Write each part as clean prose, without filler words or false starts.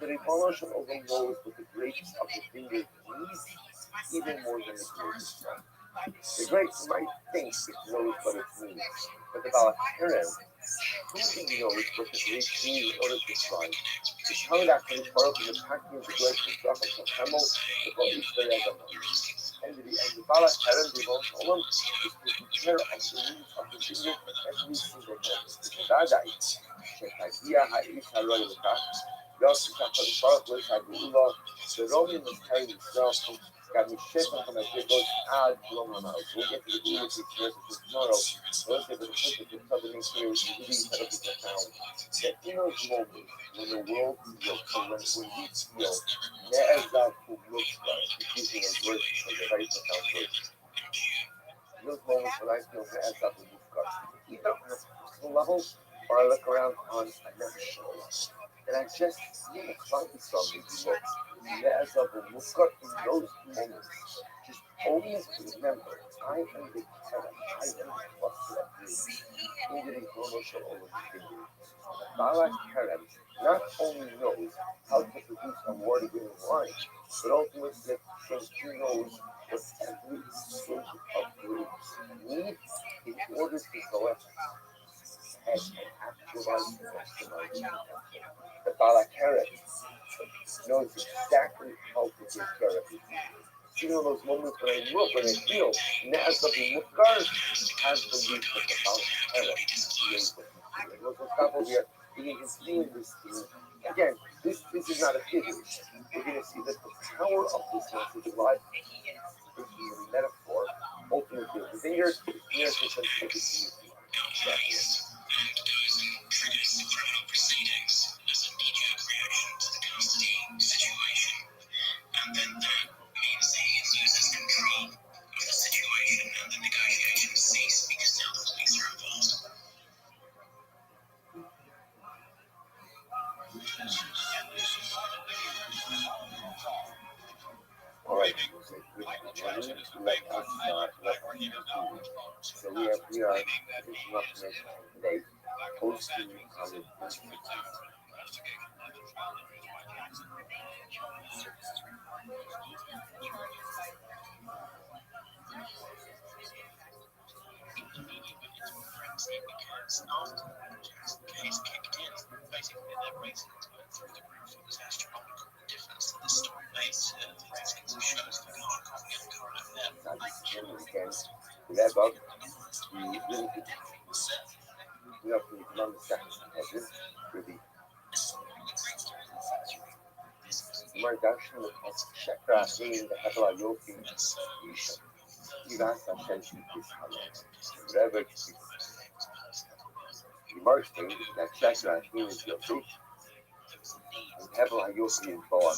The Ribono Shel Olam knows what the greatest of the fingers needs even more than the greatest one. The great might think it knows what it needs, but the Baal HaKerem truly knows what the great needs in order to thrive. The Talmud HaKadosh Baruch Hu is attacking the great Mizrach of Hemel, the Baal Yisrael Gadol. And the Baal HaKerem, the Ribono Shel Olam, is taking care of the needs of the fingers every single moment. בוודאי שתגיע האיש הרוי לכך, יוסף הקדוש ברוך הוא שהגאו לו, ורומי מזכר ישראל, גם משפע המדרגות עד שלום המלך. We'll get to the deal with these verses tomorrow. Those are the things that the covenant here is really set up in the town. That in those moments when the world feels, so when we feel, Ne'ezah who looks like, he's using those words because they're very profound words. In those moments when I feel Ne'ezah who looks like, either on a personal level, or I look around on a national level, and I just see the clouds from me look. Ne'ezah who looks like in those moments. Just always remember, I am the Kerem, I am the cluster of you, in the Ribono Shel Olam figure. The Baal HaKerem not only knows how to produce a water-winning wine, but ultimately he knows what every stage of grapes need in order to go ahead and actualize the maximize. The Baal HaKerem knows exactly how to take care of it. You know those moments when I look, when I feel, Ne'ezah B'Mukar has believed that the Baal HaKerem creates what he created. Look, what's happening here, you can see in this thing, again, this is not a figure. We're going to see that the power of this message of life is a metaphor, ultimately of the finger, the system, and the community. Triggers the criminal proceedings as a knee-jerk reaction to the custody situation. And then that means that he loses control of the situation and the negotiations cease because now the police are involved. All right, so we are finishing up today, hosting our because after the Jackson case kicked in, basically their ratings went through the roof. It was astronomical, the difference that the story made to these kinds of shows that are coming and current FM. Wrap up, we have to run the second hedges for the Margashim of Shekra in the Hebla Yofi Isha. Ivasa Shenshi is Haman. Whatever the mark thing that Shekra is Yofi. And Hebla Yofi is Boaz.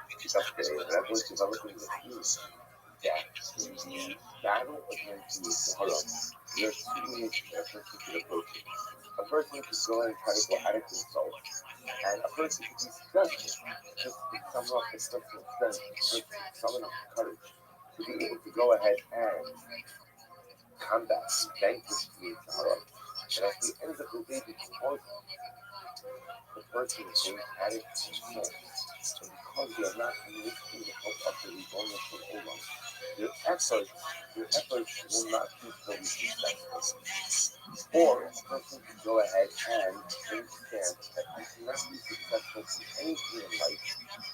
Because the rebels developing the team that in the battle against the Haram, there are two ways that a person could approach it. A person could go and try to go at it himself, and a person could be successful, just to summon up his personal strength, just to summon up the courage, to be able to go ahead and combat and vanquish the Haram. And at the end of the day, because the person is going at it himself, and because they are not enlisting the help of the Ribono Shel Olam, their efforts will not be fully successful. Or a person can go ahead and understand that you cannot be successful in anything in life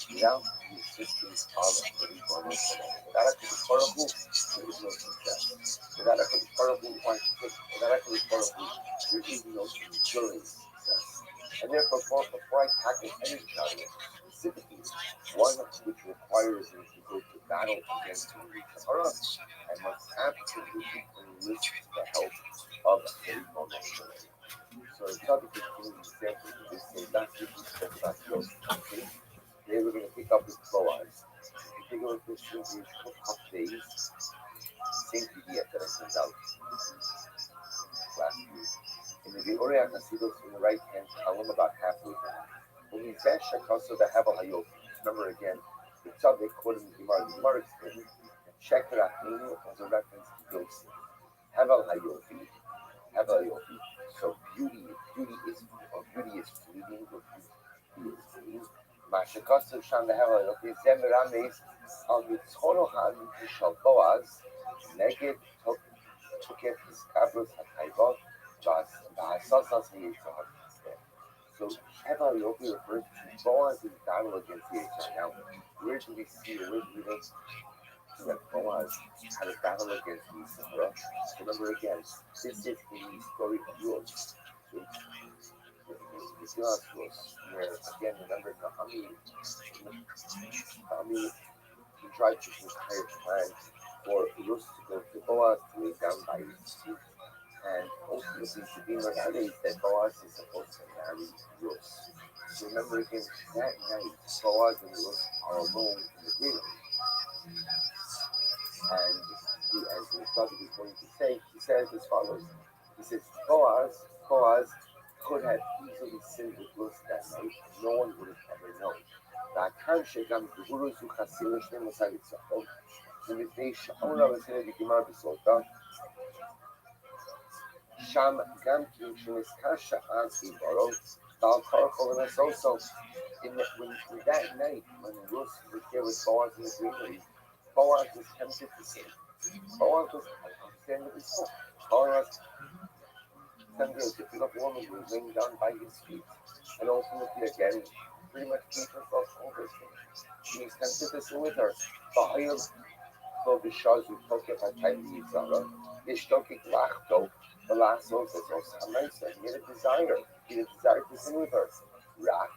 without the assistance of the Ribono Shel Olam. Without a Kadosh Baruch Hu, there is no success. Without a Kadosh Baruch Hu, without a Kadosh Baruch Hu, there is no enduring success. And therefore, before I tackle any challenge, specifically one which requires me to go to battle against the Sahara, I must absolutely enlist the help of the Ribono Shel Olam. So in topic 15, the example of this, so last week we spoke about Yosef. Okay? Today we're going to pick up with Boaz. If you take a look at this, these couple days, same PDF that I sent out last week. In the Georei HaChasidus, in the right hand column, about halfway down, when we fetch Shakaso the Hevel Hayofi, remember again, the Tzaddik quoted the Gemara explained that Sheker Achinu was a reference to Yosef. Hevel Hayofi Heva Yofi. So beauty is fleeting, or beauty is fleeting. Mashakasu Sham Heva Yofi Zemirames al Mitzorohan Shal Boaz Neged Tokef Hiskabros Hatayvot Bahasasas Yitzhak. So Heva Yofi refers to Boaz's battle against the Yitzhak. Now, where do we see, where do we look to that Boaz had a battle against Yisrael? Remember again, this is the story of Ruth. It's Ruth, where again, remember Naomi contrived this entire plan for Ruth to go to Boaz to lay down by his feet. And ultimately, the being nowadays that Boaz is supposed to marry Ruth. So remember again, that night, Boaz and Ruth are alone in the greenery. And as the Rabbi is going to say, he says as follows. He says, Boaz could have easily sinned with Ruth that night. No one would have ever known. והכאן שגם גבולו זו חסיר לשני מושג יצחוק, ומפני שאולה וזינה בגימר בסולתה, שם גם כן שנזכר שאז בעברו, ועל כורחו ונסוסו. In that night, when Ruth was there with Boaz in the greenery, Boaz was tempted to sin. Boaz was understandably so. Boaz someday a difficult woman was laying down by his feet, and ultimately again, pretty much gave herself over to him. He was tempted to sin with her. So because we took it by time to Zara, Ishtokik Lachto, the last one says, he had a desire. He had a desire to sin with her. Rak,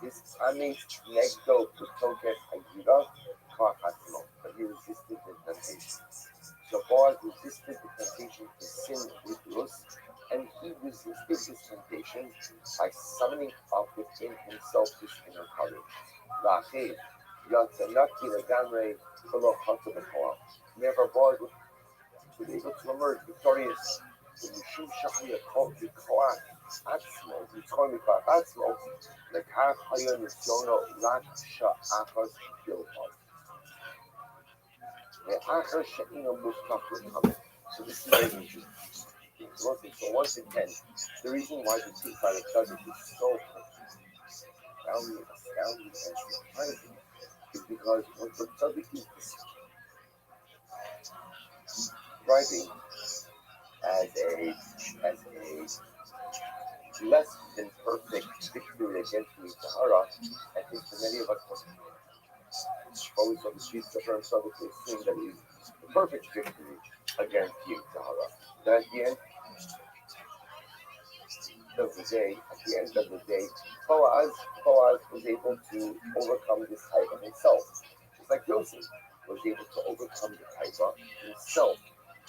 this Amit Negdo to Toket Ayira, but he resisted the temptation. So Boaz resisted the temptation to sin with Ruth, and he resisted this temptation by summoning up within himself this inner courage. Rachiv, Yatzanaki Lagamre, Never Boaz was able to emerge victorious. ומשום שהיה בכוח עצמו, לצחון מכוח עצמו, לכך היה ניסיונו רק שאחוז בלבד. ואחר שאינו מובטח לכם. So this is very interesting. So once again, the reason why the two side of Tzaddik is so astounding and surprising is because what the Tzaddik is describing as a less than perfect victory against the Sahara, I think for many of us always on the streets of our Tzaddik to assume that it is the perfect victory against the Sahara. But at the end of the day, Boaz was able to overcome this type of himself. Just like Yosef was able to overcome the type of himself.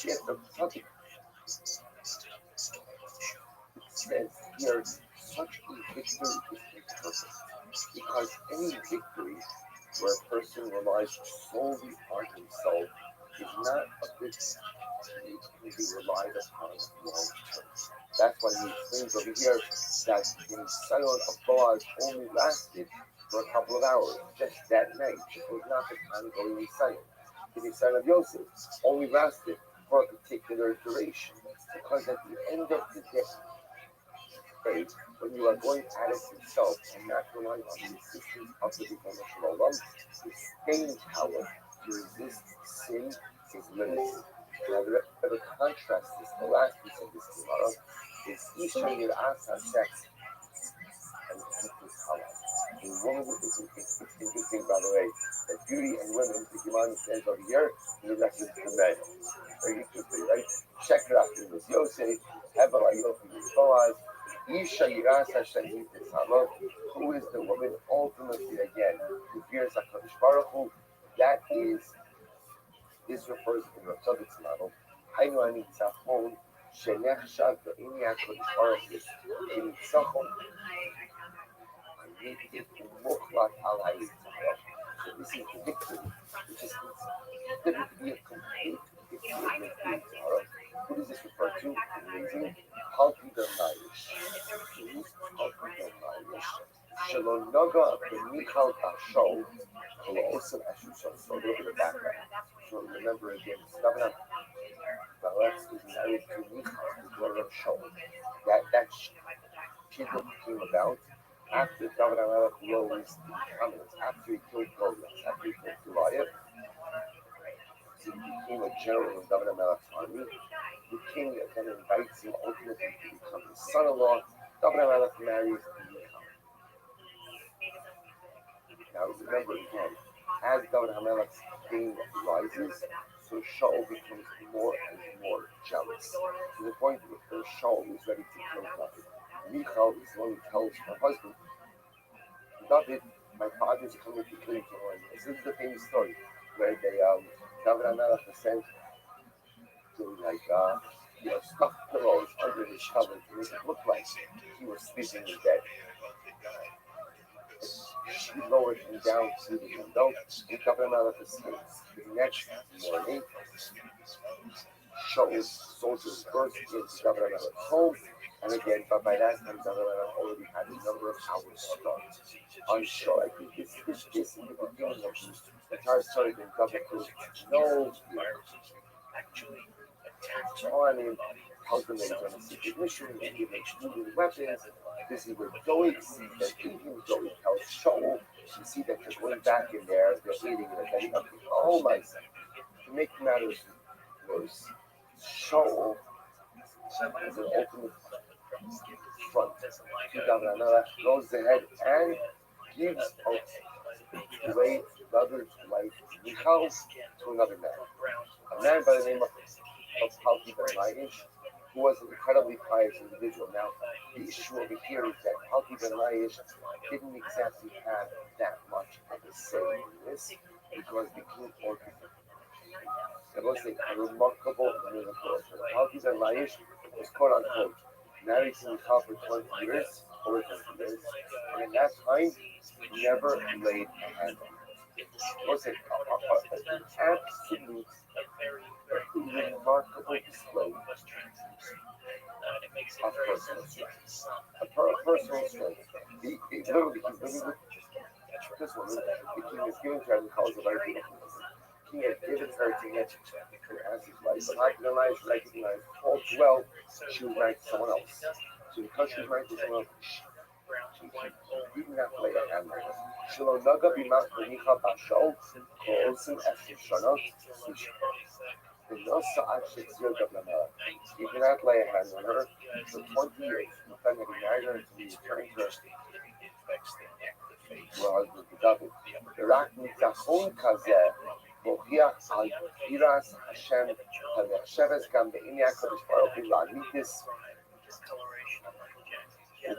Yet the Tzaddik says here, such a victory is imperfect. Because any victory where a person relies solely on himself is not a victory that can be relied upon long term. That's why he explains over here that the Nisayon of Boaz only lasted for a couple of hours, just that night. It was not the ongoing Nisayon. The Nisayon of Yosef only lasted for a particular duration, because at the end of the day, when you are going at it yourself and not relying on the assistance of the Rebbeinu Shalom, the staying power to resist sin is limited. Now, the contrast is the last piece of this Gemara is Isha Yir'as HaShem and Tikkun Kala. The woman is interesting, by the way, that beauty and women, the Gemara says over here, in the reference to men. Very interesting, right? Check it out. It was Yosef, Hevel Ayofi, Boaz, Isha Yiras Hashem Yitzhak, who is the woman ultimately again who fears HaKadosh Baruch Hu. That is, this refers to the Rothschild's model. Hainu Anitzachon Shenechshav Be'ini HaKadosh Baruch Hu K'nitzachon Anitiv U'Muchlat Al HaYitzchak. So this is the victory, which is considered to be a complete victory against the Yitzhak. Who does this refer to? Amazing. Halki Del Mayish. Shalom Naga B'Michal Bashol Kolo Osam Asher Shal. So a little bit of background. So remember again, Balak is married to Michal, the daughter of Shaul. That Shidduch came about after David HaMelech rose in prominence, after he killed Goliath, after he killed Goliath. So he became a general in David HaMelech's army. The king then invites him ultimately to become his son-in-law. David HaMelech marries Michal. Now remember again, as David HaMelech's fame rises, so Shaul becomes more and more jealous, to the point where Shaul is ready to kill David. Michal is the one who tells her husband, David, my father is coming to kill you tomorrow. This is the famous story where David HaMelech was sent to stuff pillows under his cover to make it look like he was sleeping in bed. She lowered him down to the window and got him out of his sleeves. The next morning, Shaul's soldiers burst into David's home, and again, but by that time, David already had a number of hours start. On Shaul, I think this is the beginning of the entire story that David was no on him, tells them that he's on a secret mission, and he makes moving weapons. This is where Doeg sees that even Doeg tells Shaul, you see that they're going back in there, they're eating it, and oh my son. To make matters worse, Shaul is an ultimate front to David, goes ahead and gives away David's wife Michal to another man. A man by the name of Palti ben Laish, who was an incredibly pious individual. Now, the issue over here is that Palti ben Laish didn't exactly have that much of a say in this, because the king ordered him. There was a remarkable miracle. Palti ben Laish was quote unquote married to Michal for 20 years, over 20 years, and in that time, never laid a hand on her. It was an absolute remarkable display of personal strength. Personal strength. He literally this woman, the king is giving to her and calls her very beautiful. King had given her to him as his wife, but not realized, recognized all too well she was married to someone else. So because she was married to someone else, she didn't have to lay a hand on her. Shelo naga b'mat b'nicha b'shol, ko'osim esher shana, he did not lay a hand on her for 20 years. In fact, he married her until he returned her to her husband David. ורק ניצחון כזה מוכיח על יראת השם הנחשבת גם בעיני הקדוש ברוך הוא לאמיתוס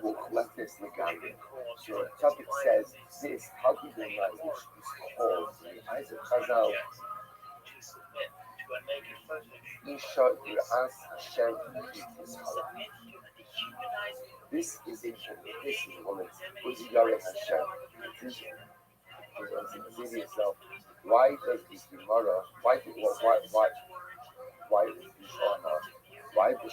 ומוחלטת לגמרי. So the topic says this, how do you realize which is called in the eyes of Chazal Isha Yiras Hashem Yitzhak. This is a woman who's Yiras Hashem. Say to yourself, why does the Gemara, why does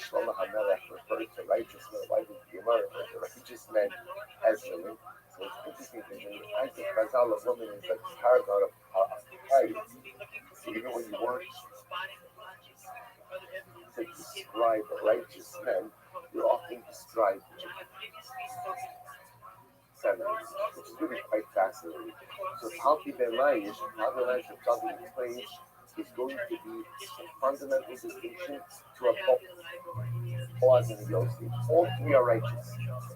Shlomo HaMelech refer to righteous men? Why does the Gemara refer to righteous men as women? So it's interesting that in the eyes of Chazal, a woman is like a paragon of piety. So even when you want to describe righteous men, you often describe feminists, which is really quite fascinating. So Palti ben Laish, how the life of David explains, is going to be a fundamental distinction to a Boaz and Yosef. All three are righteous,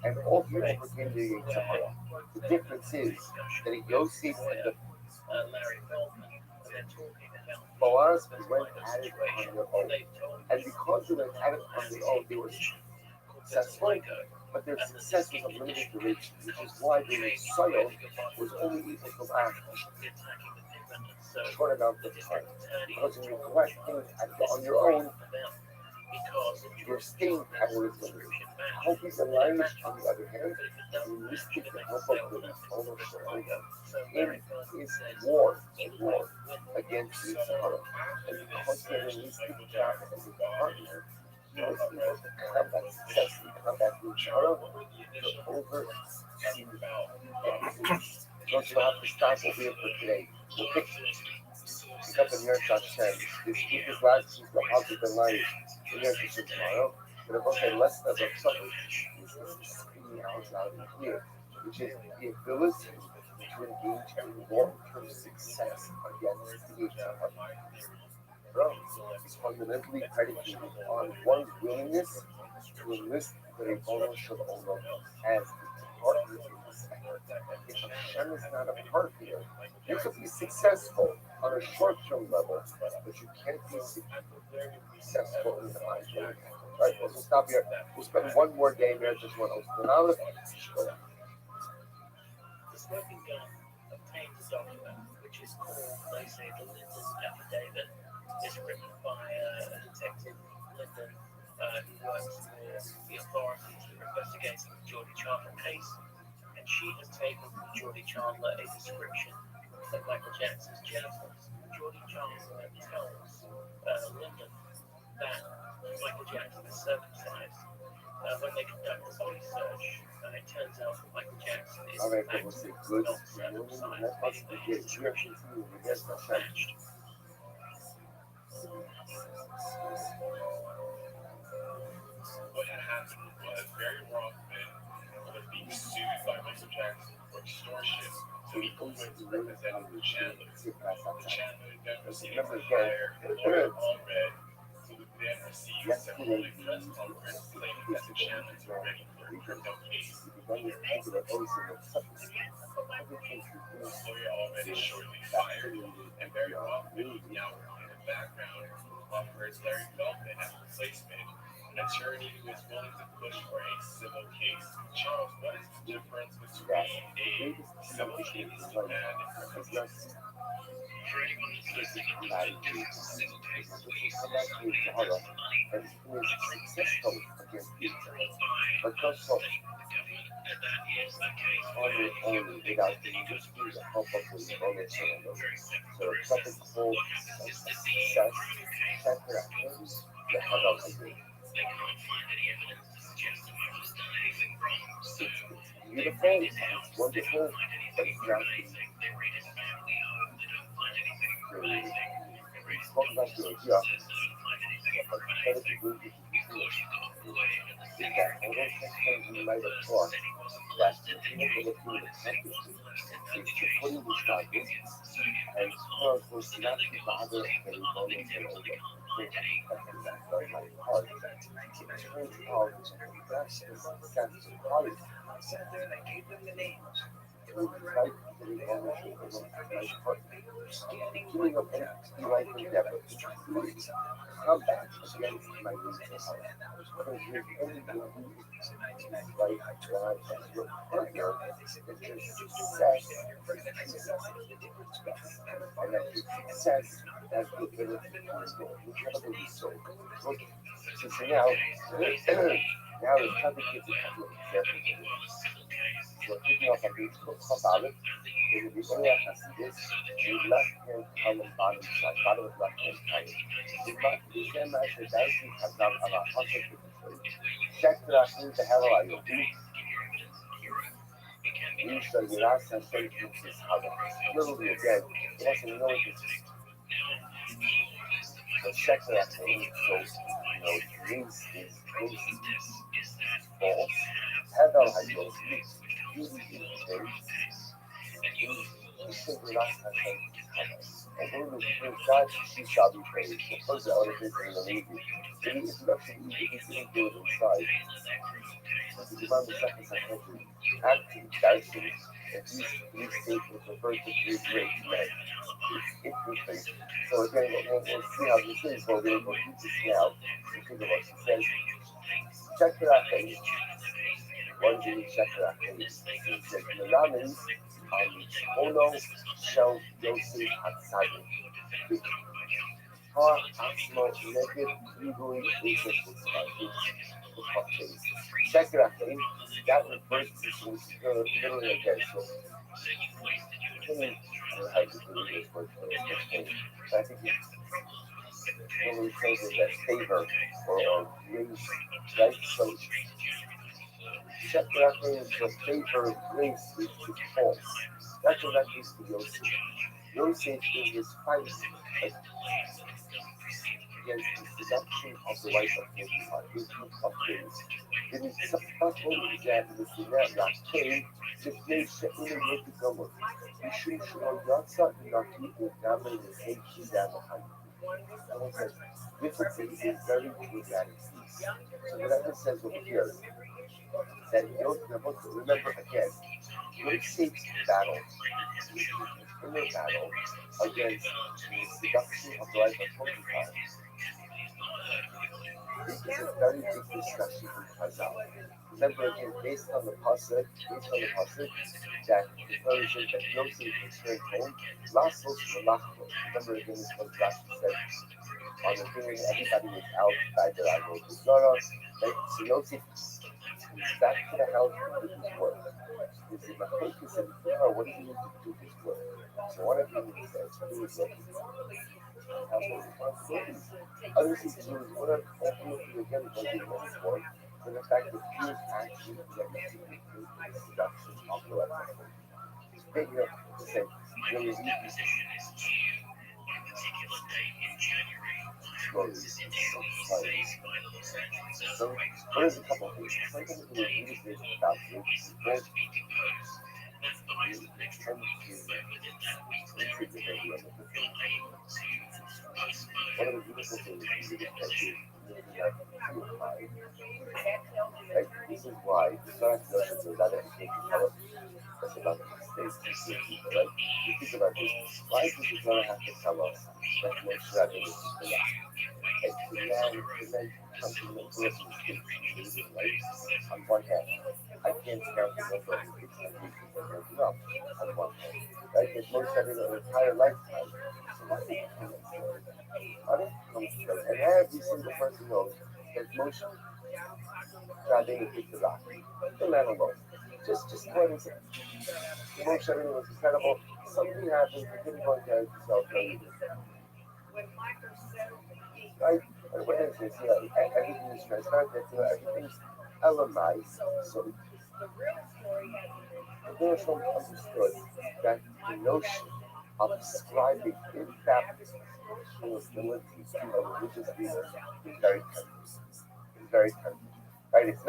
and all three overcame the Yitzhak. The difference is that in Yosef and the Boaz went at it on their own. And because they went at it on their own, they were successful, but their success was of limited duration, which is why their soil was only able to last a short amount of time. Because when you collect things on your own, your staying power is limited. Healthy life, on the other hand, is mystic the help of the ownership in his war against the Sahara. And because he had a mystic job as a partner, he was able to successfully combat the Sahara to oversee everything. Don't you have to stop what we have for today? We'll pick up in Yer Hashem. If his last he's the Hazard Ben Lai in Yer Hashem tomorrow, but if I say less than the trouble, is speaking out loud and clear, which is the ability to engage in long-term success against the Bro, is fundamentally predicated on one's willingness to enlist the Ribono Shel Olam as a partner in this effort. If Hashem is not a partner, you could be successful on a short-term level, but you can't be successful in the long-term. Right, we'll just stop here. We'll spend one more day here, just one open. The smoking gun obtained a document which is called, they say, the Linden Affidavit. It's written by a detective, Linden, who works for the authorities that are investigating the Geordie Chandler case. And she has taken from Geordie Chandler a description of Michael Jackson's genitals. Geordie Chandler tells Linden that Michael Jackson is circumcised. When they conduct a body search, it turns out that Michael Jackson is All right, in fact we'll say good. not circumcised, meaning that his description was matched. What had happened was Barry Rothman was being sued by Michael Jackson for extortion, so he went to represent the Chandler. The Chandler then received a fire lawyer all red, so we then received several press conference claiming that the Chandlers were ready for a crypto case. Lawyer already shortly fired, and Barry Rothman now in the background offers Larry Feldman as a replacement, an attorney who is willing to push for a civil case. Charles, what is the difference between a civil case and a criminal case? For anyone who's listening and doesn't know, difference in civil cases where you sue somebody and get some money. And The criminal case is brought by but the state, the government, and that is a case where you are the victim, then you go to prison. So it's two very separate processes. What happens is that the criminal case goes because they can't find any evidence to suggest that Michael's done anything wrong. So they raid his house, they don't find anything incriminating. They raid his family home, they don't find anything incriminating. They raid his doctor's sources, they don't find anything incriminating. Of course, you've got a boy at the scene of the case who said he wasn't molested, then you raid the boy that said he wasn't molested, and the case is no opinions. So you've got a lot of personality lost people are victims and they can't find any Killing of entity life and death, combat against my weakness, because with everything life, God, and your partner, that your success and that your success has the ability to restore whichever resource. So now, now it's time to get the couple of examples. So picking up a beautiful about it, it will be only a this, the left hand column bottom side, bottom of left hand column. The same as the dicing has not a hundred different. Check that in the hell out of you. Use the last and say this how the literally again, it has to know this. So check that in, so means is false. Heather has those you simply last and say and when we bring God, she shall be praised. The first element is in the Navy. The introduction is good inside. So the demand the second century, acting, dicing, and these statements refer to three great men. It's interesting. So again, we'll see how this is, but we're going to go through this now. So think about it. She says, check it out, guys. One day, check it out, guys. It says, Melanin, Ono, Shell, Yosef, Hatsadi. Har, Asmo, Neged, Legally, Agent, check it out, guys. That refers to literally again. So, I don't know how to do this word for it. I think when we say that favor or grace, right? So, check it out, guys. The favor of grace is false. That's what that means to Yosef. Yosef in his fight against the seduction of the wife of Potiphar, his group of kings. בניצחון זה המדינה להקל לפני שאין להיות גמור, משום שלא יצא נקי לגמרי לפני קידה בחיים. Someone says, this is a very dramatic piece. So the Rebbe says over here that remember again, Yosef's battle, his inner battle against the seduction of the life of Potiphar, this is a very big discussion in Chazal. Remember again, based on the pasuk, that the version that Yosef returned home, Lasos Malachto. Remember again, this was Rashi said on the thing, everybody was out by the Avodah Zarah, right? So Yosef comes back to the house to do his work. There's a machlokes and what does he need to do his work? So one of them says, do his work. Household responsibilities. Others he choose what are ultimately again what he knows for the fact that he is actually connected to the seduction of the life. It's big enough to say, there is so what is a couple of things? Sometimes when you use this about you, there's one of the beautiful things is that you right? This is why the Torah notions of that education tell us about the mistakes we see, right? You think about this. Why does the Torah have to tell us that Moshe Rabbeinu is the Torah? And the man comes to the person who speaks right? On one hand, I can't count the number of mistakes I make because I don't know. On one hand, right? Because Moshe Rabbeinu an entire lifetime. So why did he come to story? Why did he come to story? And every single person knows that Moshe Rabbeinu picked the rock. The man alone. Just go ahead and say, Moshe Rabbeinu was incredible. Something happened. He didn't want to carry himself. Right? And what is this? Everything is transparent. Everything's elemized. So the Rothschild understood that the notion of ascribing infallibility to a religious leader is very tempting. It's very tempting. Right? It's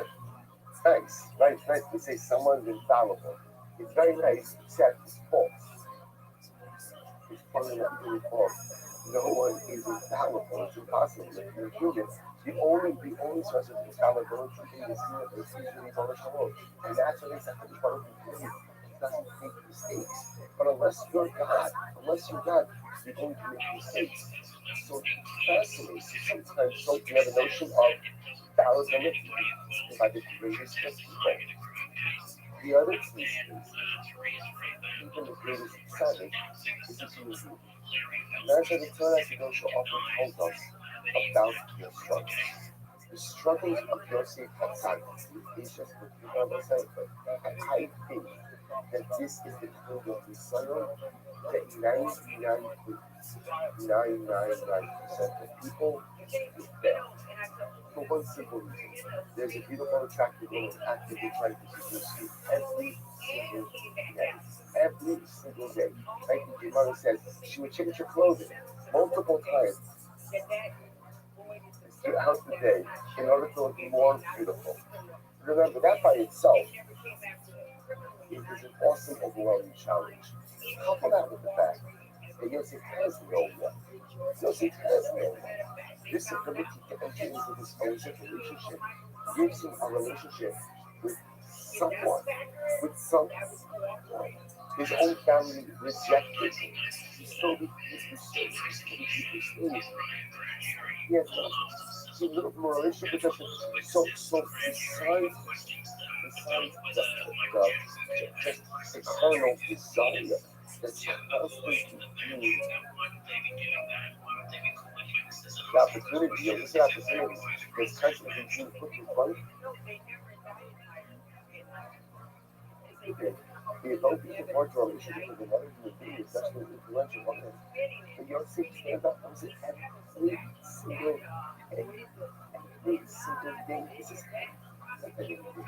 nice. Right? It's nice to say someone's infallible. It's very nice, except it's false. It's fundamentally false. No one is infallible. It's impossible. If you're human, the only source of infallibility in this universe is really Rothschild. And that's what makes a hundred part of the doesn't make mistakes. But unless you're God, you're going to make mistakes. So it's fascinating. Sometimes don't you have a notion of fallibility by the greatest of people. The other piece is even the greatest savage is a human being. That's what the Torah Kadosh often tells us about your struggles. The struggles of Yosef Hatzad, patience with people, I think that this is the kind of Israel that 99.999% of people fail. For one simple reason. There's a beautiful, attractive woman actively trying to seduce you every single day. Every single day. Like your mother says, she would change her clothing multiple times throughout the day in order to look more beautiful. Remember, that by itself is an awesome, overwhelming challenge. Couple that with the fact that Yosef has no one. Yosef has no one. This ability to enter into this ownership relationship gives him a relationship with someone, with some. His own family rejected him. He's so he has a little more relationship with us. So besides just external desire that's constantly being the opportunity, this opportunity that's constantly being put in front of you. The adult people want to relationship with another human being is such an influential one. And your six stand up comes in every single day. This is Like I didn't do it.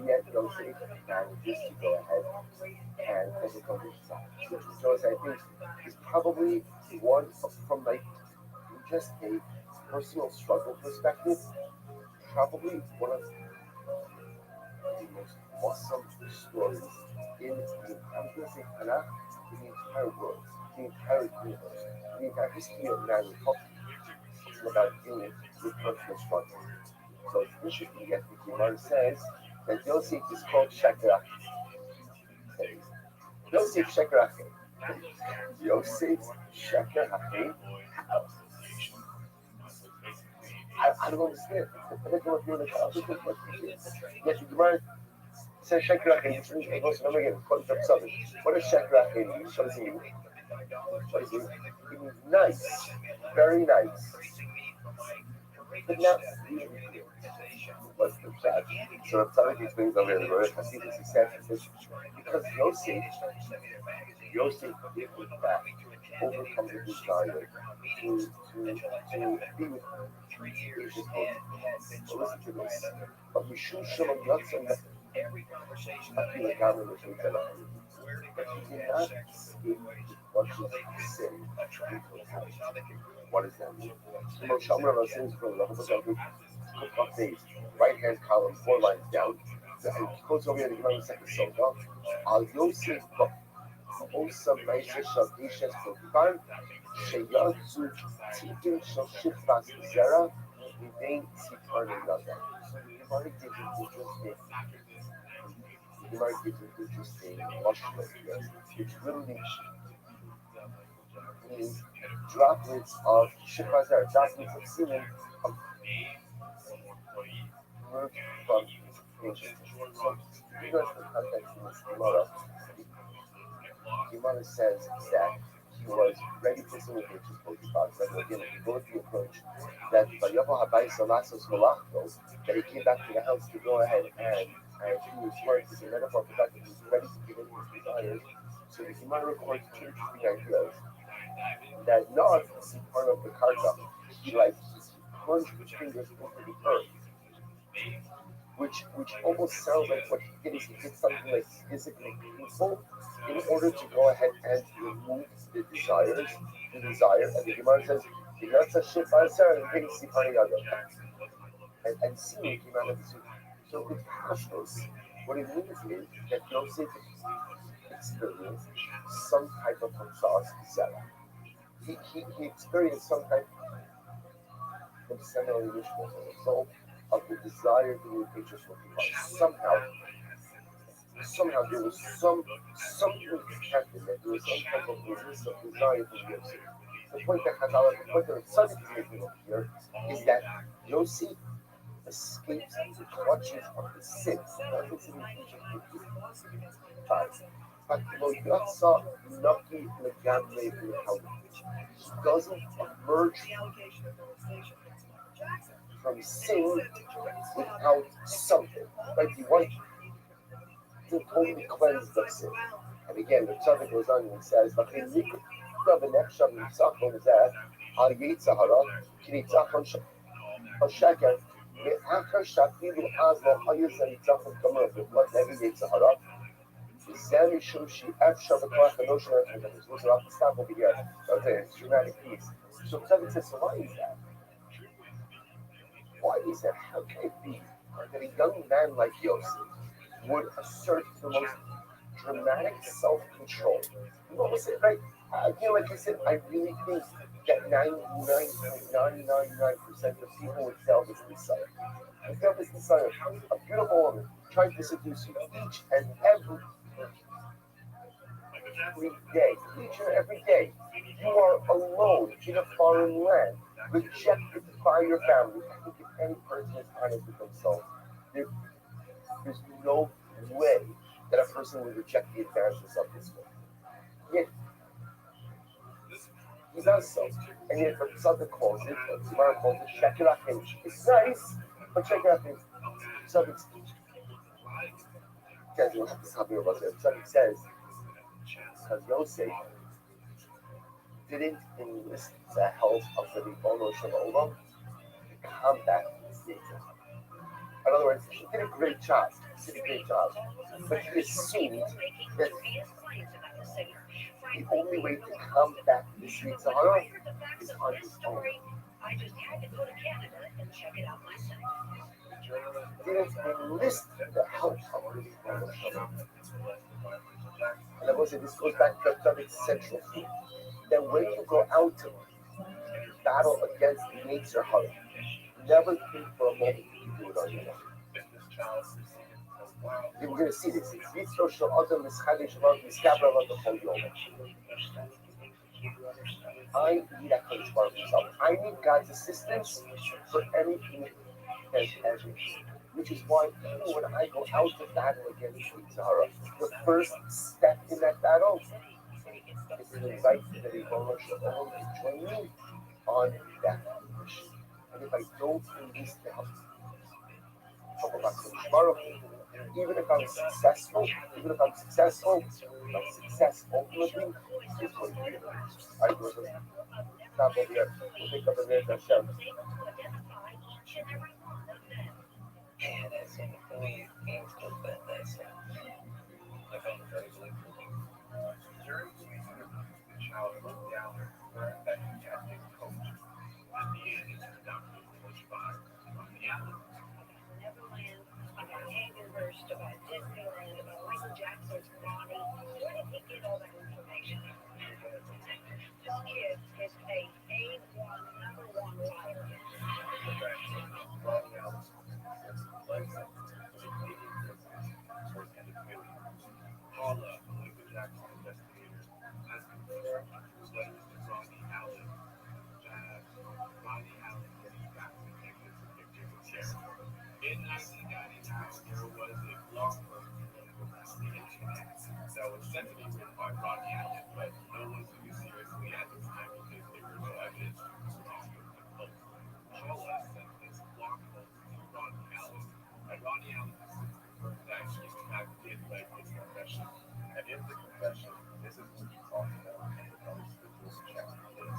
Yet Yosef manages to go ahead and overcome his challenge, which was, I think, is probably one from like just a personal struggle perspective, probably one of the most awesome stories in the, I'm going to say Tanakh, in the entire world, the entire universe, the entire history of man. We talk about dealing with personal struggle. So it's interesting that the Gemara says that Yosef is called Shakrach. Yosef Shakrach. Yosef Shakrach. I don't understand. I don't know if you're in the childhood, but yet the Gemara says Shakrach, which means, it goes, remember again, what does Shakrach mean? What does it mean? What does it mean? It means nice, very nice. But now, what's the chat? So Rabbi explains over here, the Rosh Hasidus, he says, because Yosef did in fact overcome the desire to be with his husband. So listen to this. But Mishum Shalom Yatzon Apil Gamel Mishum but he did not escape Rothschild's sin in totality. What does that mean? The most Shalom of sins from the book days, right hand column, 4 lines down. And he quotes over here the Gemara second Soda. Al Yosef Osa Maisha Shavishas Kotiban Sheyatsu Tikin Shal Shifras Zera Vivain Tikarni Nada. So the Gemara gives an interesting Rothschild here, which literally means droplets of Shifras droplets of semen of emerged from ancient history. So, you guys the context in this Gemara. Gemara says that he was ready to sin with his spots. But again, if you go with the approach that that he came back to the house to go ahead and he was smart as a metaphor for that he was ready to give in his desires. So the Gemara records two interesting ideas that not part of the karka, he like plunged his fingers into the earth. Which almost sounds like what he did is he did something like physically painful in order to go ahead and remove the desire. And the Gemara says, that's a shit by Sarah and see and seeing came out of the suit. So with Hashtos, what it means is that Yosef experienced some type of Hamsas Sarah. He experienced some type of semi-initial as a result of the desire to be pictures with God. Somehow there was something happened that there was some type of resistance of desire from Yosef. The point that Tzaddik is making up here is that Yosef escapes the clutches of the sins. Nothing's in the Egypt. But Yatsa Naki Legamle he doesn't emerge from sin without something. Right? He wants to totally cleanse the sin. And again, the Tzaddik goes on and he says, ואחר שאפילו אז לא היו זה ניצחון כמוהו, ובלת נגד יצהרה, וזה משום שאי אפשר בכוח הנושא of it. So I'll stop over here. Okay, it's a dramatic piece. So Tzaddik says, so why is that? Why is that? How can it be that a young man like Yosef would assert the most dramatic self-control? You know what I'm saying, right? Like I said, I really think that 99.999% of people would fail this desire. Would fail this desire. A beautiful woman trying to seduce you each and every day. Each and every day. You are alone in a foreign land, rejected by your family. I think if any person is honest with themselves, there's no way that a person would reject the advances of this world. Yet, he does so. And yet, the Tzaddik calls it, the Gemara calls it, Shekerachim. It's nice, but Shekerachim. Tzaddik says, you'll have to stop here about that. Tzaddik says, because Yosef didn't enlist the help of the Ribono Shel Olam to combat this nature. In other words, he did a great job. He did a great job. But he assumed that the only way to come back to the streets of Hara is on his own. Didn't enlist the help of the Rothschild. And I will say this goes back to the central theme. That when you go out to battle against the Yetzer Hara, never think for a moment you do it on your own. We're going to see this. It's Yitzro Shel Adam Mischade Shalom Miskabra Avot Chol Yom. I need HaKadosh Baruch Hu's help. I need God's assistance for anything and everything. Which is why even when I go out to battle against Yetzer Hara, the first step in that battle is to invite the Ribono Shel Olam to join me on that mission. And if I don't enlist the help of HaKadosh Baruch Hu, even if I'm successful, my success ultimately is going to be realized. I will stop over here. We'll pick up again Hashem. During the interview, the child looked down that he had been coached. At the end, it's conducted coached by Rabbi. About Hagenhurst, about Disneyland, about Michael Jackson's body. Where did he get all that information? This kid is a A1, number one liar. Paula, a Michael Jackson investigator, has confirmed through letters to Ronnie Allen that Ronnie Allen getting back connected to Victor Gutierrez. In 1999, there was a blog post on the internet that was said to be written by Ronnie Allen, but no one took it seriously at the time because there were no evidence to support the post. Paula sent this blog post to Ronnie Allen, and Ronnie Allen confirmed that he in fact did write this confession. And in the confession, this is what he talked about in the Numbers chapter 6.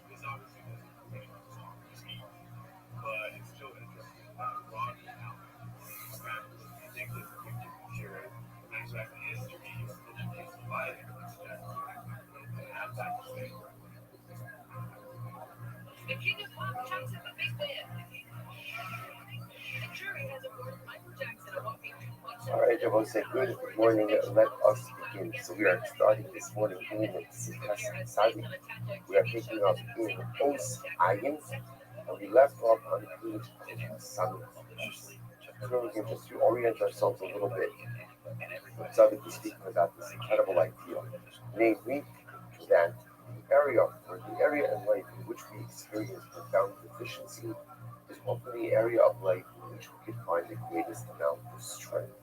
This obviously doesn't prevent us from speaking, but it's still interesting that Ronnie Allen, a man who was ridiculous Victor Gutierrez, and that history of education by have that to say. The king of pop comes in the big band. The jury has awarded Michael Jackson a whopping 2.7. All right, I will say good morning. Let us begin. So we are starting this morning in Sikas Sadi. We are picking up in Os Ayin, and we left off on page Sami. So we can just to orient ourselves a little bit. Tzaddik is speaking about this incredible idea, namely that the area in life in which we experience profound deficiency is often the area of life in which we can find the greatest amount of strength.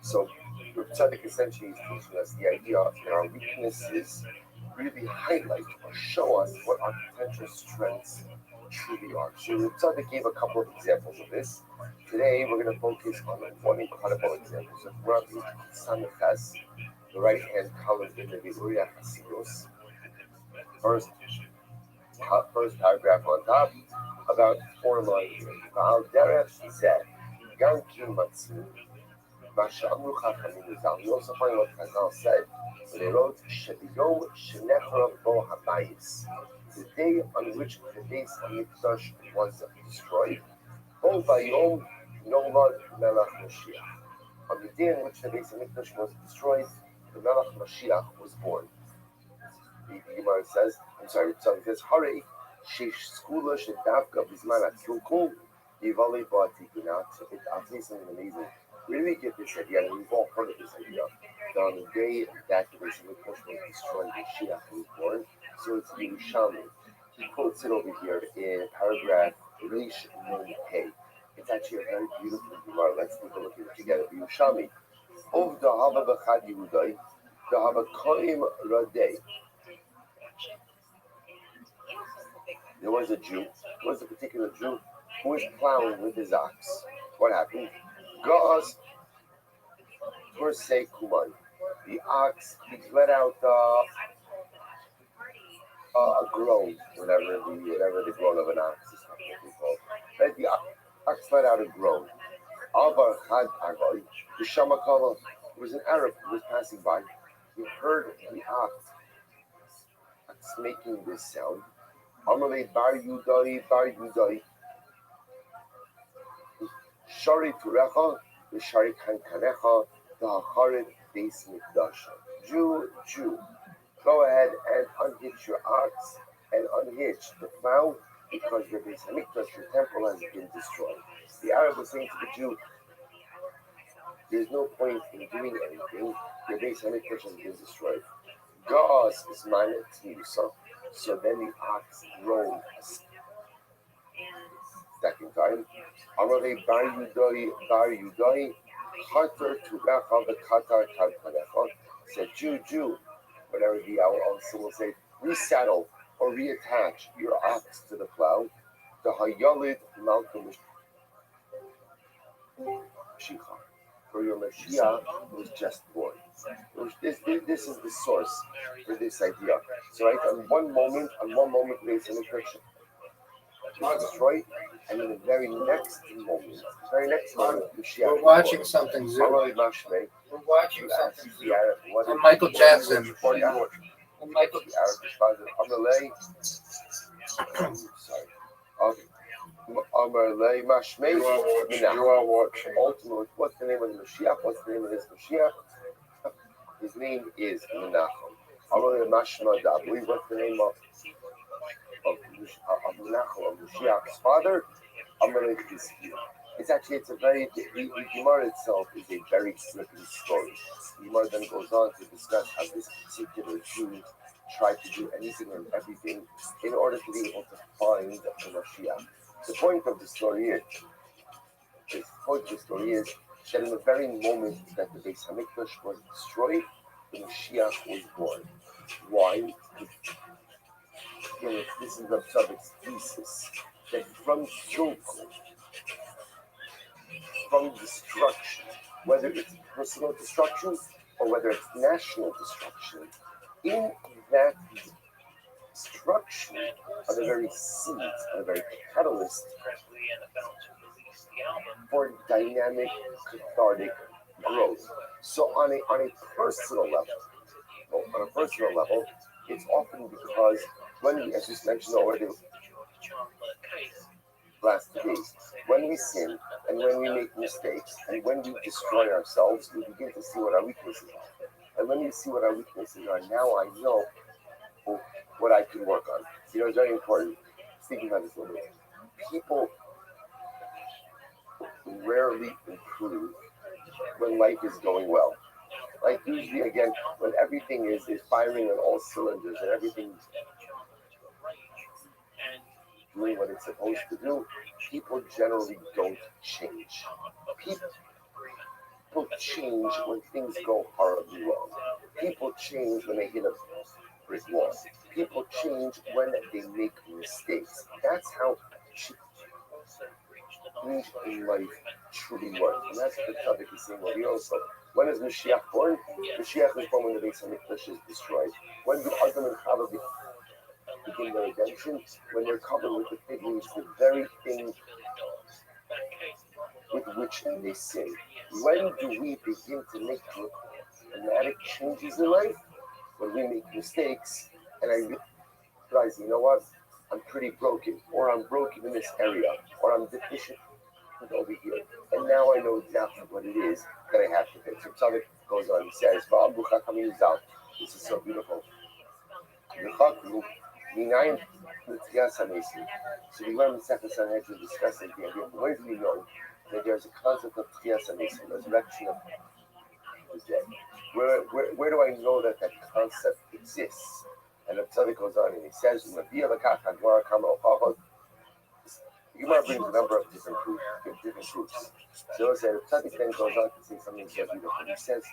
So, Tzaddik essentially is teaching us the idea that our weaknesses really highlight or show us what our potential strengths truly are. So, Tzaddik gave a couple of examples of this. Today, we're going to focus on one incredible example. So, Rabbi Sanifas, the right hand column in the Viluria Hasidus, first paragraph on top, about 4 lines here. Al derech zeh, gam ki matzim, v'shamru chachamim zal. You also find what Chazal said when they wrote, "Shebiyom shenechra bo habayis," the day on which the base Hamikdash was destroyed. Bo bayom nolad Melech Mashiach. On the day on which the base Hamikdash was destroyed, the Melech Mashiach was born. The Gemara says, it says, Hare, Shesh Skula Shedavka Bisman Atkilkum, Yivali Batikun. Now, I'll tell you something amazing. Where do we get this idea? And we've all heard of this idea. That on the day that the base Hamikdash was destroyed, Mashiach was born. So it's Yerushalmi. He quotes it over here in paragraph Rish Nun Pei. It's actually a very beautiful Gemara. Let's take a look at it together. Yerushalmi. Of the Hava B'chad Yehudai, the Hava Koim Radei. There was a particular Jew who was plowing with his ox. What happened? Gaz Kursei Kuman. the ox let out a groan, whatever the groan of an ox is called. Right? The ox let out a groan. Alvar Chad Agoy, the Shamakala, was an Arab who was passing by. He heard the ox making this sound. Amalei Bar Yudai, Bar Yudai, Shari Turecha, the Shari Kankanecha, the Hacharid Beis Mikdasha. Jew, go ahead and unhitch your ox and unhitch the plow because your Beis Hamikdash, your temple, has been destroyed. The Arab was saying to the Jew, there's no point in doing anything. Your Beis Hamikdash has been destroyed. God's is mine so. So then the ox groaned a second time. Amalei Bar Yudai, Chater Turecha the Katar Kalkanecha, said, Jew, whatever the also will say, resaddle or reattach your ox to the plow. The Hayalid Malcolm Shicha. For your Mashiach was just born. This is the source for this idea. So right, on one moment, Beis Hamikdash was destroyed, and in the very next moment, Mashiach. We're watching something, Zoo. We're watching something, Zoo. What And Michael Jackson. And Michael Jackson. Sorry. Okay. Amalei Mashmei. You are watching. Ultimately, what's the name of the Mashiach? What's the name of his Mashiach? His name is Menachem. Amalei Mashma Dabui. What's the name of Menachem, of Mashiach's father? Amalei Chizkiah. It's a very, the Gemara itself is a very flippant story. The Gemara then goes on to discuss how this particular Jew tried to do anything and everything in order to be able to find the Mashiach. The point of the story is that in the very moment that the Beis Hamikdash was destroyed, the Mashiach was born. Why? This is the Tzadik's thesis, that from Kilkul, from destruction, whether it's personal destruction or whether it's national destruction, in that destruction are the very seeds, are the very catalyst for dynamic, cathartic growth. So on a personal level, it's often because when we, as just mentioned already last days, when we sin and when we make mistakes and when we destroy ourselves, we begin to see what our weaknesses are. And when you see what our weaknesses are, now I know what I can work on. It's very important. Thinking about this a little bit. People rarely improve when life is going well. Like usually, again, when everything is firing on all cylinders and everything's doing what it's supposed to do, people generally don't change. People change when things go horribly wrong. People change when they hit a brick wall. People change when they make mistakes. That's how change in life truly works. And that's what the topic is saying over here also. When is Mashiach born? Mashiach is born when the Beis Hamikdash is destroyed. When the Adam and Chava begin their redemption, when they're covered with the fig leaves, the very thing with which they sin. When do we begin to make dramatic changes in life? When we make mistakes and I realize, you know what, I'm pretty broken, or I'm broken in this area, or I'm deficient over here. And now I know exactly what it is that I have to fix. So Tzaddik goes on, he says, this is so beautiful. So we learn in Second Sanhedrin discussing the idea of where do we know that there's a concept of Tchias HaMesim, resurrection of the dead. Where do I know that concept exists? And the Tzaddik goes on and he says, the Gemara brings a number of different groups. So the Tzaddik then goes on to say something so beautiful. He says,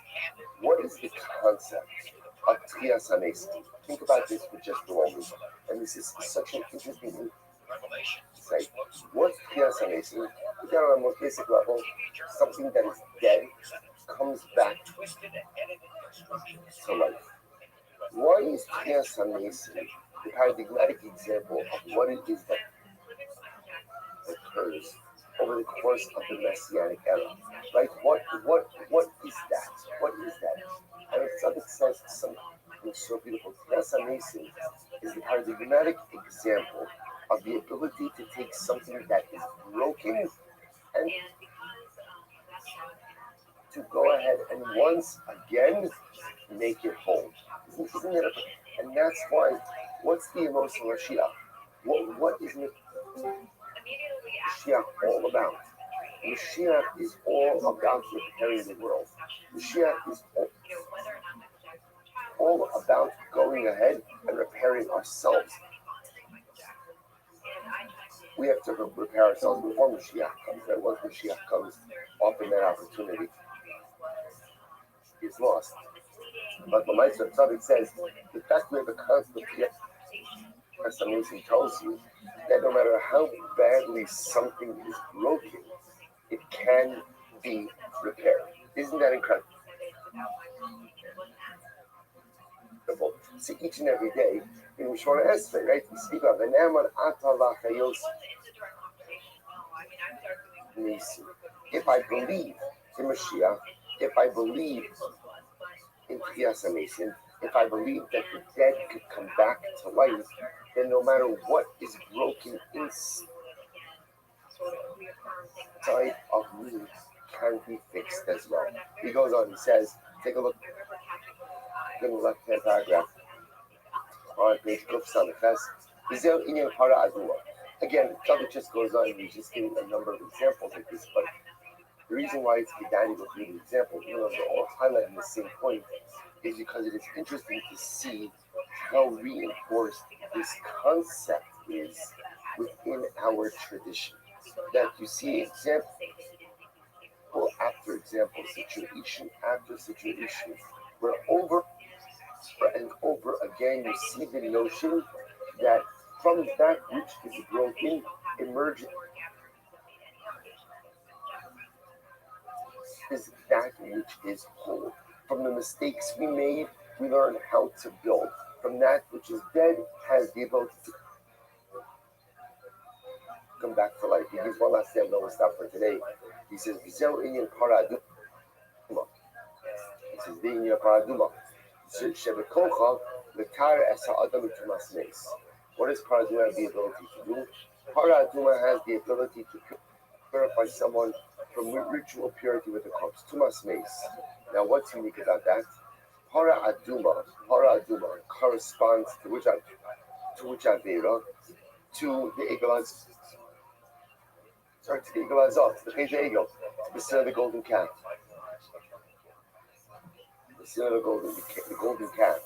what is the concept of Tchias HaMesim? Think about this for just a moment. And this is such an interesting thing to say. What's Tchias HaMesim? Look at on a more basic level, something that is dead comes back to life. Why is Tchias HaMesim the paradigmatic example of what it is that occurs over the course of the Messianic era? Right? What is that? What is that? And if Tzaddik says something so beautiful, Tchias HaMesim is the paradigmatic example of the ability to take something that is broken and to go ahead and once again make it whole. Isn't it? And that's why, what's the emotional Mashiach? What is Mashiach all about? Mashiach is all about repairing the world. Mashiach is all about going ahead and repairing ourselves. We have to repair ourselves before Mashiach comes. Right? Once Mashiach comes, often that opportunity is lost. But the Meister Tzaddik says the fact we have a constant Tchias HaMesim tells you that no matter how badly something is broken, it can be repaired. Isn't that incredible? So each and every day in Shemona Esrei, right, we speak of the Ne'eman Ata L'Chayos Nisi. If I believe in Mashiach, if I believe in Tchias HaMesim, if I believe that the dead could come back to life, then no matter what is broken inside of me can be fixed as well. He goes on, he says, take a look in the left-hand paragraph on page Kuf Samachas. Again, Tzaddik just goes on, he's just giving a number of examples of this, but the reason why it's Gedani with the example, even though they're all highlighting the same point, is because it is interesting to see how reinforced this concept is within our tradition. That you see example after example, situation after situation, where over and over again you see the notion that from that which is broken emerges is that which is whole. From the mistakes we made, we learn how to build. From that which is dead, has the ability to come back to life. He gives one last example, then we'll stop for today. He says, He says, the Inyan Paraduma. What does Paraduma have the ability to do? Paraduma has the ability to purify someone from ritual purity with the corpse. Tumas Mace. Now, what's unique about that? Paraduma corresponds to which Avera? To the Egelaz. Sorry, to the Egelazot, to the Chayt Egel, to the sin of the golden calf. The sin of the golden calf.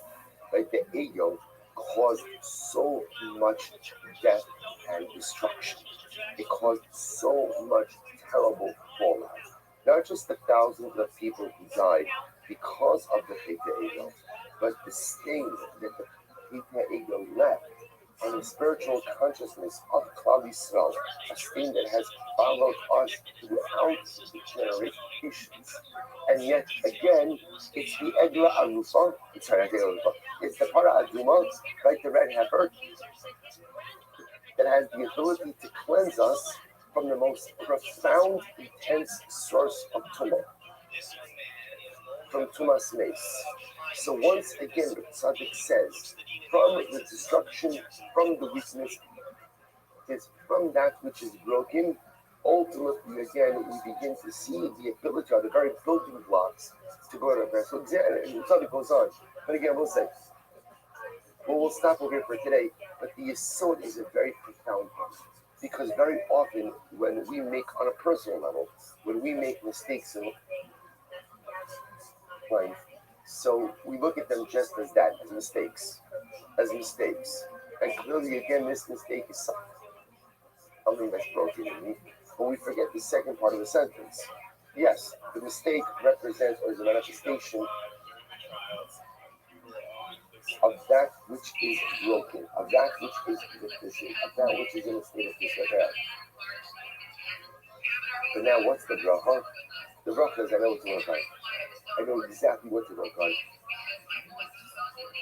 Like the Egel caused so much death and destruction. It caused so much terrible fallout. Not just the thousands of people who died because of the Chayt Egel, but the sting that the Chayt Egel left on the spiritual consciousness of Klal Yisrael, a sting that has followed us throughout the generations. And yet again, it's the Egla Arufa, it's the Para Aduma, like the red heifer, that has the ability to cleanse us from the most profound, intense source of tumah, from Tumas Mace. So once again, the Tzaddik says, from the destruction, from the weakness, it's from that which is broken. Ultimately, again, we begin to see the ability, or the very building blocks, to go to repair. So, and the Tzaddik goes on. But again, we'll say, we'll stop over here for today. But the Yesod is a very profound one. Because very often, when we make, on a personal level, when we make mistakes in life, so we look at them just as that, as mistakes. And clearly, again, this mistake is something that's broken in me. But we forget the second part of the sentence. Yes, the mistake represents or is a manifestation of that which is broken, of that which is deficient, of that which is in a state of disrepair. But now, what's the bracha? The bracha is, I know it's one time. I know exactly what to work on.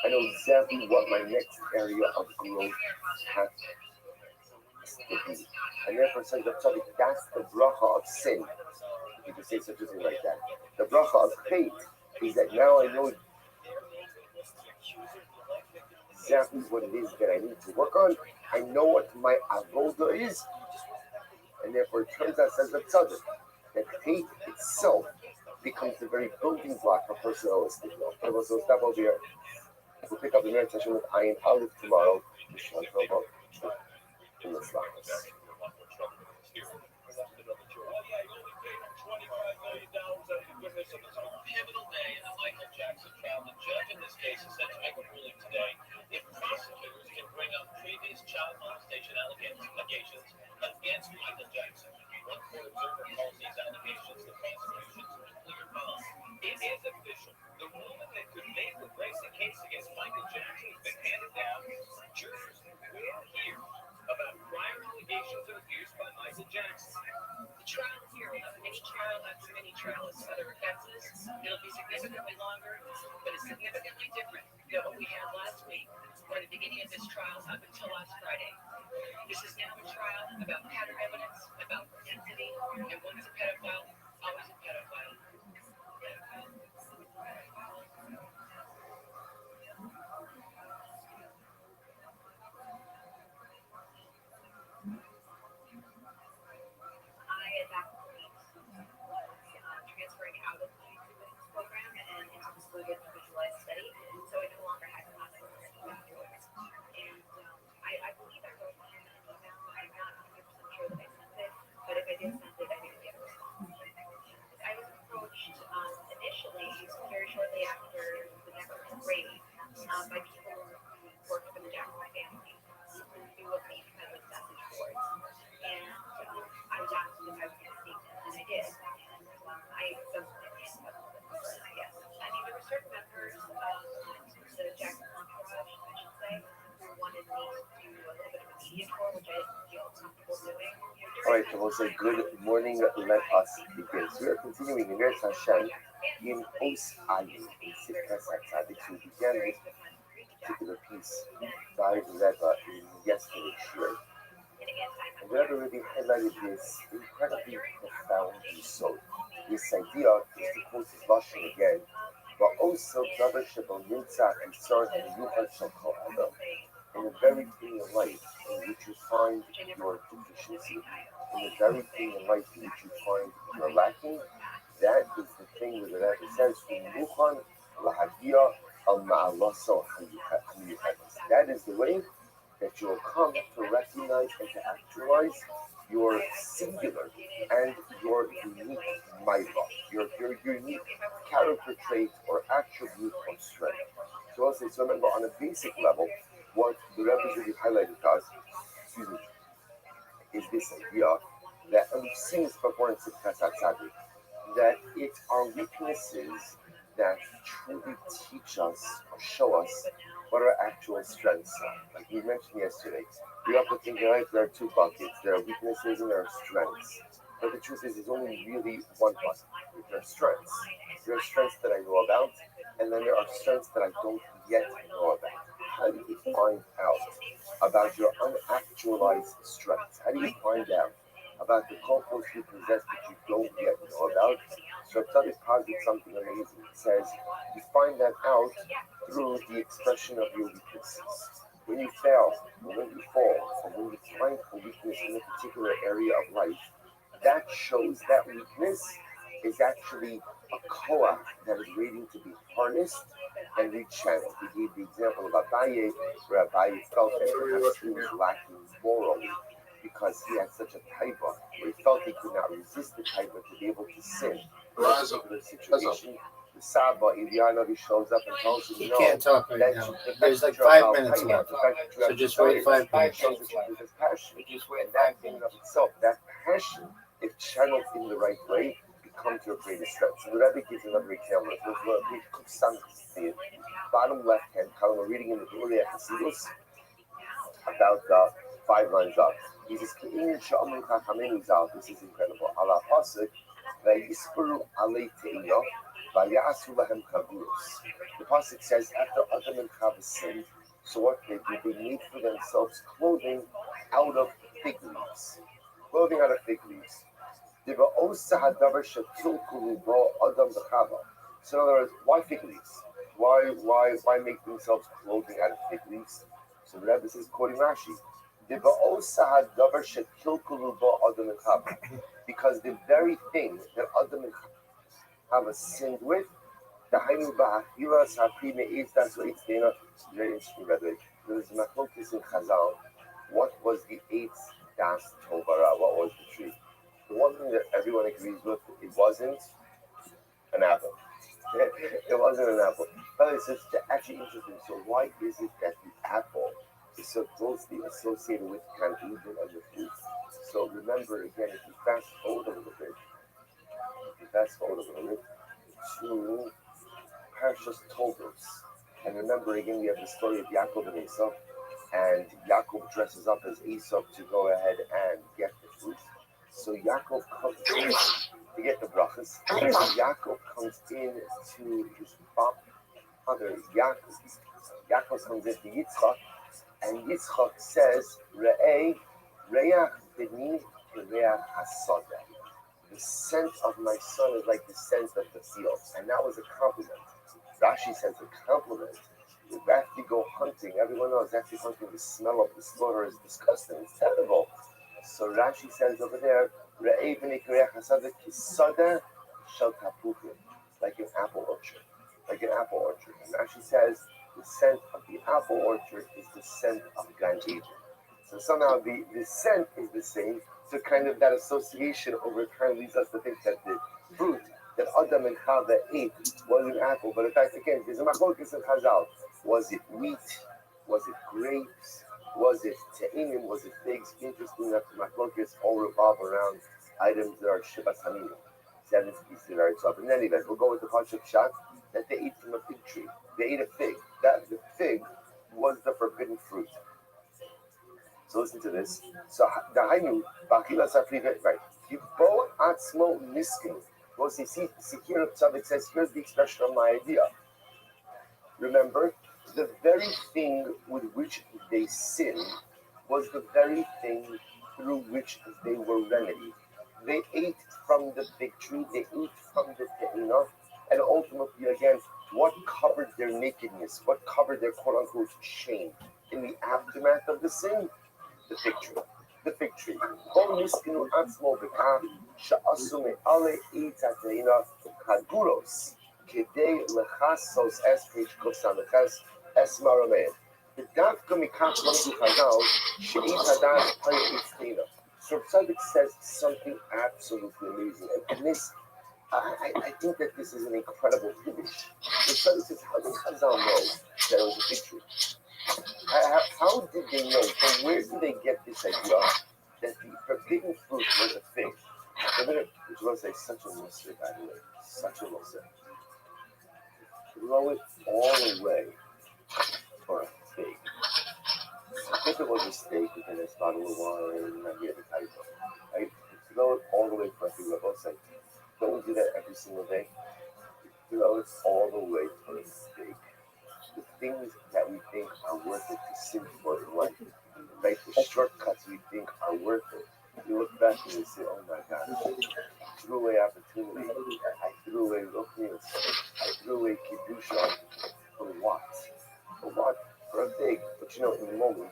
I know exactly what my next area of growth has to be. And therefore, says the tzaddik, that's the bracha of sin. If you could say such a thing like that. The bracha of faith is that now I know exactly what it is that I need to work on. I know what my avoda is, and therefore it turns out, says the tzaddik, that faith itself becomes the very building block for personalistic growth. So we'll stop over here. We'll pick up the next session with Ayin Aleph tomorrow. In the slums. Pivotal day in the Michael Jackson trial. The judge in this case is set to make a ruling today if prosecutors can bring up previous child molestation allegations against Michael Jackson. One court observer calls these allegations the prosecution's nuclear bomb. It is official. The ruling that could make or break the case against Michael Jackson has been handed down. Jurors will hear about prior allegations of abuse by Michael Jackson. The trial here will have many trial after many trials of other offenses. It'll be significantly longer, but it's significantly different than what we had last week, or the beginning of this trial up until last Friday. This is now a trial about pattern evidence, about propensity, and once a pedophile, always a pedophile. Transferring out of the program and into the Slow Visualized Study, so I no longer had classes afterwards. And I believe I wrote him an email. I'm not 100% sure that I sent it, but if I did send it, I didn't get a response. I was approached initially, very shortly after the next grade, by people who worked for the Jackson family, who knew of me because of message boards. And I was asked if I was going to speak, and I did. I don't I guess. I mean, there were certain members of the Jackson entourage, I should say, who wanted me to do a little bit of a media tour, which I didn't feel comfortable doing. All right, so we'll say good morning. Let us begin. So we are continuing in Eretz Hashem in Os Ayin, in Sifkas HaTzadik. So we began this particular piece by Rabbi in yesterday's shiur. And Rabbi really highlighted this incredibly profound yesod. This idea is to quote his Lashon again, but also Davar Shebon Nimtza and Sar and Yuchad Shel Kol Adam, in the very thing in life in which you find your deficiency, in the very thing in life in which you find you're lacking, that is the thing where the Rabbi says, Muchan Lahagia Al Ma'alaso Hayuchadis. That is the way that you will come to recognize and to actualize your singular and your unique mitzvah, your unique character trait or attribute of strength. So also, so remember, on a basic level, what the Rebbe really highlighted to us, is this idea that, and we've seen this before in Sifkas HaTzadik, that it's our weaknesses that truly teach us or show us what our actual strengths are. Like we mentioned yesterday, we often think in life there are two buckets. There are weaknesses and there are strengths. But the truth is, there's only really one bucket. There are strengths. There are strengths that I know about, and then there are strengths that I don't yet know about. How do you find out about your unactualized strengths? How do you find out about the components you possess that you don't yet know about? So Tzaddik posits something amazing. He says, you find that out through the expression of your weaknesses. When you fail, or when you fall, or when you find a weakness in a particular area of life, that shows that weakness is actually a koach that is waiting to be harnessed and rechanneled. He gave the example of Abaye, where Abaye felt that perhaps he was lacking morally because he had such a taiva, where he felt he could not resist the taiva to be able to sin. In a particular situation, the Saba, Iliana, shows up and tells him, He no, can't talk right that now. the There's like fact that 5 you're minutes about left. the fact that you So have just desire, wait 5 it minutes. shows that you possess passion. And that in and of itself, that passion, if channeled in the right way, becomes your greatest strength. So the Rabbi gives another example. Bottom left hand column, we're reading in the Uriah Hasidus about 5 lines up. He says, this is incredible. Allah Pasuk, Vayisperu alei te'ila, Vayasu lahem kavuros. The pasuk says after Adam and Chava sinned, so what they did, they made for themselves clothing out of fig leaves. Clothing out of fig leaves. Diva'osa hadavar shetilkulu bo Adam v'Chava. So in other words, why fig leaves? Why make themselves clothing out of fig leaves? So the Rebbe says, quoting Rashi, because the very thing that Adam and Chava sinned with, the Hainu Ba'achiras HaPri Me'ez, that's what it's very interesting, by the way. There was Machlokes in Chazal. What was the eighth Das Tovara? What was the tree? The one thing that everyone agrees with, it wasn't an apple. It wasn't an apple. But it's just actually interesting. So why is it that the apple is so closely associated with Gan Eden and the fruit? So remember again, if you fast forward a little bit, to Parshas Toldos, and remember again, we have the story of Yaakov and Esau, and Yaakov dresses up as Esau to go ahead and get the fruit. So Yaakov comes in to get the brachas. Yaakov comes in to his father, Yaakov. Yaakov comes into Yitzchak, and Yitzchak says, Re'eh, Re'ach b'ni kereach hasadeh. The scent of my son is like the scent of the field. And that was a compliment. Rashi says a compliment. If after you go hunting, everyone knows after hunting, the smell of the slaughter is disgusting. It's terrible. So Rashi says over there, Re'eh b'ni kereach hasadeh kisadeh shel tapuchim. Like an apple orchard. Like an apple orchard. And Rashi says, the scent of the apple orchard is the scent of Gan Eden. So somehow the scent is the same. So kind of that association over time leads us to think that the fruit that Adam and Chava ate was an apple. But in fact, again, there's a machlokes in Chazal. Was it wheat? Was it grapes? Was it te'inim? Was it figs? Interesting that the machlokes all revolve around items that are shibas hamina, 7 pieces that are top. In any event, we'll go with the Pasuk Shot that they ate from a fig tree. They ate a fig. That the fig was the forbidden fruit. So listen to this. So the Hainu Bachila Safri, right? Yibo Atzmo Niskin. Well, see here Tzaddik says, here's the expression of my idea. Remember, the very thing with which they sinned was the very thing through which they were remedied. They ate from the fig tree, they ate from the te'ina, and ultimately, again, what covered their nakedness? What covered their quote-unquote shame? In the aftermath of the sin? The fig tree. The fig tree. So Tzaddik says something absolutely amazing. And this, I think that this is an incredible finish. The Tzaddik says, how did Chazal know that it was a fig tree? How did they know? From where did they get this idea that the forbidden fruit was a fig? Which was such a mussar, by the way. Such a mussar. Throw it all away for a fig. If it was a steak, we can just bottle of wine, not here the typo. Right? Throw it all the way for a fig. We're both saying, don't we do that every single day? Throw it all the way for a fig. The things that we think are worth it to sin for in life, right? The shortcuts we think are worth it. You look back and you say, oh my God, I threw away opportunity. I threw away ruchnius. I threw away kiddusha. For what? For what? For a fig. But you know, in the moment,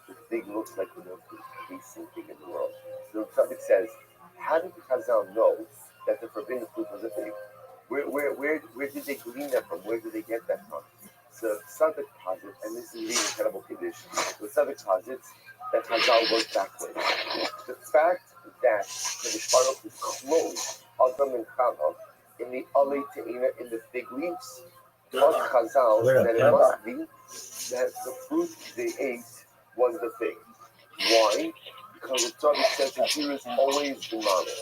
the fig looks like the most tasting thing in the world. So the subject says, how did Chazal know that the forbidden fruit was a fig? Where did they glean that from? Where did they get that from? So Tzaddik posits, and this is really incredible condition. The Tzaddik posits that Chazal was backwards. The fact that the Baruch is closed, Adam and Chava, in the Alei Te'ina, in the fig leaves, taught Chazal that it must be that the fruit they ate was the fig. Why? Because the Tzaddik says that here is always the model.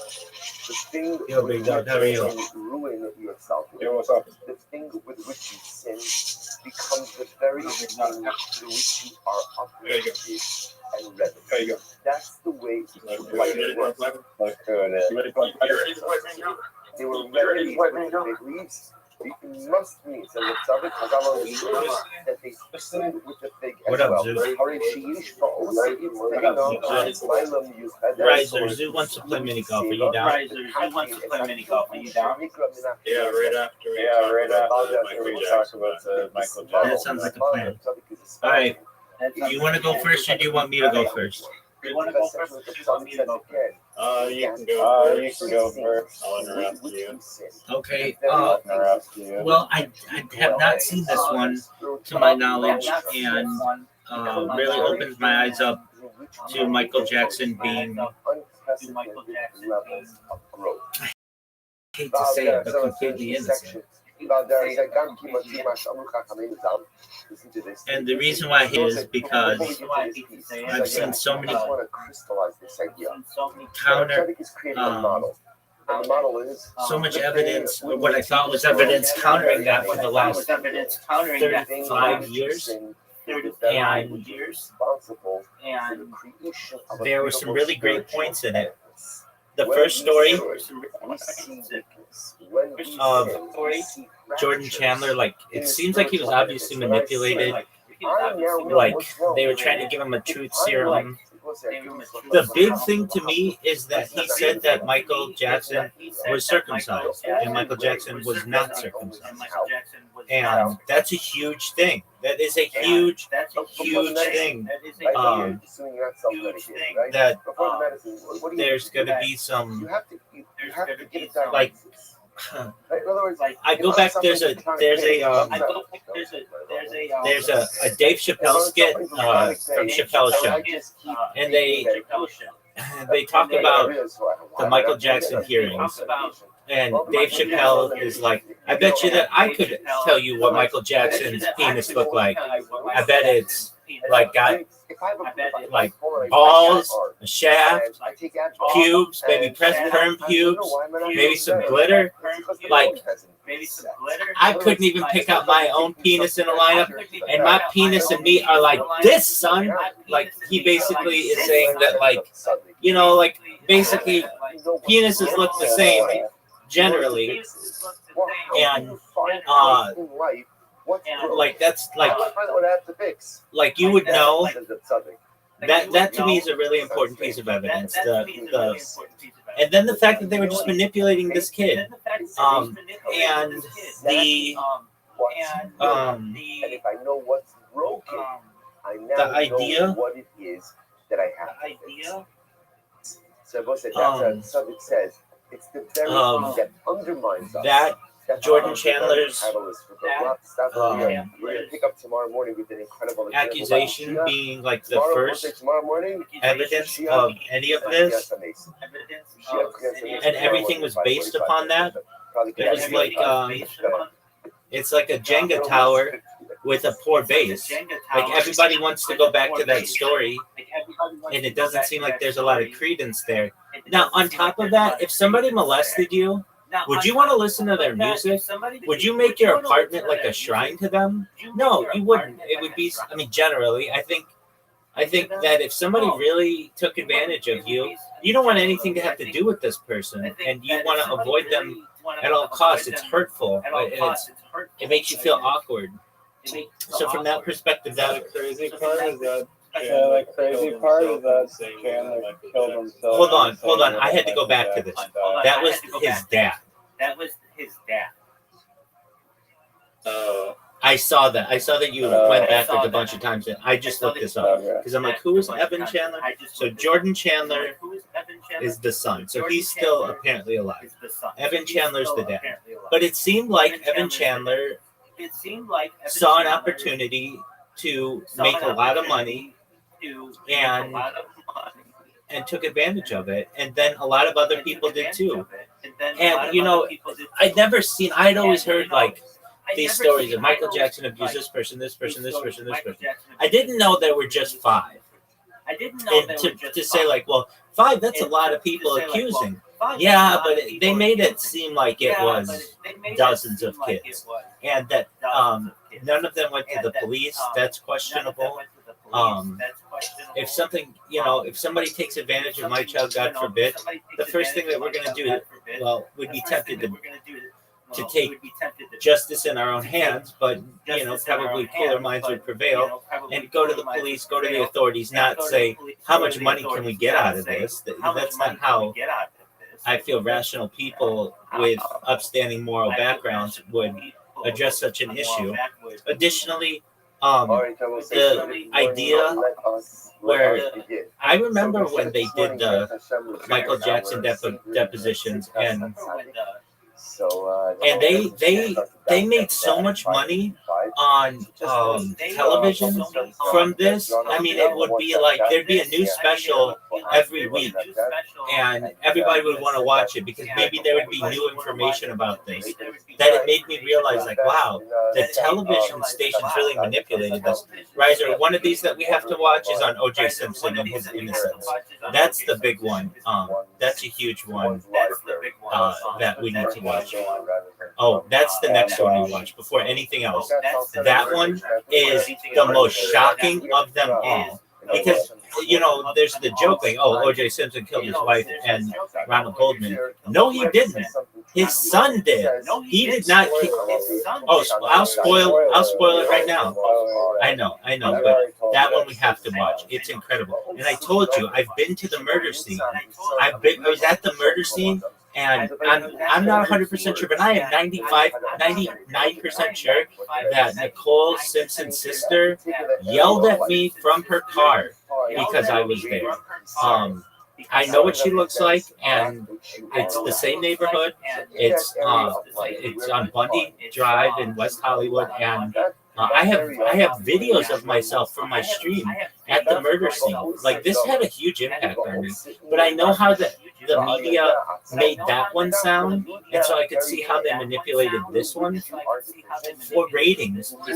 The thing with which you ruin yourself with, the thing with which you sin, becomes the very thing through which you are uplifted and ready. That's the way life works. They were ready with the fig leaves, It must mean, so the tzaddik Chazal ensures that they sin with the fig as What up, well. Zeus? Riser, Zoo wants to play mini golf. Are you down? Riser, Zoo wants to play mini golf. Are you down? Yeah, right after we talk about Michael That Jackson. sounds like a plan. All right. Do you want to go first, or do you want me to go first? You want to go first? Or do you want me to go first? You can go first. I'll interrupt you. Okay. I'll interrupt you. Well, I have not seen this one, to my knowledge, and really opens my eyes up to Michael Jackson being, levels of growth. I hate to say it, but completely innocent. Listen to this. And the reason why he is because I've seen so many I just want to crystallize this idea. counter, Tzaddik is creating a model. And the model is so much evidence, or what I thought was evidence countering that for the last 35 years. And there were some really great points in it. The first story of Jordan Chandler, like, it seems like he was obviously manipulated. Like, they were trying to give him a truth serum. The big thing to me is that he said that Michael Jackson was circumcised, and Michael Jackson was not circumcised. And that's a huge thing. That is a huge, huge thing. That there's going to be some, like, I go back. There's a Dave Chappelle skit from Chappelle's Show, and they talk about the Michael Jackson hearings. And Dave Chappelle is like, I bet you that I could tell you what Michael Jackson's penis looked like. I bet it's like got like balls, a shaft, pubes, maybe pressed perm pubes, maybe some glitter. Like, I couldn't even pick out my own penis in a lineup, and my penis and me are like this, son. Like, he basically is saying that, like, you know, like, basically penises look the same generally, and like, that's like you would know that to me is a really important piece of evidence. And then the fact that they were just manipulating this kid, and the if I know what's broken, I now idea, know what it is that I have. So that's something says it's the very thing that undermines us. That Jordan Chandler's we're gonna pick up tomorrow morning with an incredible accusation being like the first evidence of any of this, and everything was based upon that. It was like it's like a Jenga tower with a poor base. Like, everybody wants to go back to that story, and it doesn't seem like there's a lot of credence there. Now, on top of that, if somebody molested you, would you want to listen to their music? Would you make your apartment like a shrine to them? No, you wouldn't. It would be, I mean, generally, I think that if somebody really took advantage of you, you don't want anything to have to do with this person, and you want to avoid them at all costs. It's hurtful. It makes you feel awkward. So from that perspective, that crazy part is that. Yeah, the crazy part is that Chandler killed himself. Hold on. I had to go back to this. That was his dad. I saw that. You went back a bunch of times. And I just looked this up because I'm like, who is Evan Chandler? So Jordan Chandler is the son. So he's still apparently alive. Evan Chandler's the dad. But it seemed like Evan Chandler saw an opportunity to make a lot of money and took advantage of it. And then a lot of other people did too. And, you know, I'd always heard like these stories of Michael Jackson abused this person. I didn't know there were just 5. And to say like, well, 5, that's a lot of people accusing. Yeah, but they made it seem like it was dozens of kids. And that none of them went to the police. That's questionable. If somebody takes advantage of my child, God forbid, the first thing that we're going to do, we'd be tempted to to take justice in our own hands, but probably cooler minds would prevail and go to the police, go to the authorities, not say how much money can we get out of this. That's not how I feel rational people with upstanding moral backgrounds would address such an issue. Additionally, the idea where I remember when they did the Michael Jackson depositions, and they made so much money on television from this. I mean, it would be like there'd be a new special every week, and everybody would want to watch it because maybe there would be new information about this. That it made me realize, like, wow, the television stations really manipulated this. Riser, one of these that we have to watch is on O.J. Simpson and his innocence. That's the big one. That's a huge one that we need to watch. Oh, that's the next one we watch before anything else. That one is the most shocking of them all. Because, there's the joke like, oh, O.J. Simpson killed his wife and Ronald Goldman. No, he didn't. His son did. He did not kill. Oh, I'll spoil it right now. I know, but that one we have to watch. It's incredible. And I told you, I've been to the murder scene. I was at the murder scene. And I'm not 100% sure, but I am 99% sure that Nicole Simpson's sister yelled at me from her car because I was there. I know what she looks like, and it's the same neighborhood. It's on Bundy Drive in West Hollywood, and I have videos of myself from my stream at the murder scene. Like, this had a huge impact on me, but I know how the media made that one sound, and so I could see how they manipulated this one for ratings. I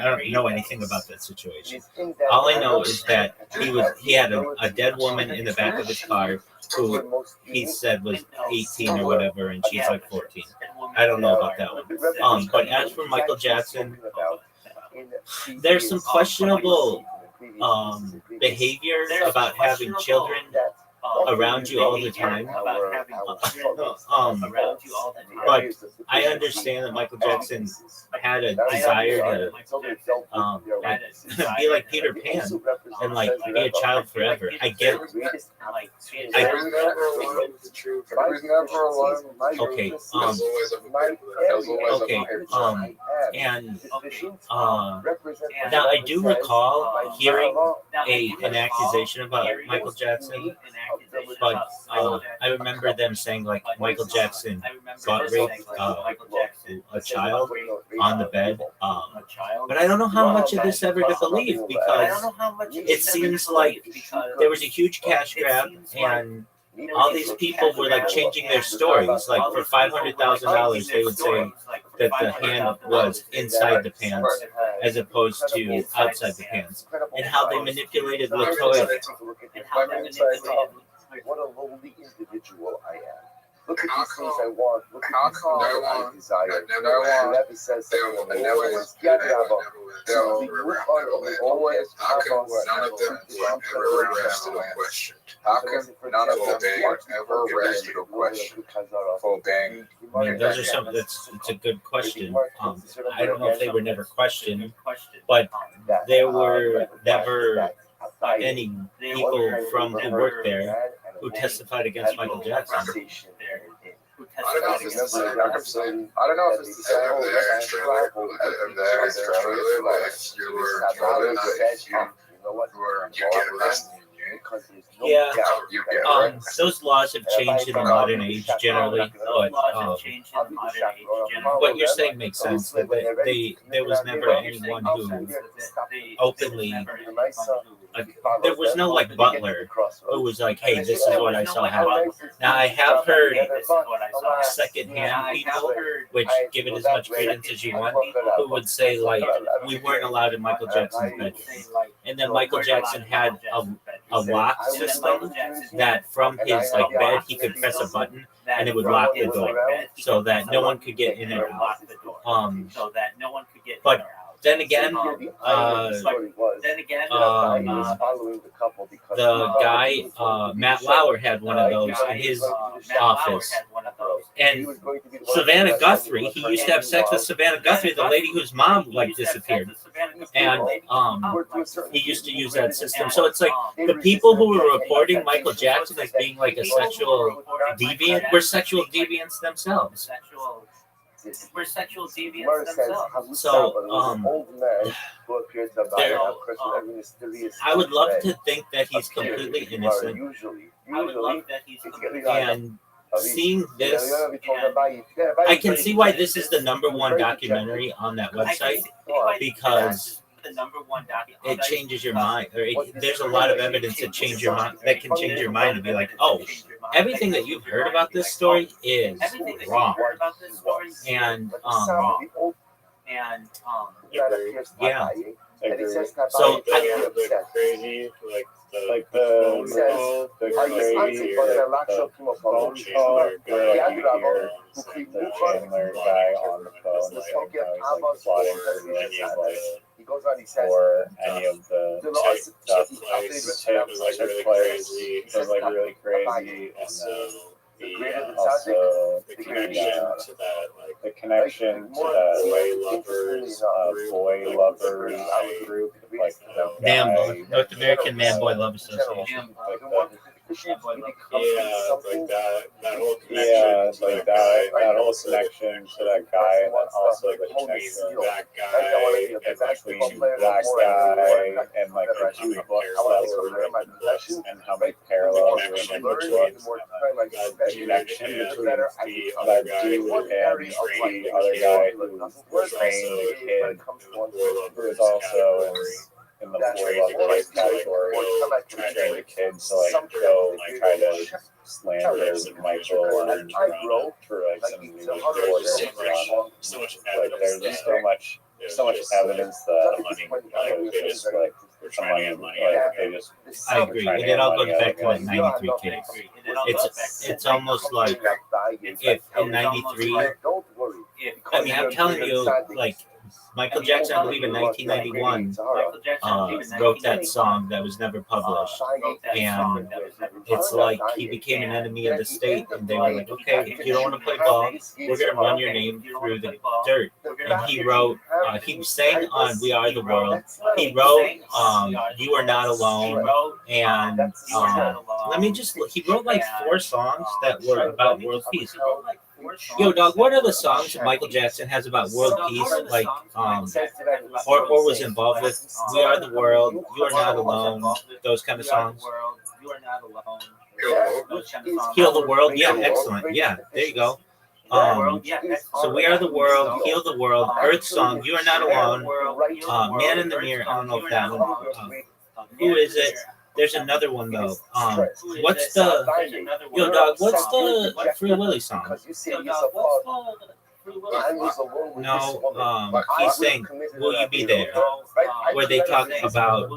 don't know anything about that situation. All I know is that he had a dead woman in the back of his car who he said was 18 or whatever, and she's like 14. I don't know about that one. But as for Michael Jackson, there's some questionable behavior about having children around you all the time. But I understand that Michael Jackson had a desire to be like Peter Pan and like be a child forever. I get it. Okay. And now I do recall hearing an accusation about Michael Jackson, but I remember them saying like Michael Jackson got raped a child on the bed, but I don't know how much of this ever to believe, because it seems like there was a huge cash grab and all these people were like changing their stories. Like for $500,000, they would say that the hand was inside the pants as opposed to outside the pants, and how they manipulated Latoya. What a lonely individual I am. Look at these things I want. Look at these things I desire. Whoever says something, how come none of them ever rested a question? How come none of them ever rested a question for obeying? I mean, those are some. It's a good question. I don't know if they were never questioned, but there were never any people who worked there who testified against Michael Jackson. I don't know if it's the same. I don't know if it's the same over there in trailer. If you were told enough, you get arrested. Yeah, those laws have changed in the modern age generally, but what you're saying makes sense. There was never anyone who openly, there was no like Butler who was like, hey, this is what I saw happen. Now I have heard secondhand people, which give it as much credence as you want, who would say like, we weren't allowed in Michael Jackson's bedroom, and then Michael Jackson had a lock system that from his like bed he could press a button and it would lock the door so that no one could get in and out. But then again, the guy Matt Lauer had one of those in his office, And Savannah Guthrie, he used to have sex with Savannah Guthrie, the lady whose mom like disappeared, and he used to use that system. So it's like the people who were reporting Michael Jackson as being like a sexual deviant were sexual deviants themselves. We're sexual deviants themselves. So I would love to think that he's completely innocent. I would love that he's And seeing this, I can see why this is the #1 documentary on that website, because the #1 it changes your mind. There's a lot of evidence that change your mind, that can change your mind and be like, oh, everything that you've heard about this story is wrong. And yeah. So crazy, like the crazy phone call where you hear the Chandler guy on the phone, like how he's like plotting for any of the stuff. It was like really crazy. It was like really crazy, and also the connection to that boy lovers group, like NAMBO, North American Man Boy Love Association. That whole connection, like that whole connection to that guy, and then also the connection to that guy, and between that guy and like the two books that were written, and how many parallels were in the books, that connection between that dude and the other guy who trained the kid, who was also in the boy love category, trained the kid to like go try to slander Michael and for like some new reporter. Like there's just so much evidence that they just like some money, like they just. I agree, and it all goes back to that '93 case. It's almost like if in '93, I mean, I'm telling you, like Michael Jackson, I believe in 1991, wrote that song that was never published, and it's like he became an enemy of the state, and they were like, okay, if you don't want to play ball, we're going to run your name through the dirt. And he wrote, he sang on We Are the World, he wrote You Are Not Alone, and he wrote like 4 songs that were about world peace. Yo, dog, what are the songs that Michael Jackson has about world peace, like, or was involved with? We Are the World, You Are Not Alone, those kind of songs. Heal the World, yeah, excellent, yeah, there you go. So We Are the World, Heal the World, Earth Song, You Are Not Alone, Man in the Mirror, I don't know if that one, Who Is It? There's another one though. What's the Free Willy song? No, he's saying Will You Be There? Where they talk about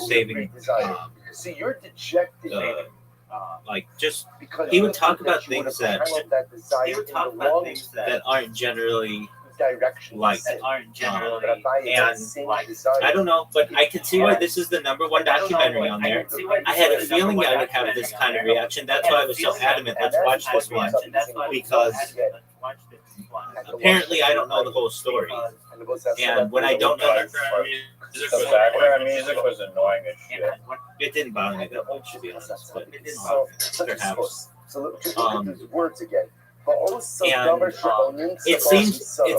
saving See, you're dejected. like just he would talk about things that aren't generally like and I don't know, but I can see why this is the #1 documentary on there. I had a feeling I would have this kind of reaction. That's why I was so adamant. Let's watch this one, because apparently I don't know the whole story, and when I don't know the background music was annoying as shit. it didn't bother me that much, to be honest. But perhaps. Words again. And it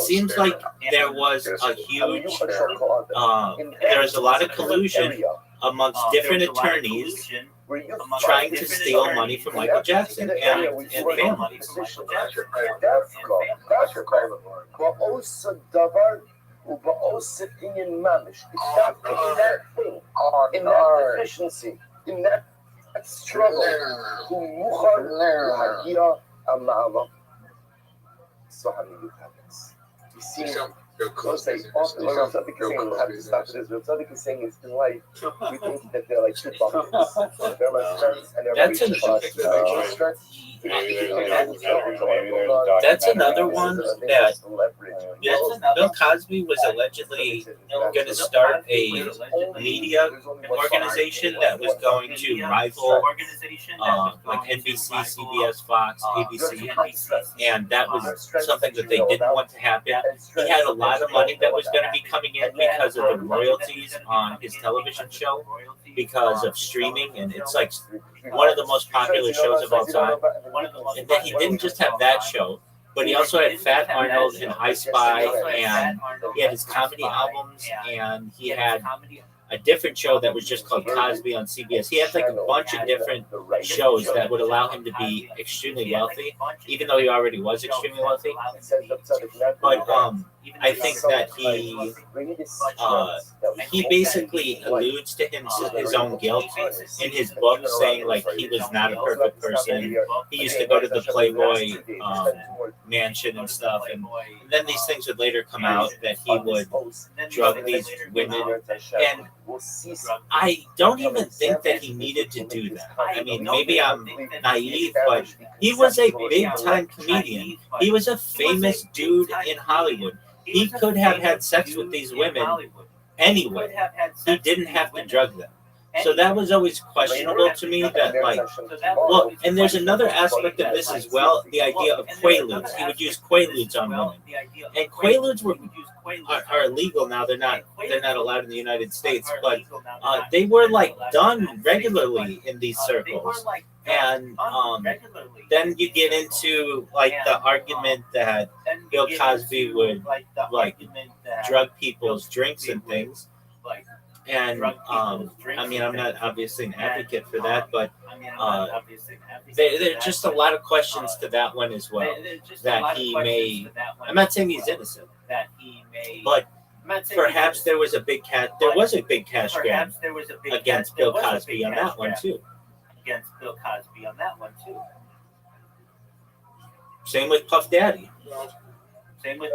seems like there was a huge there was a lot of collusion amongst different attorneys trying to steal money from Michael Jackson and family. In that deficiency, in that struggle, so how do you have this? You see, Bill So it's like, Cosby's often what Rav Tzaddik is saying, we'll have to stop at this. Rav Tzaddik is saying is in life, we think that they're like two buckets. They're my strengths and they're That's my an- weaknesses. My strengths, That's another one that Bill Cosby was allegedly going to start a media organization that was going to rival like NBC, CBS, Fox, ABC, and that was something that they didn't want to happen. He had a lot of money that was going to be coming in because of the royalties on his television show, because of streaming, and it's like one of the most popular shows of all time. And then he didn't just have that show, but he also had Fat Arnold and I Spy, and he had his comedy albums, and he had a different show that was just called Cosby on CBS. He had like a bunch of different shows that would allow him to be extremely wealthy, even though he already was extremely wealthy. But I think that he basically alludes to his own guilt in his book, saying like he was not a perfect person. He used to go to the Playboy mansion and stuff, and then these things would later come out that he would drug these women, and I don't even think that he needed to do that. I mean, maybe I'm naive, but he was a big-time comedian. He was a famous dude in Hollywood. He could have had sex with these women anyway. He didn't have to drug them. So that was always questionable to me, that like, well, and there's another aspect of this as well, the idea of quaaludes. He would use quaaludes on women. And quaaludes are illegal now. They're not allowed in the United States, but they were like done regularly in these circles. And then you get into like the argument that Bill Cosby would like drug people's drinks and things. And I mean, I'm not obviously an advocate for that, but there are just a lot of questions to that one as well. That he may, I'm not saying he's innocent, but perhaps there was a big cash grab against Bill Cosby on that one too. Same with Puff Daddy. Anything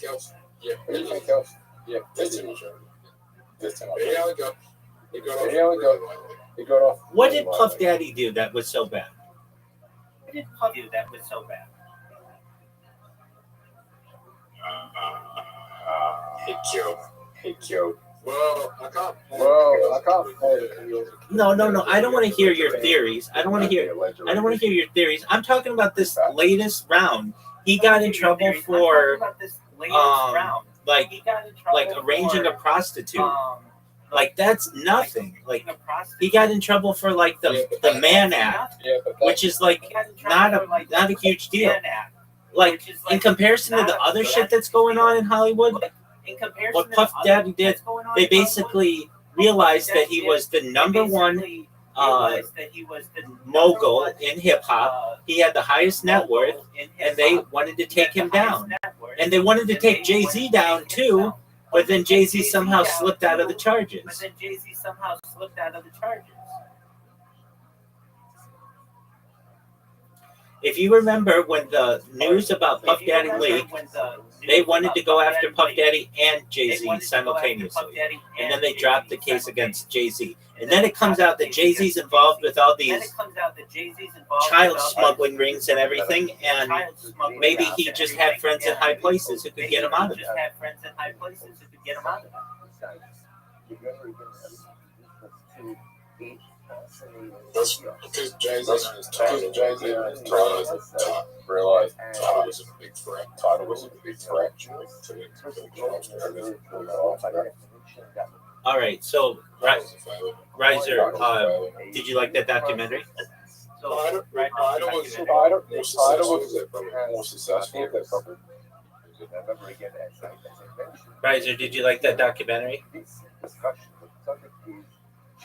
else? Yeah. Anything else? Yeah. Here we go. What did Puff Daddy do that was so bad? He killed. Well, I can't. No. I don't want to hear your theories. I don't want to hear your theories. I'm talking about this latest round. He got in trouble for like arranging a prostitute. Like that's nothing. Like he got in trouble for like the Mann Act, which is like not a huge deal. Like in comparison to the other shit that's going on in Hollywood, what Puff Daddy did, they basically realized that he was the number one mogul in hip hop. He had the highest net worth, and they wanted to take him down. And they wanted to take Jay-Z down too, but then Jay-Z somehow slipped out of the charges. If you remember when the news about Puff Daddy leaked, they wanted to go after Puff Daddy and Jay-Z simultaneously. And then they dropped the case against Jay-Z. And then it comes out that Jay-Z's involved with all these child smuggling rings and everything, and maybe he just had friends in high places who could get him out of it. Because Jay-Z and his title realized title was a big threat. All right, so Riser, did you like that documentary? Riser, did you like that documentary?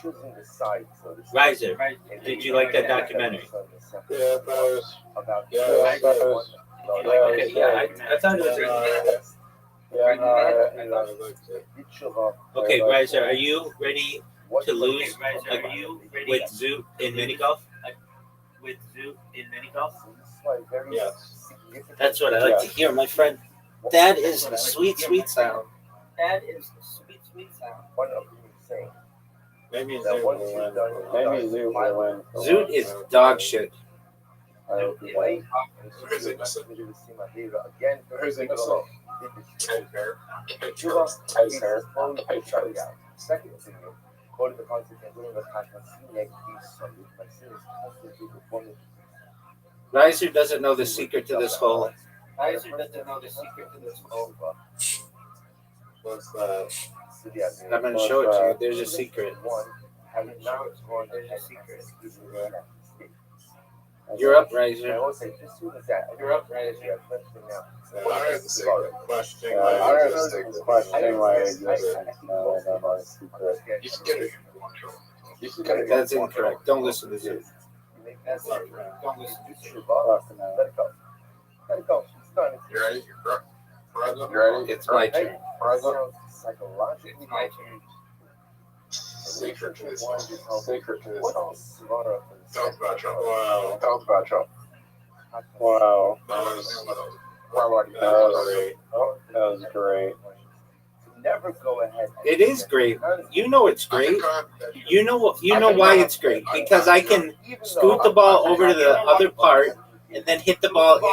Choosing the side, so to speak. Riser, did you like that documentary? Yeah, but I thought it was. Okay, Riser, are you ready to lose with Zoot in mini golf? Yes. That's what I like to hear, my friend. That is the sweet, sweet sound. That is the sweet, sweet sound. One of them is saying Maybe that Zoot once will you've win. done, Maybe Zoot will win. Zoot is dog shit. Wait, Who's innocent? again. Who's innocent? Tiger. Cuba Tiger. shutting down. Second thing, quoting the concept of doing the Riser doesn't know the secret to this hole. Riser doesn't know the secret to this hole. What's that? I'm going to show it to you. There's a secret. There's a secret. You're up, Riser. You're up, Riser. I heard the secret question. I heard the secret question. Why it exists. No, I don't know the secret. You can get it if you want to. You can get it. That's incorrect. Don't listen to Zoot. That's incorrect. Don't listen to Zoot. Let it go. Let it go. It's done. You ready? You ready? It's my turn. Psychologically, It's my turn. Secret to this home. Secret to this home. Talk about Trump. Wow. Talk about Trump. Wow. That was That was great. Never go ahead. It is great. You know it's great. You know why it's great. Because I can scoot the ball over to the other part and then hit the ball in.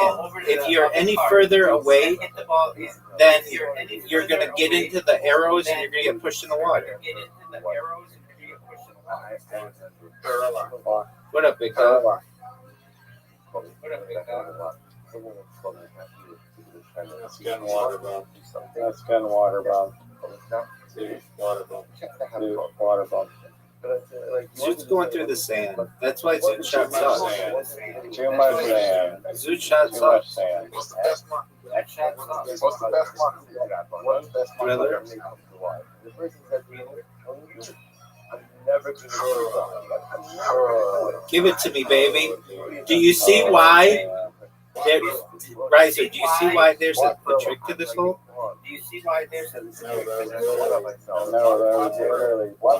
If you're any further away, then you're going to get into the arrows and you're going to get pushed in the water. What up, big dog? That's getting water bomb. That's kind of water bomb. Water bomb. Water bomb. Zoot's going through the sand. That's why Zoot shot sucks. Too much sand. Zoot shot Too much sucks. sand. What's the best mark? What's the best mark? What's the best Really? The person said to me, I'm never going to do it. Give it to me, baby. Do you see why? Riser, do you see why there's a trick to this hole? Do you see why there's a No, that was literally no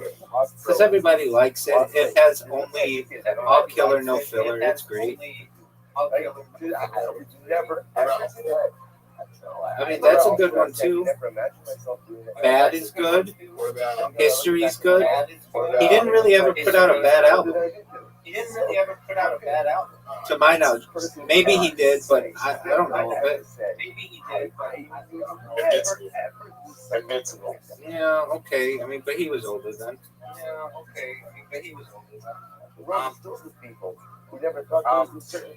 trick. Because everybody likes it. It has only all killer, no filler. It's great. I mean, that's a good one, too. Bad is good. What about History's good. He didn't really ever put out a bad album. To my knowledge. Maybe he did, but I don't know. But, Invincible? yeah, okay. I mean, but he was older then.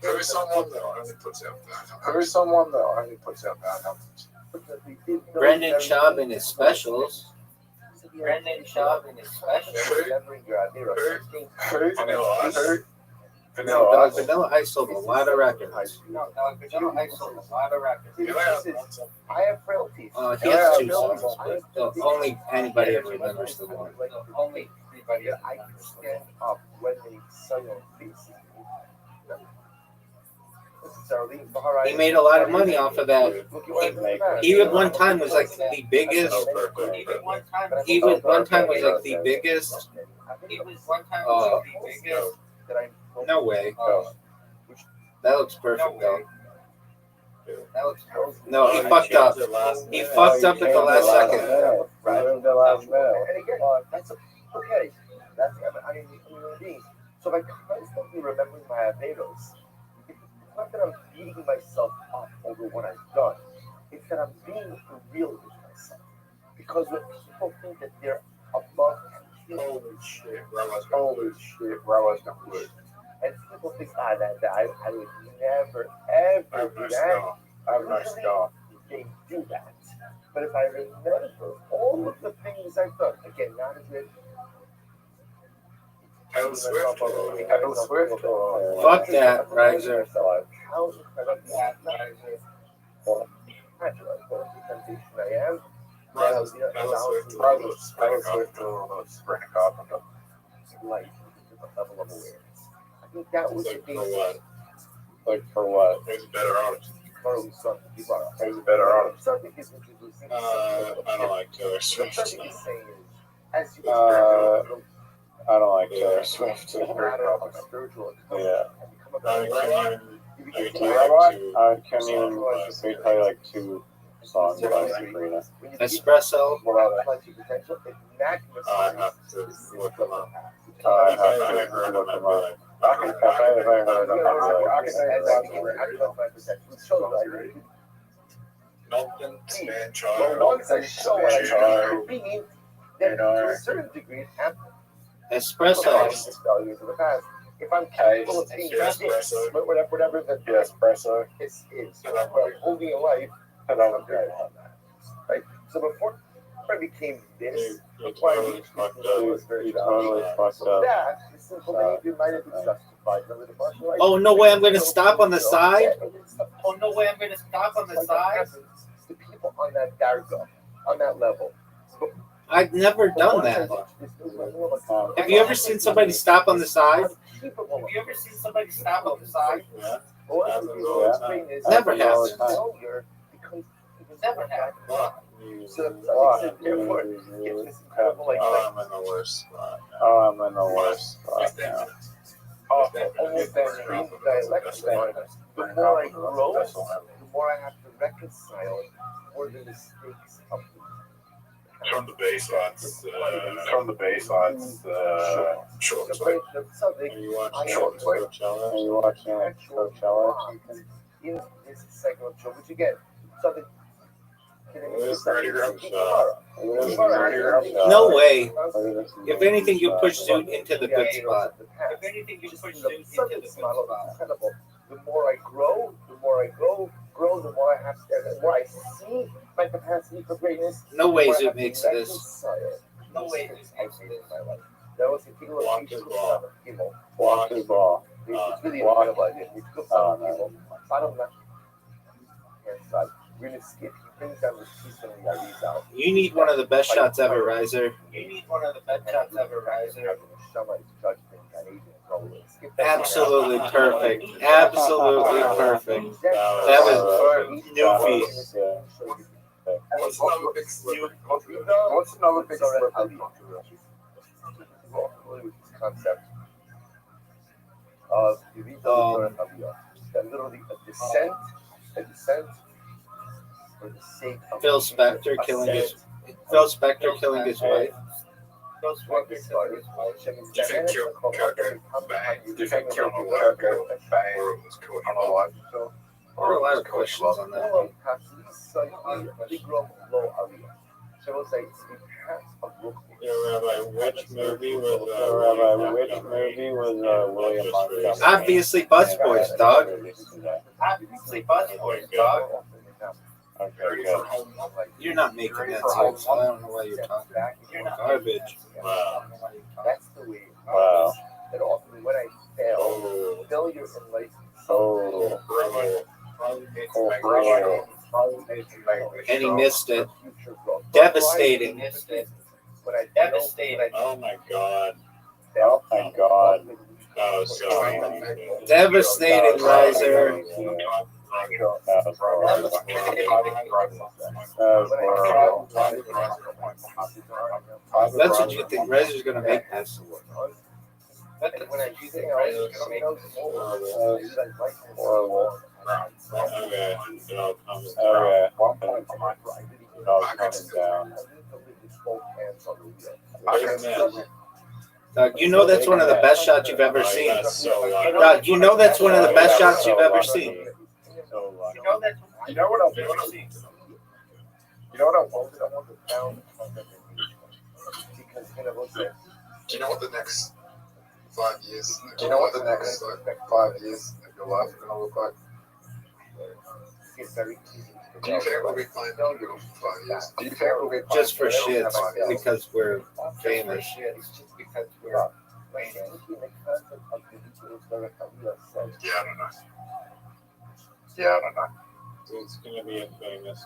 There is someone that only puts out bad. There is someone that only puts out bad albums. Brendan Schaub and his specials. No, Dog Vanilla Ice sold a lot of records. I have frailties. He has 2 songs, but only anybody ever remembers the one. Only anybody I can stand up when they sell your faces. He made a lot of money off of that. He at one time was like the biggest. He would one time was like the biggest. No way. That looks perfect though. No, he fucked up. He fucked up at the last second. And again, that's okay. That's I mean, so by constantly remembering my Averos, it's not that I'm beating myself up over what I've done. It's that I'm being real with myself. Because when people think that they're above and Holy shit, bro, I was gonna lose. and people think, I would never, ever do that. I've no scar. They do that. But if I remember all of the things I've done, again, not as if Taylor Swift. Fuck that, Riser. I think that was Like for what? Like for what? Who's a better artist? Who's a better artist? I don't like Taylor Swift. I don't like Taylor Swift. Yeah. Rabbi? I can't even play like 2 songs by Sabrina. Espresso. I have to look them up. I have to look them up. If I heard them, I'd be like, Milton, to a certain degree, Espresso. values of the past. If I'm capable of being this, whatever the espresso. is what I'm holding in life, and I'm good on that. Right? So before I became this, before I reached this level of spirituality, that is simple behavior might have been justified. Oh, no way I'm going to stop on the side? Oh, no way I'm going to stop on the side? To people on that darga, on that level. I've never done that. Have you ever seen somebody stop on the side? Have you ever seen somebody stop on the side? Never have. Never have. So therefore, it's this incredible like I'm in the worst spot. Oh, I'm in the worst spot now. almost that dream dialectic. The more I grow, the more I have to reconcile more the mistakes of From the baselines. Short. the subject. Are you watching Short. Coachella? Are you watching Coachella? In this segment of show, which again, something. No way. If anything, you push Zoot into the good spot. If anything, you push Zoot into the good spot. The more I grow, the more I grow, the more I have to, the more I see my capacity for greatness. No way Zoot makes this. No way Zoot makes this. That was a people of people. Walk the ball. It's really incredible idea. We took some people. Bottom left hand side. We're gonna skip. He brings down the piece of the IDs out. You need one of the best shots ever, Riser. You need one of the best shots ever, Riser. Absolutely perfect. Absolutely perfect. That was newfie. What's another big slip? What's another big slip? Concept of literally a descent for the sake of Phil Spector killing his wife. Do you think Kirker banged? Do you think Kirker banged? There are a lot of questions on that one. Rabbi, which movie was William Montgomery? Obviously, Buzz Boys, dog. Obviously, Buzz Boys, dog. Okay, good. You're not making that sense. So I don't know why you're talking. You're garbage. Wow. That's the way. Wow. That ultimately, when I fail, failure in life. And he missed it. Devastating. Devastating. Oh my God. Oh my God. Oh, so Devastating, Riser. That's what you think Riser's going to make this. Doug, you know that's one of the best shots you've ever seen. Doug, you know that's one of the best shots you've ever seen. You know what else? You know what I want to found because Do you know what the next 5 years? Do you know what the next 5 years of your life are going to look like? it's very easy. Do you think we'll be playing in 5 years? Do you think we'll be playing Just for shits, because we're famous. It's just because we're Yeah, I don't know. It's going to be a famous.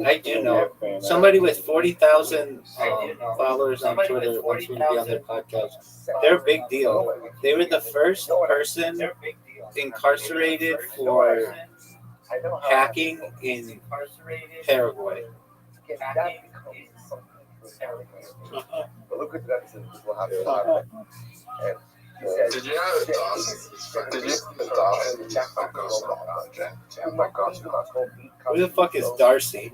I do know. Somebody with 40,000 followers on Twitter wants me to be on their podcast. They're a big deal. They were the first person incarcerated for hacking in Paraguay. But look at that, we'll have to He says, Did you know that Dawson goes on object? Who the fuck is Darcy?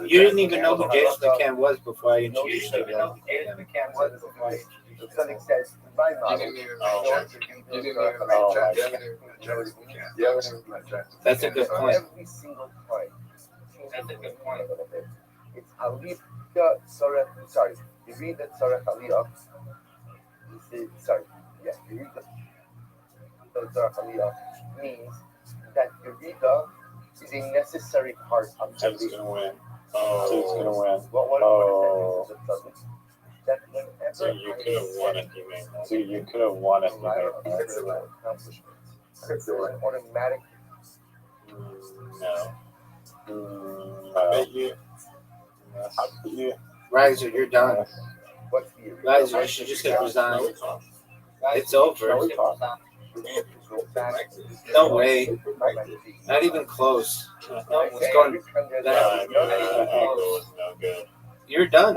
You didn't even know who Jason McCann was before I introduced you. The Tzaddik says, my You mother, didn't even know Jack. You didn't even know Jack. You haven't even met Jack. You haven't even met Jack. That's a good point. every single time. That's a good point. It's Aliyah Sorech. Sorry, you read the Sorech Aliyah. You read the Sorech Aliyah means that Yerida is a necessary part of Ted's every. gonna win. Ted's gonna win. What is that? That whenever So you could have won it, you made that. So you it. could have won it, you Accomplishments. It's an automatic. No. I bet you. I bet you. Riser, you're done. What's the Riser, you should just hit resign. It's over. No way. Not even close. It's going back. No good. You're done.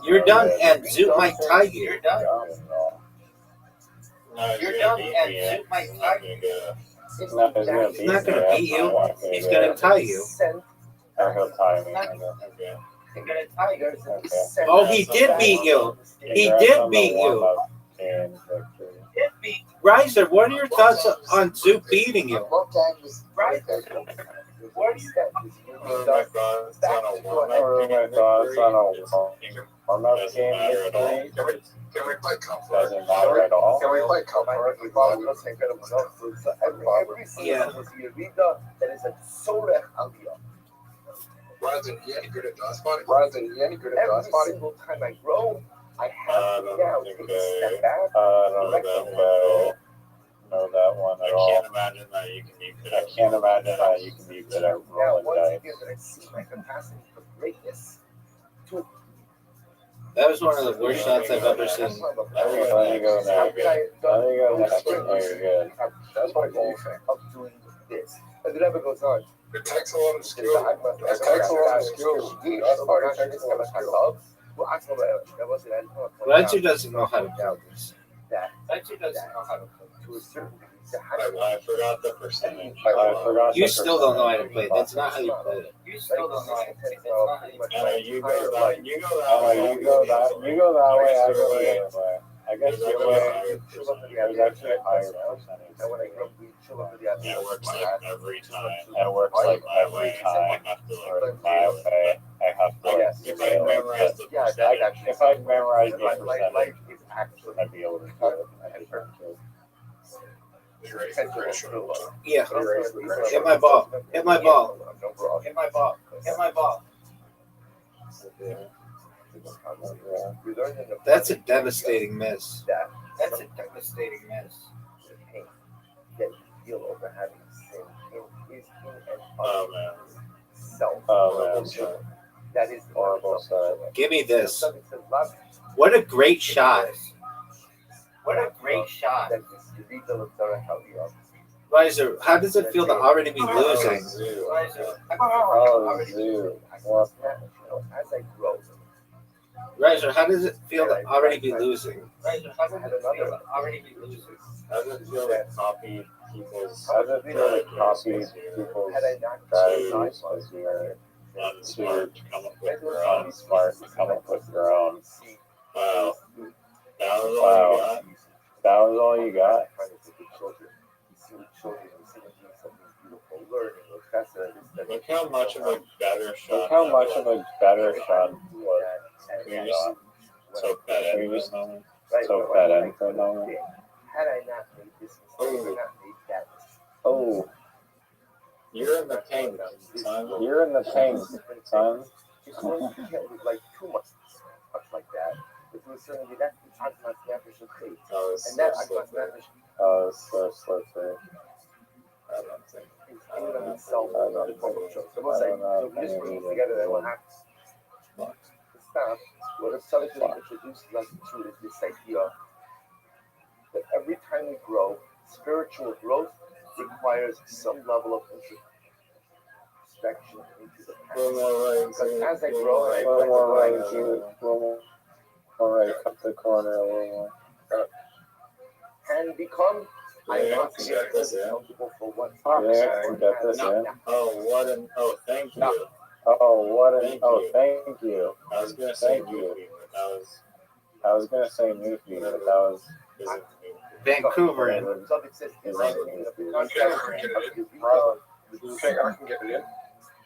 You're done, and Zoot might tie you. You're done, and Zoot might tie you. He's not going to beat you. He's going to tie you. He'll tie me. Okay. Oh, he did beat you. He did beat you. Riser, what are your thoughts on Zoot beating you? What is that? My thoughts on a warm-up game history. Can we play comfort? Doesn't matter at all. Can we play comfort? Every single Yerida that is a Sorech Aliyah. Rather than any good at DOS body? Rather than any good at DOS Every body? single time I grow, I have to now take a step back. I don't know that one at all. I can't imagine that you can be good at Now, rolling once dice. again, that I see my capacity for greatness, to That was one of the worst shots I've ever seen. There you go now. There you go next. There you go. That's my goal of doing this. As it ever goes on. It takes a lot of skill. It takes a lot of skill. Riser doesn't know how to play this. To a certain degree. I forgot the percentage. I forgot. You still don't know how to play it. That's not how you play it. You still don't know how to play it. You go that way. You go that way. I go the other way. I guess your way is actually a higher percentage. Yeah, it works like every time. It works like every time. Or my way, I have to like if I memorize the percentage. If I memorize the percentage, I'd be able to do it. Yeah. Hit my ball. Hit my ball. Hit my ball. Hit my ball. That's a devastating miss. That's a devastating miss. Oh man. That is Horrible set. Give me this. What a great shot. What a great shot. Riser, how does it feel to already be losing? Oh, Zoo. What? As I grow, Riser, how does it feel to already be losing? Riser, how does it feel to already be losing? How does it feel to copy people's strategies as you're unsmart to come up with your own smart to come up with your own? Wow. That was all you got? Look how much of a better shot. Can you just soak that in for a moment? Soak that in for a moment. Had I not made this mistake, had I not made that mistake. Oh. You're in the pain, son. You're in the pain, son. It's going to get like too much like that. It was certainly that Agmas Nefesh of faith. And that Agmas Nefesh So slippery. I don't think it's in and of itself. So we'll say, so we just put it together, then we'll have to stop. What if something introduces us to is this idea that every time we grow, spiritual growth requires some level of introspection into the past. Little more right. Because as I grow, I Little reflect more on what I right. know. Little more right. Cut the corner a little more. And become, I Yeah, want to you get got this in. accountable for what Yeah, you got this in. Oh, what an. Oh, thank you. Oh, what an. Oh, thank you. I was gonna say Newfie, but I was gonna say Newfie, but that was. Vancouver. So it says, Is I it You think I can get it in?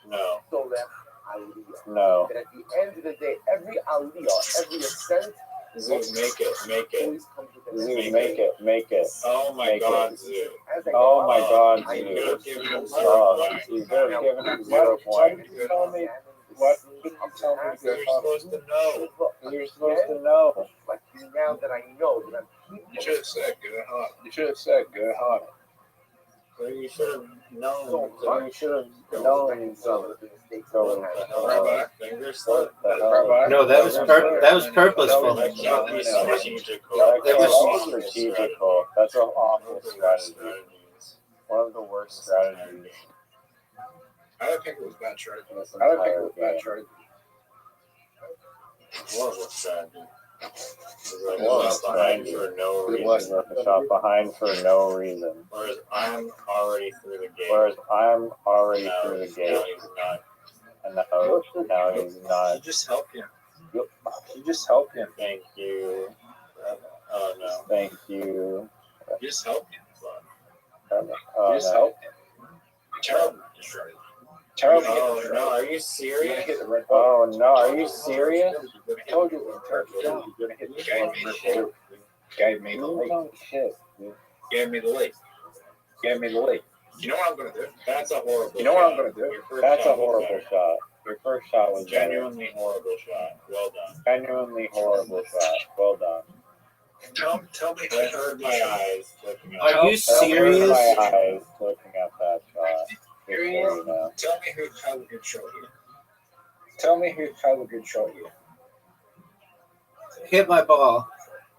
No. told them, Aliyah. No. And at the end of the day, every Aliyah, every ascent, Zoo, make it. always comes with a Zoo, make it. Oh my God, Zoo. As I Oh go my on, God, I Zoo. know You you could have given him 0 points. Tell me what did you tell me you're supposed to know? You're supposed to know. Like now that I know that I'm You should have said good hot. You should have said good hot. So you should have known. So You should have known. So Rabbi. Finger slip. Rabbi. No, that was purposeful. That can't be strategical. That was strategical. That's an awful strategy. One of the worst strategies. I don't think it was bad strategy. I don't think it was bad strategy. Horrible strategy. Behind for no reason. Shot behind for no reason. Whereas I'm already through the gate. Now he's not. And now he's not. You just help him. Yep. You just help him. Thank you. Oh no. Thank you. You just help him. Oh, Just no. help him. Terrible strategy. Oh no, are you serious? Oh no, are you serious? I told you it was terrible. You're gonna hit the guy made the lake. Shit, dude. Gave me the lake. You know what I'm gonna do? That's a horrible. You know what I'm gonna do? That's a horrible shot. Your first shot was genuinely horrible shot. Well done. Genuinely horrible shot. Well done. Tell me. I heard my eyes looking at. Are you serious? My eyes looking at that shot. Just so you know. Tell me who had a good shot here. Hit my ball.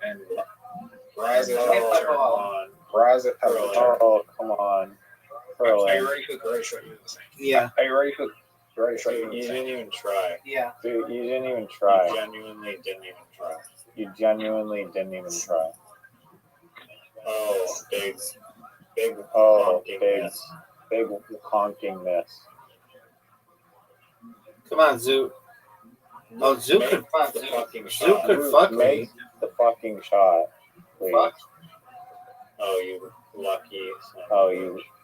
And Rise it Hit my Come ball. on. Rise it. Oh, come on. Are you Curling. ready for great shot you? Yeah. Are you ready for great shot Dude, you didn't even try. Yeah. Dude, you didn't even try. Oh, You genuinely didn't even try. Oh, big honking miss. Come on, Zoo. Oh, Zoo could fuck me. Make the fucking shot, please. Oh, you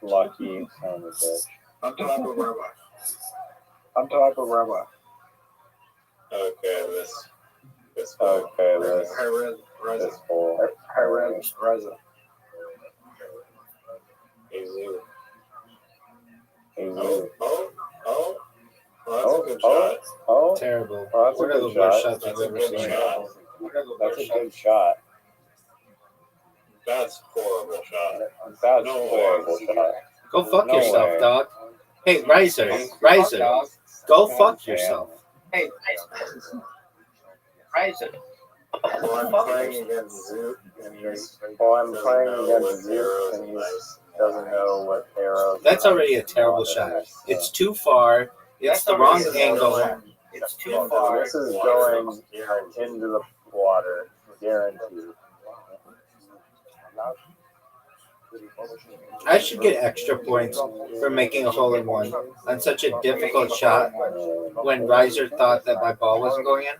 lucky son of a bitch. I'm talking about Rabbi. Okay, this hole. This hole. Reza. Easy. Oh, that's a good shot. Terrible. Oh, that's One a of the good worst shot. shots I've ever seen. That's a good shot. That's horrible shot. That's horrible shot. Go fuck No yourself, way. dog. Hey, Riser. Go fuck yourself. Hey, Riser. I'm playing against Zoot, and he doesn't know what arrows. That's already a terrible shot. It's too far. It's the wrong angle. It's too far. This is going into the water, guaranteed. I should get extra points for making a hole in one on such a difficult shot when Riser thought that my ball wasn't going in.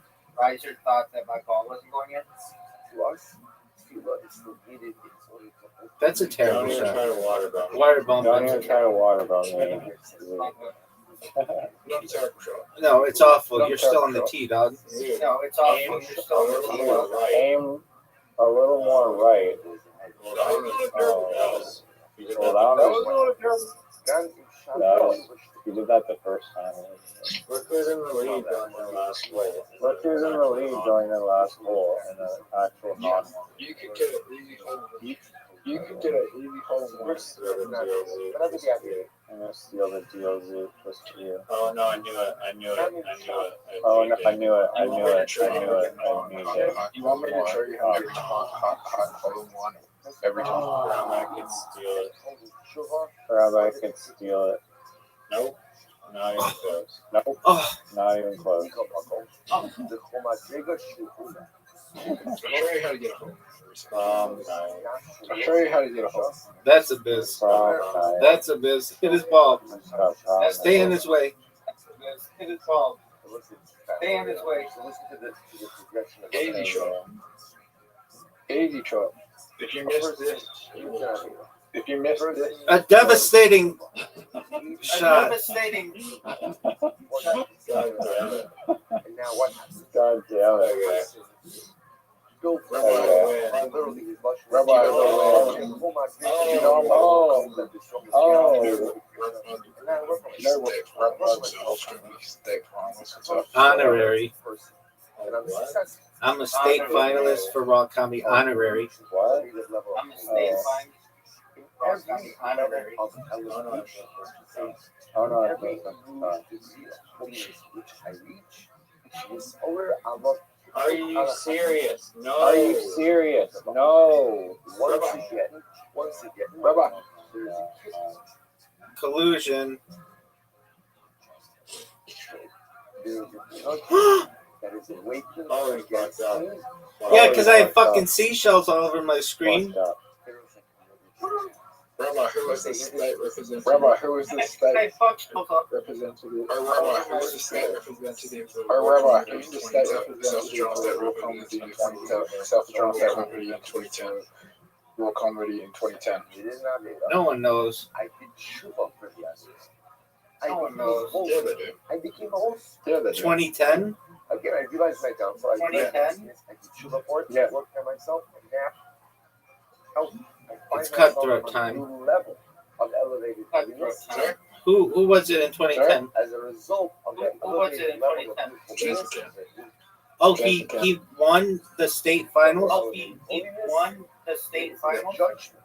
That's a terrible Don't even shot. try to water bomb. Water bomb. Don't even try to water bomb me. No, it's awful. You're still on the tee, dog. Aim a little more right. You did that the first time. Look who's in the lead during the last hole. Look who's in the lead during the last hole in the actual non. You could get an easy hole. You could get an easy hole. I'm gonna steal the deal, Zoot, just for you. Oh no, I knew it. Oh no, I knew it. You want me to show you how to hot hole in one every time? Rabbi could steal it. Nope. Not even close. Nope. Oh, Not even close. I'll show you how to get a home. I'll show you how to get a home. That's a biz. That's a biz. Hit his ball. Stay in his way. Hit his ball. Stay in his way. Easy shot. Easy shot. If you miss this, if you miss this, A devastating shot. And now what happens? God damn it. Go Okay. literally Rabbi, Honorary. I'm a state finalist for Raw Comedy Honorary. What? I'm a state finalist for Raw Comedy Honorary. Oh no, I every think which I reach is over about. Are you serious? No. Are you serious? No. Once again, Rabbi. Collusion. that is awakened against me. Yeah, because I have fucking seashells all over my screen. Rabbi, who is the state representative? Rabbi, who is the state representative? Or Rabbi, who is the state representative? Or Rabbi, who is the state representative for Raw Comedy in 2010? Self-Drawn State Comedy in 2010. Raw Comedy in 2010. No one knows. I did Shuba for the others. No one knows. Yeah, they do. I became a host. Yeah, they do. 2010? Again, I realized my downfall. I did 2010? I did Shuba for it. Yeah. I worked by myself. And now, I find It's myself cutthroat on a time. new level of elevated happiness. Sorry? Who was it in 2010? As a result of that Who was it in elevated level 2010? of happiness, Oh, he won the state finals? Oh, he won the state finals? Judgment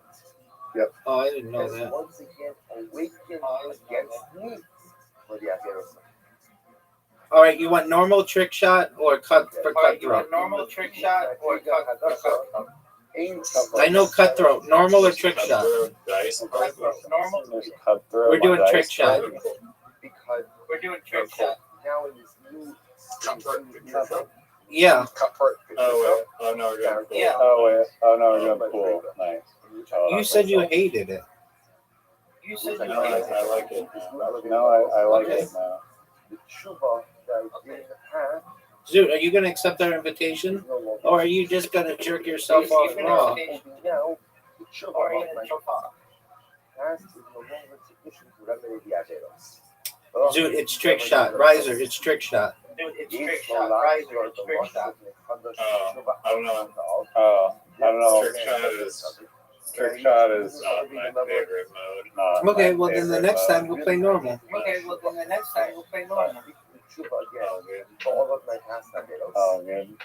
Oh, I didn't know has that. once again awakened against me for the Agueros. All right, you want normal trick shot or cut for cutthroat? Normal trick shot or cutthroat? I know cutthroat. Normal or trick shot? Normal. We're doing trick shot. Because We're doing trick shot. now in this new Yeah. Oh no, we're doing pool. Yeah. Oh no, we're doing pool. Nice. You said you hated it. You said you No, hated it. I like it. No, I like it now. the Shuba that I did in the past. Dude, are you going to accept our invitation? Or are you just going to jerk yourself off raw? Now, the Shuba of my past is no longer sufficient to remedy the Agueros. Dude, it's trick shot. Riser, it's trick shot. Dude, it's trick shot. Riser, it's trick shot. I don't know. I don't know. Trick shot is not my favorite mode. Okay, well then the next time we'll play normal. Oh, good.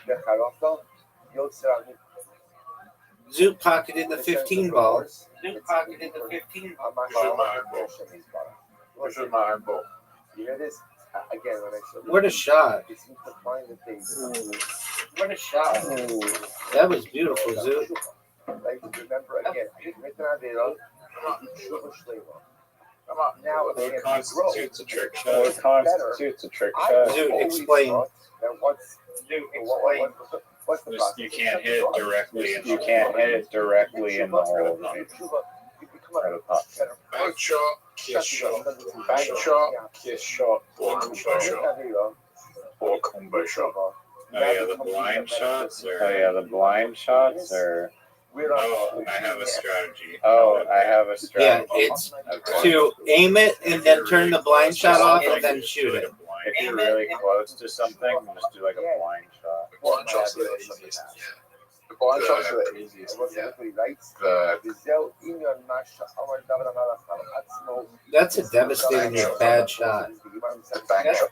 Zoot pocketed the 15 ball. Which is my ball. You know this? Again, when I saw What a shot. it seems to find that they What a shot. That was beautiful, Zoot. like to remember again. Come on. Now What it constitutes a trick shot? What constitutes a trick I shot? Zoot, explain. What's the process? You can't hit it directly. You can't hit it directly in the hole. Bank shot, kiss shot. Bank shot, kiss shot, or combo shot. Or combo shot. Oh yeah, the blind shots. Oh yeah, the blind shots. Or Oh, I have a strategy. oh, I have a Yeah, strategy. it's to aim it and then turn the blind shot off and then shoot it. If you're really close to something, just do like a blind shot. Blind shots are the easiest. The blind shots are the easiest. That's a devastatingly bad shot. The bank That's shot.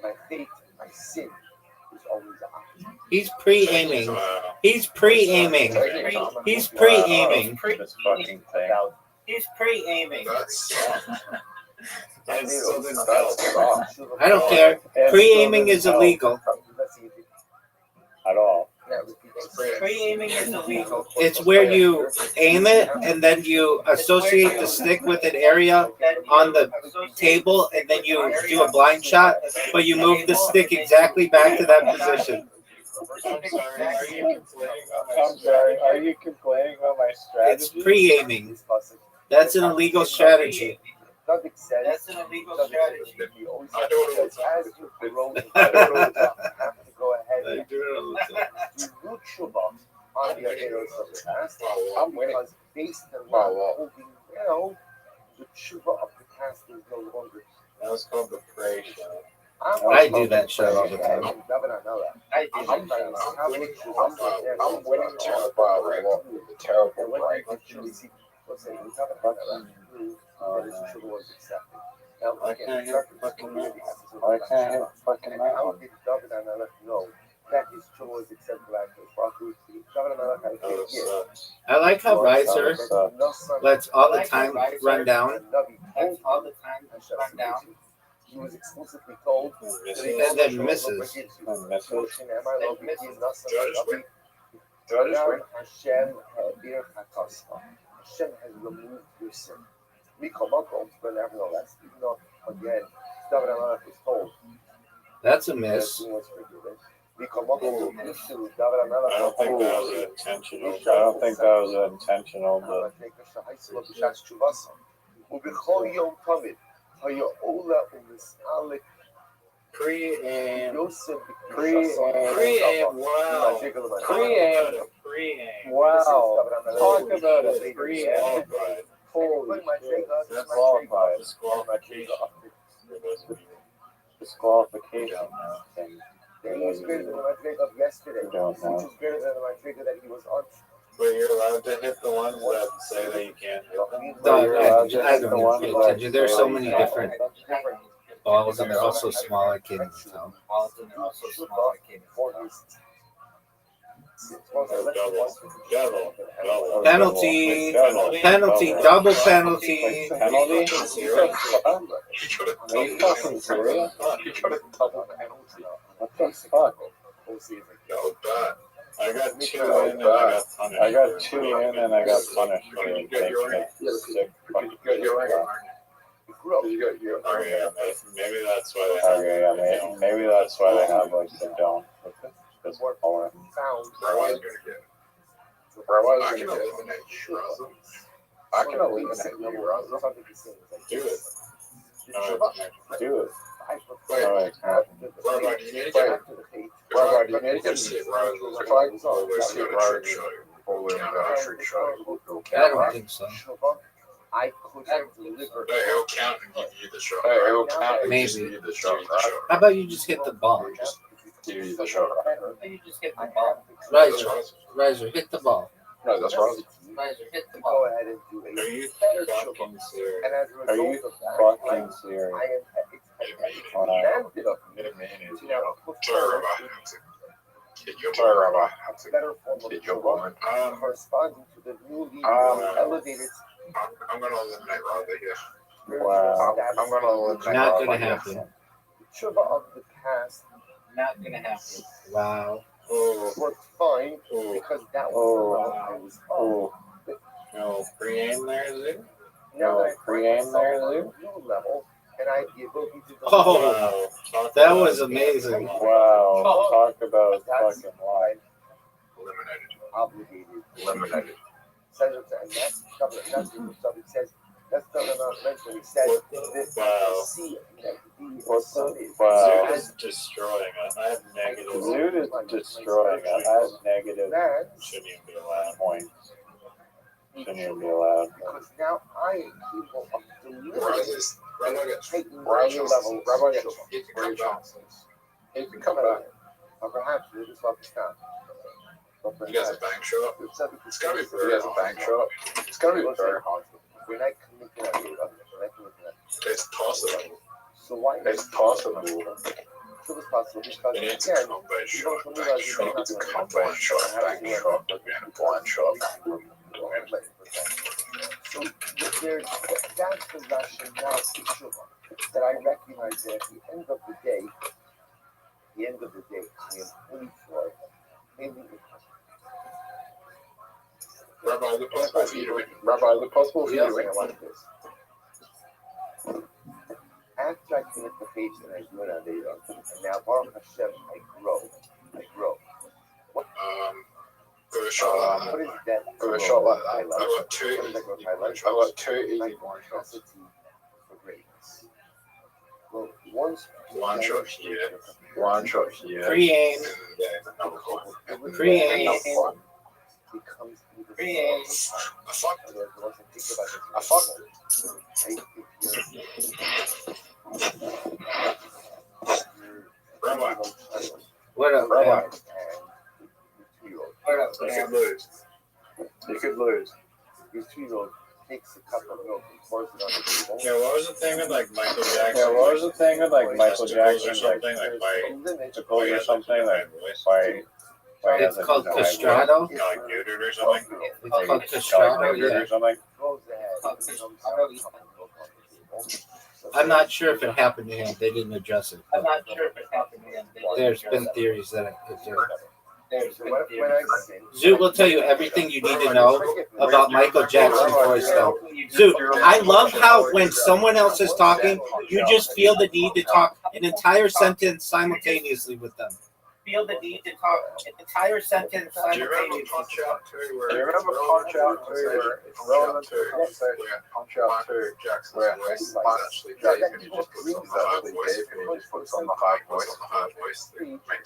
My fate, my sin is always opposite. He's pre-aiming. He's pre-aiming. He's pre-aiming. This fucking thing. He's pre-aiming. That's I don't care. Pre-aiming is illegal. At all. Pre-aiming is illegal. It's where you aim it and then you associate the stick with an area on the table and then you do a blind shot, but you move the stick exactly back to that position. I'm sorry, are you complaining about my strategy? It's pre-aiming. That's an illegal strategy. That's an illegal strategy. I do it all the time. As you grow, you have to go ahead I and do it all the time. do tshuva on the Averos of the past. I'm winning. Because based on holding, the tshuva of the past is no longer. That was called the pray show. I do that show all the time. I'm winning terrible. Terrible, right? Why can't I hit fucking that? Why can't I hit fucking that How one? did David Amelech know that his tshuva was acceptable after David Amelech? I like how Riser lets all the time run down. He was explicitly told And then misses. Hashem has removed your sin. But nevertheless, even though again, David Amelech was told That's a that miss. he was forgiven. I don't think that was intentional. I don't think that was intentional, but pre-aim. Wow. Pre-aim. Wow. Talk about a pre-aim. Holy shit. That's qualified. Disqualification. He was greater than the Madriga of yesterday, which was greater than the Madriga that he was on. But you're allowed to hit the ones that say that you can't hit them. I don't even pay attention. There's so many different balls and they're all so small I can't even tell. Penalty, penalty, double penalty. Penalty? Are you fucking serious? What the fuck? I got two in and I got punished. I got two in and I got punished for taking a sick fucking shot. Maybe that's why they have. Okay, yeah, maybe that's why they have like the dome with this color. I can eliminate you. I can eliminate you. Do it. Do it. Wait, Alright. Rabbi, do you need to get to see it, right? If I always see it, right, show you. Always trick shot. I don't think so. I could have delivered. He'll count and give you the shot. He'll count and Maybe. give you the shot. How about you just hit the ball? Just give you the shot. You just hit the ball. Riser, hit the ball. No, that's right. Riser, hit the Go ball. ahead and do a Are you better fucking shot. serious? And as a Are you result of that, fucking serious? I am demanded of me to now better form of children corresponding to the newly elevated I'm going to eliminate Rabbi here. Wow. I'm going to eliminate Not Rabbi. gonna happen. tshuva of the past. Not gonna happen. Wow. Worked fine because that was the level I was on. No pre-aim there, is it? Now that I pre-aim find myself there, on a Lou? new level, and I have the ability to Oh, Wow. that was amazing. Wow. Talk about fucking life. Eliminated. Obligated. Eliminated. And that's what the says. That's not mentioned. He says that Wow. see that the Wow. Zood is destroying us. I have negative. Zood is destroying us. I have negative. Shouldn't even be allowed points. Shouldn't even be allowed. Because now I am capable of delivering Rabbi gets taking Rabbi my level. Rabbi gets he can come back. He can come back. Or perhaps it is not the time. He has a bank shot. It's gonna be very hard. Bank shot. It's gonna be very hard. When I committed that, It's possible. so why? It's possible. So it's possible because It needs a again, combat you shot, don't bank realize shot, you're it's a not combat shot, bank shot, and a blind shot. So there's that's the rationale for tshuva that I recognize that at the end of the day, I am fully floored. Maybe Rabbi, is it possible for you to Rabbi, is it possible for you to I like this. After I connect the faith and I do it on data, and now Baruch Hashem, I grow. for a shot like that? What is that? For a shot like that, highlight? I got two. What is that growth highlight? I got two easy Like one shots. capacity for greatness. Well, once One shot here. One shot here. Pre-aim. And then another one. Pre-aim. becomes Pre-aim. I fucked. I Rabbi. What up, Rabbi. man? What up, You man? could lose. You could lose. Your 2-year-old takes a cup of milk and pours it on the table. Yeah, what was the thing with like Michael Jackson? Yeah, what was the thing with like Michael Testicles Jackson, or something? Like by testicles or something, like why It's called castrato. you know, like neutered or something? It's called like castrato, neutered yeah. or something? I'm not sure if it happened to him. They didn't address it. I'm not sure if it happened to him. There's been theories that it could do. When I sin, Zoot will tell you everything you need to know about Michael Jackson's voice, though. Zoot, I love how when someone else is talking, you just feel the need to talk an entire sentence simultaneously with them. Feel the need to talk an entire sentence Do you remember simultaneously. Punch Out 2 where Do you remember Punch Out 2 where it's relevant to the conversation? Punch Out 2 Jackson's where voice it's actually Dave Dave and he just puts on the hard voice and he just puts on the hard voice.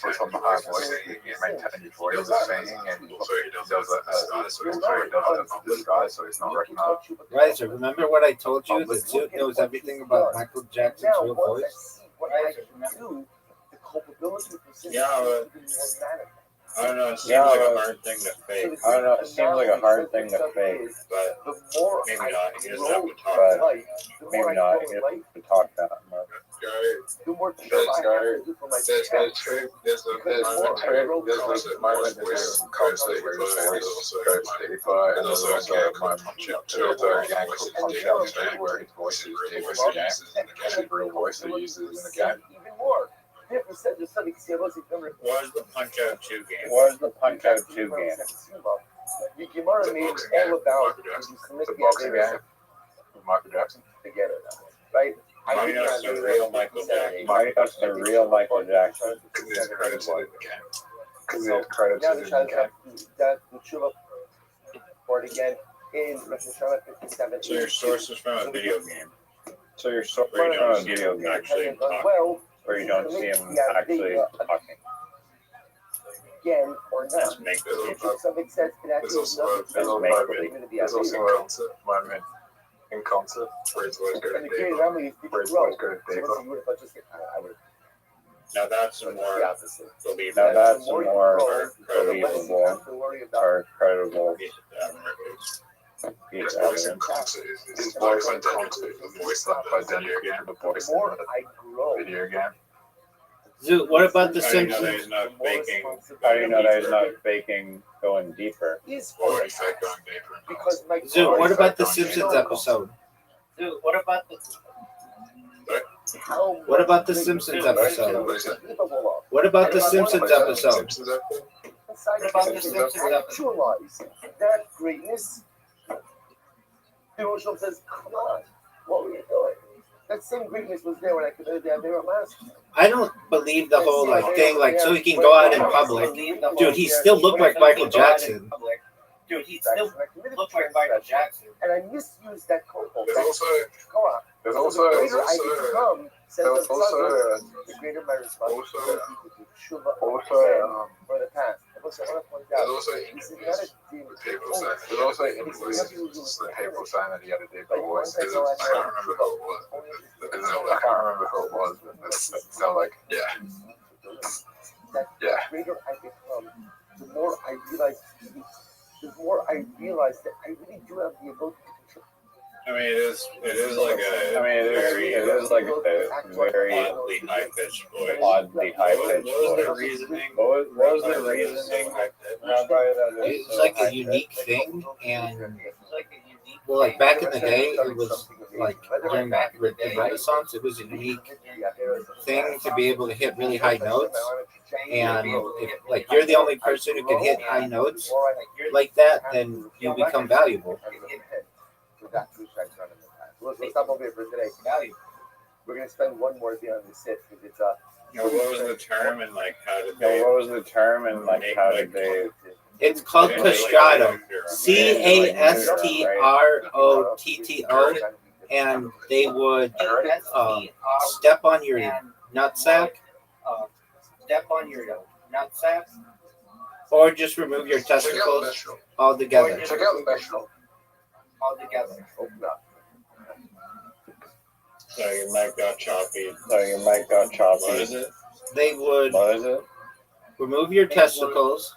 Puts on the hard voice and he maintains what he was saying and he does it as a disguise so he's not recognized. Right, so remember what I told you? That Zoot knows everything about Michael Jackson's real voice? what I do, the culpability for sin Yeah, but- is even more manifest. I don't know, it seems Yeah, like a but- hard thing to fake, I don't know, it seems like a hard thing to fake, but The more maybe I not. He doesn't grow have to talk. but in life, the more maybe I not. grow in You life, have to talk that much. the more chill I have to do for my There's child. two, there's a moment where there's a concept where his voice goes deeper and there's also a moment to the game called Punch Out 2 where his voice is deeper in the game and his real voice he uses in the game. Even more. 50% of something number. What was the Punch Out 2 game? What is the Punch Out 2 game? The Gemara made all about It's a boxing game with Michael Jackson. together now, right? Mighty Ducks, the real Michael Jackson. Mighty Ducks, the real Michael Jackson. Because there's credits in the game. Because there's credits Now in the the child game. that the Tshuva for it again in Rosh Hashanah 57. So your source is from a video game. So you're so Where you on don't a see video him game actually talk. Well, where you don't see him actually talking. again or not. Let's make this If to some extent it There's actually also a doesn't there's also a concert moment in concert where his voice goes and the great deeper. family is Where his grow. voice goes So deeper. once you would have just I would Now that's have more the opposite. believable. Now that's The more you more grow, the less you believable have to worry about or credible piece of piece His of voice in evidence. concert is his voice in concert is the voice that identical to the voice the in more the I grow, video game. Zoot, what about the How do you know that Simpsons? he's not faking? How do you know that he's not faking going deeper? is Or for in fact going deeper in because my Zoot, what growth- about the Simpsons episode? Dude, what about the how What about the much Simpsons bigger episode? What is it? capable of. What about the Simpsons What is it? episode? Simpsons episode? Inside What about the Simpsons Simpsons episode? actualize that greatness. The Rothschild says, "Come on, what were you doing?" That same greatness was there when I committed that there last time. I don't believe the whole like thing, like so he can go out in public. Dude, he still looked like Michael Jackson. Dude, he still I committed looked like Michael Jackson. and I misused that cobalt. There's also Come on. there's So also the greater I become, says there's the also the greater my responsibility to do tshuva also for the past. And listen, I want to point there's out, also this is not interviews a demon. with people saying there's also interviews with people saying that he had a deeper voice. I can't remember who it was. I can't remember who it was, but it's not like yeah. That Yeah. the greater I become, the more I realize that I really do have the ability to control. I mean, it is like I a mean, it is like a very oddly high pitched voice. oddly high What pitched was the voice. reasoning? What was the reasoning, Rabbi, that It's like a unique thing, and It's like a unique Well, like back in the day, it was like during the Renaissance, it was a unique thing to be able to hit really high notes. And if like you're the only person who can hit high notes like that, then you become valuable. Let's stop over here for today. We're gonna spend one more day on the sit because it's what was the term and like how did they? What was the term and like how did they? It's called castrato, CASTROTTO, and they would step on your nutsack, or just remove your testicles altogether. Check out the special. open up. So your mic got choppy. What is it? They would What is it? remove your testicles,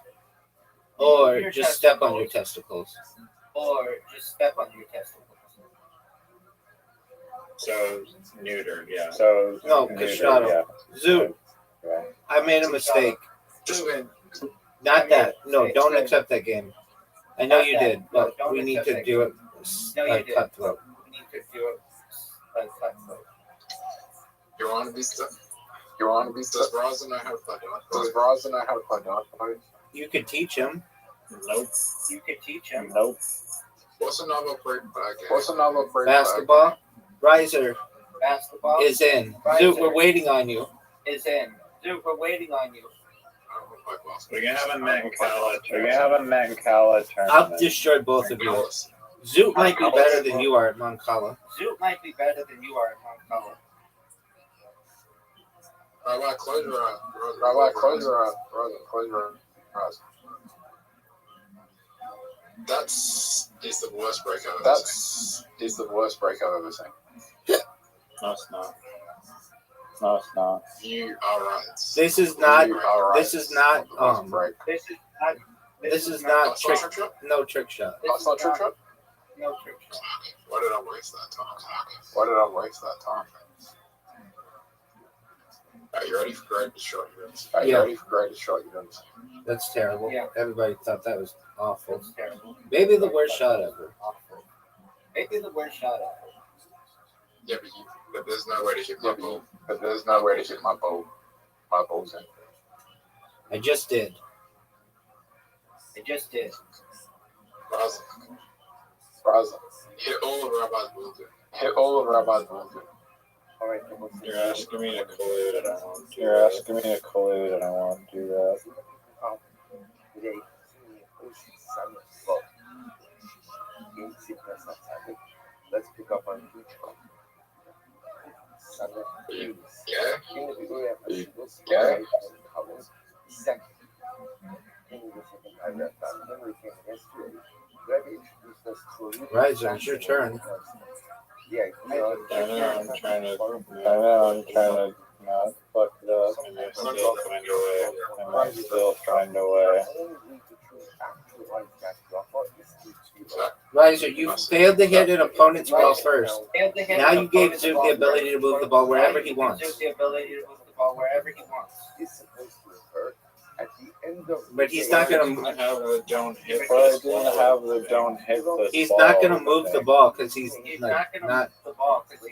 or just step on your testicles. So neutered, yeah. So No, neutered, castrato. yeah. Zoot, Yeah. I made a mistake. Not that. No, don't accept that game. I know you did, but we need to do it cutthroat. You want to be stuck? Does Roz know how to play dog fight? You could teach him. Nope. Nope. What's another break Basketball. Riser is in. Zoot, we're waiting on you. We're gonna have a Mancala tournament. I'll destroy both of you. Zoot might be better than you are at Moncala. Rabbi, close your eyes. Is the worst break I've ever seen. No, it's not. You are right. This is not. This is not. Break. This is not trick. No trick shot. That's not trick shot? Why did I waste that time? Are you ready for greatest shot you've done? That's terrible. Everybody thought that was awful. Maybe the worst shot ever. Yeah, but there's no way to hit my ball. My ball's in. I just did. Raza. Hit all of Rabbi's balls in. All right, You're asking me to collude, and I won't do that. Today, let's pick up on each one. Yeah. Second, in the second paragraph, Henry came yesterday. Rabbi introduced us to Riser, it's your turn. Yeah, I know, I'm trying to not fuck it up. And still find a way. Riser, you failed to hit an opponent's ball first. Now you gave Zoot the ability to move the ball wherever he wants. But he's not going to have the don't hit. But I didn't have the don't hit. He's not going to move the ball because he's like not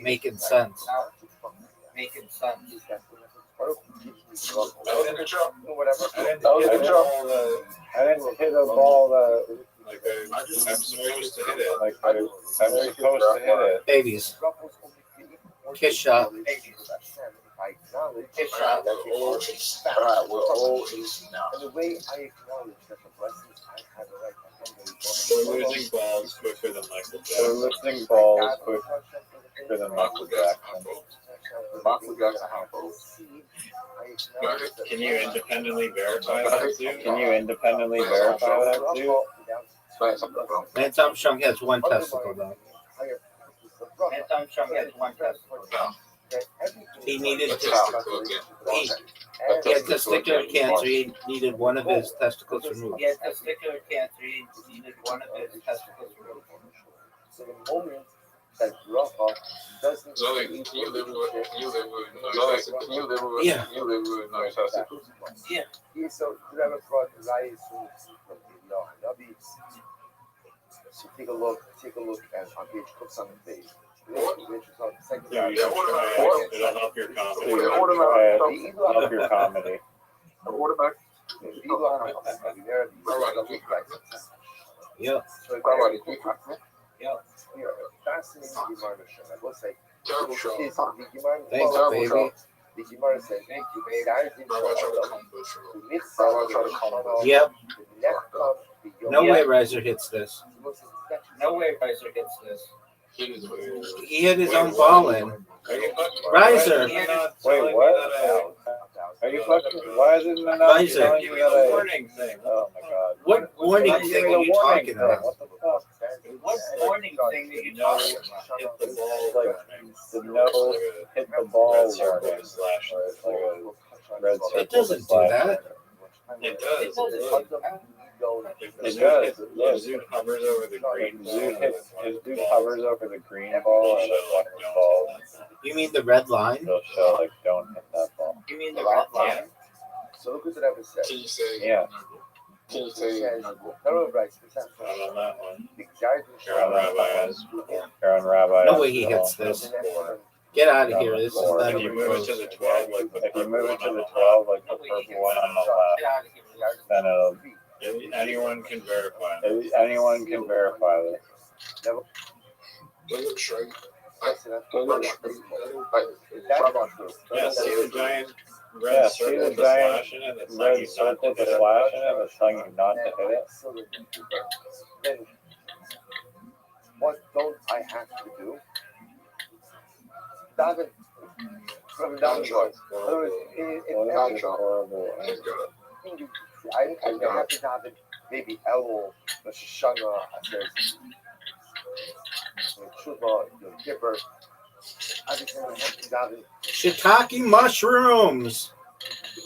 making sense. That was a good job. I didn't hit a ball that I'm supposed to hit it. Babies. Kiss shot. We're all easy now. And the way I acknowledge that the blessings I have a right to handle. we're losing balls quicker than Michael Jackson. Michael Jackson had balls. Can you independently verify that, dude? Lance Armstrong has one testicle though. He needed he had testicular cancer. He needed one of his testicles removed. So the moment that Rafa doesn't Zoe, can you live with no testicles? so Rabbi brought Elias from the Rabbi. So take a look at on page Cook's on the page. Second Yeah, page. it'll help your comedy. Help your comedy. Yep. Fascinating Gemara show. I will say, Thanks, baby. the Gemara says, Yep. No way Riser hits this. No way Riser gets this. He hit his own ball in. Riser. Wait, what? Are you fucking? Why is it not Riser. telling you that warning thing? Oh my god. What warning thing are you talking about? What the fuck? What warning thing that you talking about? Hit the ball. Like the no hit the ball warning. Slash. Red circle. It doesn't do that. It does. It does. Yeah, Zoot hovers over the green ball. His dude hovers over the green ball and the one ball. You mean the red line? They'll show like don't hit that ball. You mean the red line? So look what the Rebbe said. Can you say? Yeah. Can you He say? says, Pharaoh writes the Not on that one. Aaron Aaron Rabbi. No way he hits this. Get out of here. This is not If you even move it close. to the 12, like if you move it to the 12, like the purple one on the left, Get out of here. then it'll. Anyone can verify. Anyone can verify this. Look straight. Yeah, see the giant red Yeah, see circle the with the giant slash in it? That's red like you not circle, to the hit it. slash in it, that's telling you not to hit it. Then what don't I have to do? Daven. From downwards. Well, that's horrible. I have to daven maybe Elul, Rosh Hashanah, Tshuva, Yom Kippur. Everything I have to daven. Shiitake mushrooms.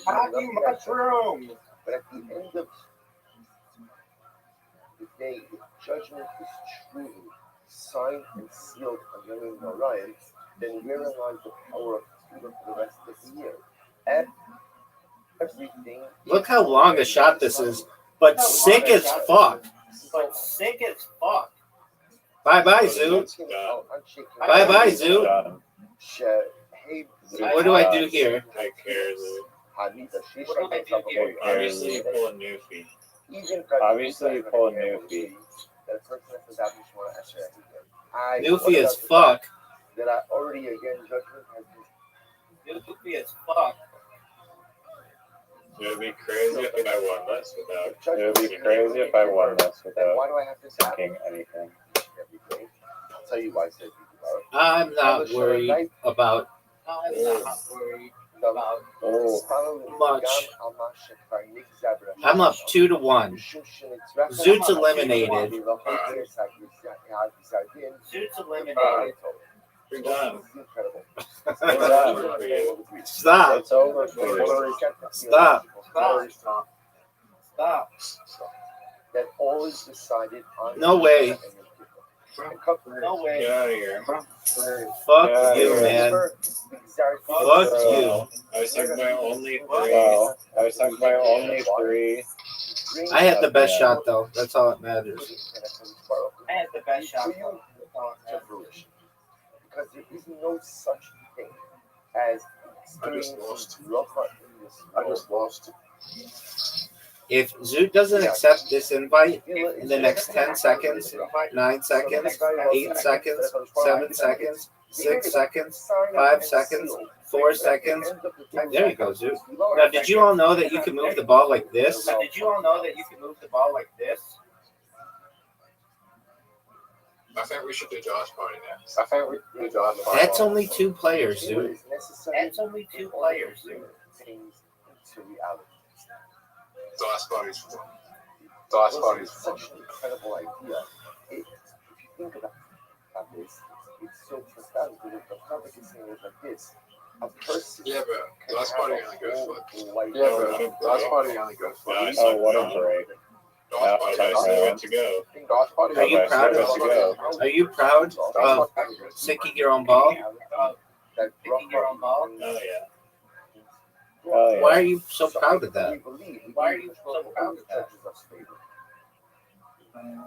Mushroom. But at the end of the day, if judgment is truly signed and sealed on Yom Orion, then wherein lies the power of freedom for the rest of the year? Everything. Look how long a shot this is, but sick as fuck. But sick as fuck. Bye-bye, Zoo. Bye-bye, Zoo. What do I do here? I care, Zoo. What do I do here? Obviously, you pull a new feed. Obviously, you pull a new feed. Newfie as fuck. That I already again judgment has been. Goofy as fuck. It would be crazy if I won this without. It would be crazy if I won this Then without why do I have to say thinking anything. everything? I'll tell you why I said I'm not worried about I'm not worried about. much. I'm up 2-1. Zoot's eliminated. Zoot's eliminated. You're done. Stop. It's over for you. Stop. Stop. That all is decided on. No way. No way. Get out of here. Fuck Yeah, you, yeah. man. Fuck you. I sunk my only three. Well, I sunk my only 3. I had the best shot, though. That's all that matters. I had the best shot. Because there is no such thing as experiencing Racha in this world. I just lost. If Zoot doesn't accept this invite in the next 10 seconds, 9 seconds, 8 seconds, 7 seconds, 6 seconds, 5 seconds, 4 seconds. There you go, Zoot. Now, did you all know that you can move the ball like this? Did you all know that you can move the ball like this? I think we should do Josh Party next. I think we should do Josh Party. That's only 2 players, Zoot. That's only 2 players. Josh Party's fun. Josh Party's fun. Such an incredible idea. If you think about this, it's so profound because the topic is saying it like this. A person. Yeah, but Josh Party only goes for. Yeah, Yeah, but Josh Party only goes for. Oh, what a break. Josh Party Yeah, to go. Josh Party. Are you Okay, proud so of let's go. Are you proud of sinking your own ball? Picking your own ball? Oh, yeah. Oh, yeah. Why are you so proud of that? Why are you so proud of that?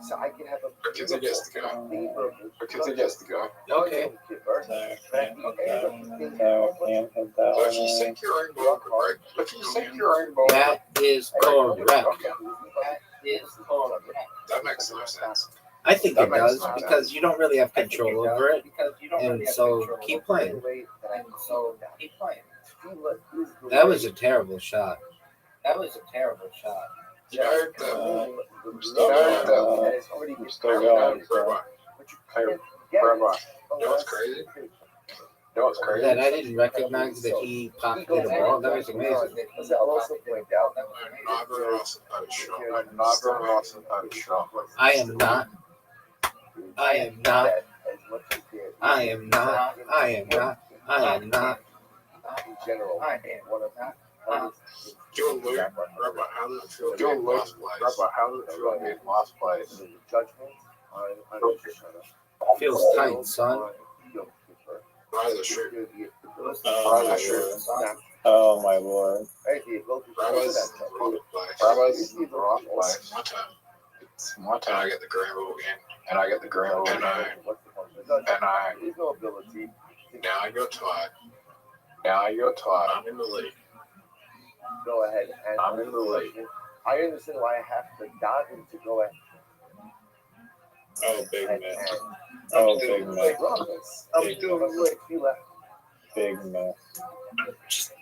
So I can have a Because he gets to go. favorable Because he gets to go. Okay. Kippur, So but at can't the hit end of that the one. day, So can't hit that So if you one. sink your own boat, right? If you sink your own boat, That is correct. that makes no sense. I think That it makes does no because sense. you don't really have control over it, and so keep playing. That was a terrible shot. You know that I'm still going. still going. Rabbi. Hey, Rabbi. You know what's crazy? You know what's crazy? That I didn't recognize that he pocketed the ball. That was amazing. I'll also point out Neither of us had a shot. Neither of us had a shot. I am not. I am not. I am not. I am not. I am not. in general, one of the hardest things Joe Luke, Rabbi, how does it feel to be in last place? Rabbi, how does it feel to be in last place? is the judgment on just kind Feels tight, son. Rise of truth. Oh my lord. Rabbi's product place. Rabbi's product place. My turn. It's my turn. I get the green ball again. And I get the green ball. And I. There's no ability. Now you're tired. Now you're tired. I'm in the lead. Go ahead and I'm in the lead. I understand why I have to dive in to go ahead Oh, big and miss. Oh, big miss. I'm doing like you left. Big miss.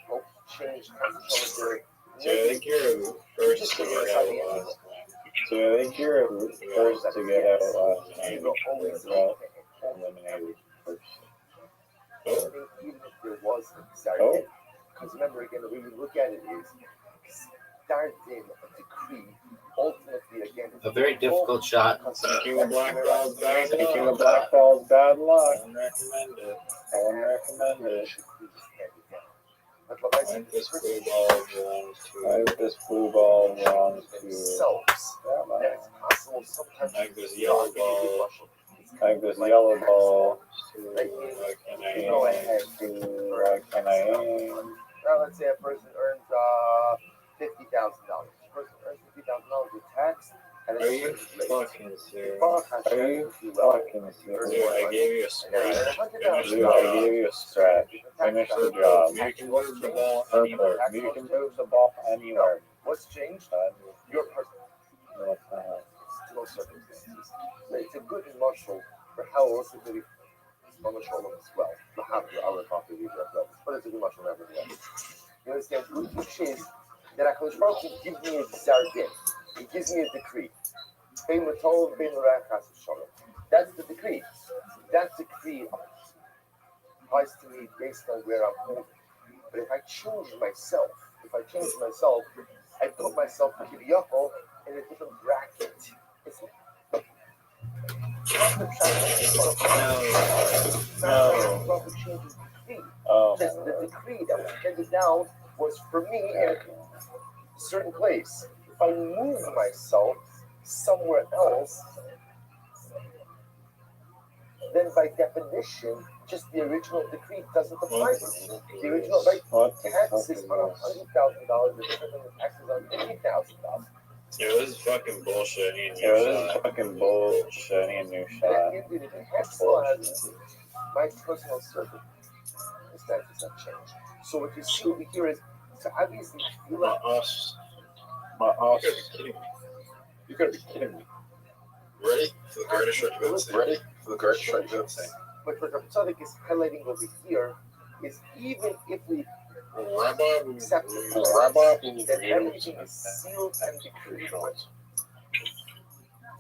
Hope change concept. So I think you're the first to get out last time. So I think you're the first to get out last time. Always Well, eliminated first. Even if there was a start Oh. in, because remember again, the way we look at it is start in a decree. Ultimately, again, A very difficult shot. Taking a black ball's bad luck. Taking a black ball's bad luck. I wouldn't recommend it. I wouldn't recommend it. I think this blue ball belongs to. I think this blue ball belongs to. Themselves. That it's possible sometimes. I think this yellow ball. I think this yellow ball. Why can I aim? Go ahead. Why can I aim? Now, let's say a person earns $50,000. A person earns $50,000 with tax. And Are you fucking serious? Are you fucking serious? Dude, I gave you a scratch. Dude, I gave you a scratch. Finish the job. You can move the ball anywhere. You can move the ball anywhere. What's changed? Your person. What the hell? No circumstances. It's a good marshal for how also to be marshal as well. Not have the other copy of the but it's a good marshal nevertheless. You understand? Which is that HaKadosh Baruch Hu gives me a zargin. He gives me a decree. That's the decree. That decree applies to me based on where I'm holding. But if I change myself, I put myself to the Yachol in a different bracket. It's Oh. The decree that was handed down was for me in a certain place. If I move myself somewhere else, then by definition, just the original decree doesn't apply to me. The original taxes on $100,000 is different than the taxes on $50,000. Yeah, this is fucking bullshit. This is fucking bullshit. I need a new shot. My personal circumstances have changed. So what you see over here is, so obviously, you My us. You gotta be kidding me. Ready for the greatest shot you've ever seen? Ready for the greatest shot you've ever seen? But what Rabbi is highlighting over here is even if we accept that everything is sealed and decreed.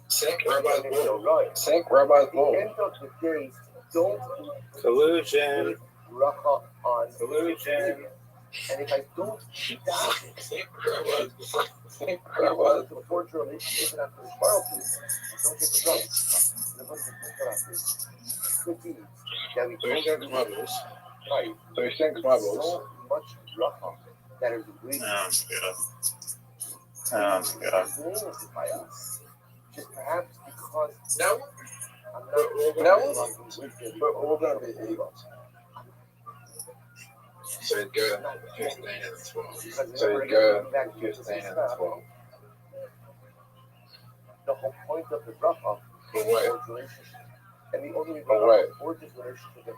Sink Rabbi's ball. Right. Sink Rabbi's At ball. the end of the day, don't Collusion. bracha on Collusion. and if I don't die, Sink Rabbi's ball. Sink I Rabbi's want ball. to forge a relationship after the don't get me wrong. The book is could be that we So he sinks my balls. right. So he sinks my balls. So much bracha that is really blamed by us. Just perhaps because No. I'm But we're going to be egos. So he'd go 15 and 12. So he'd go 15 and 12. the whole point of the drop-off is what? forged relationship. And the only way For what? to forge this relationship with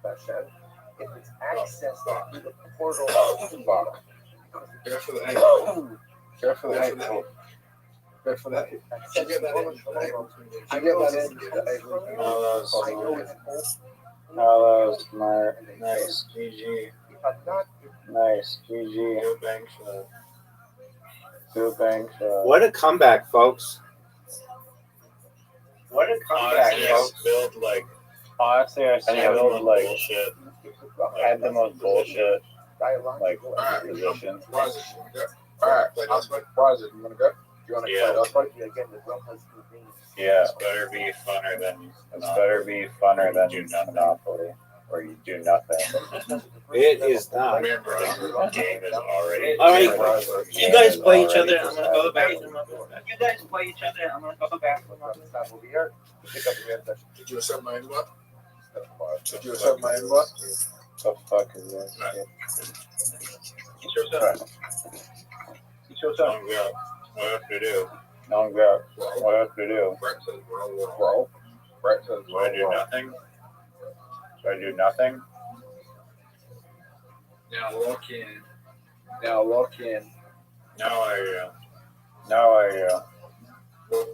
Hashem, if it's access through the portal of the bottom. Care for the ankle. Care for the ankle. Care for that. I get that in. Hello, smart. Nice, GG. Nice, GG. Two banks. What a comeback, folks. What a comeback, Honestly, folks. build like Honestly, I spilled like bullshit. I had the most bullshit like Alright, positions. Roger, you wanna go? Alright, Roger, you wanna go? You wanna Yeah. play us fight? Again, the drum has two things. Yeah, It's better be funner than it's better be funner than Do nothing. Monopoly, where you do nothing. It is not. Remember, the game is already. All right, Roger. you guys play each other. I'm gonna go to the bathroom. You guys play each other. I'm gonna go to the bathroom. Stop over here. Pick up the session. Did you accept my invite? Did you accept my invite? What the fuck is this? Don't go. What have to do? No, go. What have to do? Brett says roll. Brett says Do I do nothing? Do I do nothing? Now lock in. Now lock in. Now Now I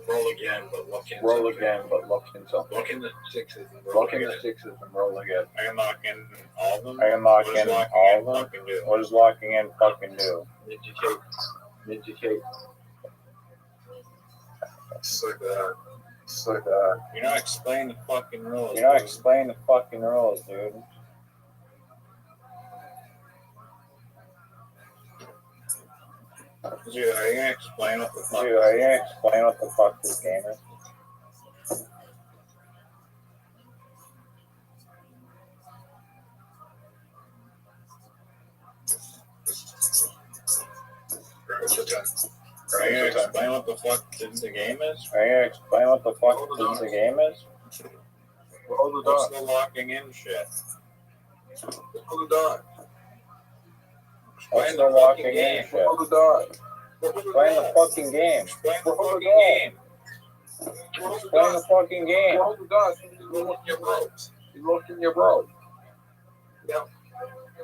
roll again, but look in. Roll again, but lock in something. Look in the sixes. And roll Lock in again. the sixes and roll again. I can lock in all of them. I can lock What does in locking all in of them. fucking do? What does locking in fucking do? Indicate. So You know, explain the fucking rules. You know, dude. explain the fucking rules, dude. Dude, are you gonna explain what the fuck? Dude, are you gonna explain what the fuck this game is? Are you gonna explain what the fuck the game is? Are you gonna explain what the fuck this game is? roll the What's die. the locking in shit? Roll the die. What's Explain the the locking fucking in game. shit? Roll the die. Explain the fucking game. Explain the Roll the fucking die. game. Explain the fucking game. Roll the die. You lock your ropes. You lock in your rope.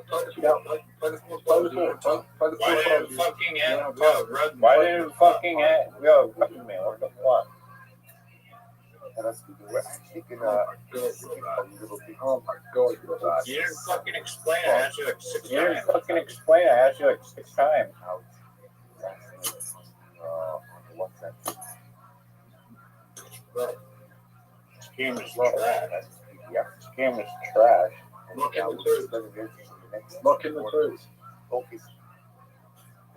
Why did it fucking end? Why did it fucking end? Yo, fucking me. What the fuck? And that's we're actually gonna a little bit. Oh my god, you're bad. You didn't fucking explain it. I asked you like 6 You didn't times. fucking explain it. I asked you like 6 times. Out. On the one side. This game is trash. Yeah. This game is trash. Lock in Now the we're truth. going to the next. Lock in the truth. Focus.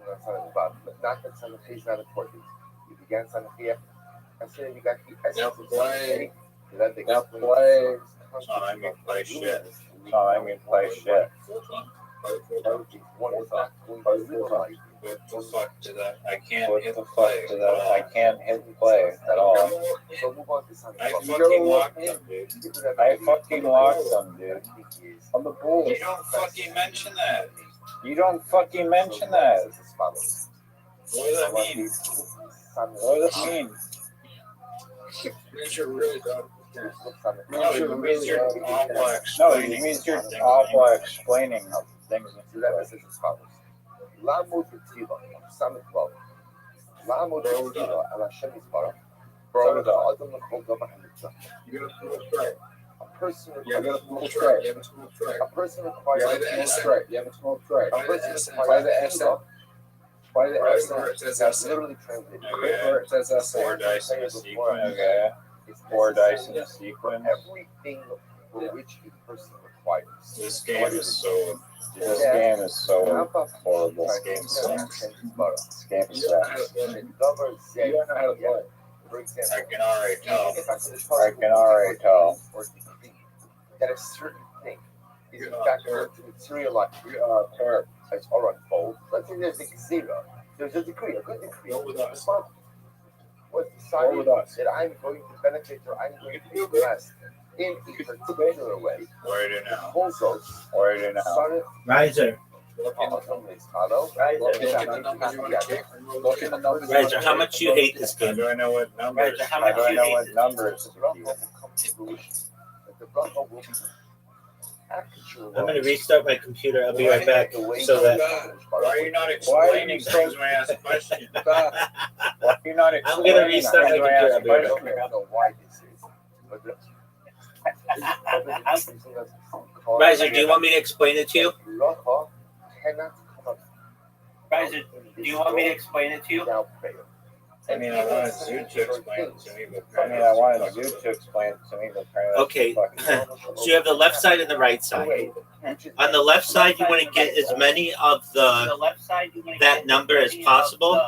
That's not about, not that Santa Fe is not important. You began Santa Fe, and so you got the essence Now of Santa play. Fe. That they Now explain play. the So I mean, play shit. So I mean, play shit. One is not going Play to full live time. life. What the fuck did that? I can't What hit the play. fuck did that? I can't hit play at all. So move on to Santa I Fe. fucking locked them, dude. I fucking locked them, dude. On the bull. You don't fucking mention that. You don't fucking mention that. What does that mean? What does that mean? Means you're really dumb. No, it means you're awful No, explaining. it means you're awful explaining things. So that message is as follows. La'amod b'tefillah, Summit 12. La'amod b'tefillah ala Hashem Yisbarach. Roll the die. Adam l'chol davar hamitzvah. You got a small straight. A person You have a requires small straight. You have a small straight. a person requires Play the S straight. You have a small straight. a person Play the S requires Play the S tefillah. where it says That's S. literally translated. Where it says S. 4 dice in a sequence. Okay. It's 4 dice in necessary a sequence. everything for which a person requires. This game is so. This game is so horrible. This game sucks. This game You don't know how sucks. to play. You You don't know how to play. For I example, can already tell. I can already tell. or degree that a certain thing is in fact going to materialize. It's all unfold. Let's say there's a zero. There's a decree, a good decree. Roll with us. Responsible. Was Roll decided with us. that I'm going to benefit or I'm going to be blessed in a particular way. Where do The now? whole goes What do you know? started Riser. Riser, how much you hate this game? How do I know what numbers? How do I know what numbers? I'm going to restart my computer. I'll be right back. So that Why are you not explaining things when I ask questions? Why are you not I'm going to restart my explaining computer. I'll be right back. I don't know why this is. Riser, do you want me to explain it to you? Riser, do you want me to explain it to you? I mean, I wanted you to explain it to me, but I wanted you to explain it to me, but Okay. So you have the left side and the right side. On the left side, you want to get as many of that number as possible.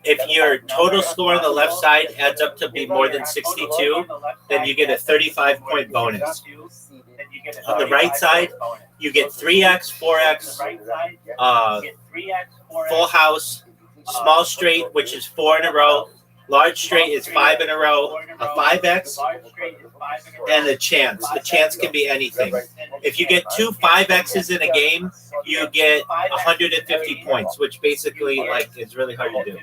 If your total score on the left side adds up to be more than 62, then you get a 35-point bonus. On the right side, you get 3x, 4x, full house, small straight, which is 4 in a row, large straight is 5 in a row, a 5x, and a chance. The chance can be anything. If you get 2 5x's in a game, you get 150 points, which basically is really hard to do.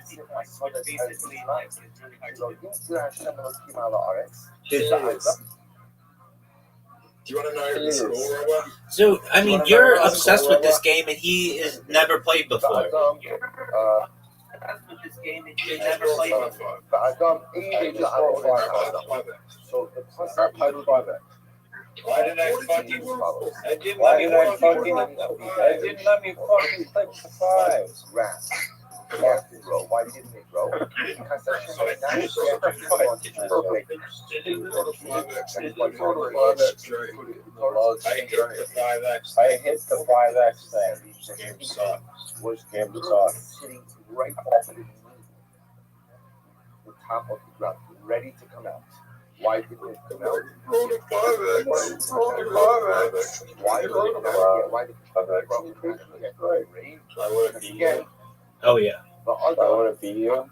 Do you want to know your score, Rabbi? So, I mean, you're obsessed with this game, and he has never played before. Why didn't I fucking click the 5? Why didn't it grow? Because that's so nice. I hit the 5x thing. Game sucked. Sitting right up underneath the top of the ground, ready to come out. Why didn't it come out? Why did it come out? Why did it come out? Oh, yeah. I would have beat you.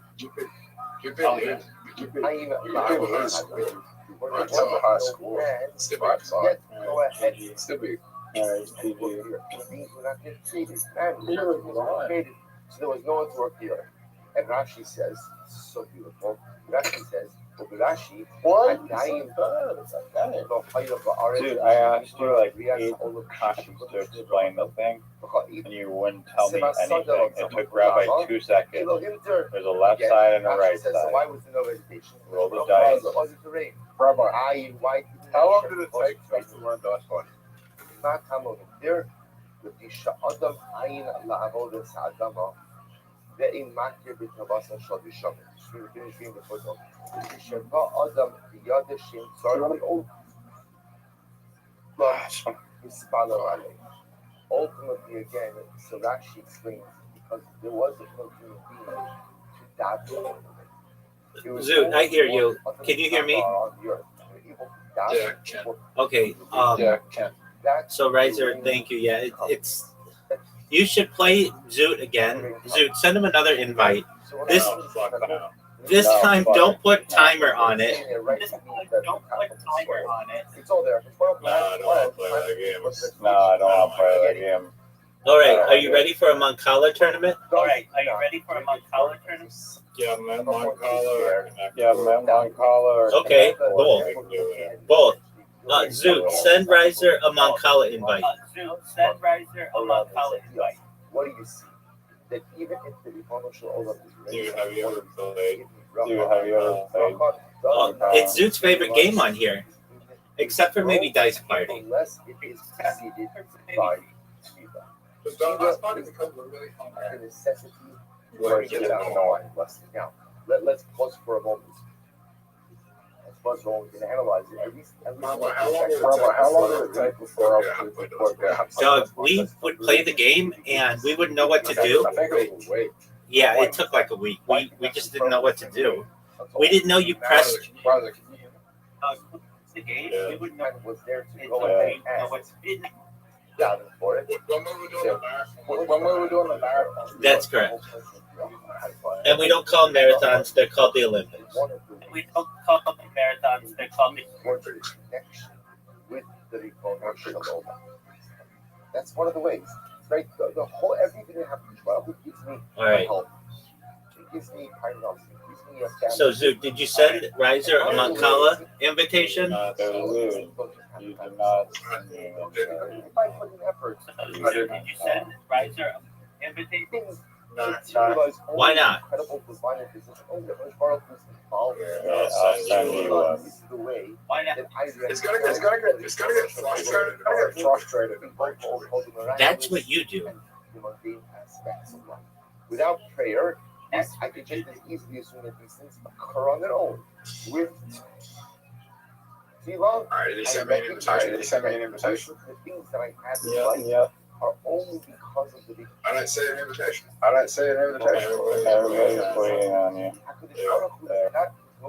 So there was no one to work here. And Rashi says, so beautiful. Rashi says, Dude, I asked you like 8 times to explain the thing, and you wouldn't tell me anything. It took Rabbi 2 seconds. There's a left side and a right side. Roll the dice. Rabbi, how long did it take to learn DOS one? ואם מכיר בתבס השוד שומר. שביל בפודו. שבא אדם ביד השם צור Ultimately, again, so Rashi explains because there was a human being to die. Zoot, I hear you. Can you hear me? Yeah, Ken. Okay. Ken. So, Riser, thank you. Yeah, it's. You should play Zoot again. Zoot, send him another invite. This time, don't put timer on it. It's all there. No, I don't want to play that game. No, I don't want to play that game. All right, are you ready for a Moncala tournament? Yeah, man, Moncala. Yeah, man, Moncala. Okay, cool. Both. Zoot, send Riser a Moncala invite. What do you see? That even if the emotional Olam is ready, Have you ever played? It's Zoot's favorite game on here, except for maybe Dice Party. Unless it is preceded by Tfilah. The necessity for it now. Let's pause for a moment. We're going to analyze it. How long did it take before Doug, we would play the game and we wouldn't know what to do. I think it was a week. Yeah, it took like a week. We just didn't know what to do. We didn't know you pressed. The game, we wouldn't know it was there to go ahead and down for it. When we were doing the marathon. That's correct. And we don't call them marathons, they're called the Olympics. We don't call them marathons, they're called the connection with the emotional Olam. That's one of the ways. right? The whole everything that happens. Baruch gives me All right. help. It gives me kindness. It gives me a family. So, Zook, did you send Riser a Mancala invitation? There's Lou. You do not send me an invite. If I put in effort, Did you send Riser an invitation? why not? Incredible divine intervention. Oh, the Baruch is involved. I'll send you one. This is the way Why not? that I It's gonna get frustrated. That's what you do. The mundane aspects of life. Without prayer, I could just as easily assume that these things occur on their own. With Tefillah, Alright, did he send me an invitation? the things that I have in life Yeah. are only because of the big. I don't see an invitation. Everybody's waiting on you.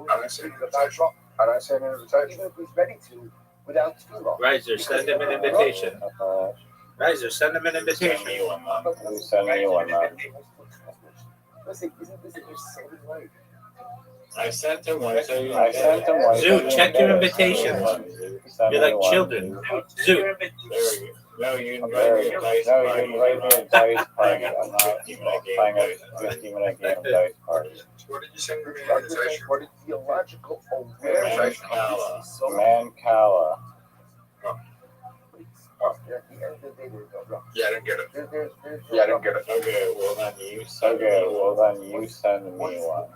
I don't see an invitation. I don't see an invitation. Even if he's ready to, without Tefillah. Riser, send him an invitation. Riser, send him an invitation. I'm sending you one now. Listen, isn't this your saving life? I sent him one. Zook, check your invitations. You're like children. Zook. No, you There invite you me go. a dice No, party. you invite me a dice party. I'm not playing a 15-minute game of dice party. What did you send me an What is invitation? what is theological awareness of this? So Mancala. at the end of the day, there's no wrong. Yeah, I didn't get it. There's Yeah, I didn't get it. Okay, well then you send Okay, me well then you send me one.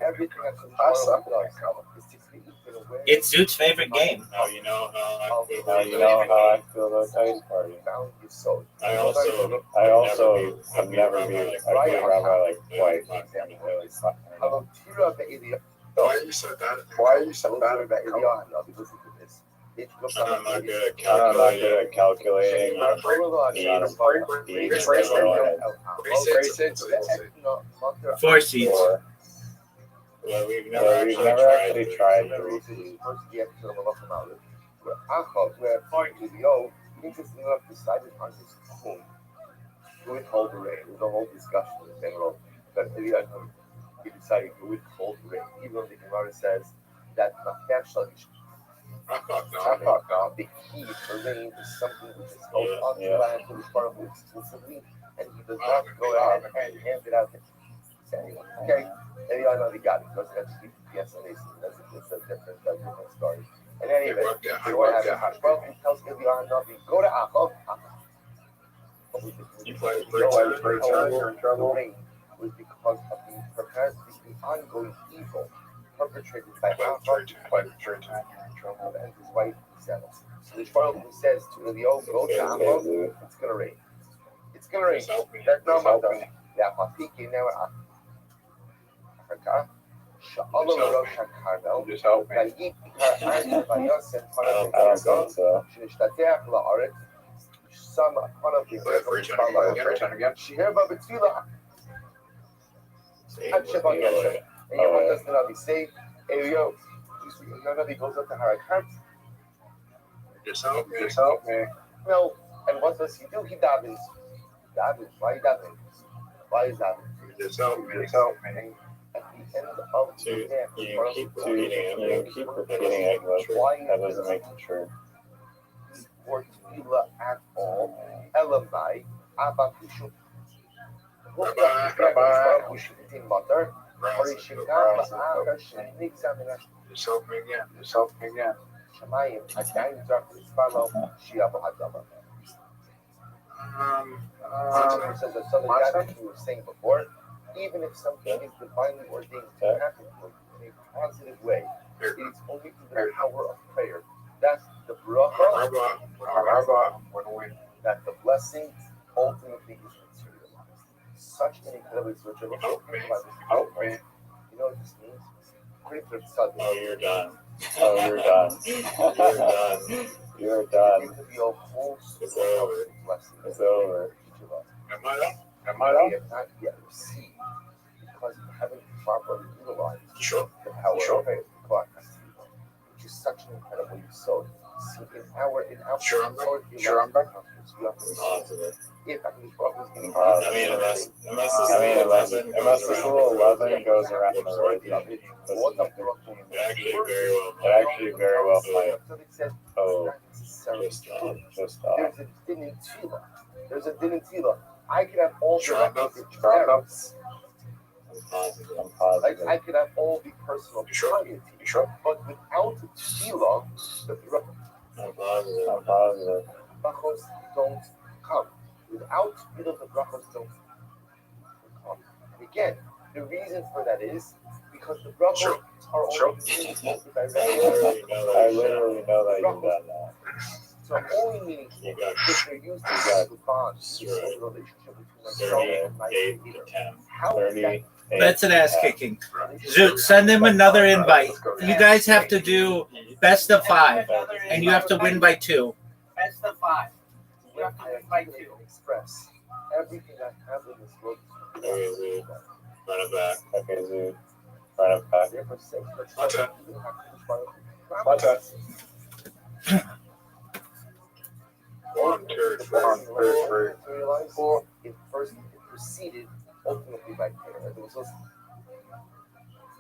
Everything that's in It's Zook's favorite game. Now you know how I feel. Now you know how I feel about dice party. I also I also have never been a rabbi like twice. I'm really fucking Why are you so bad at that? I'm not good at I'm not calculating. good at calculating Four seeds. Well, we've So never we've actually never tried actually it. tried the repeat. Interesting enough, decided on his own to withhold the rain. There was a whole discussion in general, but he decided to withhold the rain, even though the Gemara says that the key to rain is something which is held onto the land to the Baruch Hu exclusively, and he does not go ahead and hand it out to anyone. Okay, and I know he got it because that's yes, and that's a different story. And anyway, what happens? Baruch Hu tells Eliyahu Navi, go to Achov. You play you're in trouble. Rain was because of the ongoing evil perpetrated by Achov and his wife Sarah. So the Baruch Hu says to Eliyahu, go to Achov. It's gonna rain. It's gonna rain. That's not my done. Yeah, Hafiki never. Africa. Shalom Rosh Hashanah. Just help me. I don't think so. Again. Goes up to Harakat. Just help me. No, and what does he do? He davens. Why davens? Why is that? Just help me. At the end of the day, You keep repeating it, but that doesn't make it true. or tefillah at all. Elamai, Abakushu. Mother, Just help me again. Shemayim, Adain Zakris Falo, Shiabu Hadama. Says the Southern Baptist we were saying before, even if something is divinely ordained to happen in a positive way, it is only through the power of prayer. That's the bracha, that the blessing ultimately is materialized. Such an incredible spiritual. Help me. You know what this means? According to the Psalm, Oh, you're done. You're done. You're done. it could be a whole It's story of over. blessing. It's over. Each of us. Am I done? We have not yet received because we haven't properly utilized Sure. the power Sure. of faith, which is such an incredible result. See, in our Sure, I'm sword, Sure, I'm back. we have to Positive. if I can was getting I mean, unless Unless this little 11 goes around the road, it actually it actually very well might. So they said, Oh, not necessarily just stop. just stop. there's a thing in Tefillah. There's There's a din in tefillah. I could have all the merits. I'm positive. I could have all the personal piety, but without tefillah, the I'm positive. brachos don't come. Without tefillah, the brachos don't come. And again, the reason for that is because the brachos are only I literally know that you've done that. So I'm only meaning if they're used to the bond, the relationship between myself and my creator. How is that? That's an ass kicking. Zoot, send him another invite. You guys have to do best of 5, and you have to win by 2. Best of 5. You have to win by 2. Express everything I have in this world. Okay, Zoot. Run it back. Okay, Zoot. Run it back. My turn. One, two, three, 4. It first proceeded ultimately by prayer. It was just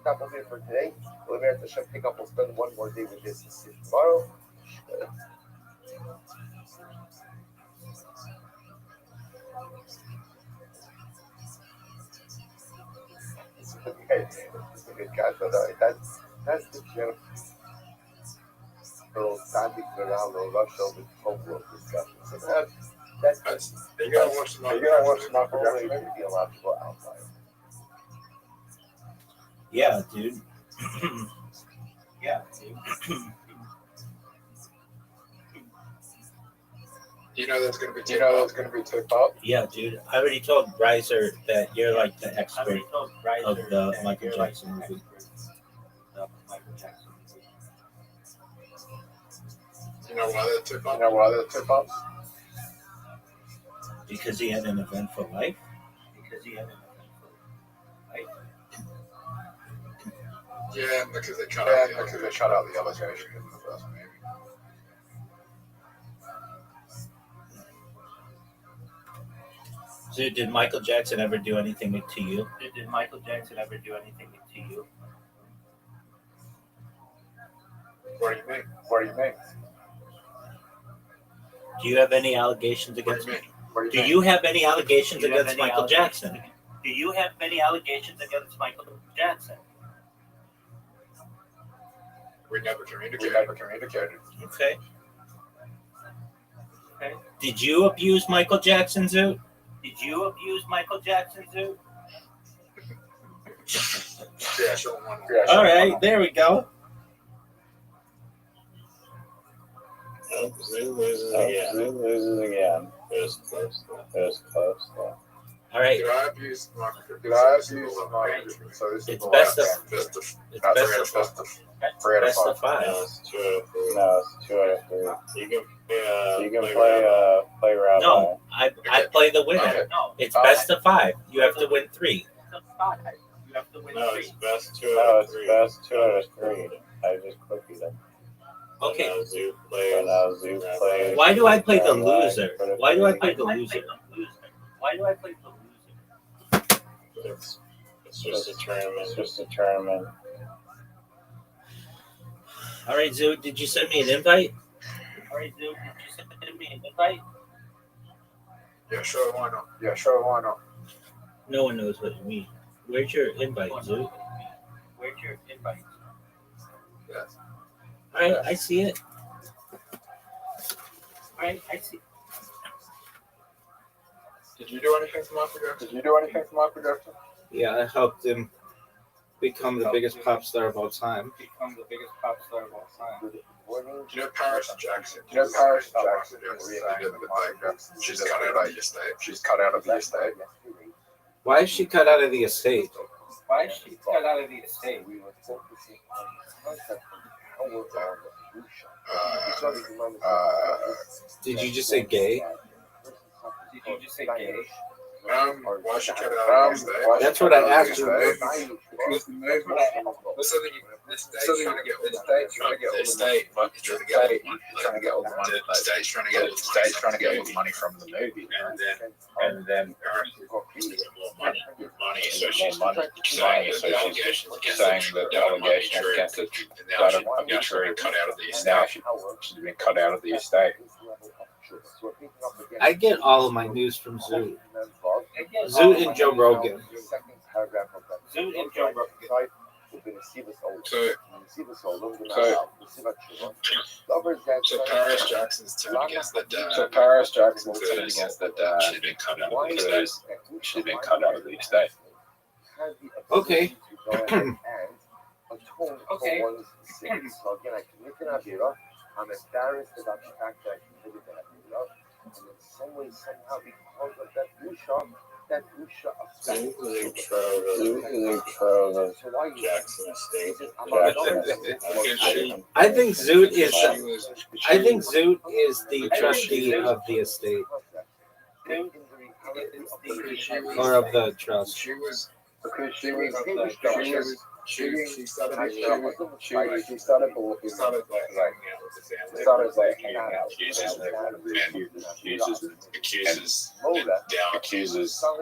stop over here for today. We'll be at the Shem pick up. We'll spend one more day with this tomorrow. It's a good guy, but that's the general standing around or Rothschild with homework discussion. So that's You gotta watch the always going to be a logical outlier. Yeah, dude. Yeah, dude. You know that's gonna be tip up. Yeah, dude. I already told Riser that you're like the expert of the Michael Jackson movie. You know why that tip up? Because he had an eventful life. Yeah, because they cut out the allegation in the first movie. So did Michael Jackson ever do anything to you? Did Michael Jackson ever do anything to you? What do you mean? Do you have any allegations against me? Do you have any allegations against Michael Jackson? Do you have any allegations against Michael Jackson? We never communicated. Okay. Did you abuse Michael Jackson, Zoo? Did you abuse Michael Jackson, Zoo? Yeah, sure. All right, there we go. Zoo loses again. It was close though. All right. Did I abuse Michael? So this It's is best of best of 5. No, it's 2 out of 3. You can play Rabbi. No, I play the winner. No, It's best of 5. You have to win 3. you have to win No, 3. it's best 2 out of 3. Best 2 out of 3. I just clicked them. Okay. Now Zoo plays. Why do I play the loser? Why do I play the loser? Why do I play the loser? It's just a tournament. All right, Zoo, did you send me an invite? All right, dude, did you send me an invite? Yeah, sure. Why not? No one knows what you mean. Where's your invite, Zoo? Where's your invite? Yes. All right, I see it. All right, I see. Did you do anything for my production? Yeah, I helped him become the biggest pop star of all time. You know Paris Jackson. She's cut out of the estate. Why is she cut out of the estate? Why is she cut out of the estate? We were focusing on how we're Did you just say gay? Did you just say gay? Why she cut out of the estate? That's what I asked you. Because the movement. The state's trying to get all the money. The state's trying to get all the money from the movie, and then money. So she's saying that the allegation against it that are true. Cut out of the estate. Now she's been cut out of the estate. So we're picking up again. I get all of my news from Zoot. Zoot Zoot and Joe Rogan. The second paragraph of that. Zoot and Joe Rogan. So Paris Jackson's turned against the dad. So Paris Jackson's turned against the dad. Should have been cut out of the estate. Should have been cut out of the estate. Okay. Okay. So again, I committed an Avira. I'm embarrassed about the fact that I committed that Avira. And in some way, somehow, because of that Busha affects So why you Jackson estate. I think Zoot is the trustee of the estate or of the trust. She was. Because She started like hanging out with the family. Started like hanging out with the family. And accuses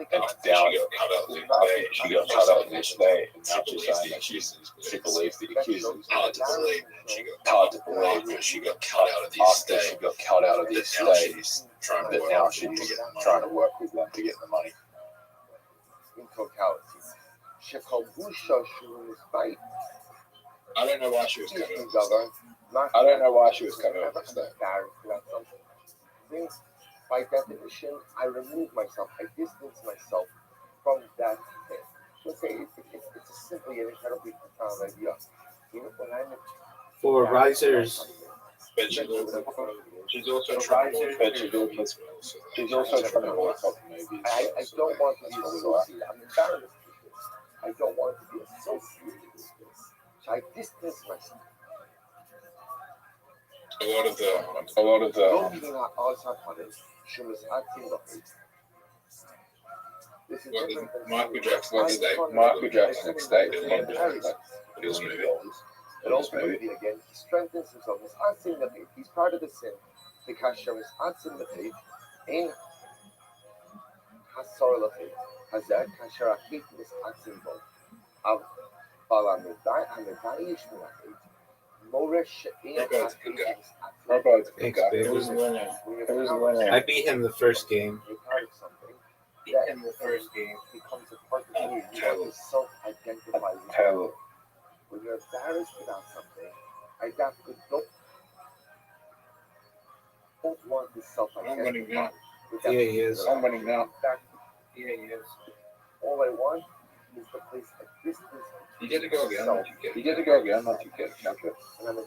and down. She got cut out in this day. And she believes the accusers. Hard to believe that she got cut out of the estate. She got cut out of the estate. That now she's trying to work with them to get the money. In totality. I don't know why she was cut out. I don't know why she was cut out. By definition, I remove myself, I distance myself from that thing. Let's say it's a simply an incredibly profound idea. You know, when I'm For risers, But she's also trying to work as well. She's also trying to work on movies. I don't want to be associated. I'm embarrassed with this. I don't want to be associated with this. So I distance myself. A lot of the Looking at us upon it, she was acting the face. This is different than Michael Jackson estate feels movie. It ultimately again, he strengthens himself. He's answering the faith. He's part of the sin. The kasher is answering the faith. In Hasor the faith. Hazar kasher akit is answering both. Av balamidai amidayish minafit. Moresh in thanks, babe. I beat him the first game. In the first game becomes a part of you. You want to self-identify with. When you're embarrassed about something, I don't want to self-identify. Yeah, he is. I'm winning now. Yeah, he is. All I want is to place a distance. You get to go again. You get to go again. Not you get. And I'm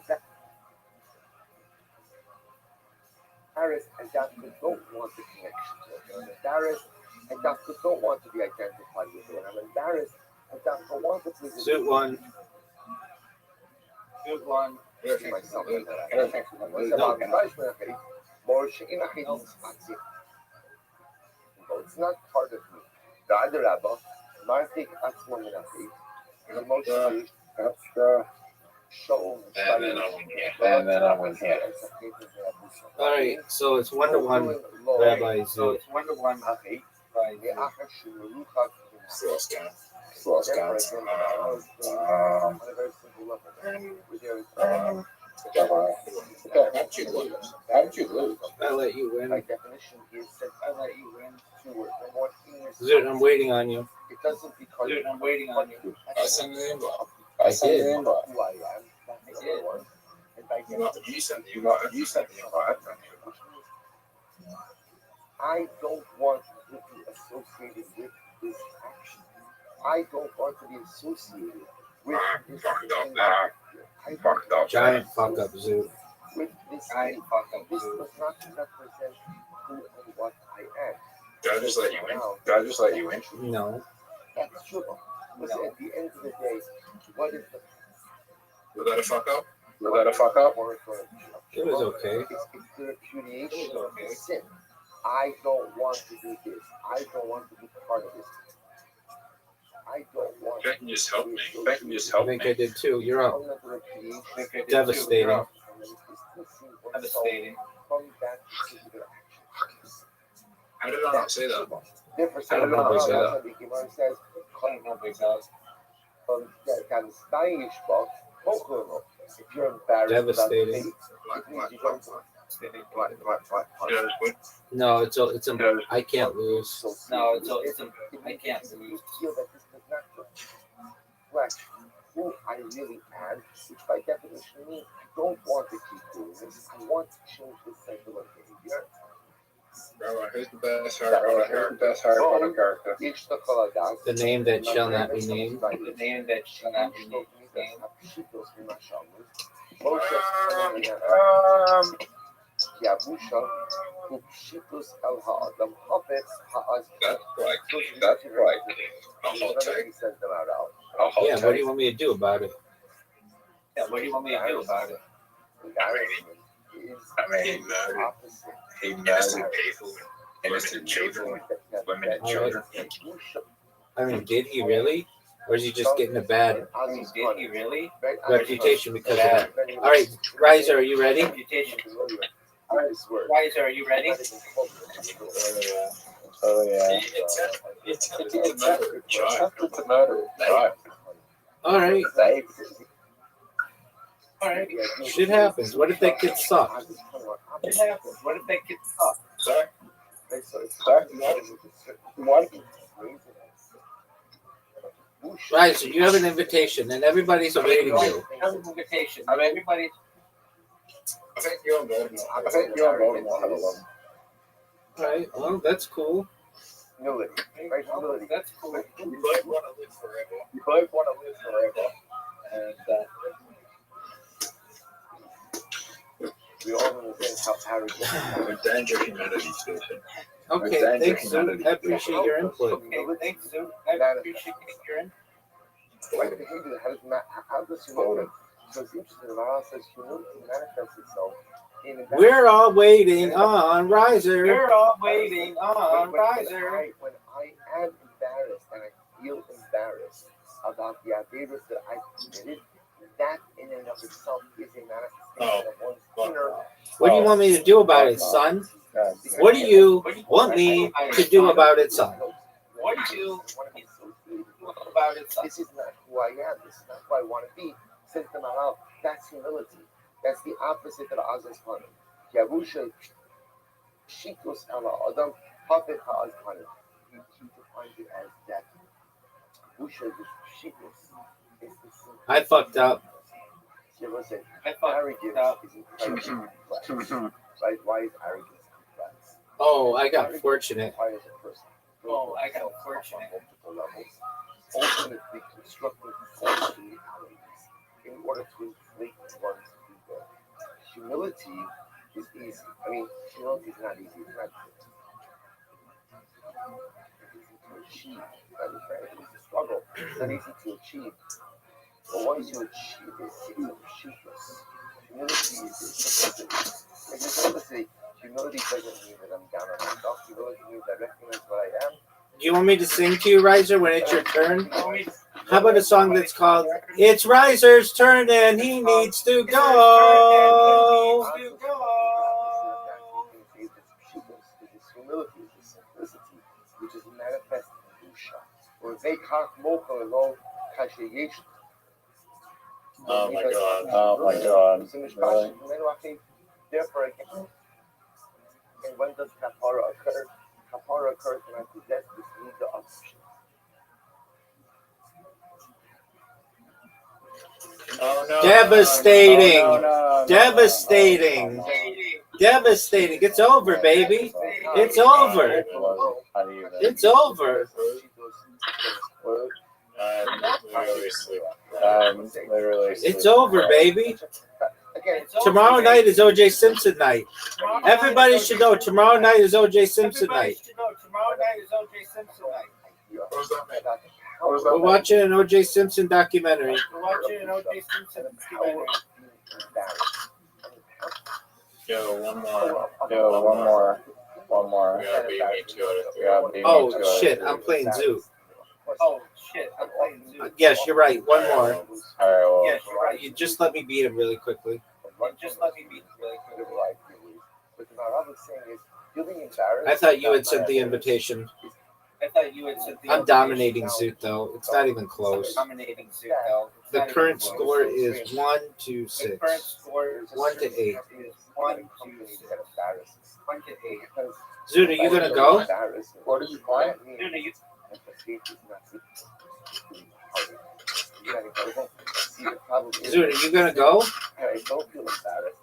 embarrassed, and that don't want the connection to it. I'm embarrassed, and that don't want to be identified with it. And I'm embarrassed, and that don't want to please it. Suit one. Good one. Myself. It's not part of me. The other Rabbi, Martik Atzma Minafit, emotionally show. And then I win here. All right, so it's 1-1. Rabbi Zoot. 1-1. Slow down. How did you lose? I let you win. By definition, is that I let you win 2 words. No more English. Zoot, I'm waiting on you. It doesn't because I'm waiting on you. I sent the invite. I did. Who I am. That's the other one. And by You sent the invite. I don't want to be associated with this action. I don't want to be associated with this thing. I fucked up. Giant fuck up, Zoot. With this thing. This does not represent who and what I am. Did I just let you in? No. That's true. Listen, at the end of the day, what is the... Was that a fuck up? It was okay. It's the repudiation of the sin. I don't want to do this. I don't want to be part of this. I don't want That can just help me. I think I did too. You're up. Devastating. Devastating. From that particular action. How did I not say that? I don't know if I said that. The Gemara says, if you're embarrassed Devastating. about the faith, it means you don't No, it's a I can't lose. No, it's a I can't lose. Feel that this does not reflect who I really am, which by definition means I don't want to keep doing this. I want to change this cycle of behavior. Who's the best Harry Potter character? The name that shall not be named. The name that shall not be named. That's right. A hot take. Yeah, what do you want me to do about it? Yeah, what do you want me to do about it? He murdered people, innocent children, women and children. I mean, did he really? Or is he just getting a bad Did he really? reputation because of that? All right, Riser, are you ready? Riser, are you ready? Oh yeah. It's a murder. Right. All right, shit happens. What if that kid sucks? It happens. What if that kid sucks? Sorry. What? Riser, you have an invitation, and everybody's awaiting you. Invitation. I mean, everybody. I think you're on Baltimore. All right, well, that's cool. That's cool. You both want to live forever. And We all understand how arrogant. Endanger humanity too. Okay, thanks, Sue. I appreciate your input. Okay, thanks, Sue. I appreciate your input. Why the behavior how does humility? So it's interesting. The Bible says humility manifests itself in. We're all waiting on Riser. We're all waiting on Riser. When I am embarrassed and I feel embarrassed about the averas that I committed, that in and of itself is a manifestation of one's inner. What do you want me to do about it, son? What do you want me to do about it, son? What do you want me to do about it, son? This is not who I am. This is not who I want to be. Says the Maharal. That's humility. That's the opposite of Azaz Panim. Yavusha Shikus Ala Adam Hafet HaAzpanim. He defines it as that. Busha Shikus is the same. I fucked up. Listen, arrogance is incredibly complex. Right? Why is arrogance complex? Oh, I got fortunate. Why is a person? Oh, I got fortunate. On multiple levels. Ultimately constructing false realities in order to inflate one's ego. Humility is easy. I mean, humility is not easy. It's not easy to achieve. It's a struggle. It's not easy to achieve. But once you achieve it, it's achieveless. Humility is simplicity. Humility doesn't mean that I'm down on myself. Humility means I recognize what I am. Do you want me to sing to you, Riser, when it's your turn? How about a song that's called "It's Riser's Turn and He Needs to Go"? Humility is simplicity, which is manifest in Dusha. Or Veikach Mocha Lo Kasheyesh. oh my god. Really? Therefore, and when does kapara occur? Kapara occurs when I possess this need to option. Oh no. Devastating. No. Devastating. Devastating. It's over, baby. It's over. It's over. It's over, baby. Tomorrow night is O.J. Simpson night. Everybody should know tomorrow night is O.J. Simpson night. We're watching an O.J. Simpson documentary. One more. Oh, shit. I'm playing Zoo. Yes, you're right. One more. All right, well, Yes, you're right. You just let me beat him really quickly. Just let me be really clear what I believe. But the Maharal is saying is feeling embarrassed. I thought you had sent the invitation. I'm dominating Zoot though. It's not even close. The current score is 1-6. 1-8. Zoot, are you gonna go? What are you playing? Zoot, are you gonna go? I don't feel embarrassed.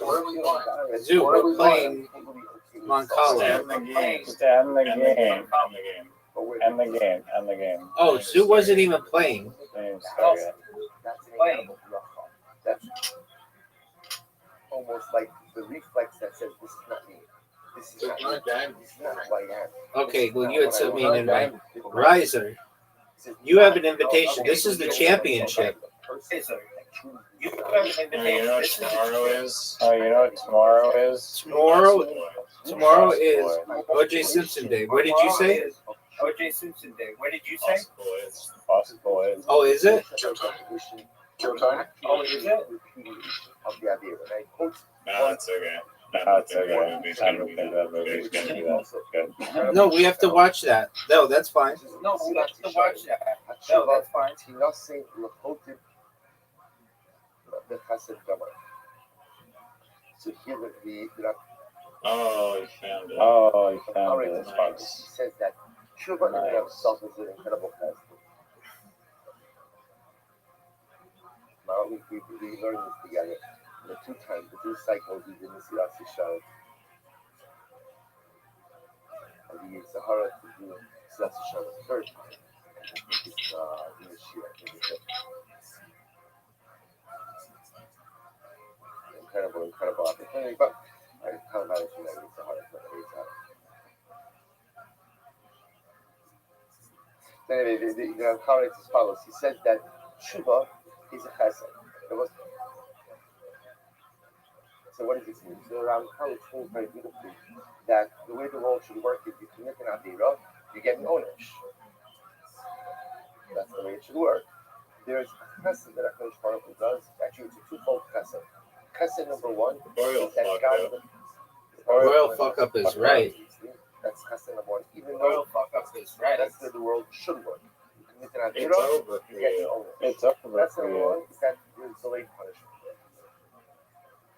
What are we playing? Zoot, we're playing Moncala. End the game. Just end the game. End the game. End the game. Oh, Zoot wasn't even playing. That's almost like the reflex that says, this is not me. This is not me. This is not who I am. Okay, well, you had sent me an invite. Riser, you have an invitation. This is the championship. You know what tomorrow is? Oh, you know what tomorrow is? Tomorrow is O.J. Simpson Day. What did you say? O.J. Simpson Day. What did you say? Possible is. Oh, is it? Kill time? Oh, is it? No, it's okay. That's okay. I don't think that movie's gonna be that good. No, we have to watch that. No, that's fine. No, we have to watch that. No, that's fine. So here the Oh, you found it. Oh, you found Alright, it. he says that Tshuva in and of itself is an incredible test. Now we learned this together. The 2 times, the 2 cycles we did in Silas Yishar. And the Sahara to do Silas Yishar the 3rd time. It's in the Shira. Incredible opportunity, but I kind of managed to make it Sahara for every time. Anyway, the comment is as follows. He said that Tshuva is a chesed. So what does this mean? So around how it explains very beautifully that the way the world should work is you commit an avera, you get an owners. That's the way it should work. There's a chesed that HaKadosh Baruch Hu does. Actually, it's a 2-fold chesed. Chesed number 1 is that God... Royal fuck up is right. That's chesed number 1. Even Royal though fuck up is right. that's where the world should work. You commit an It's avera, over for you get an you. owners. It's over That's for number you. 1, is that there's delayed punishment.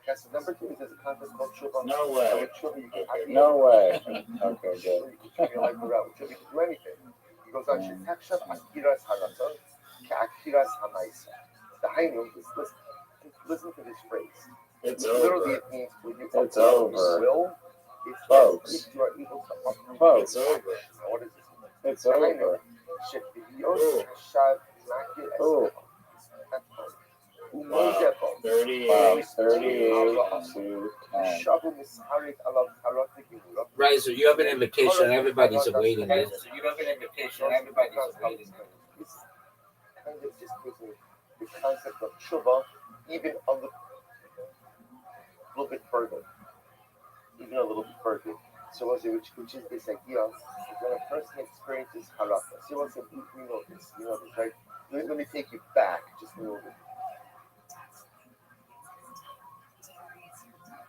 Chesed number 2 is there's a concept called Tshuva. No way. So with Tshuva you can Okay. No way. Okay, good. You can turn your life around. With Tshuva you can do anything. He goes on, Shetakshav Akiras Haratzon, Ka'akiras Hamaisa. The Hainu is listen to this phrase. It's Literally, over. it means when you It's uproot over. your will, it's Folks. if you are able to uproot Folks. It's over. Now, what does this mean? It's over. Shetivios Hashav Makir Ooh. Esrach. That's fine. Wow. Umozepo. 38. Wow, 38 to 10. Shavu Misharit Alav Harata Gimura. Riser, you have an invitation. Everybody's awaiting you. So you have an invitation. Everybody's waiting. It's kind of just taking the concept of Tshuva even a little bit further. Even a little bit further. So which is this idea of when a person experiences haraka. So we know this, right? Let me take you back just a little bit.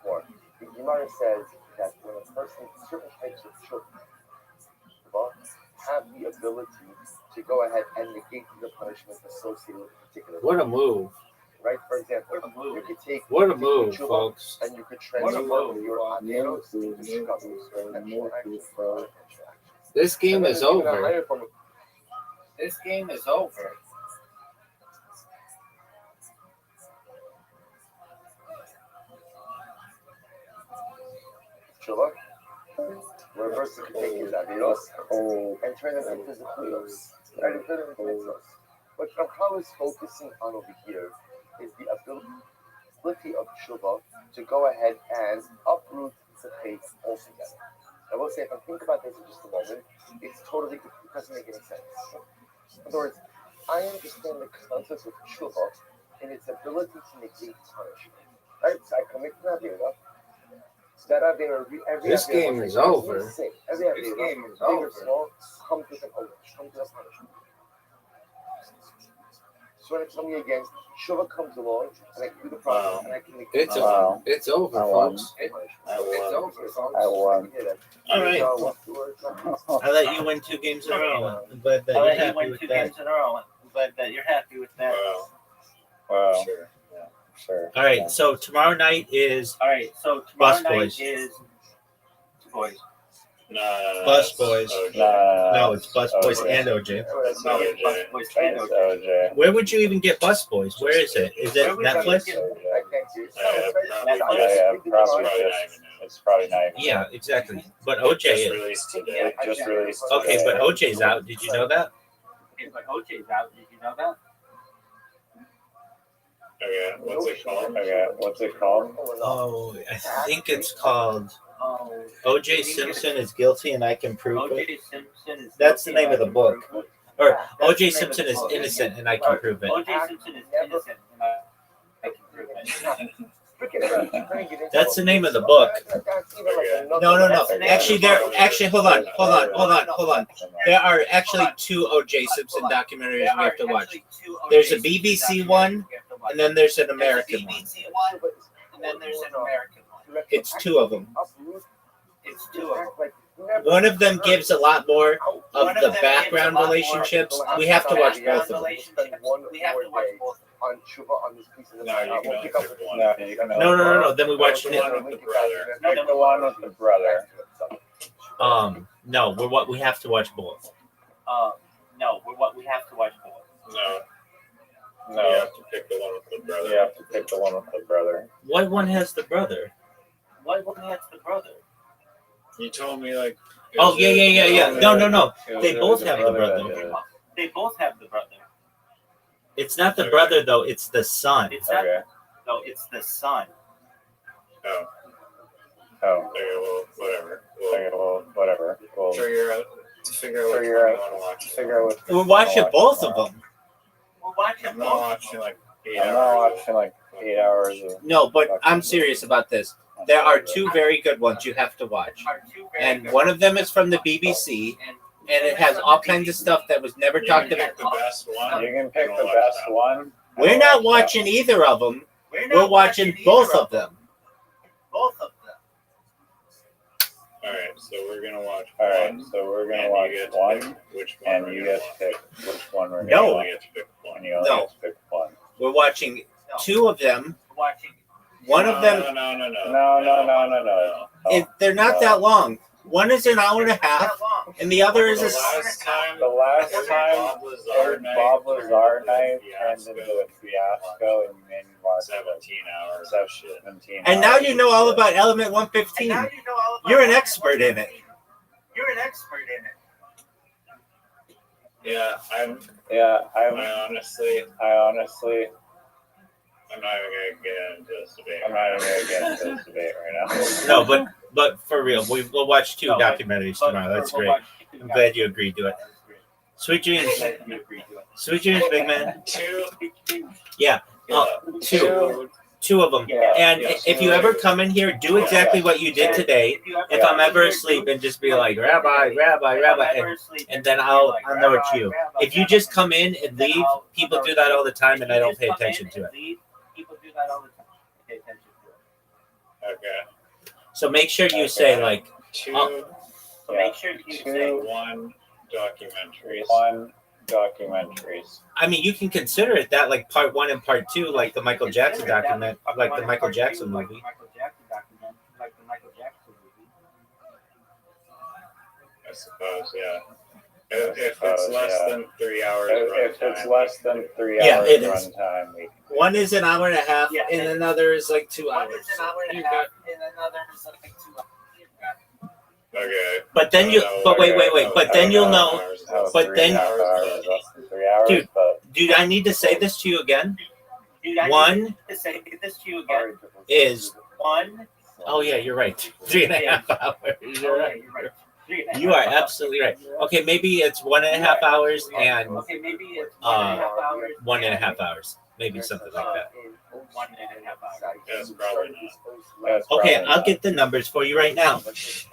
More. The Gemara says that when a person, certain types of tshuva have the ability to go ahead and negate the punishment associated with a particular. What a move. Right? For example, you could take What a move, tshuva folks. and you could transform your averos into discoveries. This game is over. This game is over. Tshuva, where a person can take his averos and turn them into zechuyos, right? And turn them into mitzvos. What Ramchal is focusing on over here is the ability of tshuva to go ahead and uproot the faith altogether. I will say, if I think about this in just a moment, it doesn't make any sense. In other words, I understand the concept of tshuva and its ability to negate punishment. Right? So I commit an avera. That avera, This game is over. Every avera, This game is big or over. small, comes with an punishment. So when it's something again, Shuvah comes along and I can do the process and I can make It's over. It's over, folks. It's over, folks. I won. All right. I let you win 2 games in a row. I'm glad that you're happy with that. I'm glad that you're happy with that. Well, Sure. sure. All right. So tomorrow night is All right, so tomorrow Bus night Boys. is Boys. Bus Boys. No, it's Bus Boys OJ. and OJ. No, it's Bus Boys and It's OJ. OJ. Where would you even get Bus Boys? Where is it? Is it Netflix? Yeah, probably it's probably not even. Yeah, exactly. But OJ is. Released today. It just released. Okay, today. but OJ's out. Did you know that? Okay, but OJ's out. Did you know that? Okay, what's it called? Okay, what's it called? Oh, I think it's called Oh, OJ Simpson is guilty and I can prove it. OJ Simpson is. That's the name of the book. Or That's OJ the name Simpson of the is book. innocent and I can prove it. OJ Simpson is innocent, and I can prove it. That's the name of the book. No. Actually, hold on. There are actually 2 OJ Simpson documentaries we have to watch. There's a BBC one, and then there's an American one. BBC one, and then there's an American one. It's 2 of them. It's 2 of them. One of them gives a lot more of the background relationships. We have to watch both of them. We have to watch both. On Shuvah on this piece of the No, you can only pick one. No, you can No. Then we watch Pick it. one with the brother. Pick the one with the brother. No, we have to watch both. No, we have to watch both. No, you No, have to pick the one with the brother. you have to pick the one with the brother. What one has the brother? What has the brother? You told me like. Oh yeah. No. They both have the brother. They both have the brother. It's not the brother though. It's the son. It's not. Okay. No, it's the son. Oh, Oh, okay, well, whatever. okay, well, whatever. We'll Figure out which one you Figure out- want to watch. figure out what. We're watching both of them. We're watching I'm not both. watching like 8 I'm not hours. watching like 8 hours of. No, but I'm serious about this. There are 2 very good ones you have to watch, Are two very and good one of them is from the BBC, and and it has all kinds of stuff that was never You talked can about. pick the best one. You can pick and the watch best that. one. We're not watching either of them. We're watching both of them. both of them. All right, so we're gonna watch. All right, one, so we're gonna and watch you get to one, pick which one and we're you gonna get to watch. pick which one we're You No. gonna. only get to pick one. And you only No. get to pick one. We're watching 2 of them. Watching. One of them, No. No. they're not that long. One is an hour and a half, That long. and the other is The a. last time, The last time Bob Lazar night Bob Lazar turned night into a turned into a fiasco, and you made me watch 17 hours. 17. And now hours you know all of about Element And 115. now you know all about You're an it. expert in it. You're an expert in it. Yeah, shit. Yeah, I honestly, I'm not even gonna get into this debate. I'm not even gonna get into this debate right now. No, but for real, we'll watch 2 No, but- documentaries But tomorrow. That's we'll great. watch two I'm glad you agreed to it. Sweet dreams, You agreed to it. sweet dreams, big man. Two. Yeah, two of them. Yeah. And Yeah. if you ever come in here, do exactly what you did today. If I'm ever asleep, and just be like, Rabbi, and then I'll know it's you. If you just come in and leave, people do that all the time, and I don't pay attention to it. People do that all the time. Pay attention to it. Okay. So make sure you say like, Two. So make sure you say One documentaries. One documentaries. I mean, you can consider it that like part 1 and part 2, like the Michael Jackson document, like the Michael Jackson movie. Like the Michael Jackson movie. I suppose, yeah. If it's less than 3 hours If it's less than 3 Yeah, hours it is. runtime, we can. One is an hour and a half, Yeah, and and- another is like 2 One hours. is an hour and a half, and another is like 2 hours. Okay. But then you, but wait. But then you'll know, But 3.5 then- hours, less than 3 hours, Dude. but dude. I need to say this to you again. Dude, I One need to say this to you again. is, One. oh yeah, you're right. 3.5 hours. You're right. You're right. You are absolutely right. Okay, maybe it's 1.5 hours and Okay, maybe it's 1.5 hours. 1.5 hours, maybe something like that. 1.5 hours. That's probably that's Okay, probably I'll not. get the numbers for you right now.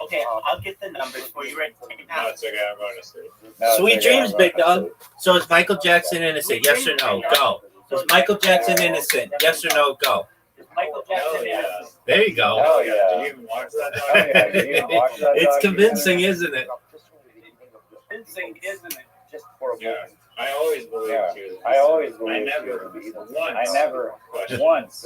Okay, I'll get the numbers for you right No, now. it's okay. I'm going to sleep. No, it's Sweet okay, dreams, I'm big not- dog. So is Michael Jackson innocent? Yes or no? Go. Is Michael Jackson innocent? Yes or no? Go. Michael Jackson innocent? There you go. Hell yeah. Did you even watch that? Did you even watch that? It's convincing, isn't it? Convincing, isn't it? Just for a Yeah. moment. I always believed Yeah. you. I always I believed never you. once. I never questioned. once.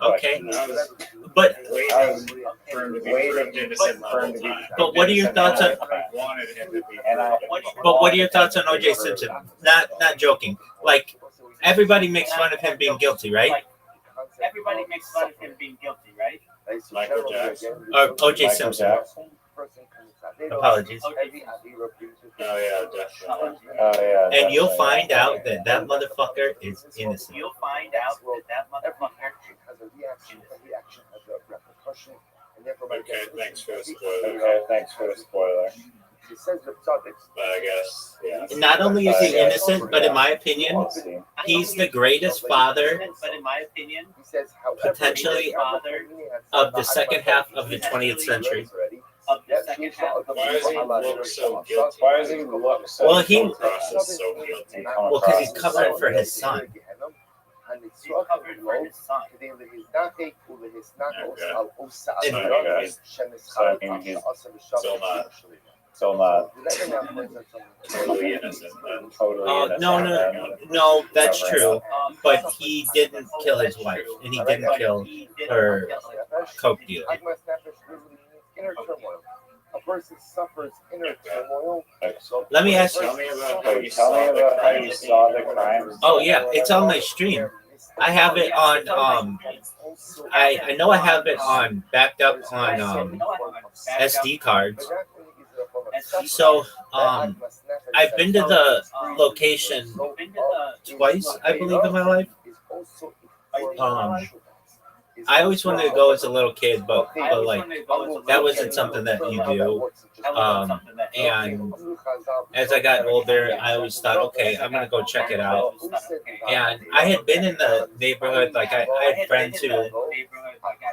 Okay. I was But waiting for him to be proved innocent for him the to be- whole time. But what are your thoughts on? I wanted him to be And I- proved. But what are your thoughts on O.J. Simpson? Not joking. Like everybody makes fun of him being guilty, right? Everybody makes fun of him being guilty, right? Michael Jackson. Or O.J. Michael Simpson. Jackson? Apologies. Oh yeah, definitely. Oh yeah. And you'll definitely. find out that that motherfucker is innocent. You'll find out that motherfucker has a reaction. A reaction has a repercussion. And therefore, Okay, thanks for the spoiler. Okay, thanks for the spoiler. He says the subjects. But I guess, yeah. Not only is he innocent, but in my opinion, We'll see. he's the greatest father but in my opinion, He says, however, Potentially father of the second half of the 20th century. of the second half of Why does he look so guilty? Why does he look so Well, he- Process so guilty. Well, because he's covering for his son. he's covered for his son. So not Totally innocent. Then. totally innocent? No, that's true. But he didn't kill his wife, and he didn't kill her coke dealer. Inner turmoil. A person suffers inner turmoil. Let me ask Tell you. me about how you Tell me about how you saw the crimes. Oh yeah, it's on my stream. I have it on. I know I have it on backed up on SD cards. So I've been to the location twice, I believe, in my life. I always wanted to go as a little kid, but like that wasn't something that you do. And as I got older, I always thought, okay, I'm gonna go check it out. And I had been in the neighborhood, like I had friends who,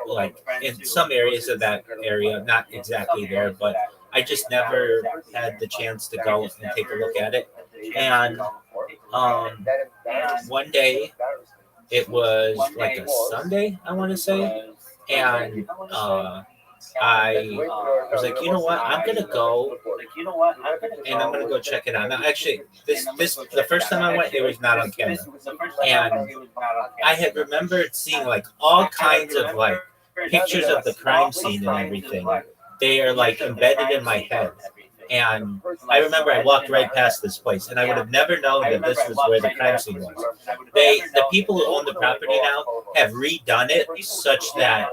like in some areas of that area, not exactly there, but I just never had the chance to go and take a look at it. And one day, it was like a Sunday, I want to say, and I was like, you know what, I'm gonna go and I'm gonna go check it out. Now, actually, this the first time I went, it was not on camera, and I had remembered seeing like all kinds of like pictures of the crime scene and everything. They are like embedded in my head. And I remember I walked right past this place, and I would have never known that this was where the crime scene was. The people who own the property now have redone it such that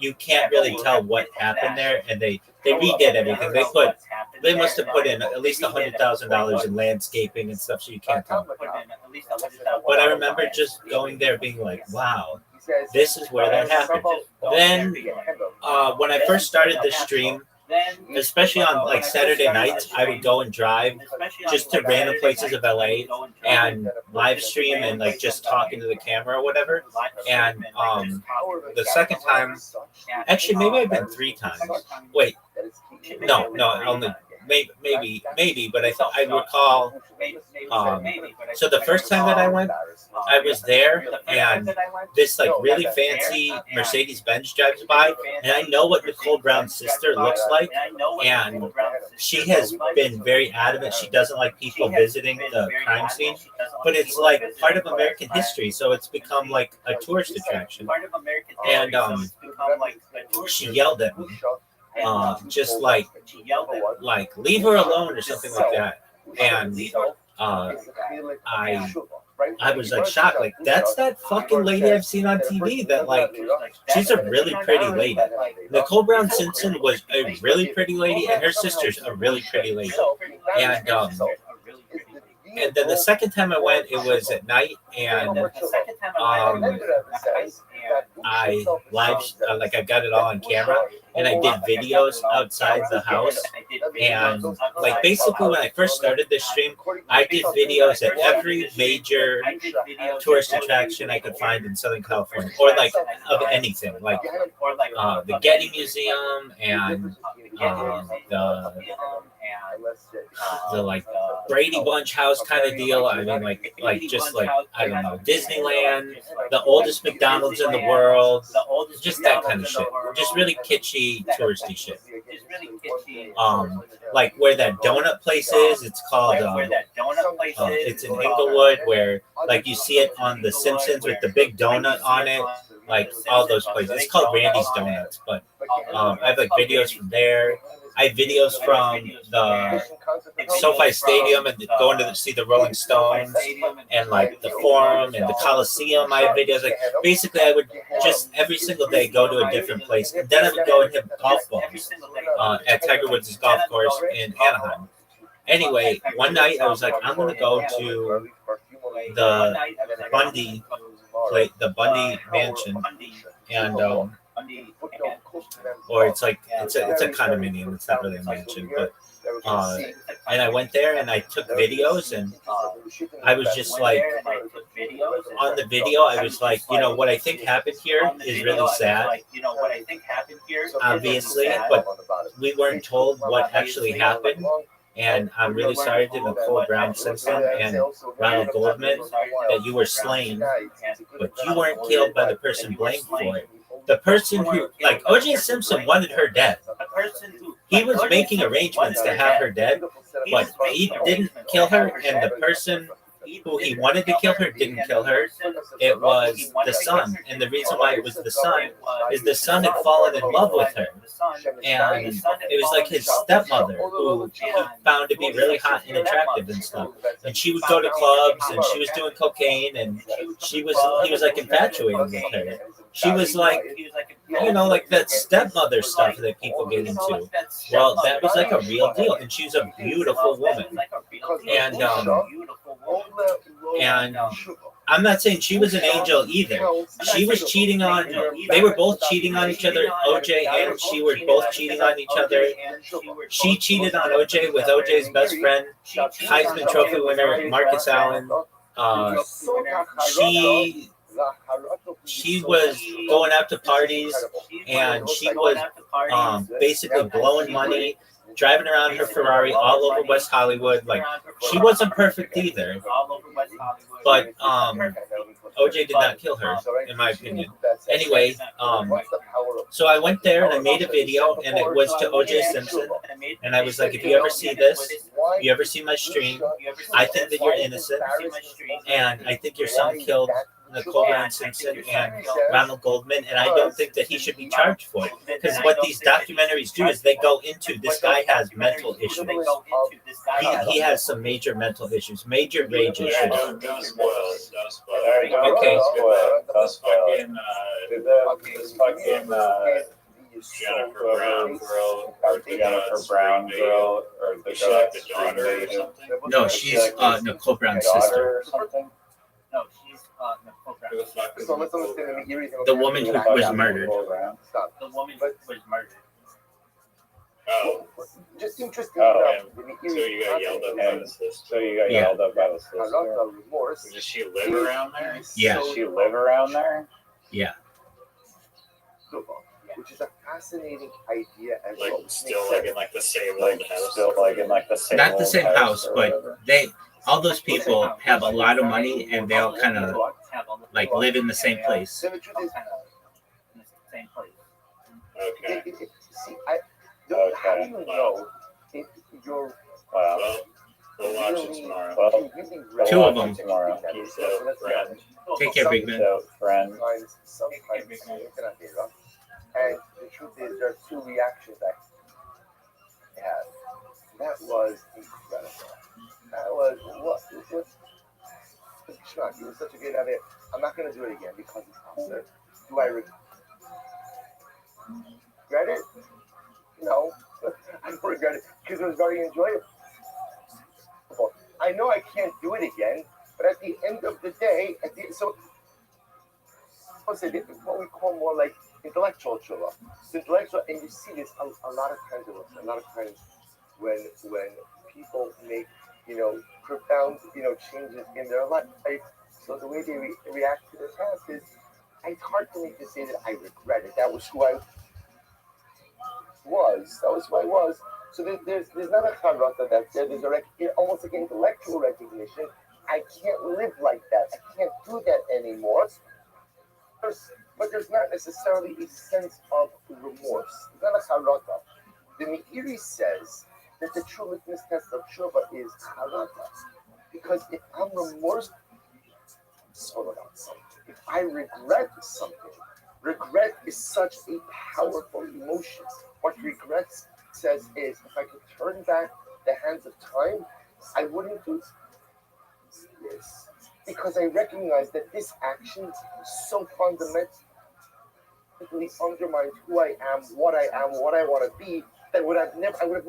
you can't really tell what happened there, and they redid everything. They must have put in at least $100,000 in landscaping and stuff, so you can't tell. But I remember just going there, being like, "Wow, this is where that happened." Then, when I first started this stream, especially on like Saturday nights, I would go and drive just to random places of LA and live stream and like just talking to the camera or whatever. And the second time, actually maybe I've been 3 times. Wait, no, only maybe, but I recall. So the first time that I went, I was there, and this like really fancy Mercedes-Benz drives by, and I know what Nicole Brown's sister looks like, and she has been very adamant she doesn't like people visiting the crime scene, but it's like part of American history, so it's become like a tourist attraction. And she yelled at me, just like leave her alone or something like that, and I was like shocked, like that's that fucking lady I've seen on TV. That like she's a really pretty lady. Nicole Brown Simpson was a really pretty lady, and her sister's a really pretty lady. And then the second time I went, it was at night, and I I got it all on camera, and I did videos outside the house. And like basically when I first started this stream, I did videos at every major tourist attraction I could find in Southern California, or like of anything, like the Getty Museum and the like Brady Bunch house kind of deal. I mean, like just like I don't know, Disneyland, the oldest McDonald's in the world, just that kind of shit. Just really kitschy, touristy shit. Like where that donut place is, it's called. It's in Inglewood, where like you see it on The Simpsons with the big donut on it. Like all those places. It's called Randy's Donuts, but I have like videos from there. I have videos from the SoFi Stadium and going to see the Rolling Stones and like the Forum and the Coliseum. I have videos. Like basically, I would just every single day go to a different place. And then I would go and hit golf balls at Tiger Woods' golf course in Anaheim. Anyway, one night I was like, I'm gonna go to the Bundy the Bundy Mansion, and or it's like it's a condominium. It's not really a mansion, but and I went there and I took videos, and I was just like on the video. I was like, what I think happened here is really sad. Obviously, but we weren't told what actually happened. And I'm really sorry to Nicole Brown Simpson and Ronald Goldman that you were slain, but you weren't killed by the person blamed for it. The person who, like O.J. Simpson wanted her dead. He was making arrangements to have her dead, but he didn't kill her, and the person who he wanted to kill her didn't kill her. It was the son, and the reason why it was the son is the son had fallen in love with her, and it was like his stepmother who he found to be really hot and attractive and stuff. And she would go to clubs, and she was doing cocaine, and he was like infatuated with her. She was like, like that stepmother stuff that people get into. Well, that was like a real deal, and she was a beautiful woman, and I'm not saying she was an angel either. She was cheating on. They were both cheating on each other. OJ and she were both cheating on each other. She cheated on OJ with OJ's best friend, Heisman Trophy winner Marcus Allen. She was going out to parties, and she was basically blowing money, driving around her Ferrari all over West Hollywood. Like, she wasn't perfect either, but OJ did not kill her, in my opinion. Anyway, so I went there and I made a video, and it was to OJ Simpson, and I was like, if you ever see this, you ever see my stream, I think that you're innocent, and I think your son killed Nicole Brown Simpson and Ronald Goldman, and I don't think that he should be charged for it. Because what these documentaries do is they go into, this guy has mental issues. He has some major mental issues, major rage issues. Okay. Jennifer Brown girl, or the girl that's the daughter or something? No, she's Nicole Brown's sister. No, she's Nicole Brown. The woman who was murdered. The woman was murdered. Oh, Just interesting Oh, so you got yelled at by the sister. So you got yelled at by the sister. Does she live around there? Yeah. Does she live around there? Yeah. Which is a fascinating idea as Like well. still like in like the same old Like house. still like in like the same Not the old same house, or but whatever. all those people have a lot of money, and they all kind of like live in the same place. So the truth is, In the same place. Okay. see, how do you know if you're Wow. Well, we'll watch it tomorrow. Well, Two of them. tomorrow. So, friend. Take care, big man. So, friend. Sometimes and the truth is, there are two reactions I had. That was incredible. That was what Schmuck, it was such a great idea. I'm not going to do it again because it's awesome. Do I regret it? No, I don't regret it because it was very enjoyable. I know I can't do it again, but at the end of the day, what we call more like intellectual tshuva. Intellectual, and you see this a lot of times. A lot of times when people make profound changes in their life. So the way they react to their past is, it's hard for me to say that I regret it. That was who I was. That was who I was. So there's not a charata that's there. There's almost like an intellectual recognition. I can't live like that. I can't do that anymore. But there's not necessarily a sense of remorse. It's not a charata. The Meiri says that the true litmus test of tshuva is charata. Because if I'm remorseful about something, if I regret something, regret is such a powerful emotion. What regret says is, if I could turn back the hands of time, I wouldn't do this. Because I recognize that this action so fundamentally undermines who I am, what I want to be, that I would have never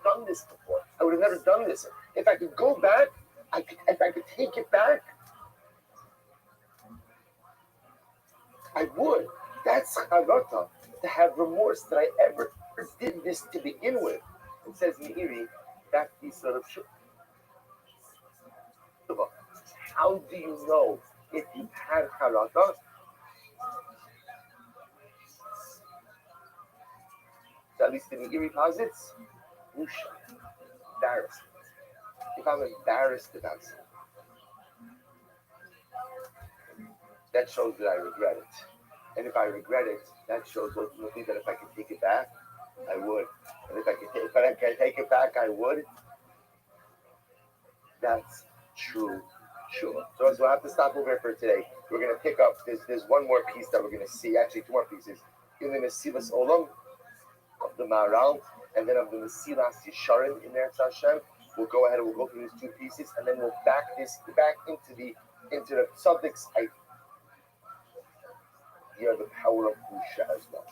done this before. I would have never done this. If I could go back, if I could take it back, I would. That's charata, to have remorse that I ever did this to begin with. It says Meiri, that's the sort of shuvah. How do you know if you had charata? So at least the Meiri posits, busha, embarrassed. If I'm embarrassed about something, that shows that I regret it. And if I regret it, that shows ultimately that if I could take it back, I would. And if I could take it back, I would. That's true. Sure. So we'll have to stop over here for today. We're going to pick up, there's one more piece that we're going to see, actually two more pieces. In the Mesilas Olam of the Maharal, and then of the Mesilas Yesharim in Eretz Hashem. We'll go ahead and we'll go through these two pieces, and then we'll back into the subject's idea of the power of Busha as well.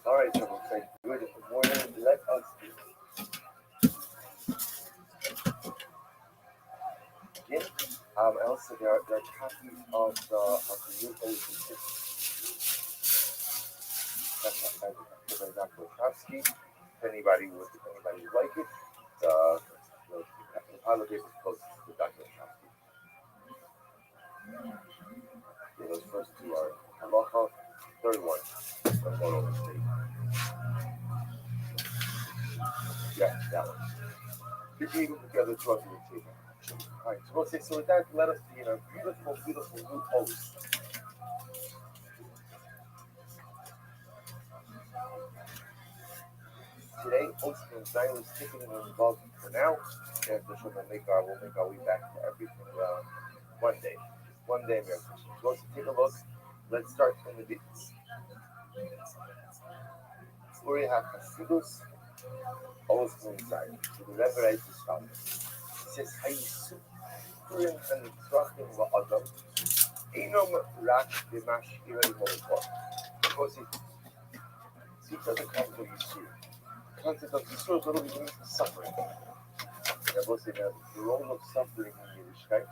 All right, so we'll say good morning. Let us begin. Also, there are copies of the new OG6. That's by Dr. Wachowski. If anybody would like it, the pilot paper is posted to Dr. Wachowski. Yeah, those first two are halacha, third one, the moral mistake. Yeah, that one. You can even put the other two on the table. All right, so we'll say, so with that, let us be in a beautiful, beautiful new post. Today, hosting Zion is taking an involved for now, and we'll make our way back to everything one day. One day, America. So let's take a look. Let's start from the beginning. Uri HaChasidus, always inside. So the Rebbe writes as follows. He says, Hayisurim hanitzrachim la'adam, einom rak b'mash'irei molekot. Because it speaks of the concept of Yisur. The concept of Yisur is literally means suffering. The role of suffering in Yiddishkeit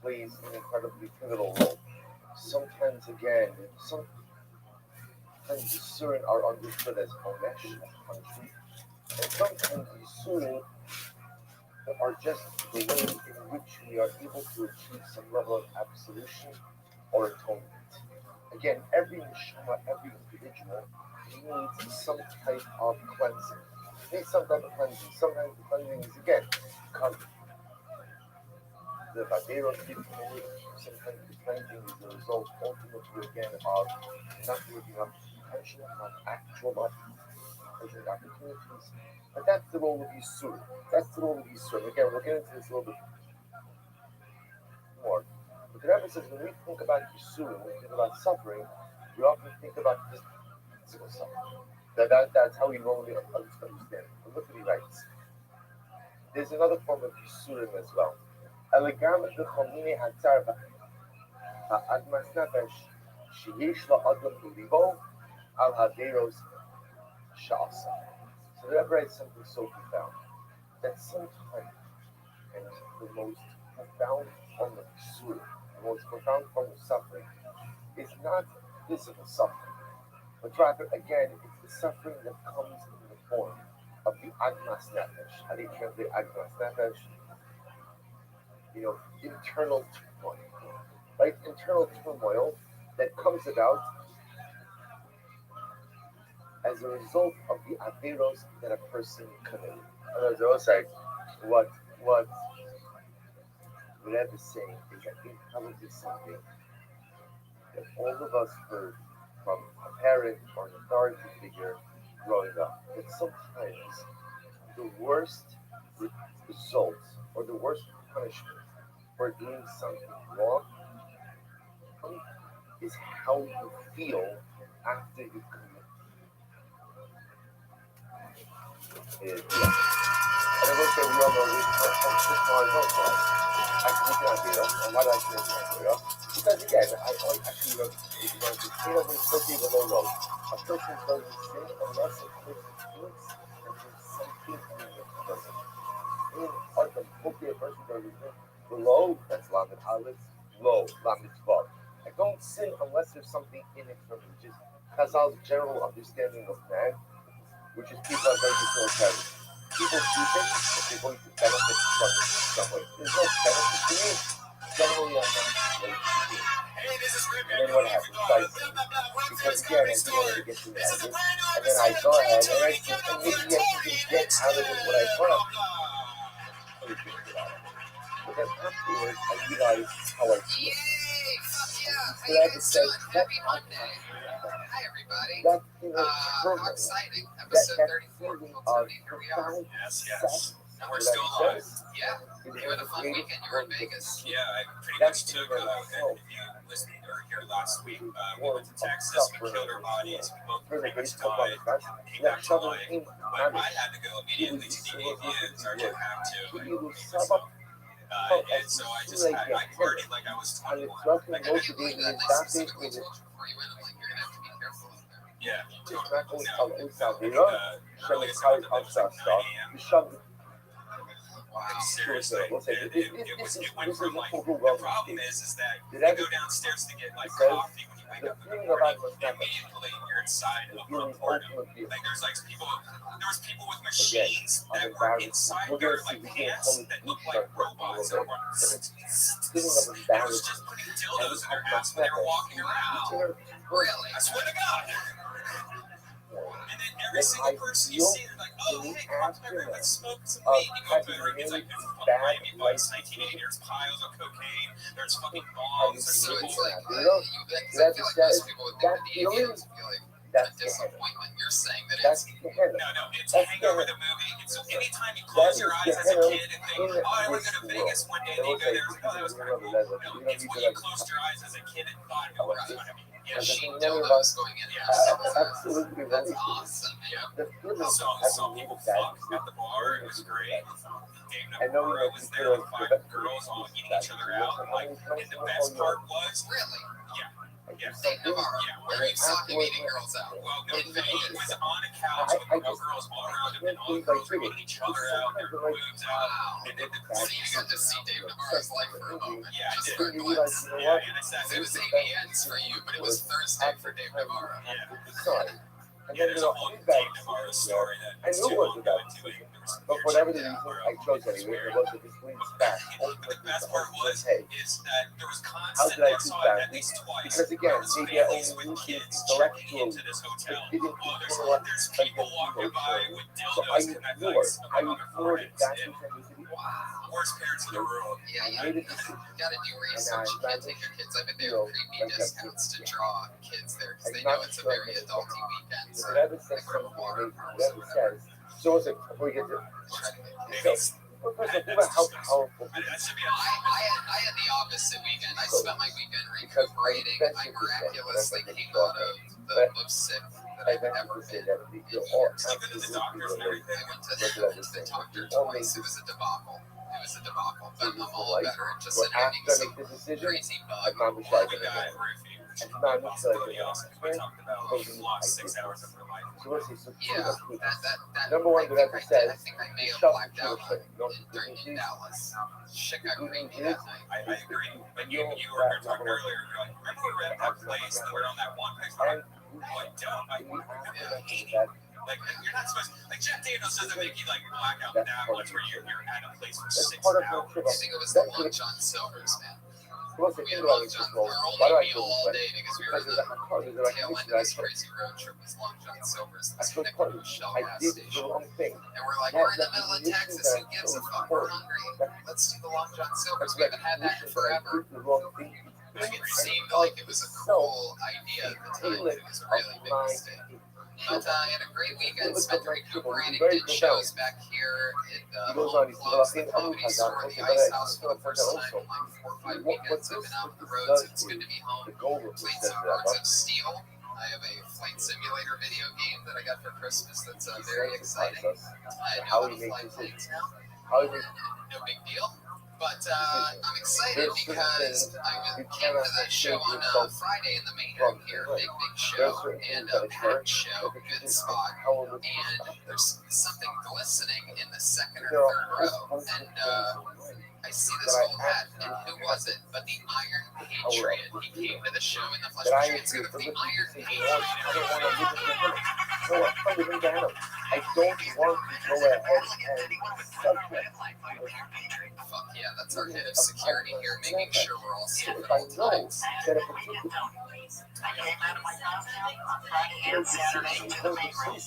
plays an incredibly pivotal role. Sometimes Yisurin are understood as onesh, as punishment, and sometimes Yisurin are just the way in which we are able to achieve some level of absolution or atonement. Again, every neshama, every individual needs some type of cleansing. Sometimes the cleansing is again the Madeira people sometimes depending is the result ultimately again of not living up to potential, not actual present opportunities. But that's the role of Yisur. That's the role of Yisur. Again, we'll get into this a little bit more. But the Rebbe says when we think about Yisur, when we think about suffering, we often think about physical suffering. That's how we normally understand it. But look what he writes. There's another form of Yisurim as well. Elegam v'chomine hatzar ha'admas nefesh sheyesh la'adam b'libo al haderos sha'asa. So the Rebbe writes something so profound that sometimes, and the most profound form of Yisurim, the most profound form of suffering, is not physical suffering, but rather, again, it's the suffering that comes in the form of the Agmas Nefesh. How do you translate Agmas Nefesh? Internal turmoil. Right? Internal turmoil that comes about as a result of the Averos that a person committed. In other words, I was like, what Rebbe is saying is that it probably something that all of us heard from a parent or an authority figure growing up. That sometimes the worst result or the worst punishment for doing something wrong is how you feel after you commit. And I will say we all know this I can make an idea. And why do I can make an idea? Because again, I actually learned when it's supposed to even know a person doesn't sin unless a person thinks that there's something in the person. Like a appropriate person doesn't sin. Below, that's Lamed Aleph, low, Lamed Vav. I don't sin unless there's something in it for me, which is Chazal's general understanding of man, which is people are going to feel people do things if they're going to benefit from it in some way. There's no benefit to me. Generally, I'm not going to do it. And then what happens? Because again, I don't want to get too mad. And then I go ahead and I think, and maybe I can get out of it what I want. But then afterwards, I realize how I feel. So I just said, that inner turmoil, that feeling of profound sadness. And we're still alive. Yeah. You were the fun weekend. You were in Vegas. Yeah, I pretty much took, if you listened or here last week, we went to Texas, we killed our bodies, we both pretty much died, came back to life. But I had to go immediately to the Indian, Sergeant had to. And so I just, I partied like I was 21. Like, I didn't believe that they specifically told you before you went, like, you're going to have to be careful out there. Yeah, totally. Early as 9 a.m. Wow. Seriously, it went from like, the problem is that you go downstairs to get like coffee when you wake up in the morning, immediately you're inside of a portal. Like there was people with machines that were inside their like pants that looked like robots that were there was just putting dildos in their ass when they were walking around. Really? I swear to God. And then every single person you see, they're like, oh, hey, come to my room, let's smoke some weed. You go to my room, it's like, there's fucking Miami Vice, 1980, there's piles of cocaine, there's fucking bombs, So there's it's like, I feel like most people would think that the aliens feel like a disappointment. You're saying that it's... No, it's Hangover the movie. And so anytime you close your eyes as a kid and think, oh, I want to go to Vegas one day, and you go there, it's like, oh, that was kind of cool. No, it's when you closed your eyes as a kid and thought it was going to be. Yeah, she dildos going in there. Absolutely. That's awesome, yeah. So people fucked at the bar. It was great. Dave Navarro was there, like 5 girls all eating each other out. And the best part was, really? Yeah. Yeah. Dave Navarro. Yeah. Where you saw him eating girls out. Well, no, he was on a couch with girls all around him, and all the girls were eating each other out, their boobs out. And then So you got to see Dave Navarro's life for a moment. Yeah, I did. Yeah, and I sat it was AVNs for you, but it was Thursday for Dave Navarro. Yeah. And Yeah, then there's a whole Dave Navarro story that I knew it was about it. but for whatever the reason I chose anyway, it was that this leads back. But the best part was is that there was How constant. did I I keep saw that? it at least twice. Because again, There was maybe I families only with knew kids direct checking into this hotel. There's people walking by with So I dildos connected like ignored on the foreheads. that And synchronicity. wow. worst parents in the world. Yeah, you gotta do research. You can't take your kids. I bet they have creepy discounts to draw kids there because they know it's a very adulty weekend. So I grow water. So what's it? We get to how powerful. I had the opposite weekend. I spent my weekend recuperating. I miraculously came out of the most sick that I've ever been. I went to the doctor twice. It was a debacle. But I'm all better. It just ended up being some crazy bug. And not necessarily We talked about she lost 6 hours of her life. Yeah, that number one, I think I may have blacked out during Dallas. Shit got crazy that night. I agree. But you were here talking earlier. You're like, remember we were at that place and we were on that one place? We're like, oh, I don't. Like, you're not supposed to, like, Jeff Daniels doesn't make you like black out that much where you're at a place for 6 hours. I think it was the Long John Silver's, man. What's the We had thing Long about John, this? our Why do only I meal feel all this day way? because we were at the tail end of this crazy road trip was Long John Silver's. I This took nickel part. shell I gas did the station. wrong thing. And we're like, we're in the middle of Texas. Who gives a fuck? We're hungry. Let's do the Long John Silver's. We haven't had that in forever. The wrong thing. It seemed like it was a cool idea at the time. It was a really big mistake. But I had a great weekend, spent recuperating, did shows back here in close the Comedy Store, the Ice House for the first time in like 4 or 5 weekends. I've been out on the road, so it's good to be home. Played some Birds of Steel. I have a flight simulator video game that I got for Christmas that's very exciting. I know how to fly planes now. No big deal. But I'm excited because I came to the show on Friday in the main room here, big show, and a packed show, good spot, and there's something glistening in the second or third row, and I see this old hat, and who was it but the Iron Patriot? He came to the show in the flesh. The Iron Patriot. I don't want to live in Gehenna. No, I'm trying to live in Gehenna. I don't want to go ahead and subject. Fuck yeah, that's our head of security here, making sure we're all safe If at I all know times. that if it's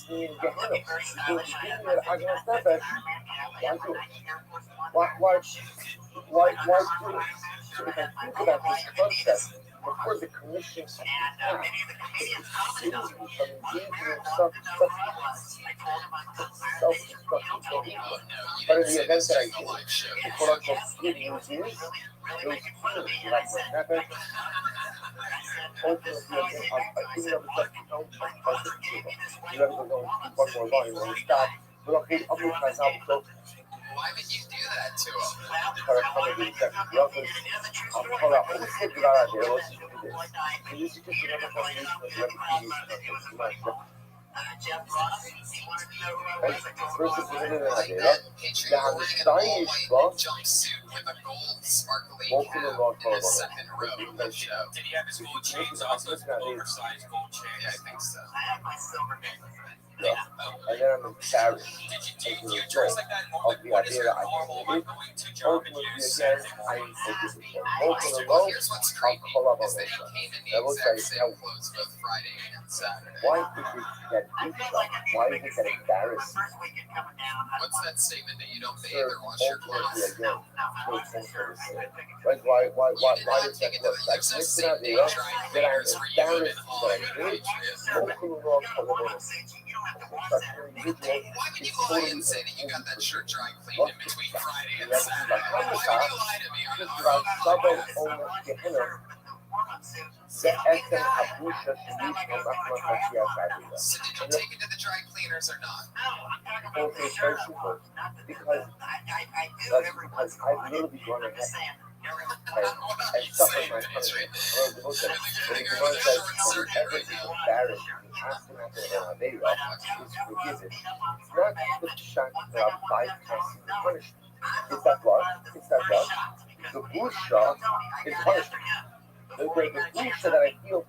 me in Gehenna, I'm going to step back. Why do it? So if I think about this concept, before the commission has passed, it is from engaging in self-destruction. But in the event that I do, the quote-unquote good news is, those feelings like what happened, ultimately, I think I'm just you never go one more line when we stop. But okay, I'll move myself. So Why would you do that to him? Patriot wearing an all-white jumpsuit with a gold sparkly cap in the second row of the show. Did he have his gold chains also? Oversized gold chains? Yeah, I think so. And then I'm embarrassed. Do you dress like that? What is your normal going to job and you said? Well, here's what's creepy is that he came in the exact same clothes both Friday and Saturday. Why is it that why is it that embarrassing? What's that statement that you don't bathe or wash your clothes? Why is that? There's no same-day dry cleaners reunion in Hollywood, Why would you lie and say that you got that shirt dry cleaned in between Friday and Saturday? Why would you lie to me on podcast? So did you take it to the dry cleaners or not? Okay, first of all, because I've literally gone ahead and suffered my punishment. But if you want to say everything embarrassed, asking after the Rabbi is forgiven. It's not just the shock that I'm bypassing the punishment. It's that what? The busha is punishment. The busha that I feel,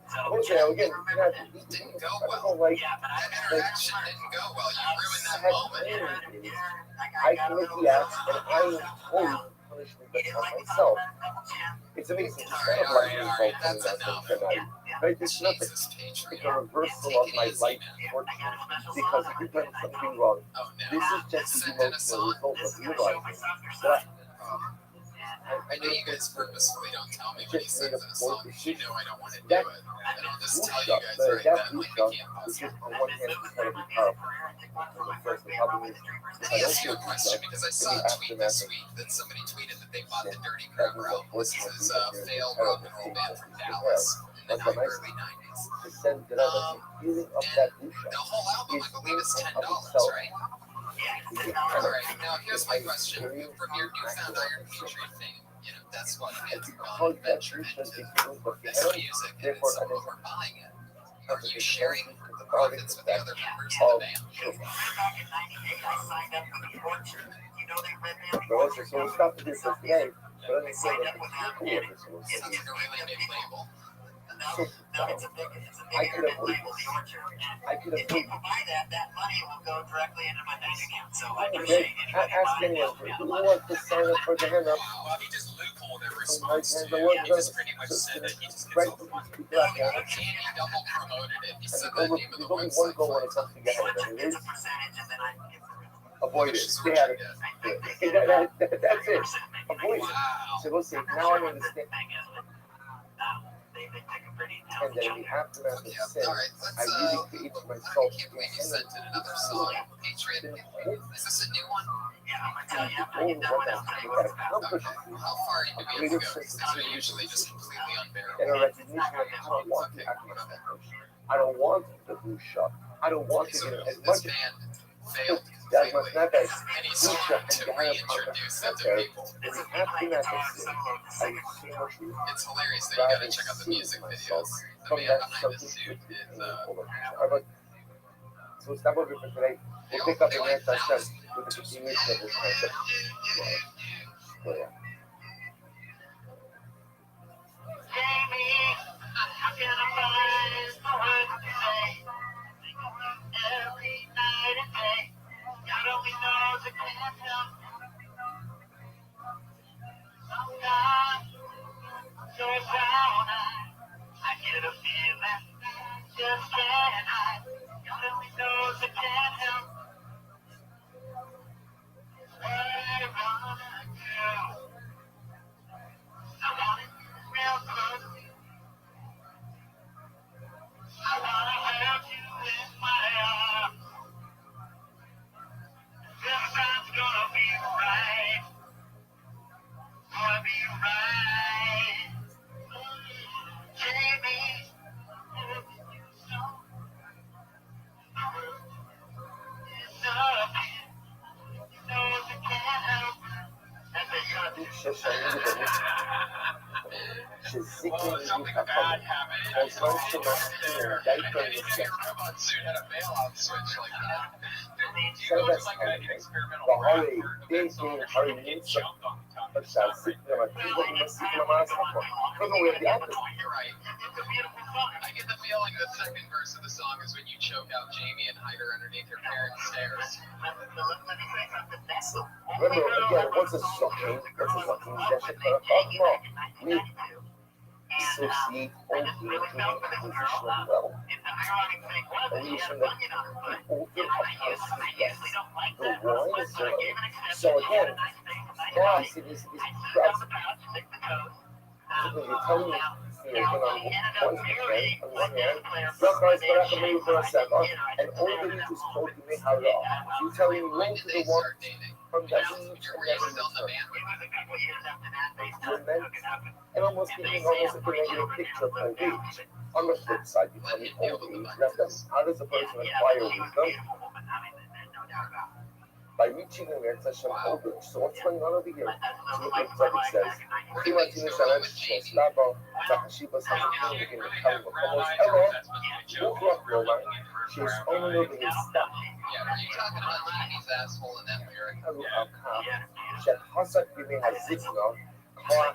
again, Didn't go well. That interaction didn't go well. You ruined that moment. I commit the act and I impose punishment that's on myself. It's amazing. All right. That's enough. But it's nothing. Jesus, It's Patriot. a reversal of my life fortune because if you've done something wrong, Oh this no. is just the Send in a emotional song. result of realizing that I know you guys purposefully don't tell me when he sings in a song because you know I don't want to do it. And I'll just tell you guys right then, like, we can't possibly. On one hand, it's going to be powerful. First, the problem is, Let me ask you a question because I saw a tweet this week that somebody tweeted that they bought the Dirty Cracker album. This is a failed rock and roll band from Dallas in the early 90s. the sense that I'm feeling of that Lucia The whole album, I believe, is $10, right? All right. Now, here's my question. From your newfound Iron Patriot fame, you know, that's what fans are calling venture into this music, and so we're buying it. Are you sharing the profits with the other members of the band? But also, so we stopped to do this today, but let me say that it's cool with this one. Sounds like a really big label. So, I could have waited. Okay, ask anyone, who wants to sign up for the hand up? Well, he just loopholed their response. And the He word just pretty much said that he just gets people out there. and he double promoted it. He said the There's name of the only one website. goal when it comes to get hand, and it is avoid it. Stay out of it. That's it. Avoid it. Wow. So we'll see. Now I understand. And then we have to have the Yeah, sense. all right, I really create I myself. can't believe you sent in another song. Patriot, is this a new one? Okay. How far into music go? Because they're usually just completely And a unbearable. recognition that I don't want to act like that. I don't want the blue shot. I don't want to So get as this much band failed that much completely. not that And he's blue trying shot to and the higher reintroduce it to there. people. And we have to not just say, I see what you It's hilarious that you gotta check out the music videos. The from man that behind the subject suit is so stop over for today. We'll pick up the next session with the continuation of this concept. Yeah. something bad happened. And so robots soon had a bailout switch like that. Do you go to like an experimental lab where someone actually jumped on the top of the stuff? You're right. It's a beautiful song. I get the feeling the second verse of the song is when you choke out Jamie and hide her underneath your parents' stairs. Remember, again, what's a sucking? What's a sucking? That's a we associate old age with positional well. And we assume that the older a person gets, the wiser. So again, now I see this trust. You're telling me, you're going on one hand, some guys got up and leave for a second, and only you just told me how to. You telling me when to the one from that age to that and almost giving almost a negative picture of old age. On the flip side, you tell me old age left us. How does a person acquire wisdom? By reaching the next session of old age. So what's going on over here? So look what the says. She's only over his stuff. Yeah, are you talking about Jamie's asshole in that lyric? She's Hassan giving her signal. Oh my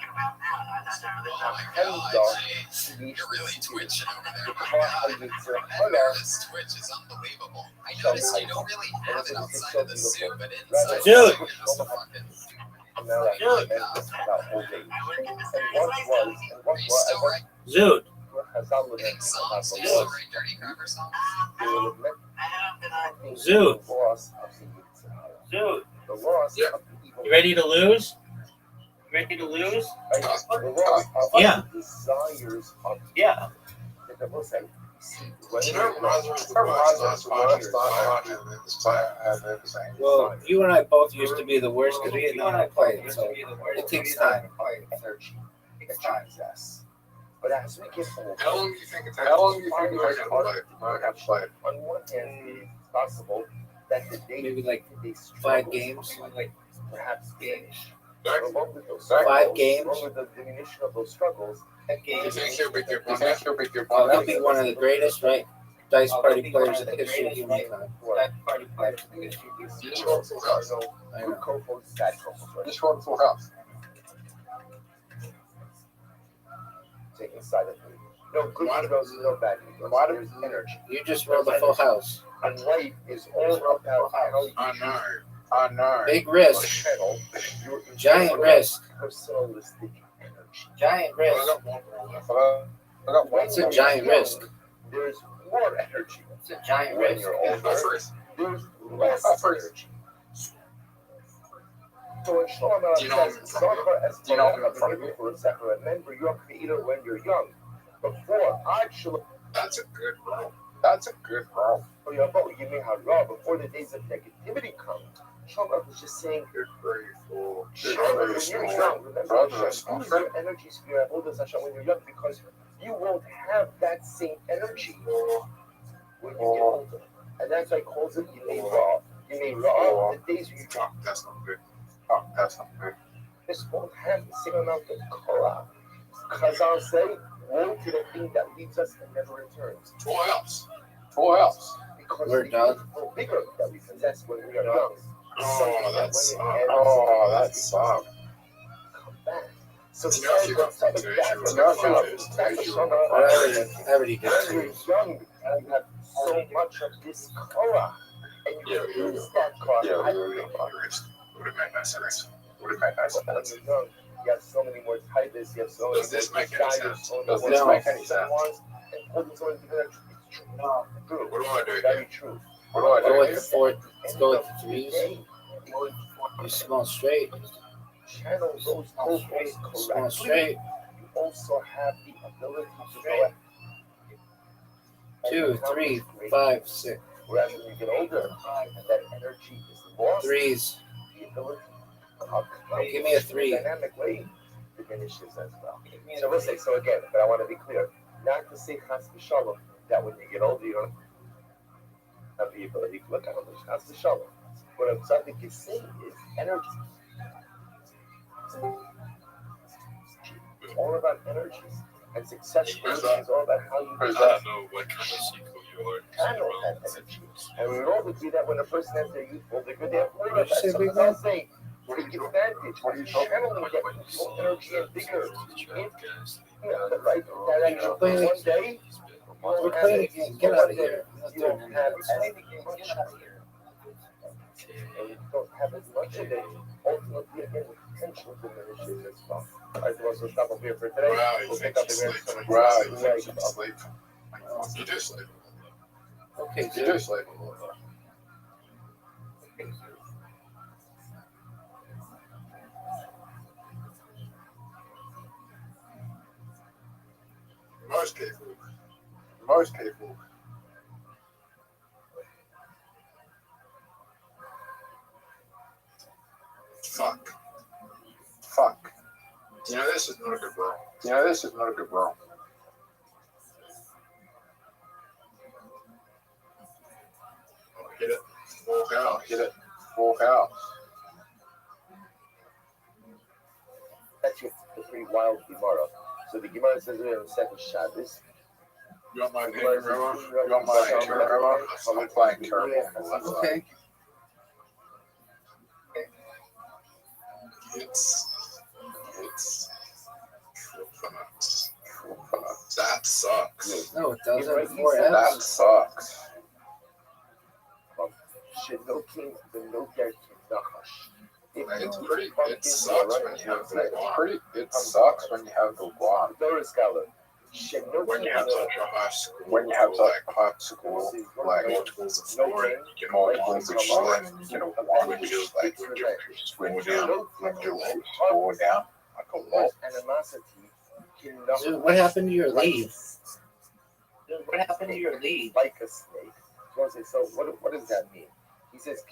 God, Jay, you're really twitching over there. My God, that this twitch is unbelievable. I noticed you don't really have it outside of the suit, but inside Dude. you're just a fucking... And now that about old age. And what Are you still right? Zoot. Think songs? Do you still write Dirty Cracker songs? Zoot. The loss Zoot. of the evil. You ready to lose? Ready to lose? Yeah. Desires of Yeah. the Muslim. Well, you and I both used to be the worst because we didn't know how to play it, so it takes time. Energy that drives us. But as we get older, How long do you think it takes? How long do you think it takes to play? on one hand, it's possible that the day Maybe like they 5 games. like perhaps games. Along with those 5 games. along with the diminution of those struggles, You think he'll be good? You think he'll be good? He'll be one of the greatest, right? Dice party players in the history of humankind. Just one full house. I good know. co-hosts, bad co-hosts, Just one full house. taking silently. No good egos, no bad egos. There's energy. You just rolled a full house. And life is all about how you I know. Big risk. channel your Giant risk. personalistic energy. Giant I risk. got one more left. I got one. It's a giant risk. There's more energy. It's a giant When risk. you're Go older, first. there's less energy. So in Shlomo Do you know says, him from Zachar as Do you know him Barak from Avihu for Sefer, remember your creator when you're young. Before Ad Shalom That's a good roll. That's a good roll. Yimei Hara, before the days of negativity come. Shlomo was just saying, Good grateful. when you're young, remember, use your energies for your Avodas Hashem when you're young, because you won't have that same energy when you get older. And that's why he calls it Yimei Ra. Yimei Ra, the days when you Oh, that's not good. Oh, that's not good. just won't have the same amount of Korah. Chazal say, woe to the thing that leaves us and never returns. Full house. Full house. Because We're the done. evil vigor that we possess when we are young. Oh, that's When it ends, oh, that sucks. come back. So You know, if you got temptation, I already did when you're 2. young, you have so much of this Korah. And you can use that Korah. Yeah, would have made no sense. Would have made no When sense. you're young, you have so many more titles, you have so many Does this more make any desires, sense? so many Does more this make any wants, sense? and putting so many together. It's true. No, true. What do I do Very here? true. What do I Go do with here? the 4. Let's go with the 3s. Day, You small straight. channel those co-hosts Small correctly. straight. You also have the ability to go 2, 3, 5, 6. Whereas when you get older, and that energy is lost, 3s. the ability Give me a 3. dynamic way diminishes as well. So we'll say, so again, but I want to be clear, not to say chas v'shalom, that when you get older, you don't have the ability to look at others. Chas v'shalom. What I'm trying to say is energy. It's all about energies. And success is all about how you Where's I that? don't know what kind of sequel you are. channel that energy. And we would all agree that when a person has their youthful vigor, they have more Did of you say that. big So man? I'm saying, take advantage. When you're channeling that youthful energy and vigor in the right direction. Playing One day, We're playing a game. Get out of here. I'm not you doing won't any have of as that. much of it. And you don't have as much of it. Ultimately, again, the potential diminishes as well. All right, so we'll stop over here for today. Wow, you We'll think pick up you again sleep. some Wow, you think you sleep. You do sleep. Okay, You dude. do sleep. Most people. Fuck. You know, this is not a good roll. You know, this is not a good roll. Oh, hit it. Walk out. Hit it. Walk out. That's your the pretty wild Gemara. So the Gemara says here in the second Shabbos. You want my opinion, Rabbi? You want my opinion, Rabbi? I'm playing terrible. Okay. It's that sucks. No, it doesn't. Right, 4 That Fs. sucks. Shenokim v'noker k'nachash. It's pretty. It sucks when you have the one. It sucks when you have the one. Doris Galler. When you have such a high school. When you have such a high school, like multiples of 4, and you get multiples of 4, and you get a 1, which is like when you 4 down. Much animosity cannot Dude, what happened to your lead? What happened to your lead? Like a snake. So what does that mean? He says,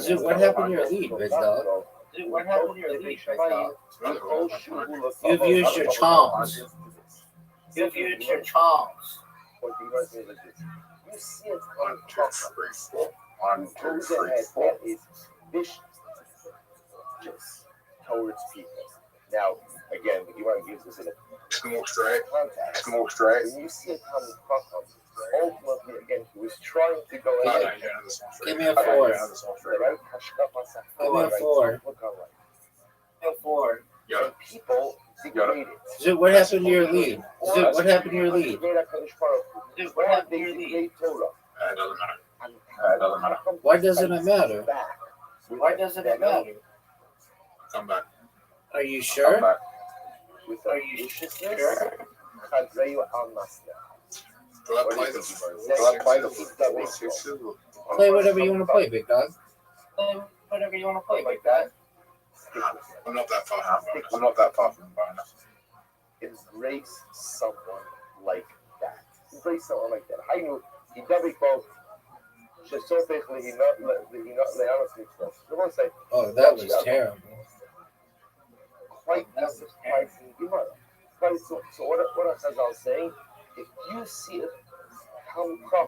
Dude, what happened to your lead, big dog? Dude, what happened to your lead, big dog? You've used your charms. You've used your charms. What do you guys mean like this? You see it on top of it. On toes ahead, that is vicious towards people. Now, again, you want to use this in a context. When you see it coming from ultimately, again, he was trying to go ahead. Give me a 4. Give me a 4. A 4. And people degrade it. Dude, what happened to your lead? Dude, what happened to your lead? Dude, what happened to your lead? It doesn't matter. Why doesn't it matter? Why doesn't it matter? Come back. Are you sure? Are you sure? Do I play the football? Play whatever you want to play, big dog. Play whatever you want to play like that. I'm not that far from Barna. Embrace someone like that. Embrace someone like that. היינו, ידבק בו, שסופך להינות לארץ מצוות. Oh, that was terrible. Quite surprising. Right, so what Chazal is saying, if you see it come from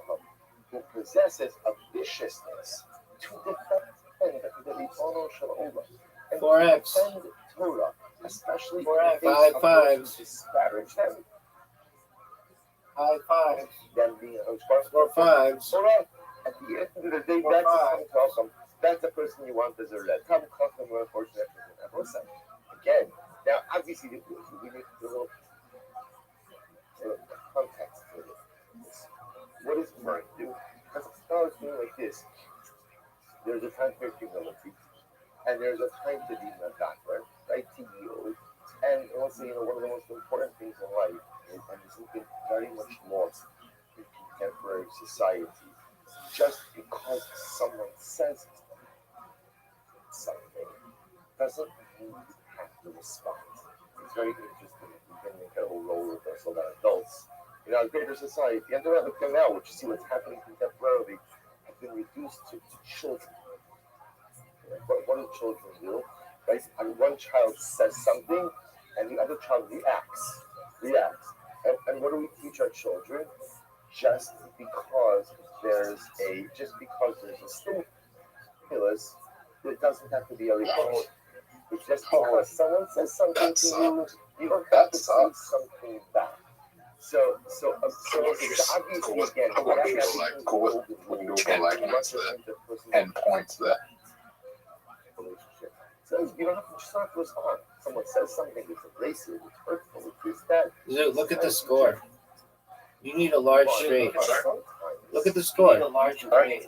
who possesses a viciousness to defend the Ribono Shel Olam and 4x. defend Torah, especially 5-5. disparage them. 5-5. Them being a 4-5. Torah, at the end of the day, that's the person you want as a red. Come, more fortunate than again. Now, obviously, we need a little context for this. What is Mark do? Because I was doing like this. There's a time for humility, and there's a time to be Nagaper, right? To yield. And also, one of the most important things in life, and this has been very much lost in contemporary society, just because someone says something doesn't mean you have to respond. It's very interesting. We can make a whole role reversal that adults in our greater society, and up till now, which you see what's happening contemporarily, have been reduced to children. What do children do? Right? And one child says something, and the other child reacts. And what do we teach our children? Just because there's a stimulus, it doesn't have to be a response. It's just because someone says something to you, you don't have to say something back. So it's obviously again, and points there. So you don't have to respond. Someone says something, it's abrasive, it's hurtful, it's that. Dude, look at the score. You need a large straight. Look at the You need score. a large straight.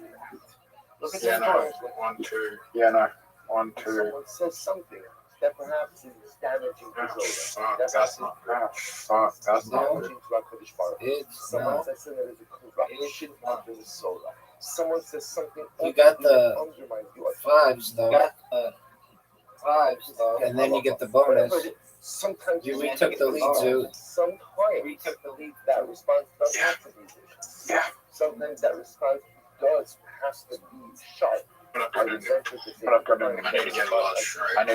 Look at the score. 1-2. Yeah, no. 1-2. Someone says something that perhaps is damaging to Zola. That's not damaging to HaKadosh Baruch Hu. It's Someone not. says something that is a corruption under the soul. Someone says something You got the undermines you. 5s though. And then you get the bonus. Sometimes You retook the lead, too. Sometimes that response doesn't have to be vicious. Yeah. Sometimes that response has to be sharp. But I've got to I need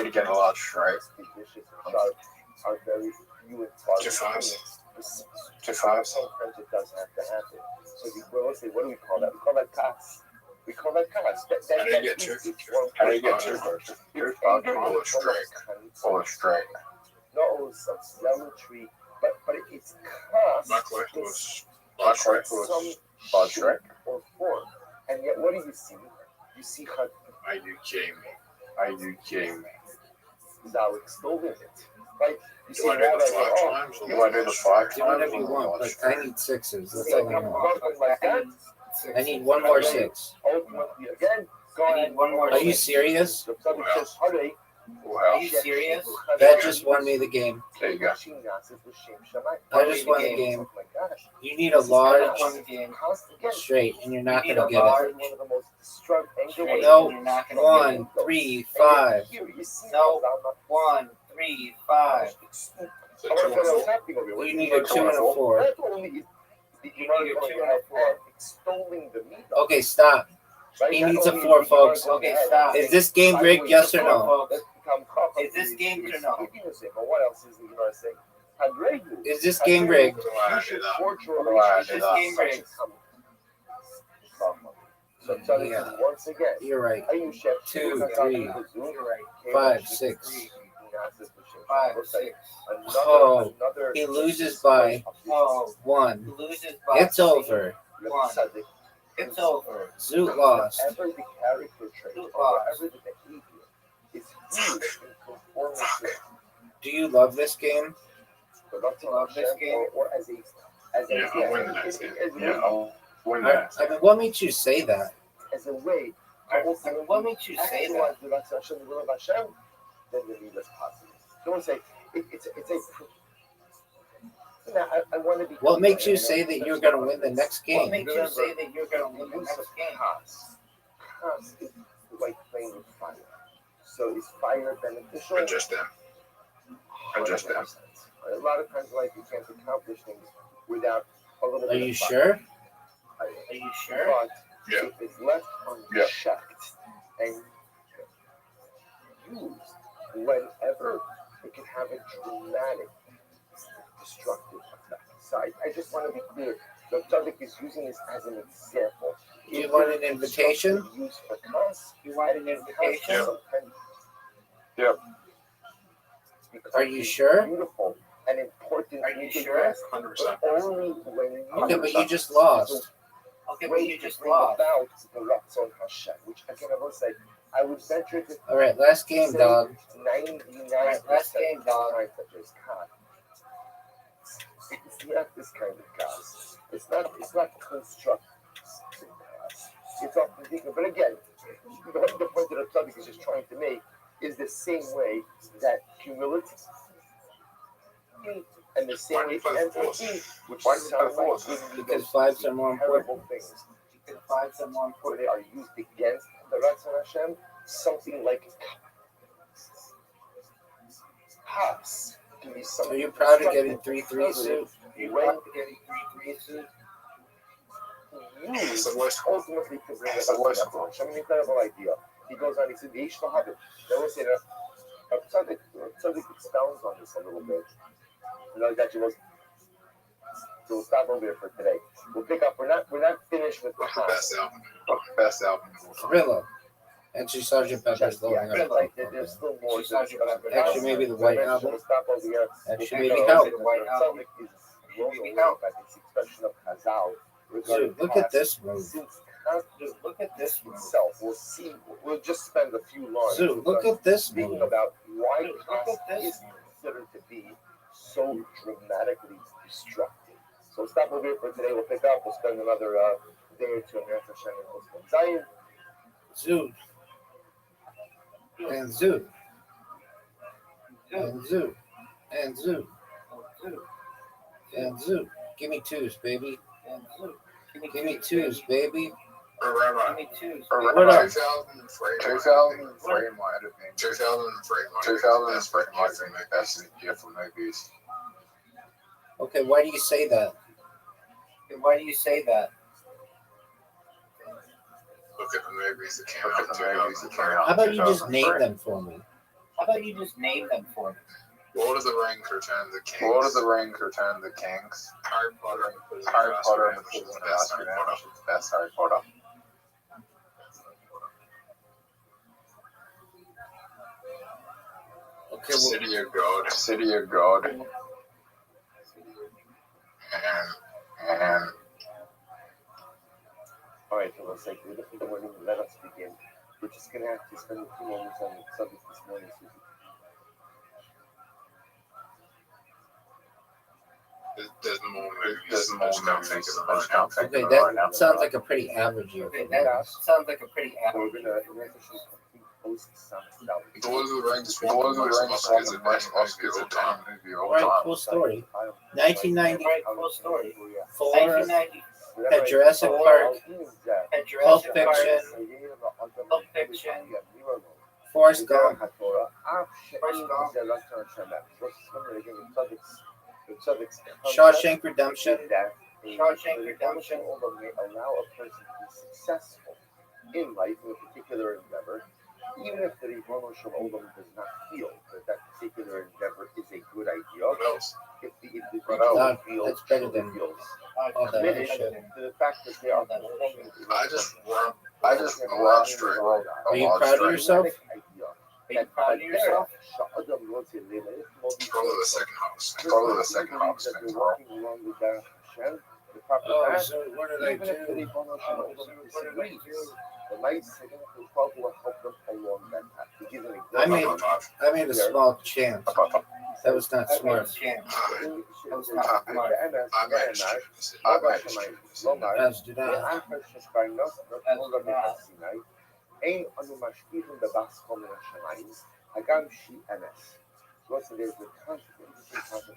to get a large straight. Vicious and sharp are very few and far. 2 5s. 2 5s. Sometimes it does have to happen. So let's say, what do we call that? We call that cuts. How do you get 2? How do you get 2 first? 2 5s or straight. Not always some geometry, but it's cast. My question was large straight. Or form. And yet, what do you see? You see how Are you kidding me? Thou extolling it, right? You Do I do the 5 times? Or do I do the 5 times? Do whatever you want, but I need 6s. That's all I want. Like that. I need one more 6. Ultimately, again, go ahead. Are you serious? The subject says, Are you serious? That just won me the game. There you go. I just won the game. You need a large straight, and you're not going to get it. No, 1, 3, 5. No, 1, 3, 5. You need a 2 and a 4. Okay, stop. He needs a 4, folks. Okay, stop. Is this game rigged? Yes or no? Is this game or no? Is this game rigged? Is this game rigged? Yeah, Once again, you're right. 2, 3, 5, 5, 6. 5, 6. Oh, he loses by Oh, 1. loses by It's over. 1. It's over. Zoot lost. Whatever the character trait, or whatever the behavior is used in conformity Do you love this game? to the Love this game? or as a Yeah, I'll win the next game. Yeah, I'll win the I next. mean, what makes you say that? as a way What makes you say that? actualize the Ratzon Hashem, the will of Hashem, then the need is possible. Don't say it's a. I want to be. What makes you say that you're going to win the next What game? makes you say that you're going to win the next game? Chaos is like playing with fire. So is fire beneficial? Adjust them. Adjust them. A lot of times, like you can't accomplish things without a little. Are bit you of fire. sure? Are you sure? But Yeah. if it's left unchecked and used whenever, it can have a dramatic destructive effect. So I just want to be clear. The Tzaddik is using this as an example. Do you want an invitation? Used for cause. You want an invitation? Yep. Are you sure? Beautiful and important. Are you sure? 100%. Only when you Okay, but you just lost. Okay, but you just lost. about the Ratzon Hashem, which again I will say, I would venture to All right, last game, dog. 99% Last game, dog. of the time that there's God. It's not this kind of chaos. It's not constructive chaos. It's often thinking, but again, the point that Tzaddik is just trying to make is the same way that humility and the same way empathy, which sound like Because 5s are more important. terrible things, Because 5's are more where important. they are used against the Ratzon Hashem, something like cops can be Are something. you proud of getting 3-3 suit? You When want to get a 3-3 used It's a list. ultimately to bring It's about a list. the Ratzon Hashem, an incredible idea. He goes on, he said, "Yesh lahavit." They always say that. Tzaddik expounds on this a little bit. You know, that was. So we'll stop over here for today. We'll pick up. We're not finished with What's the Khan. best album? What's the best album? Thriller. Actually, Sergeant Pepper's Yeah, loading up. like there's still more. Actually, maybe the White Album. We'll stop over here. Actually, maybe Help. The White Album is blown away by this expression of Chazal. Dude, look at this move. Since Khan Just look at this one. itself, we'll see. We'll just spend a few lines. Dude, look at this Speaking move. about why Look Khan at this. is considered to be so dramatically destructive. So we'll stop over here for today. We'll pick up. We'll spend another day or two in Eretz Hashem and Zion. Zoot. And Zoot. And Zoot. And Zoot. And Zoot. Give me 2s, baby. Give me 2s, baby. Or Rabbi. Give me 2. What up? 2000 frame light, I think. 2000 frame light, I think that's the gift for movies. Okay, why do you say that? Why do you say that? Look at the movies that came out. How about you just name them for me? How about you just name them for me? Lord of the Rings, Return of the Kings. Lord of the Rings, Return of the Kings. Harry Potter and the Prisoner of Azkaban, which is the best Harry Potter. Okay, well, City of God. And All right, so let's say, let us begin. We're just going to have to spend a few moments on the subject this morning, Susie. there's no more movies. okay, that sounds like a pretty average year. Okay, that sounds like a pretty We're average. going to Lord of the Rings song is advanced Oscars at time movie of all Right, time. cool story. 1994 1990. had Jurassic Park, Pulp Fiction, Forrest Gump. Shawshank Redemption. Shawshank Redemption may allow a person to be successful in life in a particular endeavor, even if the Ribono Shel Olam does not feel that that particular endeavor is a good idea. What else? If the individual feels, That's better than feels all that other committed shit. to the fact that they are performing I just run straight. Are you proud of yourself? Are you proud of yourself? Control of the second house. Control of the second house. Control. Oh, so what did I Even if the do? Ribono Shel Olam disagrees, the light second to 12 will help them along that path. To give an example, I made a small chance. That was not smart. As did I. אין אנו משפיעים בבסקו מן השמיים, הגם שהיא אמס. So there's the concept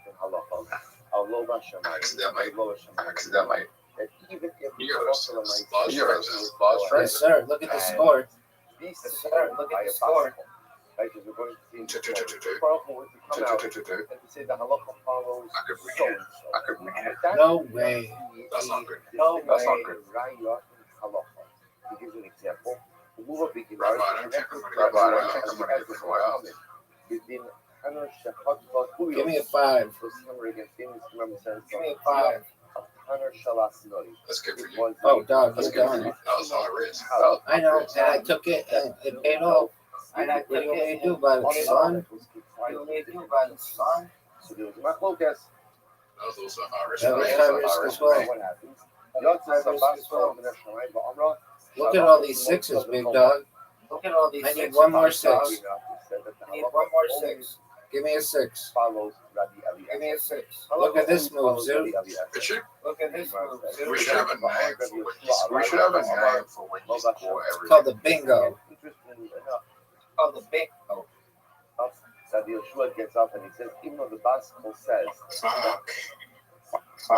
in halacha of lo b'shamayim, Accidentally. lo b'shamayim. Accidentally. That even if the Yours. Halacha Yes, sir. Look at the score. these look at the score. Like we're going to see the Baruch Hu to come out and to say the halacha follows I could read so it. and so. I could read it. No way. That's not good. No, That's not good. Raya in halacha. To give you an example, Rabbi, I don't take the money. Rabbi, I don't take the money for my house. Give me a 5. Give me a 5. That's good for you. Oh, dog, That's you're good for done. you. That was all it is. I know, and I took it, and it paid off. And I What do you took want me it. to do about it, son? What do you need to do about it, son? So there was my focus. That was also high risk. That was That high was risk high as well. What happened? Look at all these 6s, big dog. Look at all these I need 6s, one more dog. 6. I need one more 6. Give me a 6. Give me a 6. Look at this move, Zoo. It should, Look at this move. we should have a name for when you score. We should have a name for when you score It's everything. called the bingo. Oh, the big. Oh, That Yeshua gets up and he says, even though the Bible says Fuck. the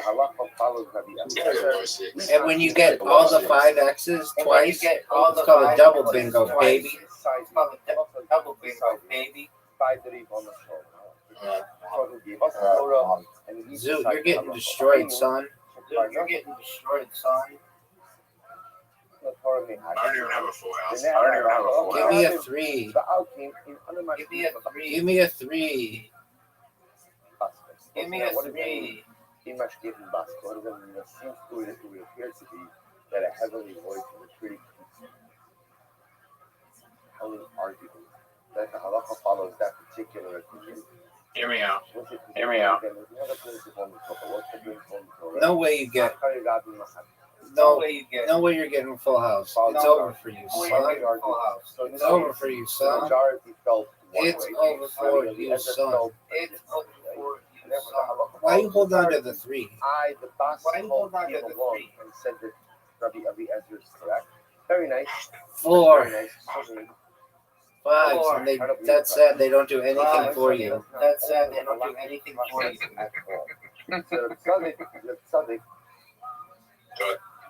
halacha follows Rabbi Eliezer, And when you get all the 5 X's and when you twice, get all it's the called a 5 double X's bingo, twice, baby. It's called a double bingo, baby. by the Ribono Shel Olam. So he gave us the Torah, and he Zoo, decided you're getting halacha. destroyed, son. Dude, you're getting destroyed, son. The Torah may I don't even have a full house. I have- don't even have a full Give house. me a 3. Give me a 3. Give me a 3. Give me a 3. He must give him Basco. It seems to it would appear to be that a heavenly voice is pretty telling argument that the halacha follows that particular opinion. Hear me out. What's it? Hear me out. No way you get. No No, way you get. no way you're getting a full house. It's over for you, No way son. you're getting a full house. It's over for you, The son. majority felt one It's way. over for you, son. It's over for you, Why you hold on to the 3? The boss Why you hold on to came the along three? and said that Rabbi Eliezer is correct. Very nice. 4, Very nice. 5, and they, that's sad. They don't do anything for you. That's sad. They don't do anything for you. So the tzaddik,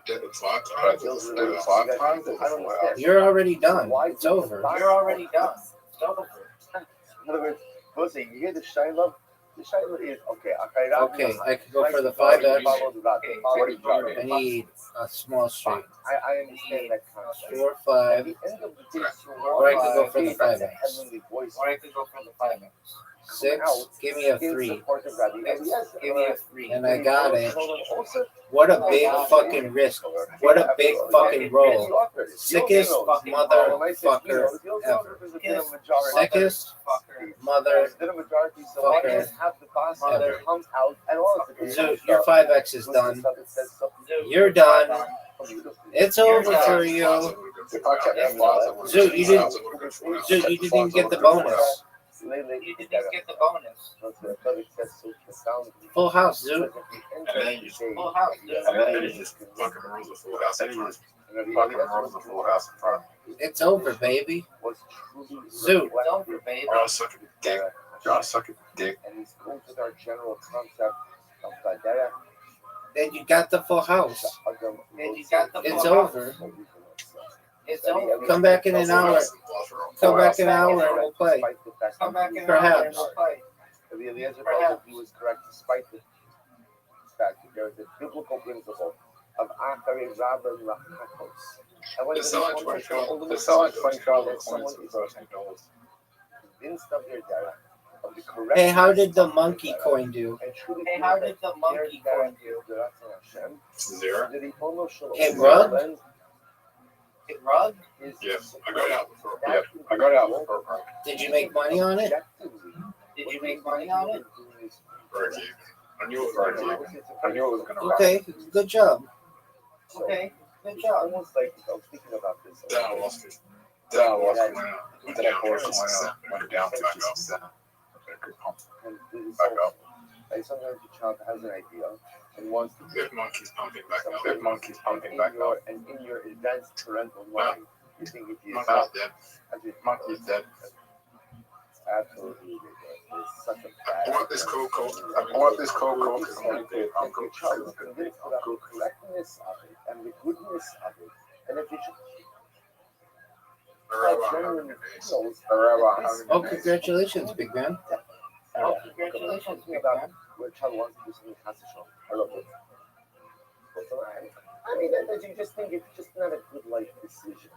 Did it 5 times? Did it 5 times? I don't understand. You're already done. It's over. You're already done. It's over. In other words, listen, you hear the Shiloh? The Shiloh is, okay, Okay, I could go for the 5X. What do you I need a small straight. I understand that concept. 4, At 5. the end of the day, Or I could go for the 5X. heavenly voice. Or I could go for the 5X. 6. Give me a 3. Give me a 3. And I got it. What a big fucking risk. What a big fucking roll. Sickest motherfucker ever. Sickest motherfucker. Zoo, your 5X is done. You're done. It's over for you. Zoo, you didn't even get the bonus. You didn't get the bonus. Full house, Zoo. And then you just Full house. and then you just fucking rules a full house every time. Fucking runs the full house in front. It's over, baby. Was truly Zoot. It's over, baby. Oh, suck a dick. God, suck a dick. And this goes with our general concept of Badera. Then you got the full house. It's over. It's over. Come back in an hour. Come back in an hour and we'll play. Come back in Perhaps. The Eliezer felt that he was correct despite the fact that there is a biblical principle of Achari Rabbi Lachakos. And when They're selling $20 that someone coins is for $13. convinced of their data, of the correct. Hey, how did the monkey coin do? Hey, how did the monkey coin do? Zero. It rugged? It rugged? Yeah, I got out before. Yeah, I got out before. Did you make money on it? Did you make money on it? Break even. I knew it was break even. I knew it was going to rock. Okay, good job. Okay, good job. Almost like I was thinking about this. Then I lost it. Then I lost it. Then I forced it. Went down 50%. And Back up. like sometimes the child has an idea and wants to Big monkey's pumping back up. Big monkey's pumping back up. and in your advanced parental mind, you think if you Monkey's dead. Monkey's dead. It's absolutely ridiculous. It's such a I bad. want this cocoa. I want this cocoa because I'm going to pay If your child is convinced about the correctness of it and the goodness of it, and if your child genuinely feels Oh, congratulations, big man. Oh, congratulations, big man. where a child wants to do something constitutional, I love it. I mean, that you just think it's just not a good life decision.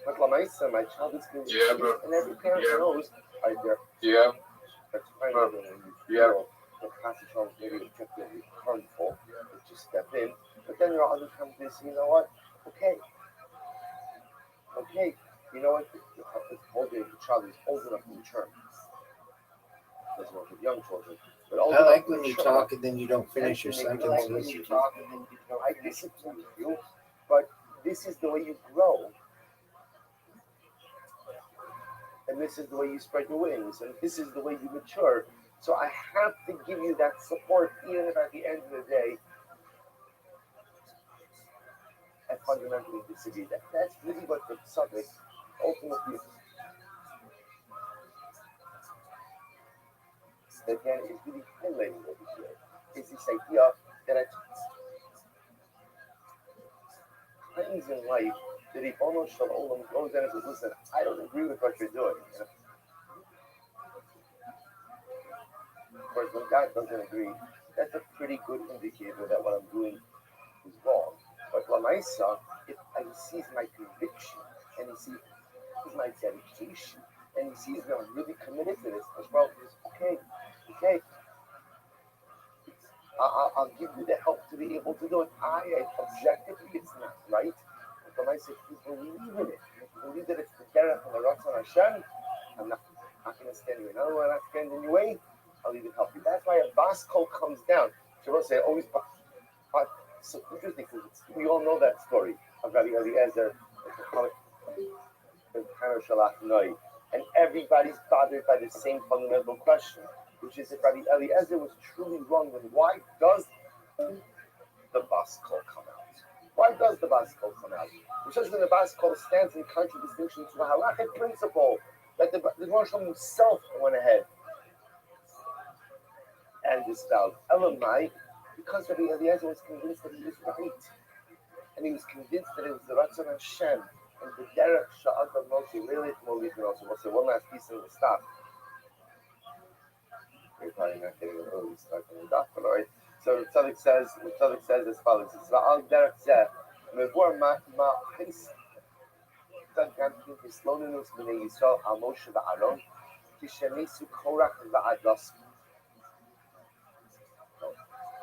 But Lamaisa, my child is being Yeah, but- and every parent yeah. knows right there. Yeah. That's fine. But- You yeah. know, the constitutional maybe objectively harmful, but just step in. But then there are other times they say, you know what? Okay, you know what? It's older, the child is old enough to mature. Doesn't work with young children. But old I enough like to when you mature. talk and then you don't finish your I like when sentences. you talk and then you don't I finish. discipline you, but this is the way you grow. And this is the way you spread your wings, and this is the way you mature. So I have to give you that support, even if at the end of the day, I fundamentally disagree. That's really what the subject ultimately again is really highlighting over here. Is this idea that at times in life, the Ribono Shel Olam goes in and says, listen, I don't agree with what you're doing. Of course, when God doesn't agree, that's a pretty good indicator that what I'm doing is wrong. But Lamaisa, if he sees my conviction and he sees my dedication and he sees that I'm really committed to this as well, he says, okay, I'll give you the help to be able to do it. Objectively, it's not right. But Lamaisa, if you believe in it, if you believe that it's the derech and the Ratzon Hashem, I'm not going to stand in your way. I'm not stand in your way. I'll even help you. That's why a baskol comes down. Shabbos say always. So interesting because we all know that story of Rabbi Eliezer and everybody's bothered by the same fundamental question, which is if Rabbi Eliezer was truly wrong, then why does the baskol come out? Why does the baskol come out? Because when the baskol stands in contradistinction to the halachic principle that the Rothschild himself went ahead and dispelled. Elamai, because Rabbi Eliezer was convinced that he was right. And he was convinced that it was the Ratzon Hashem and the Derech Sha'ad Moshe. We'll say one last piece and we'll stop. We're probably not getting an early start on the dot, but all right. So the Tzaddik says as follows. It's Va'al Derech Zeh, Mevor Ma'chis, Tzadgantin Hisloninus B'nei Yisrael Al Moshe Va'aron, Kishemisu Korach Va'ados.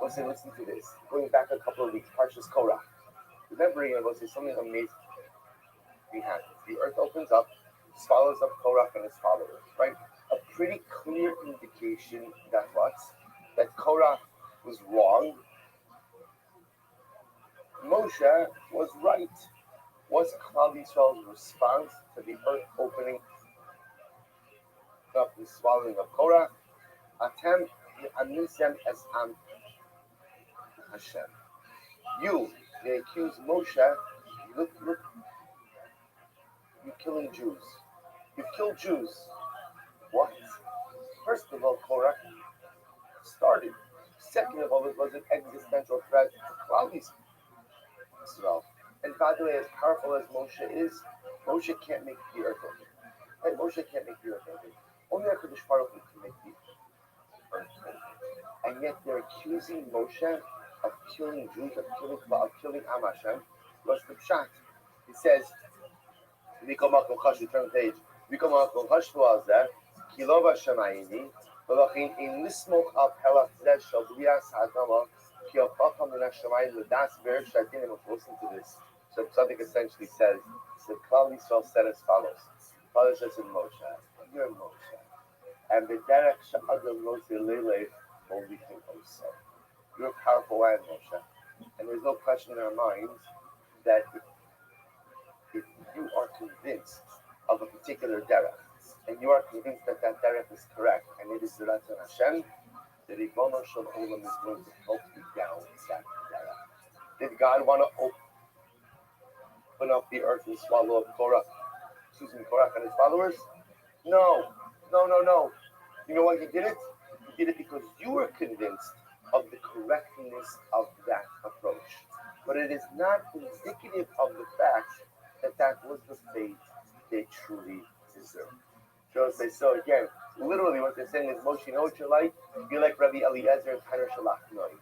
Listen to this. Going back a couple of weeks, Parshas Korah. Remembering it was something amazing behind it. The earth opens up, swallows up Korah and his followers, right? A pretty clear indication that what? That Korah was wrong. Moshe was right. Was Klal Yisrael's response to the earth opening up and swallowing of Korah? Atem Anisem as Am Hashem. You They accuse Moshe, look, you're killing Jews. You've killed Jews. What? First of all, Korach started. Second of all, it was an existential threat to Klal Israel. And by the way, as powerful as Moshe is, Moshe can't make the earth open. Right? Moshe can't make the earth open. Only HaKadosh Baruch Hu can make the earth open. And yet they're accusing Moshe of killing Jews, of killing Am Hashem. What's the pshat? He says, turn the page. Kilova Shamayini, Balachin in Lismok of Helat Zed Shabrias Hadama, Kiopacham in Hashemayim, the Das Bear Shatin, and listen to this. So something essentially says, the Klal Yisrael said as follows. Father says in Moshe, you're Moshe. And the Derek Sha'adam Moshe Lele, only think also. You're a powerful man, Moshe. And there's no question in our minds that if you are convinced of a particular derech, and you are convinced that that derech is correct, and it is the Ratzon Hashem, the Ribono Shel Olam is going to help you down that derech. Did God want to open up the earth and swallow up Korach and his followers? No. You know why he did it? He did it because you were convinced of the correctness of that approach. But it is not indicative of the fact that that was the fate they truly deserved. So again, literally what they're saying is, Moshe, you know what you're like? You're like Rabbi Eliezer and Tanner Shalachnoi.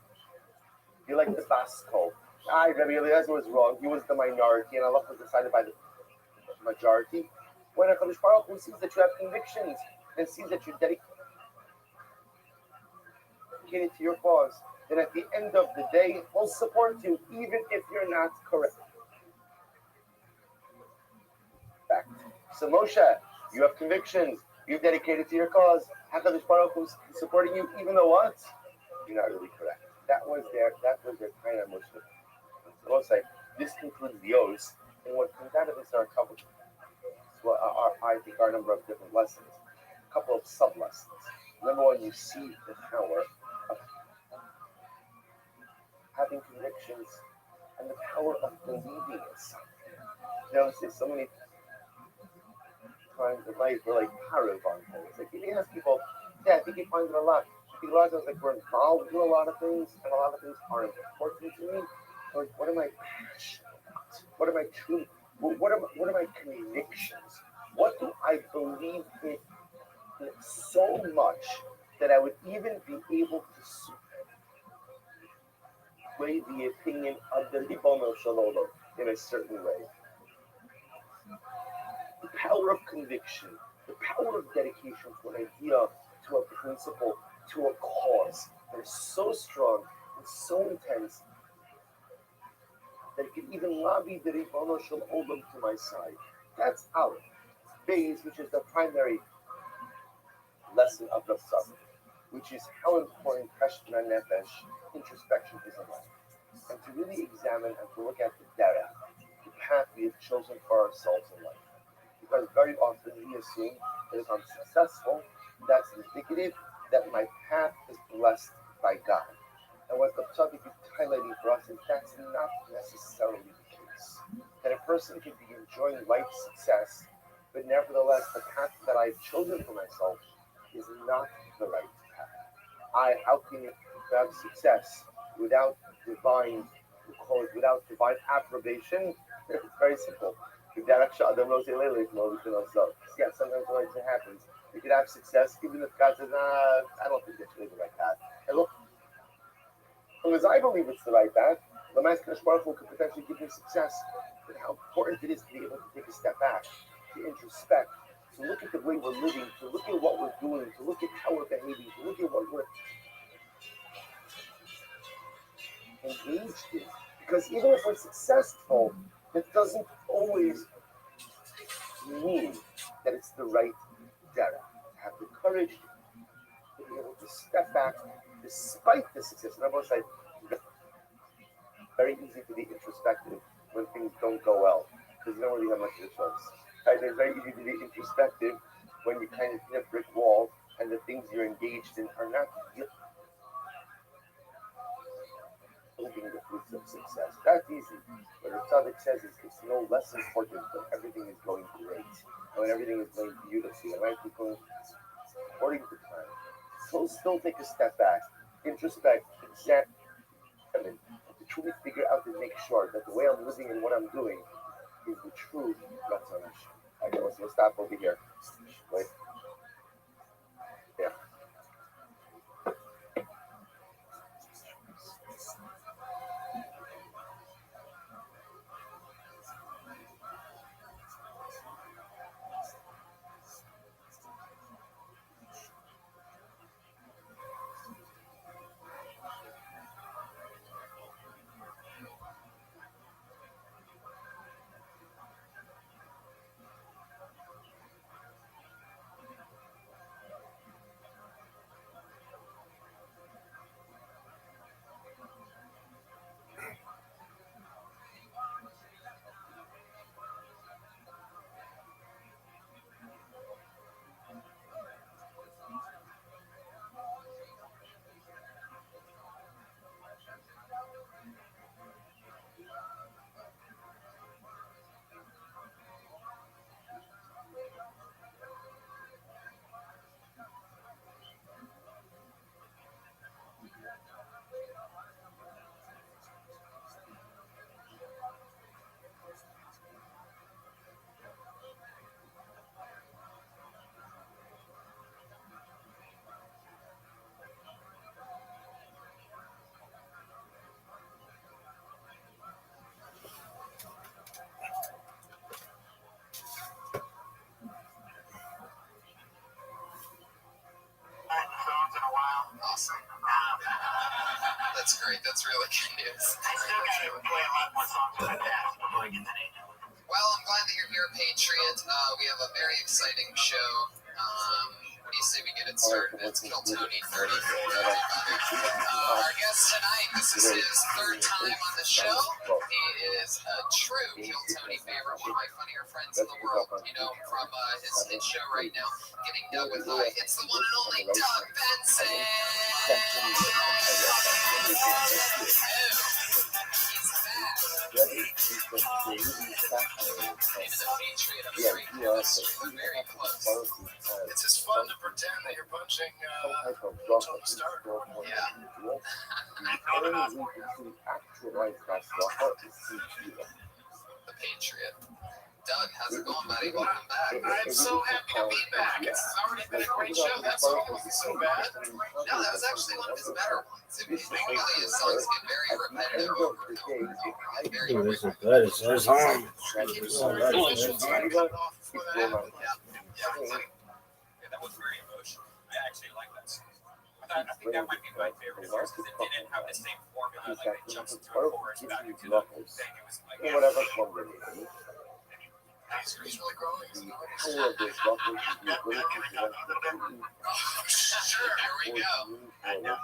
You're like the Baskol. Rabbi Eliezer was wrong. He was the minority, and Allah was decided by the majority. When HaKadosh Baruch Hu sees that you have convictions and sees that you're dedicated to your cause, then at the end of the day, he'll support you, even if you're not correct. So Moshe, you have convictions, you're dedicated to your cause, HaKadosh Baruch Hu is supporting you, even though what? You're not really correct. That was their kind of Moshe. So I'll say, this concludes the O's, and what comes out of this are a couple, I think are a number of different lessons, a couple of sub-lessons. Number one, you see the power of having convictions and the power of believing in something. There's so many times in life we're like parav on things. Like you ask people, I think you find it a lot. I think a lot of times like we're involved in a lot of things, and a lot of things are important to me. Like, what am I passionate about? What am I true? What are my convictions? What do I believe in so much that I would even be able to sway the opinion of the Ribono Shel Olam in a certain way? The power of conviction, the power of dedication to an idea, to a principle, to a cause that is so strong and so intense that it can even lobby the Ribono Shel Olam to my side. That's our phase, which is the primary lesson of the Sabbath, which is how important Cheshbon Nefesh, introspection, is in life. And to really examine and to look at the derech, the path we have chosen for ourselves in life. Because very often we assume that if I'm successful, that's indicative that my path is blessed by God. And what the Tzaddik is highlighting for us is that's not necessarily the case. That a person can be enjoying life's success, but nevertheless the path that I've chosen for myself is not the right path. How can you have success without without divine approbation? It's very simple. Yeah, sometimes it happens. You can have success even if God says, I don't think it's really the right path. And look, as long as I believe it's the right path, the Master Baruch Hu could potentially give me success. But how important it is to be able to take a step back, to introspect, to look at the way we're living, to look at what we're doing, to look at how we're behaving, to look at what we're engaged in. Because even if we're successful, it doesn't always mean that it's the right data. To have the courage to be able to step back despite the success. And I'm going to say, very easy to be introspective when things don't go well, because you don't really have much of a choice. Right? It's very easy to be introspective when you kind of hit a brick wall and the things you're engaged in are not yielding the fruits of success. That's easy. But the Tzaddik says it's no less important when everything is going great, when everything is going beautifully, and life is going according to plan. So still take a step back, introspect, examine, to truly figure out and make sure that the way I'm living and what I'm doing is the true Ratzon Hashem. Okay, we'll stop over here. Wait. Yeah. Awesome. That's great. That's really good news. I still got to play a lot more songs with my dad before I get to age. Well, I'm glad that you're here, Patriot. We have a very exciting show. What do you say we get it started? It's Kill Tony 34. Our guest tonight, this is his third time on the show. He is a true Kill Tony favorite, one of my funnier friends in the world. You know him from his hit show right now, Getting Dug with High. It's the one and only Doug Benson. It's just fun to pretend that you're punching Tony Stark. Yeah. The Patriot. Doug, how's it going, buddy? Welcome back. I'm so happy to be back. It's already been a great show. That song wasn't so bad. No, that was actually one of his better ones. Usually his songs get very repetitive over and over and over. Like very This is good. It's his home. That was very emotional. I actually like that song. I think that might be my favorite because it didn't have the same formula. Like it jumps into a chorus back into the whole thing. It was like He's really growing. Sure, here we go. Hey, that's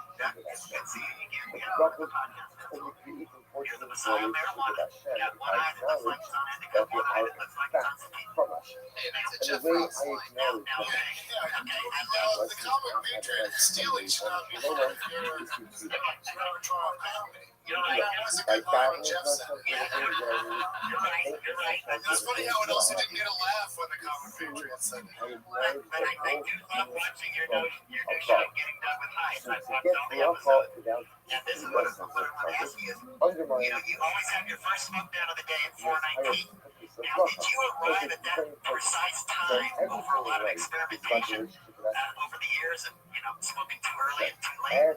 a Jeff Ross line. The comic Patriot stealing stuff. If you're a comedy. That's a good line when Jeff said it. It's funny how it also didn't get a laugh when the comic Patriot said it. But I do love watching your new show, Getting Dug with High. I've watched all the episodes. And this is what I'm asking you. You always have your first smoke down of the day at 4:19. Now, did you arrive at that precise time over a lot of experimentation over the years and, smoking too early and too late?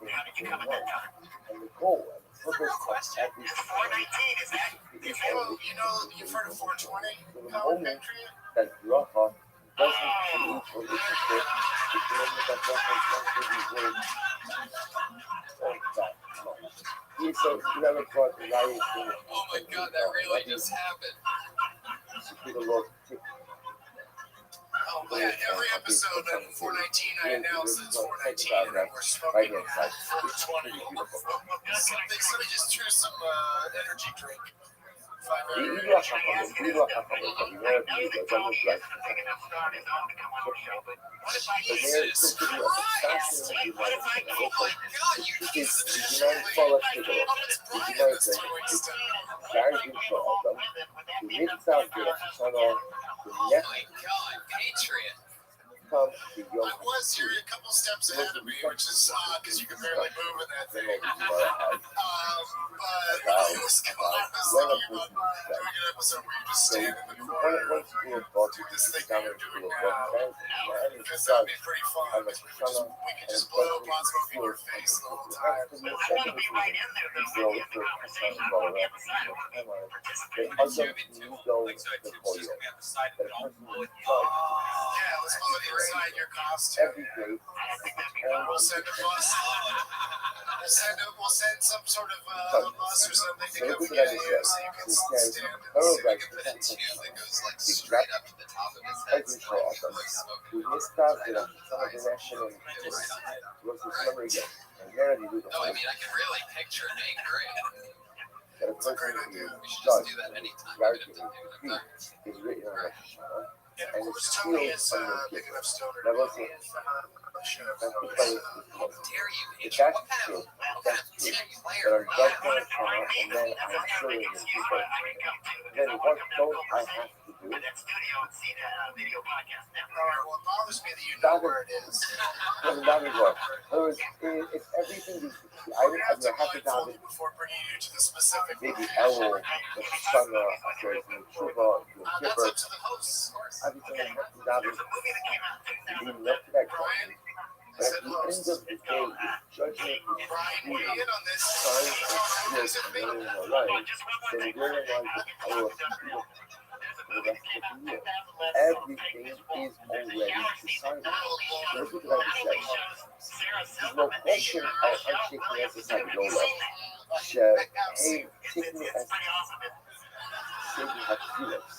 How did you come at that time? It's a real question. It's 4:19, is that? You've heard of 420, comic Patriot? Oh my God, that really just happened. Oh man, every episode of 419 I announce it's 419 and we're smoking 420. Somebody just threw some energy drink. ואילו החכמים, כביני רבי יהודה, גם מפלט. But there is supposed to be a fascinating Vigilant follow-up Vigilant guarantee for them. The mid-south direction of the next comes the young. I was here a couple steps ahead of me, which is odd because you can barely move in that thing. But it was cool. I was thinking about doing an episode where you just stand in the corner, do this thing that you're doing now, because that'd be pretty fun. We could just blow up on smoke in your face the whole time. Yeah, let's blow it inside your costume. Every day, We'll send a bus. We'll send some sort of bus or something to come get you so you can stand in the tube that goes like straight up to the top of his head. So we missed out the national and there you do the No, I mean, I can really picture it being great. It's a great idea. We should just do that anytime. is written on the Shana. And of course, Tony is big enough stoner. That was it. How dare you? If Adrian? that's What true, kind of team but player? I'm just going to try, and then I'm sure it is people. Then what don't I have to do? Alright, well, it bothers me that you know where it is. Doesn't matter what. It's everything. I We're gonna have to have to blindfold have you before bringing you to the specific maybe location. Elul, the Shana, the Chuba, the That's Kipper. up to the hosts. Everything I have to have is being left to that question. I But said at the end hosts. of the day, the judgment is Brian, weigh in on this. trying to What does it feel mean? in our life, then we realize the power of people for the rest of the year. Everything is already decided. Look at what I said. There's no question of shaking exercise Lola. Hey, take me as shaking her feelings.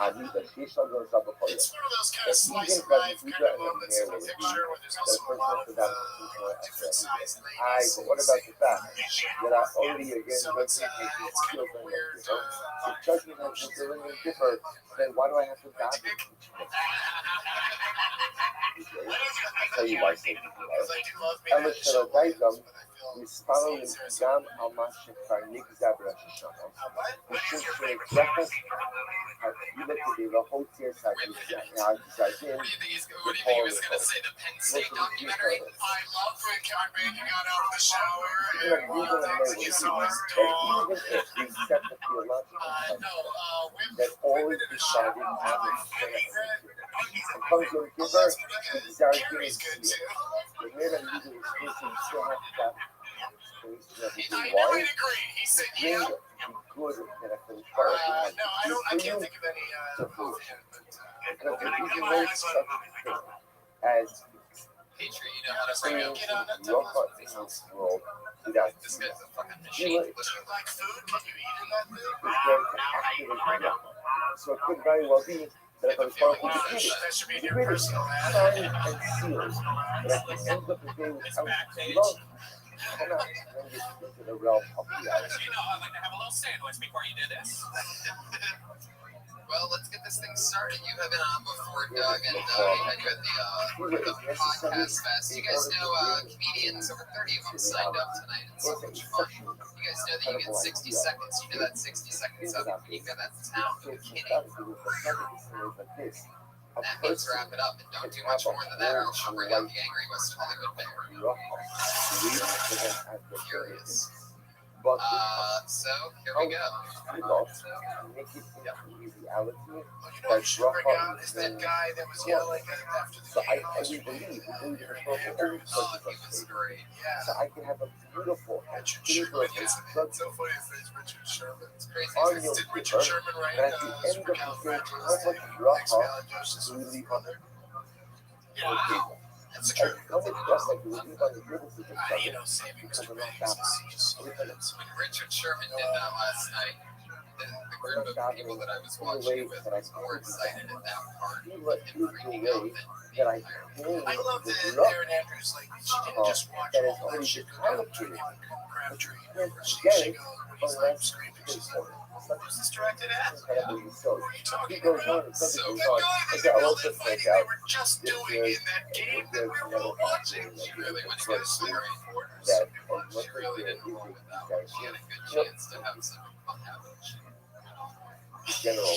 אני בשיש על זה בכל It's one of those kind of slice of life kind of moments in a picture where there's also a lot of different size ladies. but what about the fact that I already again So it's kind of weird. if judgment has been doing it different, then why do I have to die? I'll tell you why. Because I do love me Ella that של show, הדייגם but I feel מספרנו scenes גם על מה שכבר נגזר בראש השנה. משום שרחס התפילה כדי להוציא את הגזעים. What do you think he was going to say? The Penn State documentary? I love when Cartman got out of the shower and one of the things he saw his dog. Even if we set the theological that always decided on the favorite. And comes your giver, these are Carrie's good too. the man and leader is facing still have that. I know he'd agree. He said, yeah. Good that I can No, I can't think of any offhand, but as Patriot, you know how to bring up. get on that your double. heart in this world without This guy's a fucking you machine. would Do you like food? Can you eat in that thing? is going to activate your so it could very well be that if I was part of the defeated. That should be in The your greatest personal ad. signs and seals that at the end of the day without love cannot bring it into the realm of reality. You know, I'd like to have a little sandwich before you do this. Well, let's get this thing started. You have been on before, Doug, and you had the podcast fest. You guys know comedians, over 30 of them signed up tonight. It's so much fun. You guys know that you get 60 seconds. You know that 60 seconds up, and you got that sound of a kidding. That means wrap it up and don't do much more than that, or else you'll bring out the angry West Hollywood bear. Curious. So here we go. Make it into reality. You know what you should bring out is that guy that was yelling after the So game. we believe the Andrew, purple He was great. yeah. so I can have a beautiful Richard beautiful Sherman. It's so funny to say it's Richard Sherman. It's crazy. On your Did Richard Sherman write but at the end of the day, how much Expialidocious do we with leave his on mother? the Yeah, table? that's And true. how much just like we leave on the table to the You know, saving Mr. Banks. When Richard Sherman did that last night, the group of people that I was watching it with was more excited at that part He than let him me freaking the out way than that I claim I love the that love Erin Andrews, like, she didn't just watch that all is that already shit go down for developed. Crabtree. Can't She forget go it when he's like screaming. She's like, Who's this directed at? Incredibly so. He goes on, the subject goes on. Okay, I'll also point out this is another factor that really was considering that as much as there is a distinction, in general,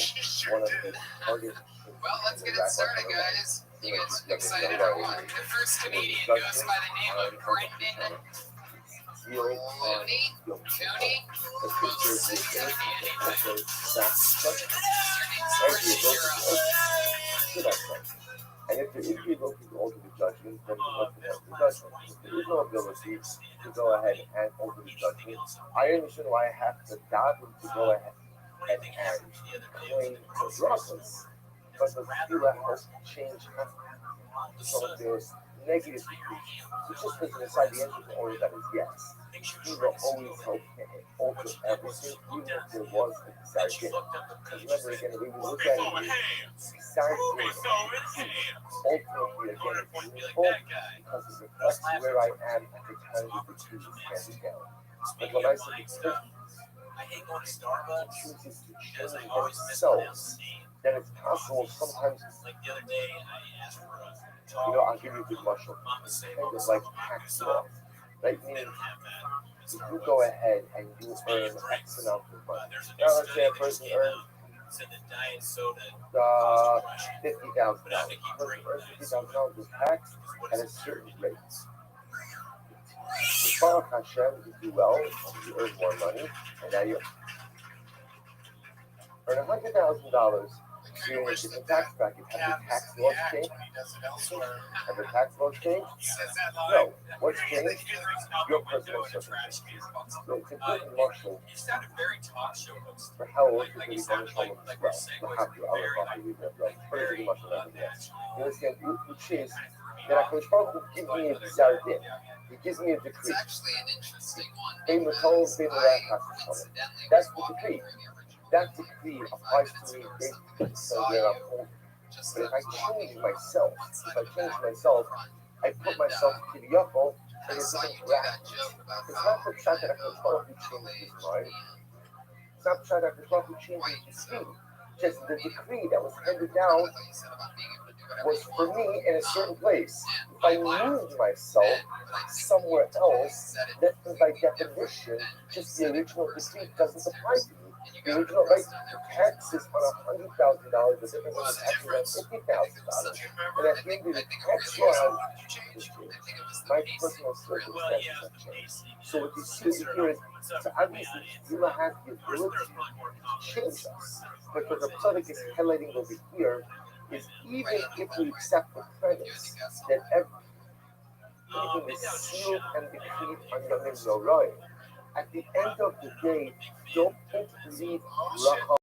one of the hardest things Well, let's in the get it rap started, genre guys. You get excited is or what? The first comedian goes by the name of Brendan real Mooney. Cooney. the picture of the also and if there is the ability to alter the judgment, then we look at the judgment. If there is no ability to go ahead and alter the judgment, I understand why I have to daven to go ahead and claim the drugs. But the tefillah helps change some of the negative speech. So just as an aside, the answer to all of that is yes. Tefillah always helped alter everything, even if there was a desire din. Because remember, again, when you look at it, desire din ultimately, again, it's meaningful because it reflects where I am at the time that the truth is handed down. But when I say the truth, the truth is to change themselves, then it's possible sometimes. I'll give you a good mushroom. It's kind of like tax law. That means if you go ahead and you earn X amount of money. Now let's say a person earns $50,000. The person earns $50,000 with tax at a certain rate. If Baruch Hashem, you do well, you earn more money, and now you earn $100,000. You're in a different tax bracket. Have the tax laws changed? Have the tax laws changed? No. What's changed? Your personal circumstances. So it's important, Marshall, for how old you're going to be Marshall as well. You have to, but it's a Marshall every day. You understand? Which is that HaKadosh Baruch Hu gives me a desire din. He gives me a decree. That's the decree. That decree applies to me based on where I'm holding. But if I change myself, I put myself to the upper, and it's different practice. It's not the fact that HaKadosh Baruch Hu changes his mind. It's not the fact that HaKadosh Baruch Hu changes his speed. Just the decree that was handed down was for me in a certain place. If I moved myself somewhere else, then by definition, just the original decree doesn't apply to me. The original rate, the taxes on $100,000 is different than the taxes on $50,000. And at the end of the tax law, my personal circumstances have changed. So what you see here is, so obviously, you will have the ability to change us. But what the product is highlighting over here is even if we accept the premise that everything is sealed and decreed on Yom Noroi, at the end of the day, don't leave bracha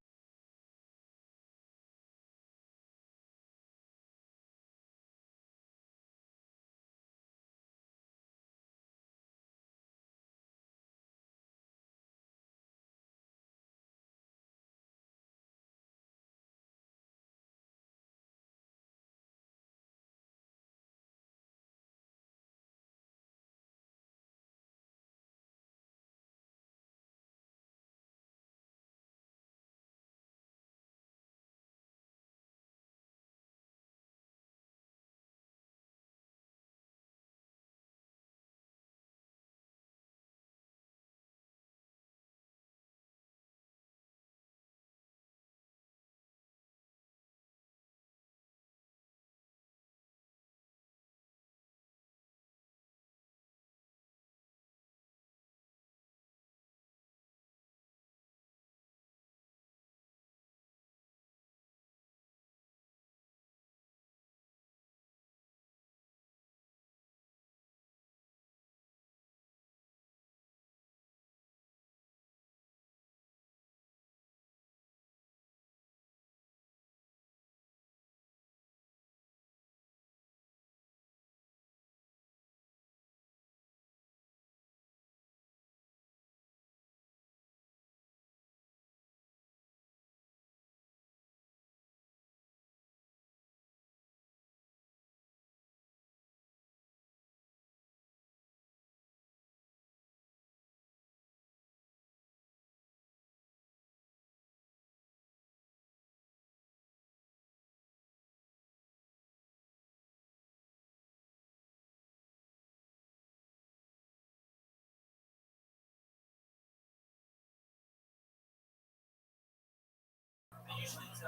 I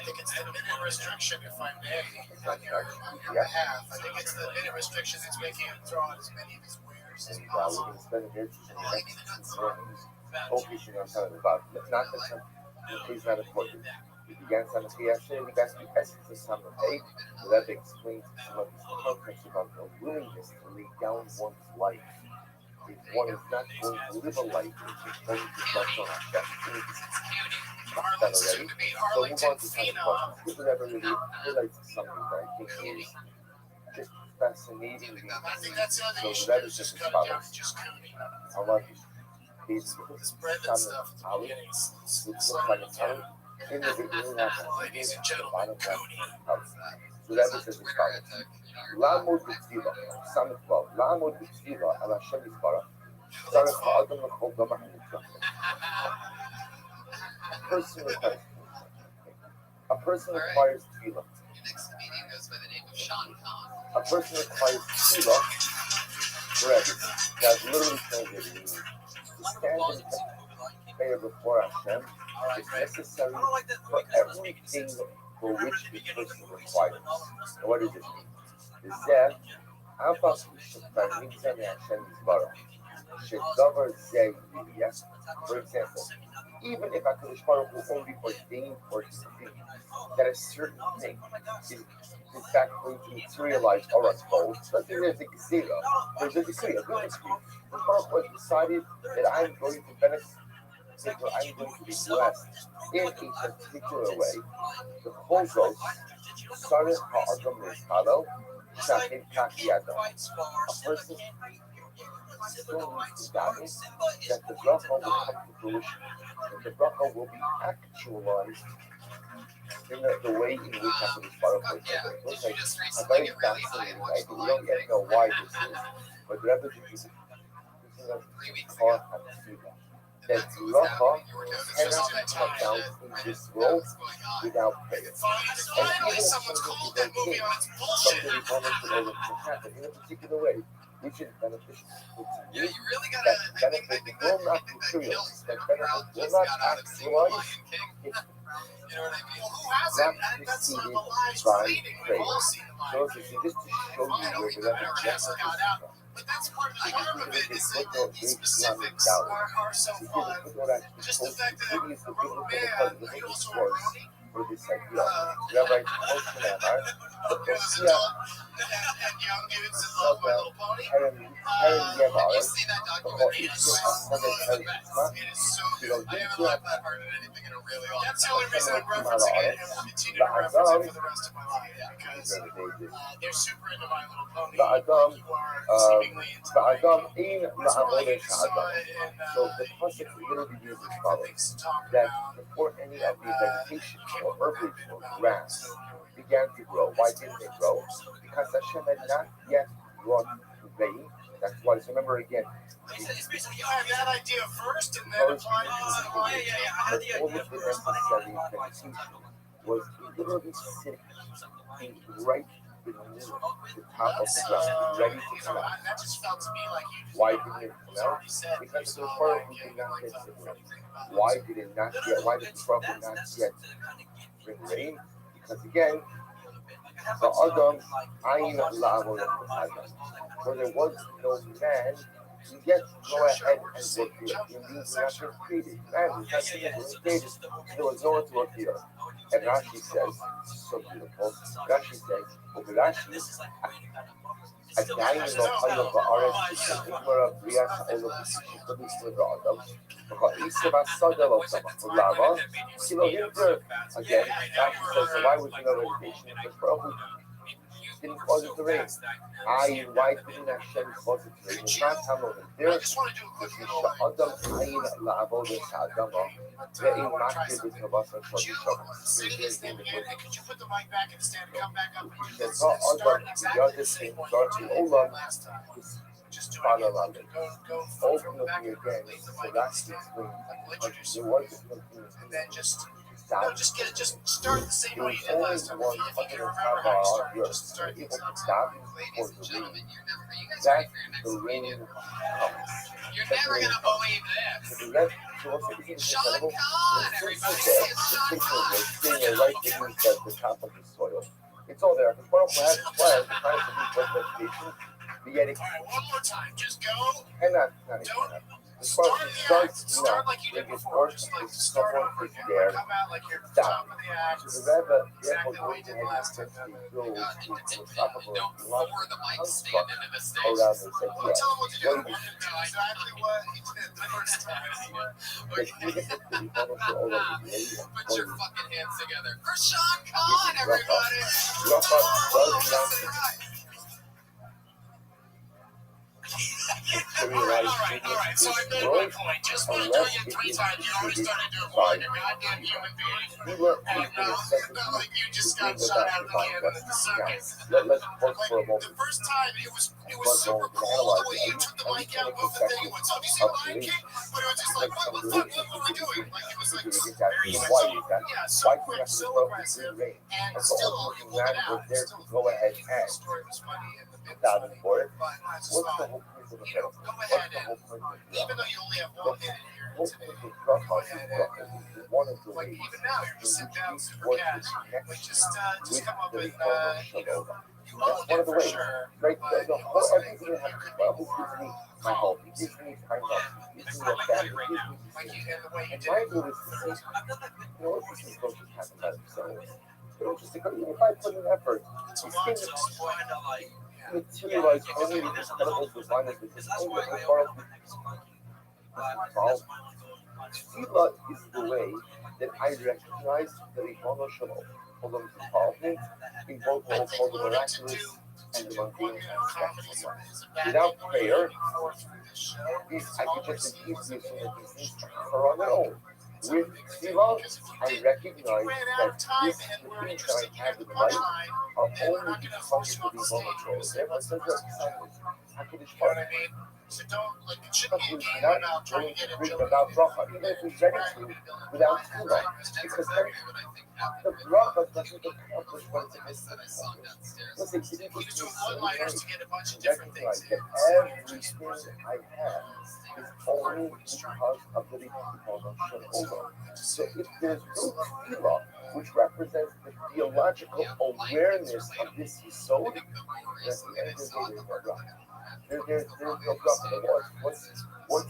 think it's the minute restriction, if I may, on your behalf. I think it's the minute restriction that's making him throw out as many of his wares as We're possible. going to spend here teaching the next 2 mornings, focusing on telling about not the time, please not important. We began some of the essence of some of eight. The Rabbi explains some of his concepts about the willingness to lay down one's life. If one is not going to live a life, it's going to trust on Hashem. That already. So move on to kind of questions. If whatever really relates to something that I think is just fascinating. I think that's the other issue. So that It's is just just cut down, just counting. I like these This bread and stuff at the beginning is looks like a tunnel. In the beginning, ladies and gentlemen, Cody. So that is as follows. לעמוד בתפילה, סמך ו', לעמוד בתפילה על השם יתברך, צריך האדם לכל דבר הנמצא. A person requires tefillah. A person requires tefillah forever. That's literally translated meaning to stand in prayer before Hashem is necessary for everything for which the person requires. Now, what does it mean? זה אף על פי שכבר נמצא מהשם יתברך, שדבר זה יהיה. For example, even if HaKadosh Baruch Hu only ordained or decreed that a certain thing is in fact going to materialize or unfold, let's say there's a gzera, there's a decree, a good decree. The Baruch Hu has decided that I'm going to benefit, that I'm going to be blessed in a particular way. The whole goes, Sarah ha'adam le'istalo, sha'in kach yado. A person still needs to die that the bracha will come to fruition, that the bracha will be actualized in the way in which HaKadosh Baruch Hu did it. Looks like a very fascinating idea. We don't yet know why this is, but the Rabbi is called HaTefillah. That bracha cannot come down in this world without prayer. And even if something is okay, something is going to happen in a particular way, which is beneficial to you, that benefit will not materialize, that benefit will not actualize if not preceded by prayer. So this is just to show you where the Rebbe gets this from. But that's part of it is that the specifics are so fun. Just the fact that, man, you also are for this idea. Rabbi Moshe Amar, the Hosea and young dudes that love My Little Pony. You see that documentary? It is so good. It is so good. I haven't laughed that hard at anything in a really long time. That's the only reason I'm referencing it, and will continue to reference it for the rest of my life, because they're super into My Little Pony. You are seemingly into So the concept literally uses follows that before any of the vegetation or herbage or grass began to grow. Why didn't they grow? Because Hashem had not yet brought rain. That's why. So remember again. You had that idea first, and then applied it. All of the necessary vegetation was literally sitting right beneath the top of the ground, ready to come out. That just felt to me like you. Why didn't it come out? Because the Torah did not yet rain. Why did it not yet? Why did the Torah not yet bring rain? Because again, the Adam Ayin La'amor Adam. For there was no man to yet go ahead and work here. Indeed, we have been created. Man was not created. There was no one to work here. And Rashi says, so beautiful. Rashi says, Rashi, עדיין לא חיו בארץ כשנגמרה בריאת העולם שכתוב באדם וכאיסם הסודה לא צמח. למה? כי לא היnder. Again, Rashi says, so why was there no vegetation? Because probably didn't cause it to rain. Why didn't Hashem cause it to rain? It's not Hamon. There is Adam Ayin La'avodas Ha'adama Ve'im Makir B'Tavasa Shadisham. Could you put the mic back in the stand and come back up? He says, Adam, the other thing, Darti Olam, is Falalam. Ultimately, again, so that's the explain. There was something Just start the same way you did last time. One If you can remember half how you hour started, of just start the able to same stop way. for the rain. That's the rain comes. You're never gonna believe this. So the red, so what's it, isn't it Sean incredible? Conn, The everybody. there, It's the Sean picture Conn. is sitting right beneath the top of the soil. It's all there. The soil has a plan, the plan to be vegetation, but yet it All right, one more time. Just go. cannot, the soil starts Start now. like you It did gets before. worse, Just like it's start someone over is again. there. Come out like you're at the Stop. top of the act. So the Rebbe, Exactly therefore, what you did going last to time. go to philosophical Don't logical pour the mic stand construct into the stage. around this Well, idea. tell him what to do. What do you Exactly what he did the first time. that even if the Rebbe to all of the lady Put your fucking hands together for Sean Conn, everybody. Rafa does not All right. So I made my point. Just by doing it 3 times, you already started to avoid a goddamn human being. And like you just got shot out of the cannon at the circus. Let's pause for a Like moment. the first time, it was super cool the way you took the mic out of the thing and went, so have you seen Lion King? But it was just like, what the fuck, what were we doing? Like it was like very so quick, so aggressive, and still all you pulled it out. Still go ahead the and story was funny and the bit was stop funny, for it. but I just What's the thought, whole point of the you know, film? go What's ahead the and whole point of the even though you only have one hit here today, Rafa is one of the like ways even now you're just in sitting down which super we cash, connect like just come up with with the you know, you That's owned one it of the for ways. sure, Right? but The it whole was like everything you that happens could be well, it more gives me my help. It gives me time off. It gives me a family. It gives me like you and the way you and did my it goal is to say, you know what, these don't just happen by themselves. They're just if I put in effort, it's a these lot things to explain to like materialize only with this incredible designers because only the world involved. Tefillah is the way that I recognize the Ribono Shel Olam's involvement in both what we'll call the miraculous and the mundane aspects of life. Without prayer, I could just as easily assume that these things occur on their own. With Tefillah, I recognize that the things that I have in life are only because of the Ribono Shel Olam. Therefore, it says that HaKadosh Baruch Hu. so don't like it shouldn't be a game Not about trying willing to get to a read joke. about bracha, even if he's ready to, without tefillah, because then the bracha doesn't accomplish what it's supposed to accomplish. Listen, it You is just do so nice one-liners to get a bunch to of different recognize things that in. everything I have is only because of the Ribono Shel Olam. So if there's no tefillah, which represents the theological awareness of this yesod, then at the end of the day, there's no bracha. There's no bracha. What's the point?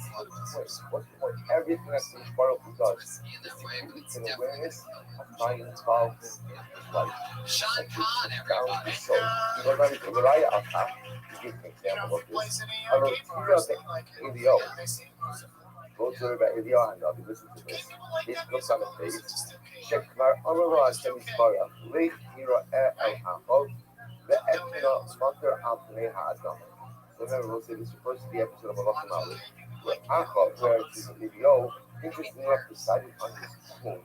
What's the point? Everything that Kadosh Baruch Hu does is to create an awareness of my involvement in life. Sean And Conn, it's everybody. down the soul. You know, like the Raya Alta, to give an example of this. I wrote two of the ADO. Go to Rabbi Eliyahu and I'll be listening to this. It looks on the face. שכבר אמר לו השם יתברך, לך יראה אל האחור ואתנה מטר על פני האדמה. So remember, we'll say this refers to the episode of Malach Malach, where Achab, where it's in the video, interestingly enough, decided on his own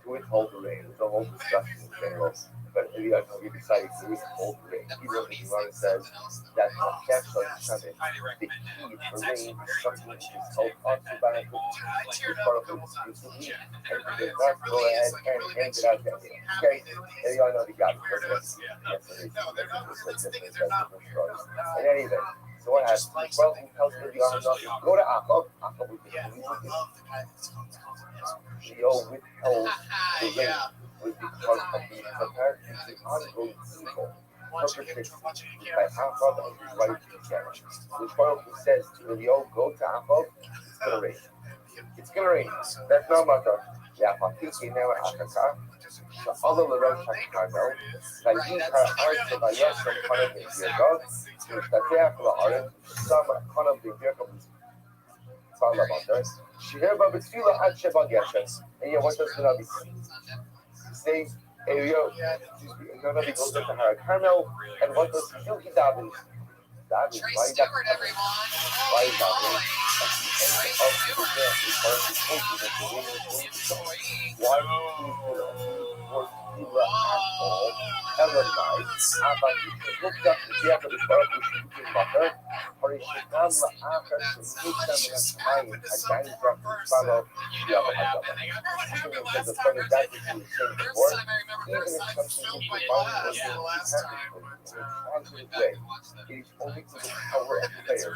to withhold the rain. There's a whole discussion in general, but he decided to withhold the rain. He wrote the Gemara says that Hashem shall Yishameh, the key for rain is something that is held onto by a and he did not go ahead and hand it out to anyone. Okay, and y'all know the guy. In any event, so what happens? Well, he tells Eliyahu, go to Achab. Achab would be Leo withheld the rain was because of the apparently ongoing evil perpetrated by Achab and his wife together. Which Baruch Hu says to Leo, go to Achab, it's gonna rain. It's gonna rain. That's not matter. Yeah, but thinking now Achaka. שאלה לראש הכרמל, ויקרא ארצה וישם פניו בברכו, והשתטח לארץ, ושם פניו בברכו בצבא למטר, שיהר בה בתפילה עד שבא גשם. And yet, what does the Rabbi say? He says, the Rabbi goes up to Har Carmel, and what does he do? He davens. Trey Stewart, everyone. Why is davens? At the end of the day, he calls his coaches that the rain is going to stop. Why do you work at all? אלא מאי, אבל התנהגות לפי הקדוש ברוך הוא שיקום בחר, הרי שגם לאחר שניתן מן השמיים עדיין רק נשמע לו שביעה באדמה. Even if the son of that which we were saying before, even if something is divided or in a positive way, it is only to the power of prayer. That's the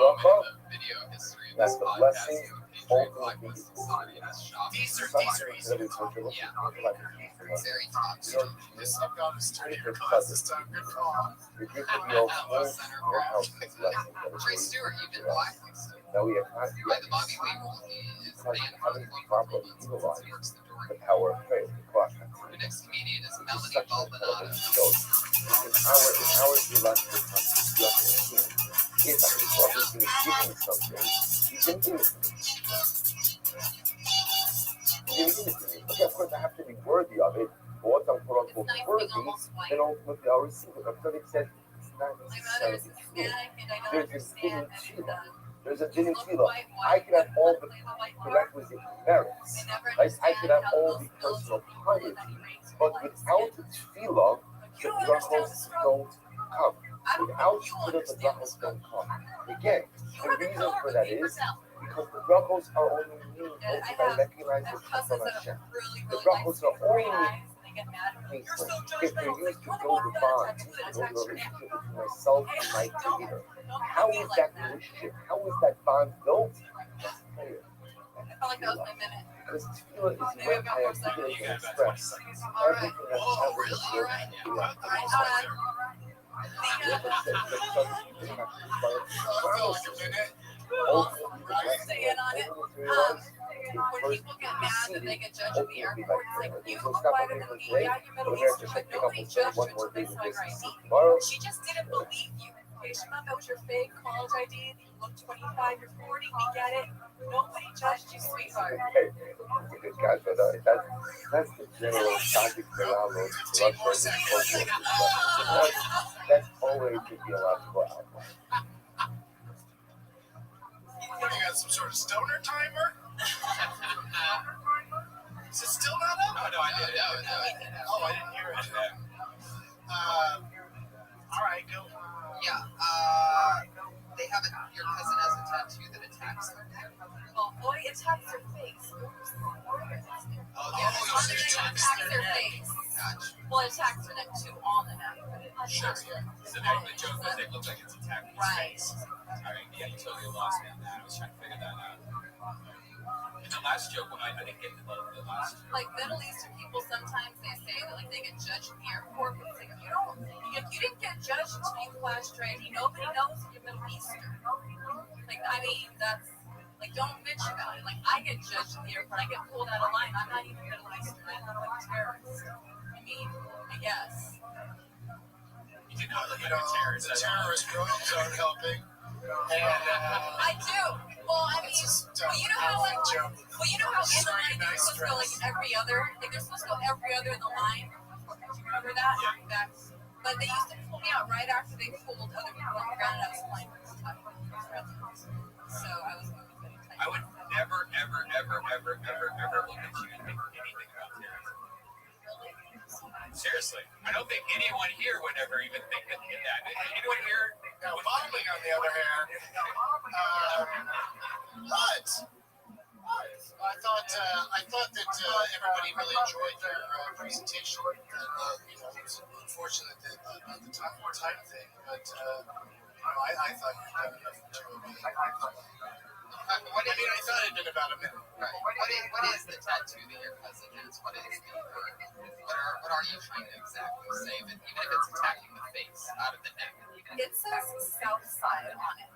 bracha, that's the blessing, ultimately is These are easy to talk. This I've got to study your class this time. Good call. Your gift of your home, your house is blessing. Trey Stewart, you've been blacklisted. Now we have not By yet the Bobby Weevil, he is because banned having from properly He utilized works the door. the power of prayer, the clock. The next comedian is It's Melanie such an Baldonado. incredible show. In our theological concept, if I was going to give me something, you can give it to me. You can give it to me. Okay, of course, I have to be worthy of it. But once I'm quote unquote worthy, then ultimately I'll receive it. But Philip said it's not necessarily true. There's a hidden tefillah. There's a hidden tefillah. I could have all the prerequisite merits. Like I could have all the personal piety. But without the tefillah, the brachos don't come. Without tefillah, the brachos don't come. Again, the reason for that is because the brachos are only mean if I recognize the trust of Hashem. The brachos are only faithful if they're used to build a bond, to build a relationship between myself and my Creator. How is that relationship? How is that bond built? That's prayer. Because tefillah is when I articulate and express everything that's ever When people get mad that they get judged in the airport, it's like you invited them, yeah, you Middle Eastern, but nobody judged you until they saw your ID. She just didn't believe you. Okay, she thought that was your fake college ID. You look 25, you're 40, we get it. Nobody judged you, sweetheart. Okay, that's a good guy, but that's the general topic that I love. That's always the theological outline. What do you got? Some sort of stoner timer? Is it still not up? Oh, no, I did. Oh, I didn't hear it. All right, go. Yeah, they have your cousin has a tattoo that attacks them. Well, boy, it attacks her face. Oh, It attacks their face. Gotcha. Well, it attacks her neck too on the neck. Sure, yeah. So the joke was it looked like it's attacking his Right. face. Alright, yeah, you totally lost me on that. I was trying to figure that out. And the last joke, I didn't get the last joke. Like Middle Eastern people, sometimes they say that like they get judged in the airport, but it's like you didn't get judged until you flashed your ID. Nobody knows if you're Middle Eastern. Like I mean, that's like don't bitch about it. Like I get judged in the airport, I get pulled out of line. I'm not even Middle Eastern. I'm not like a terrorist. I mean, I guess. You did not look like a terrorist. The terrorist drones aren't helping. And, I do. Well, I mean, you know how like, in the line they're supposed to go like every other, like they're supposed to go every other in the line. Do you remember that? Yeah. But they used to pull me out right after they pulled other people on the ground, and I was flying for the time. So I was moving very tight. I would never, ever, ever, ever, ever, ever look at you and think anything about terrorism. Seriously, I don't think anyone here would ever even think that. Anyone here? now bombing, on the other hand, but I thought that everybody really enjoyed your presentation. It was unfortunate that the time thing, but I thought you done enough material. I thought it'd been about a minute. Right. What is the tattoo that your cousin has? What is the word? What are you trying to exactly say? Even if it's attacking the face out of the neck. It says South Side on it.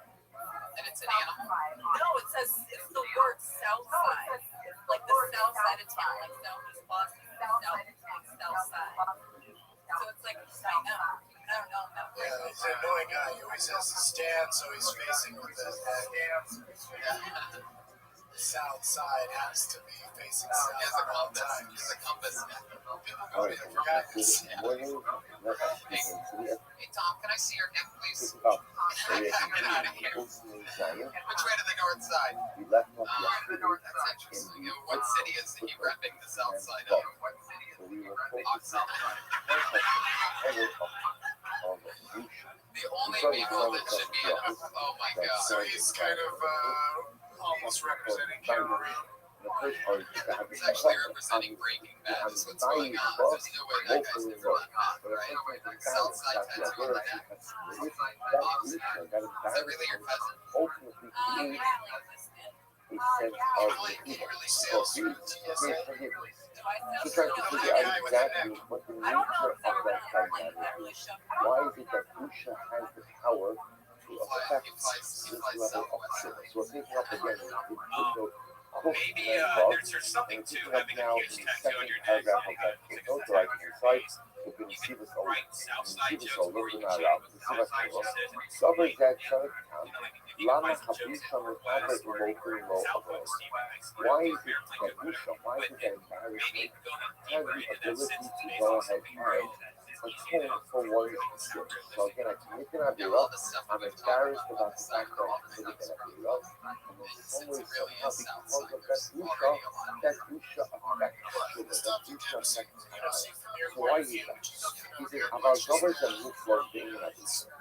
And it's an animal? No, it says it's the word South Side. Like the South Side of town, like Southeast Boston, South Side. So it's like I don't know. Yeah, he's an annoying guy. He always has to stand so he's facing with the south side has to be facing south at all times. There's a compass. People go there for guidance. Hey Tom, can I see your neck, please? It's about Get out of here. Which way to the north side? we left off That's interesting. What city is he repping the south side of? so we will focus on the power of Yusha. The only people that should be in oh my god. So he's kind of almost representing Cameroon. The first part is that It's actually representing Breaking Bad. That's what's going on. There's no way that guy's different than hot, right? Southside tattoo on my neck. Is that really your cousin? ultimately create a sense of Really sales through TSA. She tries to figure out exactly what the nature of that dynamic is. Why is it that Usha has the power to affect this level of skill? So we're picking up again with Maybe there's something to having a huge tattoo on your neck. Because right inside, you can see this all. Southside jokes all or you looking can around. change You see what's Southside going on. says Cover that shut down. you Lama can find some jokes Habisha in Mukhabe West or Remote Southwest Steve Why is it that Usha, why is it that embarrassment has the ability to go ahead and atone for one's skill? So again, I commit an Avira, I'm embarrassed about the fact that I'm committing an Avira, and in some way, somehow, because of that Usha affects Usha affects. So why is that? Is it about governors and looks like being an Avira?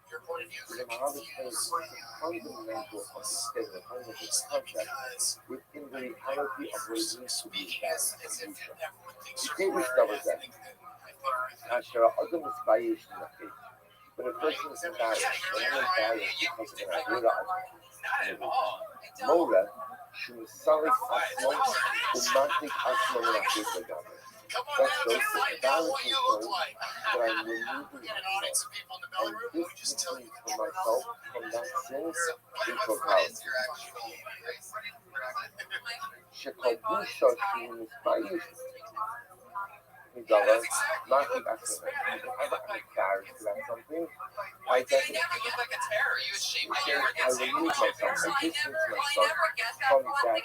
Your point of view The Mahavir says it's a fundamental understanding of concept within the reality of what it means to be as if Usha. everyone thinks He you're discovers that. Asher Adam is biased in the faith. When a person is embarrassed, when I'm embarrassed because of an Avira, Mola, Shumisalik Asmon, Umatik Asmon and Afrik. Come on That out shows and the find out what you look shows like. that I'm removing We got an audience myself of people in the belly and room who just tell you distancing myself from that sense into what power. is your actual race. Shekabusha Shumisbayish. Midava, Matik Asmon. I'm embarrassed about something. I You definitely never look like a terror. You ashamed of your I remove myself, I distance myself from that.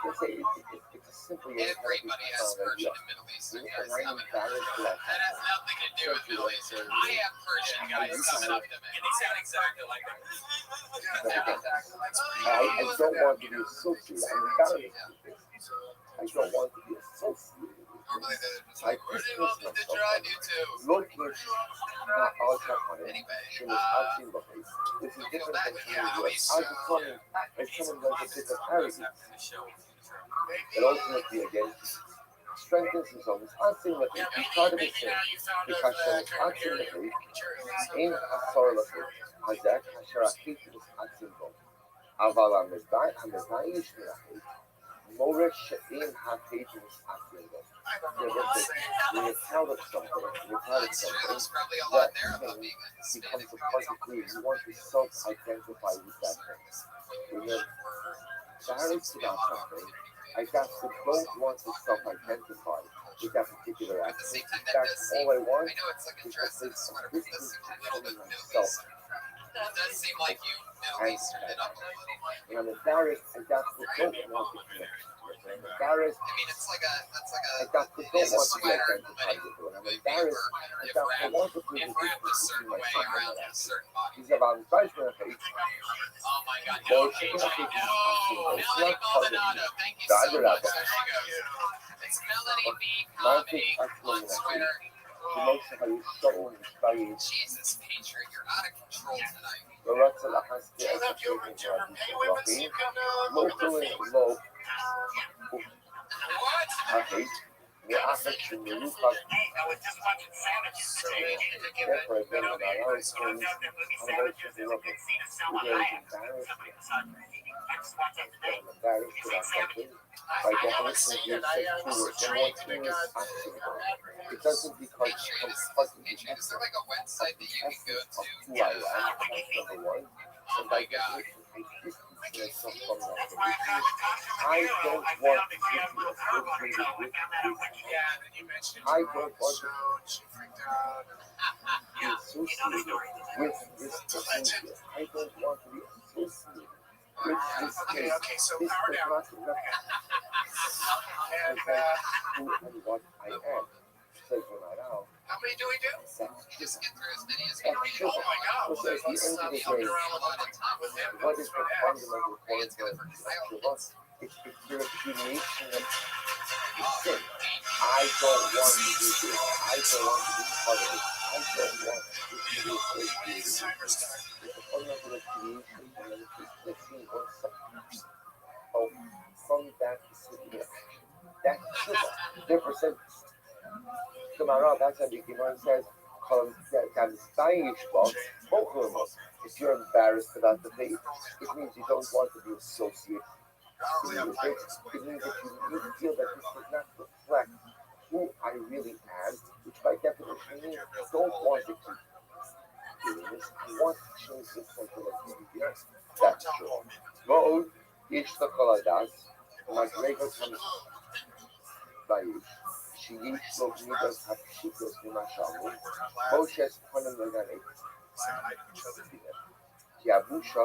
Let's say it's a simple Everybody has Persian and Middle Eastern guys coming up. That has nothing to do with Middle Eastern. I have Persian guys coming up to me. And they sound exactly like that. I don't want to be associated. I'm embarrassed with this. I don't want to be associated with Normally this. it's like, where do you want me to try to too? Looking this is different from someone as someone does a bit of arrogance. But ultimately, again, strengthens his own. Ultimately, part of his sin, because ultimately, in Asor Lachit, Hazak, Hasharachit, is Atzimbo. Aval Hamezai is Mirachit. Moresh She'im HaKit is Atzimbo. When you're proud of something, that thing becomes a part of you. You want to self-identify with that thing. When you're embarrassed about something, I got to don't want to self-identify with that particular action. That's all I want is to this is becoming myself. It does seem like you Middle Eastern it up a little. When I'm embarrassed, I got to don't want to connect. When I'm embarrassed, I mean, it's like a I got to don't want to be identified with it. When I'm embarrassed, I got to want to be if wrapped a certain way around a certain body. He's about Bajman. Oh my god, no, Melody Maldonado, thank you so much. There she goes. It's Melody B Comedy on Twitter. Jesus, Patriot, you're out of control tonight. Do you have your pay women you can look at their feet? Low. What? I hate. Yeah, I hate you. You look like. So we needed to give Therefore, it. again, when I always say, I'm very careful of it. Because embarrassed. I'm embarrassed about something. By definition, you said two words. And one thing is actionable. It doesn't become compulsory. Is there like a website that you can go Of to? who I am, that's number one. Oh And my by god. definition, I distance myself from that position. I don't want to be associated with Yeah, and then you mentioned I her on don't the want show, and she freaked out. be associated with this behavior. I don't want to be associated with this case. Okay, so This power does down. not represent who and what I am. Says when I know. How many do we do? That's Just get through as many as we That's can. true. Oh my god, well, So at the let's end of the fuck day, around a lot of time with him. what is the fundamental I think it's point good of for Shiva? It's the repudiation of sin. I don't want to do this. I don't want to be part of it. I don't want this to be associated with this. It's a fundamental repudiation and then it's dismissing oneself from that particular action. That's therefore said Gemara, that's how the Gemara says, if you're embarrassed about the faith, it means you don't want to be associated with it. It means that you feel that this does not reflect who I really am, which by definition means I don't want to keep doing this. I want to change this central behavior. That's true. Vo'od, Yishtachal Adas, Madrego Bayish. שיש לו מידות הפשיטות ממה שאמרו, מושס פנים לגני. כי הבושה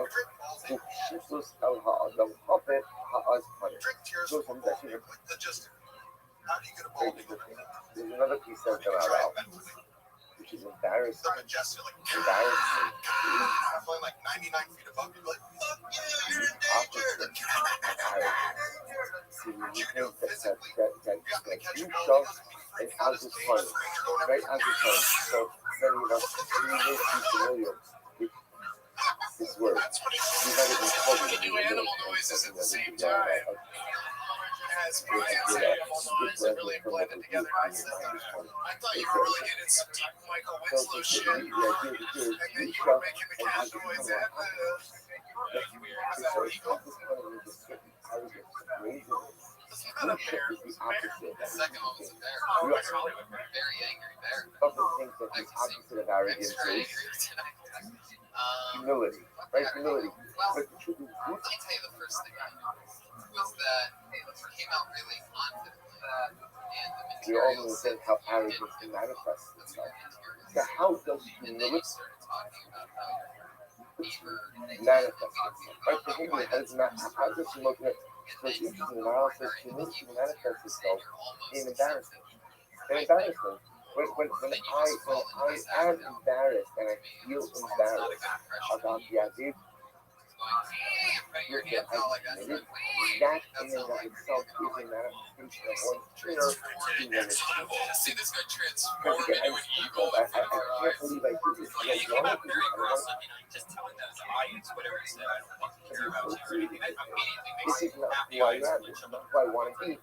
הוא פשיטוס על האדם הופך העז פנים. זאת אומרת, there's another piece that's going out, which is embarrassing. Embarrassing. Flying like 99 feet above you, like, fuck yeah, you're in danger. See, you think that you shove and as is fun, right? As is fun. So then you know, you may be familiar with this word. You might have been told We do animal noises at the same time. As Brian said, animal noise are really blended together nicely. I thought you were really getting some deep Michael Winslow shit. And then you were making the cat noise and It's not a bear. The second one was a bear. Oh, very angry bear. Other things that the opposite of arrogance is humility, right? Humility. But the truth is, I'll tell you the first thing I noticed was that it came out really confidently. And the we all understand how arrogance manifests itself. So how does humility manifest itself? Right? The humility how does humility? So it's interesting. The Bible says humility manifests itself in embarrassment. In embarrassment. When I am embarrassed and I feel embarrassed about the idea that in and of itself is a manifestation of one's inner humility. See this guy transform Because into an eagle. I can't believe I did this. Yeah, you came out very aggressive, just telling that as an audience, whatever you said, I don't fucking care about you or anything. That immediately makes This is you not happy. who I am. This is not who I want to be.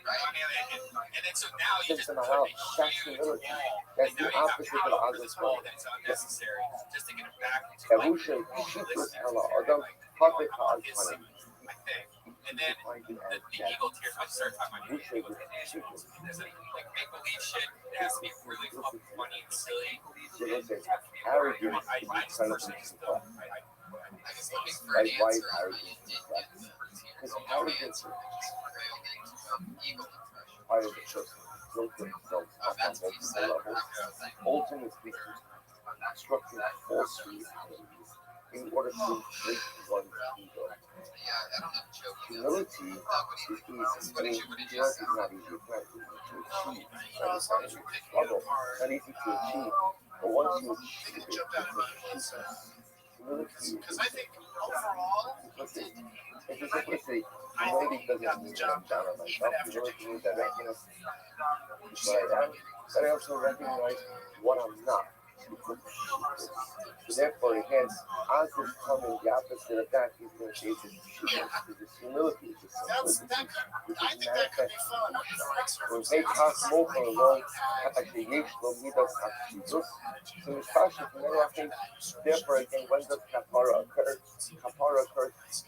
And then so now you Since just I'm put a out, huge that's wall. humility. And That's now the you have opposite of power for others. this wall that's unnecessary, just to get it back into Yahusha, Shitus, Allah, Adam, Prophet, Ha'azmanim. my thing. And then the eagle tears when you start talking about the eagle tears. There's like make-believe shit. It has to be really fucking funny and silly. Arrogance I is incredibly simple. I guess looking for Like, an why answer. arrogance is that? Because arrogance is Eagle part of the person built themselves up on multiple levels, ultimately constructing false realities in order to inflate one's ego. Humility is easy. I mean, humility is not easy. It's not easy to achieve. It's not easy to struggle. It's not easy to achieve. But once you achieve it, it's a humility. Because I think overall, It's a simplicity. Humility doesn't mean that I'm down on myself. Humility means that I recognize what I am, but I also recognize what I'm not. So therefore, again, as is coming, the opposite of that is going to be this humility, this simplicity, which is manifested. When they cast more from the world, actually, yesh lo midas hachshidus. So it's partial from everything. Therefore, again, when does kapara occur? Kapara occurs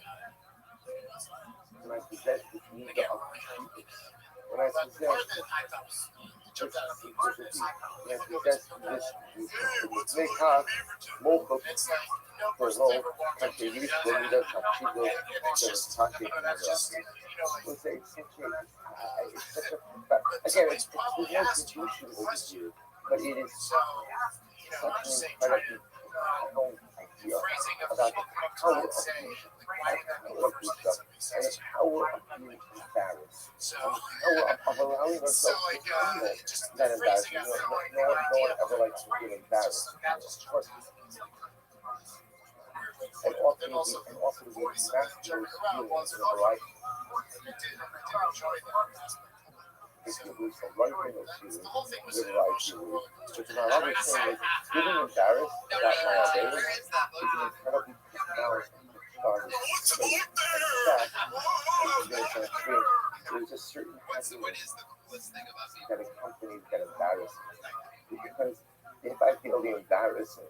when I possess this midah of hachshidus. When I possess simplicity, when I possess this mekach, mochel, for lo, actually, yesh lo midas hachshidus, there's hachshidus in the we'll say it's such a, again, it's no confusion over here, but it is such an incredibly profound idea about the power of emotion, the power of yourself, and the power of being embarrassed, and the power of allowing ourselves to feel that embarrassment. No one ever likes to feel embarrassed. And often we master those feelings in our life enjoy that aspect. If you lose the right thing that you lose, the right you lose. Which is another thing is feeling embarrassed about my ability is an incredibly profound charge. So, in fact, there's a certain happiness that accompanies that embarrassment. Because if I feel the embarrassment,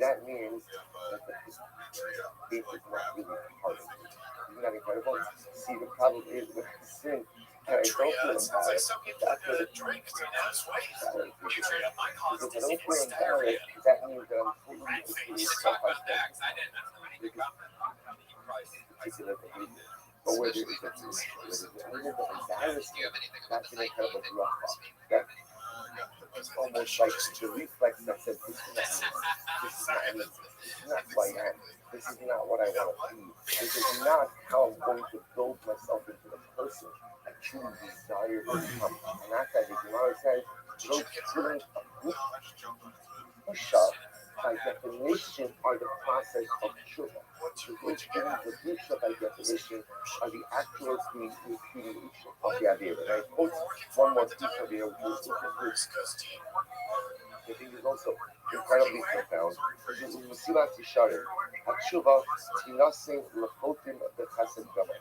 that means that the faith is not really part of me. Isn't that incredible? See, the problem is with sin, and I don't feel embarrassed. That's what it Drink to lose weight. Because You trade up my cause if I to don't feel embrace embarrassed, that means that I'm fully into self-identity. Particular behavior. But where there is a element of embarrassment, that's an incredible rough. That's almost like the reflex that says, this is not me. This is not who I am. This is not what I want to be. This is not how I'm going to build myself into the person I truly desire to become. And that's as Gemara says, those feelings of push-up, by definition, are the process of tshuva. Those feelings of push-up, by definition, are the actual repudiation of the avera. And I quote one more piece of here, which I think is also incredibly profound. This is Mesilat Yesharim. Hatshuva tinasim lechotim b'chesed gamer.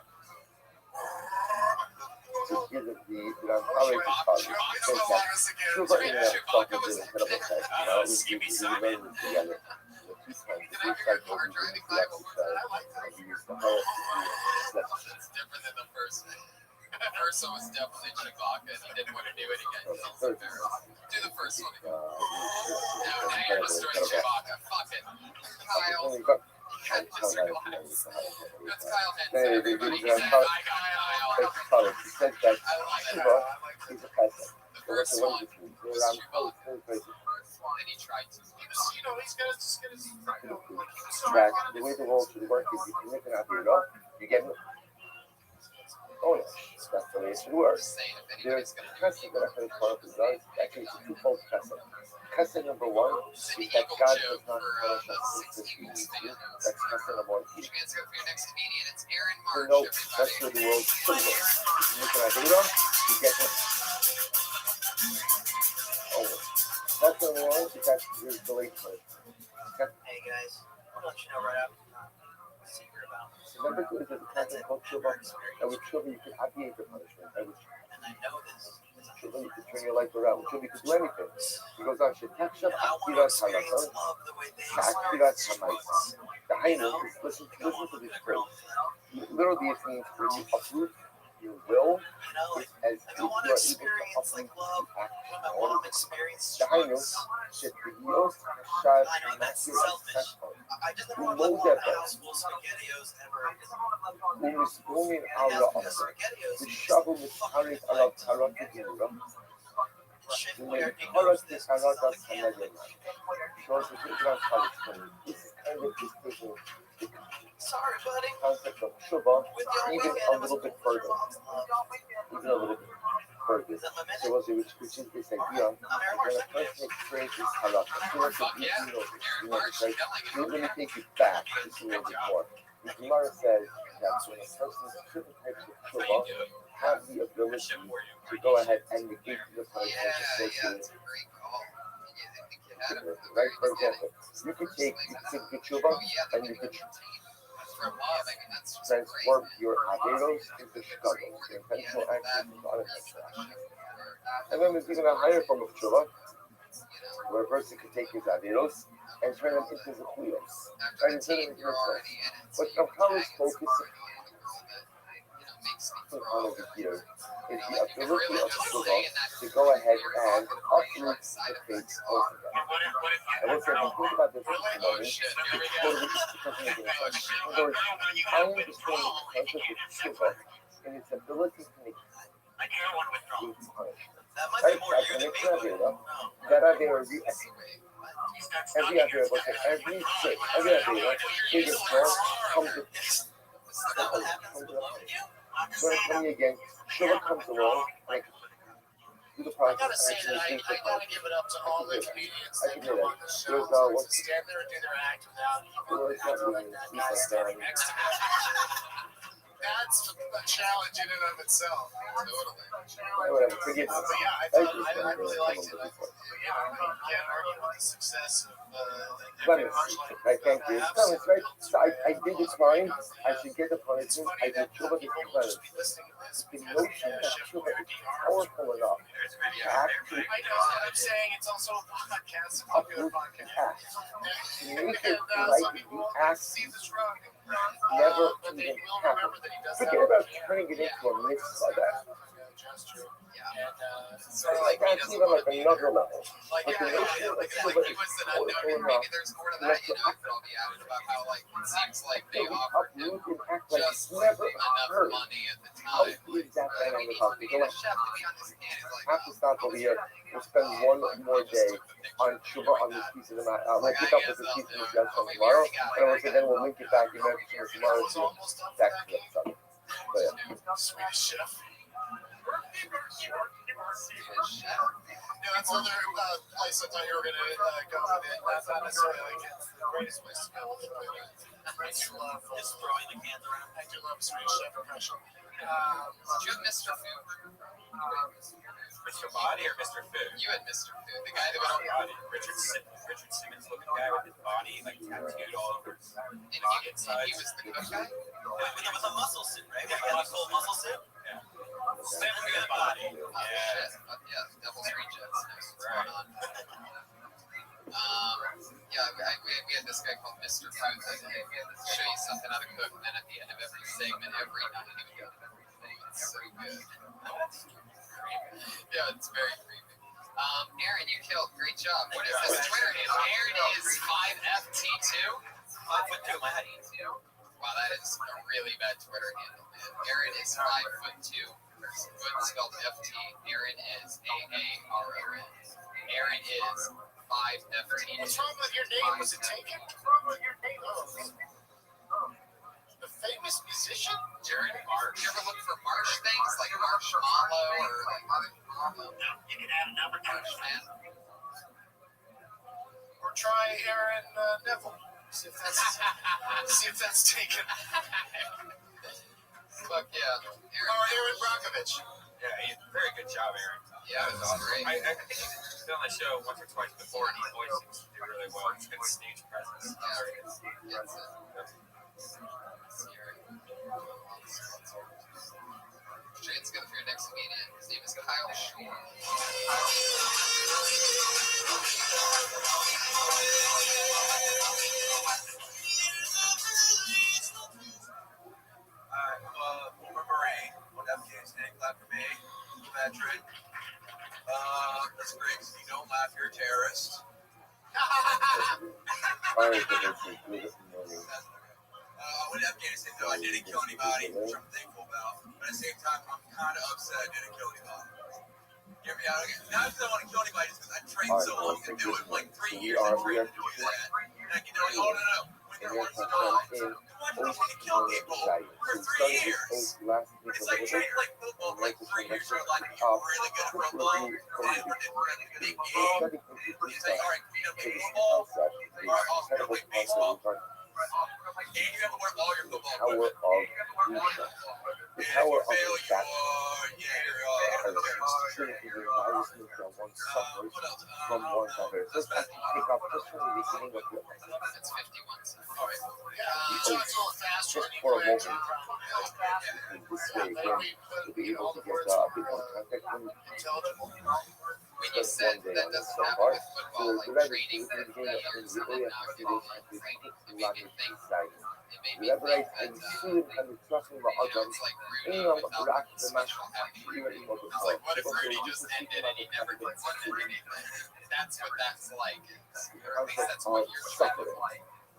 To give it the Ramchal says that tshuva in and of itself is an incredible text. Now we learn it together. The two times, the first cycle we do Mesilat Yesharim, and we use the whole It's different than the first one. The first one was definitely Chewbacca, and he didn't want to do it again. He was embarrassed. Do the first one again. Now you're just doing Chewbacca. Fuck it. Kyle. Just circle That's Kyle Henson, everybody. He said, hi, Kyle. He said that tshuva is a chesed. The first one was Chewbacca. And he tried to. You know, he's gonna just get his. That the way the world should work is you commit an avera, you get an bonus. That's the way it should work. There's chesed that HaKadosh Baruch Hu does. Actually, it's a twofold chesed. Chesed number one is that God does not punish us instantly. That's chesed number one. Which means go for your next comedian. It's Aaron So March, no, everybody. that's where the world should work. If you make an avera, you get an bonus. That's number one because there's delayed punishment. Hey guys, I'll let you know right after the secret about this. So number two is that the concept called tshuva. And with tshuva, you can obviate the punishment. And with And I know this. tshuva, you can turn your life around. With tshuva, you can do anything. He goes on, Shetakshab I want to Akirat experience Halachah, love the way they Akirat experience Hamaisa. The Hainu is listen to this phrase. Literally, it means when you uproot your will, You know, it's as if like I you want to are able to experience uproot like love the action. when my mom experienced The Hainu, drugs. Shetios Hashad I know that's Makir selfish. Sechon. I just never want to Remove let that house full of SpaghettiOs ever. Umisbumin And Ala that's because Asr. SpaghettiOs Vishabu Misharik Ala Tarot Gimura. shit When where you he Tarot knows this is Karadas not the gambling. Hanedema. Shows the Hidran Palestine. This is kind of just taking the Sorry, buddy. concept of tshuva With your even weekend, a it was little bit further. Even a little bit further. Is that my So which is this idea that when a person experiences halakha, Fuck yeah. Aaron March, killing it. let me take you back just a little bit more. The Gemara says that when a person's certain types of How you tshuva doing? have the ability Shit for you. to go ahead and negate the punishment Yeah, associated it's a great call. I think you had with it it. from the Right? very For beginning. example, you could take the tshuva Oh yeah, and you could from love. I mean, that's just great. transform your averos into shkalos, your intentional actions into unintentional actions. And then there's even a higher form of tshuva, where a person can take his averos and turn them into zechuyos. Right? And turn them into mitzvahs. But Ramchal's focus on over here is the ability of tshuva to go ahead and uproot the faith altogether. And once again, think about this for a moment. It's totally doesn't make any sense. In other words, I understand the concept of tshuva and its ability to negate punishment. That might Right? be more That's you an than me. extra avera. No. That avera, every avera, but every sin, every avera, big and small, comes with Is that what happens with love? So when I tell you again, tshuva comes along, and I do the I process, gotta and say actually that change the I gotta give it up to all the comedians I that can come do on that. the show There's to stand there and do their act without Well, even it's not having really like that easy guy to standing stand. next to me. That's a challenge in and of itself. Totally. Whatever, forgive me. But yeah, I really liked it. Can't argue with the success of every punchline. I thank you. No, it's right. So I did it fine. I should get the punishment. I did Chuba this planet. The notion that Chuba is powerful enough to actually I know. I'm saying it's also a podcast, a popular podcast. to make it And like some people the will act see this wrong. never But they even will happened. remember that he does Forget about turning it into a mitzvah then. gesture. Yeah. And Sort of like he That's doesn't even want like to be another there. level. like, Like the notion that Like Chuba he is was an powerful unknown. enough Maybe there's more to that, you know, it could all be added about how, like, it seems like to they offered him uproot and act like it's just never enough occurred. money at the How time. big is that Right? man We on the need top? to Go get a on. chef to be on this can. It's like, Have to stop over here. We'll spend one more day on Chuba on this piece of the mat. We'll pick up with the piece of the judge from tomorrow, and we'll say then we'll link it back in Memphis tomorrow to back to the stuff. But yeah. Swedish chef. Swedish chef. Yeah, that's another place I thought you were gonna go with it. That's not necessarily like it's the greatest place to go. I do love Just throwing the cans around. I do love Swedish chef impression. Did you have Mr. Food? Mr. Body or Mr. Food? You had Mr. Food, the guy that went on. Body. Richard Simmons looking guy with his body like tattooed all over his And he insides. was the cook guy? With a muscle suit, right? Like a full muscle suit. Same with the body. Oh, shit. Yeah, Devil's Rejects knows what's going on. We had this guy called Mr. Food that he would show you something how to cook, and then at the end of every segment, every night, he would go to everything. It's so good. Yeah, it's very creepy. Aaron, you killed. Great job. What is this Twitter handle? Aaron is 5FT2. 5'2", my head. Wow, that is a really bad Twitter handle, man. Aaron is 5'2". Foot spelled FT. Aaron is AARON. Aaron is 5FT. What's wrong with your name? Was it taken? The famous musician? Jared Marsh. You ever look for Marsh things like marshmallow or like You can add a number to it. Marshman? Or try Aaron Neville. See if that's taken. Fuck yeah. Or Aaron Brockovich. Yeah, very good job, Aaron. Yeah, That was that's awesome. great. I think he's been on the show once or twice before, and his voice seems to do really well. It's good stage presence. That's it. Shane's good for your next comedian. His name is Kyle Shore. Marine, Afghanistan, clap for me, veteran. That's great, because if you don't laugh, you're a terrorist. With Afghanistan, though, I didn't kill anybody, which I'm thankful about. But at the same time, I'm kind of upset I didn't kill anybody. Hear me out again. Not because I don't want to kill anybody, just because I trained so long to do it. Like 3 years I trained to do that. And I can do it, oh, no. When you're once in why do you want to kill people for 3 years? It's like training like football for like 3 years. You're like, you're really good at football. And then we're really good at game. We're just like, all right, can we play football? All right, awesome. We're going to play baseball. And you have to wear all your football equipment. And if you fail, you're what else? From one another. Just have to pick up just from the beginning of your life. That's 51 cents. All right. You talk a little faster than you For a plan moment. to. In this way, again, to be able to get a bit more contact when Intelligible. When you said that doesn't happen with football, like training for 3 years and then now you're online training, it made me think that and soon and trust me, my husband, it's like you Rudy know, without Iraq, the the match, special heavy. even more It's like, what if Rudy just ended and he never gets into anything? That's what that's like. Or at least that's what you're trying to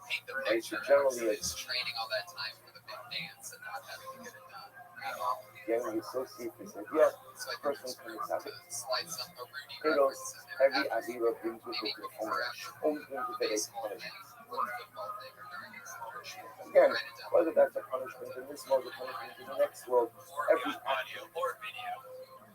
paint the picture of, is training all that time for the big dance and not having to get it done at all. Again, we associate this idea. So I think Person it's can perfect accept to slide some a Rudy You know, reference in there every after idea brings with maybe it before or after own brings with it a baseball punishment. thing or football thing or during your worship. Again, Write it down. whether that's a punishment in this world, a punishment in the next world, Or every audio or video.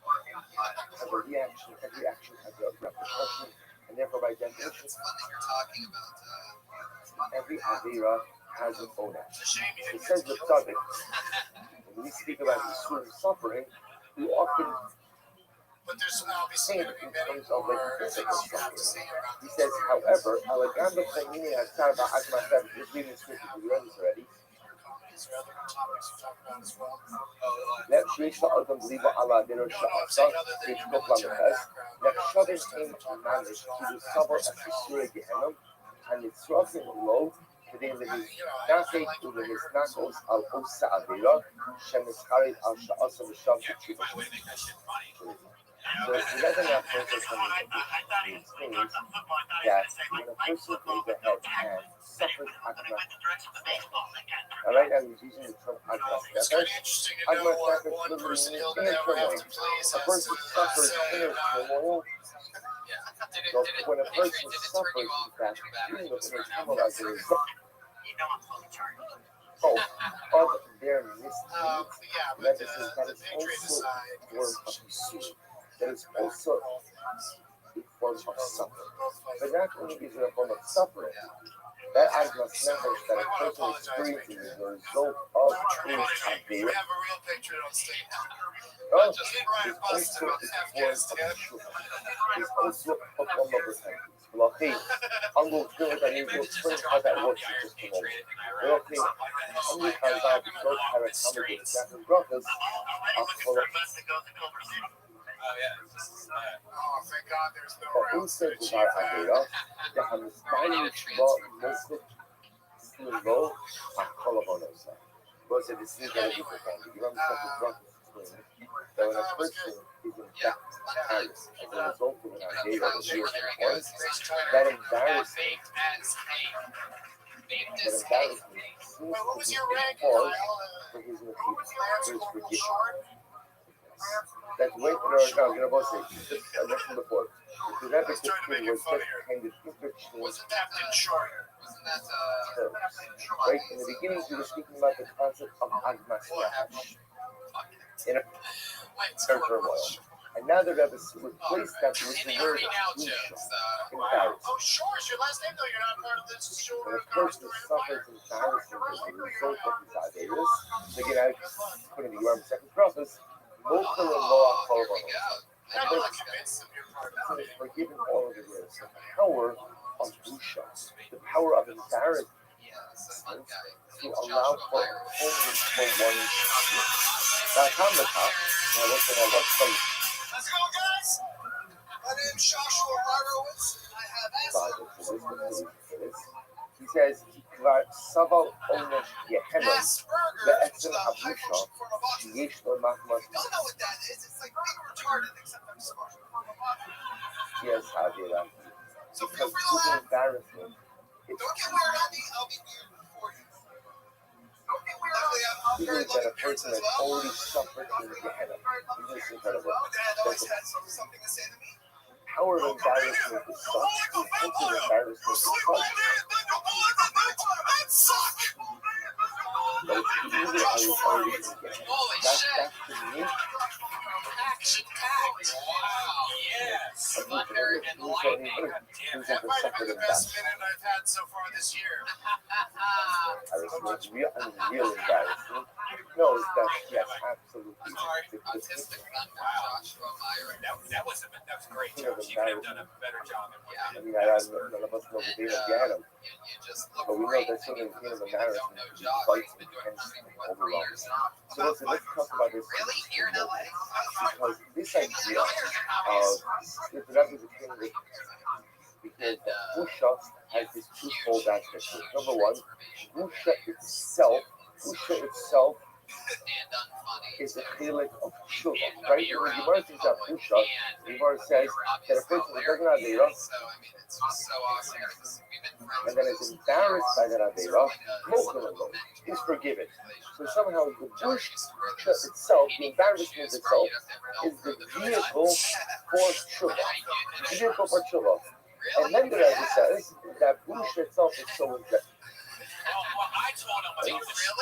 has a reaction, every action has a repercussion, and therefore by Yeah, definition, it's fun that you're talking about. every avira has its own It's action. a shame you It didn't says get to the kill tzaddik, when we speak about the suffering, we often But there's obviously think going to be in many terms of like more physical things you have to suffering. say about He these. says, however, Alaganda Flamini has Sarva Agmasab is reading the scripture, we read this already. Is there other topics you talk about as well? Let Shrisha Adam Liva Allah Dirosha Asa, which Koklametes, let Shavin him manage to do Sabo as the Surah Gehenom, and it's Rafin low, כדי להזדחק ולהזנקוס על עושה אווירה, שמזכרת על שעשה ושם תשובה. So he doesn't have person coming to these things that when a person goes ahead and suffers agmas. Alright, I'm using the term agmas. It's kind of interesting to know what one person he'll never have to please a person suffers inner turmoil. So when a person suffers that feeling of inner turmoil as a result of their misdeeds, that is also a form of pursuit. That is also a form of suffering. But not only is it a form of suffering, that agmas nefesh that a person experiences is a result of his avera. Oh, it's also a form of shuk. It's also a form of repentance. Vlachi, I'm going to feel like I need to explain how that works in just a moment. Vlachi, I'm going to try to go para accommodate exactly brothers of full of. Thank God there's no rounds. Instead of our avera, the Hamasbani Muslim symbol of Kolovonosa. Because it is seen that it is performed. You understand the drug explains that when a person is in fact embarrassed as a result of an avera that he has performed, that embarrassment seems to be cause for his forgiveness. That's way no, I'm gonna say just I mentioned before. The Rabbi was just kind of interchange right in the beginning we were speaking about the concept of agmas nefesh in a turmoil. And now the Rabbi replaced that with the word embarrassment. Oh, sure, it's your last name though. You're not part of this show. When a person suffers embarrassment as a result of his averas, again I put in the Yorm second prophet. Most of the law of is forgiven all of the years. The power of busha, the power of embarrassment, to allow for only for one. Now, let's say. Let's go, guys! My name's Joshua Ryrowitz. I have Asperger's. He says, Saval Onesh Yehenem, the Etzem Habusha, Yesh no Mahmas. You don't know what that is. It's like being retarded, except I'm smart. Yes, Havira. So feel free to laugh. Embarrassment. Don't get weird on me. I'll be weird for you. Don't get weird on me. I'm very that a loving parents person as has well. already suffered in Gehenna. Isn't this incredible? My dad always had something to say to me. Power of embarrassment is such. The sense of embarrassment is such. But it's easy how you already in Gehenna. That's the need. Wow. Yes. That might have been the best minute I've had so far this year. Real embarrassment. No, yes, absolutely. That was great. She could have done a better job. I mean, none of us know the name of Adam. But we know that something in of embarrassment fights against overwhelm. So let's talk about this. Because this idea of if that is a thing that because Busha has this twofold aspect to it. Number one, Busha itself is a feeling of tshuva, right? When the Gemara thinks of Busha, the Gemara says that a person who doesn't have Avera and then is embarrassed by that Avera, is forgiven. So somehow the Busha itself, the embarrassment itself, is the vehicle for tshuva. The vehicle for tshuva. And then the Rabbi says that Busha itself is so important.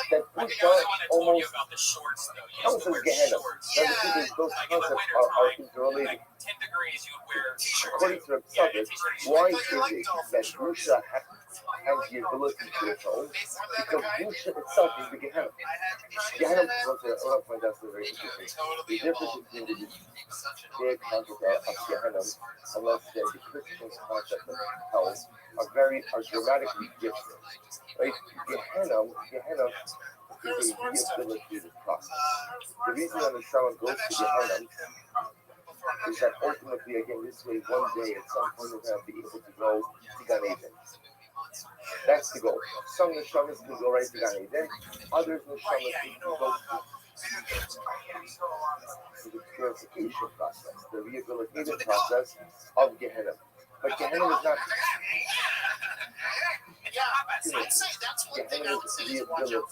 That Busha almost counts as Gehenna. Those concepts are interrelated. According to the subject, why is it that Busha has the ability to atone, because Busha itself is the Gehenna. Gehenna, I'll point out something very interesting. The difference between their concept of Gehenna, unless the Christian concept of hell, are dramatically different. Right? Gehenna is a rehabilitative process. The reason that the Neshama goes to Gehenna is that ultimately, again, this way, one day, at some point, we're going to be able to go to Gan Eden. That's the goal. Some neshamas can go right to Gan Eden. Others neshamas can go to the purification process, the rehabilitative process of Gehenna. But Gehenna is not. Gehenna is rehabilitative.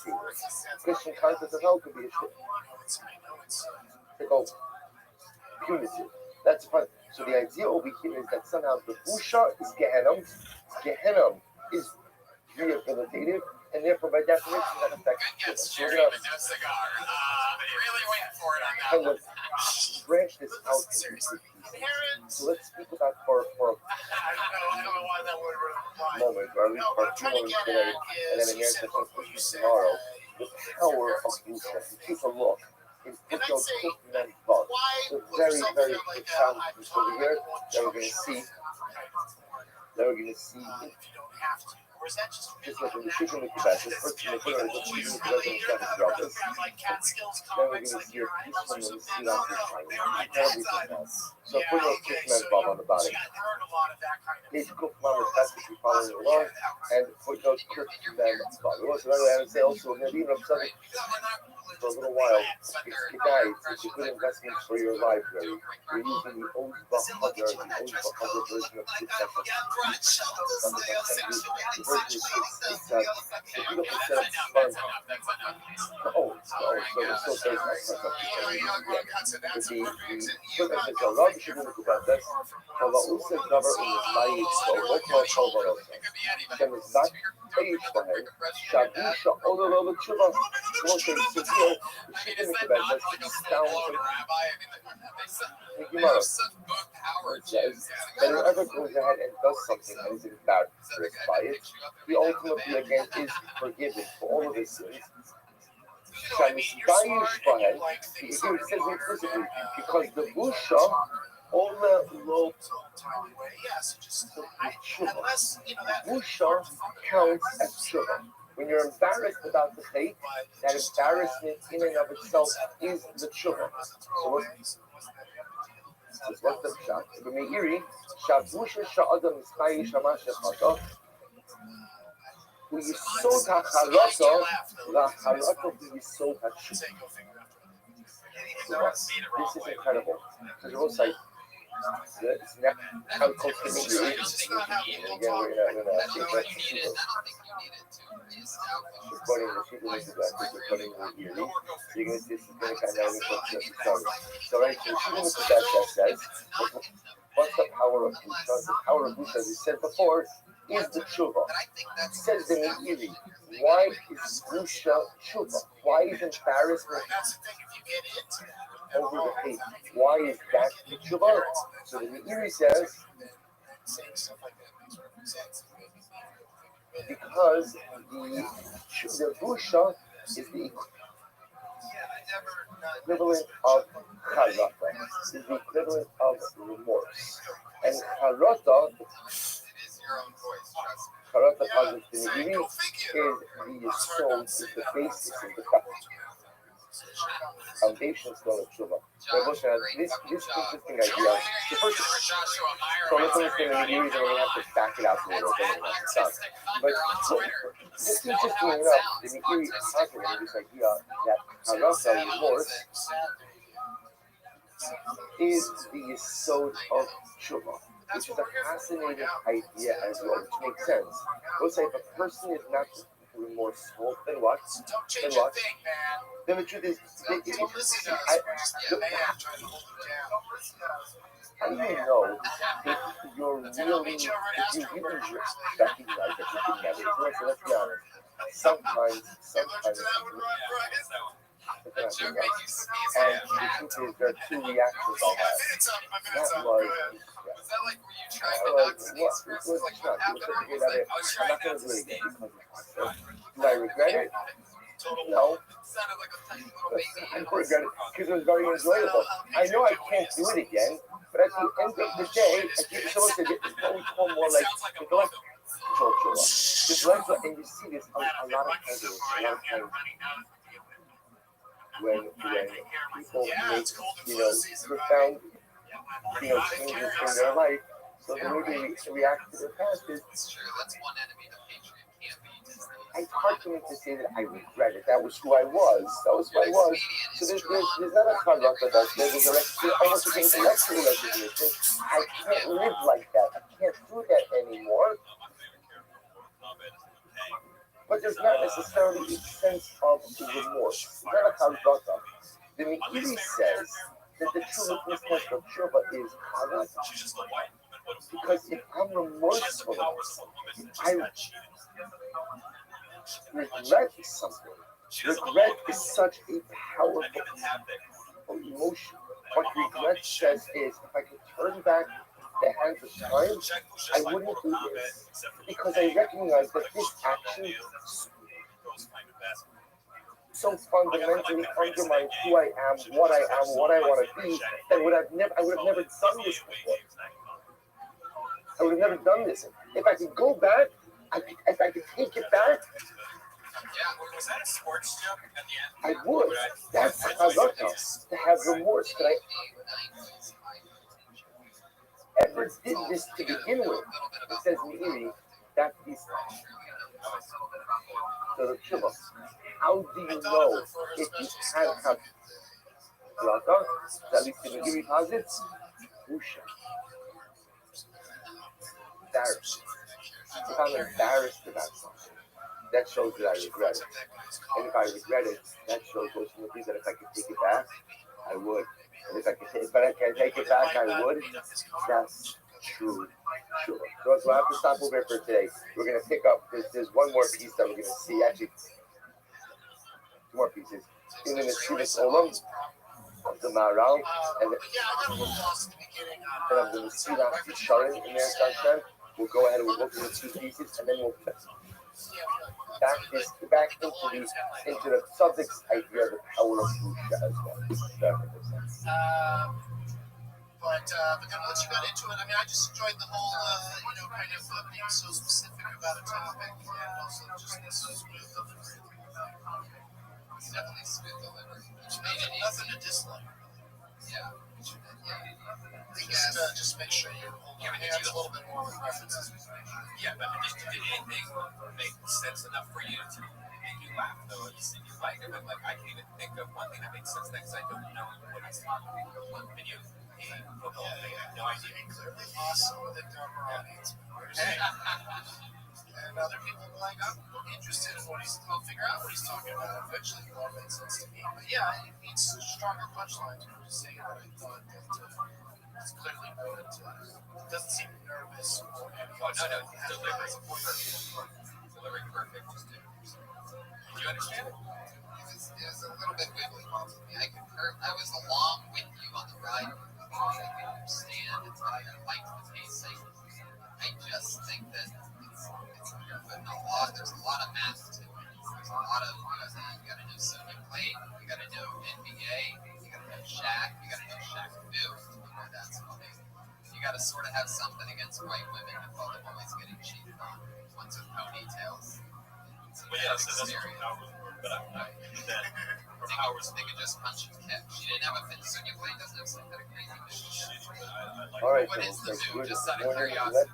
Christian concept of hell could be a shit. They go punitive. That's fun. So the idea over here is that somehow the Busha is Gehenna. Gehenna is rehabilitative, and therefore by definition that affects. So we're gonna kind of branch this out into pieces. So let's speak about for a moment, or at least for a few moments today, and then again tomorrow, the power of Busha. If you take a look in footnote and Vav, the very, very profound things over here that we're going to see. Just like in the Shikha Mikdash, first in the Shikha Mikdash, then we're going to see a piece from the Mesilas Yesharim. So footnote Kishman Vav on the bottom. Page Kuf Lamed Tes, if you're following along, and footnote Kishman Vav. So I would say also, maybe even upset for a little while, it's a good investment for your library. You're using the old Bahadar, the old Bahadar version of Kitab. The version is the beautiful set of fun. So there's my the Rabbi should look about this. Hava'usa davar u'nismayit what more chalvarosa. Shem is not paid for him. Shabu sha'olah lo l'tshuva. Well, so here, the Shikha Mikdash astounds him. The Gemara says that whoever goes ahead and does something and is embarrassed by it, he ultimately again is forgiven for all of his sins. He says implicitly, because the Busha Ola lo Busha counts as tshuva. When you're embarrassed about the faith, that embarrassment in and of itself is the tshuva. So what's the pshat? The Meiri, Shabusha sha'adam ischayi shamash shachata, u'yisod ha'charata, la'charata u'yisod ha'tshuva. This is incredible. Because you're both like, it's not how it comes to Meiri. Again, we're going to think that's the tshuva. According to the people who do that, according to the Meiri, you're going to see this is going to kind of story. So right, so the people who do that says, what's the power of Busha? The power of Busha, as we said before, is the tshuva. It says the Meiri, why is Busha tshuva? Why is embarrassment over the faith? Why is that the tshuva? So the Meiri says, because the Busha is the equivalent of charata, is the equivalent of remorse. And charata positive in the Meiri, is the soul, is the basis, is the foundation stone of tshuva. This interesting idea. The first, so let's understand the Meiri, and we have to back it out a little bit. But just interesting enough, the Meiri is talking about this idea that charata, remorse, is the yesod of tshuva, which is a fascinating idea as well, which makes sense. Let's say if a person is not remorseful, then what? Then the truth is, how do you know if you're really, if you even recognize that you're doing that? So let's be honest. Sometimes looking at me, right? And the truth is, there are two reactions I had. That was distress. Was that like were you trying I to was, knock sneeze first? was Like not. what happened? It was Or something he that was I'm like, not oh, going you're to do trying it to again sneeze? because it's hard. Do I regret it? No. Sounded like a tiny little baby. I don't regret it because it was very enjoyable. I know I can't do it again, but at the end of the day, I think someone said it's what we call more like intellectual. This level, and you see this a lot of times. A lot of times when people make profound changes in their life, so the way they react to their past is. It's true. That's one enemy the patriot can't be. It's hard for me to say that I regret it. That was who I was. That was who I was. So there's not a character that's there. There's almost an intellectual recognition. I can't live like that. I can't do that anymore. But there's not necessarily a sense of remorse. It's not a character. The Meiri says that the true litmus test of tshuva is character. Because if I'm remorseful, I regret something. Regret is such a powerful emotion. What regret says is, if I could turn back the hands of time, I wouldn't do this. Because I recognize that this action so fundamentally undermines who I am, what I want to be, that I would have never done this before. I would have never done this. If I could go back, if I could take it back, Yeah, was that a sports joke at the end? I would. That's chazaka, to have remorse that I ever did this to begin with. It says Meiri, that is the tshuva. How do you know if you had chazaka, at least the Meiri posits? Busha. Embarrassed. If I'm embarrassed about something, that shows that I regret it. And if I regret it, that shows ultimately that if I could take it back, I would. And if I can take it back, I would. That's true. Sure. So I have to stop over here for today. We're going to pick up, there's one more piece that we're going to see. Actually, two more pieces. In the Neshivas Olam of the Maharal, and of the Neshivas Yisharim in there, Hashem. We'll go ahead and we'll go through the two pieces, and then we'll back into the subject's idea of the power of Busha as well. But then once you got into it, I mean, I just enjoyed the whole, kind of being so specific about a topic, and also just the smooth delivery. It's definitely smooth delivery. Which made it nothing to dislike. Yeah. Just make sure you hold your hands a little bit more with references. Yeah, but did anything make sense enough for you to make you laugh, though? You said you liked it, but I can't even think of one thing that makes sense because I don't know what he's talking about. One video game, football thing, I have no idea. Clearly awesome with a dumber audience. And other people are like, I'm interested in I'll figure out what he's talking about. Eventually, it all makes sense to me. But yeah, it needs stronger punchlines. I'm just saying that I thought that it's clearly good. It doesn't seem nervous. No, delivery perfect. Did you understand it? It was a little bit wiggly. I concur. I was along with you on the ride. I can understand. I like the pacing. I just think that you're putting there's a lot of math to it. There's a lot of, you gotta know Sonya Blade, you gotta know NBA, you gotta know Shaq, you gotta know Shaq Fu. That's funny. You gotta sort of have something against white women who call them always getting cheated on. Ones with ponytails. But yeah, so that's what Powers were. But Powers, they could just punch and kick. She didn't have a fit. Sonya Blade doesn't have some kind of crazy All right, what is the so move? Just out of let curiosity. us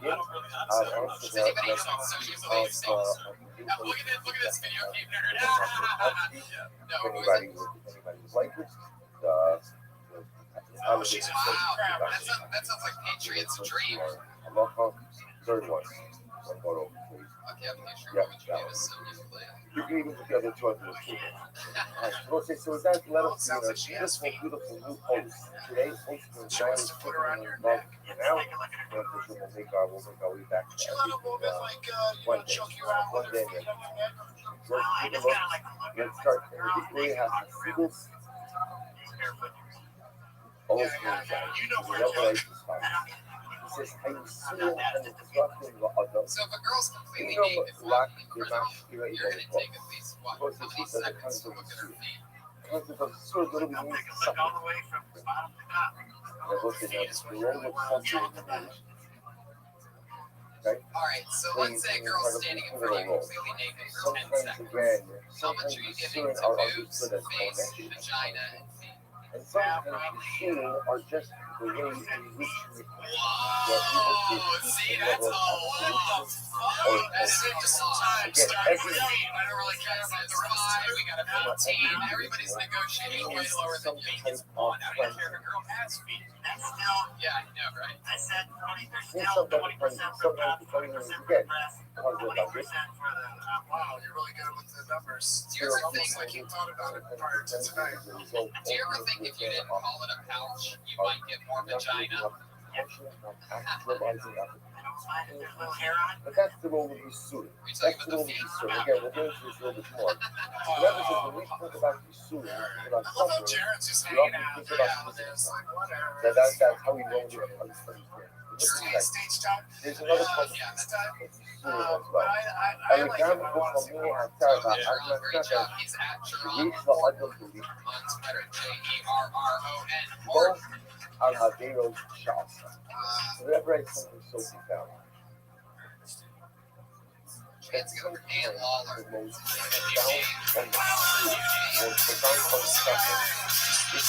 begin. Does anybody know what Sonya Blade is? Look at this video game nerd. No, Anybody would like it, wow, that sounds like Patriot's dream. third one. One photo, please. Okay, I'm not sure Yeah, what you name is Sonya Blade. You can even put the other two under the table. Okay, so with that, let us beautiful new host. Today's host is John. Put her on your neck. neck. Now, we'll make our way back Would you let a woman, one day. choke you out with her feet on your neck? take a look. Let's start there. They have Hasidus. Old school guy. Revelation style. He says, "Hayisurim hanetzrachim la'adam." So if a girl's completely Ino naked for lak one person, b'mashkira you're going to ilalukot. take at least what? Because At it's least the seconds kinds to of look at her Isur. feet. Because of Isur, literally means something. I look at that. The role of something in the marriage. Okay? Alright, so let's say a girl's standing in front of you completely naked for 10 Sometimes seconds. again, How much sometimes are you the giving Isurim to are boobs, understood as face, connection. vagina, and feet? And sometimes the Isurim are just the way in which we Whoa! See, that's all. What the fuck? That's it. Just sometimes. Again, every I don't really care about the rest. We got a 15. Everybody's negotiating way lower than me. It's one. I don't even care if a girl has feet. That's still, Yeah, I know, right? I said 20, there's See, still sometimes 20% for sometimes the 20% for again, breast, because of 20% numbers. for the, wow, you're really good with the numbers. Do you ever think, Like you thought about it prior to tonight. do you ever think if you didn't call it a pouch, you might get more vagina? I think there's little hair on it. But that's the role of Yisurim. Are you That's talking the about role the of feet? Yisurim. Again, we'll go into this a little bit more. Remember, so when we think about Yisurim, we think about I love how suffering, Jared's just we hanging often out. think Yeah, about it's physical. like whatever. That's how we roll it understand. Stage, stage time. There's another part of Yeah, This time. Yisurim as But well. I like it. I want to see more. Gerard, great job. He's at Gerard reach the Adam belief. on Twitter. JERRON. Both al Haderos Shas. Whenever I something so profound. Chance to go for Dan Lawler. The most profound and most profound conversation is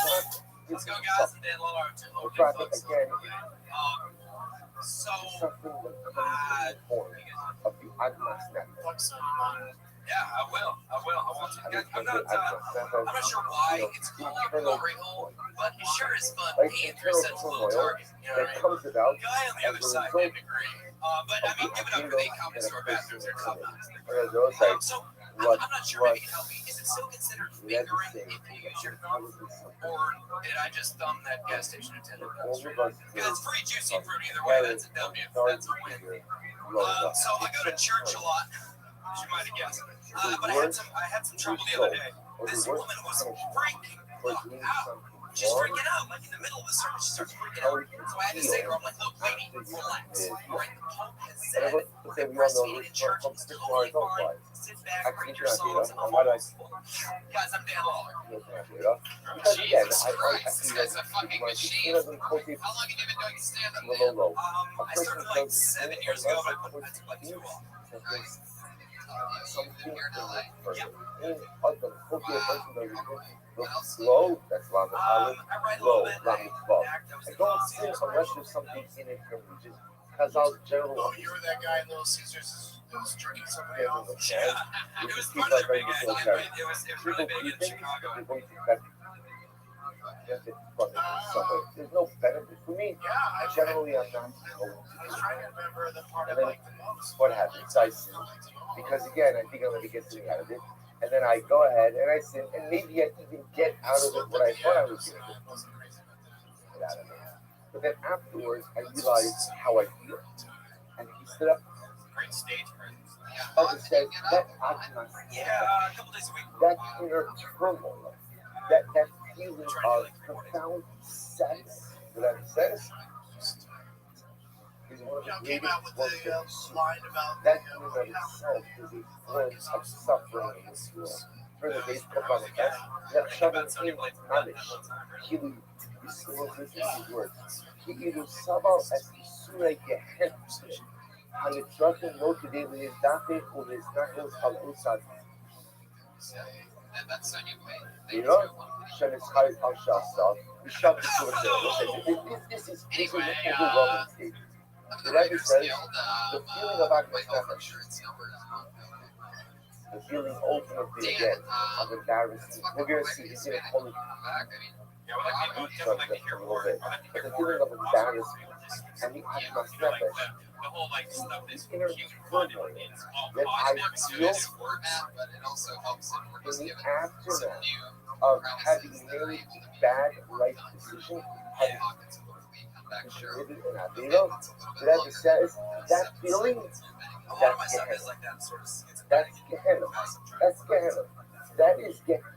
not Let's go, physical guys. suffering. Dan Lawler. The traffic again So, suffering that comes in the form of the Admas network. yeah, I will. I want to. I'm not sure why it's called Glory Hole, but it sure is fun Like being through internal such a low turmoil target. You know what I that mean? comes about The guy on the other as a side result didn't agree. But I mean, give it up for the convenience store bathrooms. They're top notch. So I'm not sure. Maybe you can help me. Is it still considered fingering if you use your thumb, or did I just thumb that gas station attendant? Because it's free, juicy fruit either way. That's a W. That's a win. So I go to church a lot, as you might have guessed. But I had some trouble the other day. This woman was freaking out. She's freaking out, like in the middle of the service, she starts freaking out. So I had to say to her, I'm like, look, lady, relax. All right, the Pope has said that breastfeeding in church is totally fine. Sit back, read your psalms, and almost full. Guys, I'm Dan Lawler. Jesus Christ, this guy's a fucking machine. How long have you been doing stand-up, man? I started like 7 years ago, but I took like 2 off. Low, that's Lamed Aleph. I write a Low, little bit. Lamed I Vav. act. I was I in don't Little sing Caesars. unless there's something in it from me. Just Chazal's general. Oh, you were that guy in Little Caesars that was jerking somebody off. Yeah, it was part of their big idea. It was really big in Chicago. There's no benefit for me. Yeah, Generally, I'm not. I was trying to remember the part I liked the most. What happens? I sin because again, I think I'm going to get something out of it, and then I go ahead and I sin, and maybe I even get out of it what I thought I was going to get out of it. But then afterwards, I realized how I feel, and he stood up. Great stage presence. Other said that Atmas, Yeah, a couple days a week. that inner turmoil, that feeling of profound sadness that I said is one of the Came greatest out with the line about that in and of itself is a form of suffering in this world. For the base of our that shoving in knowledge, כאילו, these words, כאילו סבר את איסורי גהנם, הנצרכים לא כדי להזדחך ולהזדחך על עוצת. That's on you, man. You שנצחק על שעשה, ושב בצורה שלו. This is overwhelming state. The Rabbi says, the feeling of Agnes the feeling ultimately again of embarrassment. We're going to see, he's going to call it a little bit. But the feeling of embarrassment and the Agnes Nefesh, the whole like stuff is inner huge turmoil that I feel in the aftermath of having made bad life decisions, having committed an Avila, that says that feeling A lot of That's my stuff Gehenna. is like that sort of That's schizophrenic. Gehenna. That's Gehenna. That is Gehenna.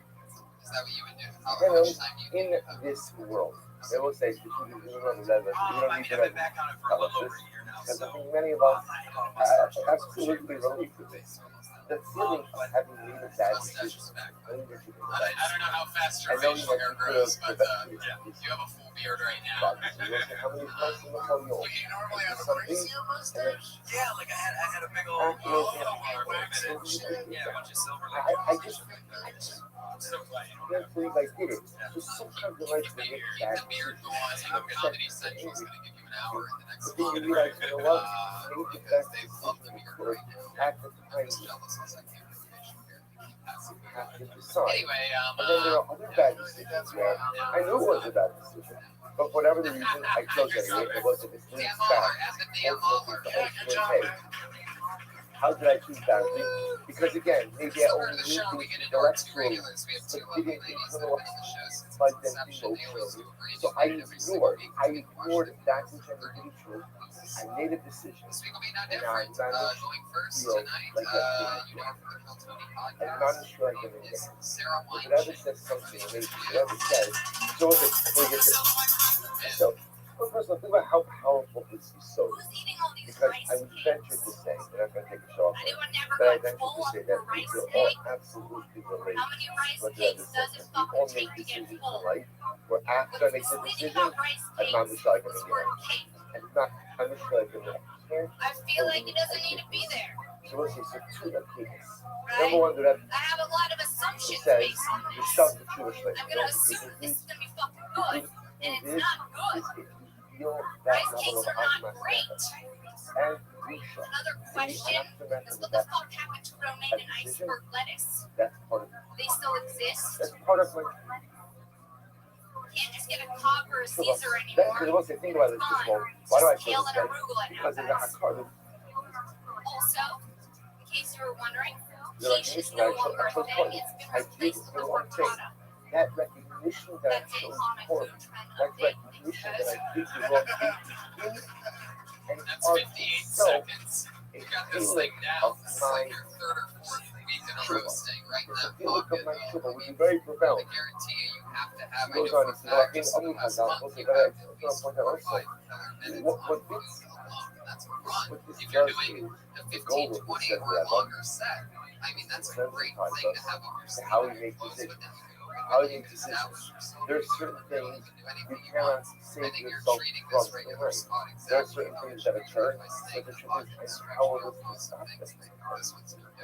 Is that what you would do? How much time do you In this world. They will say, you don't need to I've been back on it for a little over a year now. because I think many of us absolutely relate to this. The feeling of having made a bad decision. I don't know how fast your facial hair grows, but you have a full beard right now. How many times in the hell you You normally have a greasier mustache? Yeah, like I had a big old yeah, a bunch of silver. I just can't believe I did it. So sometimes in life we make bad The beard decisions. go on, you know, get on the essentials, going to give you an hour in the next But then month. you realize, you know what? Make the Because best they love the decision you beard could right now. at the time I'm you jealous because I can't get facial hair. have to decide. Anyway, And then there are other bad decisions where I knew it was a bad decision, but for whatever the reason, I chose it anyway. It wasn't. It's least bad. Ultimately, the ultimate, hey, how did I choose badly? Because again, maybe I only knew things intellectually, but didn't internalize them emotionally. So I ignored that which I knew to be true. I made a decision, and now I'm not feel like I'm not sure I can make it. If it ever says something amazing, whatever it says, so if it, so, well, first of all, think about how powerful this is so. Because I would venture to say, and I'm going to take a show off, but I venture to say that we feel all absolutely relate. What the other says, we all make decisions in life, where after I make the decision, I'm not sure I can make it. And not, I'm sure I can make it. I feel like it doesn't need to be there. So let's see, so two opinions. Number one, that I have a lot of assumptions says, based on the this. stuff that you wish like. I'm gonna assume this is gonna be fucking good, and it's not good. If you feel that Rice level cakes of are not great. and crucial. Another question is what the fuck happened to romaine and iceberg lettuce? That's part of They still exist? that's part of my Can't just get a cob or a Caesar that's anymore. once I think about this well, why do I feel Kale this and way? arugula Because now. it's a carbon. Also, in case you were wondering, You're like, quiche is listen, no I longer a chose thing. one. It's been I did replaced the with one thing. frittata. That recognition that I That's a chose common pork. food trend That update recognition that because I did the wrong thing. And That's of 58 itself, seconds. a You got this feeling thing down. of This is my like your third or fourth week in a row staying right in it's a that feeling pocket. of my sugar, which is very profound. I guarantee you have to have He it goes for on, a he says, fact. in Just in the Amu last Hazal, month, also, you that have I at also least point 4 out or also, 5 killer minutes what on this that's a run. what this If you're does doing is a the goal 15, of 20 this or a longer set, I mean, that's a great thing to have up your sleeve. how we make decisions. How we make decisions. There are certain things you cannot save yourself from in life. There are certain things that occur, but the truth is powerless to stop them.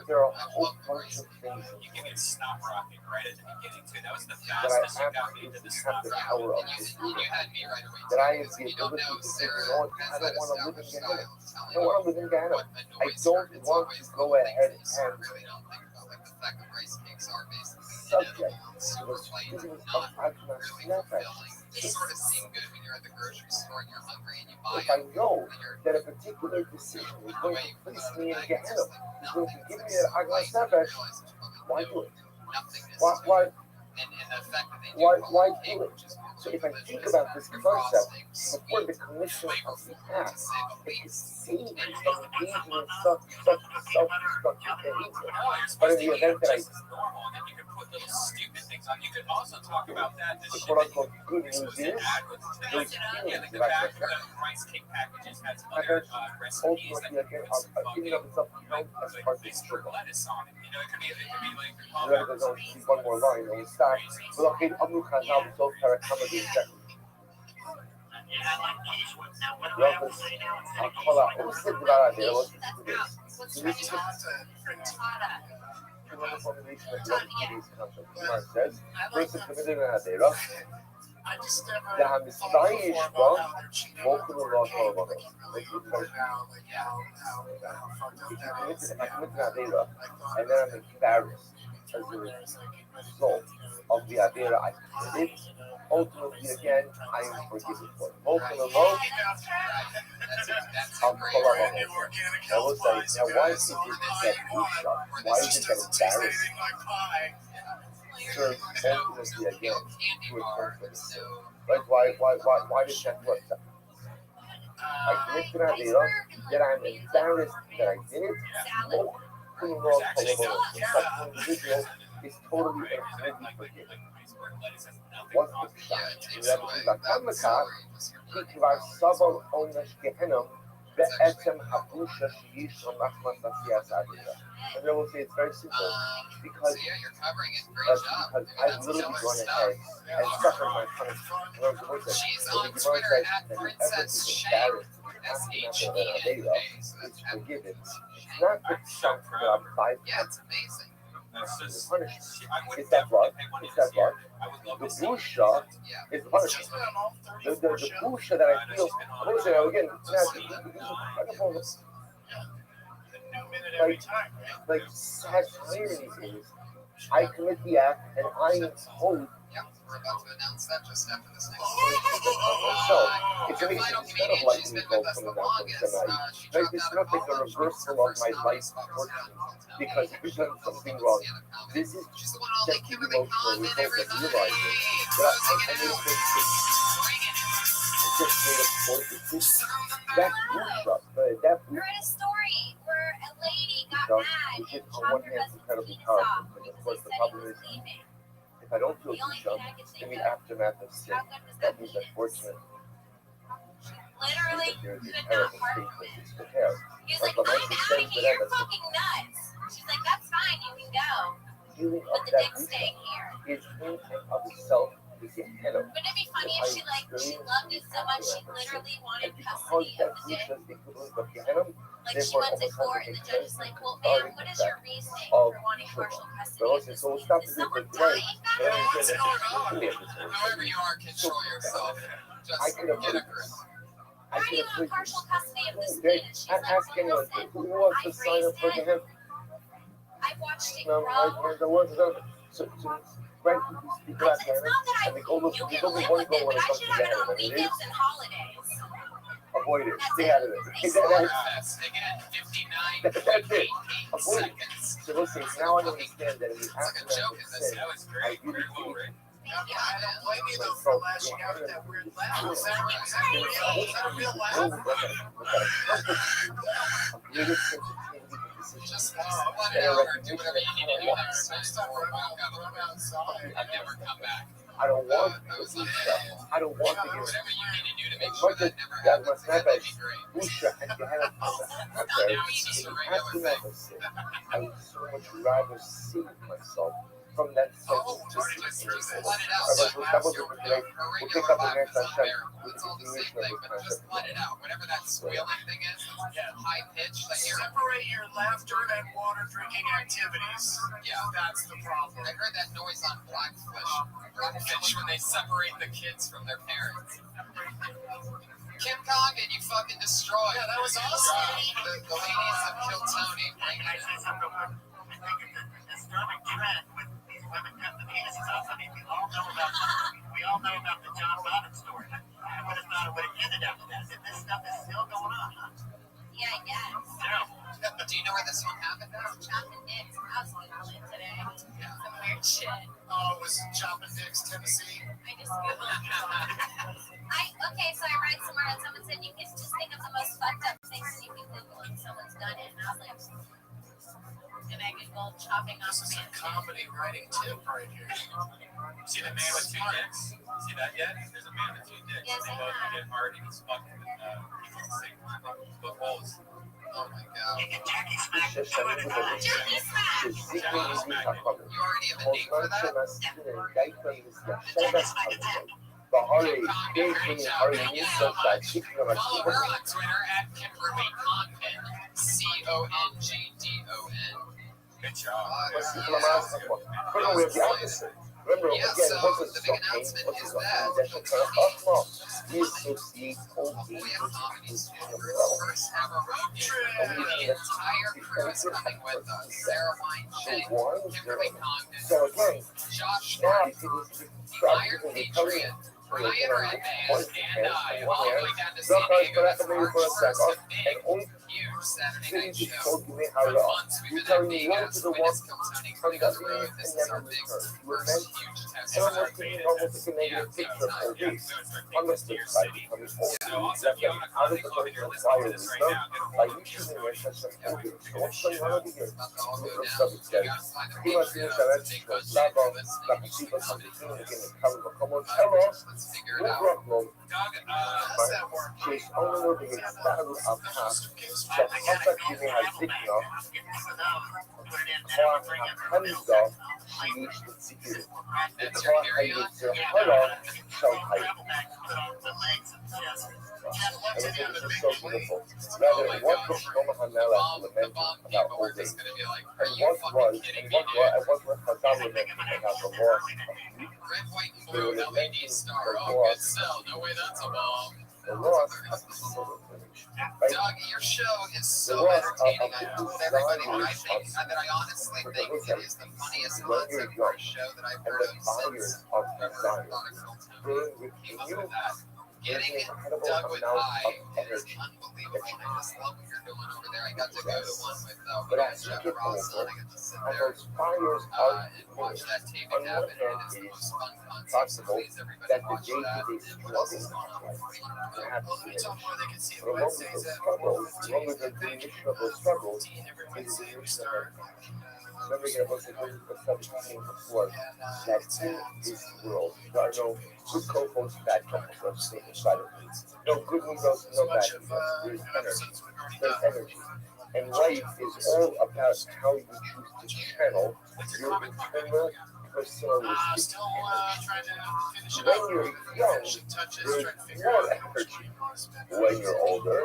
There are a whole bunch of things You can get stop rocking right at the beginning too. That was the that I fastest you got me into absolutely the have stop the rock. power of And this. you had me right away. That I have Because the if you don't ability know, to say, Sarah you know what, I has don't that want to live in established Gehenna. style. I don't want to live in Gehenna. What I annoys don't her, it's want always to go little ahead things that you and really don't think about, like the fact that rice cakes are basically subject super was plain, giving us not a really fulfilling. snapback. They sort of seem good when you're at the grocery store and you're hungry and you buy If I them. know And you're that a particular decision is the going way to you put it place on the me in bag, it's Gehenna, just like is going to nothing. give It's me an like Agla slice, and you snapback, realize there's probably why no do it? nothingness Why, to why, it. And the fact that they do why call it do cake, it? which is more So if I delicious, think about this your concept, frosting, before the sweet, commission of flavorful, the to act, say the it is least. seen and engaging in self-destructive behavior. No, you're But supposed in to the eat event them that I, just as normal, and then you can put little stupid things on. You could also talk about that. The the shit that quote-unquote good you're news supposed to is, add with those yeah, feelings like the that I back of get, the rice cake packages has other recipes that ultimately, you again, can put some are in and of fucking itself count as like part of the iceberg sugar. lettuce on it. You know, it could be like your You gotta go see one more line and we stop. ולכן אמרו חז"ל בסוף פרק כמה דברי יופס, כל העושה דבר הזה, לא עושה this. What's So this is frittata? another formulation of what today's concept. Gemara says, person committed an adera, I just never והמצווה thought יש before בה about how they're cheating. מוכר לא תורבנו. Really pointed out like how fucked up If that is. I commit an adera, I thought and then I'm embarrassed as a result of the adera I committed, ultimately again, I am forgiven for it. Mokher lo, I'll pull up on it. I will say, now why is it that busha? Why is it that embarrassed serves ultimately again to atone for this? Right? Why does that work? commit to an Avera, that I'm embarrassed that I did it. Oh, criminal law such an individual is totally and completely forgiven. What's the pshat? כי כבר סבל עונש גהנום בעצם הבושה שיש לו מחמת עשיית העבירה. And they will say it's very simple because I've literally gone ahead and suffered my punishment. The Gemara says that whoever is embarrassed after an Avera is forgiven. It's not the pshat that I'm bypassing. The punishment. It's that what? The busha is the punishment. The busha that I feel, again, like sad irony is, I commit the act and I impose. We're about to announce that just after this next So, it's amazing. Instead of letting me go from the mountains tonight, it's not like a reversal of my life's fortune because you've done something wrong. This is just the emotional result of realizing that I made a mistake. I just made a point. That bullshit, that I read a story where a lady got mad which is and on one chopped her hand husband's incredibly penis powerful, off but of because course they the said problem he is was leaving. if I don't feel The only bullshit, thing I could in think the of, aftermath of sin, how good was that that means penis? unfortunately Literally there is could a not terrible part state with that it. is prepared. He was Like like, the I'm Michael out of says here. You're whatever. fucking nuts. She's like, that's fine. You can go. Healing But of the that dick's staying here. is in and of itself is the head of. Wouldn't it be funny if she loved it so much she literally wanted And because custody that of the dick? bullshit is the equivalent of Gehenna, Like she went to court and the judge is like, well, ma'am, what is your reasoning of for wanting partial custody So of this we'll case? stop Is this someone for today. dying back But I there? understand What's that going on? this is However you are, control yourself. I Just could have get a grip. Why do you want partial custody of this They penis? She's like, ask well, anyone listen, who wants to I sign up raised for it. Gehenna. I watched it No, grow. the words are so right people at It's Gehenna, not that and they go look. you There's can only live one with goal it, when but it I comes should to have it Gehenna, on and it is weekends and holidays. avoid it. That's Stay it. out of it. That's again 59.88 Avoid it. seconds. So listen, now I understand that in the It's like a aftermath joke of in this. sin, That was I great. do Very the well written. Yeah, I don't blame you though for lashing out at that weird laugh. Was that a real laugh? Just let it over. Do whatever you need to do there. Next time we're walk outside and never come back. I don't want to That was get like, I don't want to get whatever you need to do to make as sure much as that never that happens must again, not that'd be be great. Busha and Gehenna Now it's just a regular thing. I would so much rather save myself from that Oh, sense just let it out. But that was Your a today. We'll regular pick up the laugh next is Hashem unbearable. with It's the all the same continuation of thing, this but just concept. let it out. Whatever that squealing thing is, high pitch that you're. Separate your laughter and water drinking activities. Yeah, That's the problem. I heard that noise on Blackfish when they separate the kids from their parents. Kim Congdon, you fucking destroyed. Yeah, that was awesome. The ladies have killed Tony. Bring it in. I think it's a disturbing trend with these women cutting the penises off. I mean, we all know about the John Robbins story. I would have thought it would have ended after that. If this stuff is still going on, huh? Yeah, I guess. Terrible. Do you know where this one happened? Chopping dicks. I was Googling today. Some weird shit. Oh, it was Chopping Dicks, Tennessee. I just Googled okay, so I read somewhere and someone said you can just think of the most fucked up things you can Google and someone's done it. And I was like, and I Googled chopping off This is a a man's comedy writing tip right here. See the man with two dicks? See that yet? There's a man with two dicks. Yes, They I both have. get hard and he's fucking at the same time. Both holes. Oh my god. You can Jackie smack two at a time. Jackie smack. You already have a name for that? Jackie smack attack. Bahari, Great job. Thank you so much. Follow her on Twitter at Kimberly Congdon. CONGDON. Good job. Remember, we have the opposite. Remember, Yeah, again, so what's the a big cocaine? announcement What's is a that we associate cocaine we have with comedy school. himself. First ever road trip. The entire crew is coming with us. Sarah Weinstein, Kimberly Congdon, So again, Josh now Martin, you see these Iron Patriot, Ryan Redman, and I, all the way down to San Diego. That's March 1st, a big, huge Saturday night show. For months, we've been advocating us. We just killed Tony Cruz Road. This is our big first huge and almost taking almost like a negative picture of whole days. On the flip side, becoming old is that getting out of the personal fire wisdom by you choosing your session old age. So what's going on over here? Rabbi says, "Prima Timusharet Shlava, Lapasiva Sambikin, again, the Kavim Bakamon, Elo, Ubrachlo, שיש אומנו בהצטערו על כך שהחופק ימי הזקנה כוח החנוזה שיש לציבור וכוח היצר הרע של חיים." And I think this is so beautiful. Rather, what was Shlomo HaMelech lamenting about old age? And what were Chazal lamenting about the loss of youth? They were lamenting the loss of the silver image. Doug, your show is so entertaining. I honestly think it is the funniest concept for a show that I've heard of since Getting Doug with I is unbelievable. I just love what you're doing over there. I got to go to one with Rothschild. I got to sit there and watch that taping happen. It is the most fun concept. Please, everybody, watch that. What else is going on? Well, let me talk more. They can see it Wednesdays at 4:15. Every Wednesday we start. Remember, again, what's saying before, that in this world, there are no good co-hosts, bad co-hosts, staying inside of it. No good news, no bad news. There's energy. There's energy. And life is all about how you choose to channel your internal personalistic energy. When you're young, there's more energy. When you're older,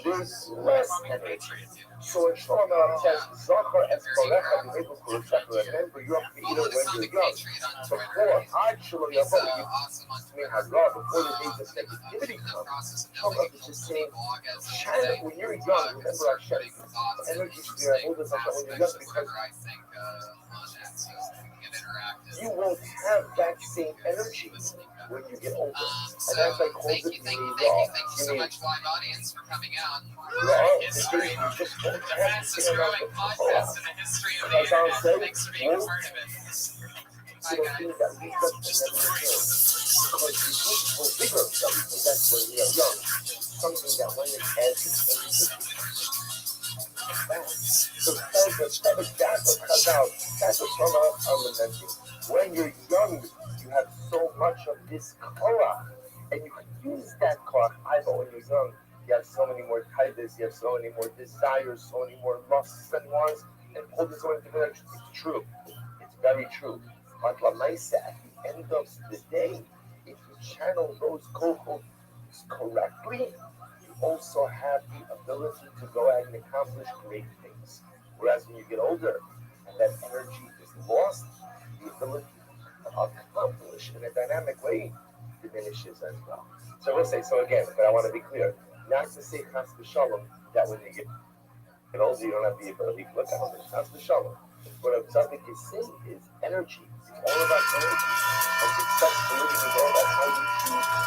there's less energy. So in Shlomo HaMelech says, Zachar et Korecha b'Meichel Kurushach, remember your Creator when you're young. Before Ad Shelo Yavo Yitzmi Hara, before the days of negativity comes, Shlomo is just saying, channel, when you're young, remember Hashem, energy should be our oldest Hashem when you're young, because you won't have that same energy when you get older. And as I called it, thank you so much, live audience, for coming out. History, the fastest growing podcast in the history of the internet. Thanks for being a part of it. Bye, guys. Just a because you go bigger, that's when you're young. Something that when it has so that's what Shlomo is lamenting. When you're young, you have so much of this koach, and you can use that koach. But when you're young, you have so many more taivas, you have so many more desires, so many more lusts and wants, and all this going together. It's true. It's very true. But Lamaisa, at the end of the day, if you channel those koachos correctly, you also have the ability to go ahead and accomplish great things. Whereas when you get older and that energy is lost, the ability to accomplish in a dynamic way diminishes as well. So we'll say, so again, but I want to be clear, not to say chas v'shalom, that when you get older, you don't have the ability to look at it. Chas v'shalom. What a tzaddik is saying is energy. It's all about energy. And successful living is all about how you choose to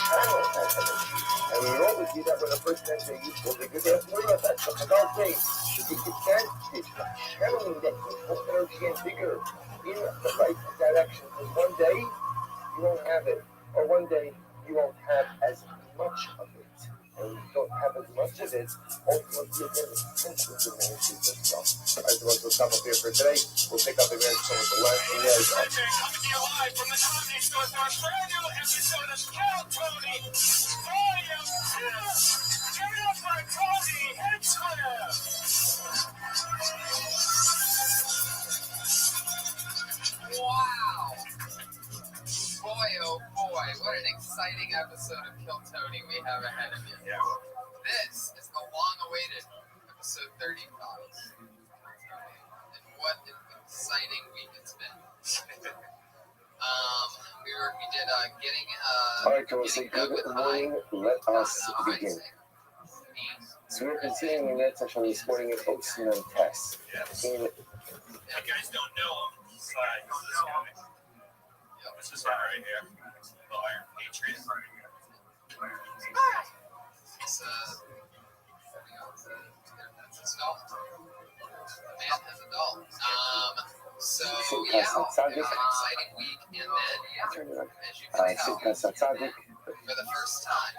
channel that energy. And we always do that when a person has a youthful vigor. They have to worry about that stuff. And I'll say, if you can channeling that youthful energy and vigor in the right direction, because one day you won't have it, or one day you won't have as much of it. And when you don't have as much of it, ultimately again, essentially diminishes itself. All right, so we'll stop up here for today. We'll pick up again some of the last videos. Coming to you live from the Comedy Store for a brand new episode of Cal Tony Volume 2. Give it up for Tony and Twitter. Wow. Boy, oh boy, what an exciting episode of Kill Tony we have ahead of you. This is the long-awaited episode 35. And what an exciting week it's been. We did getting All right, so good morning. Let us begin. So we're continuing in that session this morning in Oxman Test. You guys don't know him. This guy. This is right here. The Iron Patriot. That's his doll. The man has a doll. So Simchas HaTzadik. exciting week, and then Turn it on. as you can tell, Simchas HaTzadik. for the first time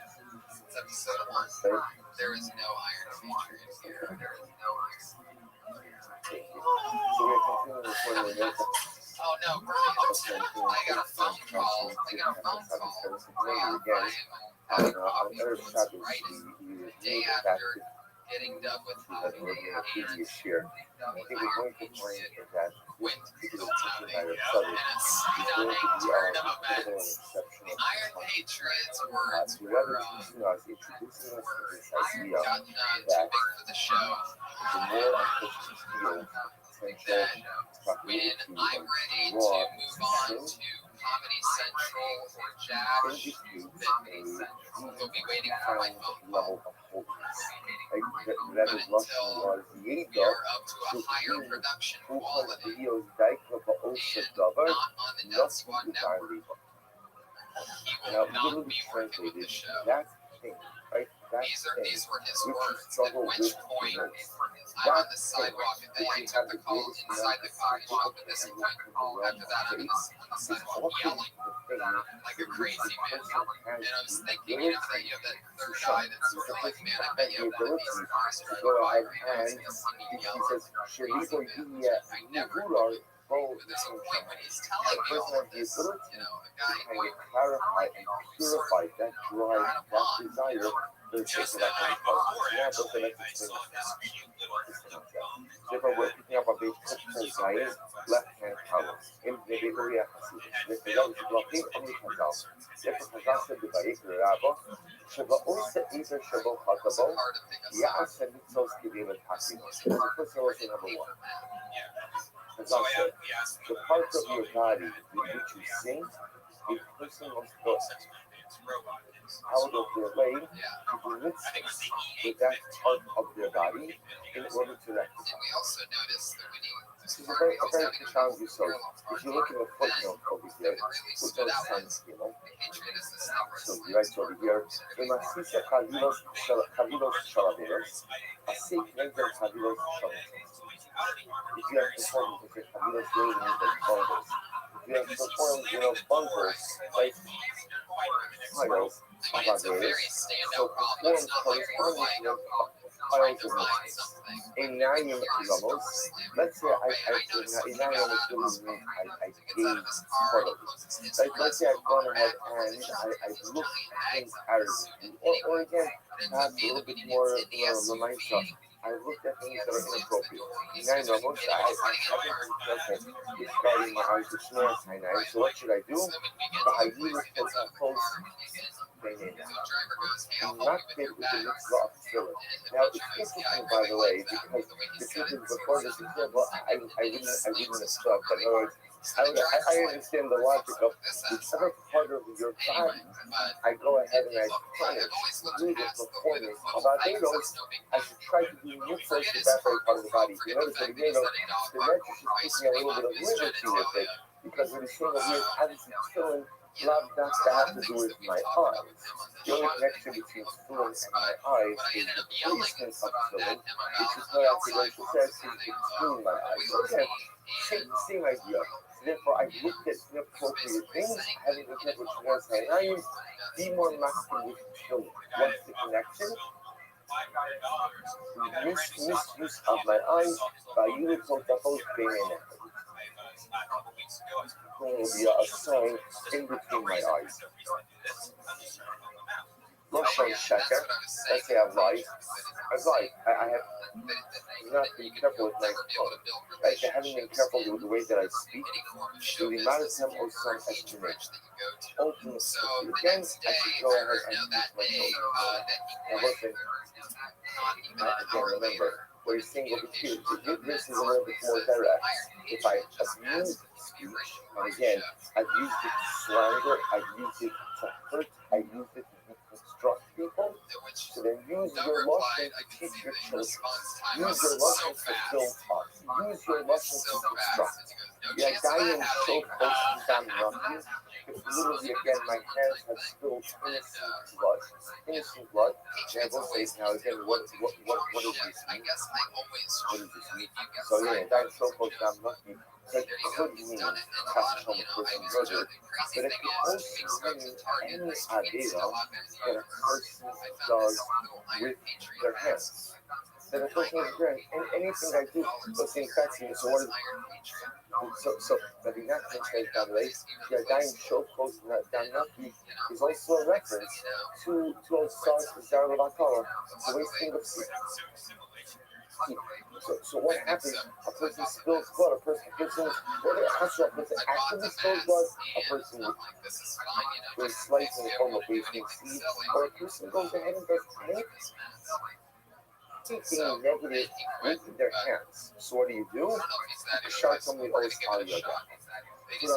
since episode 1, there is no Iron feature in here. There is no Iron. So we're continuing recording the next Oh no, brilliant. I got a phone call. again. On Erev Shabbos, we Day back after to getting done with the previous year. I think we're going to find that went because to it's something by and ourselves. it's It's going stunning to be turn a of bit of an events. exceptional The Iron Patriots were the other teaching us, introducing us to this idea gotten too that big for the show. the more ambitious field That potential, when popularity, I'm ready to raw, move on to Comedy Central or Jack, indicates then they'll be waiting for my phone call. level of holiness. That is Russian was We Yeda, are up to a higher production quality, videos Daika Ba'osa Davar, not on the Death Squad nothing network. He Now, will not literally be working with the translated, show. that thing, right? That These were his which you words. At struggle which with point, the most. I'm on the sidewalk. And then I took the call inside the coffee shop. At this point, after that, I'm on the sidewalk yelling like a crazy man. And I was thinking, you know, that you have that third eye that's sort of like, man, I bet you have one of these cars driving by right now. He's gonna see me he yell says, like a crazy man. I never do. But there's a point when he's telling me all of this, you know, a guy kind who of clarify and purify that drive, that desire, there's just that kind of yeah, but the next thing therefore, we're picking up a big Zayim, left-hand column. In the Begoria Hasidus, the Begoria Hasidus, Omni Chazal. Therefore, Chazal said the Vayikra Rabba, Shaba'osa Ezer Shaba'o Chazabo, Ya'asa Mitzos Kedei L'Takim. That's the first verse number 1. Chazal said, the parts of your body with which you sing, a person must go out of their way to do mitzvahs with that part of their body in order to rectify. we also noticed that when he This is a very profound result. If you look in the footnote over here, which is Sans Gimel, so he writes over here, V'masisa chavilos shalaveros, asik neder chavilos shalaveros. If you have performed with your chavilos really means like bundles. If you have performed, bundles, like piles of averos, so perform corresponding to piles of mitzvahs. Enayim kilamos. Let's say enayim is really mean I gave part of it. Like let's say I've gone ahead and I've looked things arrogantly, or again, perhaps a little bit more myself. I looked at things that are inappropriate. Enayim ramos. I've been careful discarding my eyes with snores. So what should I do? I use close. Not fit with the mitzvah of tefillin. Now, it's interesting, by the way, because the truth is, before this example, I wouldn't have thought that. In other words, I understand the logic of whichever part of your body I go ahead and I punish through the performance of averos, I should try to do mitzvahs to that very part of the body. You notice that again, the Medrash is taking a little bit of liberty with it, because what he's saying over here is obviously tefillin. Love does have to do with my eyes. The only connection between tefillin and my eyes is the placement of tefillin, which is what Rothschild says is between my eyes. So again, same idea. So therefore, I looked at inappropriate things, having looked at what Shneas Hayayim, be more masculine with tefillin. What's the connection? Misuse of my eyes by you told the host being will be a sign in between my eyes. Rothschild Sheker, let's say I've lied. I have not been careful with my tongue. I haven't been careful with the way that I speak. To the maritime or some estimation. Ultimately, again, I should go ahead and use my tongue. Now listen, I can't remember. What he's saying over here, this is a little bit more direct. If I abuse speech, and again, I've used it to slander, I've used it to hurt, I've used it to construct people, so then use your lashon to teach your children. Use your lashon to build us. Use your lashon to construct. Yeah, dying so close to damn nothing. Literally, again, my hands have spilled innocent blood. Innocent blood. Yeah, we'll say now again, what does this mean? What does this mean? So yeah, dying so close to damn nothing. That could mean passing from a person murder, but it could also mean any idea that a person does with their hands. That a person has their hands. And anything I do, let's say infecting. So what is so Rabbi Nachman says that way, Yadayim Shofos Danaki is also a reference to Osar Zar Levatara, the wasting of seed. So what happens? A person spills blood. A person, whether a person actually spills blood, a person with slice in the form of wasting seed, or a person goes ahead and does anything negative with their hands. So what do? You shout somebody always call you again. So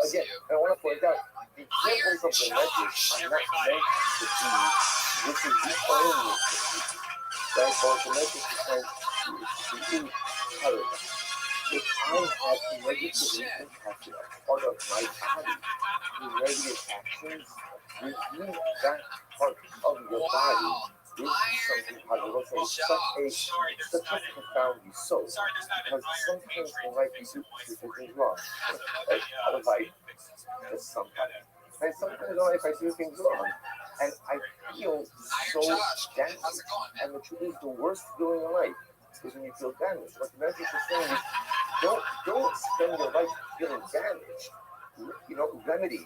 again, I want to point out the examples of the ledges are not meant to be. This is the only right? But the ledges is meant to be paradise. If I have negatively impacted a part of my body through negative actions, review that part of your body into something positive. It's such a profound so because sometimes in life we do things wrong. Out of life, just sometimes. And sometimes in life I do things wrong. And I feel so damaged. And the truth is, the worst feeling in life is when you feel damaged. What the message is saying is, don't spend your life feeling damaged. Remedy,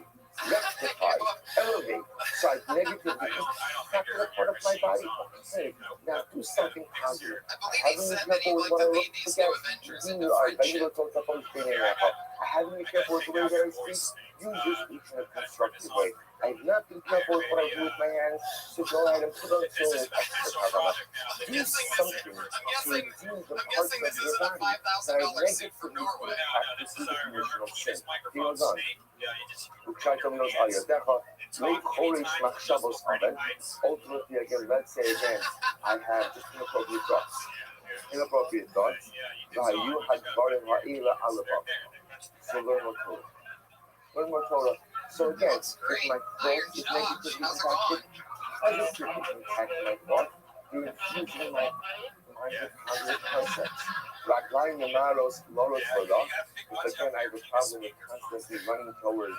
rectify, elevate. So I've negatively impacted a part of my body. Okay, now do something positive. I haven't been careful with what I look I haven't been careful with the way that I speak. Use your speech in a constructive way. I've not been careful with what I do with my hands, so go ahead and put on soul with do something to redeem the parts of your body that are negatively impacted the condition of sin. He goes on. Ultimately, again, let's say again, I have just inappropriate thoughts. Inappropriate thoughts. So learn more Torah. Learn more Torah. So again, if my thought is negatively impacted, I just keep impacting my thought. You're infusing my mind with positive concepts. Raglayim Namaros Loros Vodah, because again, I have a problem with constantly running towards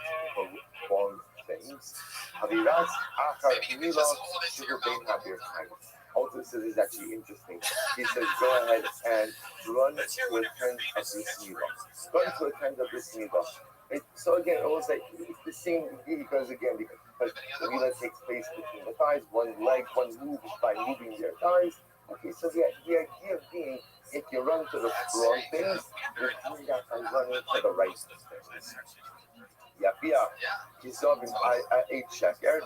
wrong things. Haviras Achar Mila Sugar Bain Habir Time. Also, this is actually interesting. He says, go ahead and run to a tent of this needle. Run to a tent of this needle. So again, it was like it's the same because the Mila takes place between the thighs, one leg, one moves by moving their thighs. Okay, so the idea being, if you run to the wrong things, you're doing that by running to the right things. Yapia, Kizobin, I ate Shaker,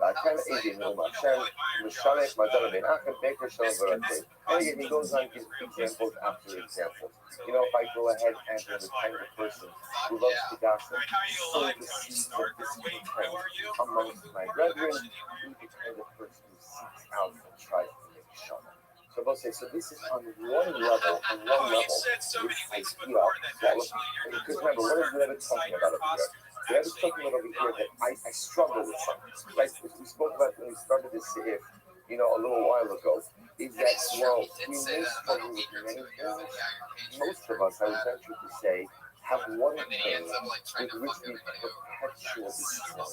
Lakan Edi Numa Shem, Mishalek, Madonna Ben Akan, Baker, Shalom, and again, he goes on to give examples after examples. If I go ahead and I'm the kind of person who loves to gossip, sow the seeds of discontent amongst my brethren, be the kind of person who seeks out and tries to make shalom. So they'll say, so this is on one level, this idea, because remember, what is the Rebbe talking about over here? The Rebbe is talking about over here that I struggle with something. Like we spoke about when we started this seif, a little while ago, is that, we may struggle with many things. Most of us, I would venture to say, have one thing with which we perpetually struggle.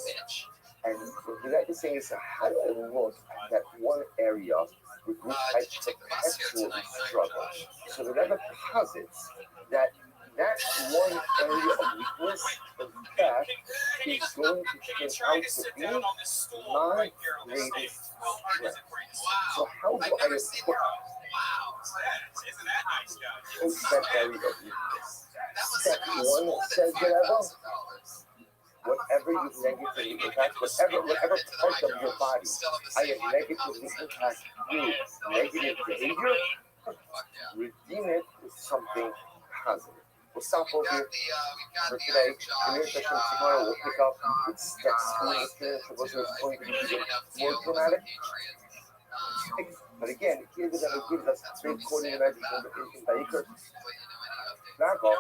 And what the Rebbe is saying is, how do I look at that one area with which I perpetually struggle? So the Rebbe posits that one area of weakness, in fact, is going to turn out to be my greatest strength. So how do I equip that area of weakness? Step one says the Rebbe, whatever you negatively impact, whatever part of your body I have negatively impacted through negative behavior, redeem it with something positive. We'll stop over here for today. In your session tomorrow, we'll pick up with steps in the spiritual wisdom. It's going to be even more dramatic. But again, here the Rebbe gives us great quoting and magic in Vayikra. Travel,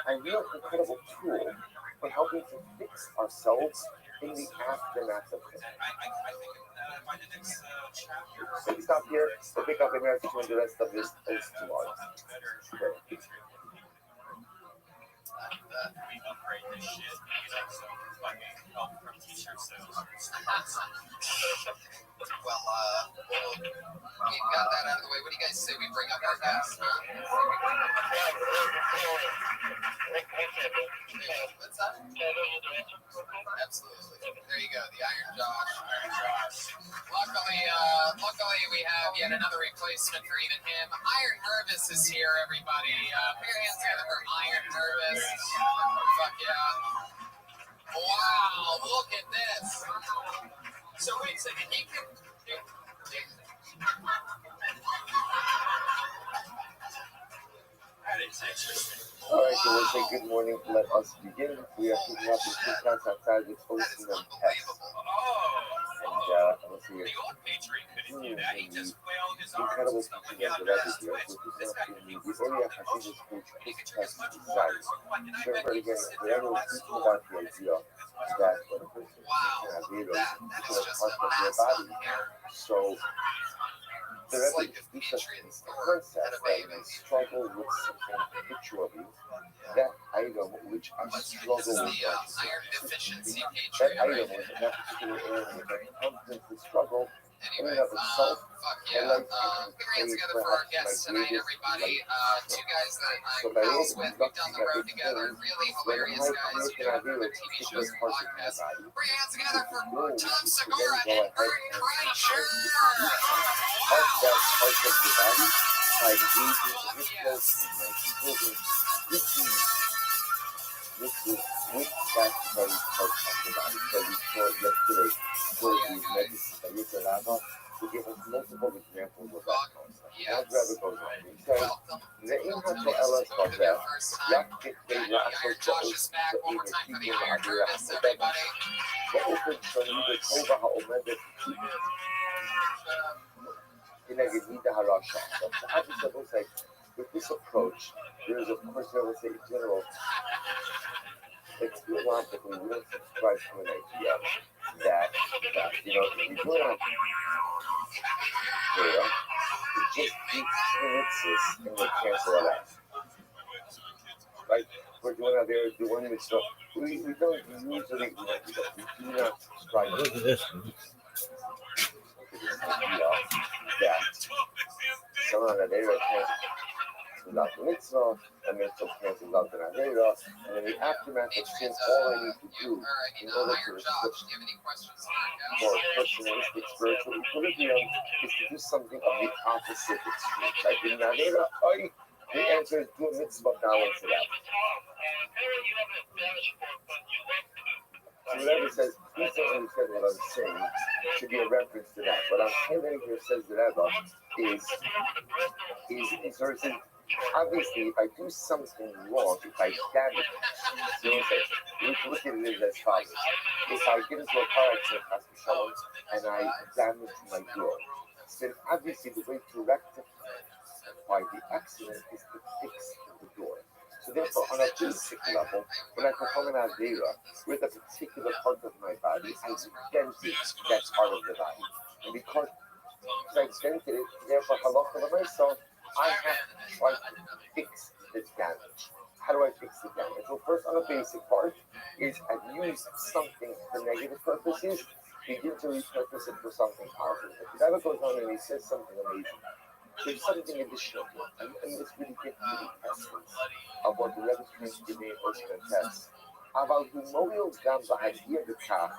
a real incredible tool for helping to fix ourselves in the aftermath of it. So we stop here. We'll pick up America and the rest of this tomorrow. Okay. We upgrade this shit, so fucking help from t-shirt sales. Well, we've got that out of the way. What do you guys say we bring up our guests, huh? What's that? Absolutely. There you go, the Iron Josh. Luckily, we have yet another replacement for even him. Iron Nervous is here, everybody. Put your hands together for Iron Nervous. Fuck yeah. Wow, look at this. So wait a second, he can... That is interesting. All right, so we'll say good morning. Let us begin. We are picking up the two cats outside with Ocean and Test. And let's see here. The old Patriot couldn't do that. He just flailed his Incredible arms. teaching of the Rabbi here. So this is not the area Hashidus coach Chris Test design. Remember again, the Rabbi was teaching about the idea that when a person is teaching Averos, it's a part of their body. So the Rabbi teaches us the concept that when I struggle with something habitually, that item which I struggle with, iron deficiency that item with that particular area which I constantly struggle, in and of itself, fuck yeah. Put your hands together for our guests tonight, everybody. Two guys that I'm pals with. We've done the road together. Really hilarious guys. You know, from TV shows and podcasts. Put your hands together for Tom Segura and Burton Kreischer. Part of the body, by engaging the hip and my children with that very part of the body. So we saw yesterday for these medicines that Mr. Rabbi to give us multiple examples of that concept. Now Rabbi goes on. He says, "Re'im ha'to'elas b'aveh, yak k'tei la'asot ba'os ba'im ha'tikim ha'avira ha'modeh, ba'ofen shoni b'tova ha'omedet k'neged mida harasha." So obviously, looks like with this approach, there is, of course, I would say in general, it's theologically, we don't subscribe to an idea that you know, if you do it on prayer, it just experiences and will cancel it out. Right? We're doing out there, doing it, so we don't usually, we do not subscribe to Look at this. idea that someone out there cancels out the mitzvah, the mitzvah cancels out the Navera, and in the aftermath of sin, all I need to do in order to establish for personalistic spiritual equilibrium is to do something of the opposite extreme. Like in Navera, the answer is do a mitzvah, balance it out. So whatever says, please don't understand what I'm saying, should be a reference to that. What I'm highlighting here, says the Rabbi, is sort of saying, obviously, if I do something wrong, if I damage it, so we look at it as follows. If I get into a car accident, and I damage my door, then obviously the way to rectify the accident is to fix the door. So therefore, on a basic level, when I perform an Avera with a particular part of my body, I dented that part of the body. And because I dented it, therefore, halacha myself, I have to try to fix the damage. How do I fix the damage? Well, first, on a basic part, is I've used something for negative purposes, begin to repurpose it for something positive. The Rabbi goes on and he says something amazing. There's something additional, and this really gets to the essence of what the Rebbe is trying to give me in Ocean and Test. About the Mobil Gamba idea of the car,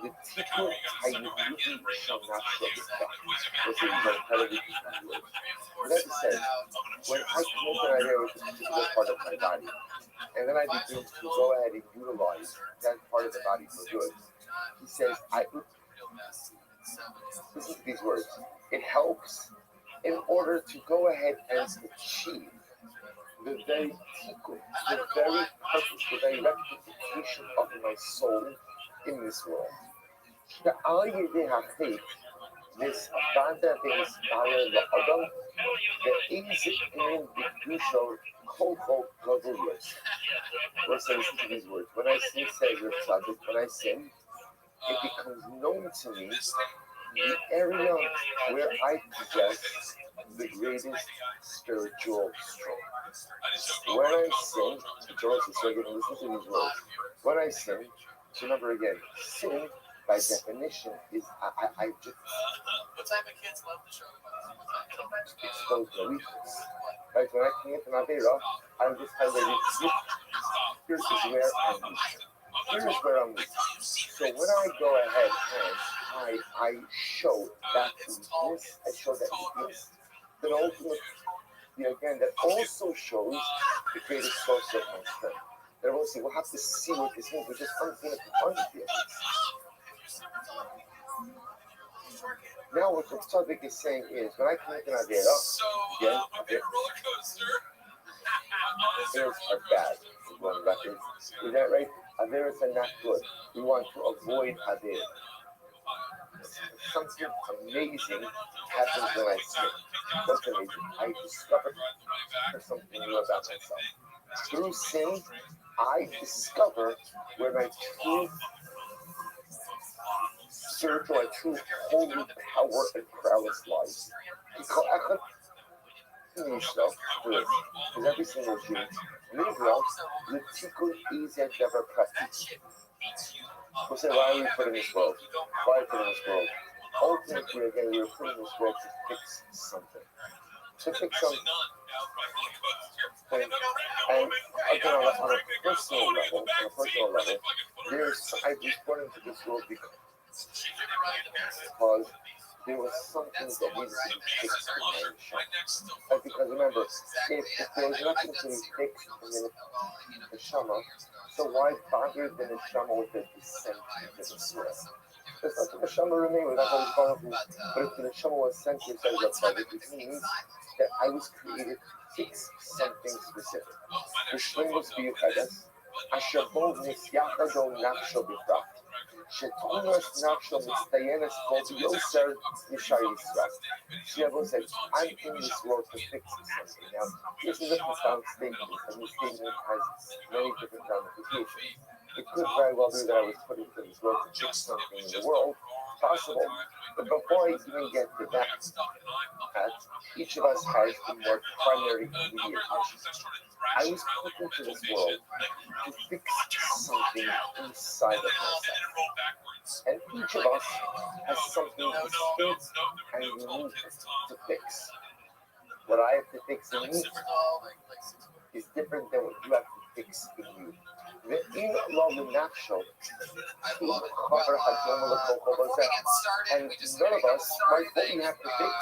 the Tikkun Hayuhi shall not show the fact. This is incredibly different word. The Rebbe says, when I commit an idea with a particular part of my body, and then I begin to go ahead and utilize that part of the body for good, he says, listen to these words, it helps in order to go ahead and achieve the very tikkun, the very purpose, the very rectification of my soul in this world. This Banda things ואיזה אין בקדושו כל גבוליות. Listen to these words. When I sin, says Reb Tzaddik, when I sin, it becomes known to me the area where I possess the greatest spiritual strength. When I sin, so again, listen to these words. When I sin, remember again, sin by definition is I just What type of kids love the show? expose my weakness. Right? When I commit an Avera, I'm just highlighting here's where I'm weak. Here's where I'm weak. So when I go ahead and I show that weakness, I show that weakness, then ultimately, again, that also shows the greatest source of my strength. That obviously we'll have to see what this means, which is something to confront it. Now what the Tzaddik is saying is, when I commit an Avera, again, roller coaster. Averas are bad. Is that right? Averas are not good. We want to avoid Avera. Something amazing happens when I sin. What's amazing? I discover something new about myself. Through sin, I discover where my true spiritual and true holy power and prowess lies. Because every single Jew, Nivra, the tikkun is a never practice. We say, why are we put in this world? Why are we put in this world? Ultimately, again, we were put in this world to fix something. To fix something. And again, on a personal level, I was born into this world because there was something that needed to be fixed in my neshama. Because remember, if there was nothing to be fixed in the neshama, so why bother the neshama with the descent into the surah? Because let the neshama remain without all vulnerable. But if the neshama was sent to yourself, it means that I was created to fix something specific. The shlimos biyuchadas, asher bo nisyachado nafsho b'frat. שתומס נפשו מצטיינת כל ביוסר ישר ישראל. Shiavo said, I'm in this world to fix something. Now, this is a profound statement, and this statement has many different ramifications. It could very well be that I was put into this world to fix something in the world, possible, but before I even get to that, each of us has a more primary immediate issue. I was put into this world to fix something inside of myself. And each of us has something distinct and unique to fix. What I have to fix in me is different than what you have to fix in you. And none of us, right, what we have to fix,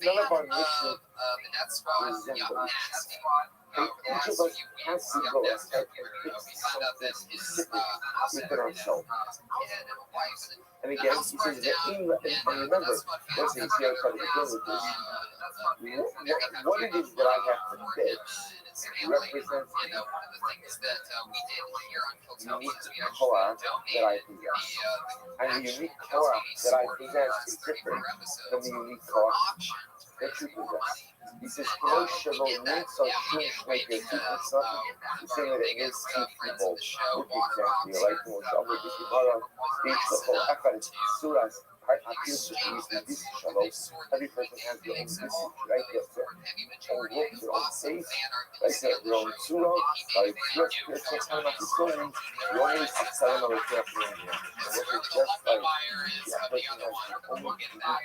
none of our mission resemble each of us has to go and fix something specific within ourselves. And again, he says that and remember, once you see how to begin with this, what it is that I have to fix represents the unique koach that I possess. And the unique koach that I possess is different than the unique koach that you possess. He says, no shalom means so shum shmei ketzit. It's not the same that it means two people. Look exactly like Moshe Amor B'Gemara, each the whole echad suras appears to be this shalom. Every person has their own message, right? Their own look, their own face, right? Their own surah. Like just time after story, you only see time of the chapter in here. And what is just like the person has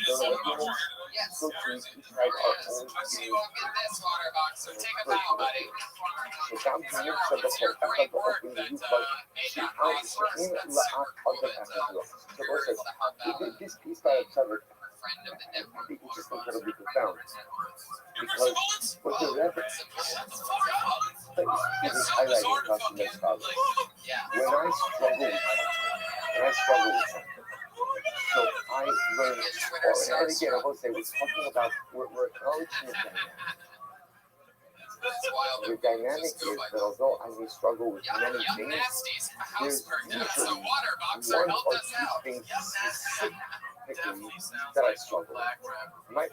their own belief. So to each have our own belief. שגם תמיד שבכל אחד באופן מיוחד שאין לאף אדם אחר. This piece by itself, I think it's just incredibly profound. Because what the Rebbe is highlighting across the next scholar. When I struggle with something, so I learn, and again, I will say, we're talking about, we're acknowledging the dynamic. The dynamic is that although I may struggle with many things, there's usually one or two things specific technically that I struggle with. My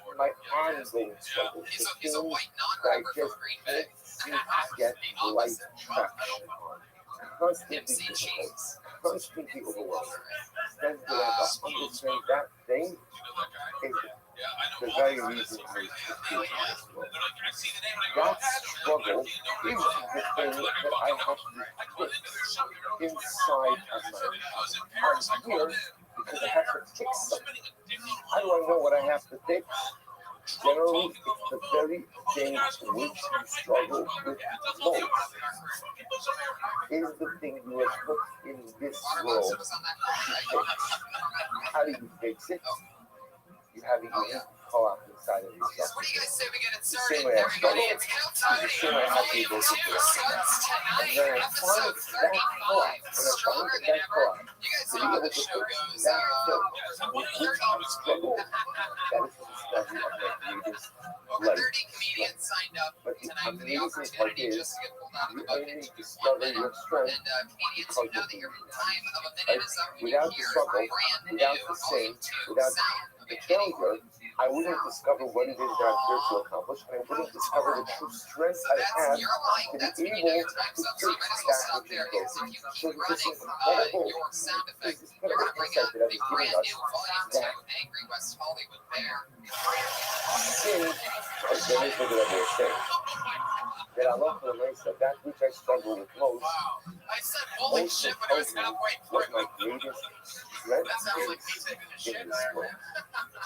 ongoing struggle is the things that I just can't seem to get light traction on. Constantly difficult, constantly overwhelming. Then to understand that thing is the very reason I was in this world. That struggle is the thing that I have to fix inside of myself. I'm here because I have to fix something. How do I know what I have to fix? Generally, it's the very thing which you struggle with most. Is the thing you are put in this world to fix. How do you fix it? You have a unique co-op inside of yourself. What do you guys say we get it The started? same way I struggle, Everybody, it's countdown. the same way I have the ability to do it. Starts And tonight. then I find Episode that co-op, 35. when I find Stronger than that ever. co-op, You guys to know be how able the to show fix goes. that thing with which I struggle, that is the discovery of my greatest Over life 30 comedians signed up But the tonight for the amazing part opportunity is, just to get pulled out of you the bucket only to do 1 discover minute. your strength And comedians because who know of that the your time of a Right? minute is up when you Without the hear struggle, brand without new the volume same, 2 without sound of the your kidding. failure, I wouldn't discover what it is that I'm here to accomplish, and I wouldn't discover the true strength So I that's have your life. to That's be when you know able your time's to up. So you fix might as well that stop which there is because broken. if you So keep this running incredible, your sound effect, this you're incredible going to bring insight out that the is giving brand us new volume 2 that Angry West Hollywood Bear. sin, or the mismo that I was saying, that I love for the race of that which I struggle with most, I said, holy most shit, when I was tells me halfway what through. my greatest strength That sounds like me is taking a in shit. this world.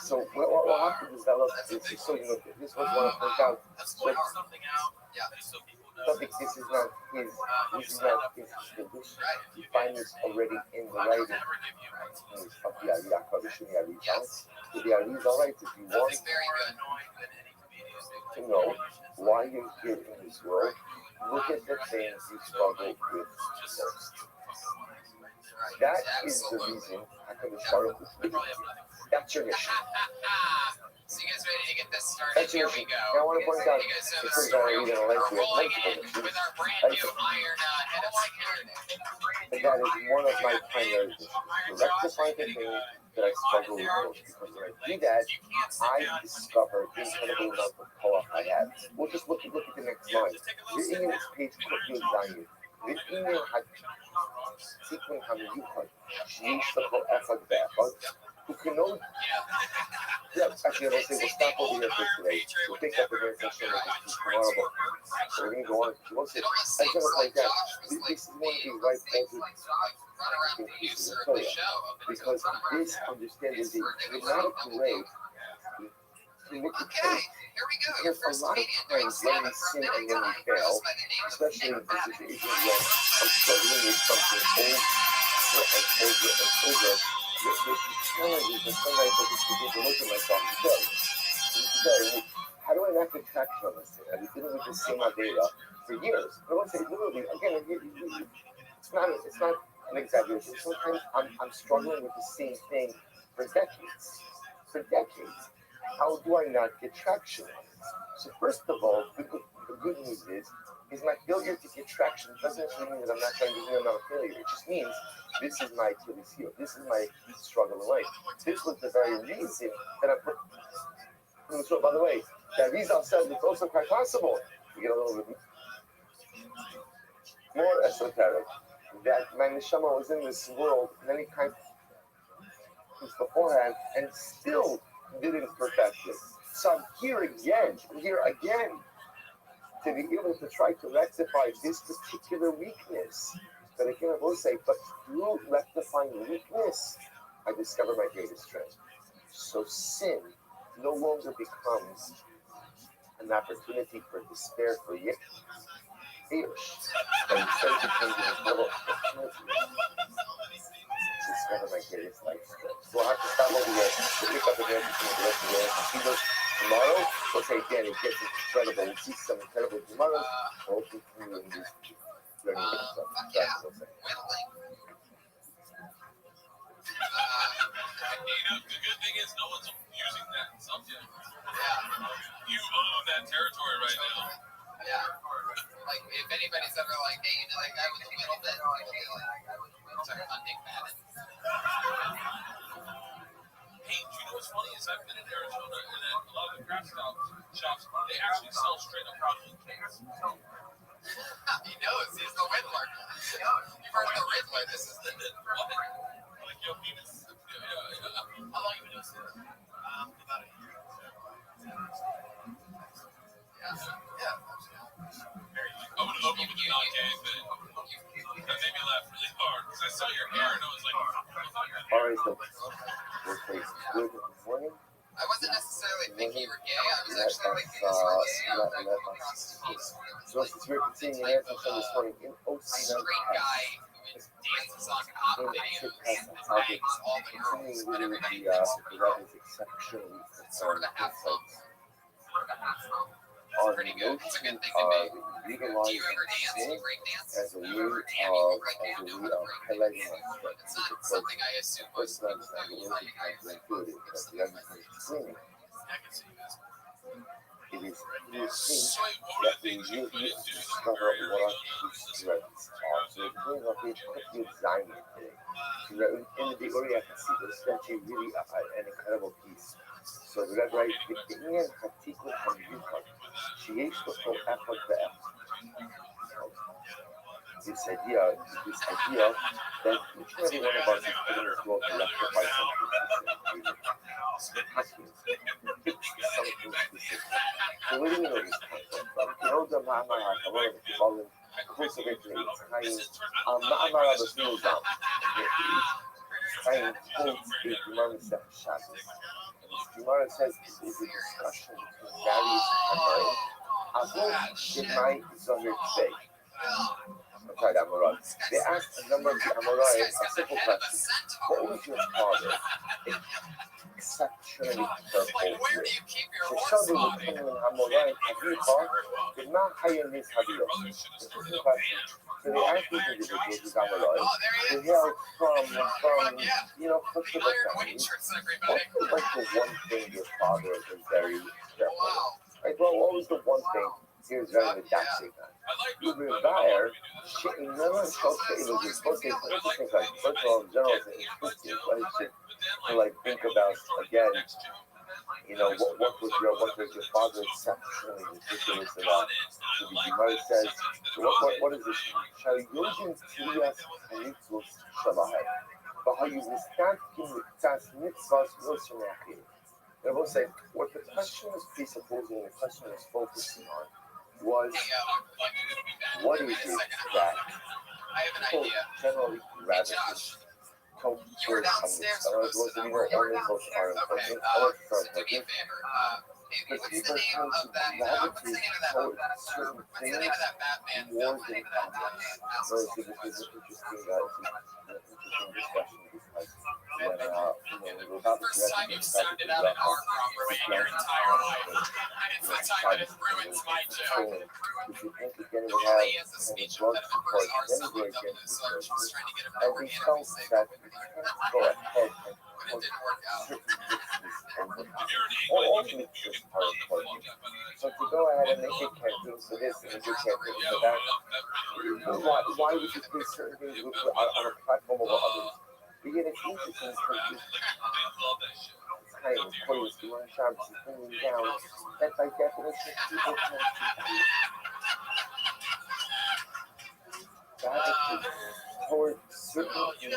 So what we'll have to develop is, so you know, this was one of point out, Let's so point something out. Yeah, so people know. topic, this is not his solution. You find this already in the writing of the Aliyah Kodesh and the Arizal. So the Arizal writes, if you want Nothing very good. to know why you're here in this world, look at the things you struggle with most. That is the reason HaKadosh Baruch Hu created you. That's your mission. So you guys ready to get this started? That's your Here we mission. go. Now I want to point out, You guys know this the is story. going to read in a life We're with rolling multiple in missions. with our brand new iron head of security. And that is one of my primary missions, to rectify the thing that I struggle with most. Because when I do that, I discover the incredible amount of co-op I have. We'll just look at the next line. Reading this page, Kutyu Zayin. reading Tikun HaMiyuchad, שיש לכל אחד ואחד, who can know. Yeah, actually, I don't say we'll stop over here for today. We'll pick up again session tomorrow. But we're going to go on. She won't say, I just look like that. This is one of the right pieces of Torah. Because this understanding the dramatic way to look at things. Because a lot of times when we sin and then we fail, especially in the situation when I'm struggling with something over and over and over, the challenge is that sometimes I just begin to look at myself and say, how do I not get traction on this thing? I've been dealing with this same idea for years. I want to say literally, again, it's not an exaggeration. Sometimes I'm struggling with the same thing for decades. For decades. How do I not get traction on it? So first of all, the good news is my failure to get traction doesn't actually mean that I'm not trying to do I'm not a failure. It just means this is my Achilles heel. This is my struggle in life. This was the very reason that I put. So by the way, that Rizal said it's also quite possible to get a little bit more esoteric. That my neshama was in this world many times beforehand and still didn't perfect it. So I'm here again to be able to try to rectify this particular weakness. But again, I will say, but through rectifying weakness, I discover my greatest strength. So sin no longer becomes an opportunity for despair, for yish, but instead it becomes an incredible opportunity to discover my greatest life strength. So I'll have to stop over here. We'll pick up again for the rest of the day. And see those tomorrow. We'll say again, it gets incredible. We'll see some incredible tomorrows. We'll continue in this learning stuff. That's what I'll say. The good thing is no one's using that subject. Yeah. You own that territory right now. Yeah. Like, if anybody's ever like, hey, you know that guy with a little bit, people be like, start hunting Madden. Hey, funny is I've been in Arizona, and at a lot of the craft shops, they actually sell straight up protein cakes. He knows. He's the Riddler. You've heard the Riddler. This is the Like, yo, penis. How long have you been doing this? About a year. Yeah. I would have opened with a non-gay thing. That made me laugh really hard because I saw your hair and I was like, All right, so workplace is good in the morning. I wasn't necessarily thinking you were gay. I was actually thinking you were gay. So since we're continuing an answer from this morning in A straight guy who dances on pop videos and bangs all the girls, but everybody thinks they're that is exceptionally sort of a half fun. on Pretty the good. notion It's a good thing to make. of Do you legalizing ever dance? Do sin you break dance? as a Do you way ever of jam? You break dance? highlighting our It's not something I assume most people do. Like, I included because the other thing is cleaning. I can see this. It is clear So, thing what that are the we things you will couldn't do? discover what our strengths are. So if you bring up each quickly design today, in the degree I can see this is actually really an incredible piece. So the red right, Victinian Hatikun Hamyukon, Shiesh Before Effort the Effort. This idea that each and every one of us is put in this world to rectify something specific. Fix something specific. So where do we know this comes from? You know the Mama, I want to call it cultivating its kind Ma'amara the field down. Kind quotes the Gemara Shabbos. And this Gemara says this is a discussion between various Amorim. Avon Shemai Zohir Tzvei. I'm sorry, Amorah. They asked a number of the Amorah a simple question. What was your father exceptionally careful with? ששם ולוקחים מן המוראים אביך ומה חיוניס הביוך. Interesting question. So they asked these individuals, these Amorahs, who hailed from flexible families, what's like the one thing your father was very careful with? Right, well, what was the one thing he was very medactic on? You revere, she'inana shosha iluzis. First of all, in general, it's an interesting question to think about again. What was your father exceptionally ridiculous about? So the Gemara says, what is this? Shayojin tiyas hanitzvos shalahem. V'hayuzistankim mitzas mitzvos v'oshemeachim. They both say what the question was presupposing and the question was focusing on was what is it that people generally gravitate towards on this? Those of you know only folks are important. But people tend to gravitate towards certain things more than others. So this is interesting discussion because when we were about to First time you've sounded out an R properly in your entire life. And it's the time that it ruins my joke. If you think you're going to Usually he have has a speech drug impediment where his support, R then sounds you're like going W, to so I was just trying to get him to and we organically felt say that it. you can't go ahead and But it didn't work out. certain mixes over all mixes are important. So to go ahead and make it canteens for this and make it canteens for that, why would you do certain things on a platform over others? But yet it's interesting because it's kind of important to learn Shabbos is bringing down that by definition people tend to gravitate toward certain things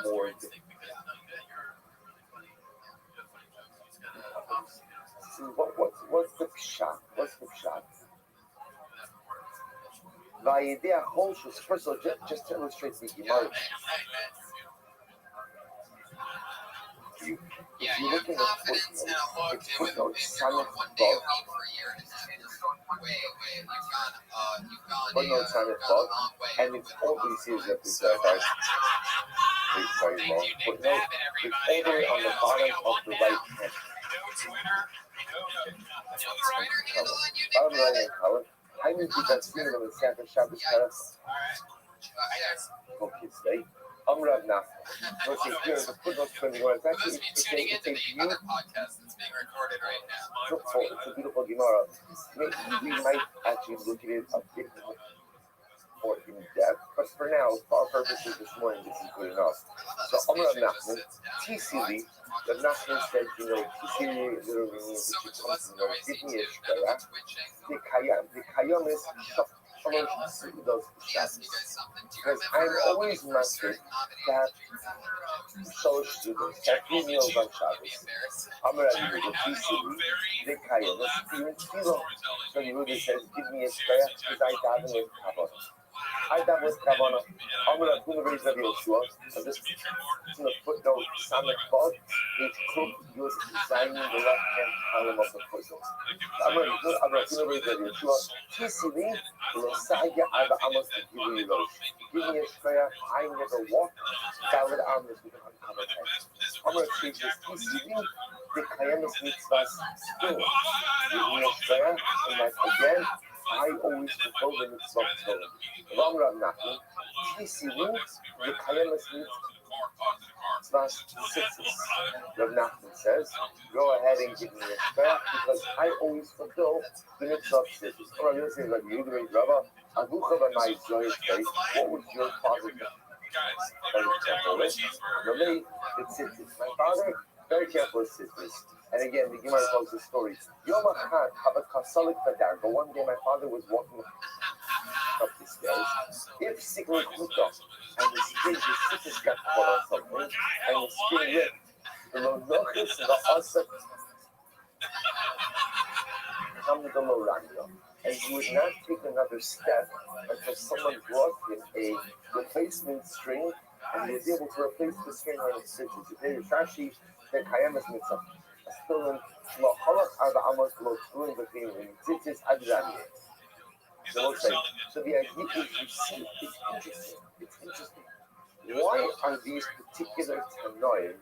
more than see what's the pshat? What's the pshat? Vayidei Holshus. First of all, just to illustrate the Gemara. You have confidence and a look and with everyone one day a week for a year and a half. Wait, you've gone a long way. And it's all these years that this guys. Thank you, Nick Babbitt, everybody. There you go. On the bottom of the right hand. Twitter handle on you, Nick Babbitt. I need to get seen on the Sanford Shabbos Paris. Okay, stay. Rav Nachman. Versus here, the footnotes 21. It's actually it's a other podcast that's being recorded right now. It's a beautiful Gemara. We might actually look at it a bit more. more in depth, but for now, for our purposes this morning, this is good enough. So Amr Nachman, Tisili, the Nachman said, Tisili literally means that you come to know, give me a shkaya, the kayam is because I'm always mastered to have so students, to have 3 meals on Shabbos. Amr Nachman, Tisili, the kayam, even Tilo. So Yehuda says, give me a shkaya, because I daven with kavanah. I daven with kavanah. Amr Nachman raised Rabbi Yeshua. So this is in the footnote, Samech Bod, page Kuf, Yus Zayin, the left-hand column of the footnote. Amr Nachman raised Rabbi Yeshua. Tisili, Losaya Arba Amos Givui Yilosh. Give me a shkaya, I never walk. David Amos with an uncovered head. Amr Nachman says, Tisili, the Kayamis mitzvahs still. Give me a shkaya, and that again, I always fulfill the mitzvah of Torah. Rav Nachman, Tisili, the Kayamis mitzvahs sitzis. Rav Nachman says, go ahead and give me a shkaya, because I always fulfill the mitzvah of sitzis. Or I'm going to say, like, you great Rabbi, Avucha b'may joyous faith, what was your father do? Really, it's sitzis. My father, very careful with sitzis. And again, the Gemara tells the story. Yom Echad, Habakasalik Badar, but one day my father was walking up the stairs. If Sikli Kuta, and the sitters got caught on something, and the skin ripped, the Lonochis, the Asa, come to the Lorania. And he would not take another step until someone brought him a replacement string, and he was able to replace the string on his stitches. If they Rashi, the Kayamas Mitzvah. Still in Lohalach Arba Amos Lo Tzuin B'Chein in Tzitzis Adrani. So the idea is, you see, it's interesting. Why are these particular Tanoim,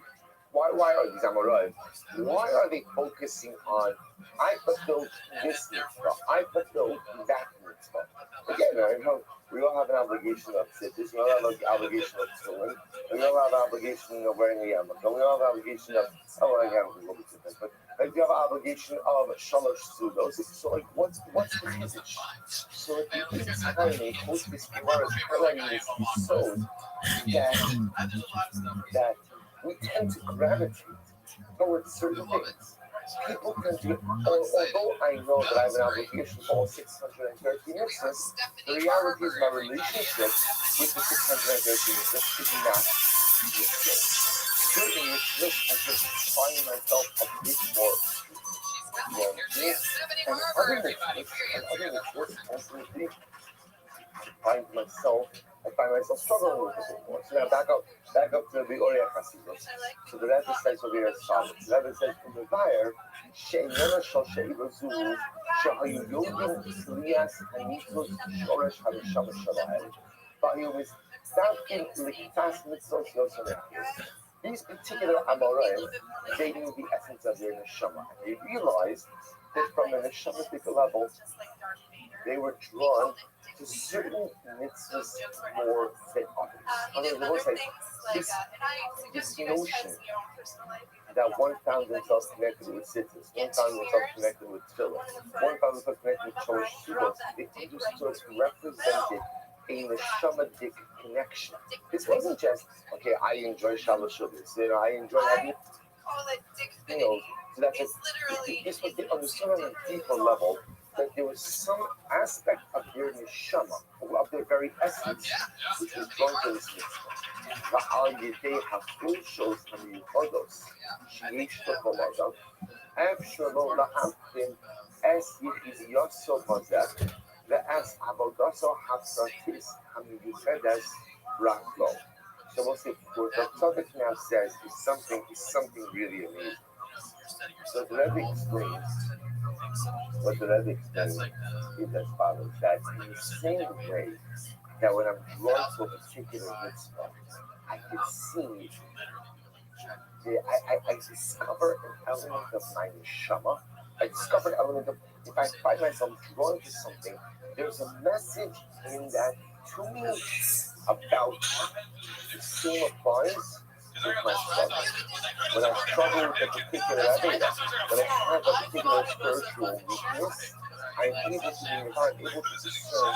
why are these Amoraim, why are they focusing on, I fulfilled this mitzvah, I fulfilled that mitzvah? Again, I know we all have an obligation of tzitzis, we all have an obligation of tefillin, we all have an obligation of wearing a yarmulke, we all have an obligation of, wearing a yarmulke will be different, but like we have an obligation of shalosh sugos. So like, what's the message? So like, it's telling me, most this Gemara is highlighting this so that we tend to gravitate towards certain things. People tend to, although I know that I have an obligation for all 613 mitzvahs, the reality is my relationship with the 613 mitzvahs is not the same. Certain mitzvahs, I just find myself a bit more and other mitzvahs, ultimately, I find myself struggling with it more. So now back up to the Oriya Chasidus. So the Rebbe says over here as follows. The Rebbe says from the Bayer, She'inena shal she'ivazu, she'hayu yodim tzliyas hanitzos shoresh harishama shalahel, v'hayu mizdavkin lichtas mitzvos yosanechis. These particular Amoraim, they knew the essence of their neshama. They realized that from a neshamatic level, they were drawn to certain mitzvahs more than others. In other words, like this notion that one found themselves connected with sitters, one found themselves connected with tefillah, one found themselves connected with shalosh sugos, it just represented a neshamatic connection. This wasn't just, okay, I enjoy shalosh sugos, I enjoy having, so that's this was the understood on a deeper level, that there was some aspect of their neshama, of their very essence, which was drawn to this mitzvah. V'al yedei haful shows hamiyuchodos, sheyesh b'chol after lo la'amtim es yichizyoso mazeh, ve'es avodaso hafsatis hamiyuchedes raklo. So we'll see, what the Tzaddik now says is something really amazing. So the Rebbe explains, what the Rebbe explains is as follows, that in the same way that when I'm drawn to a particular mitzvah, I can see, I discover an element of my neshama. I discover an element of, if I find myself drawn to something, there's a message in that to me about the same applies with my struggle. When I struggle with a particular idea, when I have a particular spiritual weakness, I'm able to discern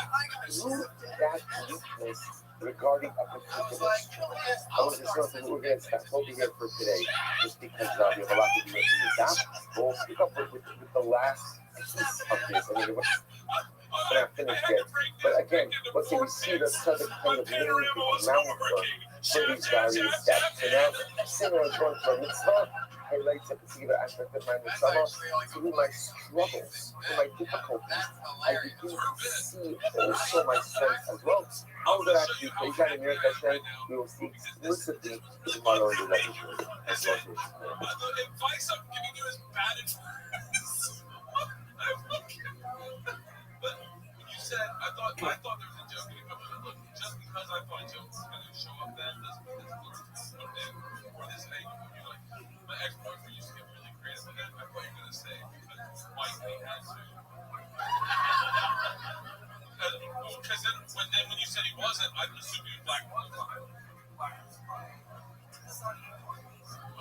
through that weakness regarding a particular strength. I was just noticing we're going to stop over here for today, just because we have a lot to do with that. We'll pick up with the last piece of this. I mean, we're not finished yet. But again, let's say we see the southern kind of name groundwork for these various steps. So now, similar to a mitzvah, highlights a particular aspect of my mitzvah, through my struggles, through my difficulties, I begin to see also my strength as well. How that actually plays out in your Hashem, we will see explicitly the model of the legislature as well as the advice I'm giving you is bad advice. But when you said, I thought there was a joke in it, but look, just because I thought jokes was going to show up then doesn't mean it's or this thing. You're like, my ex-boyfriend used to get really creative with it. I thought you were going to say, because white thing has to. Because when you said he wasn't, I assumed he was black all the time.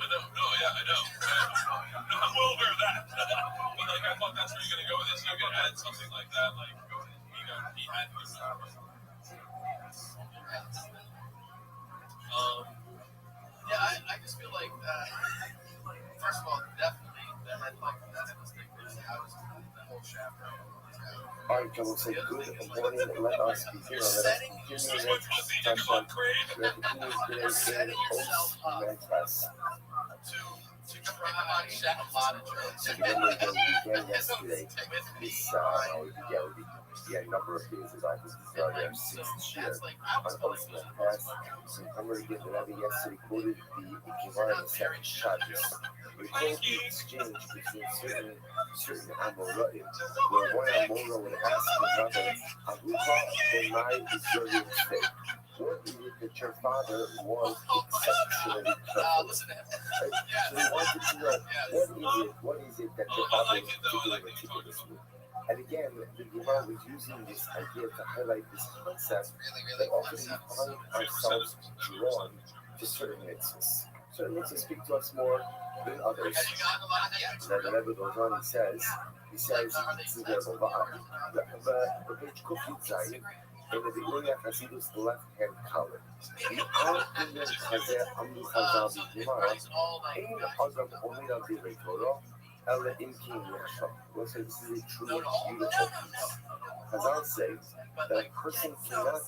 I know. I'm well aware of that. But like, I thought that's where you're gonna go with this. You're gonna add something like that, like he had to do that. I just feel like first of all, definitely the headline that was the whole chapter. All right, Joel, say good morning. Let us be here. Let us continue next session. We have continued today in Oast So remember when we began yesterday, we had a number of days as I was starting our sixth year on Oast Pass. So remember again, the Rabbi yesterday quoted the Gemara in the second Shabbos. We told the exchange between certain Amoraim, where one Amora would ask another, Aruha B'mai is your real estate. What is it that your father was exceptionally careful? So he wanted to know, what is it that your father was particularly meticulous with? And again, the Gemara was using this idea to highlight this concept that often we find ourselves drawn to certain mitzvahs. Certain mitzvahs speak to us more than others. And then the Rebbe goes on, he says, the page Kufit Zayin, in the Bigulia Hasidus, the left-hand column. The Al-Inyan Chazeh Amnu Chazal B'Gemara, Ein Adam Omid Al-Divrei Torah, Ela Imkin Yasham. We'll say this is a truly beautiful piece. Chazal say that a person cannot,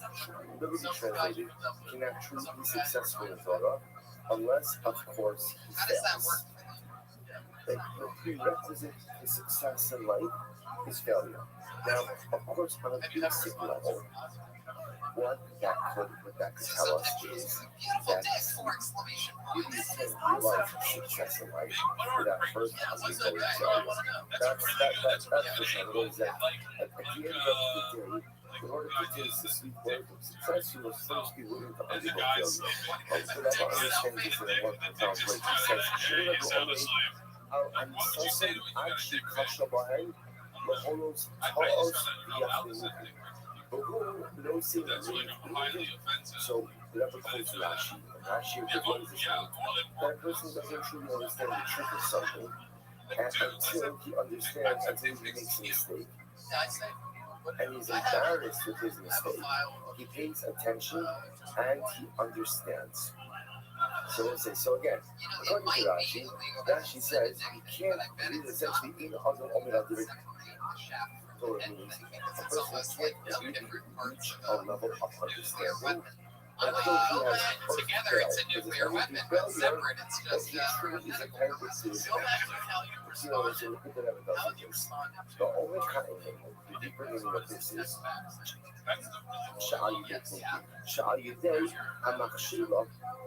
literally translated, cannot truly be successful in Torah unless, of course, he fails. The prerequisite to success in life is failure. Now, of course, on a basic level, what that could tell us is that you can realize success in life without first undergoing failure. That's the thing, is that at the end of the day, in order to taste the sweet word of success, you must first be willing to undergo failure. Whatever understanding is in a more profound way, he says, I'm so actually kasha behind the holos taos v'yachlimuki. But who knows seeing so the Rebbe quotes Rashi, and Rashi what does this mean? That person doesn't truly understand the truth of something, and until he understands, until he makes a mistake, and he's embarrassed with his mistake, he pays attention and he understands. So we'll say, so again, according to Rashi, Rashi says you can't read essentially in other Omer Al-Divrei Torah means a person can't really reach a level of understanding until he has first failed. Because it's only through failure that he truly is attentive to his actions. You know, so look at that does this. The only kind of thing, the deeper meaning of this is Sha'al Yudei HaMachshila.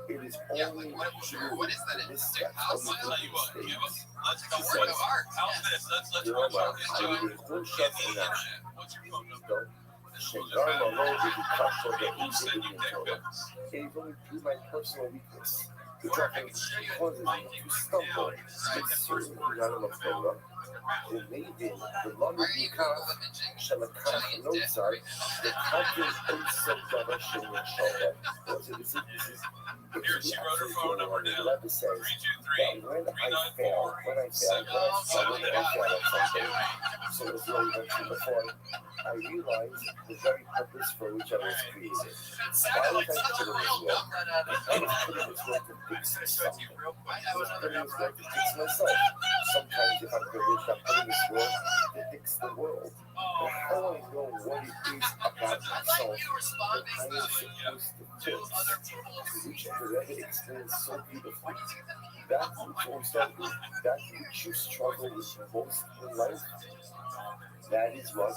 It is only true this step, only these states. He says, it is only through my personal weakness, which often causes me to stumble in certain realm of Torah. Maybe the longer you come, Shalakach Notzar, the Kakin Osam Davashin Yashalda. So this is the actual going on. The Rebbe says that when I fail at something, So as I mentioned before, I realized the very purpose for which I was created. Why was I put in this world? I was put in this world to fix something. I was put in this world to fix myself. Sometimes if I'm privileged, I'm put in this world to fix the world. But how I know what it is about myself that I am supposed to fix, to which the Rebbe explains so beautifully. That which we start with, that which you struggle with most in life, that is what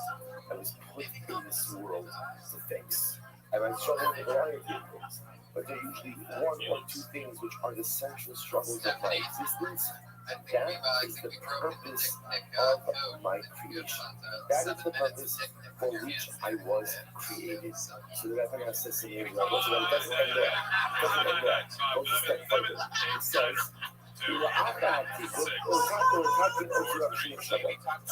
I was put in this world to fix. And I struggle with a variety of things, but they're usually one or two things which are the central struggles of my existence. That is the purpose of my creation. That is the purpose for which I was created. So the Rabbi says to me, it doesn't end there. It doesn't end there. It goes a step further. It says, so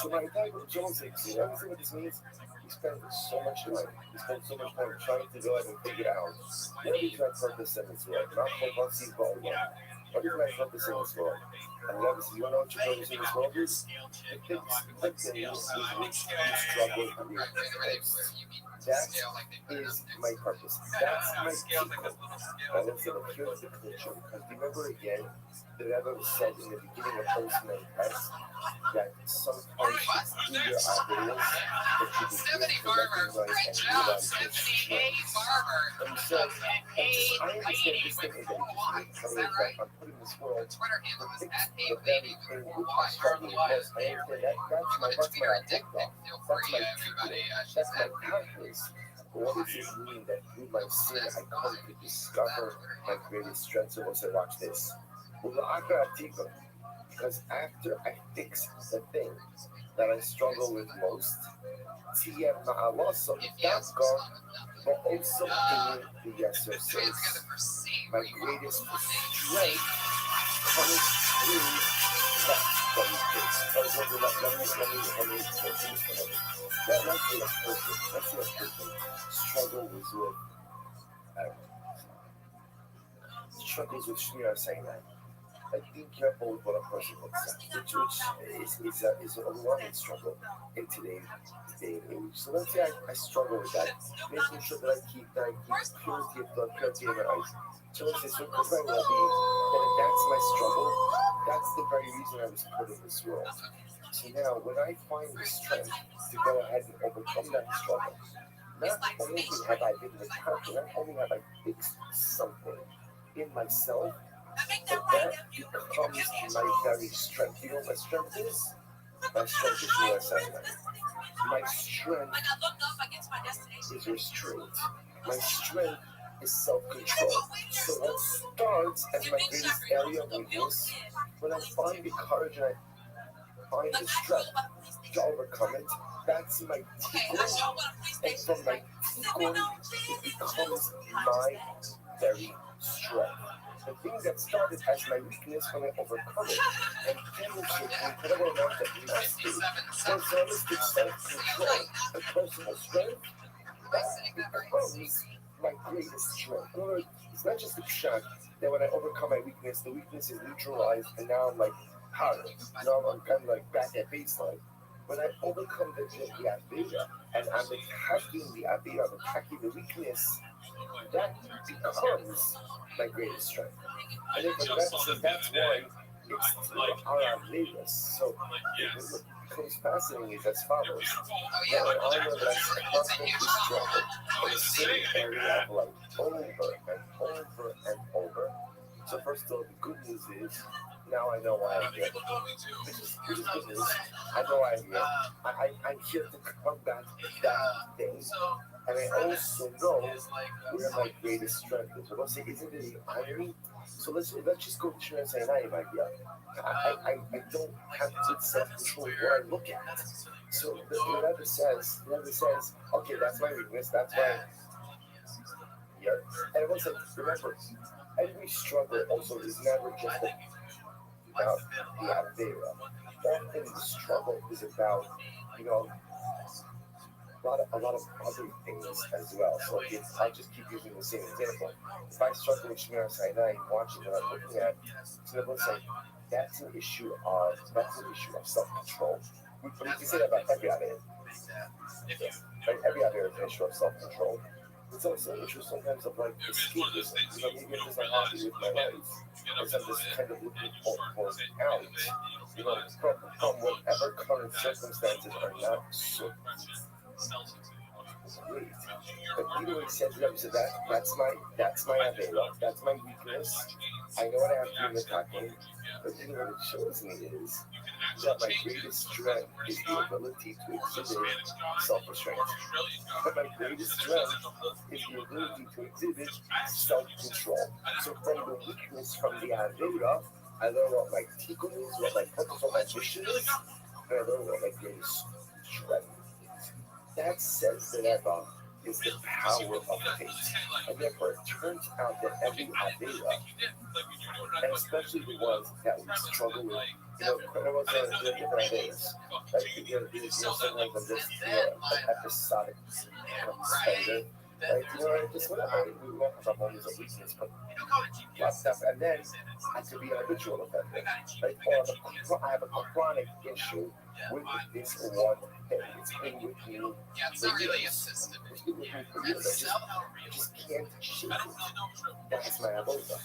my dad was Joseph. See, everything what this means? He spent so much time. He spent so much time trying to go ahead and figure out what is my purpose in this world. Not for what's his goal. What is my purpose in this world? And you you know what your purpose in this world is? To fix the things with which you struggle with most. That is my purpose. That's my tikkun. Now let's here's the clincher. Because remember again, the Rebbe said in the beginning of Postman Press that sometimes it's in your ideas that you begin to recognize and realize your strengths. And he said, I understand this thing that he just made clear that I'm put in this world to fix the very thing which I struggle with most. I understand that's my agenda. That's my tikkun. That's my purpose. But what does it mean that through my sin I come to discover my greatest strength? So we'll say, watch this. Because after I fix the thing that I struggle with most, but also in the Yasser says, my greatest strength comes through that very thing. Let me let's say a person struggle with struggles with Shmir Sinai. Be careful with what a person looks at, which is an overwhelming struggle in today's day and age. So let's say I struggle with that, making sure that I keep purity of blood, purity in my eyes. So let's say, so because my well-being, then if that's my struggle, that's the very reason I was put in this world. So now, when I find the strength to go ahead and overcome that struggle, not only have I been recovered, not only have I fixed something in myself, but that becomes my very strength. You know what my strength is? My strength is USI. My strength is restraint. My strength is self-control. So what starts as my greatest area of weakness, when I find the courage and I find the strength to overcome it, that's my tikkun. And from my tikkun, it becomes my very strength. The thing that started as my weakness when I overcome it and demonstrate the incredible amount of mastery, personalistic self-control, and personal strength, that becomes my greatest strength. In other words, it's not just a shot that when I overcome my weakness, the weakness is neutralized and now I'm like harder. Now I'm kind of like back at baseline. When I overcome the Avera and I'm attacking the Avera, I'm attacking the weakness, that becomes my greatest strength. And then that's why it's through our Averas. So what becomes fascinating is as follows. Now in honor that I constantly struggle in the same area of life over and over and over. So first of all, the good news is now I know why I'm here. This is good news. I know why I'm here. I'm here to combat that thing. And I also know where my greatest strength is. So let's say, isn't it the irony? So let's just go to Shmir and say, I don't have good self-control where I look at. So the Rebbe says, okay, that's my weakness, that's why I'm here. And I want to say, remember, every struggle also is never just about the Avera. Often the struggle is about, a lot of other things as well. So I'll just keep using the same example. If I struggle with Shmir Sinai and watching what I'm looking at, so let's say that's an issue of self-control, But you can say that about every idea. Like every idea is an issue of self-control. It's also an issue sometimes of like escapism. Maybe I'm just unhappy with my life. Because I'm just kind of looking for out. From whatever current circumstances are not so great. But even when he said to them, so that's my avera, that's my weakness. I know what I have to do in the attacking, but even what it shows me is that my greatest strength is the ability to exhibit self-restraint. But my greatest strength is the ability to exhibit self-control. So from the weakness, from the avera, I learn what my tikkun is, what my purpose, what my mission is, and I learn what my greatest strength is. That says that Eva is the power of faith. And therefore, it turns out that every avera, and especially the ones that we struggle with, there are different averas. Like, sometimes I'm just an episodic spender. Like, just whatever. We won't have our moments of weakness, but stuff. And then I could be an habitual offender. Like, or I have a chronic issue with this one thing. It's been with me for years. It's been with me for years. I just can't shake it. That's my avoda.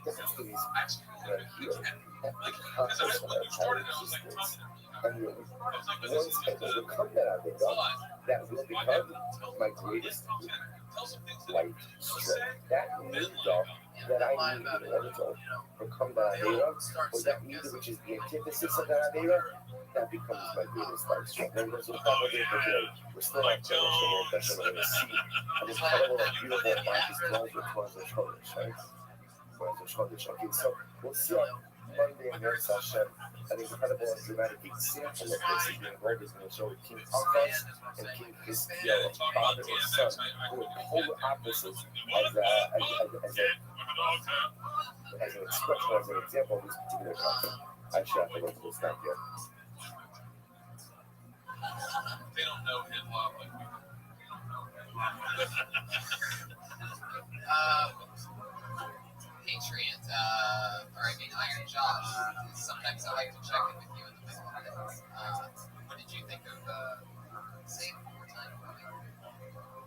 That's the reason that I'm here. That's the concept of our entire existence. And once I overcome that avoda, that will become my greatest life strength. That need that I need in order to overcome that avera, or that need which is the antithesis of that avera, that becomes my greatest life strength. And there's a couple days for today. We're still not finished, and that's what we're going to see an incredible and beautiful Marcus Jones with Rothschild shoulders, right? Rothschild shoulders. Okay, so we'll see on Monday in their session an incredible and dramatic example of this is being read is going to show King Arthas and King Hiskiel, father and son, who are polar opposites as an expression, as an example of this particular concept. I should have to go to this back here. They don't know him well like we do. Patriot, Iron Josh. Sometimes I like to check in with you in the middle of things. What did you think of say it one more time?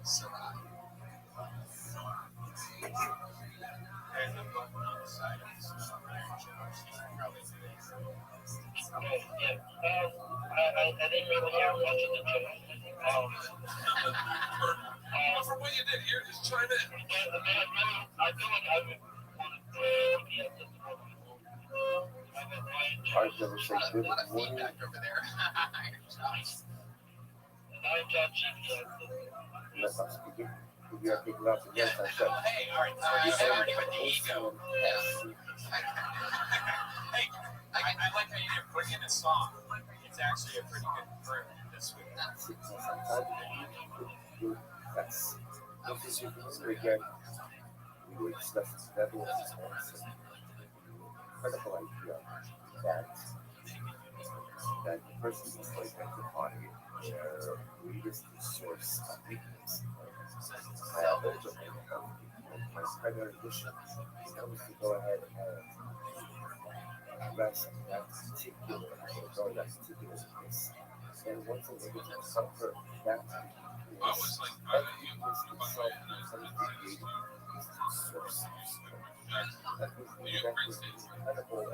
Sarai. I didn't really hear much of the joke. For what you did here, just chime in. I feel like I would want to be at this moment. I've never said A lot of feedback over there. Iron Josh. Iron Josh. Yes, I'm speaking. We are picking up again. I said, Hey, all right. I already with the ego. Hey, I like how you didn't bring in a song. It's actually a pretty good prayer this week. That's this is again. We were discussing several times. Incredible idea that the person is like identifying their greatest source of weakness. I also have my primary mission becomes to go ahead and address that particular weakness. And once I'm able to comfort that weakness, that weakness itself becomes the greatest source of strength. That was incredible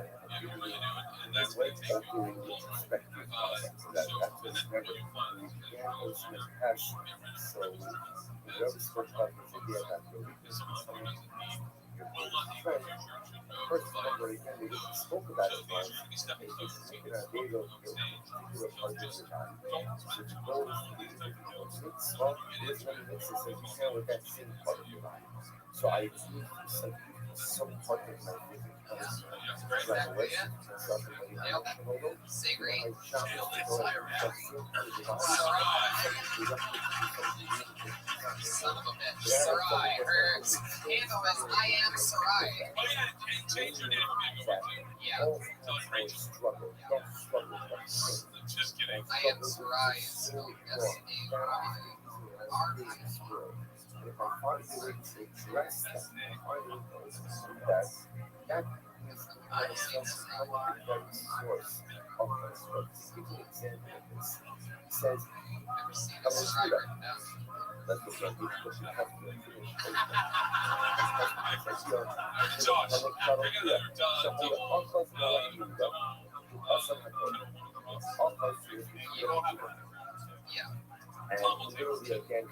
and this way opening with perspective that was never we began those with passion. So we always spoke about this idea that the weakness becomes your greatest strength. First, remember again, we spoke about it once. It's taking a day of particular part of your life. So the goal is to be able to mix well, this one mixes so you can with that same part of your life. So I need some part of my physical graduation, something emotional. Savory. Son of a bitch. Sarai. Her handle is I am Sarai. Change your name. Yeah. Don't struggle. Just kidding. I am Sarai. S-A-R-I. And if I find a way to address that, that is the very source offense. But he gives an example of this. He says, Never seen I a will striker that. now. That's what I do because you have to finish. That's your Josh, bring another double. offense. Yeah. And literally again,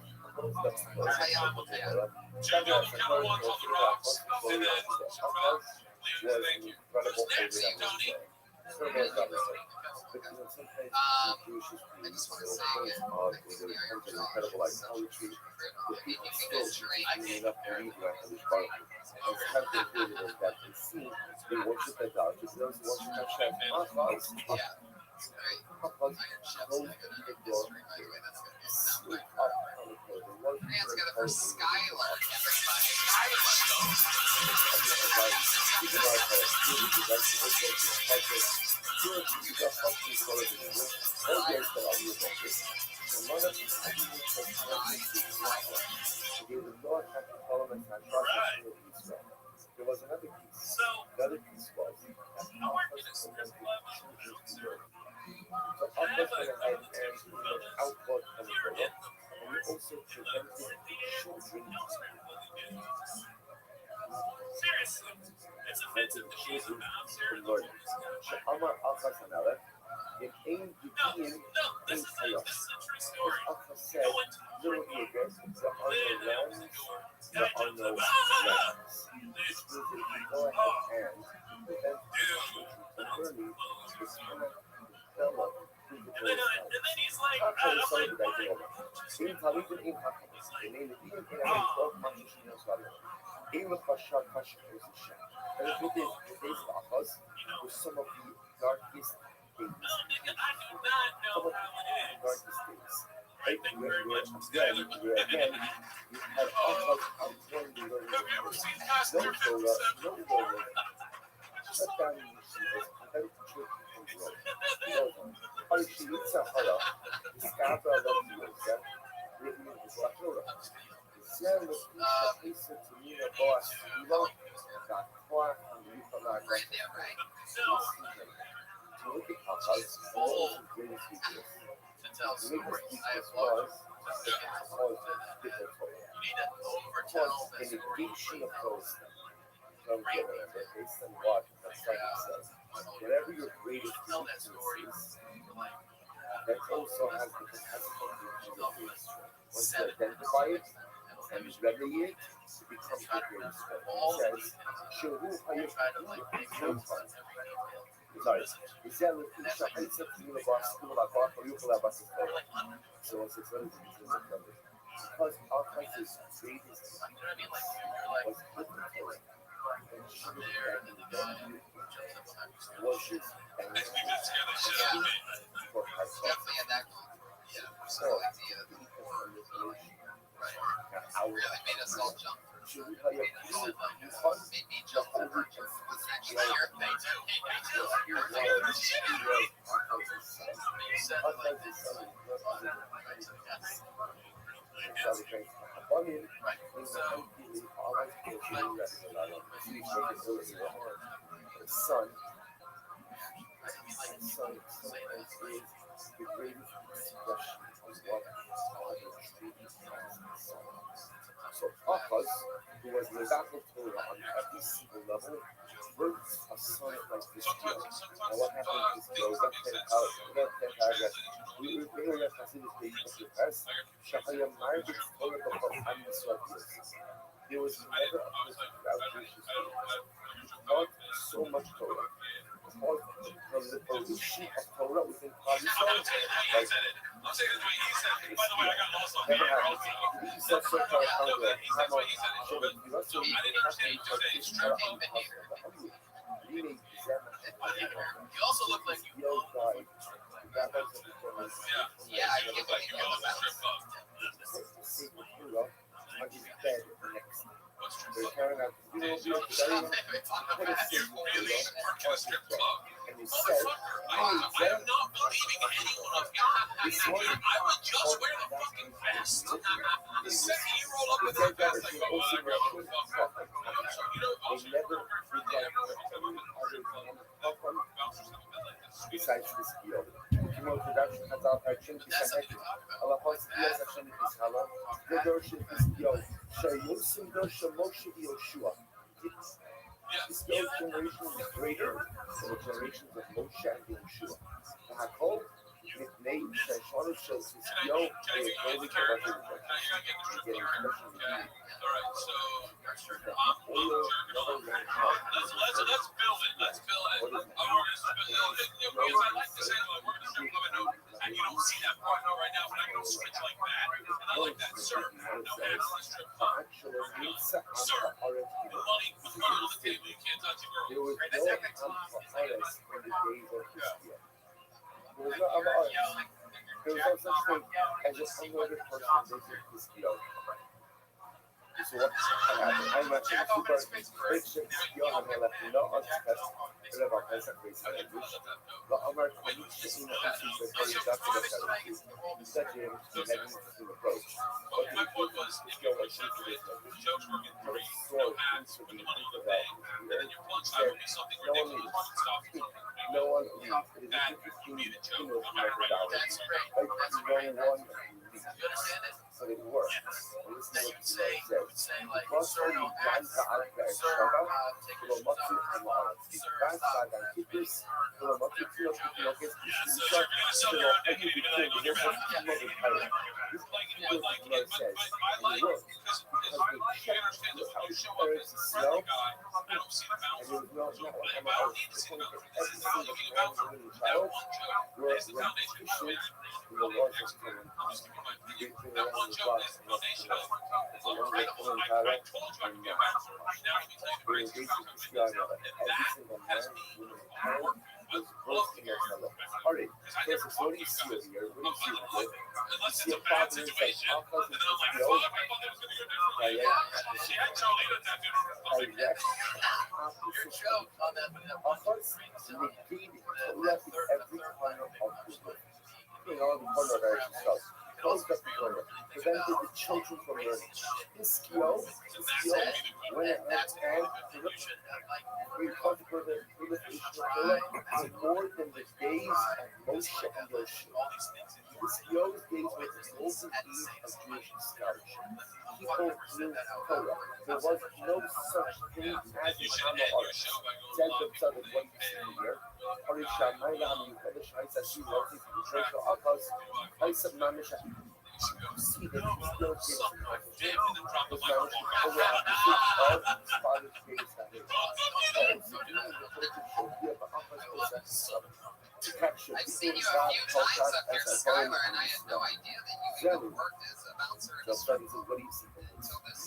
Jimmy on the count of one, call the rocks, and then Chappelle, please, thank you. Who's next, Tony? I just want to say it. Incredible like poetry. The people still being enough to leave after this barking. And sometimes they feel that they see, they worship the God. Because those who worship Hashem, Yeah. Right. Iron Chef's gonna go down in history, by the way. That's gonna be a soundbite. Hands together for Skylar, everybody. There was another piece. The other piece was that so offers went ahead and outward from the Torah, and we also prevented children Seriously, it's offensive to children. I'm serious. from learning. Sha'amar Achas Hanaleh, in Ein Yudim, Ein Hayot. This is a true As story. Achas said, literally again, there are no lands, there are no lands. Which means that if you go ahead and prevent children from learning, it's going to develop And then he's like, was some of the darkest days. I do not know how it is. Darkest days. Right, thank you very much. Again, you had outgoing the learning. Have you ever seen past No 357? Torah, no Torah. Shut down the yeshivas, prevent the children from growing. All she needs a hala, the scabra of the yoga, written in the Torah. The Zell of Isha Isa to Nina Boas, Ilo, got far from the Yukalag. Right there, right? To look at Achaz, all of the greatest figures. To tell The greatest stories. I have figures loved was different Torah. You need to overtell Was the a story. negation of those from whatever, based on what the Bible says. Whatever your greatest Tell that story. weakness is, Like, that also has the capacity to influence. Once you identify it and remedy it, it becomes your greatest strength. It says, Shehu Hayim Sorry. He said, Isha Hayim So once it's ready, because our country's greatest weakness was hypnotism. And she was his And we just scared the shit out of me. for her son. definitely at that yeah, So, personal idea that really made us all jump. Should we tell you Made me jump over. It's actually your thing too. Your thing. You said like this. Son, sometimes is the greatest expression of what God is truly son. So Achaz, who was the Medakel Torah on every single level, births a son like this deal. And what happened is there was a paragraph. We were at Hasidus page of the press. Shahaya Margaret Torah before there was never a person without Jesus. Not so much Torah. From the sheet of Torah within Qadi. I'm saying it the way he said it. By the way, I got lost on Never here. happened. He said so far I know that he said what he said. so that you also I didn't understand what you said. Striking behavior. You also look like you own. Yeah, I You can't look like you believe own that. a strip club. On his bed next. What's strip They're club? carrying out You really work in a strip club. and they said, Motherfucker, I am not believing anyone of God. I would just wear the fucking vest. The second you roll up with that vest, I go, well, I grab a fuck. I'm sure you know, they never very friendly. I never regard any other man of them bouncers have a bed like this. besides besides this field. Kimo production has our action to connect Allah Pasiyas Hashem Israel. The Dorship is Yo. Shayosim Dorsha Moshe Yoshua. This Yo generation is greater than the generations of Moshe and Yoshua. The Hakol, nickname Shashon shows his Yo, a holy corrupted getting special with you. Alright, so let's build it. Let's build it. Because I like to say like we're gonna strip club note, and you don't see that part note right now, but I can switch like that. And I like that certain no analyst strip club. Sir, money with money on the table, you can't touch a girl. There was no Amaris in the days of Christian. There was no Amaris. There was no such thing as a unloaded person in the days of Christian. So what happened? I'm not super fiction. You have no untest. Whatever person creates an English. But Amar communication in the issues that very documentary. Such a magnificent approach. But my point was, if you were simply jokes were getting three, no hats, with the money in the bank, and then your punchline would be something ridiculous and stuff. No one leaves. It is a 15 kilos $100. Like no one leaves. So it works. Listen to what he says. Plus, when you find the outback, Shaba, Matsu Amar, Bass Sagan, Kippers, Matsu Tino, Pinocchio, Shop, every between the different people in Thailand. This is what he says. And it works. Because they check how his parents smell, and there was no Amar, the point that every single man, woman, and child were issued in the laws of Thailand. One joke is the foundation of I told you I can get back to it. Now let me tell you the greatest thing about this. And that has me on board with looking at it. Because I never talked to you guys about it. Unless it's a bad situation. And then I'm like, fuck, I thought that was going to go differently. She had Charlene at that dinner. Your joke on that, but that one prevented the children from learning. This skill, when it has hand, we talk for the proliferation of Torah is more than the days of Moshe and Yoshua. This Yo's days were the golden age of Jewish scholarship. People knew Torah. There was no such thing as the Shama Aretz. Said themselves in one year. Harisha Maila Hamikadash Haitasi Roti Joshua Akas Haisab Mamisha. See that he still gives his knowledge over at the six of his father's greatest I've seen you a few times up here, Skylar, and I had no idea that you even worked as a bouncer in the street until this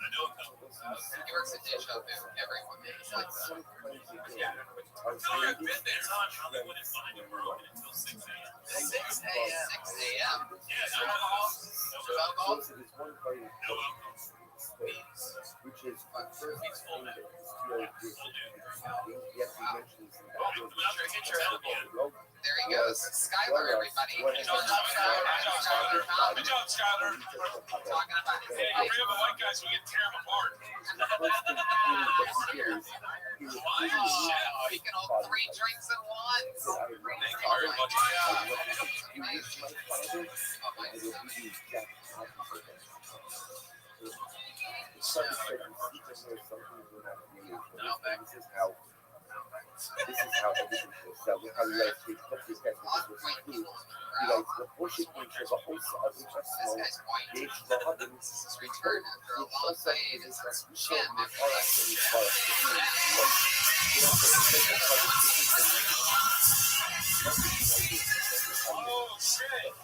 He works at Dish up there every one day. It's like I've been there. They wouldn't find him working until 6 a.m. 6 a.m. Yeah, no alcohol. Which is the first thing that is Hit your elbow. There he goes. Skylar, everybody. Good job, Skylar. Talking about his hey, bring up the white guys so we can tear them apart. Wow, he can hold 3 drinks at once. Thank you very much. This is how everything goes down. We have like we put this guy with food. He likes the bullshit nature, but also other personal. They love him. This is his return after a long day in his gym. Oh, shit.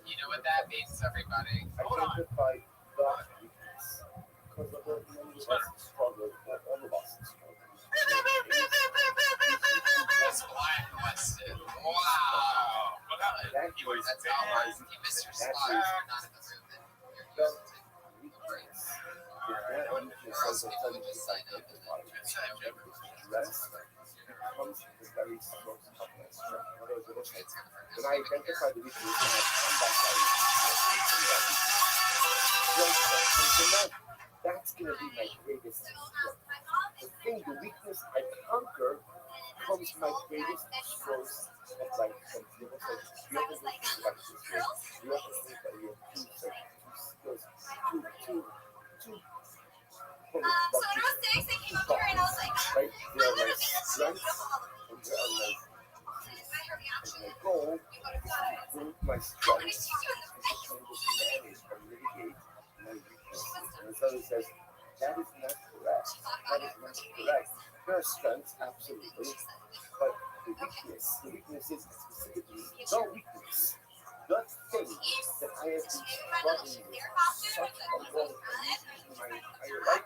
You know what that means, everybody. Identify the weakness. Because of the many of us struggle, not all of us struggle. That's blacklisted. Wow. That's how you miss your spot. You're not in the movement. You're used to or else people would just sign up and then dress comes with a very strong toughness. When I identify the weakness, I come back That's going to be my greatest strength. The weakness I conquer becomes my greatest source of life. You have to think about it this way. You have to think that you have two skills, two So when I was 6, they came up here and I was like, right? They are my strengths and they are my goal is to improve my strengths and to manage or mitigate my weaknesses. And as others says, that is not correct. That is not correct. There are strengths, absolutely, but the weakness is specifically the weakness. The thing that I have been struggling with such a long time in my entire life,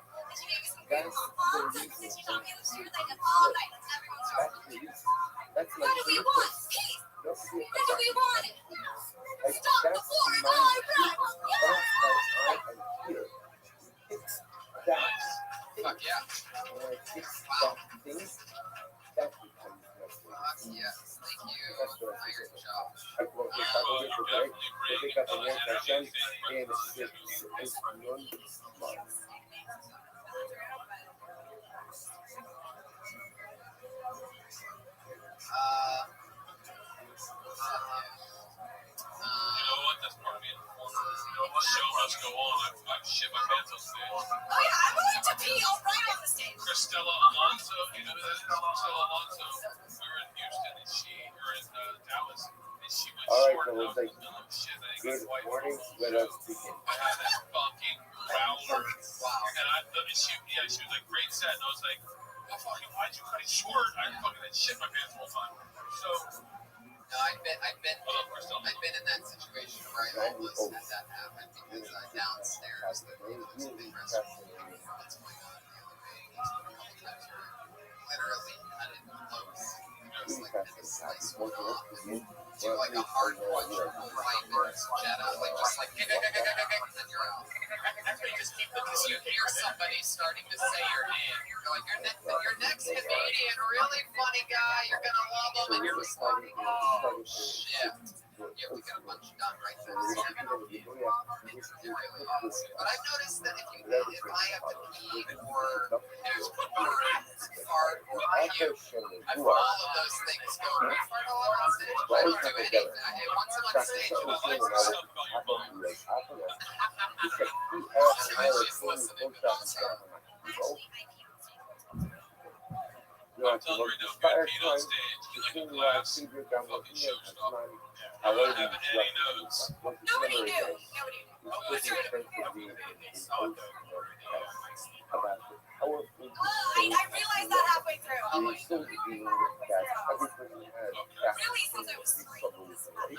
that's the reason I'm here. That's the reason. That's my weakness. That's the weakness. Like, that's my weakness. That's why I am here. Fix that. Fuck yeah. When I fix that thing, that becomes my weakness. Yes, thank you. That's what I For your think. job. I creo que está con esto, ¿ok? Yo sé que también Hashem es muy smart. You know what? That's part of being a performer. The show must go on. I shit my pants on stage. Oh yeah, I'm willing to pee all right on the stage. Cristela Alonso, you know who that is? Cristela Alonso. We were in Houston and or in Dallas, and she was All right, short so enough it's like, to know shit. good morning, let us begin. I had that fucking growler. And she was like, great set. And I was like, oh, fucking, why'd you cut it short? I fucking had shit my pants the whole time. So, No, I've been in that situation where I almost had that happen because downstairs the big restaurant that's going on the other day. Literally cut it close. It was like this slice to like a hard quadruple right there, Jetta, like just like and you're out. Because you hear somebody starting to say your name. You're like, your next comedian, really funny guy. You're gonna love him, and you're just like, oh shit. You have to get a bunch done right there. It really is. But I've noticed that if I have to pee or fart or puke, if all of those things go right for on stage, I don't do anything. Once I'm on stage, I'm like, she's listening, but also. I'm telling you right now, if you had peed on stage, you like a glass fucking showstopper. I don't have any notes. Nobody knew. What's your I realized that halfway through. I'm like, really, since I was 3. One was really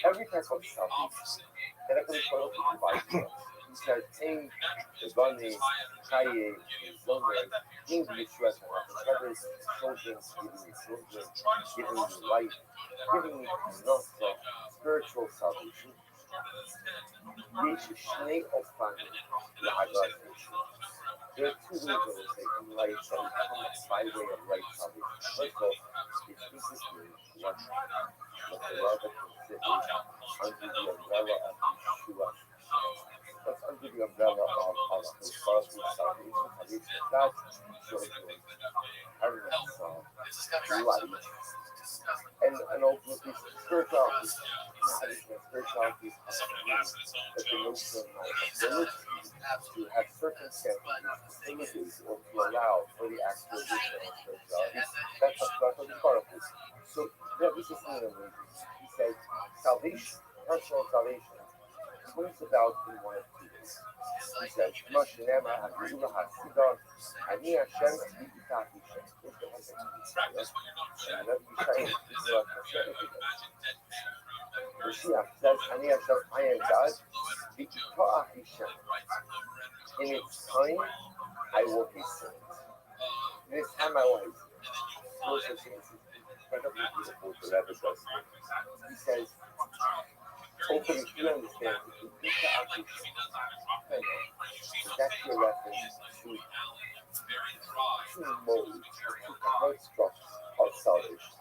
every time of salvation, era quando falou com o pai, tem Bunny, Kaye, Zomer, English restaurant, brothers, children, giving me life, giving me enough spiritual salvation. יש שני אופנים להגעת מישהו. There are 2 reasons in life that come by way of right salvation. First of all, it's physically one, but the love of under the umbrella of Yeshua. That's under the umbrella of the salvation. That shows you harness light. And also this spirituality. Spirituality is that the notion of ability to have circumstances, abilities, or to allow for the actualization of spirituality. That's what the particles. So this is something amazing. He says salvation, personal salvation, comes about in one of 2 ways. He says, Mashinema Hashua Hasidon, Ani Hashem Tikati Shem. Mashiach says, Ani Hashem, I am God. Tikati Hashem. In its time, I will hasten it. In its time, I will hasten it. incredibly beautiful the Rabbi does. He says, open if you understand, if you eat the apple, that's your reference to two modes, two constructs of salvation.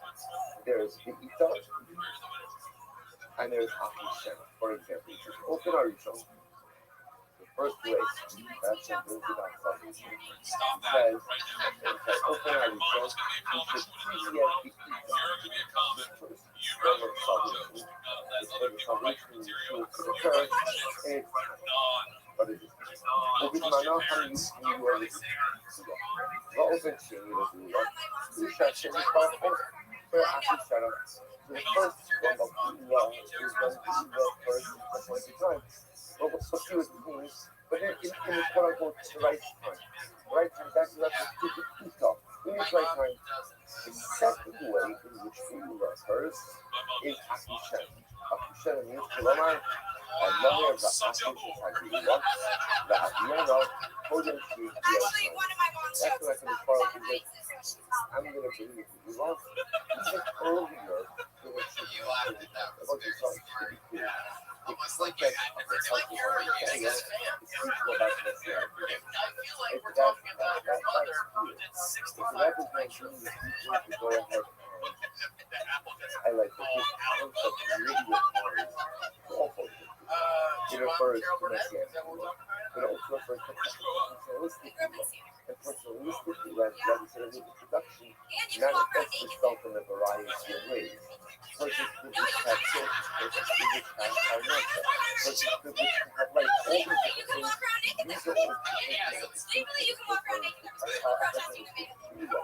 There's the Ita and there's Ahishem. For example, just open Arishon, the first race, that's what brings about salvation. Says, open Arishon, you should previous the Ita, the first form of salvation. It's for the salvation you choose to occur, and it's but it is. ובזמנו היו באופן שני לגאולה, קדושה שמתברכות באחישנה. The first form of Gula is when Gula first appointed time. But she was means, but in the quote unquote the right time. The right time, that's not the Ita. In its right time, the second way in which Gula occurs is Achishana. Achishana means Kilomar. Another of the Ashes is Hagula, the Aviana, Hoden Street, that's what I can follow because I'm going to believe you love even earlier than what you wanted about yourself to be clear. It's like that, it's like you're a biggest fan. It's teachable about this year. I feel like we're talking about your mother who did 65 lectures to go ahead. I like the concept really awful. It refers to Messiah, but it also refers to personalistic people. And personalistically, that is an introduction, manifests itself in a variety of ways. Persons privileged to have children, persons privileged to have financial, persons privileged to have life, all these different things. These are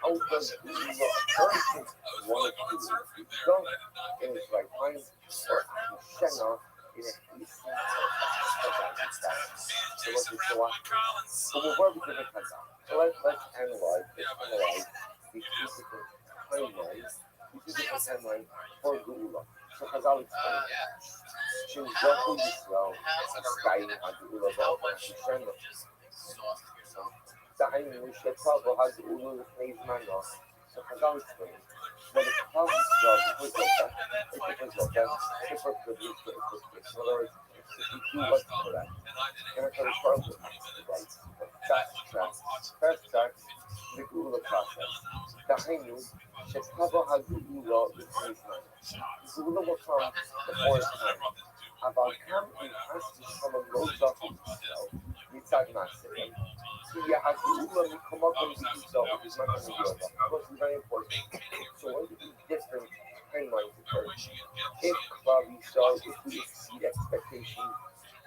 all how does the person want to go in his right mind, or Shena in a peace? So let's analyze the physical timeline for Geula. So Chazal explains, Shinzaku Yisrael, Skying on Geula V'Opan Shishena. דהיינו שטבו הגאולו לפני זמנו. So Chazal explains, when it comes to super privilege, in other words, if you do what's correct, and it's a problem, right? Fast track, the Geula process. דהיינו שטבו הגאולו לפני זמנו. Geula will come before its time. אבל גם אם חס ושלום לא זכו ישראל מצד מעשיהם, כי הגאולה מקומות בישראל ובזמן המגילה. That's very important. So when the different timelines occur, if Klal Yisrael, if we exceed expectations,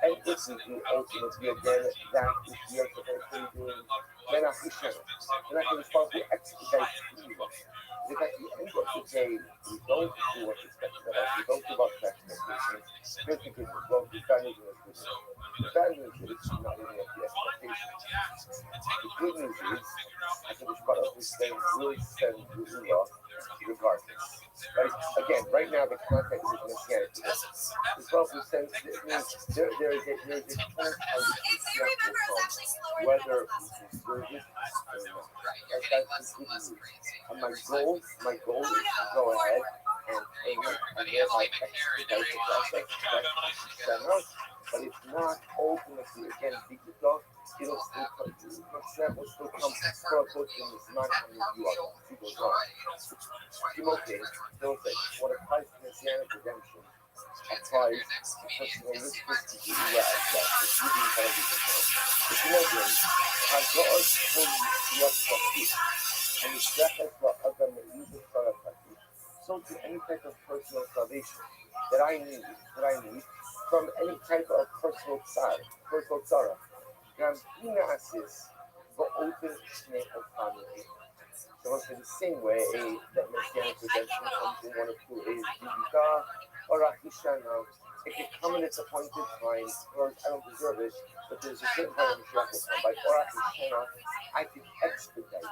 and if we do ultimately again that which we are supposed to be doing, then Hashem, then I can respond to expedite us. If at the end of the day we don't do what's expected of us, we don't live up to expectations, here's the good news. Well, the bad news is good news. The bad news is not living up to expectations. The good news is, I think it's part of this thing will send Geula regardless. Right? Again, right now the context is messianic. This also sends this means there is a chance how whether we deserve it or not. That's the good news. And my goal is to go ahead and thereby expedite the process. But it's not ultimately again digital. It'll still come. That will still come for a book in this not coming to you all. People don't. Okay, don't say what applies to messianic redemption applies to personalistic Geula as well. It's really kind of different. The Muslim has God's holy Rabbi and the Shechet Adam Me'izah Sarafati. So to any type of personal salvation that I need from any type of personal tzara. גם היא נעשית באופן שני אופנים. So in the same way, that messianic redemption comes in one of two ways, Bibika or Achishana. It can come in its appointed time, or I don't deserve it, but there's a certain time in Mashiach will come by, or Achishana, I can expedite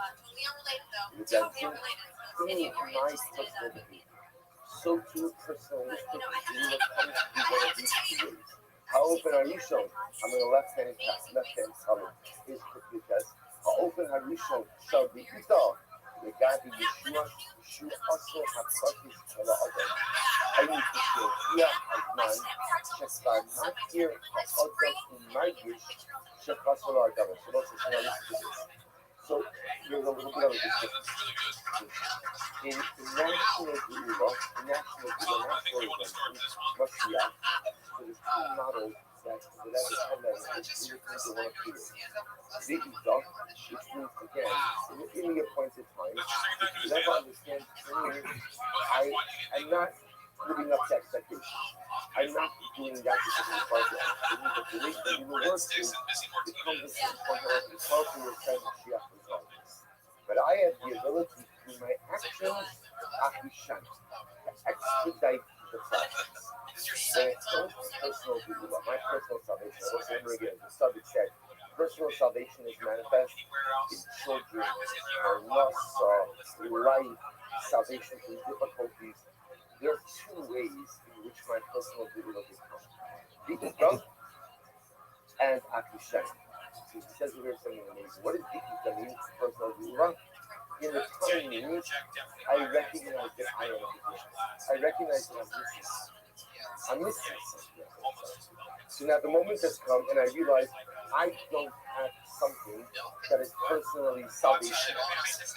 redemption through my personal behavior. So too personalistic Geula comes to be one of these two ways. How open are you shown? I'm in the left-hand column. Is because how open are you shown? Shall be Ita. לגבי ישוע עשו הפרטית של האדם. היינו כשהגיע הזמן שכבר מכיר האדם ומרגיש שחסר לו האדם. שלא ששנה לספיס. So there's a little bit of a difference. In national Gula, national Mashiach, so there's two models that whatever come out of this is the one of the Zikita, which means again, in the appointed time, if you never understand me, I'm not living up to expectations. I'm not doing that because of the project. But the way that you will work is, it comes to the point where it's hard for your friend Mashiach regardless. But I have the ability through my actions, Ahishan, to expedite the process. Personal Gula, my personal salvation. I was remember again, the subject said, personal salvation is manifest in children, loss, life, salvation from difficulties. There are two ways in which my personal Gula will come. Dikita and Ahishan. So he says here something amazing. What does Dikita mean for personal Gula? In the coming news, I recognize that I am deficient. I recognize that I'm missing something. So now the moment has come and I realize I don't have something that is personally salvational.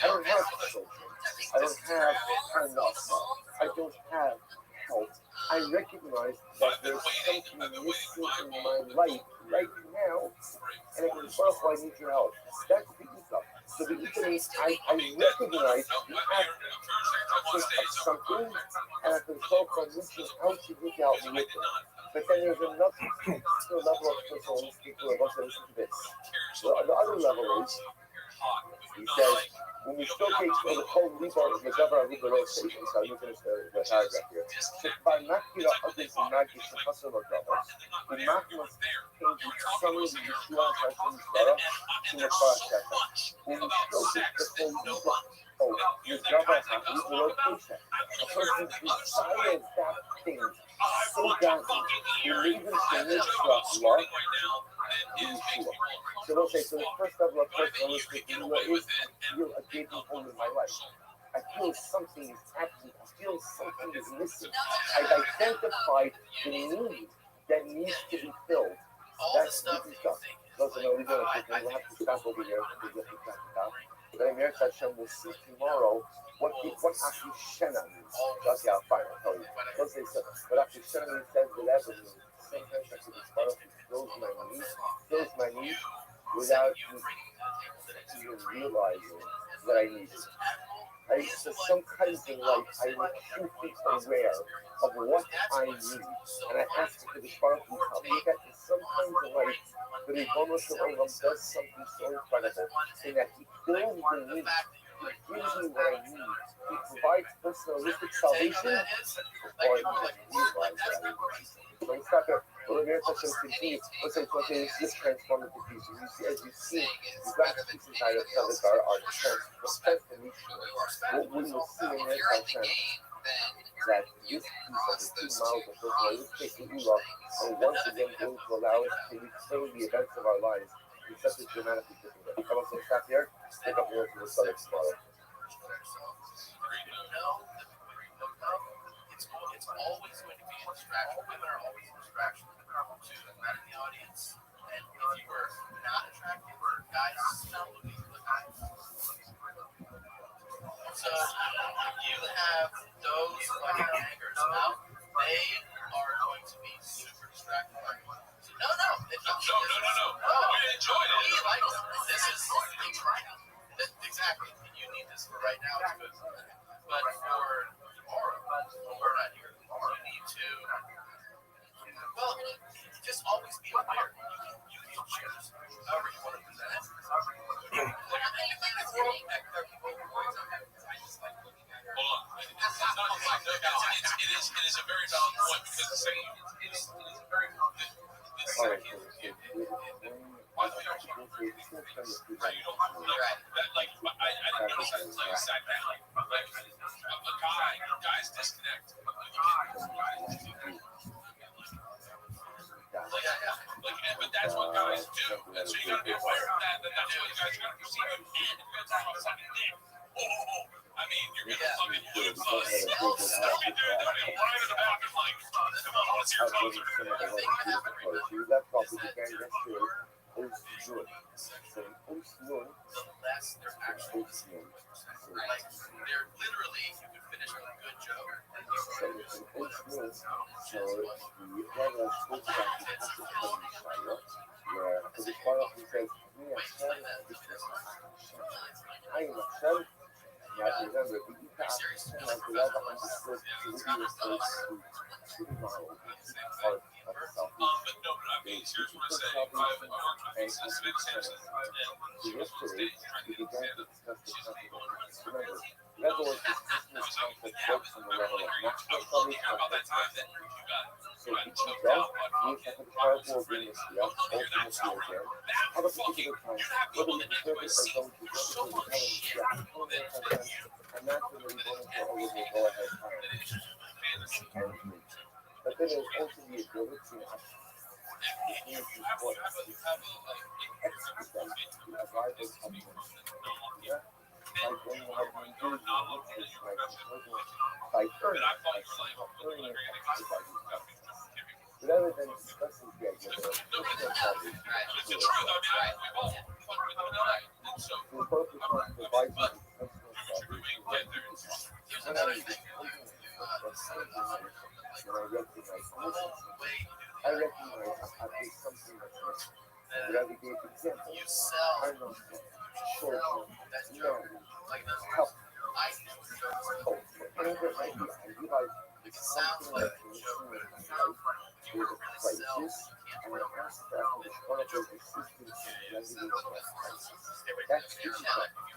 I don't have children. I don't have parnasa. I don't have help. I recognize that there's something missing in my life right now, and I can well, I need your help. That's the Ika. So the Ika means I recognize the act of something, and I can solve by reaching out to you to help me with it. But then there's another level of personal people of us that listen to this. So the other level is, he says, when we still take the whole rebar, the governor of the road station, so I'm going to finish the paragraph here. So by Makira others in Magic and Hustle of Governors, the Makira came to summary the Yeshua Hashem Sarah to the Parashaka. When we still take the whole rebar, the governor of the road station, a person decided that thing so badly, he made him submit to Allah. So we'll say, so the first level of personalistic Gula is I feel a gaping hole in my life. I feel something is absent. I feel something is missing. I've identified the need that needs to be filled. That's easy stuff. Those are no we're going to have to stop over here. But Amir Hashem will see tomorrow what Ahishen means. Okay, I'll find it. I'll tell you. Don't say so. But Ahishen means says whatever means. Sometimes I can inspire to fills my needs without even realizing that I need it. So sometimes in life I am acutely aware of what I need, and I ask for the spark to help me get to sometimes in life the Ribono Shel Olam does something so incredible, in that he fills the need, he gives me what I need, he provides personalistic salvation, or he just realizes that I need. So let's stop there. Well, the Miracle Hashem continues. Let's say it's this transformative piece. As you see, the last piece inside of Sadakar are transformational. What we will see in Miracle Hashem that this piece of the 2 miles of personalistic Gula are once again going to allow us to reclaim the events of our lives in such a dramatically different way. Come on, so stop here. Pick up here for the Sadakar tomorrow. It's always going to be a distraction. Women are always a distraction to the men in the audience. And if you were not attractive or guys not looking for the guys. So you have those like hangers out. They are going to be super distracted by you. So no. No. We enjoyed it. We like it. This is exactly. You need this for right now. It's good. But for tomorrow, when we're not here, you need to, just always be aware. You can choose however you want to present it. Hold on. It is a very valid point because the second, it is a very I don't know. Like, I didn't notice that until you sat down. Like, guys disconnect. But that's what guys do. And so you gotta be aware of that. That's what guys are gonna perceive. And if you're talking about something, mean, you're gonna fucking lose us. Don't get there, don't you? Line in the back is like, come on, let's hear closer. She left off with the gang next to her. Ocean. So Ocean. They're actually like they're literally you could finish with a good joke. So it's an Ocean. So the level of school that you have to tell me, Shia. Yeah, because it's one of them says, me, Hashem, I am Hashem. Now remember, the Ika Hashem has the level understood to be referred to the model part of the self. But no, I mean, here's what I say. I've worked with Savannah Sampson, and she was on stage trying to stand up. She's an able person. Remember, level of this business concept works on the level of national studies about that time that concept. you got So if you don't, we have the powerful business, yeah, ultimately again, at a particular time, whether you deserve it or don't deserve it, and that's when we go into all of the go-ahead time. But then there's also the ability to what expedite the arrival of the yeah. Like when you have one dude by earning, like somehow earning it expedited. But other than discussing the idea that it's the truth. I mean, we've all fucked with them tonight. And so, the purpose of providing but personal should we get there? Here's another thing. when I recognize I recognize I did something that's wrong. But I would give example. You sell I'm not short that joke. Like that's help. I Oh, whatever I do, I realize it sounds like a joke, but it's not you there's don't a really sell. crisis, and I ask that one of those existing residents of crisis. That's the issue.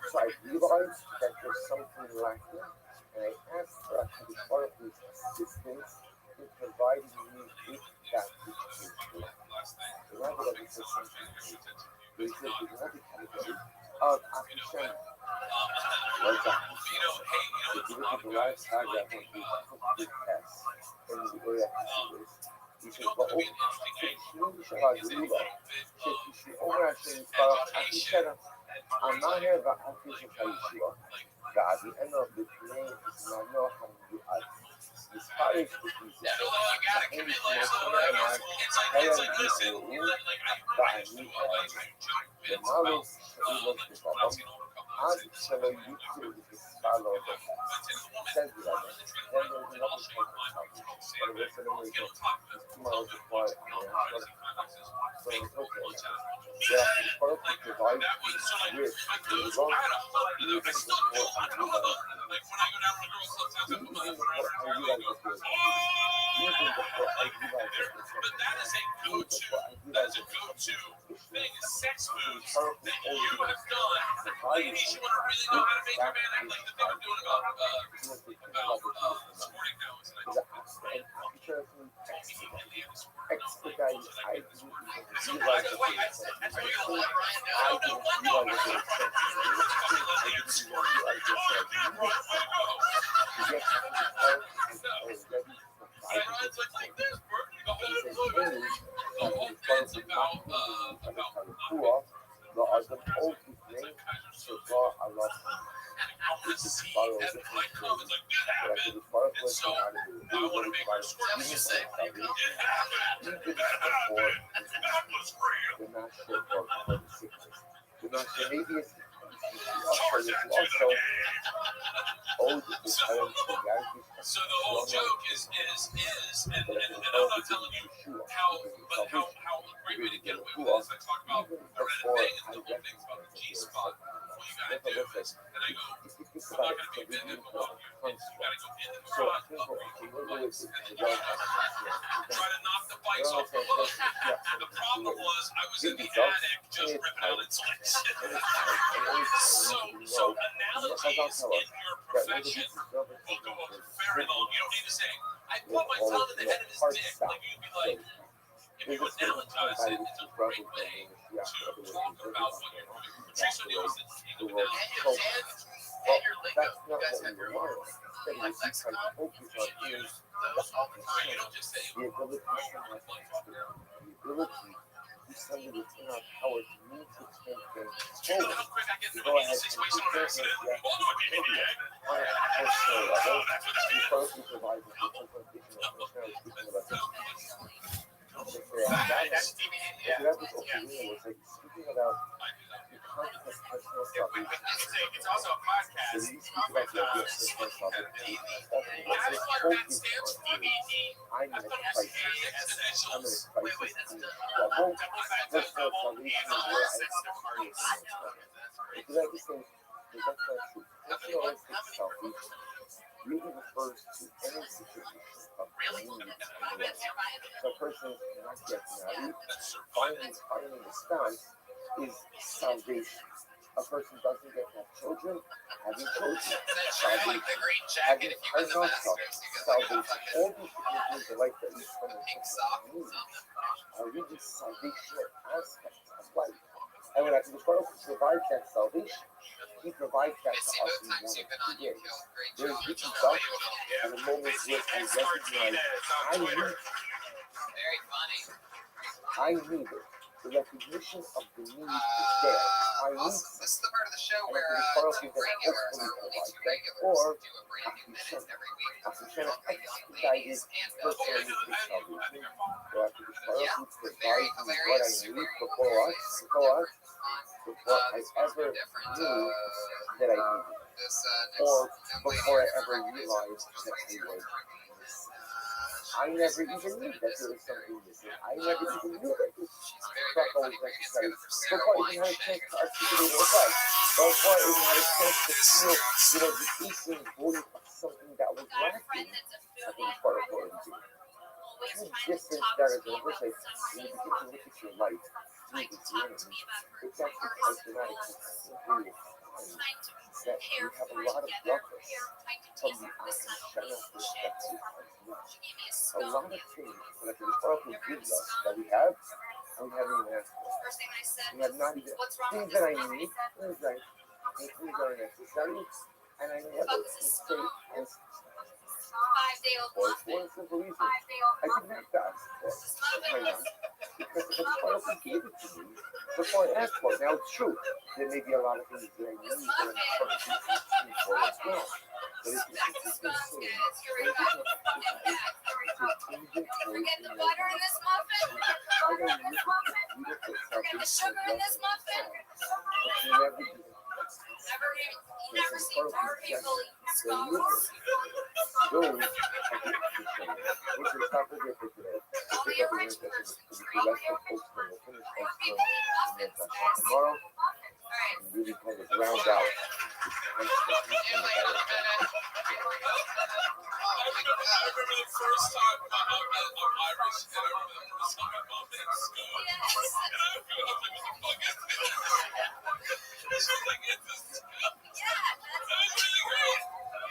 So I realize that there's something lacking, and I ask that to be part of this assistance in providing me with that which is lacking. Remember that it's a something there is another category of appreciation. What's that? So if you look at the last paragraph of the complete test in the area considers, he says, well, شنو شغال جديدة شيء أول شيء فأكيد كذا أنا هنا بأكيد شيء بعد لأنه بالاثنين معناه حمل disparate But that is a go-to thing. Sex moves that you have done. Ladies, you want to really know how to make your man act like the thing I'm doing about squirting now. It's like expedite so I want to make her squirt. You say it was real. So the whole joke is and I'm not telling you how great way to get away with this. I talk about I read Vegas, the whole thing's about a G-spot. What you gotta do is, and I go, I'm not gonna be a bit difficult here. You gotta go in the front, uproot the lights, and then you try to knock the bikes off the hook. The problem was I was in the attic just ripping out insulation. So analogies in your profession will go up very long. You don't need to say, I put my tongue in the head of his dick. Like you'd be like, if you analogize it, it's a great way to talk about what you're doing. Teresa knows that you know, and your lingo. You guys have your own like lexicon. You use those all the time. You don't just say, the ability something within our power to move to extend things forward. To go ahead and prepare for the on a personal level, we first provide the presentation of functionality speaking about that was also really was like speaking about the concept of personal salvation. It's also a podcast. So we speak about the idea of personal salvation. Let's focus on I'm in a crisis. I'm in a crisis level. Personal salvation is where I experience myself. Because I just think that that's not true. Personalistic salvation really refers to any situation of need in life. So a person not yet married, finding a spouse is salvation. A person doesn't get to have children, having children, salvation. Having carnal salvation. All these different things in life that we need are really salvational aspects of life. And when the Father provides that salvation, He provides that to us in one of 2 ways. There's reaching up in the moments where I recognize I need it. The recognition of the need is there. I need This is the part of the show and where the Father can regulars hopefully are provide that. regulars Or do a brand new minute every week. after trying to expedite it, personalistic salvation. So after the Father who provides me what I need before I ever knew that I needed, or before I ever realized that I was missing. I never even knew that there was something missing. I never even knew that this truck was necessary. Before I even had a chance to articulate what it was. Before I even had a chance to feel, the aching void of something that was lacking. I think it's part of what I'm doing. Two different narratives. When you begin to look at your life through this lens, it's actually quite dramatic. Simply will find that you have a lot of darkness from the Ashana perspective as well. A lot of things that the Oracle gives us that we haven't even asked for. We have not even things that I need, things that are necessary, and I never say as for one simple reason. I didn't have to ask for it. Because the Oracle gave it to me before I asked for it. Now it's true. There may be a lot of things that I need that I'm asking for as well. But it's just the same. Forget the butter in this muffin? Forget the sugar in this muffin? You never see poor people eat scones. Those let's not forget for today. Only a rich person. Tomorrow, and really kind of round out this I remember the first time I met Irish, and I remember the first time I bumped into Scott. And I was like, what the fuck is this? It's just like, it's this. That's really great.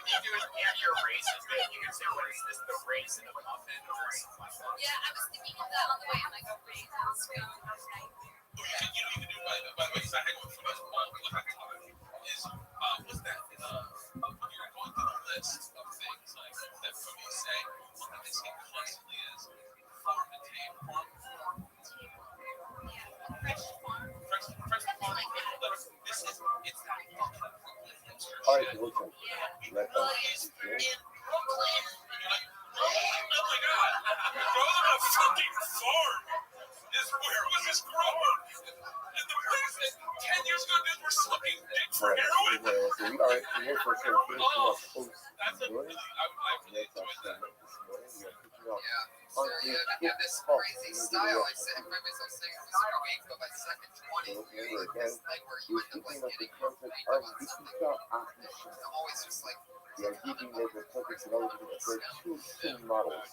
You have your races, but you can say, what is this, the race in a muffin or something like that? Yeah, I was thinking of that on the way. I'm like, okay, that's good. You know, you can do, by the way, because I hang with so much all the time, is, what's that? When you're going through the list of things like that from you say, one thing I see constantly is farm to table. Fresh farm. Something like that. This is, it's that fucking Brooklyn hipster all right, shit. listen. Let Well, us it's in Brooklyn. And you're like, oh my god, you're growing on a fucking farm. Where was this grown? And the place that 10 years ago dudes were sucking dick for heroin. So we are here for some finishing up post. That's a really, I really enjoyed that. You have this crazy style. I said, everybody's so sick of this week, but by second 20, you're like this thing where you end up like getting your weight up on something. Always just like, The idea being that the perfect development of two models.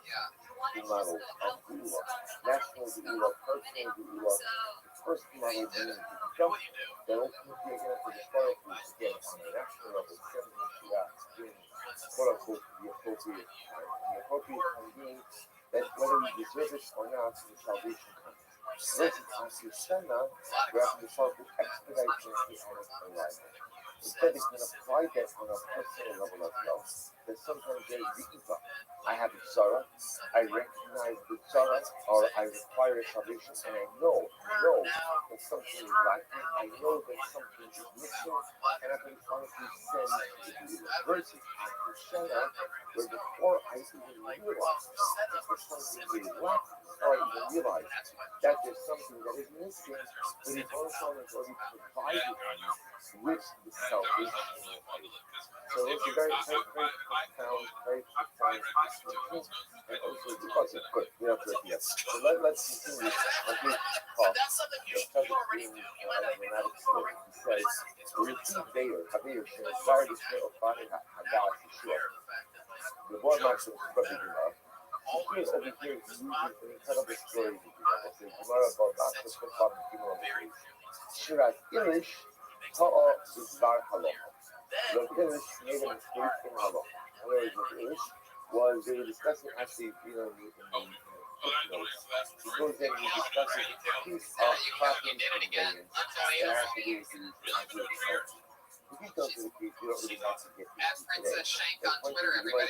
yeah. Two models of Ula. National Ula, personal Ula. The first model being the jump that ultimately again for the spoil foods again on the national level, sending the Shia in quote unquote the appropriate time. And the appropriate time being that whether we deserve it or not, the salvation comes. Versus Asistana, we have to solve the expedite chances on its arrival. Instead, it can apply that on a personal level as well. That sometimes there's the Ifa. I have a Sarah, I recognize the Sarah, or I require salvation, and I know that something is lacking. I know that something is missing, and I've been honestly sent to the believer. Versus after Shana, where before I even realize that there's something that is lacking, or I even realize that there's something that is missing, but the Rothschild has already provided me with the salvation. So it's a very, very, very profound, distinction, and also because of good. We have to yes. So let's continue on his talk. The subject being a dramatic story. He says, "Repeat Bayer, Habeir, Shenazar, the Shmer of Bani Hagas, Yeshua." The boy Max is probably enough. Here, over here, he's using an incredible story with you. It's a Gemara about Master Kofam Gimel. Shiraz Ilish, Ta'a Izvar Halacha. Rav Ilish made a mistake in Halacha. In other words, Rav Ilish was, they were discussing actually, in the footnotes. He goes in and he discusses a piece of tracking conveyance that has to do with the the details of the case, we don't really want to get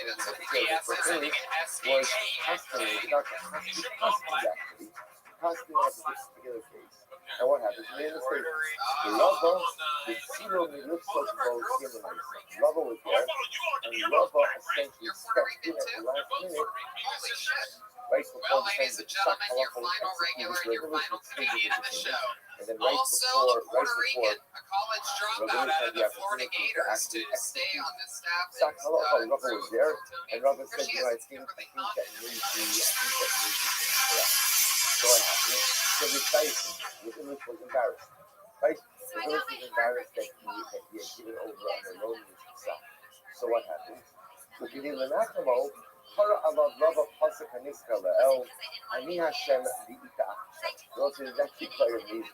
into today. The point of the device is that Rav Ilish was constantly, without constantly actually, constantly on this particular case. And what happens? He made a mistake. The Rabbi, the Sino Militso Bo Simonite. Rabbi was there, and Rabbi essentially stepped in at the last minute, right before the time that Shak Halacha was executed, Rav Ilish was taken to the show. And then right before Rabbi had the opportunity to actually execute Shak Halacha, Rabbi was there, and Rabbi said, you know, I think that maybe correct. So what happened? So the Ilish was embarrassed. Right? The Ilish was embarrassed that he had given over on the loneliness himself. So what happened? Also, it's actually quite amazing.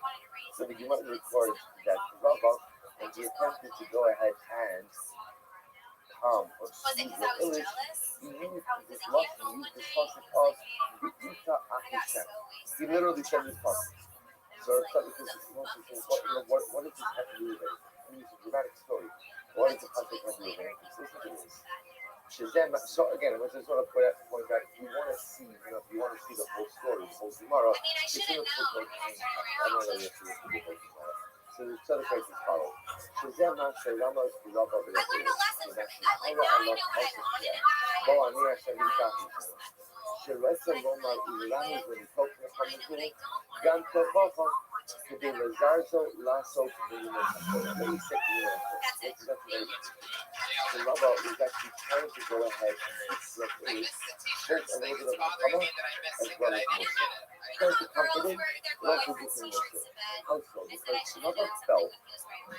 So the Gemara records that Rabbi, and he attempted to go ahead and calm or soothe the Ilish, he used this lesson, he used this pasuk of V'ita Achishem. He literally said this pasuk. So it's like this is most important. What does this have to do with it? I mean, it's a dramatic story. What does the pasuk have to do with it? Listen to this. So again, let's just sort of point out, if you want to see, if you want to see the whole story, the whole Gemara, it's in the footnote. I don't know that you have to read the whole Gemara. So the other phrase is followed. Shazem Masha Rama Rabba B'Rabbi. So that's Hara Allah Malchus. Bo Ani Hashem Yikach. Sheresa Roma Ilani V'Nitokne Hamizuni. Gam Tovava. K'dei Lazarzo Lasso K'dei Lazarzo. Very sick. That's very the Rabbi was actually trying to go ahead and both a little bit of Hakama as well as Moshe. Trying to comfort him, but also give him Moshe. How so? Because the Rabbi felt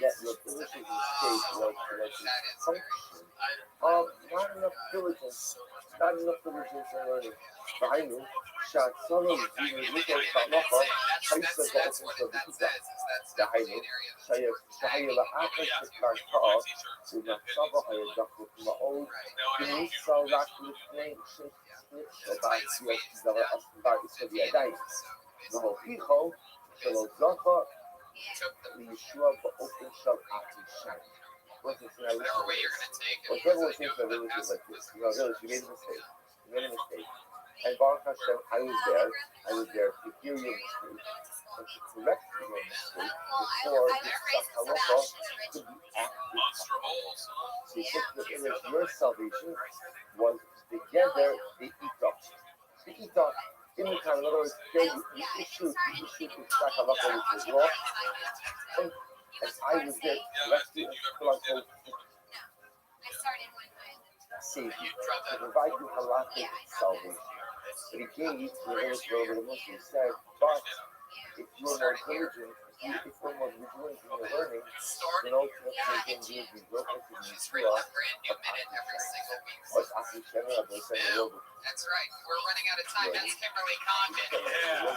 that Rav Ilish's mistake was his function of not enough diligence in learning. V'hainu, she'atzono v'yiriko sha'alocha, ha'isa ba'ofen sha'v'ita. V'hainu, she'haya la'achas she'karta'a, u'nachshava hayadachut ma'od, v'nisa rak l'fnei she'bat yoshidavar asmbar isha b'yadayim. V'hochicho, she'lo zocha liyeshua ba'ofen sha'atishan. What's this now? Well, everyone thinks that Village is like this. Village, you made a mistake. And Baruch Hashem, I was there to hear your mistake and to correct your mistake before this Halacha could be acted. So you took the image, your salvation was together the Itah. The Itah, in the time, in other words, you issued the Halacha which was wrong. And I was there to correct you and to save you, to provide you halachic salvation. But he gave the English over the Muslim said, but if you're more diligent, if you're more vigilant in your learning, then ultimately you're going to be broken to the Yeshua of Achishem. That's right. We're running out of time. That's Kimberly Condon.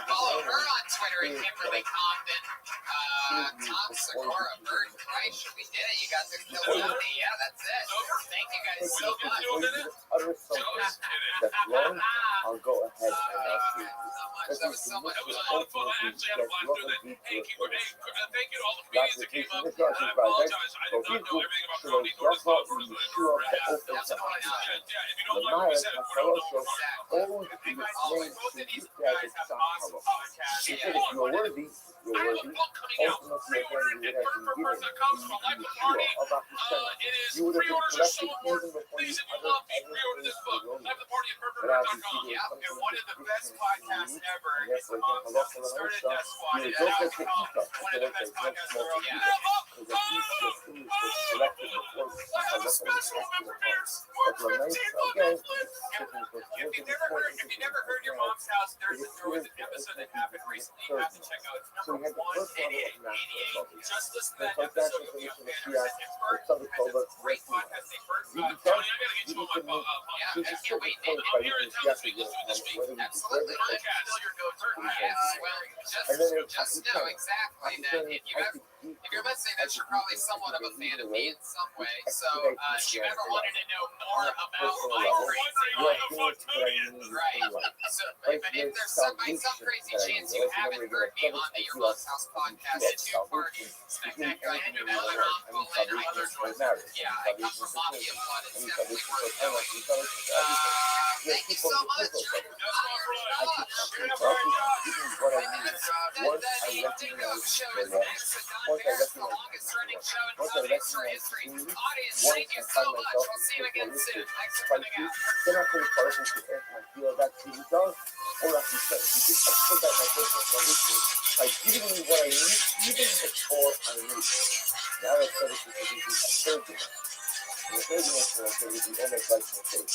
Follow her on Twitter at Kimberly Condon. Tom Segura, Bird Christ, we did it. You got the Kiloni. Yeah, that's it. Thank you guys so much. Utter something that's wrong on I'll go ahead and I'll see you. That was so much. It was a lot of fun. I actually had fun doing that. Hey, Keeper, hey, thank you to all the comedians that came up. And I apologize. I did not know everything about comedy, nor does Bob, nor does that's fine. Yeah, if you don't like what we said, put it on the front. Hey, guys, both of these guys have awesome podcasts. She said, if you're worthy, you're I have a worthy. book coming out. Pre-order it at birthforfirst.com. It's called Life of Party. It is pre-orders are so important. Please, if you love me, pre-order this book. Life of the Party at birthforfirst.com. Yeah, and one of the best podcasts ever is the Mom Started Death Squad. You It's don't now get to become eat that. one of the best podcasts in the world. Yeah. Because the piece was finished was selected before I have a special members for That's a nice, 15 again, If you never heard Your Mom's House, there was an episode that happened recently. You have to check out. It's so number we had the first level 188. of national level. Just listen to that Like episode. national You'll be a commission fan of of it. or something called the Great podcast. They first You can Tony, I gotta get you on my Yeah, You I just can't wait. told I'm here in town this week. Let's do it this week. whether you Absolutely. deserve it. Still your go-to. Well, And then it- just know exactly that if you ever, if you're listening, that you're probably somewhat of a fan of me in some way. So, if you ever wanted to know more about my crazy, right? So, but if there's some crazy chance you haven't heard me on the Your Mom's House podcast, the two-part spectacular another uncle and other choices. Yeah, I come from Mafia Blood. It's definitely worth knowing. Thank you so much. The Dingo Show is next. The longest running show in comedy history. Audience, thank you so much. We'll see you again soon. Thanks for coming out. Then I can start with the air my feel that to be done. Or I can start to get put that my personal solution by giving me what I need even before I need it. Now I said it because it is a third dimension. And the third dimension I said is the almost like mistake.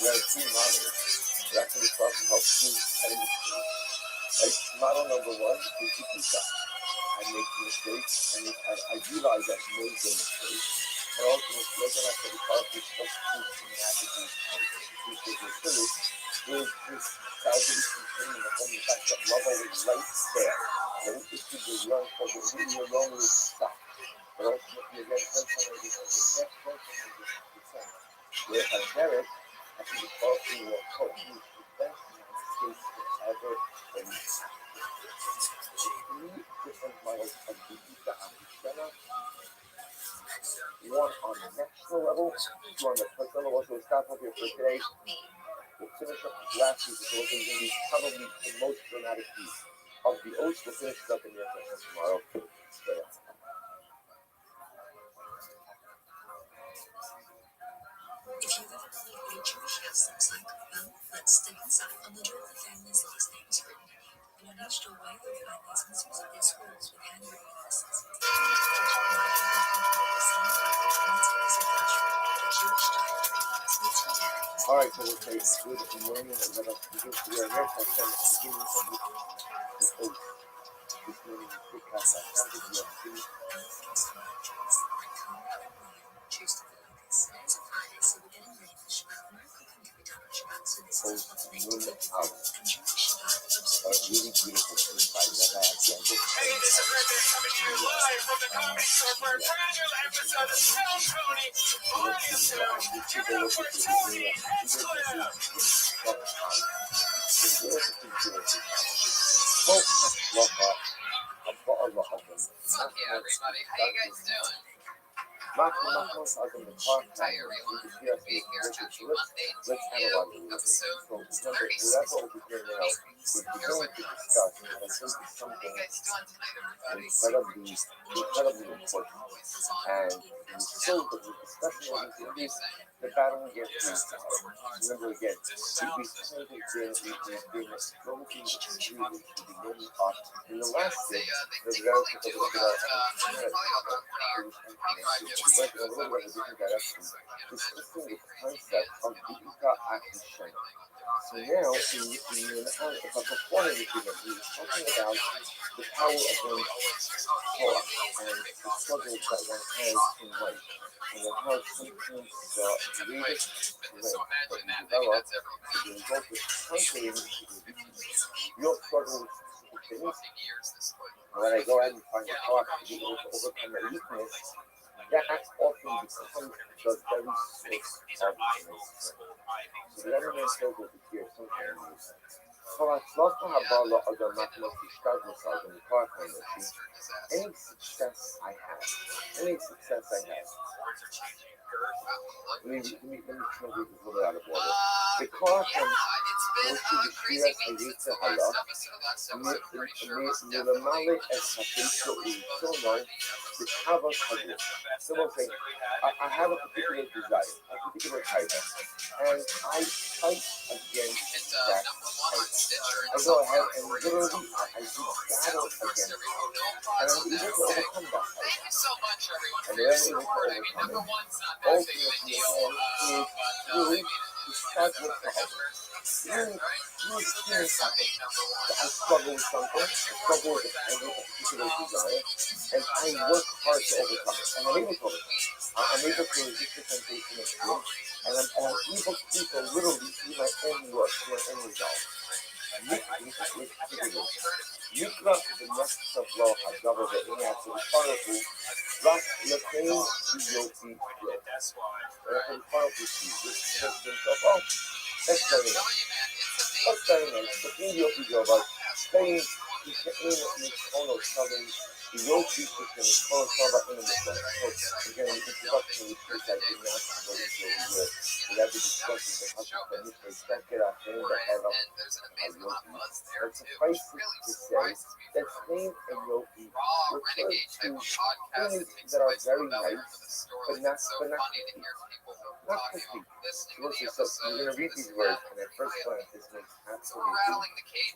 We have two models that actually start to help you kind of mistake. Like model number one is the pizza. I make mistakes and I realize I've made the mistake. But also mistake and I said the car is substituting magically is this tragedy continuing upon the fact that love always lights there. And this is the young folk, it really alone with stuff. But ultimately again, sometimes it's the next person is the same. Where I get it, I think it's also what helps you to prevent mistakes forever when you have three different models of the Vita Antichena. One on the national level, two on the personal level. So we'll stop up here for today. We'll finish up this last piece. So we're going to be probably the most dramatic piece of the oath. We'll finish it up in your session tomorrow. Stay on. If you've ever wondered what a Jewish house looks like, well, let's step inside. On the door of the family's last name is written in ink, and on each doorway you'll find these mysterious scrolls with handwritten emphasis. All right, so we'll say good morning and let us begin to our next session at the beginning of this oath. This morning is quick class. I counted the beginning. Choose to focus. Today's a Friday, so we're getting ready for Shabbat. No cooking can be done on Shabbat, so this is what we need to do. Enjoy Shabbat. Really beautiful food by that I actually Hey, this is Rabbi coming to you live from the Comedy Store for a brand new episode of Tell Tony. Give it up for Tony Hinchcliffe. Fuck yeah, everybody. How you guys doing? Tell everyone, we'll be here happy Monday to you, episode 36. Here with us. How you guys doing tonight, everybody? incredibly important. And so especially the battle against remember again, we've been looking in the last day, the relative of the concept of Bika action. So now, in a performance agreement, we were talking about the power of one's thought and the struggles that one has in life. And how sometimes the greatest strength that you develop is the result of conquering your struggles with things. And when I go ahead and find a thought to be able to overcome my weakness, that often becomes the very source of my strength. So the other man says over here something amazing. ההצלחה הבאה לאדם תשתת מסד ומכוח האנושי, any success I have, let me translate this a little bit out of order. בכוח האנושי בשירת היצר הלך, מלמלא את הפשע ורצונו בתאוות הגוף. Someone say, I have a particular desire, a particular type, and I fight against that type. I go ahead and literally I do battle against it, and I'm able to overcome that type. And then I'm able to overcome it. Ultimately, again, is really to start with the others. Through experience happens. So I struggle with something, I struggle with a particular desire, and I work hard to overcome it. And I'm able to overcome it. I'm able to resist the temptation of fear, and I'm able to literally through my own work, through my own resolve. נקרא בנפש הבלו הגבר בעיני הצלפרקו רק לפני יופי לו. הצלפרקו himself, oh, that's very nice. That's very nice. לפני יופי לו, but staying in something the Yoshi is in the small server in the middle. So again, the introduction which is I did not go into here. We have to discuss the concept of the second thing that have up Yoshi. But suffice it to say that name and Yoshi refer to things that are very nice, but not complete. Not complete. So you're going to read these words, and at first glance, this makes absolutely no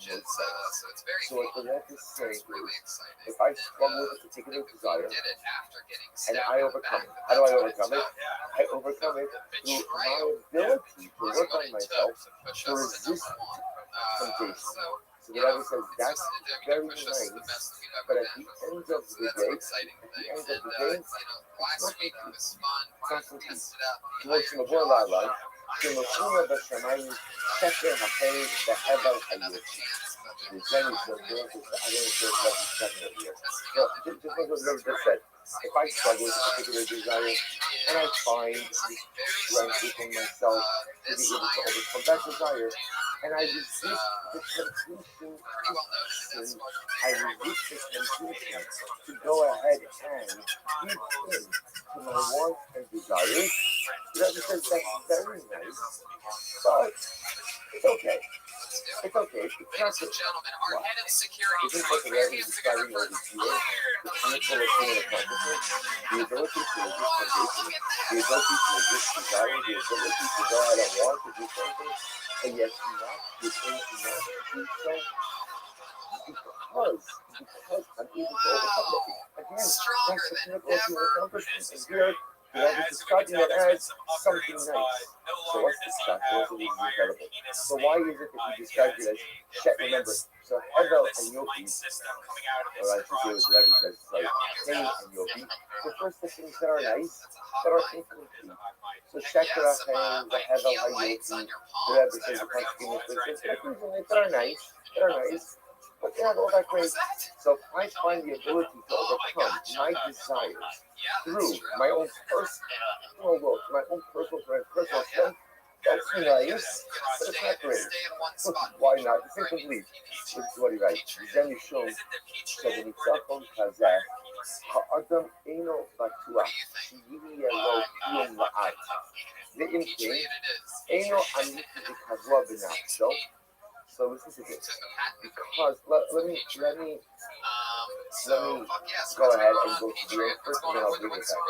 sense. So what the left is saying is, if I struggle with a particular desire, and I overcome it. How do I overcome it? I overcome it through my ability to work on myself to resist temptation. So the Rabbi says that's very nice, but at the end of the day, it's not complete. כמו שמבוא לעליי, שמופיע בשמיים שקר החיים בהבל היופי. וזה נשאר I don't know what he's talking about here. So, just like what the just said, if I struggle with a particular desire and I find strength within myself to be able to overcome that desire, and I resist the temptation to sin, I resist the temptation to go ahead and give in to my wants and desires, that says that's very nice, but it's okay. It's okay. It's not the gentlemen, our head of security for previous describing over here, the pinnacle of human accomplishment, the ability to resist temptation, the ability to resist desire, the ability to go out and want to do something, and yet not do so because I'm able to overcome it. Again, that's the pinnacle of human accomplishment. And here, is describing it as something nice. So what's this stuff? What's it incredible? So why is it that he describes it as Shet? Remember, so Hevel and Yopi, or I should say what Rabbi says, like Cain and Yopi, refers to things that are nice, that are incomplete. So Shekra Chaim, the Hevel and Yopi, the Rabbi says the consequences that are nice, but they're not all that great. So if I find the ability to overcome my desires through my own personal work, my own personal strength, that's nice, but it's not great. Why not? It's incomplete. This is what he writes. Then you show שבניצחון כזה, האדם אינו בטוח שיהיה לו קיום לעד. ואם כן, אינו אמיתי וקבוע בנפשו. So listen to this, because let me go ahead and go to the first, and then I'll bring it back.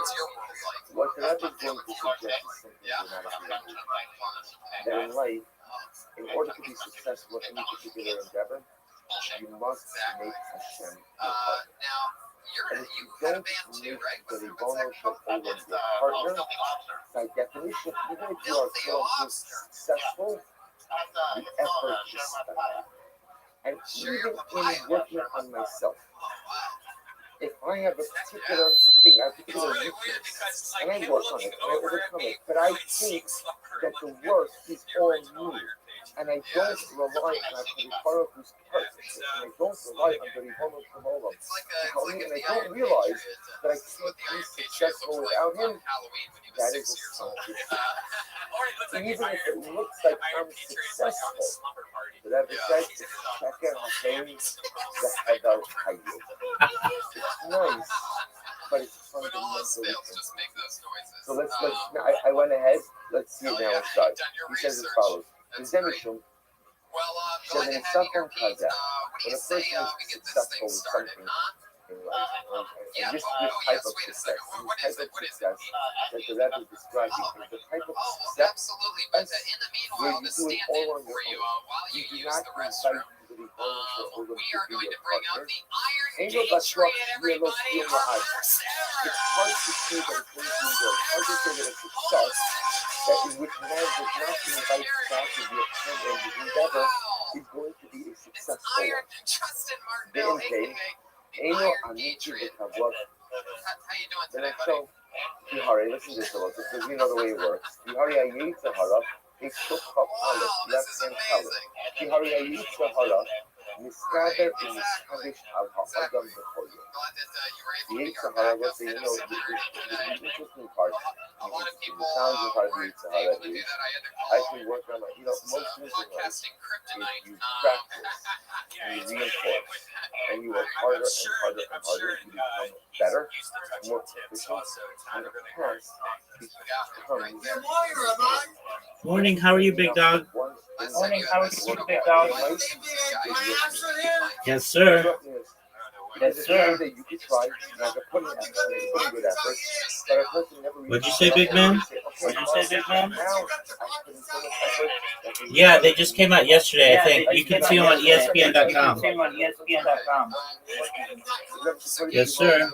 What the Rabbi is going to suggest is something dramatic. That in life, in order to be successful in any particular endeavor, you must make Hashem your partner. And if you don't make the Ribono Shel Olam your partner, by definition, even if you are successful, the effort is spent. And even in working on myself, if I have a particular thing, a particular weakness, and I work on it, and I overcome it, but I think that the work is all me, and I don't rely on HaKadosh Baruch who's perfect, and I don't rely on the Ribono Shel Olam to help me, and I don't realize that I can't be successful without him. That is a sign of defeat. Even if it looks like I'm successful, the Rebbe says, "Sheker Hashem v'Hevel Hayyud." It's nice, but it's fundamentally different. So let's. I went ahead. Let's see it now inside. He says as follows: "Zemishum she'enitzachon kazeh." When a person is successful with something in life, and this type of success, that the Rebbe is describing is the type of success where you do it all on your own. You do not invite the Ribono Shel Olam to be your partner. Ain't no bashvach shvir lo siyum la'ad. It's hard to say that it's going to be good. Hard to say that a success that in which man does not invite God to be a partner in his endeavor is going to be a successful one. Eino amici v'kavod. The next show, Bihari, listen to this a little because you know the way it works. Bihari Ayitza Hara, they took up Aleph, left hand color. Bihari Ayitza Hara, Miskader in Miskadesh Al Ha'adam B'Choyo. The Ayitza Hara was the interesting part. The challenging part of the Ayitza Hara is I can work on it. Most things in life, if you practice and you reinforce and you work harder and harder and harder, you become better, more proficient, and the past becomes. Morning, how are you, big dog? Morning, how are you, big dog? Yes, sir. Yes, sir. You could try, and I could put in effort, put in good effort, but a person never really. What'd you say, big man? What'd you say, big man? Yeah, they just came out yesterday, I think. You can see them on ESPN.com. Yes, sir.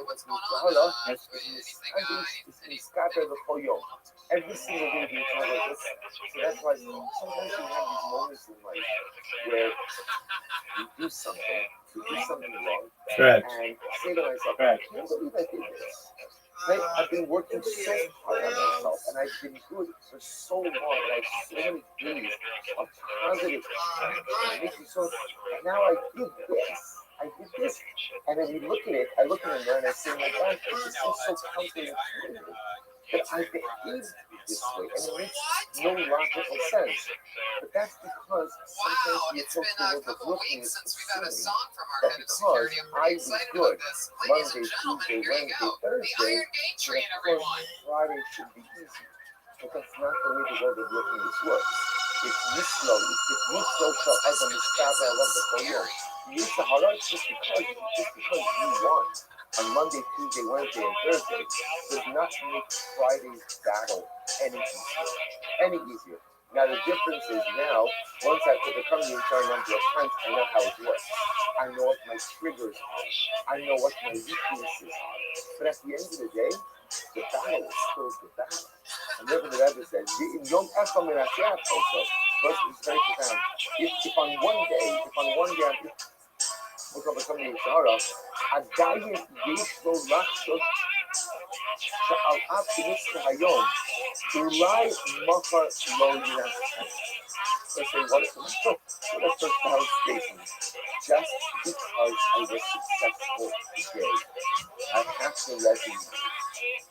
Every single day we talk about this. So that's why sometimes we have these moments in life where we do something wrong. Correct. And say to myself, I can't believe I did this. Right? I've been working so hard on myself, and I've been good for so long, and I have so many days of positive and making so. And now I did this, and then you look at it. I look in the mirror and I say, my God, this seems so counterintuitive. But I behaved this way, and it makes no logical sense. But that's because sometimes you approach the world of looking at assuming that because I was good Monday, Tuesday, Wednesday, Thursday, that Friday should be easy. But that's not the way the world of looking at works. If Yisro shall Adam Miskaba, I love the Koyom. Yisahara, just because you want on Monday, Tuesday, Wednesday, and Thursday does not make Friday's battle any easier. Now the difference is now, once I've overcome the entire number of times, I know how it works. I know what my triggers are. I know what my weaknesses are. But at the end of the day, the battle is still the battle. And therefore the Rebbe says, Yom Echad Menasheach also, first it's very profound. If on one day we're overcoming the Sahara, עדיין יש לו לחשוב שעל אף שנצחה היום, אולי מחר לא ינצח. Let's say, what is the first foundation? Just because I was successful today, I have to recognize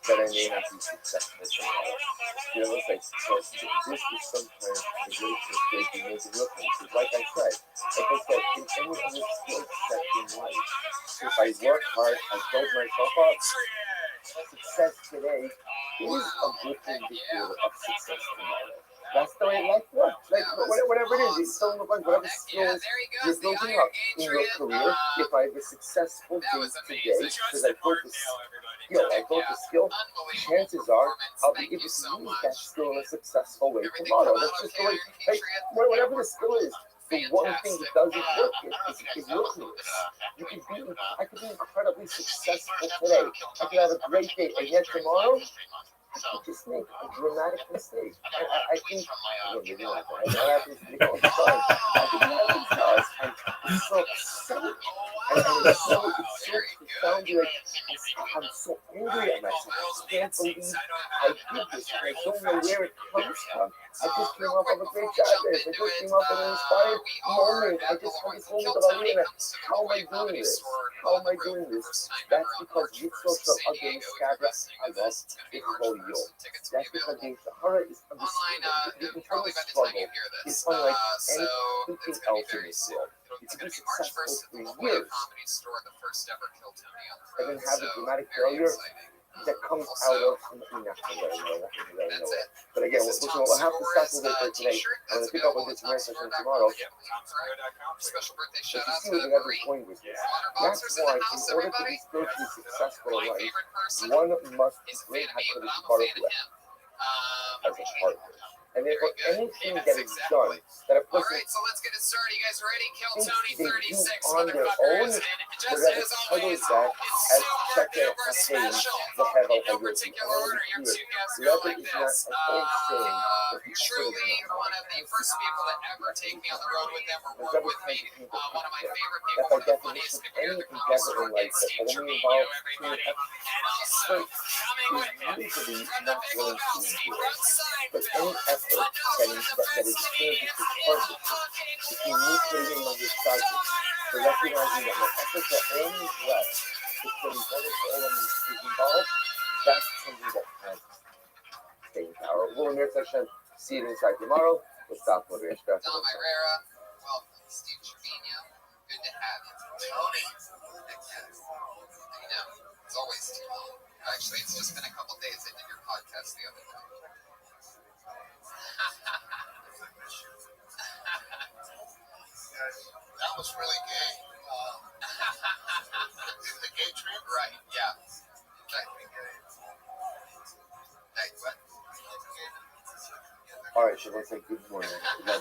that I may not be successful tomorrow. It's like, so this is sometimes the greatest mistake we make in looking. Because like I said, in any other skill set in life, if I work hard, I build myself up, success today is a good indicator of success tomorrow. That's the way life works. Like, whatever it is, it's still like whatever skills you're building up in your career. If I have a successful day today, because I built the skill, chances are I'll be able to use that skill in a successful way tomorrow. That's just the way, whatever the skill is. The one thing that doesn't work is willingness. I could be incredibly successful today. I could have a great day, and yet tomorrow, I could just make a dramatic mistake. I think, maybe not that. That happens to me all the time. I think that happens to us. And it's so silly. And it's so profoundly like, I'm so angry angry at myself. I can't believe I did this. And I don't know where it comes from. I just came off of a great Shabbos. I just came off of an inspired moment. I just had this moment of Alina. How am I doing this? How am I doing this? That's because Yitzchok Shal Agay Skadra Agav Ichol Yo. That's because the Sahara is understood. The internal struggle is unlike anything else in this world. It's been successful for years. And then have a dramatic failure that comes out of but again, we'll have to stop with it for today. I'm going to pick up with this session tomorrow. But you see what we have this point with this. That's why, in order to be spiritually successful in life, one must bring HaKadosh Baruch Hu as a partner. And therefore, anything that is done that a person so let's get it started. You guys ready? Kill Tony they 36 do on their own, just as always, that as super duper special. In no particular order, your two guests go like this. Truly one of the first people to ever take me on the road with them or work with me. One of my favorite people, one of the funniest computer that can also work, Steve Trevino, everybody. And also, coming with him from the Big Lebowski front side film. that is experienced as partnership between me creating my disciples, for recognizing that my efforts are only less if the result of all of me is involved, that's something that has staying power. We'll in your session. See you inside tomorrow. Let's stop for the extra. Don Herrera, welcome. Steve Trevino, good to have you. Tony. I know, it's always too long. Actually, it's just been a couple days. I did your podcast the other day. That was really gay. The gay trip? Right, yeah. Hey, what? All right, so let's say good morning. So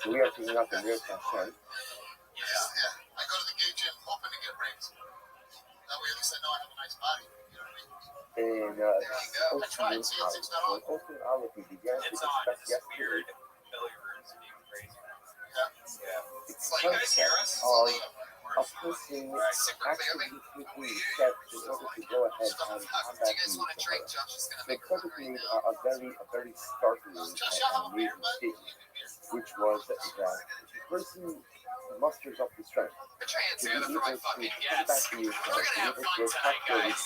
we are picking up the near session. Yeah. I go to the gay gym hoping to get raped. That way, at least I know I have a nice body. You know what I mean? And I tried. See, it's not on. We began to discuss yesterday. It's like, guys hear us? A person actually taking steps in order to go ahead and combat the a very startling and amazing statement, which was that the person musters up the strength Put your hands to be together able for my to fucking come back guests. to We're yourself, gonna have fun tonight, guys.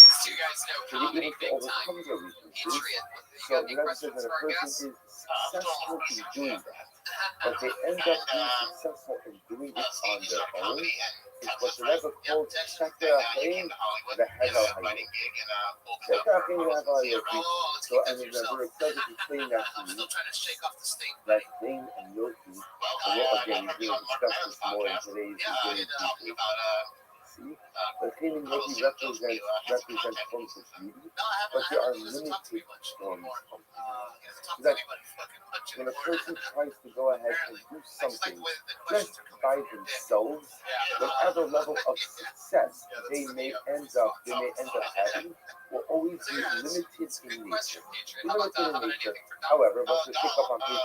These two guys know to be comedy able to big time. overcome their weaknesses. Patriot. You So got any that questions that a for our person guests? is successful in doing that, but they end up being successful in doing it on their own. It's what the Rebbe called Shakra Haim, the Hevel Hayim. Shakra Haim Hevel Hayim. So, and then we're excited to explain that to you. Still trying to shake off the stink. That Haim and Yoki. And what again, we're going to discuss this more in today's video. See? But Haim and Yoki represent forms of beauty, but there are limited forms of beauty. That when a person tries to go ahead and do something just by themselves, whatever level of success they may end up having will always be limited in nature. However, once we pick up on page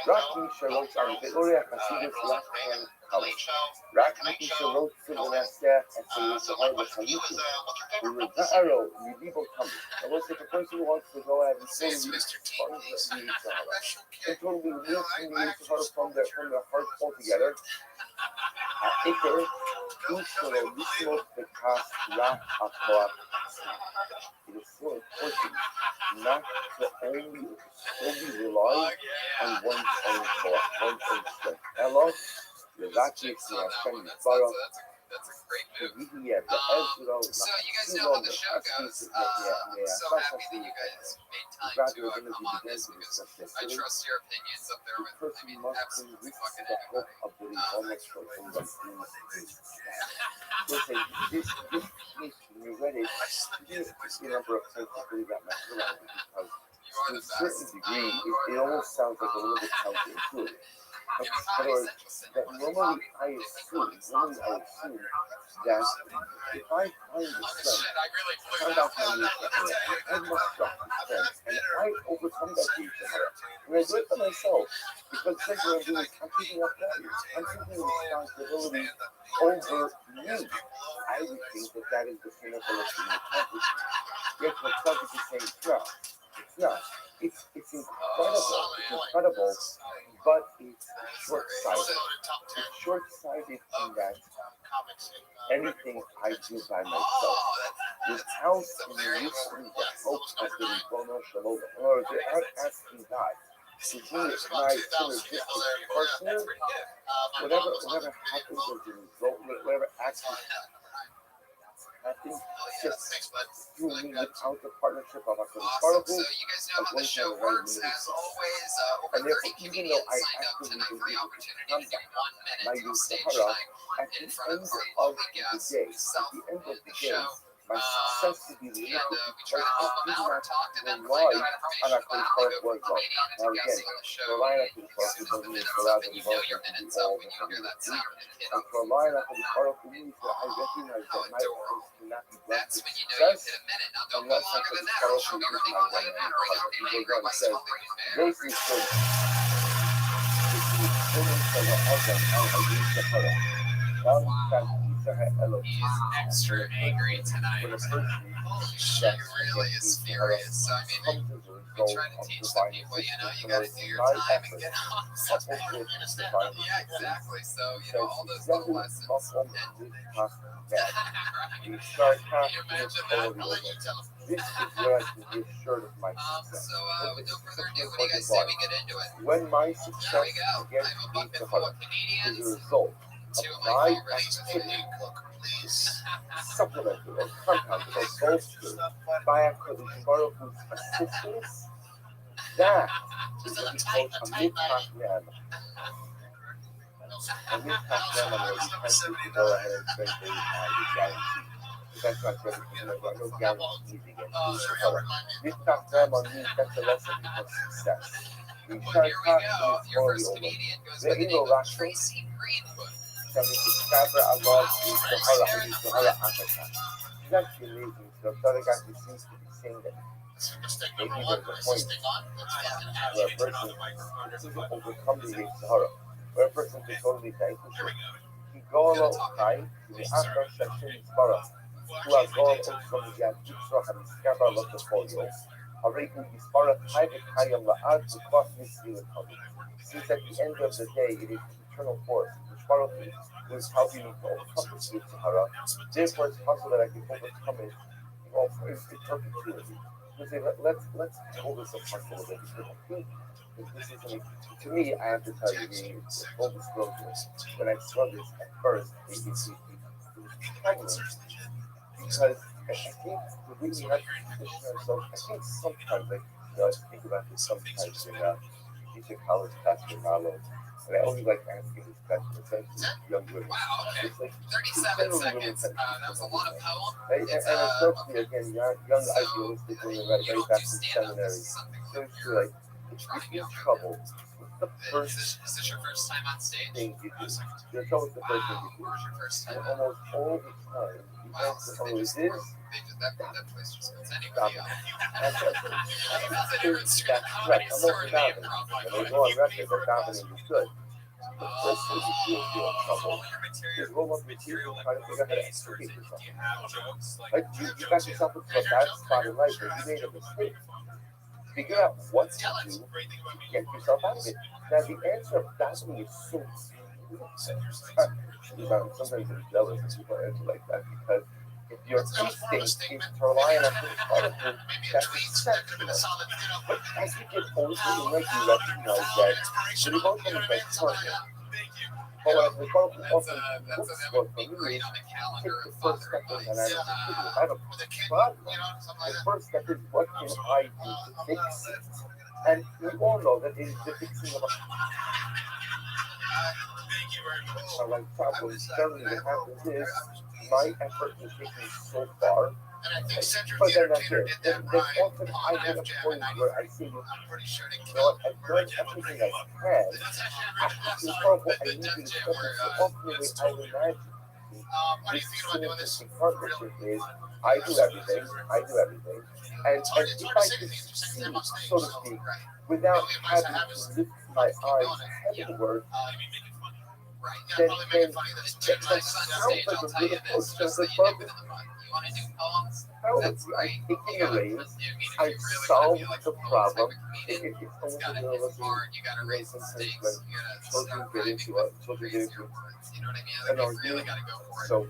Rocky Charlotte on the Gloria Hasidus left hand color. Rocky Charlotte Silvanastia and Silvanastia the Hanuki. We were the arrow, you people coming. And what's if a person who wants to go ahead and say these funds that you need to have? And totally remove from their heart altogether. Iker, Ushalo, Yusmo, the Kas, La, Aqua. It is so important not to only solely rely on one's own thought, one's own strength. Hello? That's a great move. So you guys know how the show goes. I'm so happy that you guys made time to come on this because I trust your opinions up there with absolutely fucking anybody. You read it, the number of times I believe that messed around because to a certain degree, it almost sounds like a little bit counterintuitive. In other words, that normally I assume that if I find a strength, found out my use Sahara, I must drop the strength, and I overcome that use Sahara. And I do it for myself, because essentially I'm doing is I'm picking up values. I'm taking responsibility over me. I would think that that is the pinnacle of human accomplishment. Yet what Celtic is saying, no, it's not. It's incredible, but it's short-sighted. It's short-sighted in that anything I do by myself, without enlisting the help of the Ribono Shalom, or without asking God to be my synergistic partner, whatever happens as a result, whatever action happens just through me without the partnership of HaKadosh Baruch Hu, I'm going to have a very limited success. And therefore, even though I actively believe in my use Sahara, at the end of the day, my success will be limited because I did not rely on HaKadosh Baruch Hu as well. Now again, rely on HaKadosh Baruch Hu doesn't mean allow the development to do all the things. And to rely on HaKadosh Baruch Hu means that I recognize that my efforts cannot be blessed with success unless HaKadosh Baruch Hu is my right hand partner. He goes on and says, "Grace is good. Extra angry tonight. She really is furious. So I mean, we try to teach the people, you got to do your time and get on. Yeah, exactly. So, all those little lessons. You start having this over. This is where I can be assured of my success. So, with no further ado, what do you guys say we get into it? When my success begins to be developed as a result of my activity supplemented or compounded or bolstered by HaKadosh Baruch Hu's assistance, that is what is called a mitzvah ne'ema. A mitzvah ne'ema where you tend to go ahead and spend the guarantee. But that's not true because there are no guarantees against Sahara. Mitzvah ne'ema means that's a lesson of success. Well, here we go. Your first comedian goes by the name of Tracy Greenwood. That means the Sabra Allah is Sahara and Sahara Africa. It's actually amazing. So the other guy who seems to be saying that maybe there's a point where a person can overcome the Sahara, where a person can totally vanquish it. He goes outside to the Afghan Shashin Sahara, who are going from the Yadikra and Skabra Lotofolio. Already Sahara Private Kayam La'ad to cross this unit. Since at the end of the day, it is eternal force, which Baruch Hu is helping me to overcome this with Sahara. Therefore, it's possible that I can overcome it in perpetuity. Let's hold this apart a little bit, because I think that this is to me, I have to tell you, full disclosure, when I saw this at first, it was troubling, because I think the way we have to position ourselves, I think sometimes, I think about this sometimes in teaching college pastor Malo, and I only like asking this question, especially young women. Wow, okay. It's like 37 seconds. That was a lot of poem. And especially, again, young idealistic women that are very back in seminary. So it's like, if you're in trouble, what's the first Is this your first time on stage? thing you do? You're in trouble with the first thing you do. Where was your first And time? almost all the time, you answer, oh, it is? That place just goes Stop anyway. it. That's right. I'm also davening. When I go on record that davening is good. The first thing you do if you're in trouble is roll up your sleeves and try to figure out how to extricate yourself. Like, you got yourself into a bad spot in life where you made a mistake. Figure out what to do to get yourself out of it. Now, the answer of davening is so sometimes I'm jealous when people answer like that, because if your instinct is to rely on a Baruch Hu, that's exceptional. But as you get older in life, you recognize that the devotion is like partner. But what the Baruch Hu often looks for me is take the first step in and I have a problem. The first step is what can I do to fix it? And we all know that it is the fixing of a like problem. Certainly what happens is my effort is taken so far And I think Cedric But the then that's Entertainer it. did that Then rhyme often on I get F a Jam point in where I 94. see, you I'm pretty sure they know, killed I've done everything I can. That's actually I, that's you not know what I the need Def you to Jam step where into. Ultimately, it's I totally imagine what do you this think about doing this? synergistic partnership is I do everything, and It's hard if to I say can anything. It's your second see, time on stage, so to so speak, right. without The only advice I having have to is lift my keep eyes going. heavenward, Right. Yeah, then probably make it funny that it's that my sounds son on stage. like I'll a tell good you approach. this, Sounds just so like you nip it perfect. in the bud. You want to do poems? That's I great. think in You the gotta, range, if you I've really want to solved be like the a poet problem. type of comedian, It's it's almost gotta like hit listening, hard. You gotta raise the sometimes stakes. when You gotta children start get rhyming into with children get crazier into words. You know what I mean? an Like you really argument. gotta go for it. So Or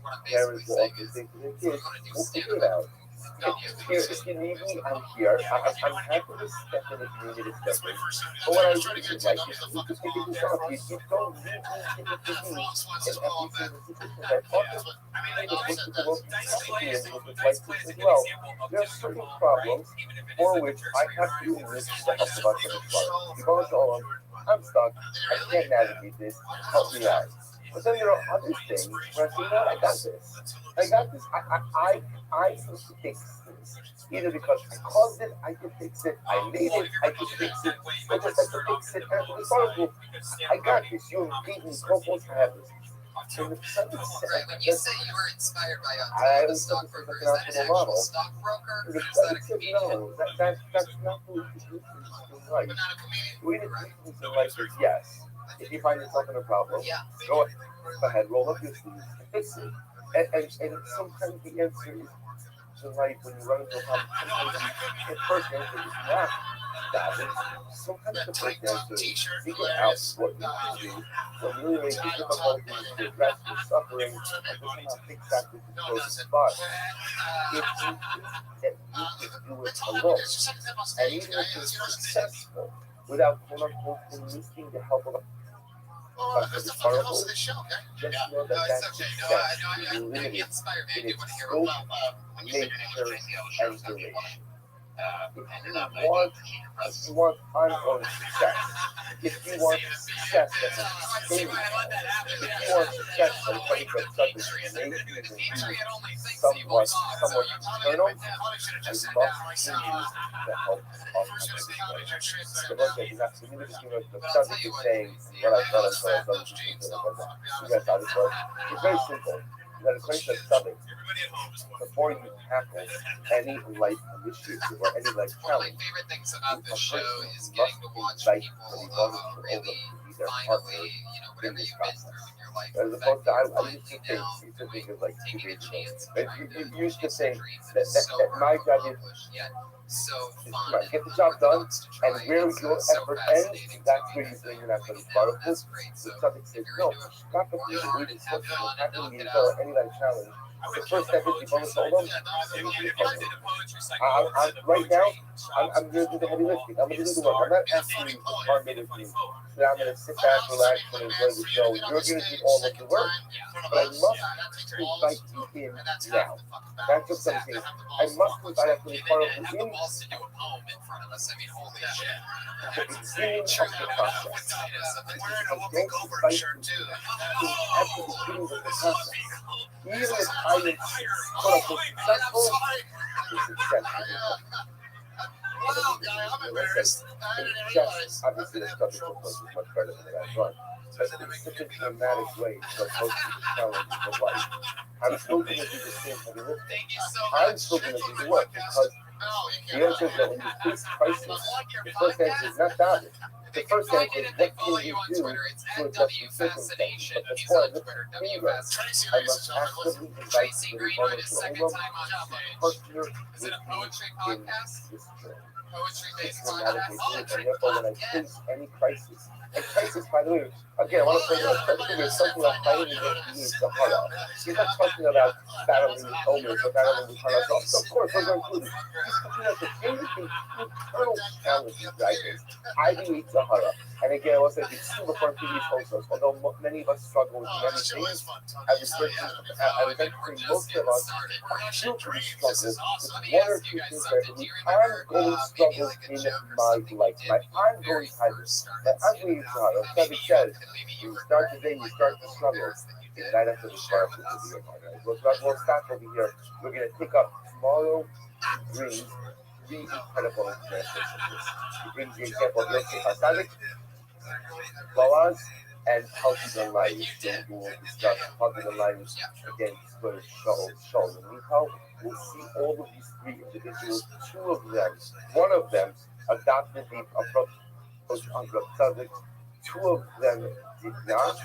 what I'm basically parents will saying often is, say to their if you kids, want to do we'll stand figure it up, out. If you need me, I'm here. I'm happy to step in if you need me to step in. But what I really would like is you to figure this out. You don't need me to intervene in every single situation. I often say that most of the world is with this like this as well. There are certain problems for which I have to enlist the help of others. You go to all I'm stuck. I can't navigate this. Help me out. But then there are other things where I say, no, I got this. I got this. I can fix this. Either because I caused it, I can fix it. I made it, I can fix it. Or just I can fix it. And as far as I got this. You beat me, co-host, I have this. And the time right, when you say you were inspired by I the was stockbroker, looking is out that for an the actual model. stockbroker? Or The is that a said comedian? no. That's not who you should in life. But not a comedian? The way to do things in life is yes. If you find yourself in a problem, go ahead, roll up your sleeves, and fix it. And sometimes the answer is in life when you run into a problem. Sometimes the first answer is not that. Sometimes the first answer is figure out what you can do, what really makes it difficult for you to address your suffering, and to somehow fix that with the closest spot. If you think that you can do it alone, and even if you're successful without quote unquote enlisting the help of That's the fucking host of this show, okay? just know that that success is limited in its scope, nature, and duration. If you want ongoing success, if you want success that is sustainable, if you want success that is something that's subject to nature and somewhat eternal, I must use the help of others. The book that is absolutely the subject is saying what I thought I saw as other people you guys saw this book. It's very simple. You got to place a subject before you tackle any life issue or any life One of my challenge. favorite things about this show is Must getting to watch invite people the vulnerable to really be their partner finally, in whatever this you've been process. through in your life, As the opposed fact to, that I you're used to finally think, now it was like 2 taking a days ago. chance and But trying to you used to chase your think dreams, that, and it's so my hard to job is accomplish, yet so to fun get and the job done, unorthodox to and try. where It's your so effort fascinating ends, to that's me where you that bring you're your effort doing it now, part of and this. that's great. The So subject if says, you're no, into it, not the work people hard who and have fun and happening knock to it each out. any life challenge. The first step is you want to told them, right now, I'm going to do the heavy lifting. I'm going to do the work. I'm not asking you to partner with me. So I'm going to sit back, relax, and enjoy the show. You're going to do all of the work, but I must invite you in now. That's what I'm saying. I must invite you to be part of the beginning of the process. I don't invite you to at the beginning of the process. Even if I am quote unquote successful, the success is just obviously the subject of course is much better than the guy's run. But in such a dramatic way, so close to the challenges of life. I'm still going to do the same heavy lifting. I'm still going to do the work because the answer is that when you face crisis, the first answer is not doubt it. The first answer is what can you do to adjust your circumstances. But before I lift the finger, I must actively invite the vulnerable to partner with me in this journey. It's dramatically good, and therefore when I face any crisis, and crisis, by the way, again, I want to say that we're talking about fighting against the Sahara. He's not talking about battling with illness or battling with Hara. Of course, those are included. He's talking about the very internal challenges that I face. I do eat Sahara. And again, I want to say, it's still the front previous hosts, although many of us struggle with many things, I was actually most of us children struggle with one or two things that the ongoing struggles in my life, my ongoing titles, my ongoing Sahara. Somebody says, you start the day, you start the struggle. It's right after the bar with the video partner. We'll stop over here. We're going to pick up tomorrow. He brings three incredible examples. He brings the example of Yosef HaTzadik, Boaz, and Healthy Lives. So we will discuss Healthy Lives again. Going to Shaul and Michal. We'll see all of these three individuals. One of them adopted the approach of Tzaddik. Two of them did not,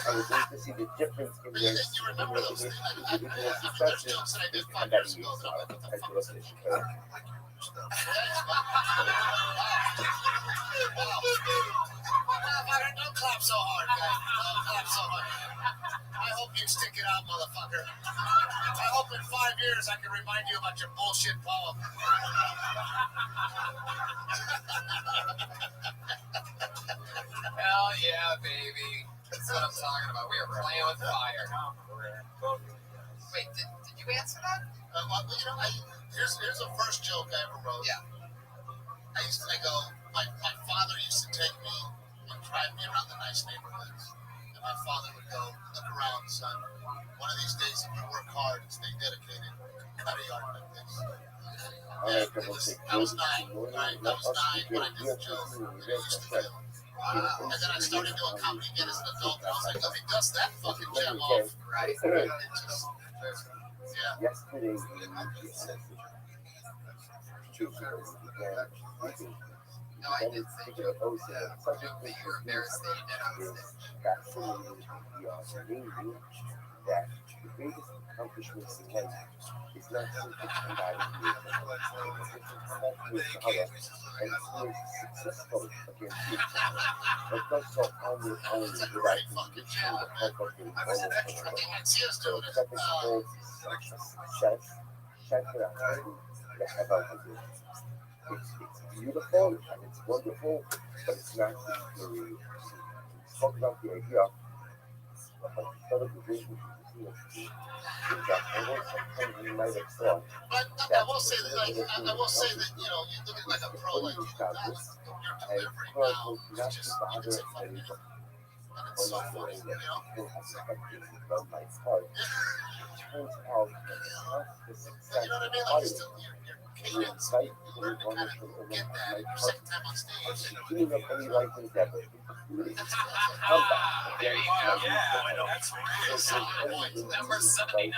and we're going to see the difference in their individual successes in combating Yitzhak as well as Ishmael. Don't clap so hard, guys. Don't clap so hard. I hope you stick it out, motherfucker. I hope in 5 years I can remind you about your bullshit poem. Hell yeah, baby. That's what I'm talking about. We are playing with fire. Wait, did you answer that? Here's the first joke I ever wrote. Yeah. I go, my father used to take me and drive me around the nice neighborhoods. And my father would go, look around, son. One of these days, if you work hard and stay dedicated, cut a yard like this. I was 9, right? I was 9 when I did the joke. It used to fail. And then I started doing comedy again as an adult. And I was like, let me dust that fucking gem off. Right. Yesterday, No, I did say joke. We were embarrassed that you did on stage. That the greatest accomplishments in life is not simply combating and being successful against Yitzhak, but does so on your own without reaching the help of the So Tzaddik calls success, Sheker HaChayim, it's beautiful and it's wonderful, but it's not infuriating. We spoke about the idea of television. Sometimes you might have thought. But I will say that, you know, you look at like a pro like you guys, your delivery now is just, you can say fucking it. And it's so funny, you know? From my heart, it turns out that the success You know what I mean? Like, you're still, your cadence, you learn to kind of get that your second time on stage. doing up any writing that There There you go. Yeah, I know. That's great. Solid points. Number 79.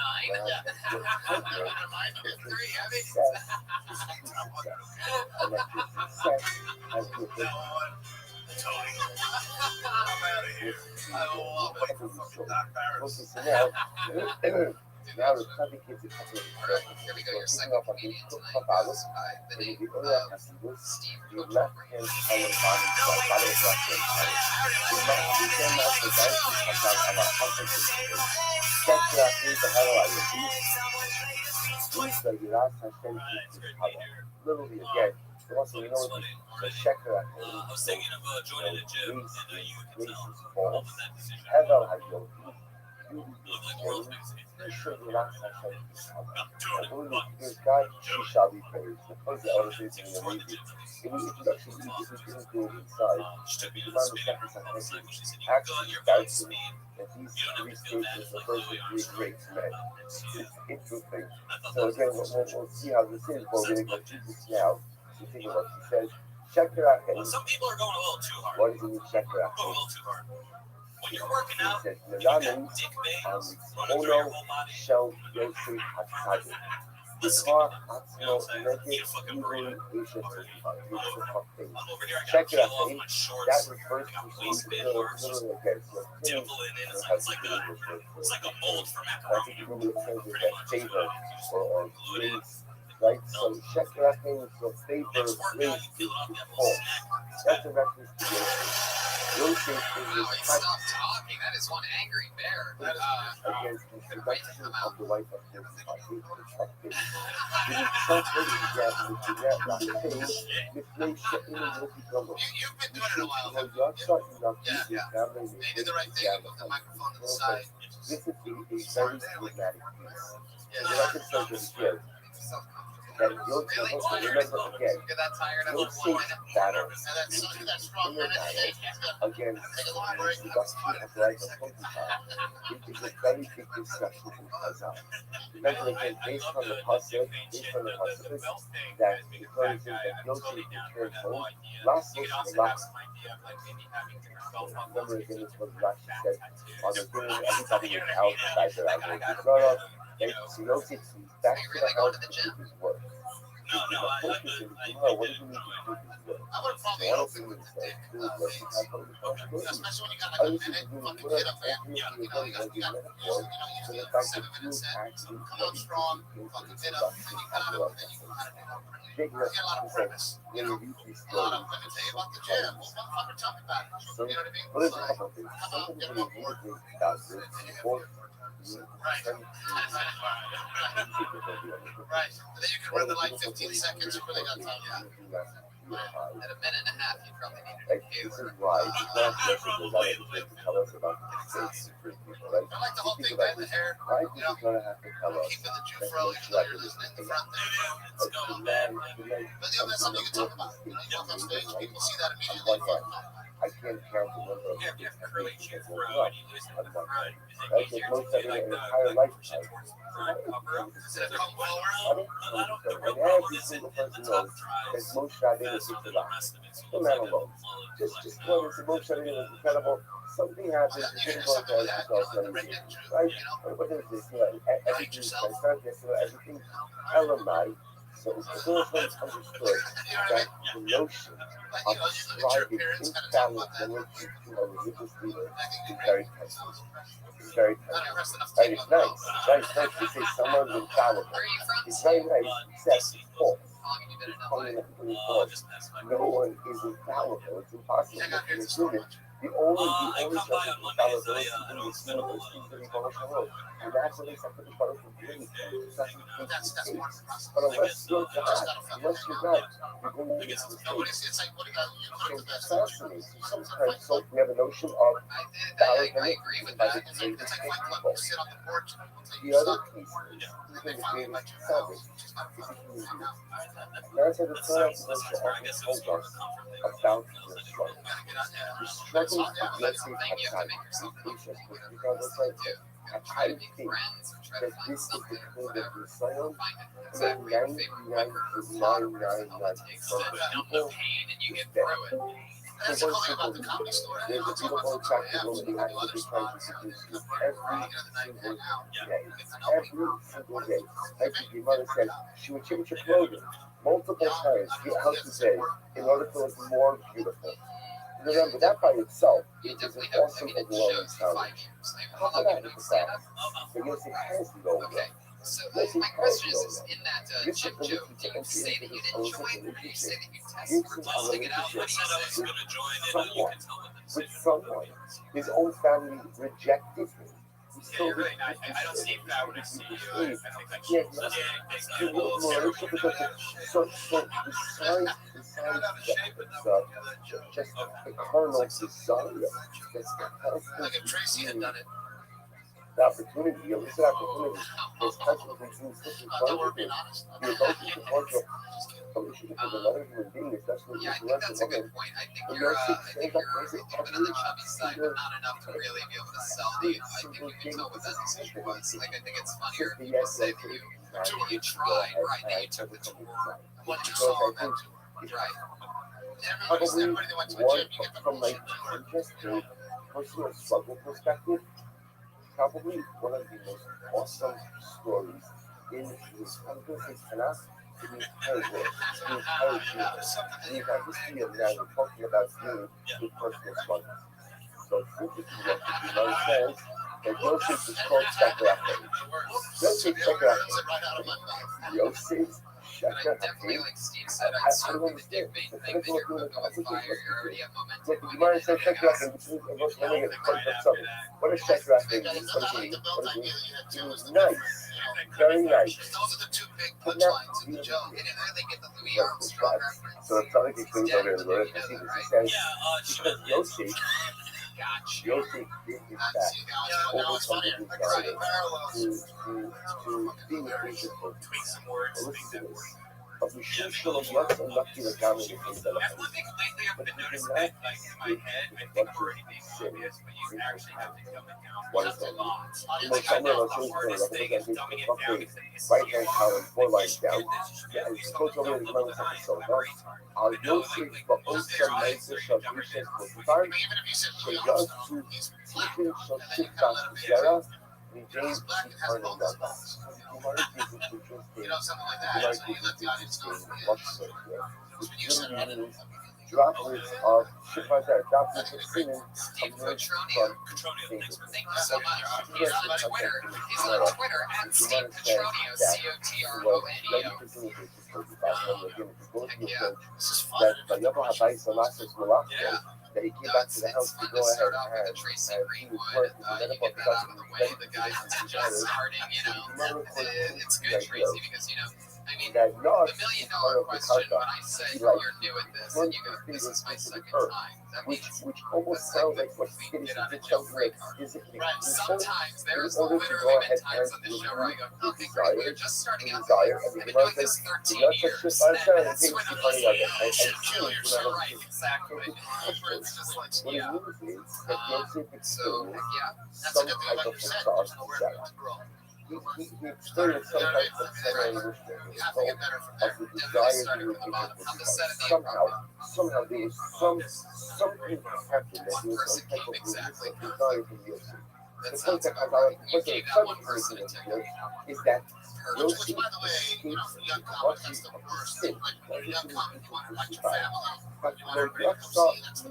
Very heavy. and that your success has to be now the traffic gives a couple of Here we go. Your second up on these comedian two tonight papalos, by the and name the other of casinos, Steve the left hand column bottom side, bottom of left hand side. The left hand not the right hand comes out of our conference and check the athlete the hell out of you. Please the Yiras Hashem keeps his power. Literally again, also you know what the Sheker HaChayim, I was thinking of joining the gym, and you could Grace is help false. with that decision. Hevel HaYom, You look like the world's biggest fan. you should Yiras Hashem keeps his power. And only fears God, she shall be praised. The first elevator in the Navy. In the introduction, you didn't do it inside. She took me to You the find the spinning second room motorcycle. sentence. She said, "You got Actually, your that's bounce speed. that these You don't three have to feel bad stations like refer to Louis three Armstrong." great men. So It's interesting. I thought So that again, was we'll see how this is, but we're going to go through this now. You think of what she says. Sheker HaChayim. some people are going a little too hard. What does it mean, Sheker Going a HaChayim? little too hard. When you're working out, It says, and you got Melanin dick on veins running through your Ono whole body. Shel Yosef HaTzadik. Listen, Kach you know Atzmo what I'm saying? Eat a Neged fucking Ivri burrito. Eshet Tzaddik. I'm over here. I got Sheker peel off HaChayim, my that shorts. refers I got to waistband literally marks just again. So dimpling in. It's like a mold for I macaroni. think really extends Pretty that much. favor or Glue it in. grace, right? So Sheker HaChayim is your favor, Next workout, grace, you peel it off, you is have a little false. snack. That's a reference to Yosef. Yosef is Wow, this he type stopped talking. That is one angry bear. against the introduction of the wife of his wife. The instruction is that לפני שאין יופי גמור. You've been doing it a while. משום שיוצא Yeah, yeah. They did the right thing. They put the microphone to the side. This is a very dramatic piece. Yeah, The record says it here. that Yosef, remember again, Get that tired after 1 Yosef's minute. battle And that strong in their man battle against take a long the break. seduction of life of Potiphar, it is a very big discussion in Chazal. Remember again, based on the pasuk, that the Torah says that Yosef returned home. Last remember again, this was Rashi said on the day everybody was outside their Avodah. So Yosef comes back to the house to do his work. The focus is, what do you need to do his work? I would probably One hope of them is take do what you have on the responsibility. especially when you got like a Others is minute doing fucking work, hit up there. and You you know, you got metaphor you for the get fact that 7 you minutes in, actually come out strong, fucking hit up, and then you kind of do big you get a lot of premise. when you read these A lot of, stories. let me tell you about the gym. Well, motherfucker, tell me about it. So, You know what I mean? but there's a Like, couple things. come out, Something get really on board. needed about this before you Right. turn to Right. And then you can run the like 15 seconds. You really got time. At a minute and a half, you probably need to Like, this is why it's not necessarily that it's to tell us about the mistakes of people, right? I like the whole thing, Think about man. The this. hair, Why you people know, gonna have to tell us keeping the Jew that fro, most even though you're likely listening in the is front there. like the man But you know, that's something you can talk about. You know, you walk on stage, people see that on immediately. one hand, I can't count the number of mistakes I made because of love on one hand. Right? There's most of an entire lifetime. Instead of come forward, And every single person knows that Moshe Rabbeinu is the rock. No matter what. Just one is Moshe Rabbeinu was incredible. Something happened, he didn't go to himself, right? What is this? Everything is transparent, everything Elamite. So it's also understood that the notion of ascribing infallibility to a religious leader is very tempting. It's very tempting. Right? It's nice. Right? It's nice to say someone's infallible. It's very nice, except it's false. It's calling everybody false. No one is infallible. It's impossible. It's human. The only source of infallibility in this universe is the Rebbe Shalom. And that's what makes up for the Baruch Hu belief. But unless you're God, you're going to be it's like, what do you got? You put it the best. fascinating. Sometimes so we have a notion of I agree with that. It's like Fight Club. You sit on the porch and people take the you other stuff. piece is Then even they the finally greatest let you Sabbath know. is the community. And that's what the Torah also told us about the struggle. The struggle of Yosef Hatzai, I think that this is the code of Israel, and 99.999% of people is dead. That's the cool thing about the comedy store. There's a beautiful attractive woman who has to be trying to seduce you every single day. Every single day. Like your mother said, she would change her clothing multiple times throughout the day in order to look more beautiful. Remember, that by itself is an awesome overwhelming challenge. Couple that with the fact that Yosef has the goal. So Yosef my has question the is, goal. in that This chip is joke, do you say that you didn't join, or do you say that you tested? Testing it out. What do you say? With someone. His own family rejected him. Yeah, you're really not. I don't see that when I see you. I think like Yeah, it's you will more because so besides just the carnal desire that's Like if Tracy had done it. the opportunity, the illicit opportunity is constantly being put in front of you. You're going to support your relationship with another human being, especially Yeah, I if think you that's a good point. I think you're a little bit on the chubby side, but not enough to really be able to sell the. I think you can tell what that decision was. Like, I think it's funnier if people say that you tried, right, that you took the tour. What you saw of that. Right. Probably Everybody that went to a one gym, you get the from like bullshit. just a personal struggle perspective, probably one of the most awesome stories in this Tanakh, in the entire world, the entire universe. The entire history of now, we're talking about dealing with personal struggles. So it's interesting that the Gemara says that Yosef is called Sheker HaChem. Yosef Sheker HaChem. Yosef Sheker Definitely, HaChem. like Steve said, I it's sort don't of the big understand. thing The that you're Tanakh cooking with fire. You're already at momentum. Like the Gemara says Sheker HaChem, which means it was only a point of something. What is Sheker HaChem? What does it mean? What does it mean? It means nice. Very nice. Those are the two big But not punchlines in the beautiful. joke. They didn't really get the Louis Armstrong reference. So it's not like he cleans over his word. He says, because Yosef Gotcha. Yosef did in fact overcome the desire to be physical. tweak some words, Listen to this. but משום שלא יצא נקי לגמרי מחטא לחיים. But he did not escape the clutches of sin in his time. What is that? כמו שאומר לו שום דבר, אנחנו נגיד right hand column, 4 lines down. I quote over the Gemara episode, no? Al Yosef ba'osa meisa shavishes motivar, sheyazu tikin shashiftas zera, v'dein shikarno naba. The Gemara gives it Rothschild here, which really means droplets of shifazar, droplets of semen emerge from things. Thank you so much. He's on Twitter. He's on Twitter at Steve Petronio, C-O-T-R-O-N-E-O. This is fun. That he came back to the house to go ahead and he would work and then about the out of the way. The guys just starting, it's good, Tracy, because, I mean, the $1 million question, when I say you're new at this, and you go, this is my second time, that means which almost sounds like what we can get on a jailbreak card. Right, sometimes there's literally been times on the show where I go, okay, great, we're just starting out. I've been doing this 13 years, and that's when I'm listening, kill yourself, right, exactly. It's just like, yeah. So, yeah, that's a good thing about your set. There's nowhere to grow. He experienced some type of semi-emotional of the desire to reach somehow there was something happened that there was some type of desire to reach. The point that is that Yosef escapes the clutches of sin. But the Yotza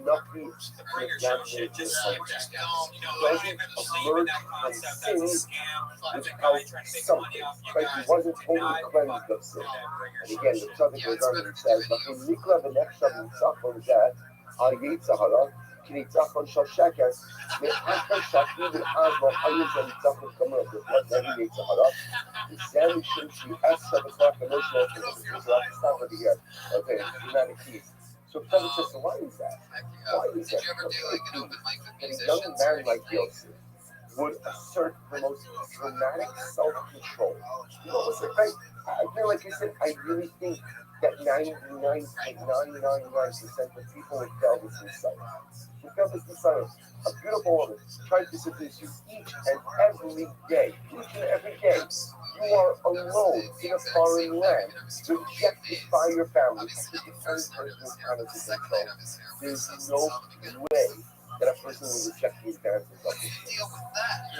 Naki Yadne doesn't emerge from sin without something. Like he wasn't totally cleansed of sin. And again, the Tzaddik Regarding says, "V'chim nikla v'nechshav nitzachon zeh al yitzahara ki nitzachon shal sheker me'achar shaki v'azmo hayuz v'nitzachon kamer v'nehi yitzahara v'zeh mishum she'esa b'chach emotional." Stop over here. Okay, dramatic piece. So Tzaddik says, so why is that? Why is that? That a young man like Yosef would assert the most dramatic self-control. You know, listen, I feel like you said, I really think that 99.999% of people would fail this inside. Would fail this inside. A beautiful woman tries to seduce you each and every day. Each and every day. You are alone in a foreign land, rejected by your family. There's no way that a person will reject these parents and self-control.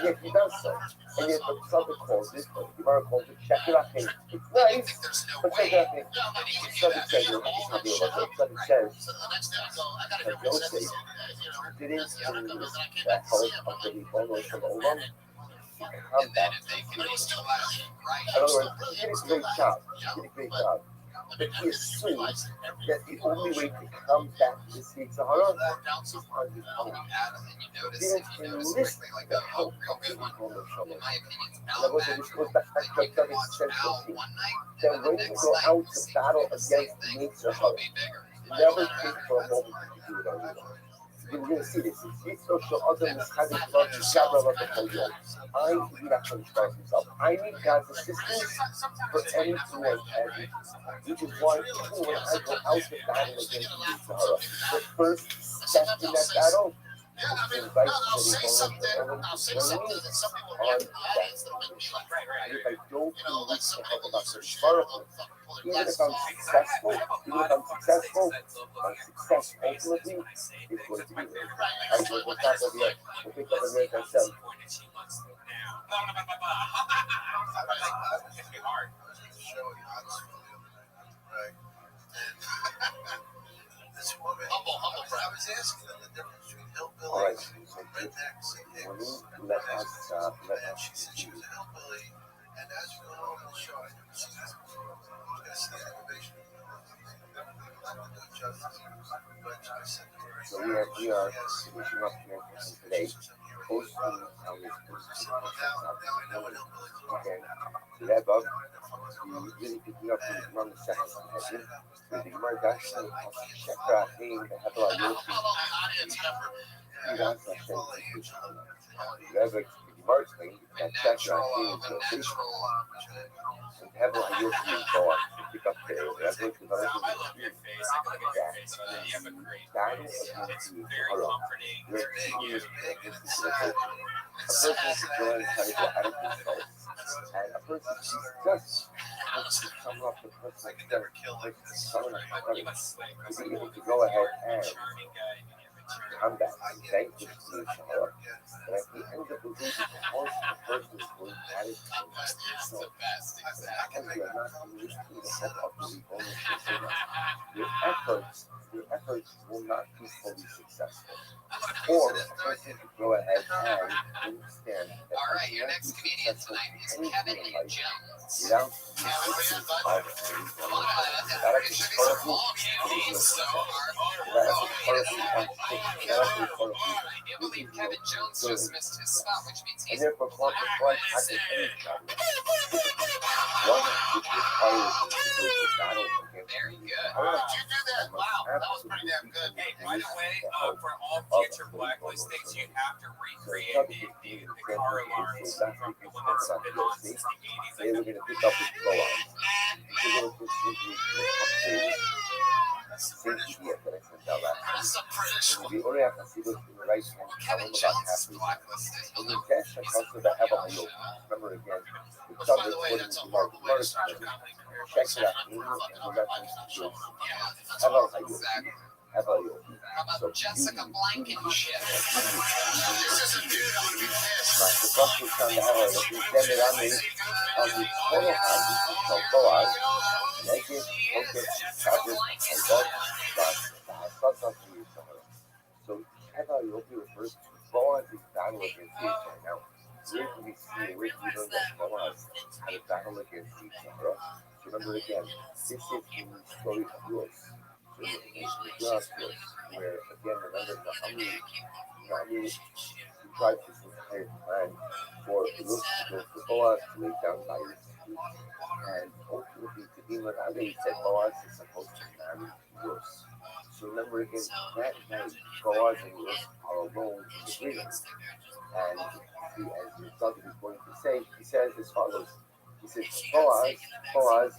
Yet he does so. And yet the Tzaddik calls it, the Gemara calls it Shekirachim. It's nice, but Shekirachim. The Tzaddik says, the Tzaddik says that Yosef didn't use that hope of the Ribono Shel Olam to come back to the In other words, he did a great job. But he assumed that the only way to come back to the Sahara is on his own. He didn't enlist the help of the Ribono Shel Olam. In other words, this goes back to the Tzaddik's central theme. That when you go out to battle against the Yetzer Hara, never think for a moment that you do it on your own. You're going to see this. I need not control himself. I need God's assistance for anything and everything. Which is why when I go out to battle against the Sahara, the first step in that battle is invite I'll say something that some people have in the audience that make me laugh. And if I don't like some people about their sparkle, even if I'm successful, my success ultimately is going to be there. I will pick up America 7. Humble, bro. I was asking them the difference between hillbilly and rednecks and she was a hillbilly, and as you go along the show, I never seen that before. I was going to see the elevation. I don't do justice, but I said to her, so we are finishing up here today. Posting how this okay. So that Bob, you really picking up from the second heading. With the Gemara Dashan, Shekrachim, the Hebrew Yoshi, Rabbi, Marching, and natural and have a look at Boaz to pick up there. That's what the other I love your face. I can look at your face. You have a great face. It's very comforting. It's very you. It's a person is going to try to go out of control, and a person just has to come up with a person never kill like this. someone You must slay to be able to go ahead and charming guy. come back and thank this to each other. But at the end of the week, of course, the person is going at it. It's the best. And you're not going to the help of the ownership. Your efforts will not be fully successful. Or a person could go ahead and understand that All right, your next comedian tonight is Kevin Jones. without the assistance of I believe Kevin Jones just missed his spot, which means and he's therefore quite having any challenge. One which requires you to go to battle against very good. Did you do that? Wow, that was pretty damn good. Hey, by the way, for all future blacklist things, you have to recreate the car alarms from the one that's been on since the 80s. they were going to pick up his blow-on. Because it was safety that I sent out last week. The only have to see this in the right hand column about half the in the cash accounts that have a deal. Remember again, the subject was the market first. Check it out. And the reference to this. Have a deal. So Jessica Blankenship. the first was trying to have a extended on the total hand of Boaz, naked, focus, covered, and God, so Ethiopi refers to Boaz's battle against each other. Now, where can we see where we learn that Boaz had a battle against each other? So remember again, this is in the story of Ruth. So where again, remember Naomi tried to prepare plan for Ruth to go for Boaz to lay down by his feet. And ultimately, to be what I said, Boaz is supposed to marry Ruth. So remember again, that night, Boaz and Ruth are alone in the green. And as the Tzaddik is going to say, he says as follows. He says, Boaz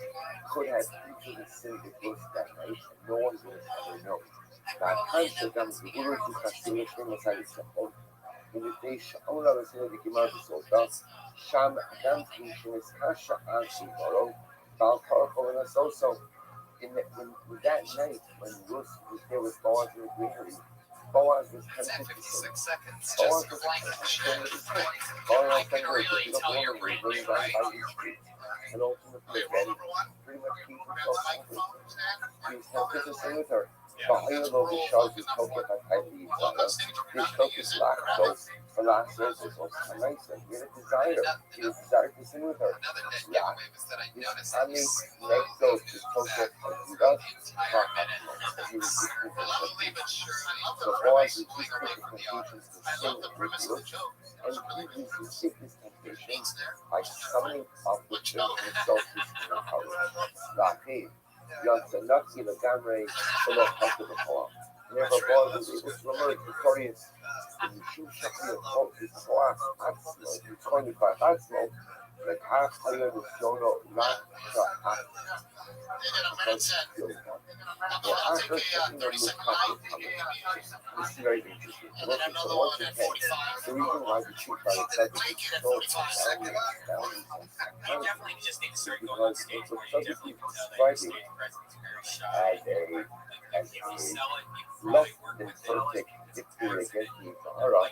could have easily sinned with Ruth that night, and no one would have ever known. In the day שעון הרסים וגמר בסעודה, שם גם כי שנזכה שעה שיבורו, ועל כורחו ונעשו. So, in that night, when Ruth was there with Boaz in the greenery, Boaz was tempted to sin. Boaz was tempted to sin. Boaz was tempted to sin. And ultimately, again, pretty much keep himself angry. He was tempted to sin with her. Bahayalo Vishal Vitoka Bakayli his focus lacked those the last verses was nice and he had a desire. He was desired to sin with her. Yeah. His family next those his focus and he does he was so Boaz is just taking temptations to sin with Ruth, and he resists this temptation by summoning up within himself his inner power. Yatsanaki Lagamre below Hakabah. Never Boaz was able to emerge victorious in the Shu Shakti of Hope, his class, Atzmo, his 25 Atzmo, the half player with Jono, not this is very interesting. The reason why the chief by itself is so because it's subjectively describing as a less than perfect victory against the Sahara.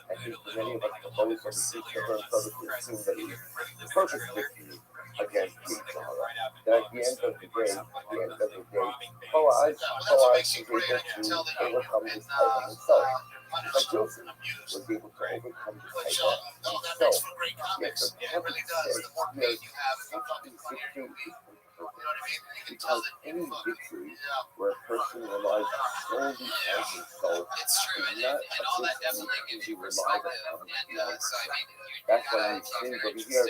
I think many of us propose that we teach the first brother to assume that it is perfect victory against the Sahara. That at the end of the day, Boaz was able to overcome this type of himself. But Joseph was able to overcome this type of himself. Yet the Bible says he has 66 Because any victory where a person relies solely on himself is not a victory to be relied upon. That's why we think over here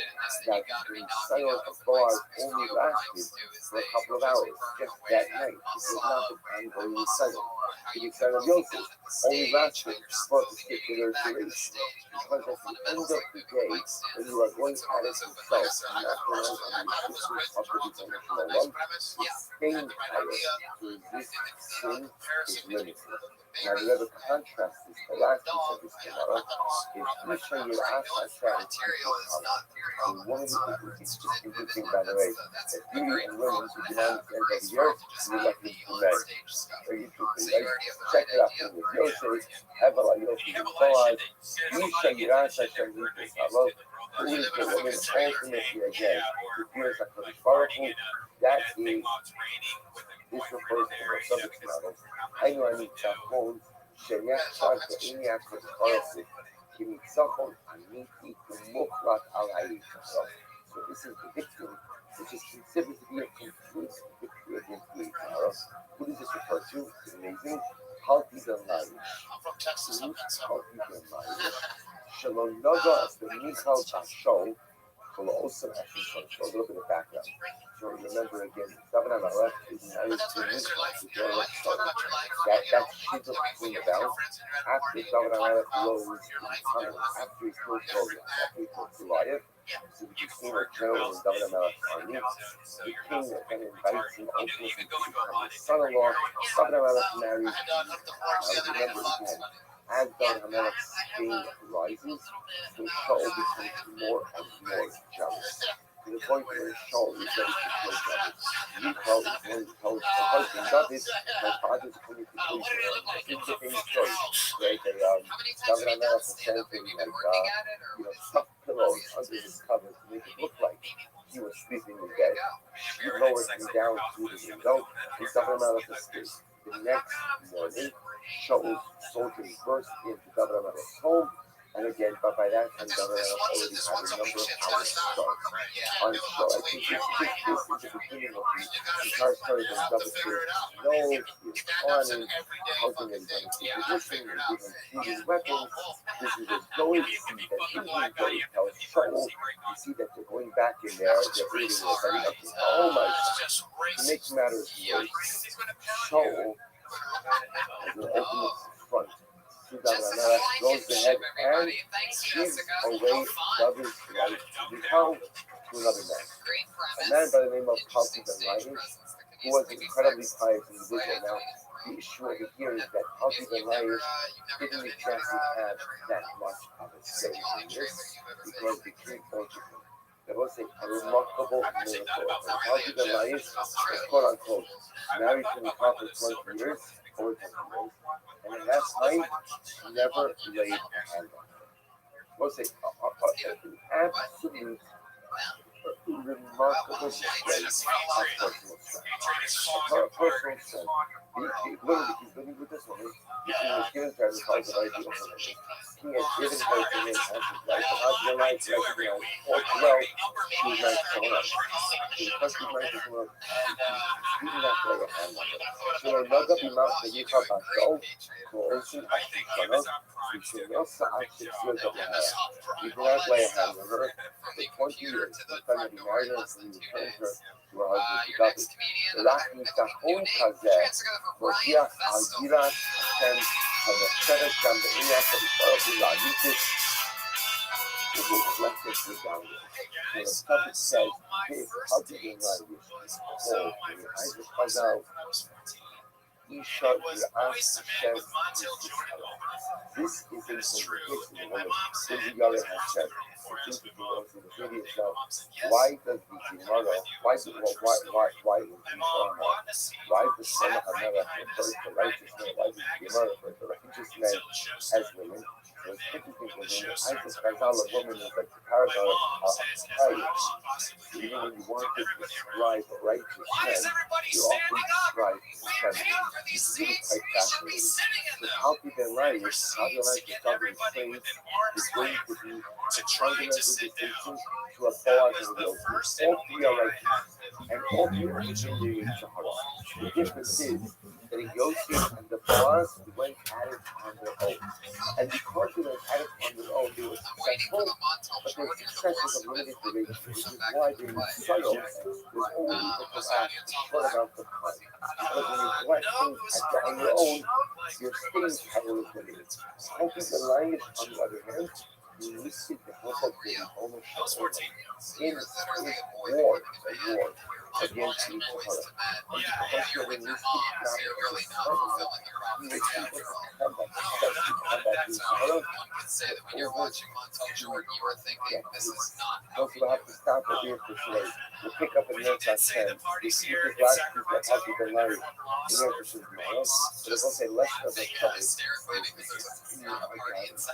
that the Messiah of God only lasted for a couple of hours, just that night. It was not the ongoing Messiah. The Messiah of Yosef only lasted for a particular duration. Because at the end of the day, when you are going at it yourself and not relying on the assistance of the dimensional love, staying pious to resist sin is limited. Now the other contrast is the last piece of this Gemara is Isha Yir'at Hashem. A woman who is just a good thing, by the way, that beauty and women who do not understand over here, you let them to marry. Very interesting, right? Check it out from the Yosef, Hevel Yofi Boaz, Isha Yir'at Hashem Yipus Halot. Who is the woman ultimately again who fears HaKadosh Baruch Hu? That is, this refers to the subject matter. היינו הניצחון שנחשב בעיני הקדוש ברוך הוא כניצחון אמיתי ומוחלט על היצחון. So this is the victory which is considered to be a complete victory against the Yitzhak. Who does this refer to? It's amazing. Halpidan Layish. Halpidan Layish. Shalom Noga B'Michal Bashol. Also, actually, so a little bit of background. So remember again, David HaMelech is married to Michal, to Rothschild. That's Shidduch between the bells. After David HaMelech blows the tunnel, after he killed Goliath, after he killed Goliath, so he became a general in David HaMelech's army. The king then invites him ultimately to become his son-in-law. David HaMelech marries remember again, as David HaMelech's fame rises, so Shaul becomes more and more jealous. To the point where Shaul is ready to kill David. Michal is going to tell her husband, David, my father's coming to kill you. This is the famous story, right? David HaMelech was sent him like, stuffed pillows under his covers to make it look like he was sleeping in bed. He lowered him down through the window, and David HaMelech escaped. The next morning, Shaul's soldiers burst into David HaMelech's home, and again, but by that time, David HaMelech already had a number of hours start on show. I think this is the beginning of the entire story when David says, no, he's planning, hoping that he's going to keep position, and giving shooting weapons. This is a Zoe see that usually Zoe tells Shaul, you see that they're going back in there, they're reading it, oh my God. To make matters worse, Shaul as an ultimate front. David HaMelech goes ahead and gives away David's life to Michal to another man. A man by the name of Halpidan Layish, who was an incredibly pious individual. Now, the issue over here is that Halpidan Layish didn't exactly have that much of a say in this because the king ordered him. There was a remarkable miracle. Halpidan Layish was quote unquote married to Michal for 20 years, over 20 years, and at that time never laid a hand on her. Was an absolute remarkable display of personal strength. Her personal strength. Literally, he's living with this woman. He was given to her the cause of ideal for him. He had given her to him as his life, and how to life, recognized all too well, she was married to someone else. So because she's married to someone else, he did not lay a hand on her. So Naga Bimach Yichal Bashol, Ko'osin Ashishana, V'Shenyosa Ashishir Daviha. He did not lay a hand on her for 20 years. He tried to be married her, and he returned her to her husband, to David. ורק ניצחון כזה מוכיח על יראת השם הנחשבת גם בעיני הקדוש ברוך הוא לאמיתות ומוחלטת לגמרי. The prophet says, if Halpidan Layish whole, when your eyes are spun out, Isha Yir'at Hashem This is an indication of what Yir'at Hashem. I think if you go through the video itself, why does the Gemara, why is the Son of HaMelech refers to righteous men, why does the Gemara refer to righteous men as women? So it's interesting to the Because in the show eyes of starts, Chazal, a woman is like the paradise my of mom says, as Christ. much as she possibly Even when can, you want to to everybody describe around. righteous Why is men, everybody you often standing up? describe We feminine. paid for these It's really seats. quite We should be fascinating. sitting in Because them. how could their And lives, how their proceeds lives to get of everybody praise within is arm's going length to be to try to fundamental sit down. distinction to a That Boaz was and a the Yosef. first and All only three are date I righteous, had with and her. all The three are original in had Shahara. long The short difference dress. is that a Yosef and the Boaz went at it on their own. And because they went at it on their own, they were successful, but their success was of limited duration, which is why during the trial, there's always a short amount of time. But when you collect things on your own, your staying power is limited. Helping the lions, on the other hand, you need to help up the ownership I was 14. in war against the Sahara. And because you're enlisted not to study, you will be able to combat, especially combat the Sahara, over those who have to stop at the Israel, will pick up in But their he did say the accent. parties If here you in think last week that Sacramento Happy Ben and Larry, everyone in lost their their Israel face. but it will say less of a Yeah, trouble, hysterically because because you are gathered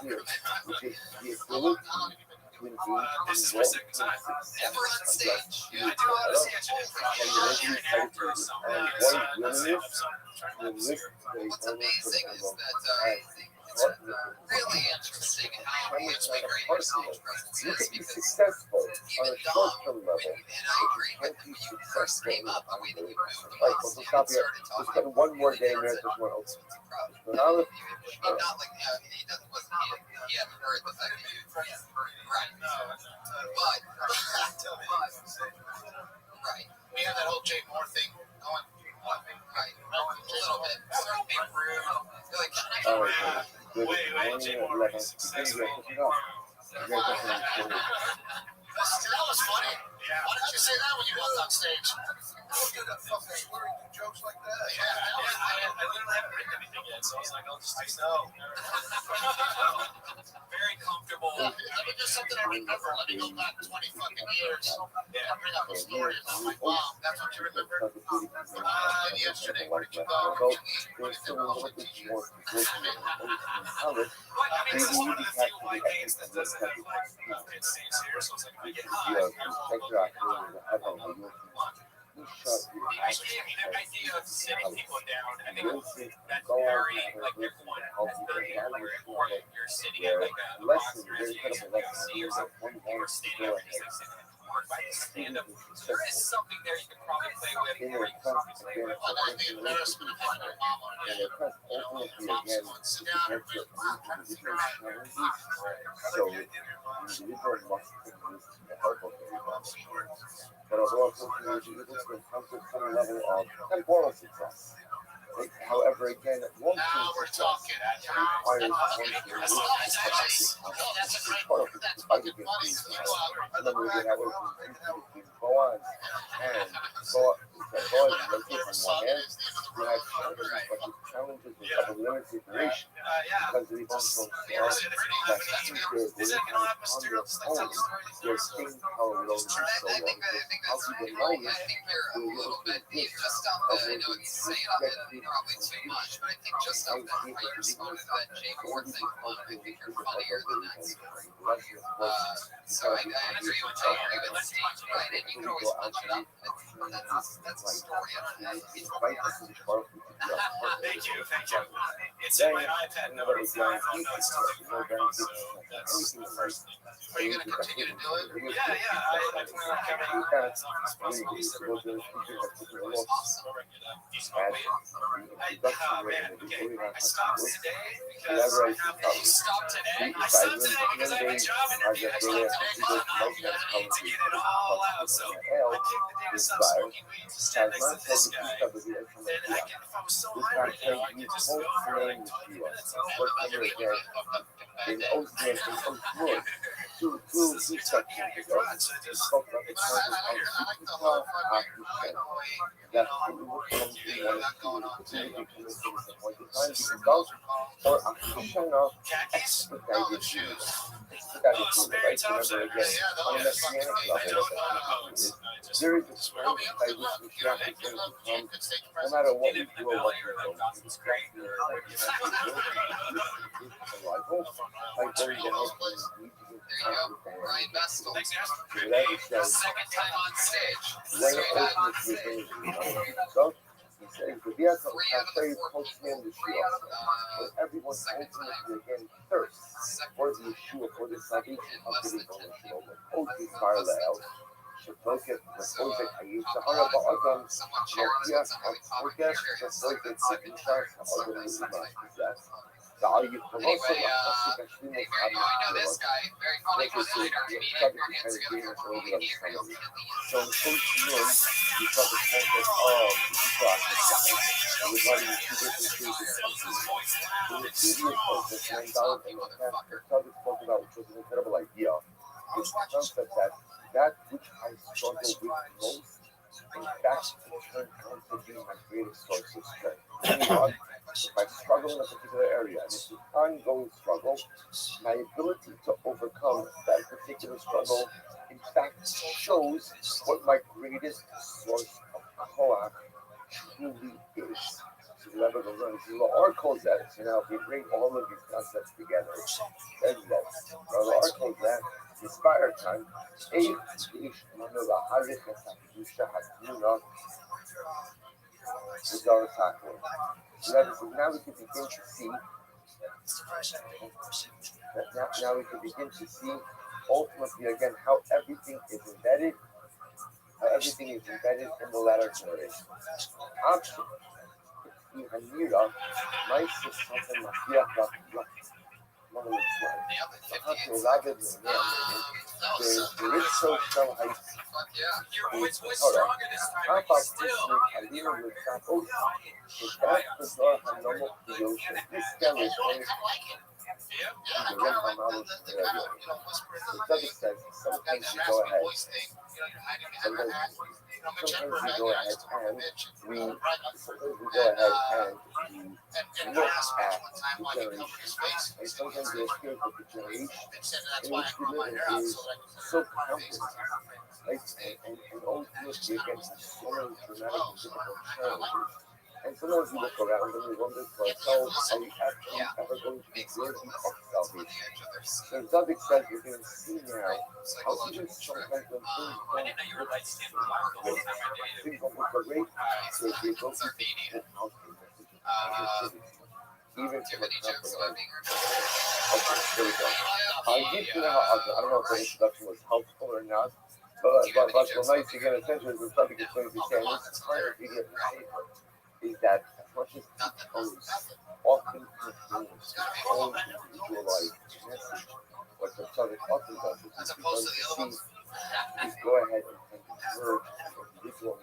here, which is the How long ability have you been to engage this is in my what second time. ever on stage? Yeah, I do a lot of sketches. and you're making An excited actor, to so and yeah, one's not willingness stand-up, so I'm trying to to enlist see. the What's vulnerable amazing is animal that as it's really interesting how hugely great your stage presence you is can be because successful on even a Dom, short-term level, and I agree with him, when you first came up, the way that you moved the like mics we'll and stop here. started Just talking, spend one more really day in nailed there. it. Just one. It's impressive. But now, I mean, not like, he doesn't, wasn't, he hadn't heard the fact that you, right. But, right. We have that whole Jay Moore thing going, right, a little bit, sort of being rude, you're like, all right, good Wait, morning, Jay 11. Moore, successful. that was funny. Why didn't you say that when you walked on stage? Don't do that fucking slurring jokes like that. I literally haven't written anything yet, so I was like, I'll just do something. Very comfortable. Let me do something I remember. Let me go back 20 fucking years. Yeah. Bring up the stories of my mom. That's what you remember? Yesterday, where did you go? What did you eat? What did the Welsh teach you? But, I mean, this is one of the few white names that doesn't have like United States here, so it's like if I get high, I will I mean, the idea of sitting people down, I think that's very, like, everyone has very important. You're sitting at like a box or a UFC or something, you're standing up and just like sitting by stand up. So there is something there you can probably play with, or you can probably play with. Well, that's the embarrassment of having your mom on it. You know, your mom's going, sit down and just trying to figure out. So, individual must produce the help of everyone. But although unfortunately, it comes to some level of temporal success. However, again, long-term Now we're success talking. requires one to That's a great word. That's fucking funny. You go out I remember when I was in Boaz, and Boaz is on one end, you had challenges, but the challenges were of a limited duration. Because they don't so strong that people Is it gonna have material just like tell the story? their skin color would only be so I long. think How that's people right. know I think you're a little bit deep. Just on the, I know it's saying probably too much, but I think just on how you responded to that Jay Moore thing, I think you're funnier than that story. So I agree with Jay Moore, but right, and you can always punch it up. That's a story. Thank you. It's in my iPad notes, my iPhone notes to take photos, so that's the first thing. Are you going to continue to do it? Yeah, I plan on coming as often as possible, at least every month. I'll bring it up. Man, okay, I stopped today because I have a stop today. I stopped today because I have a job interview. I stopped today because I need to get it all out. So I picked the day to stop smoking weed to stand next to this guy. And I can, if I was so high right now, I could just go for like 20 minutes and then I'm here. In Osman, two sections ago, It's spoke about the concept of that or Akishana khakis? expedited shoes. Spare tops are great. On a messianic level, there is a spirit by which Mashiach is going to come, no matter what we do or what we don't. By going to help you reach There you go. Ryan Vestal. Thanks, guys. So that says, Second time on stage. when So bad. ultimately so he says, the Viat of Cafe Postman the Shua. When everyone ultimately again thirsts for the Yeshua, for the salvation of the Ribbon Shalom, Otis Barlael, Shatokef, Mefozek, Hayim, Sahara Ba'adam, Nokia, Forget, Mefozek, Kedusha, Sa'adam, Nizma, Possess. Anyway, I know this guy. Very funny commentator, comedian. We're getting together for a movie. He reels me. So in Coach Room, we saw the point that, oh, this is regarding the two different cases. In the previous focus, when Donald and the subject spoke about, which was an incredible idea, is the concept that which I struggle with most, in fact, it turned out to be my greatest source of strength. If I struggle in a particular area, and it's an ongoing struggle, my ability to overcome that particular struggle, in fact, shows what my greatest source of koach truly is. So the Rebbe goes on, La'ar calls that, so now if we bring all of these concepts together, then that's, La'ar calls that, inspire time, now we can begin to see now we can begin to see ultimately again how everything is embedded in the latter generation. Option Hanira, my sister sometimes you go ahead and we look at the generation, and sometimes it appears that the generation in which we live in is so complex, right? And ultimately again has so many dramatic and difficult challenges. And sometimes we look around and we wonder to ourselves, are we actually ever going to be worthy of salvation? So Zadik says we're going to see now how even sometimes when things don't look great, there's the ability to put out a message of positivity, even from a compromise. Okay, here we go. I don't know if the introduction was helpful or not, but what's nice to get attention is the subject is going to be saying this is part of the paper. Is that as much as each often influence his own individualized message, what the subject often does is go ahead and convert individual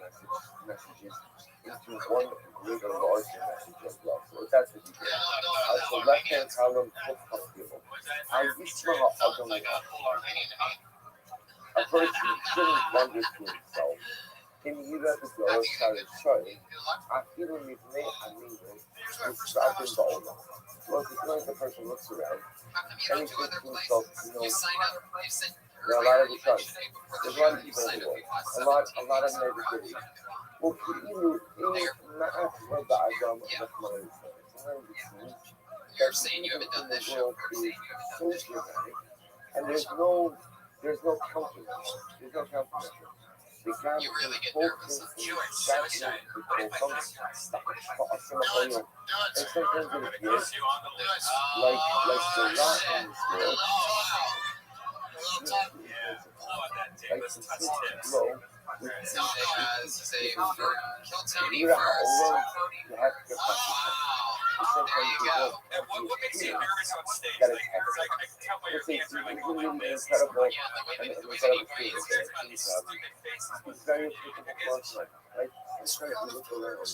messages into one greater, larger message as well. So that's what he did. So left-hand column, a person shouldn't wonder to himself, in either the Rothschild showing, after Mivne Aminu is trapped in Baola. Well, it's like the person looks around and he thinks to himself, there are a lot of destruction, there's a lot of evil in the world, a lot of negativity. Well, Ki'ilu in Ma'at Ba'adam Rahman. Sometimes it seems you're saying you haven't done this show so dramatic, and there's no countermeasure. There's no countermeasure. You really get nervous. And sometimes it appears like the lot in this world. Like the switch glow with as a you have to get back sometimes you go What makes you nervous on stage? that is I can tell by your it's hands, you're like, oh, really like this. incredible And incredible anyways, there's about these stupid faces. it's very applicable for us, right? Sometimes you look around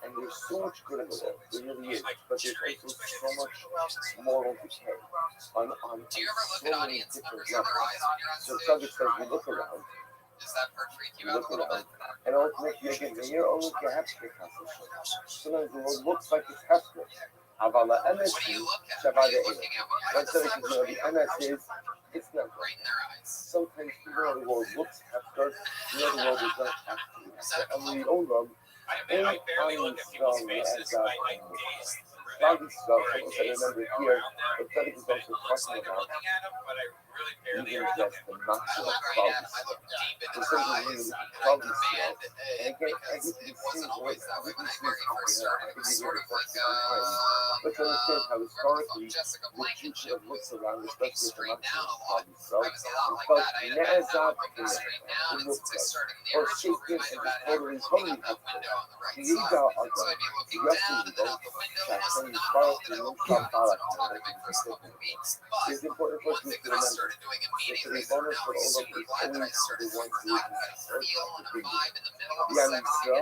and there's so much good in the world, there really is, but there's also so much moral decay on do you ever look so at many audience different members in their eyes levels. when you're on So stage? subject says we look around, Does that part freak you we out look a little around, bit? and ultimately again, when you're only perhaps sometimes the world looks like it's hefty. What do you look at? What are you looking at? One thing is, the MS is, it's not Right in their eyes. sometimes even though the world looks hefty, the world is not actually hefty. And we own them. I barely look at people's faces. I gaze cloudy stuff, I also remember here, the Tzaddik is also talking about even just the maximum cloudy stuff. There's something really cloudy stuff. And again, everything seems like everything seems comprehend. I think you hear it such time. Let's understand how historically the Jew could have looked around, especially at the maximum cloudy stuff, and felt Ne'ezab or shaken and totally holy Yiga Adam, Yasulibo, Shashem Yisrael, Yisrael Balak. It's important for us to remember that the bonus for all of these always the ones who are the Yam Yisrael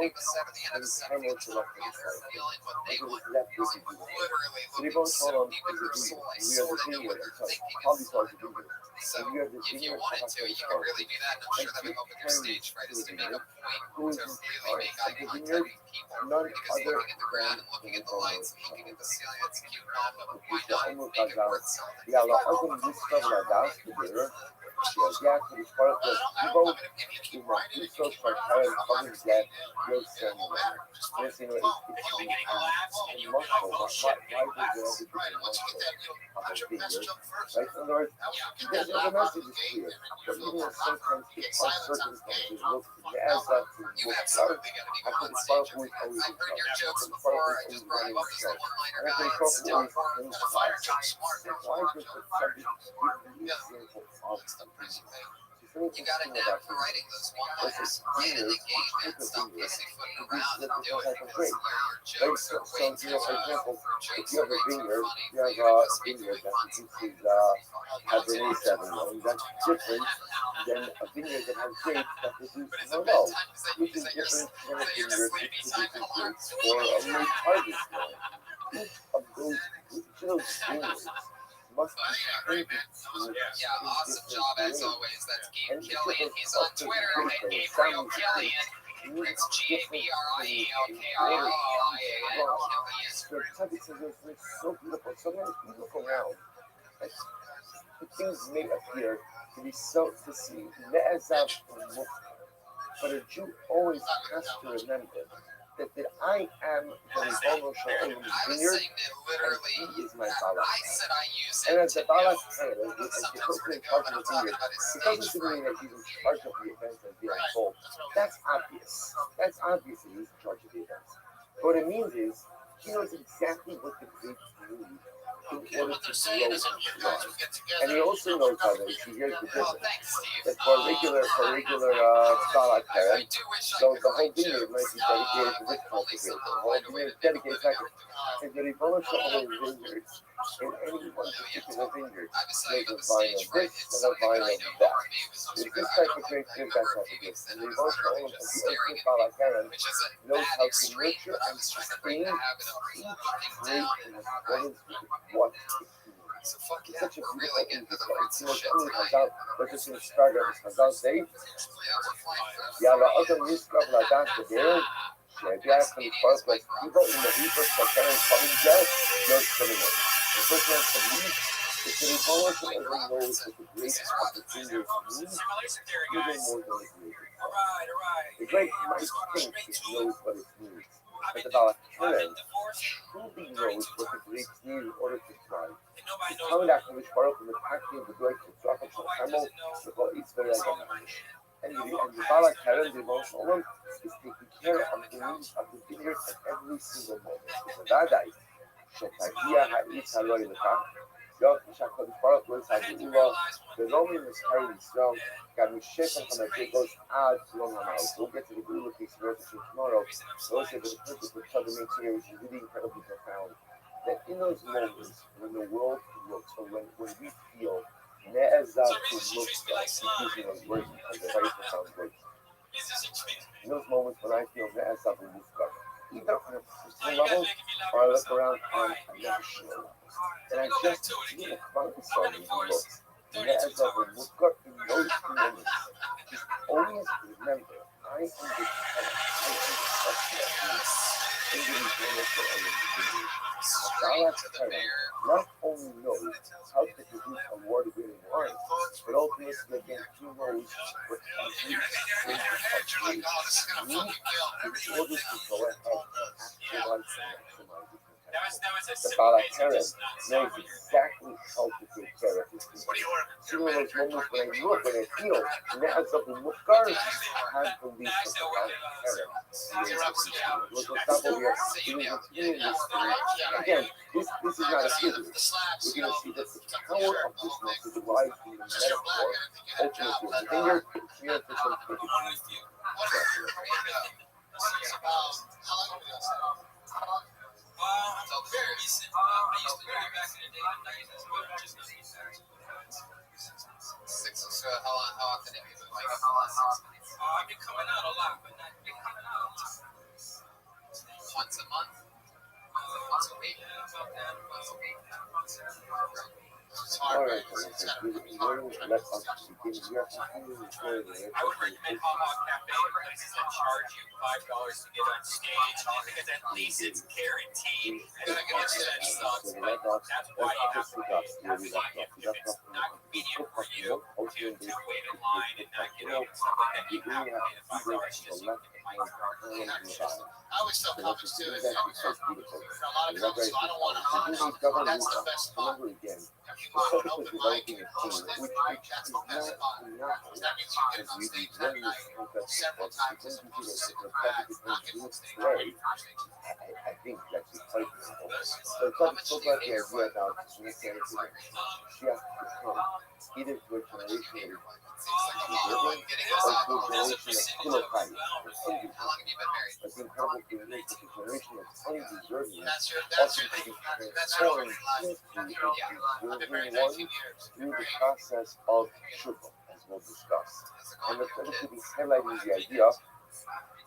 and Camel to love for Yisrael. That is the so the bonus for all is the we are the vineyard, probably called the vineyard. So we are the vineyard of Yisrael. And to carry to the vineyard, who is in charge of the vineyard? None other than the bonus. יאללה, אדם נסתר לדעת כדרך, שיגיע כמשפרת לסיבו, ומכניסו שחרר חברים זה יוסן. Yes, it's emotional. Why does it right? In other words, the message is clear, but even if sometimes our circumstances look as up to look dark, I think it's far away from the dark. It's far away from the running show. And I think it's far away from the fire. Why does the subject give me a simple obstacle? You gotta adapt to writing those one-liners. Get in the game and stop pussyfooting around and do it. Because your jokes are way too for example, if you have a vineyard, you have a vineyard that produces Cabernet Sauvignon. That's different than a vineyard that has grapes that produce Merlot, which is different than a vineyard that produces grapes for a late harvest. Each of those vineyards must be traded to awesome job as always. That's Gabe Kelly, and he's on Twitter at Gabriel Kelly, and it's GABRIELKRIAN. The subject is so beautiful, so many beautiful nouns. The things may appear to be so to see Ne'ezab and Mufta, but a Jew always has to remember that I am the Ribono Shel Olam's vineyard, and he is my Balak. And as the Balak as the person in charge of the vineyard, it doesn't mean that he's in charge of the events and being told. That's obvious. That's obvious that he's in charge of the events. But what it means is, he knows exactly what the grapes need in order to grow and thrive. And he also knows how to, see, here's the difference, that for regular Balak parent, so the whole vineyard might be dedicated to this cultivator. The whole vineyard is dedicated to that. If the Ribono Shel Olam vineyards, in any one particular vineyard, there's a vine of this and a vine of that. There's this type of grape, there's that type of grape. And the Ribono Shel Olam, as the ultimate Balak parent, knows how to nurture and sustain each grape in accordance with what it needs. It's such a beautiful insight. It's only Chazal, let's just start at Chazal say, יאללה, אדם נזכר לדעת כדרך, שיגיע כמשפרת לסיבו, ומהיבו שכרן חולים זה, לא שכרנו. The first one to believe is the Ribono Shel Olam knows that the grapes of the vineyard need even more than it needs. The grape might think it knows what it needs, but the Balak parent truly knows what the grapes need in order to thrive. How that can be Baruch Hu attacking the grapes of Tzrachim Shel Camel, because it's very agonic. And the Balak parent, the Ribono Shel Olam, is taking care of the needs of the vineyard at every single moment. So that is שתגיע האיץ הלא ילכה, שהקדוש ברוך הוא יסגרו לו, ולא ממסחר לישראל, גם משפן המדרגות עד יום המעל. We'll get to the Gula piece of everything tomorrow. But also the purpose of Tzaddik makes here, which is really incredibly profound, that in those moments when the world looks, or when we feel Ne'ezab to look like, using those words because they're very profound words. In those moments when I feel Ne'ezab to look like, either on a personal level or I look around on a national level. And I just feel find something that looks Ne'ezab to look up in those two moments. Just always remember, I am the talent, I am the subject. Not only knows how to produce award-winning wine, but ultimately again he knows what every single needs in order to go ahead and actualize and maximize its potential. The Balateran knows exactly how to take care of his people. Even those moments when I look, when I feel, نعزة المفكر, I have belief of the Balateran. For example, we are continuing this thing. Again, this is not a figure. We're going to see that the power of this message lies in the metaphor, ultimately. The finger, here for some Until very recent. I used to do it back in the day. I'm not using this word, just not using that. 6 or so. How often have you been like? I've been coming out a lot, but not been coming out. Once a month? Once a week? Yeah, about that. Once a week. It's hard, right? It's kind of really hard. I would recommend Hallmark Cafe places that charge you $5 to get on stage because at least it's guaranteed. And that sucks, but that's why you have to pay. That's fine if it's not convenient for you to wait in line and not get up and stuff like that. You have to pay the $5 just so you can get the mic. I always tell couples too, if for a lot of couples, so I don't want to hug. That's the best spot. You want an open mic, host it, that's the best spot. That means you get on stage that night several times as opposed to sitting back, not getting on stage on first stage. I think that's quite simple. But it's so glad the idea about necessarily she has to become either to a generation that is deserving or to a generation that's kilopati or undeserving. But the incredible thing is that the generation that's undeserving also can be transformed into a deserving one through the process of shukr, as we'll discuss. And the Rebbe will be highlighting the idea.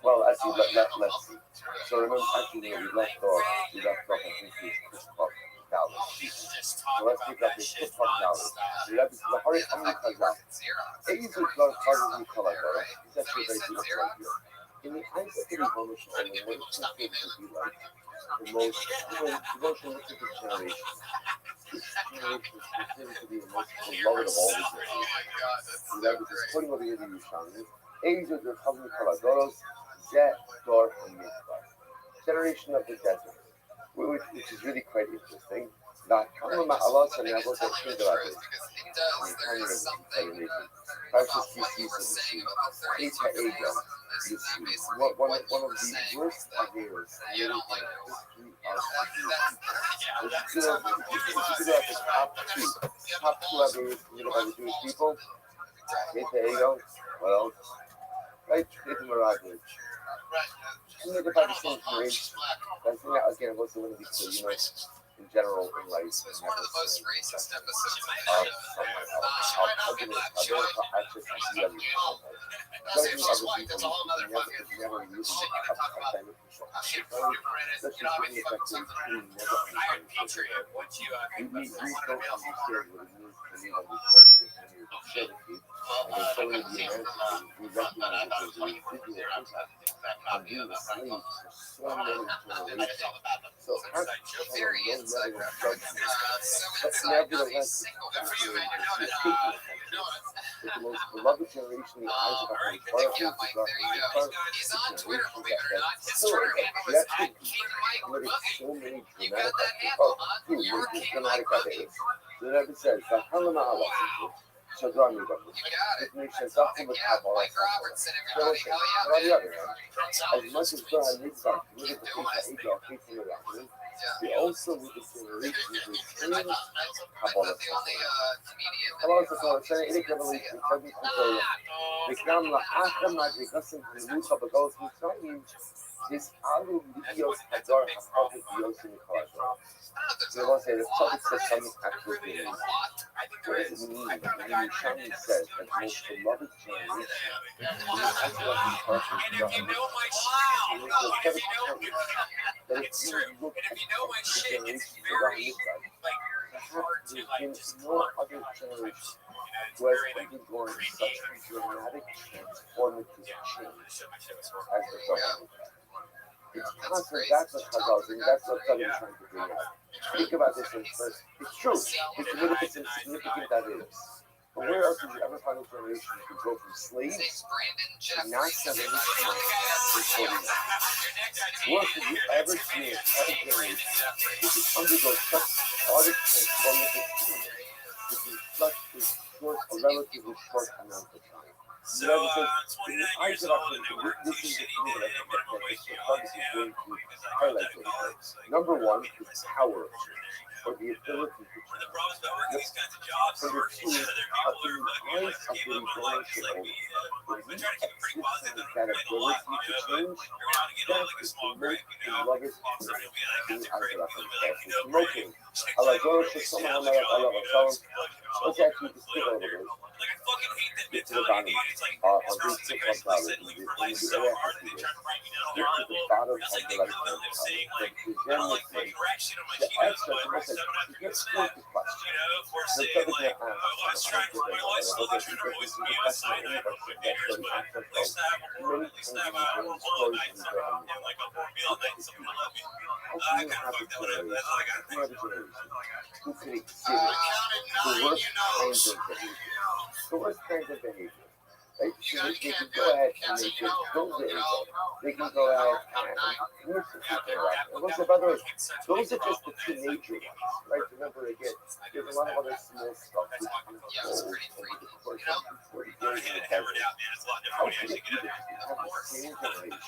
Well, actually, let's see. So remember, actually, we left off, I think, with Pushpak Dallas. So let's pick up this Pushpak Dallas. The Rebbe says, the Hari Amri Chazal. Ezer Dvar Chazal Kaladara. It's actually very beautiful right here. In the eyes of the Rebbe Shalom, what it seems to be like the most emotionalistic generation. This generation is considered to be the most beloved of all the generations. The Rebbe is quoting over here the Yerushalmi. Ezer Dvar Chazal Kaladaros. Generation of the desert, which is really quite interesting. That Kama Ma'alah Sanabot that came to us. One of the worst ideas in the history of the top two ideas by the Jewish people. Ego, well, right, it's Mirage. And they're by the same generation. That's again, what's one of these two, in general in life. It's one of the most racist episodes. That's a whole other fucking shit you can talk about. Shit for you, Brandon. I mean, fucking something. I am Patriot. Once you wanted to so very inside but nevertheless, the most beloved generation in the eyes of the Holy Father. He's on Twitter, believe it or not. His Twitter handle is @KingMikeBoogie. You got that handle, huh? You're King Mike Boogie. The Rebbe says, so draw me about this. You got it. Like Robertson, everybody. Hell yeah, man. As much as God needs us to live the age of faithful around, we also need the generation to train Kabbalah. Kabbalah is a Eric Revelation, וגם לאחר מדרגת הלימוד בגלות מצרים, הסערו להיות הדור הפרטי ביוסי מחלשו. So let's say the topic says something actually meaning. What does it mean? And then Shani says that the most beloved generation and if you know my shit, it's true. And if you know my shit, it's very hard to just no other generation who has undergone such a dramatic transformative change as the Torah. It's constant. That's what Chazal is, and that's what Chazal is trying to bring out. Think about this in first. It's true. It's significant that is. But where else did you ever find a generation who go from slaves to not 70 to 40? Where could you ever see an entire generation who could undergo such chaotic transformative change within such a relatively short amount of time? You know, because in the eyes of our people, this is the thing that I think that this is going to highlight those. Number one is power, or the ability to change. Number two, in the eyes of the generation over, when we exercise that ability to change, that is the most beloved thing in the eyes of our people. Smoking. Allah, let's actually just skip over this. Get to the bottom. On these 6 months out, in the area has to be get to the bottom of the right hand column. The extra, you get straight to question. The other thing I asked, who can exhibit the worst kinds of behavior? The worst kinds of behavior. Right? They can go ahead and make it those areas. They can go ahead and commit to people. And look, by the way, those are just the two major ones, right? Remember, again, there's a lot of other small stuff which unfolds over the course of 40 years in the desert. How can it be that you have the same generation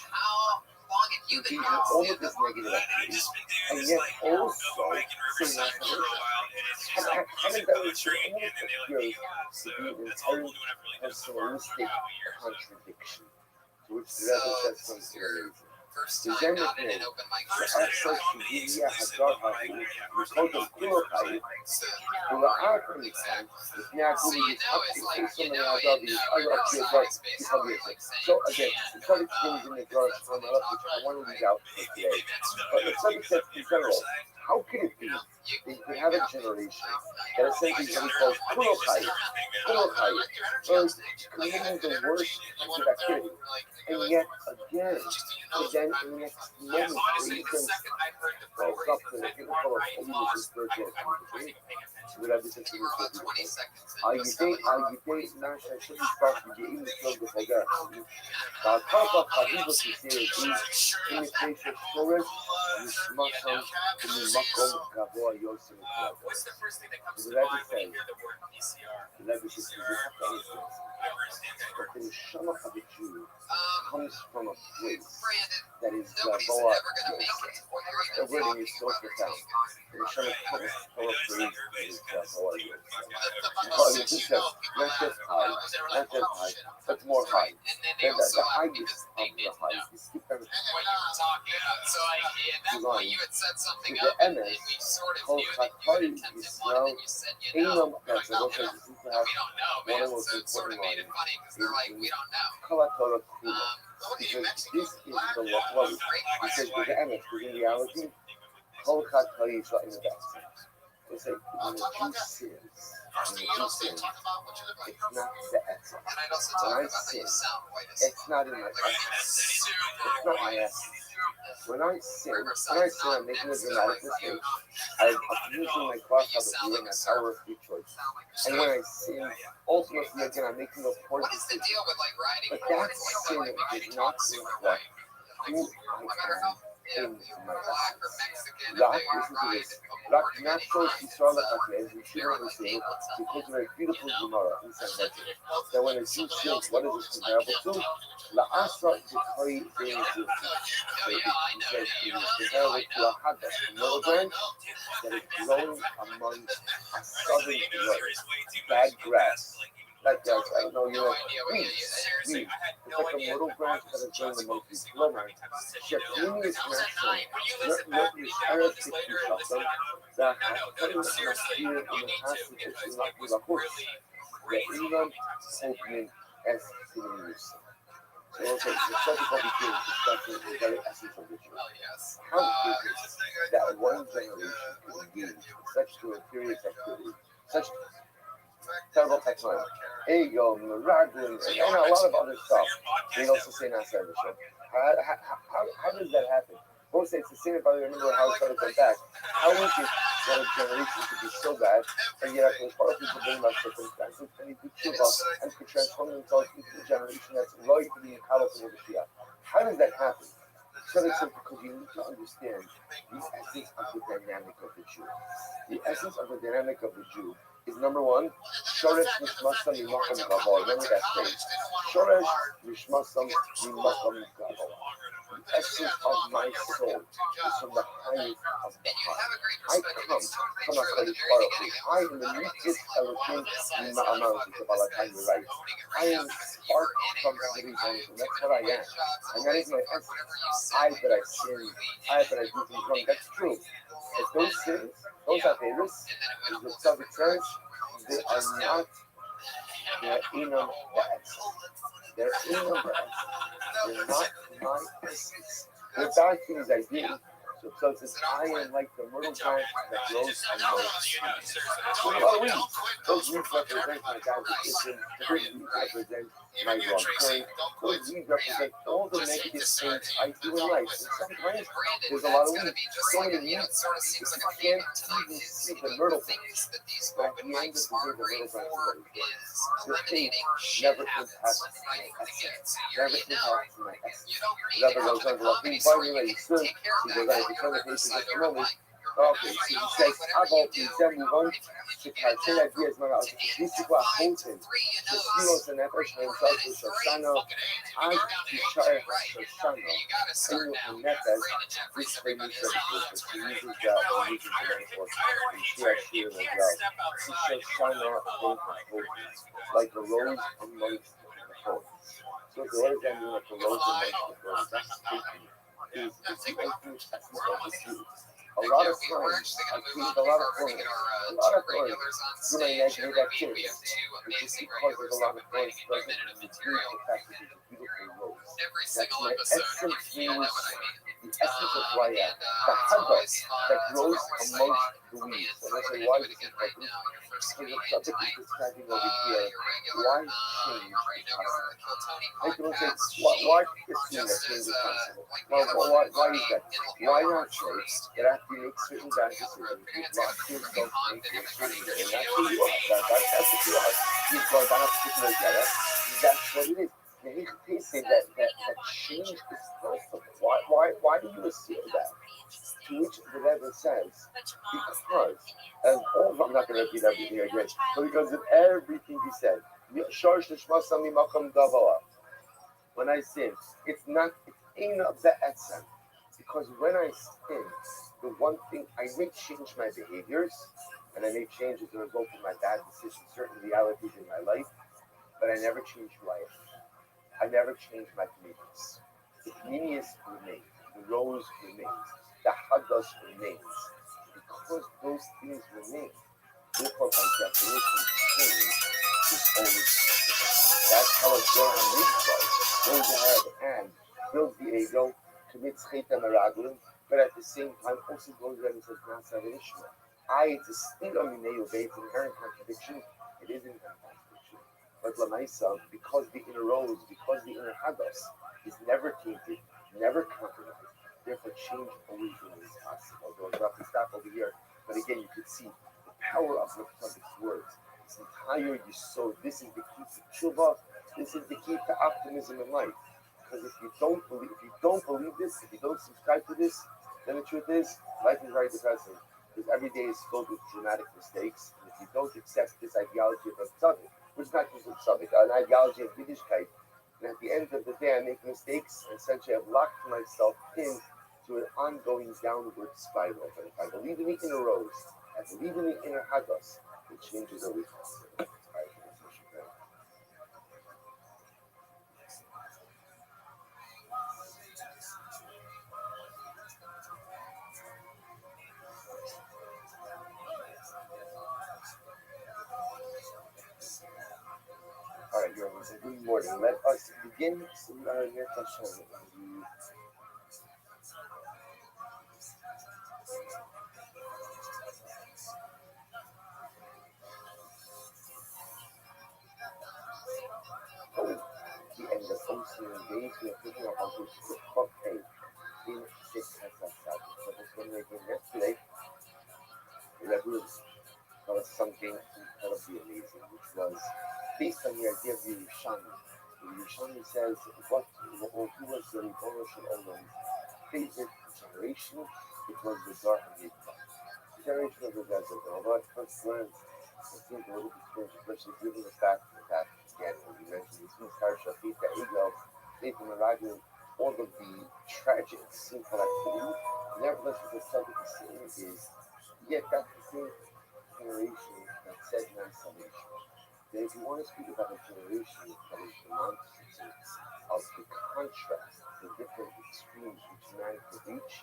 engaging in all of this negative activity, and yet also say not to haven't done this for almost appears to be an inherent personalistic contradiction to which the Rebbe says something amazing. Then again, our church Julia Hadarhahu, we call them Kulokai, Kula'ar Kulisan, if Nyaguli is up to say so many Adabi, I up to your So again, the credit things in the Torah from which I want to read out for today. But the subject says in general, how can it be that you can have a generation that essentially is what he calls Kulokai, committing the worst kinds of activity, and yet again, to then in the next moment, where you can well, stop the people call it holiness and spiritual activity. So that is Nasha should be starting to even feel the Hagar. Papa Habibus is here, imitation Shores, Yishmasham, Makom, Gavoa, Yosem. So that is saying, the Rebbe says, you have to understand that the Neshama of the Jew comes from a place that is Gavoa, Yosem. The wording is so profound. The Neshama comes from a place that is Gavoa, Yosem. Not just high, but more high. And the highest of the high is skip everything. You had said something up, and we sort of knew that you had attempted one, and you said you know. We're like, no, we don't know, man. So it sort of made it funny, because they're like, we don't know. Because this is the law. Because with the emes, because in reality, Kol Chatai is in the best. It's like when the Jew sins, it's not the essence. When I sin, it's not in my essence. It's not my essence. When I sin, I'm making a dramatic mistake. I'm using my cross of the and my power of free choice. And when I sin, ultimately again, I'm making a poor decision. But that sin is not reflect who I am in my essence. Listen to this. Not so she saw the as we should understand, because of a beautiful Gemara in Sanhedrin. That when a Jew sins, what is it comparable to? La'asa Jekari Be'ezim. So it is comparable to a Hadash, a middle branch that is growing among a southern bad grass. Like that, I don't know, you're like, weeds. It's like a little branch that is growing amongst these low branches. Shekini is natural. Not your Arab sticky shotgun. That has cutting enough here in the past, which is not with a horse. The Iran opening as continues. So, okay, the subject of the king is discussing the very essence of the Jew. How is it that one generation can engage in such deleterious activity, such terrible technology, ego, Raglan, and a lot of other stuff? They also say not the show. How does that happen? Both say it's the same, if I remember how it started to come back. How is it that a generation could be so bad, and yet I can part people bring about circumstances, and he could tshuva and could transform themselves into a generation that's right to be caught up in the Mashiach. How does that happen? So it's because you need to understand the essence of the dynamic of the Jew. The essence of the dynamic of the Jew is number one, Shoresh Nishmasam Mimakam Gabor. Remember that phrase. Shoresh Nishmasam Mimakam Gabor. The essence of my soul is from the highest of the high. I come from HaKadosh Baruch Hu. I am the Mitzvah Elohim Ma'amam, which is Balakai right. I am spark from the living bones, and that's what I am. And that is my essence. I that I sin, I that I do things wrong. That's true. But those sins, those averos, as the Tzaddik says, they are not, they're inam ba'etz. They're inam ba'etz. They're not my essence. The bad things I do. So it says, I am like the myrtle plant that grows on the weeds. Those weeds represent my God's kitchen. Those weeds represent my wrong point. Those weeds represent all the negative things I do in life. And sometimes there's a lot of weeds. So many weeds, you can't even see the myrtle plant. But at the end of the day, the myrtle plant is the thing never impacts my essence. Never impacts my essence. Rabbi goes on to like, he goes on to turn the pages at the moment. Okay, so he says, Abel, he said, move on to cartel ideas, man, this is what Houghton, the Spiros and Nefesh, and himself, with Shoshana, as to share Shoshana, in Nefesh, this thing is that he uses that, he uses the metaphor, and Shia Shia as well. Shoshana, like the rose amongst the thorns. So what does that mean, like the rose amongst the thorns? That's speaking. Is the ultimate essence of the truth. A lot of times, I think a lot of thorns, you may imagine that too. It's just because there's a lot of thorns present in the truth, the fact that there's a beautiful rose. That's my essence means the essence of who I am. The hadas that grows amongst the weeds. And I say, why is it like this? Because the subject is describing over here, why change is possible? I can say, why this thing that change is possible? Why is that? Why not change that after you make certain bad decisions, you lock yourself into a certain way, and that's who you are. That's what you are. You've gone down a particular data. That's what it is. They say that change is possible. Why do you assume that? To which the Rebbe says, because, and I'm not going to repeat everything again, but because of everything he said, when I sin, it's ain't of the etzem. Because when I sin, the one thing, I may change my behaviors, and I may change as a result of my bad decisions, certain realities in my life, but I never change who I am. I never change my commitments. The commitments remain. The rose remains. The hadas remains. Because those things remain, therefore by definition, change is always change. That's how a Zohar mitzvah goes ahead and builds the ego, commits chet meraglim, but at the same time also goes ahead and says, Nasa v'nishma. It's a still on the it's an inherent contradiction. It is an inherent contradiction. But Lamaisa, because the inner rose, because the inner hadas is never tainted, never compromised, therefore change always remains possible. I'll drop the stop over here, but again, you could see the power of the words. This entire yisod, this is the key to tshuva, this is the key to optimism in life. Because if you don't believe this, if you don't subscribe to this, then the truth is, life is very depressing. Because every day is filled with dramatic mistakes. And if you don't accept this ideology of a tzaddik, which is not just a tzaddik, an ideology of Yiddishkeit, and at the end of the day, I make mistakes, and essentially I've locked myself in to an ongoing downward spiral. But if I believe in the inner rose, I believe in the inner hadas, it changes always possible. All right, your Honor, good morning. Let us begin. The end of posting days, we are picking up on this in 6 So this one we did yesterday. something incredibly amazing, which was based on the idea of Yerushalmi. Yerushalmi says who was the Ribono Shel Olam's favorite generation? It was the Dor HaMidbar. The generation of the desert. And although at first glance it seems a little bit strange, especially given the fact that, again, as you mentioned, this new Parsha, Beta Egel, Beta Meraglim, all of the tragic sinful activity, nevertheless, what the subject is saying is, yet that's the same generation that said non salvation. Then if you want to speak about a generation that is demonstrative of the contrast, the different extremes which man could reach,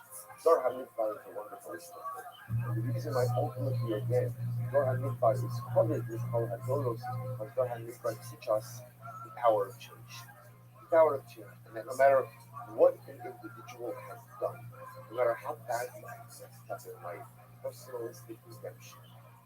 Dor HaMidbar is a wonderful example. And the reason why ultimately, again, Dor HaMidbar is covered with Kol HaDoros is because Dor HaMidbar teaches us the power of change. The power of change. And that no matter what an individual has done, no matter how badly he's messed up in life, personalistic redemption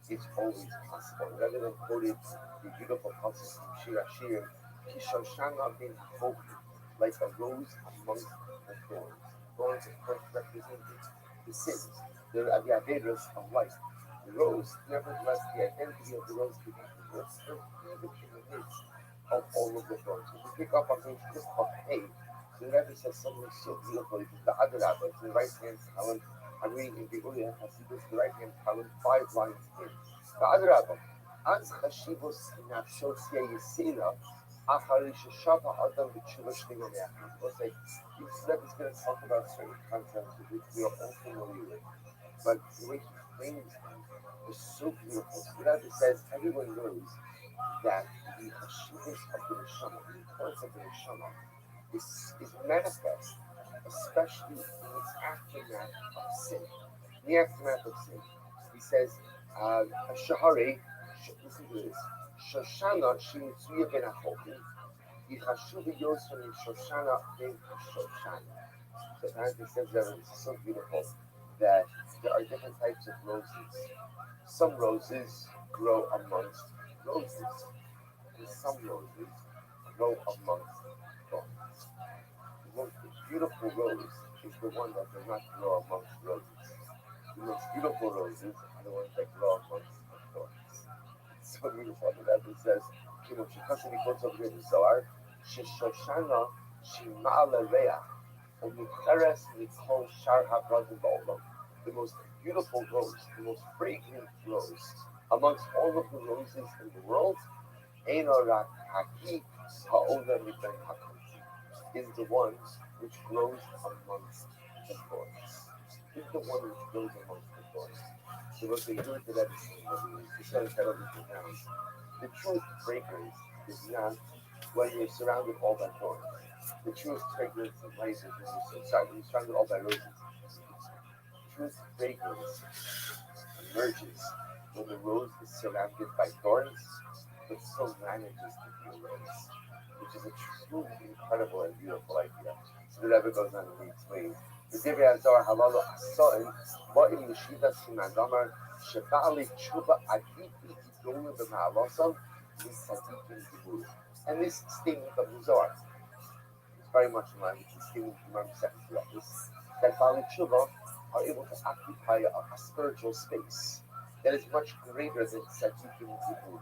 is always possible. Rather than quoted the beautiful passage from Shir Hashirim, Kishoshana bin Hopi, like a rose amongst the thorns. Thorns, of course, representing the sins, the Avedas of life. The rose, nevertheless, the identity of the rose could be preserved even in the midst of all of the thorns. If you pick up on page 6 of A, the Rebbe says something so beautiful. It is the Adarabah, it's the right hand column. I'm reading in the Uriah Hasidus, the right hand column, 5 lines in. The Adarabah, Az Chashivos Nafshosia Yisera, Achari Sheshava Adam B'Tshuva Shligo Me'achim. It's like, this Rebbe is going to talk about certain concepts with which we are all familiar with. But the way he frames them is so beautiful. So the Rebbe says, everyone knows that the Hashivos of the Neshama, the importance of the Neshama, is manifest, especially in its aftermath of sin. In the aftermath of sin, he says, Shahare, listen to this, Shoshana Shimitsuya ben Ahokim, Yichashuv Yosef in Shoshana ben Shoshana. So apparently says that it's so beautiful that there are different types of roses. Some roses grow amongst roses, and some roses grow amongst thorns. The most beautiful rose is the one that does not grow amongst roses. The most beautiful roses are the ones that grow amongst the thorns. It's so beautiful. The Rebbe says, Kimon Shikasa, he quotes over here in the Zohar, Shoshana Shima'ala Reach, Umicheres Mikol Shar HaBradim Ba'olam. The most beautiful rose, the most fragrant rose amongst all of the roses in the world, Eino Rak Haki Ha'ola Miben Hakom, is the one which grows amongst the thorns. Is the one which grows amongst the thorns. So what they do to that is to try to cut everything down. The truest fragrance is not when you're surrounded all by thorns. The truest fragrance in life is when you're surrounded all by roses. The truest fragrance emerges when the rose is surrounded by thorns, but still manages to be a rose, which is a truly incredible and beautiful idea. So the Rebbe goes on and he explains. The Divrei Hazar Halalu Asoin, Ba'im Yeshiva Simagamar, Sheba'ali Tshuva Aditi Idolu B'Ma'alosam, Misadikim Dibur. And this statement of the Zohar is very much in line with the statement from Imam Sefirah, that Ba'ali Tshuva are able to occupy a spiritual space that is much greater than Sadikim Dibur.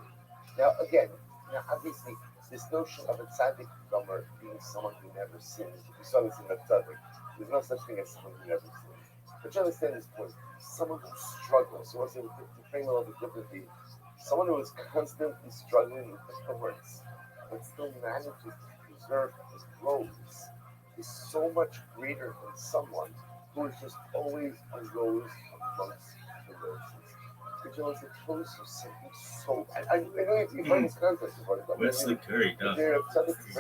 Now, again, obviously, this notion of a tzaddik gomer being someone who never sins, we saw this in the tzaddik. There's no such thing as someone who never sins. But you understand this point. Someone who struggles, so let's say to frame it a little bit differently, someone who is constantly struggling with the words, but still manages to preserve his rose, is so much greater than someone who is just always a rose amongst the roses. But you know, the clothes are simply so. I know you find this concept before, but Wesley Curry does.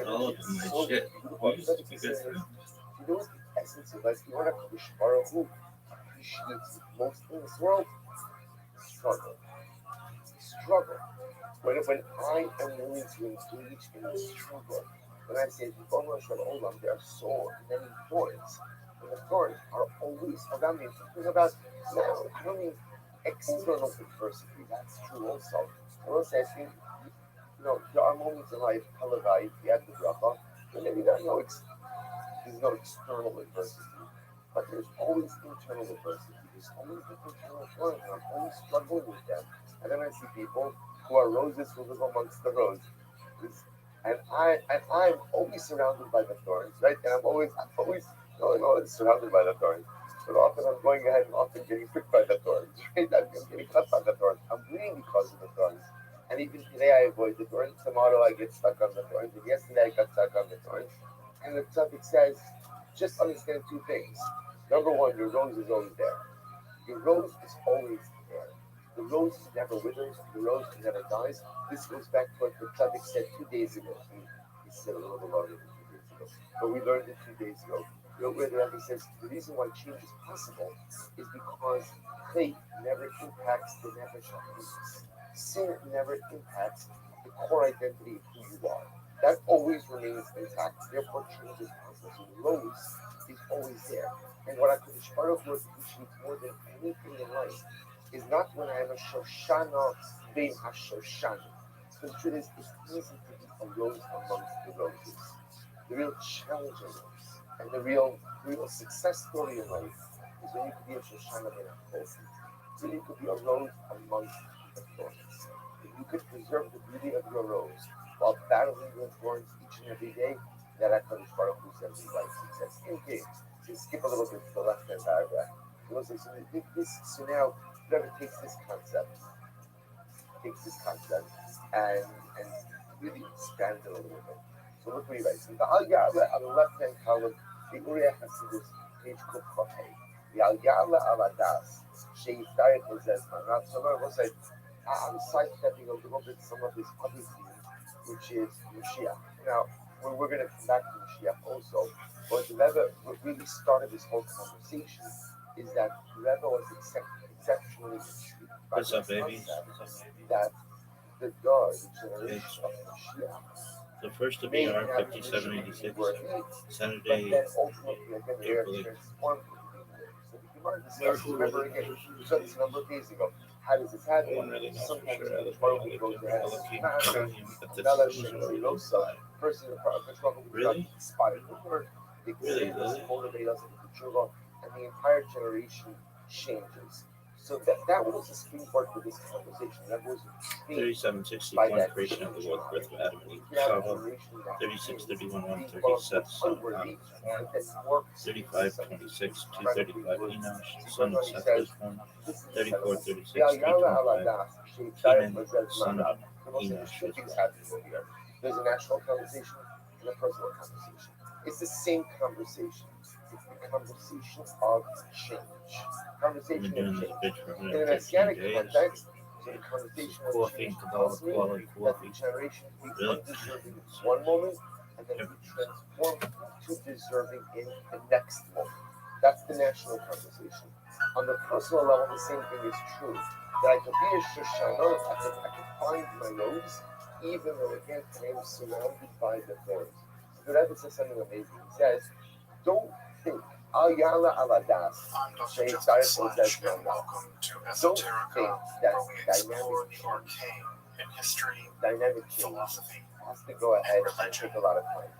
All of them, my shit. We used to be good for him. You know what the essence of life? You want to push Baruch Hu appreciates most in this world? Struggle. Struggle. When I am willing to engage in the struggle, when I say there are so many thorns, and the thorns are always around me. Think about now, I don't mean external adversity, that's true also. I will say, I think, there are moments in life, Halavai, you have the bracha, and maybe there's no external adversity, but there's always internal adversity. There's always different general thorns, and I'm always struggling with them. And then I see people who are roses who live amongst the roses. And I'm always surrounded by the thorns, right? And I'm always surrounded by the thorns. But often I'm going ahead and often getting pricked by the thorns, right? I'm getting cut by the thorns. I'm bleeding because of the thorns. And even today I avoid the thorns. Tomorrow I get stuck on the thorns. And yesterday I got stuck on the thorns. And the topic says, just understand two things. Number one, your rose is always there. Your rose is always there. The rose never withers. The rose never dies. This goes back to what the tzaddik said 2 days ago. He said a little bit longer than 2 days ago, but we learned it 2 days ago. Where the Rabbi says the reason why change is possible is because faith never impacts the nefesh habayis. Sin never impacts the core identity of who you are. That always remains intact. Therefore, change is possible. So the rose is always there. And what I could Baruch Hu appreciates more than anything in life is not when I am a Shoshana bein HaShoshana. Because the truth is, it's easy to be a rose amongst the roses. The real challenge in life and the real success story in life is when you could be a Shoshana bein HaChol. When you could be a rose amongst the thorns. If you could preserve the beauty of your rose while battling with thorns each and every day, that HaKadosh Baruch Hu sends you life success. Okay, so skip a little bit to the left-hand paragraph. So now, whoever takes this concept, and really expands it a little bit. So look what he writes. The Al Ya'la on the left-hand column, the Uriah Hasidus, page Kuf Chafei. The Al Ya'la al Adas, Sheiftarich Lezezman. Now, so we'll say, I'm sidestepping a little bit some of this other theme, which is Mashiach. Now, we're going to come back to Mashiach also, but the Rebbe, what really started this whole conversation is that the Rebbe was exceptionally intrigued by the concept that the generation of Mashiach, the first to be R 5786, Saturday, April 8th. So the Gemara discussed, remember again, we saw this a number of days ago. How does this happen? Sometimes the Baruch goes ahead and person Really? inspired word, they motivate us into tshuva, and the entire generation changes. So that was the springboard for this conversation. That was 3761, creation of the world, birth of Adam and Eve, Chava, 3631, 137, son of Adam, 3526, 235, Enosh, son of Seth was born, 3436, 325, Kenan, son of Enosh was born. There's a national conversation and a personal conversation. It's the same conversation. It's the conversation of change. Conversation of change. In an Messianic context, so the conversation of change tells me that the generation be undeserving in one moment and then be transformed to deserving in the next moment. That's the national conversation. On the personal level, the same thing is true. That I could be a Shoshana, I could find my rose, even though again I am surrounded by the thorns. The Rebbe says something amazing. He says, don't think Al Yala Al Adas. Don't think that dynamic change has to go ahead and take a lot of time.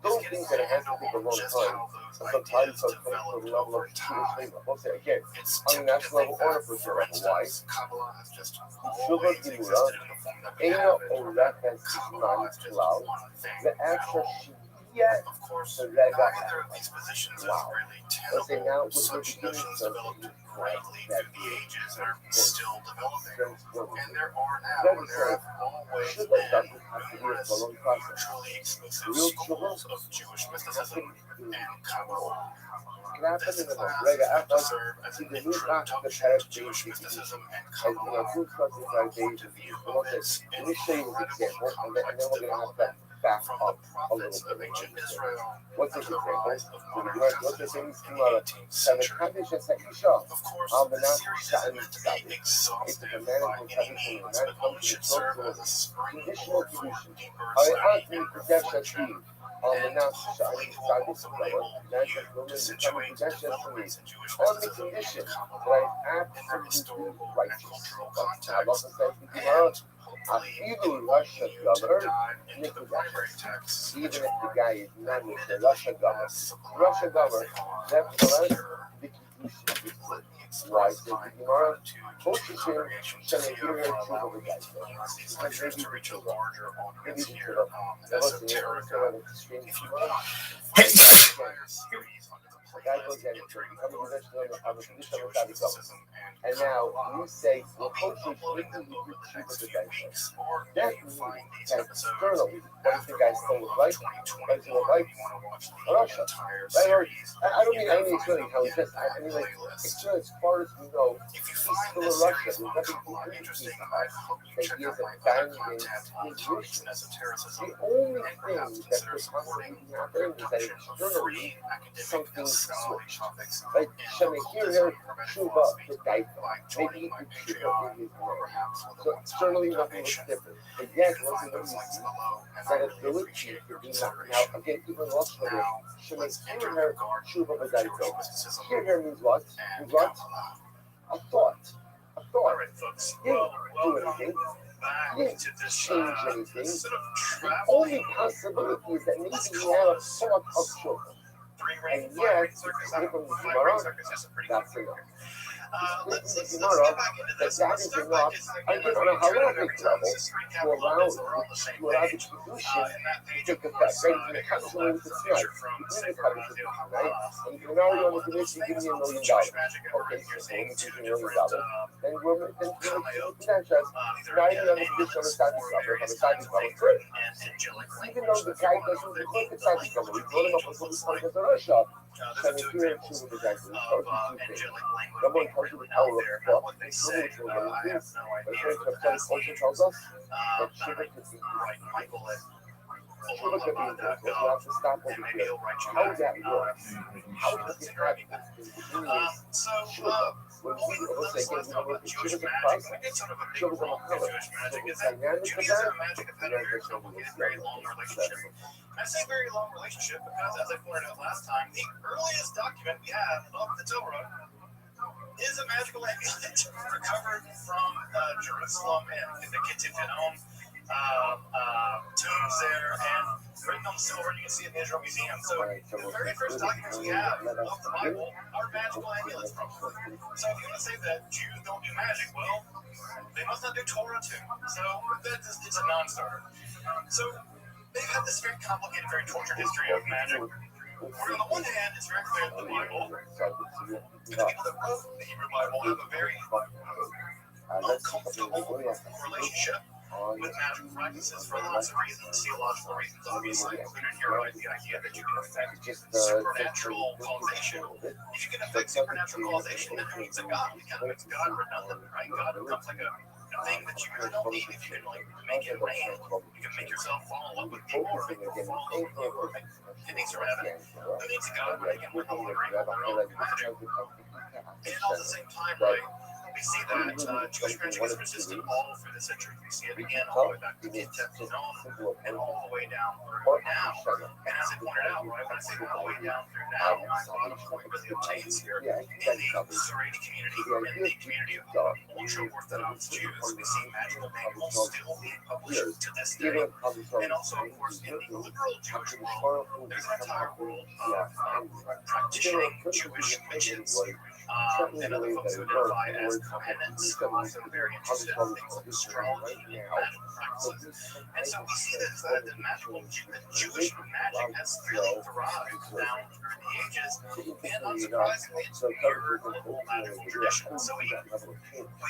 Don't think that it has to take a long time. Sometimes it's coming to the level of Jewish labor. We'll say again, on the national level or a personal level. Why? Tshuva Gimura, Eina Orefes Zman Klal, Ve'asher Shiyeh Rega. Wow. Let's say now we're beginning something like that. Still developing, and there are now, Rebbe and there says, have always Tshuva been doesn't have to be a numerous prolonged process. truly exclusive Real schools Tshuva of Jewish mysticism and Kabbalah. can happen This in the class Rega is meant to after serve as to an the new introduction to Jewish Jewish mysticism and as we Kabbalah, are two trusted by a point days. of view Let of its me show you an example, incredibly and then complex we're going to have to development back from up the a little prophets bit. of ancient Israel What's to this the example? rise of So modern what's the Hasidism things in come the out of 18th century. Of course, this series isn't meant to be exhaustive by any means, but only should serve as a springboard for deeper study and reflection, and hopefully it will also enable you to situate developments in Jewish mysticism and Kabbalah in their historical and cultural context, and Even Russia governor, even if the guy is not with the Russia governor, nevertheless, the Kiddushin is good. Why? Says the Gemara, Hoshishim, Shanahir, Tshuva, because maybe the Tshuva, maybe the Tshuva. That was an extreme Gemara. The guy goes in, and now we say, well, Hoshish, maybe he did Tshuva, the guy says. That means that externally, what is the guy still look like? What does he look like? Russia. Right? I don't mean externally how he just, I mean like, externally as far as we know, he's still a Russia. There's nothing to indicate that he is abandoning his mission. The only thing that could possibly be happening is that externally something switched. Like, Shamahir, Tshuva, the guy, maybe he could Tshuva in his mind. So externally nothing looks different. But yet, once you see that ability to do that. Now, again, even Rothschild, Shamahir, Tshuva, the guy, here means what? Means what? A thought. A thought. He didn't do anything. He didn't change anything. The only possibility is that maybe he had a thought of Tshuva. And yet, it's from the Gemara, that's enough. It's the Gemara that is enough, again, on a halachic level, to allow the Kiddushin to take effect. Right? It comes away with the tonight. You bring the Kiddushin, right? And you can already on the Kiddushin, give me $1 million. Okay, so when you give me $1 million, then we're then you can says, now you're on the Kiddushin on the side of the cover, good. Even though the guy doesn't look at the cover, we brought him up with what he's Russia. And if you're in tune with the guy, so he tells you two things. Number one, tells you the power of the thought. But according to what culture tells us, that Shiva could be Shiva could be important. You have to stop over here. How does that work? How does it happen? Shiva, when we, let's say, again, we don't look at Shiva's a Christ, Shiva's a Muhammad. So the dynamic of that, and then there's no relationship. I say very long relationship because, as I pointed out last time, the earliest document we have of the Torah is a magical amulet recovered from Jerusalem and the Ketuvim tombs there and written on silver. You can see it in the Israel Museum. So the very first documents we have of the Bible are magical amulets from. So if you want to say that Jews don't do magic, well, they must not do Torah too. So it's a non-starter. So they've had this very complicated, very tortured history of magic. Where on the one hand, it's very clear that the Bible, and the people that wrote the Hebrew Bible have a very uncomfortable relationship with magical practices for lots of reasons, theological reasons, obviously included here, right? The idea that you can affect supernatural causation. If you can affect supernatural causation, then it means that God becomes God redundant, right? God becomes like a thing that you really don't need. If you can like make it rain, you can make yourself fall in love with people, or make them fall in love with you, or make things from heaven. That means that God, right, again, we're not agreeing with their own magic. And at the same time, right, we see that Jewish magic has resisted all through the centuries. We see it again all the way back to the Ketuvim and all the way down through now. And as I pointed out, right, when I say all the way down through now, the point really obtains here in the Sephardi community, in the community of ultra-Orthodox Jews. We see magical manuals still being published to this day. And also, of course, in the liberal Jewish world, there's an entire world of practicing Jewish witches. And other folks who identify as Kohenites, who are also very interested in things like astrology and magic practices. And so we see that the Jewish magic has really thrived down through the ages, and unsurprisingly, it's a pure global magical tradition. So we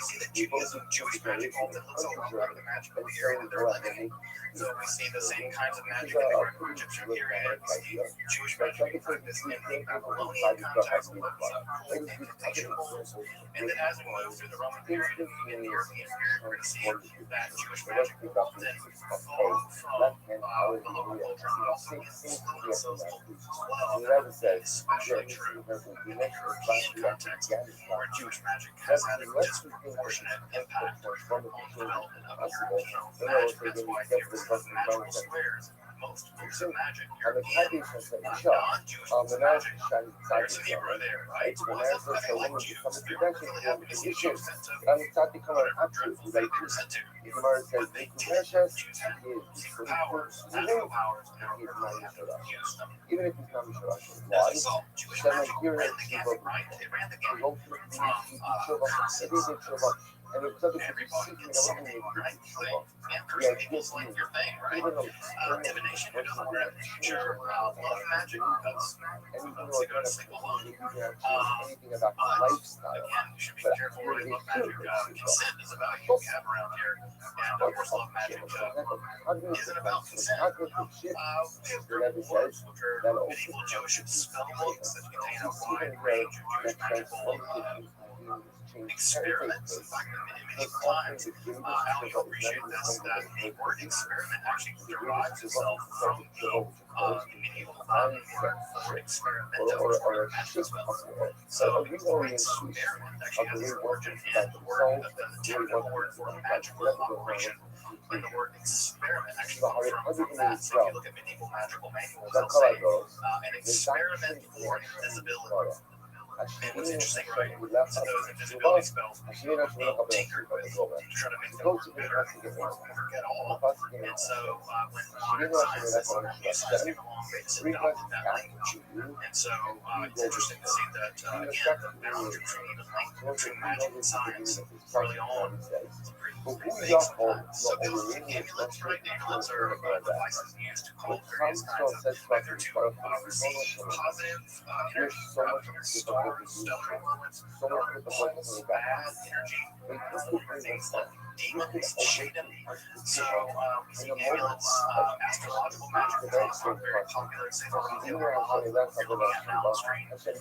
see that Judaism, Jewish magic often looks a lot like the magic that we hear that they're living. So we see the same kinds of magic that we heard from Egyptian period. We see Jewish magic being practiced in the Babylonian context, with some and then as we move through the Roman period and the European period, we're going to see that Jewish magic will often evolve from the local culture and also influence those local as well. Especially true in the European context, where Jewish magic has had a disproportionate impact on the development of European magic. That's why the original magical squares most forms of magic. And the Kaddish has said, Isha, the Nash Shani Tzadi, it's the Nash says the woman becomes a protection for the issues. And the Tzadi come on absolute, like this. The Gemara says, the Kudashas, even if he's not Misharash. Why? Then like here is Shiva. The ultimate Shiva. And it's something to be seeking around me. The idea is even though Divination is a pure love magic because anything like anything about lifestyle. again, you should be careful with love magic. Consent is about you we have around here. And of course, love magic isn't about consent. We have certain words which are medieval Jewish spell books that contain a wide range of Jewish magical experiments. In fact, many times, how you appreciate this, that the word experiment actually derives itself from the medieval for experimental or magic spells. So experiment actually has its origin in the word, the technical word for magical operation. And the word experiment actually comes from that. So if you look at medieval magical manuals, they'll say an experiment for invisibility. And what's interesting, right? So those invisibility spells, tinkered with to try to make them work better or work at all. And so when modern science is utilizing a long way to adopt that language. And so it's interesting to see that, again, the boundary between magic and science early on is pretty big sometimes. So those amulets, right? Amulets are devices used to call various kinds of, either to receive positive energy from your star, stellar moments, dark pulse, bad energy, things like demons, Shaitan. So we see amulets, astrological magic is also very popular. Say for example, you're looking at now on the screen, was a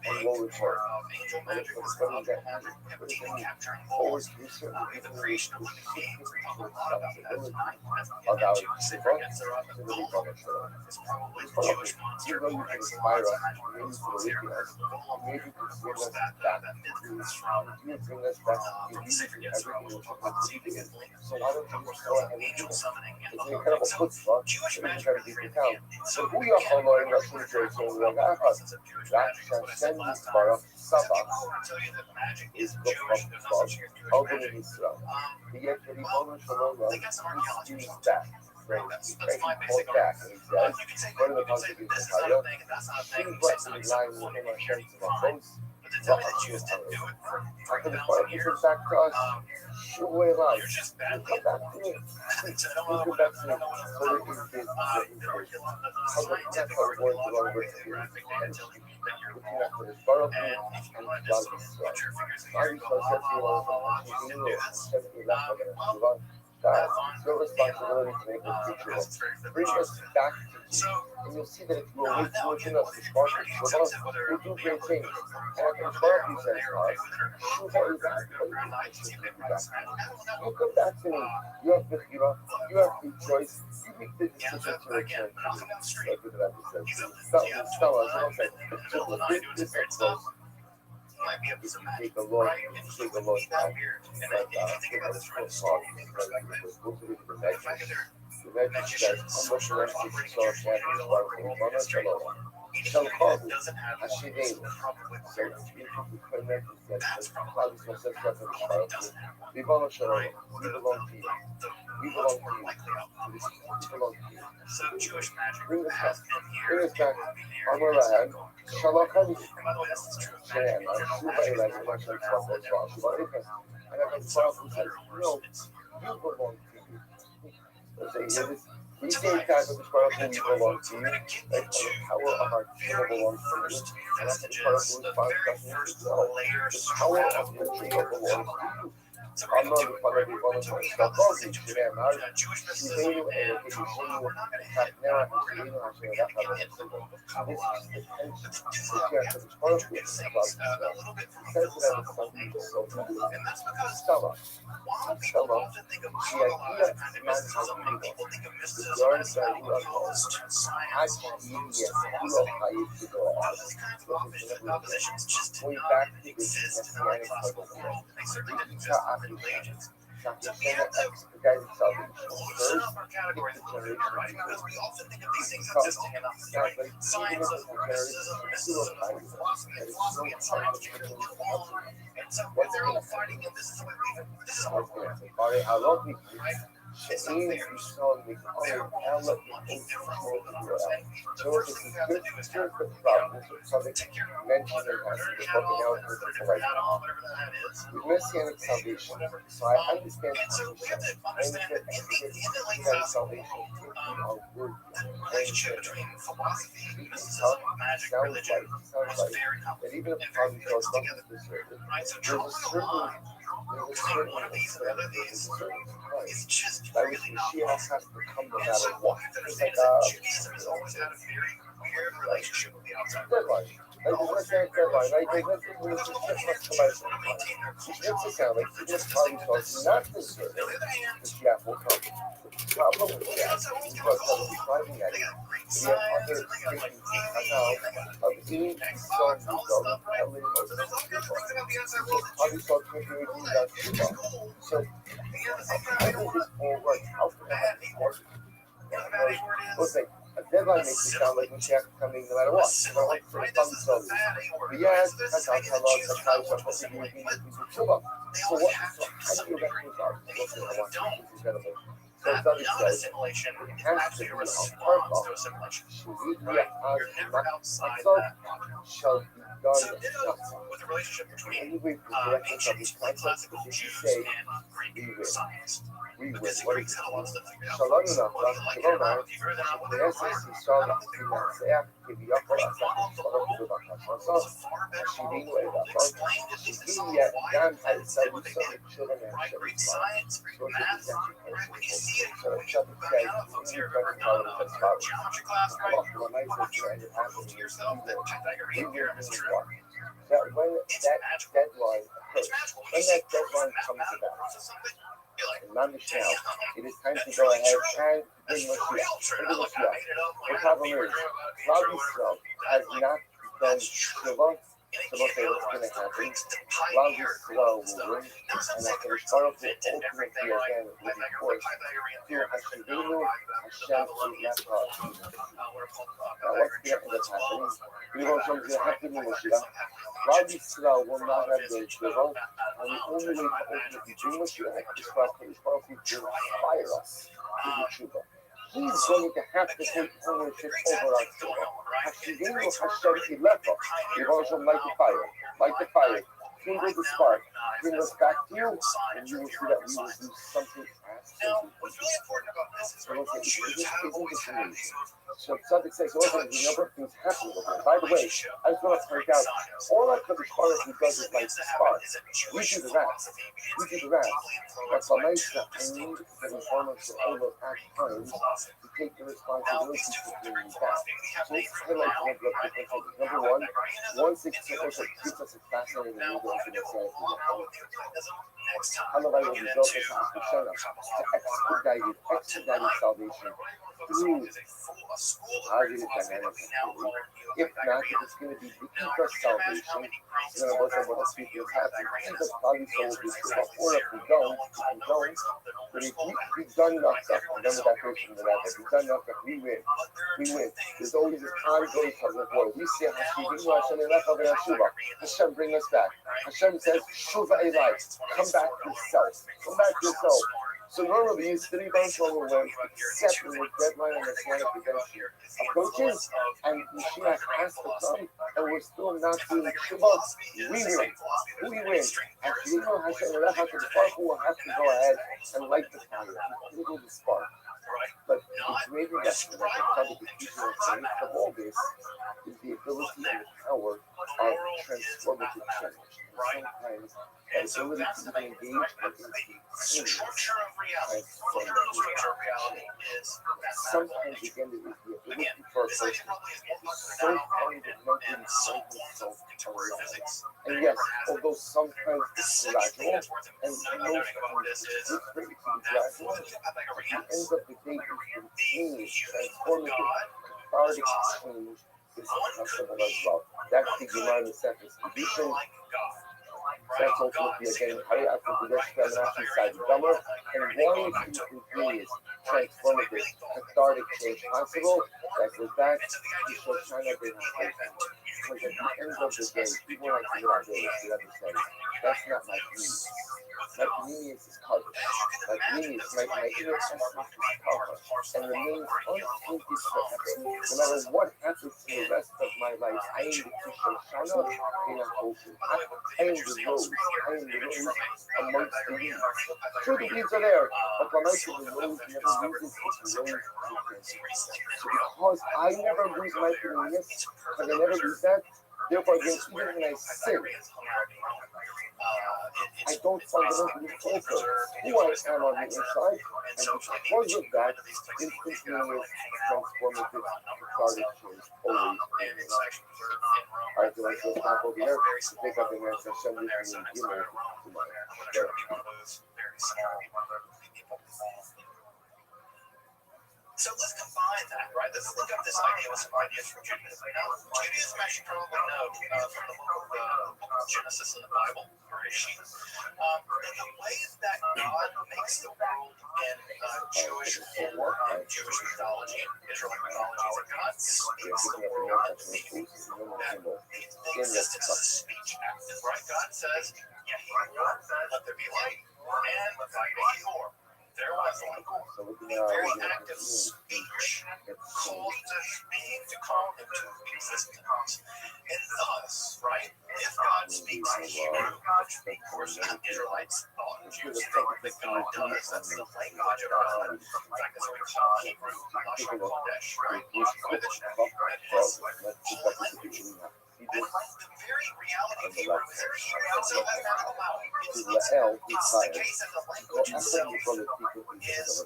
big part of angel magic, astrological magic, capturing goals, the creation of living beings. We talk a lot about that tonight. As we get into significance, there are the golem is probably the Jewish monster who makes lots of magic spells here. The golem, of course, that myth is from significance from significantly. Of course, angel summoning and the whole thing. So Jewish magic are significant. So we can learn the process of Jewish magic. What I said last time. Some people will tell you that magic is Jewish. There's no such thing as Jewish magic. Well, they got some archaeology. That's my basic argument. You can say this is not a thing and that's not a thing. You say it's not acceptable in any area, fine. But to tell me that Jews didn't do it for 3,000 years, you're just badly informed. I don't know what else to tell you. The archaeological scientific archaeological graphic data tells you that you're wrong. And if you want to just sort of put your fingers in your ear and go, Jews didn't do this. Well, your responsibility to make this future bring us back to you, and you'll see that if you are within us, we'll do great things. And I can tell you that you'll come back to me. You have free choice. You make the decision to return. Might be a piece of magic, right? And he would be that weird. And if you think about this from a historical perspective, the fact that they're magicians, sorcerers, operating usually in the world in history, each planet doesn't have one, so probably weird. That's probably probably doesn't have one. Right? The much more likely outcome. So Jewish magic has been here and will be there. And by the way, this is true of magic in general. Magic is no longer now than ever before. So for better or worse, it's We say kind of we're going to get into the very first vestiges, the very first layer strata of the so we're going to do it. We're talking about the Jewish mysticism, and we're not going to hit we're going to hit the world of Kabbalah. But to do that, we have to introduce things a little bit from a philosophical angle. And that's because while people often think of Kabbalah as a kind of mysticism, and people think of mysticism as opposed to science or opposed to philosophy, a lot of these kinds of oppositions just did not exist in the classical world. They certainly didn't exist in the Middle Ages. Hashem expedited salvation. loosen First, up our categories a little bit, right? Because we often think of these things as distant enough, right? Science or mysticism or philosophy and science can't get along. And so if they're all fighting, and this is what we're doing, right? It's not fair. Their world is much different from the ours. And the first thing you have to do is kind of take your dirty hat off and put a different hat on, whatever that hat is. Messianic salvation. So I understand And so we have to understand that in the late salvation relationship between philosophy, mysticism, magic, religion was very complicated and very mixed together. Right? So drawing a line between one of these and the other of these is just really not possible. And so what we have to understand is that Judaism has always had a very weird relationship with the outside world. Always very weird, right? Because on the one hand, Jews want to maintain their culture, they're just as they want this. On the other hand, the outside world's kind of cool. They got great science, and they got like TV, and they got Xbox, and all this stuff, right? So there's all kinds of things about the outside world that Jews cool, which is cool. So And yet at the same time, they don't want the bad A word. You know, the bad A word is listen, a deadline makes it sound like Mashiach is coming no matter what. assimilate, right? This is the bad A word. But Right? yes, So there's that's this idea that Jews do not want to assimilate, but So they always have to to some degree. And even when they don't, that non-assimilation is actually a response to assimilation. Right? You're never outside that boundary. shall be So done. ditto with the relationship between Anyway, ancient like classical Jews and Greek science. Because the Greeks had a lot of stuff figured out. Whether you like it or not, if you heard that out, whether you're right, I don't think they were. Greek modeled the world was far better model of the world. Explained at least in some of why they did what they did. Right? Greek science, Greek math, right? When you see it, when you I don't know, folks here have ever done geometry class, right? You prove to yourself that Pythagorean theorem is true. It's magical. Deadline It's occurs, magical. When when you see that proof, deadline comes mathematical about, proof of something, you're like, and manage now, damn, it is time to that's go really ahead true. and That's bring for Mashiach. real true. Now, look, I made it up. The Like, I had a problem fever is, dream about it being Rabbi true, whatever. has Like, not done that's true. Shiva. And it So can't say be what's otherwise. going to The happen. Greeks Rabbi pioneered Slow stuff. will win, Never said and the after the Greeks Baruch invented will everything, ultimately right? again will be Pythagorean, the forced Pythagorean to theorem has been known Hashivinu, by the Hashem Babylonians Tzidkah. what are called Now what's Pythagorean going to end up triplets. Well, happening? right? We will show you Pythagoras, right? happening with Pythagoras Mashiach. like heavenly Rabbi logics Slow for will not have the physics, Shiva, and the only way to ultimately bring Mashiach is for HaKadosh Baruch Hu to inspire us to do Shiva. He's going to have to take ownership over our Shiva. Hashivinu Hashem Ilecha. Yehoshua, light the fire. Light the fire. Kindle the spark. Bring us back to you, and you will see that we will do something Now, absolutely. what's really important about this is, right, Okay, Jews have always had a sort So Tzaddik says, oh, there's a number of things happening with him. By the way, I just want to point out, all our HaKadosh Baruch Hu does is light the spark. We do the rest. We do the rest. That's a nice step. I need that informants will over at times to take the responsibility to bring it back. So let's highlight a number of different things. Number one, 162 also gives us a fascinating Now, read we're into going to do the a lot science. more with neoplatonism next time. Otherwise, We'll we'll get be built into as a persona to tonight, expedited salvation what I want to focus on is a school of great philosophy that we now call If not, neo-Pythagorean. it's going to be the Now, deeper you can imagine how salvation. many Greeks It's going to taught look at what the philosophy people have to neo-Pythagorean the is. body The soul answer is is exactly or if zero. we No don't, one if taught, we no don't, Greeks taught that but if school that. we've done enough Right? stuff, Everyone remember is that self-European version of that, if we've done enough stuff, we win. But there are We two win. things There's always this that ongoing really tug of war. We say, now Hashem, involve Hashem, Hashem, Hashem, bring us back. right? Hashem says, Shuva Elai, come back to yourself. Come back to yourself. So normally it's 3 months over when except when the deadline and the plan of redemption approaches and Mashiach has to come and we're still not doing Shabbat, we win. We win. Hashem, Hashem, Hashem, will have to go ahead and light the fire, kindle the spark. But the greater lesson that the Tzaddik is teaching us in the midst of all this is the ability and the power of transformative change. Sometimes And so ability that's to the engage thing, right? with The structure of reality. The fundamental structure of reality is mathematical sometimes nature. again it is the ability Again, for a this idea person probably is more popular so now fundamentally in some find forms himself of contemporary physics than and it yes, ever has. although sometimes The it's second thing gradual that's worth and noting about this is it's great to be that gradual, for the at the Pythagoreans, end of the day the instantaneous union with transformative God cathartic change is possible as well. That's the Gemara in the Sefer be Kedushin. like God. That's ultimately again Hari Akutudeshka Manashi side Dumber. And why is instantaneous, transformative, cathartic change possible? That goes back to Shoshana Ben HaChoshim. Because at the end of the day, people like to get out there, you understand. That's not my community. My convenience is covered. My convenience, my inner essence is covered and remains untainted forever. No matter what happens in the rest of my life, I am the Shoshana in a Hoshin. I am the rose. I am the rose amongst the weeds. Sure, the weeds are there, but the life of the rose never loses its rose existence. So because I never lose my convenience, because I never lose that, therefore, again, even when I sin, I don't fundamentally alter who I am on the inside, and because of that, instantaneous, transformative, cathartic change always remains. All right, so let's go back over here to pick up in answer 70 and Gimel tomorrow. So let's combine that, right? Let's look up this idea with some ideas from Judaism. Now, Judaism, as you probably know, from the book of Genesis in the Bible, creation, the ways that God makes the world in Jewish mythology, Israelite mythology, that God speaks the world into being. That the existence is a speech act, right? God says, let there be light, and let there be or. There was light. The very act of speech caused this being to come into existence. And thus, right, if God speaks in Hebrew, which of course the Israelites thought Jews thought that God does, that's the language of God. In fact, that's what we call Hebrew, Lashon Kodesh, right? Lashon Kodesh, that is holy language. And the very reality of Hebrew is that Hebrew is a mathematical power. It's the case that the language itself is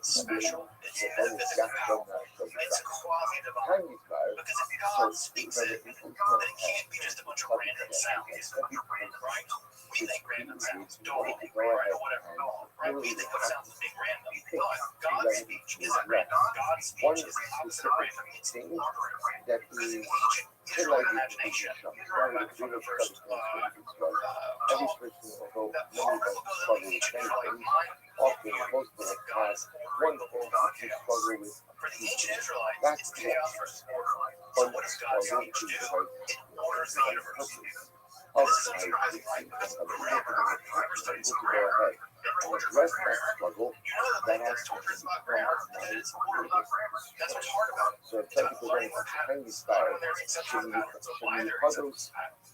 special. It's metaphysical. It's quasi-divine. Because if God speaks it, then it can't be just a bunch of random sounds, right? We think random sounds, don't right, or whatever, right? We think of sounds as being random, but God's speech isn't random. God's speech is the opposite of random. It's arbitrary. Because in ancient Israelite imagination, you heard about from the first talk that part of the ancient Israelite mind often most of the God's wonderful God chaos. For the ancient Israelites, it's chaos versus order. So what does God's speech do? It orders the universe. And this is unsurprising, right? Because whoever studies grammar and tortures about grammar, you know that language tortures about grammar because it's orderless. That's what's hard about it. It's about learning from patterns. When there's exceptional patterns of why there are exceptional patterns.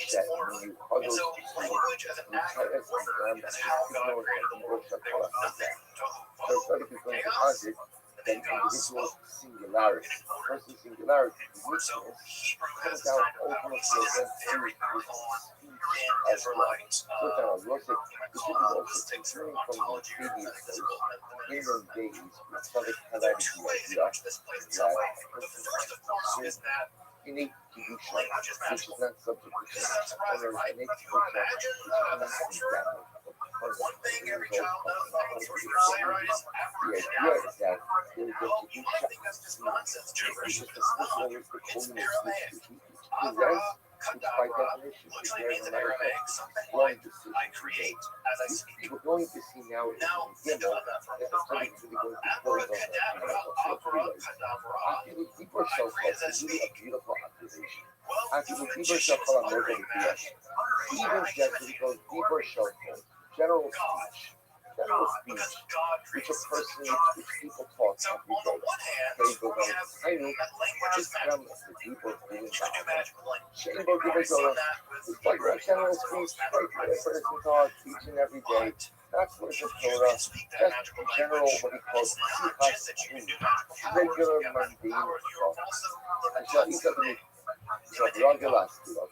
It's order. And so language as an act of order is how God created the world. There was nothing, total chaos, and then God spoke. Singularity. Versus singularity. So Hebrew has this kind of power. We see this very early on in Israelite linguistics or ontology or metaphysical dimensions. There are two ways in which this plays itself out. The first, of course, is that innate language is magical. not subject to This is not surprising, right? If you imagine the culture, one thing every child knows about what we're going to say, right, is Abracadabra. Well, you might think that's just nonsense gibberish. It's not. It's Aramaic. Abracadabra literally means in Aramaic something like I create as I speak. We're going to see now. Now, think about that for a moment, right? Abracadabra, I create as I speak. Beautiful observation. Well, After even the the deeper magician shuffle, is I'm uttering going to magic. even just because deeper shuffle, general speech, Because God which creates a person, God which creates. people talk So every on the day. one hand, They go we down have tiny, that language is just magical. the deeper feeling. You can do magic with language. Chamber We've givers seen are that with it's like Hebrew. that general God's speech, magical like practices. person talks teaching every day. But That's what you the can Torah, speak that just magical general, language. what he calls It's not just that you can do magical powers. regular You have magical mundane powers. You are stuff. also And so he's imitating like, that's the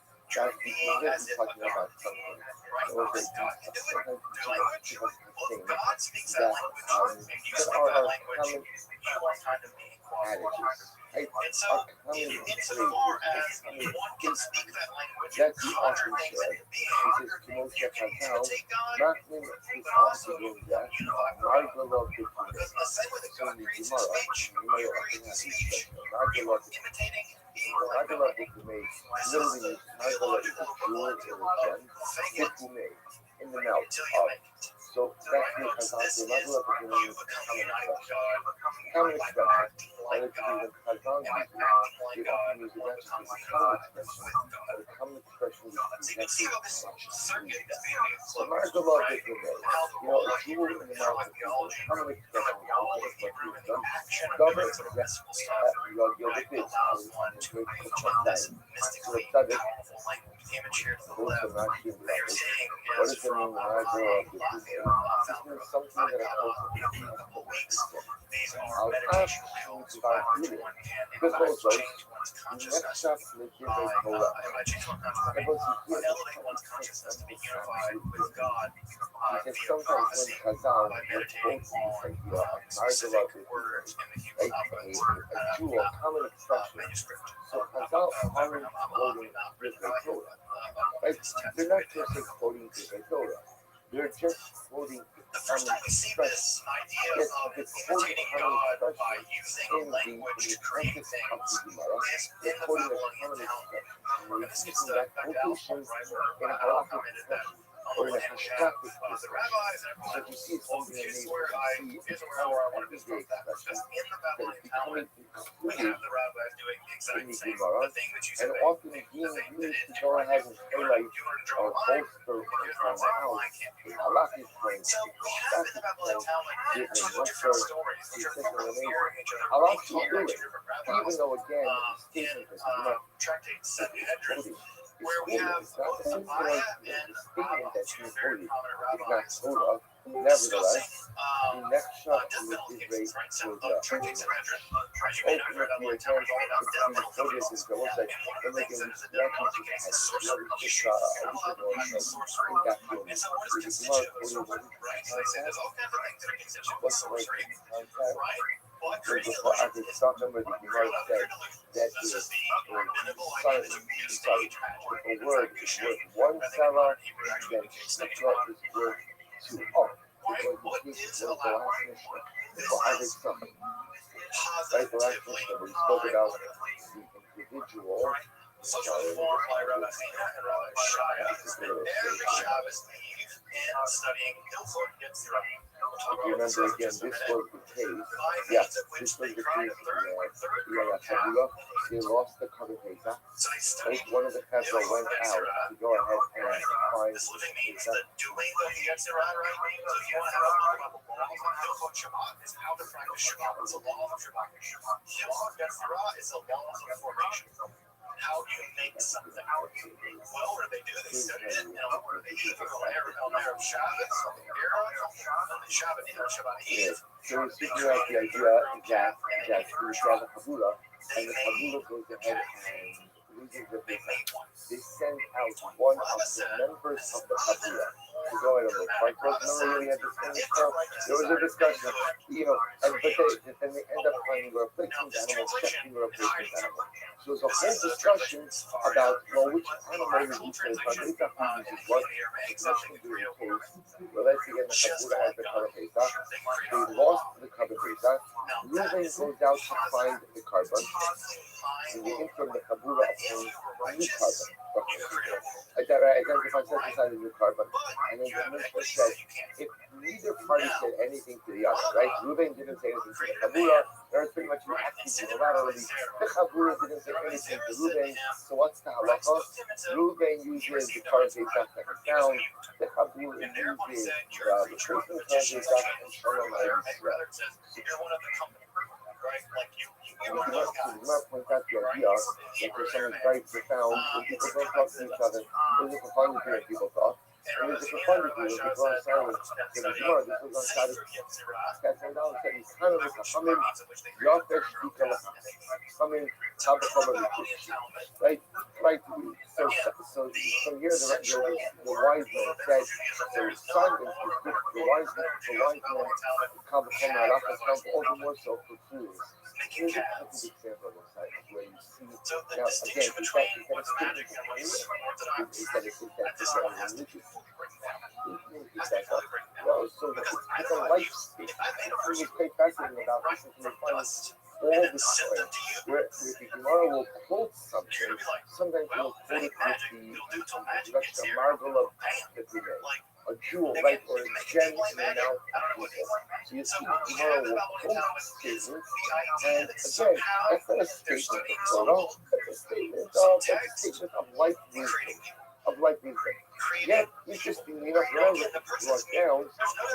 being as if a talking God. about something. Right? Because God can do it through language. Well, if God speaks that language, and you speak that language, you are kind of being quasi-divine. And so, insofar as one can speak that language and conjure things into being, you can imitate God, but also unify God. Because the same way that God creates his speech, you create the speech. You are imitating Magala Bikume literally means Magala is a jewel or a gem. Bikume, in the mouth of. So that's the Chazal. Magala Bikume means common expression. Common expression. And it's even Chazal uses. They often use it not just as a common expression, but a common expression which is exactly much. So Magala Bikume, a jewel in the mouth of people, a common expression which is what we've done. Government you'll get this. So it's not what does it mean when I grow up? This means something that I also I'll ask you to buy food. Because also, next step to give a Torah. Because sometimes when Chazal quotes this idea of Margala a jewel, a common expression. So Chazal aren't quoting Divrei Torah. Right? They're not just quoting Divrei Torah. They're just quoting the common expression. Yes, the quoting common expression in the context of the Gemara. They're quoting a common expression. And they're using that quotation in a halakhic expression. Or in a hashkafic expression. So you see something amazing. You see it's how our everyday expression that is becoming included in the Gemara, and often being used to go ahead and highlight or bolster or find out the halakhic point, the hashkafic point, given much more specific and amazing. I'll also do it, even though again the statement is not quoting. It's not the same way the statement that you quoted is not Torah. Nevertheless, the next shot in the Divrei was open up your attention to the Torah is the website and making these references to the what's the right contact? Before I could stop them with the Gemara said that is a word is worth one salah, then shikra is worth two. Oh, because this was the last mission. For every something. Right, the last mission we spoke about the individual. If you remember again, this was the case. Yeah, this was the case. They lost the cover Pesach. Right? One of the Chesed went out to go ahead and find the how you make something. Well, where they do, they set it in, where they eat on Erev Shabbos, Shabbat Eve. So we're speaking about the idea that we have a Chabula, and the Chabula goes ahead and loses the Pesach. They send out one of the members of the Chabula to go ahead and look. Right? Remember we had this thing before? There was a discussion, but then they end up finding a replacement animal, checking a replacement animal. So there's a whole discussion about, which animal is equal, but they got to use what it's nothing to do with the case. Well, let's again, the Chabula has the Cover Pesach. They lost the Cover Pesach. Reuben goes out to find the carbon. In the interim, the Chabula obtains a new carbon. Identifies set aside a new carbon. And then the Mishnah said, if neither party said anything to the other, right? Reuben didn't say anything to the Chabula. There was pretty much an active unilaterally. The Chabula didn't say anything to Reuben. So what's the halacha? Reuben uses the current Pesach that is found. The Chabula uses the replacement current Pesach and Shalom Yisrael. And we must point out the idea that there's something very profound when people don't talk to each other. There's a profundity when people talk. And there's a profundity when people are silent. So the Gemara, this was on Shabbos. That's $10 said, he's kind of like a humming, Yafesh Dikalacha. Humming, Tabakama, right? Right? So here the wise man said, so silence is good for the wise man, Tabakama, Alacha, sounds all the more so for fools. Here's a perfect example of silence where you see, now again, is that a statement is that a religious? So it's a life state. It's quite fascinating about this. all the time. Where the Gemara will quote something, sometimes it will quote it with the introduction of marvel of that we made. A jewel, right, or a gem in the mouth of people. So you see, the Gemara will quote statements, and again, that's not a statement of Torah, it's a statement of life wisdom. Yet, interestingly enough, when I brought down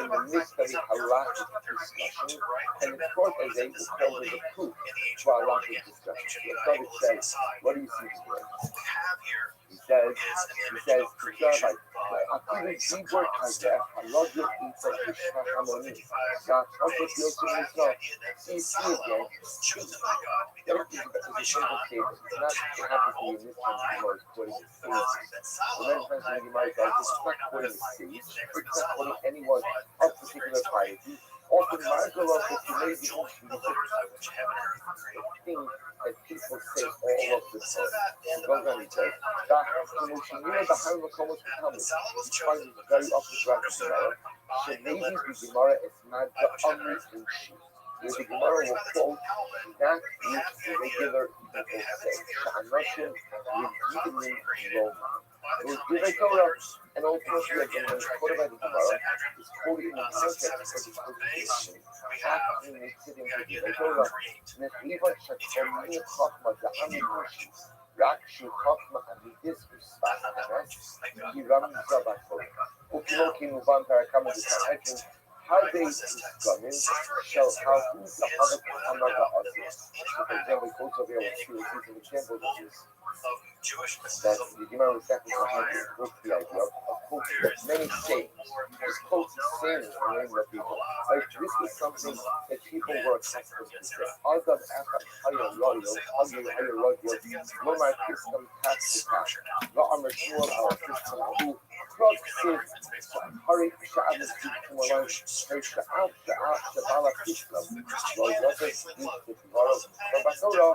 in the midst of the halakhic discussion, and the court as a called as a proof to halakhic discussion. So it says, what do you see here? He says, anyone of particular piety, often marvel of the things that people say all of the time. Goes on, he says, very opposite so maybe the Gemara is not the Amrit in Shi. The Gemara will quote that which the regular people say. Sha'anashim Yedidin Roma. It was given Torah, and ultimately, again, when it's quoted by the Gemara, it's quoted in the context of the quotation. After we sit into the Torah, Nechliva Shakomin Chachma Za'amimushi, Rakshu Chachma Amidis Uspas Anas, Yiram Zabatorah. Ukiloki Muban Parakam of the Sanhedrin, how they discovered shall how who the other another others. So for example, quotes over here, we'll see an example of this. That the Gemara was second Sanhedrin quotes the idea of quoting many sayings. There's quotes and sayings from many people. Like this was something that people were accustomed to say. Adam Echad Hayo Loyo, Hayo Loyo, Lomar Kistam Tat Tat, La'amar Shmuel Al Kistam Ahu, Krog Sif, Harik Sha'avis Kumalon, Sha'af Shabala Kistam, Loyotes Yusuf Varov, Rabasora,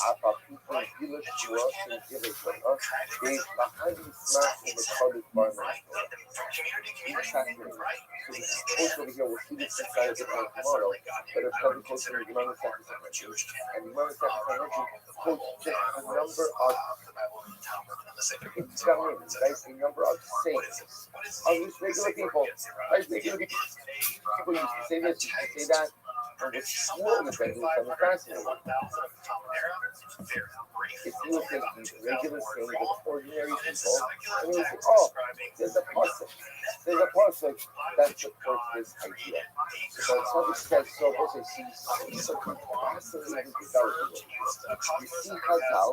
Apa People Village Shua, and Village Shua, they Mahadi Smash in the public barman. So this is close over here, we'll see this inside of the tomorrow, but it's probably close to the Gemara Sanhedrin. And the Gemara Sanhedrin quotes just a number of a number of sayings of these regular people. People used to say this, used to say that, and it's still the thing that's fascinating. If you look at these regular sayings of ordinary people, and you say, oh, there's a pasuk that supports this idea. So when somebody says so, also see something fascinating developing. You see Chazal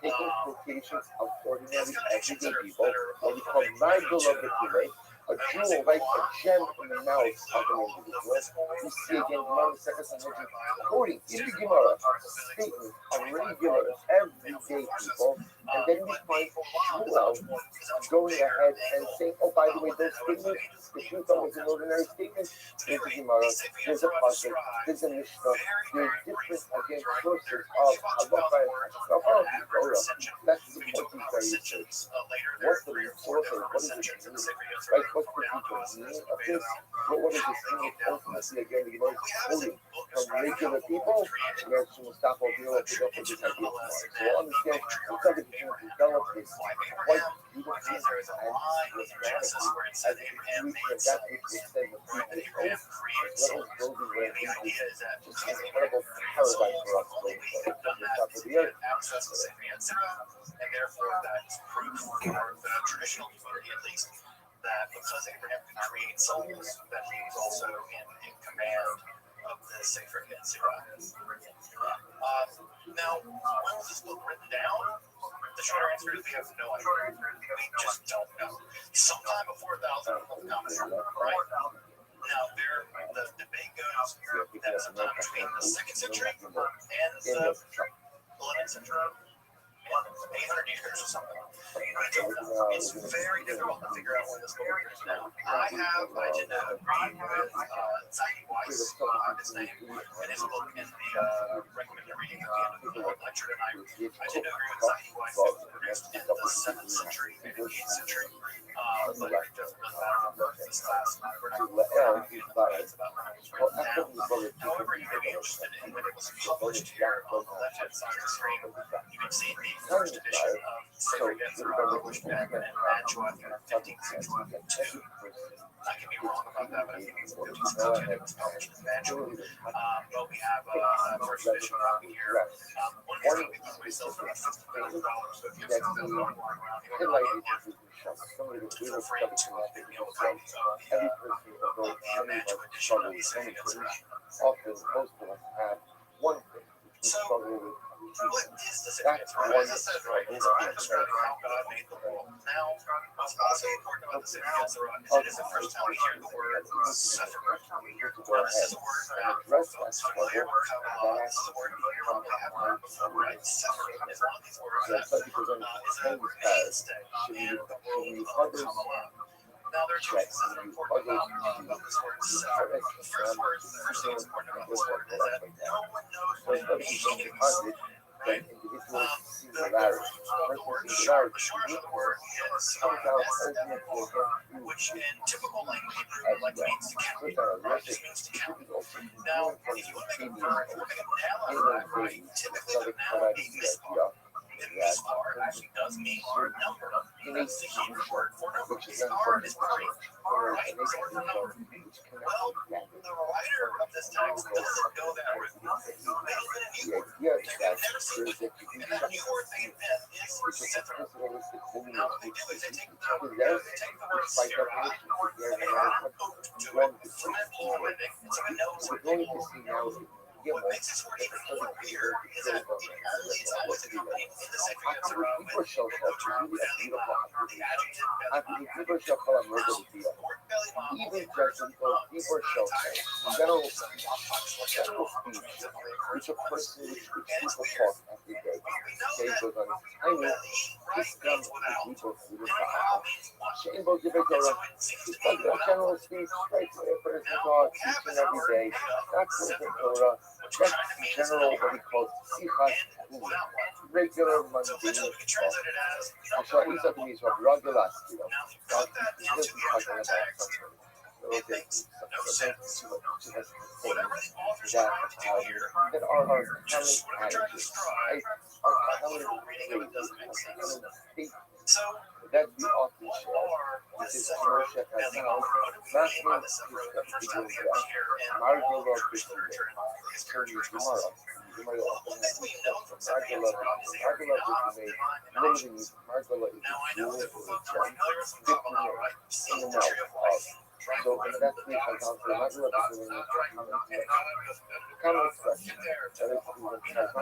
taking quotations of ordinary everyday people, what we call margul of the Pile, a jewel, like a gem in the mouth of an individual. We see again Gemara Second Sanhedrin quoting in the Gemara statements of regular everyday people, and then we find Shmuel going ahead and saying, oh, by the way, those statements, the truth thought was an ordinary statement, there's a Gemara, there's a pasuk, there's a Mishnah, there's different, again, sources of halacha and Torah. That's the point he's very interested. What's the source of what is it mean? Right, what's the deeper meaning of this? What is this meaning? Ultimately, again, the Gemara is quoting from regular people, and then Mustafa will be able to pick up with this idea tomorrow. So we'll understand the subject to develop this quite beautiful and systematically as a continuation of that which was said in the previous oath, as well as building where it is just an incredible paradigm for us going forward from the top of the earth. And therefore, that's proof for the traditional community, at least, that because Abraham could create souls, that he was also in command of the sacred Yetzirah. Now, when was this book written down? The shorter answer is we have no idea. We just don't know. Sometime before 1000 right? Now, the debate goes that sometime between the 2nd century and the 11th century. 800 years or something. It's very difficult to figure out when this book is now. I did read with Zahi Weiss, his name, and his book in the recommended reading at the end of the Lord lecture tonight. I did agree with Zahi Weiss. It was produced in the 7th century, maybe the 8th century. But I don't remember if the this class, and we're not to going Lael, to his get body. into that much Well, now. after the brother However, you're going to be interested in what was published here on the left-hand side of the screen. You can see the first edition of Sefer Yetzirah, published back in Mantua in 1562. I could be wrong about that, but I think it's 1562 that was published in Mantua. But we have a first edition copy here. One of these copies myself for $50, so if you have something going on around here, feel free to pick me up with copies of Every person will know the Mantua edition of Sefer Yetzirah. often most of us have one thing which we So, struggle with. what is the Sefer Yetzirah? As I said, right, it's a book describing how God made the world. Now, what's also important about the Sefer Yetzirah is it is the first time we hear the word Sefer. Now, this is a word that folks familiar with Kabbalah, this is a word you probably have heard before, right? Sefer is one of these words that is a mainstay in the world of Kabbalah. Now, there are two things that are important about this word Sefer. The first thing that's important about this word is that no one knows what it means. Right? The short of the word is which in typical language like means to count, right? Just means to count. Now, if you want to make a verb, if you want to make a noun out of that, right? Typically the noun being mispar. And mispar actually does mean number. That's the Hebrew word for number. Mispar is three, right? For number. Well, the writer of this text doesn't go that route. They open a new word that we've never seen before. And that new word they invent is Sefer. Now, what they do is they take the word Sirah, and the word to it, fluent blending, and so it knows what they mean. What makes this word even more weird is that it's always accompanied in the Sefer Yetzirah with the term belly laugh, or the adjective belly laugh. Pork belly laugh only occurs in the entire General general speech, occurs which a once. person which And it's people weird. talk every day. We know Say that goes on his tiny, belly, right, this means comes without. to people who And live without means what? Shane Bo Gibber And so Torah. it seems It's to like be a without. general speech, straight to a person Now, talk, what we have teaching is a every word day. made up Not of with the Sefer, Torah. which we're That's trying to mean is general, number, what he calls sichas, and without one. regular So mundane literally we can talk. translate it as So number he's without talking one. to me, so regular, you know. Now, if you put that He into doesn't the talk entire about text, something. it makes no sense. Whatever Whatever the author's that, trying to do here, that are our just common what they're trying to attitudes, describe, our a common literal reading of it doesn't make sense. common statements So, that we often what share. are the This is Sefer Moshe belly Chazal, laugh? What do we mean by the Sefer? The first time they appear in all of Jewish literature and all of history of Jewish customs. Well, one thing we know from Sefer Yetzirah is they are not divine emanations. Now, I know that for folks who are familiar with some Kabbalah, right, you've seen the tree of life, right? So What are that's the the dots? Chazal, The dots, Magdala the dots, is the a dots, right? And God, I'm just common get expression. there to That is the the Right? Chazal,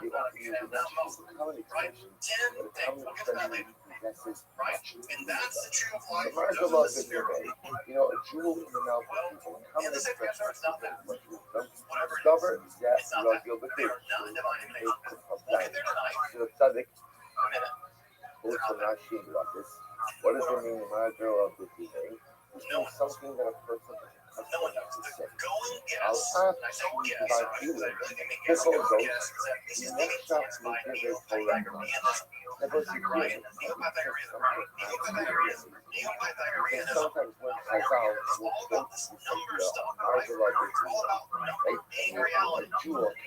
they often use it as a common expression, Ten but a things. common We'll get to that expression later. possesses Right? much. And that's the tree of The life. Magdala Those are the is a spirit. you know, a jewel in the mouth of Well, people, a in common the Sefer expression Yetzirah, it's not that. of wisdom. Whatever it is. Discover that It's not that. Rothschild the They are not divine emanations. We'll get there tonight. The tzaddik, In a minute. also not ashamed about this. What does it mean in my girl of this today? This No means something that a person is No one knows. accustomed to say. The going I'll guess, ask and I say you guess, about right? Because I feeling. really think a This guess whole is a goes, guess, is that this the is being next shot influenced will by give Neo it for Pythagoreanism. Never see Right? Neo Pythagoreanism, right? Neo Pythagoreanism. Neo Pythagoreanism. sometimes when It's all about this number stuff, right? It's all about number being reality. What we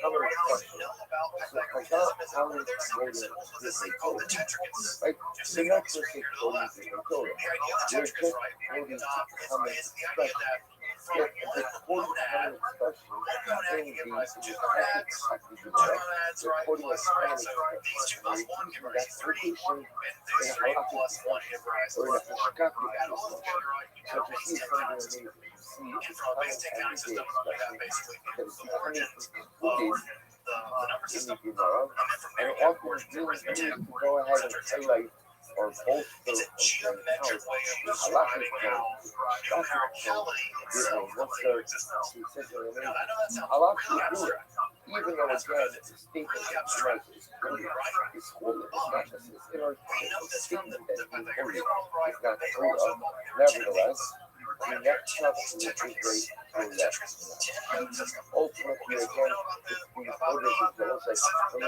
know about Pythagoreanism is that one of their secret symbols was this thing called the tetrachus. Just seeing on the screen here to the left. The idea of the tetrachus, right, is the idea that from one monad can give rise to two monads, right, plus, right, so these two plus one give rise to three, and these three plus one give rise to four. Add all those together, right, you get a basic counting system. And from a basic counting system, you have basically the origins of the number system, and then from there you have origins of arithmetic, et cetera, et cetera. or bolster It's a geometric way of describing how numericality itself comes into existence. Now, I know that sounds really abstract, even though that's again, because the it's statement really is abstract, right, right? it's holy, it's not just it's inner We know this from the Pythagorean holy. world, right? It's not They true also of, call it nevertheless, the right? next There are step 10 of these is great. tetrachus. Ultimately, again, if we order this, it's like something we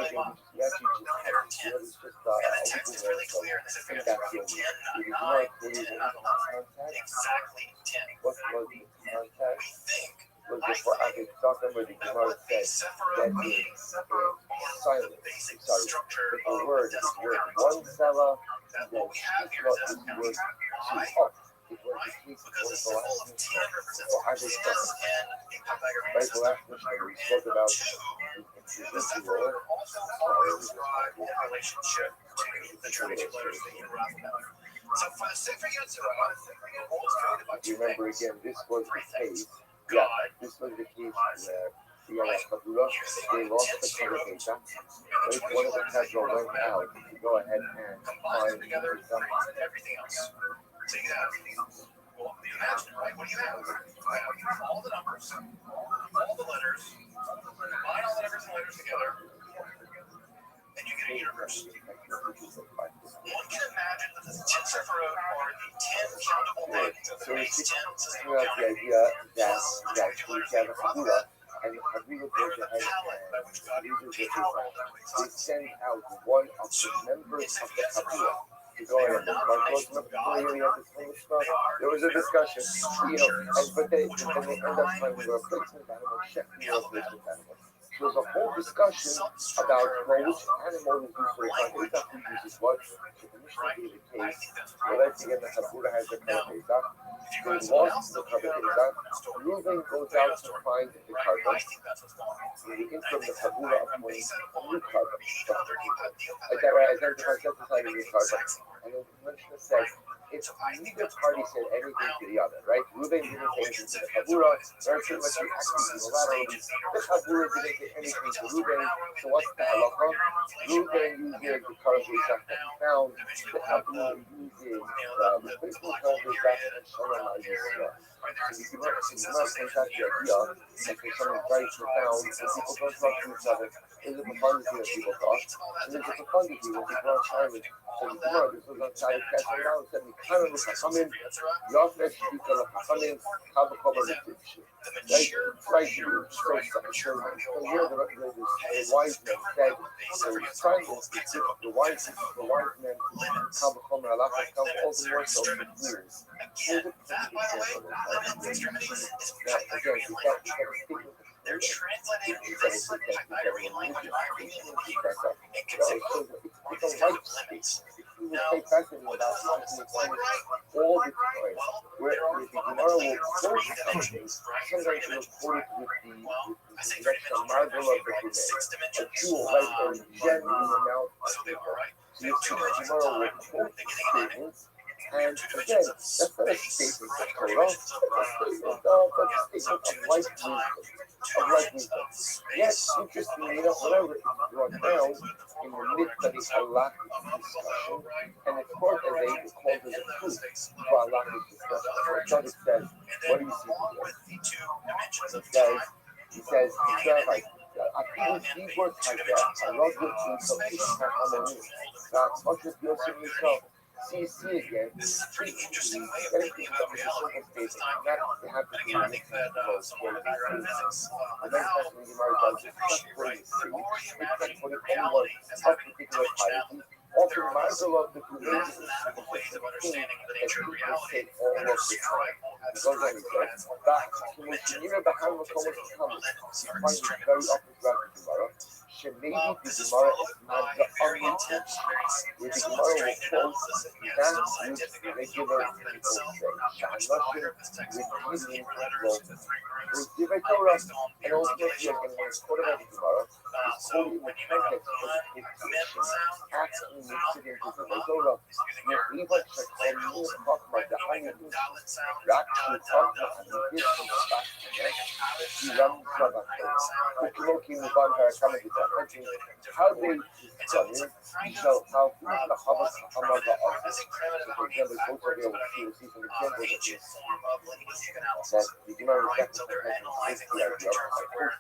actually just have. It's just a text is really clear. This is going to throw you 10, 9, 10, 11. Exactly 10. What was the contact? We think Was before I could talk about the Gemara said that is silent. structure But the word is word one sella, that then what we have here what is is S word counting two up. It was right? the case Because a for the symbol of last 10 represents or I could business and a Pythagorean right the system. last mission we spoke about The separator also always describe in relationship to the traditional letters of the Hebrew alphabet. So for the Sefer Yetzirah, the world was created by two remember things. again, this was the case. God, This was the case where the Kabula, they lost the Kabbalah. Right? One of the Kabbalah went out to go ahead and combines find them together the creates everything else. So you have, well, you imagine, right? What do you have? You have all the numbers, all the letters, combine all the numbers and letters together, and you get a universe. One can imagine that the 10 Sephirot are the 10 countable things of the base 10 system of the counting. idea that That's we have a Kabbalah, and the Kabbalah goes ahead and they send out one of the members of the Kabbalah to go ahead and there was a discussion, but they end up finding a replacement animal, checking the replacement animal. There was a whole discussion about which animal is used for the Kabbalah, who uses what. So the Mishnah gave the case, well, let's say the Kabbalah has the Kabbalah. They lost the Kabbalah. Reuben goes out to find the carbon. In the interim, the Kabbalah appoints a new carbon. Identifies a new carbon. And the Mishnah says, if neither party said anything to the other, right? Reuben didn't say anything to the Kabbalah. Very pretty much unilaterally. The Kabbalah didn't say anything to Reuben. So what's the halacha? Reuben uses the carbon that he found. The Kabbalah uses the replacement carbon and Shalom Yisrael. So you cannot point out the idea that for something very profound, when people don't talk to each other, there's a profundity that people talk, and there's a profundity when people are silent. So the Gemara, this was on Side catching down, said, "We kind of come in, Yafnesh Shikala Hachanim, Kabakoma Mitzvah." Right here, so here the wise men said, so silence, the wise men, Kabakoma Alacha, come all the more so in years. That, by the way, limits extremities is Pythagorean language. They're translating this Pythagorean language by reading in Hebrew and considering limits. Now, what does limits look like, right? All the time, where the Gemara will quote something, sometimes it will quote it with the extra marble of the Gemara, a jewel, right, or a gem in the mouth of the Gemara. So you see the Gemara will quote statements. And again, that's not a statement of Torah, that's a statement of life wisdom. Yes, interestingly enough, whatever is brought down in the midst of this halakhic discussion, and it's quote as they call it the proof for halakhic discussion. So it says, what do you see here? He says, like, these words like that, I love your truth, so this is how harmony. Now, much as you're saying yourself, see again. This is a pretty interesting way of thinking about reality. This time, again, I think that someone with a background in physics now appreciate, right? The more you imagine reality as having dimensionality, there are also mathematical ways of understanding the nature of reality that are strivable at striving at back dimension. This is followed by very intense, very strained analysis and yet still scientific evidence that itself, in which the writer of this text formulates the Hebrew letters into three groups based on the articulation of words in the mouth. So when you make a pun, mem sound, you're using laterals, right? Don't make a dalet sound, how they so how ancient form of linguistic analysis. Right? So they're analyzing literature in terms of where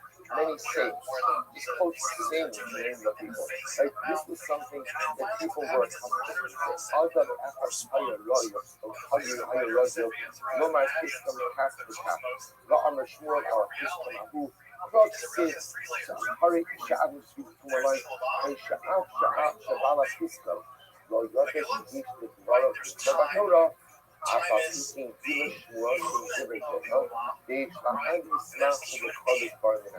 just quotes the same names of people. Like this was something that people were comfortable with. Other efforts, higher lawyers, no matter Piskam Kafka, Ra'am Shmuel our Piskam Ahu, Proxis, Hari Sha'av Tumalai, and Shabala Piskam, Lo Yodesh Yish the Dwala Piskam, After speaking English was considered they and Islam to the college bargain.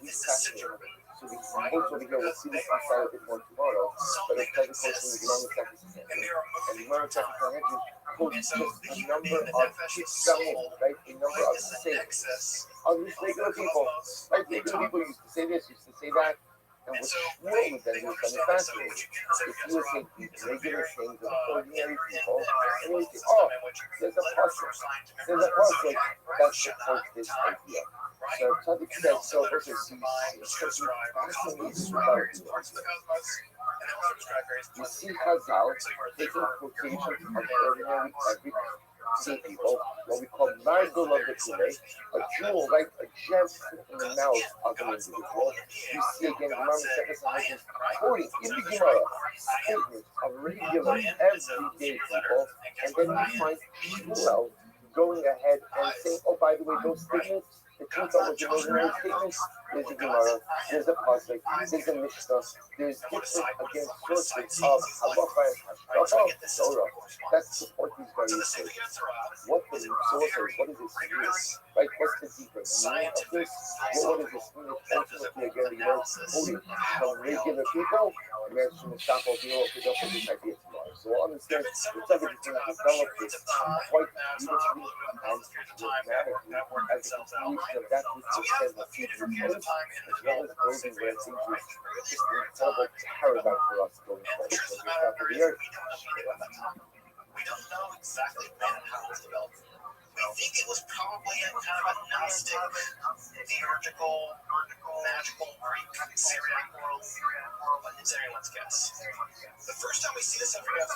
He's fascinating. So we hope over here we'll see this inside a bit more tomorrow, but it's very close to the Imam Second and Imam Second quotes just a number of Islam, right? A number of saints. Of these regular people. Like regular people used to say this, used to say that. And what Shmuel would then do is kind of fascinating. If you would take these regular things of ordinary people, and you would say, oh, there's a pasuk, that supports this idea. So Tzaddik said, so versus he's fascinated about it. You see Chazal taking quotations of ordinary everyday people, what we call Margul of the Kule, a jewel, right, a gem in the mouth of an individual. You see again, Imam Second quoting in the Gemara statements of regular everyday people, and then you find Shmuel going ahead and saying, oh, by the way, those statements, the truth of the ordinary statements, there's a Gemara, there's a Pasuk, there's a Mishnah, there's different, again, sources of Halacha and Hashgacha, Torah, that support these various statements. What the source is, what does this mean? Right, what's the deeper meaning of this? What does this mean? Ultimately, again, the Gemara is quoting from regular people, and then from the Shafal Dino will pick up with this idea tomorrow. So we'll understand the Tzaddik is going to develop this quite beautifully and dramatically as a continuation of that which was said in the future post, as well as building where it seems just an incredible paradigm for us going forward. So we're top of the earth. We don't know exactly when and how it was developed. We think it was probably a kind of a Gnostic, theurgical, magical Greek, Syriac world, but it's anyone's guess. The first time we see this ever is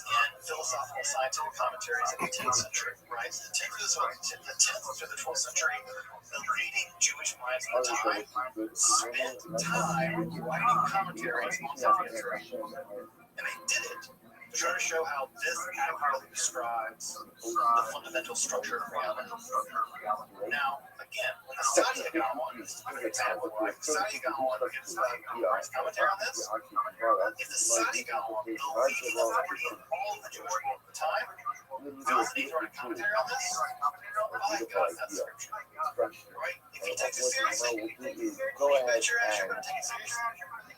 in philosophical scientific commentaries in the 10th century, right? The 10th through the 12th century, the leading Jewish minds at the time spent time writing commentaries on Talmud, and they did it to try to show how this accurately describes the fundamental structure of reality. Now, again, when the Sadi Gaon, this is a good example, right? The Sadi Gaon gives the commentary on this. If the Sadi Gaon, the leading authority in all of the Jewish world at the time, feels the need to write a commentary on this, all he got is that scripture. Right? If he takes it seriously, Go ahead bet your ass you're going to take it seriously.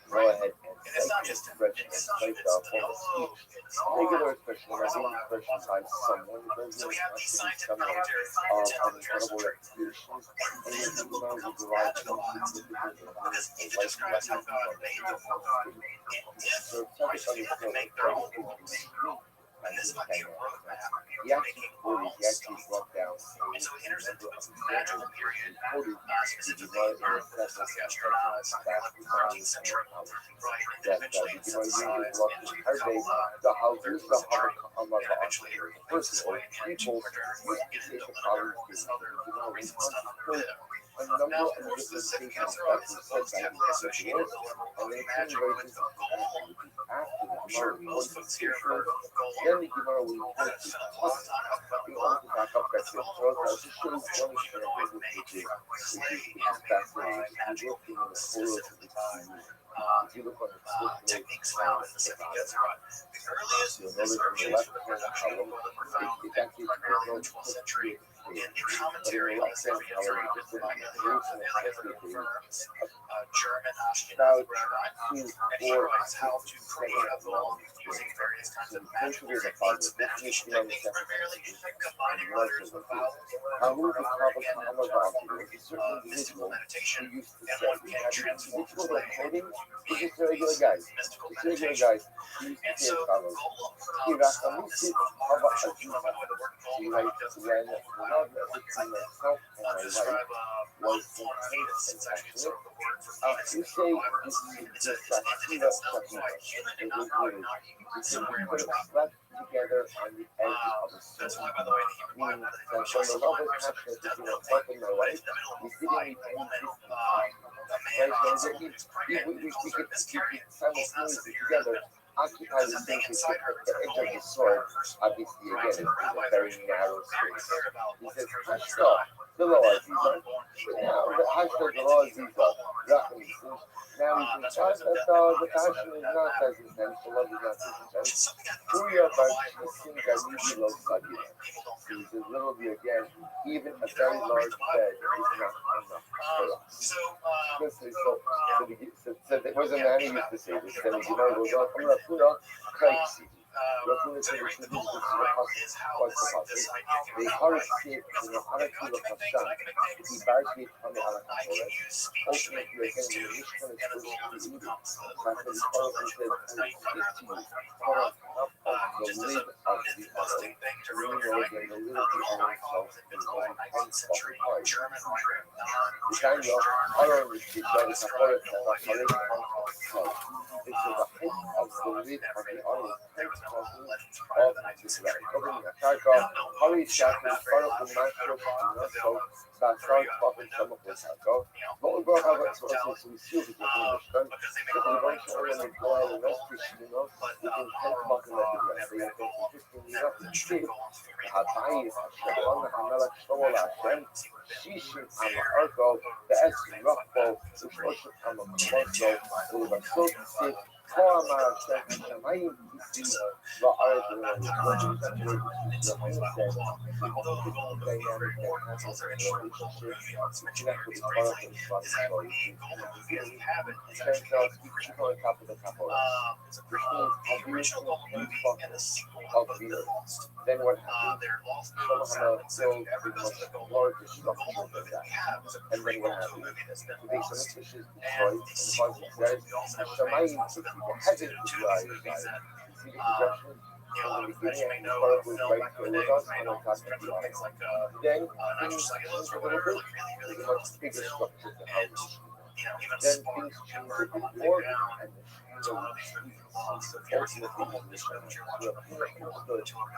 Go ahead And it's not just regular expression, expression by someone so we have these scientific commentaries of on the 10th incredible century. explanations. And then the book becomes radicalized because if it describes how God made the world, and if Christians have to make their own worlds, and this might be a roadmap He to making our own stuff. brought down And so it enters into a magical period, specifically in the astronauts, the 13th century, right? And then eventually it synthesized into the the eventually first of all, people get into other recent stuff. Now, of course, the second Ketzerah is supposed to have been associated with magic, with the goal. I'm sure most folks here have heard of the goal. Then the Gemara will I've spent a lot of time talking about the goal. back up that The goal, of course, is one which was always made from clay and made by magical beings specifically by techniques found in the second Ketzerah. The earliest descriptions for the production of gold were found primarily in the 12th century in the commentary on the second Ketzerah written by Eliyahu Firms, a German Ashkenazi rabbi, and he writes how to create a gold using various kinds of magical techniques, primarily combining letters with vowels, and mystical meditation, and one can transform his way It's regular guys. mystical It's regular meditation. guys. And so Golem becomes this artificial, by the way, the word Golem doesn't very well describe one form of Venus. It's actually sort of the word for Venus in the Bible. It's an entity that's not quite human and not quite not human, somewhere in between. Together on the edge of the That's why, by the way, the Hebrew Bible, I think, shows some language that does not take in the middle of a fight, a woman, a man, someone who's pregnant, who's also a miscarriage, both has to appear in the occupy the space between the edge of the sword. Obviously, again, is a very narrow space. He says, Hashta, the law Aziza. Now, the Hashta, the law Aziza, Rachel says, now we can tell that the passion is not as intense, the love is not as intense. Huya Barchisin Galigi Lo Sagina. So he says, literally again, even a very large bed is not enough for us. So there was a man who used to say this, and the Gemara goes on, I'm going to put on crazy. Rafuna said, this is the possible. What's the possible? They harashit, you know, Hanaku Lakashan, he barashit on the Alakapores. Ultimately, again, the Mishkan is supposed to be eaten. After the Torah said, I will speak to you, come on top of the lid of the oil. You know, again, the lid of the oil itself is only 10 fucking hard. The kind of oil which is like a Kapore, it's the height of the lid of the oil is 10 of this way. Covering a charcoal, Holly Shackle, Farrell, and Master, and so Basar, Top, and some of the charcoal. What we brought out so we seal the Mishkan, but the bunch of them go out and rest, you know, we can take fucking like the rest. They have interesting enough to see Habayis, Hashem, Hamela, Shoal, Hashem, Shishin, Amarko, the S, Rockbo, the Shoshan, Amakoso, the Basot, Sid, Koama, Hashem, Hashemayim, then what happened? Somehow killed the most largest structure of that. And then what happened? The base of the fish is destroyed, and the Bible says, Shamayim, the heaven is dry. See the progression? From the beginning, the part was right here with us, and on top of the bottom. Then, things change a little bit, there's a much bigger structure to how we should. Then things change a bit more, and the ultimately,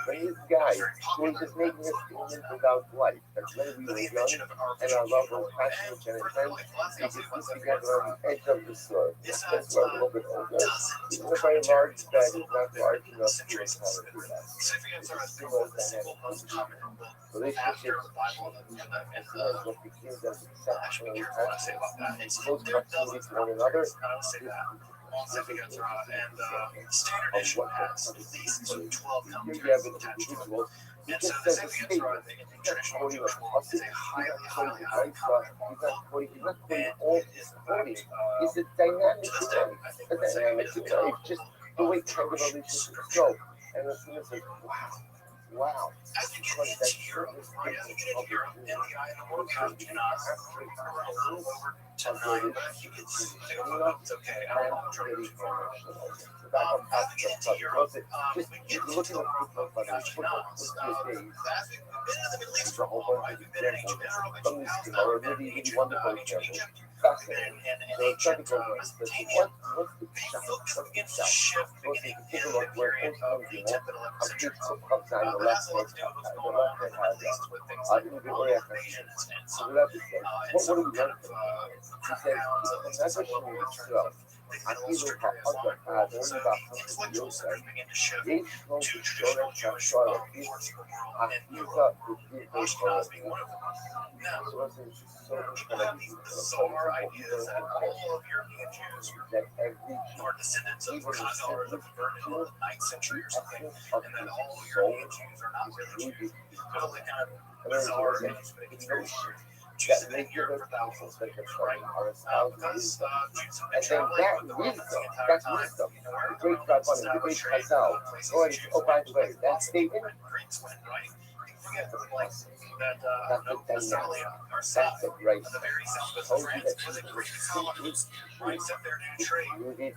when this guy who was just making a statement about life, that when we were young and our love was passionate and intense, we just put together on the edge of the sword. That's why a little bit older. Even a very large bed is not large enough to encounter that. It's a similar dynamic. Relationships as soon as what begins as exceptionally passionate in close proximity to one another is significant of what has at least 12 here you have an individual who just says a statement. He's not quoting a pussy, he's not quoting a Raisa, he's not quoting all his quoting. It's a dynamic life, just the way kind of relationships go. And the student says, wow, because that certain statement of the so back up past the just looking at football days, there's a whole bunch of examples from this team are really wonderful examples. Fascinating. So Chucky goes on and says, what's the shot? So if you take a look where it comes from, I'm just comes on the left hand I didn't do it. So the left says, what do we learn from it? He says, never show yourself. I feel like I don't about they know to show them how short of this. I feel that the people so our idea is that all of European Jews are descendants of Khazars of the 9th century or something, and that all European Jews are not really Jews. Totally kind of bizarre notion. That make your for thousands that you're trying are because and then that wisdom, the great Rabbi, the great Chazal, oh by the way, that statement, that's the dynamic, that's the grace. Told you that Jesus is rooted in story. He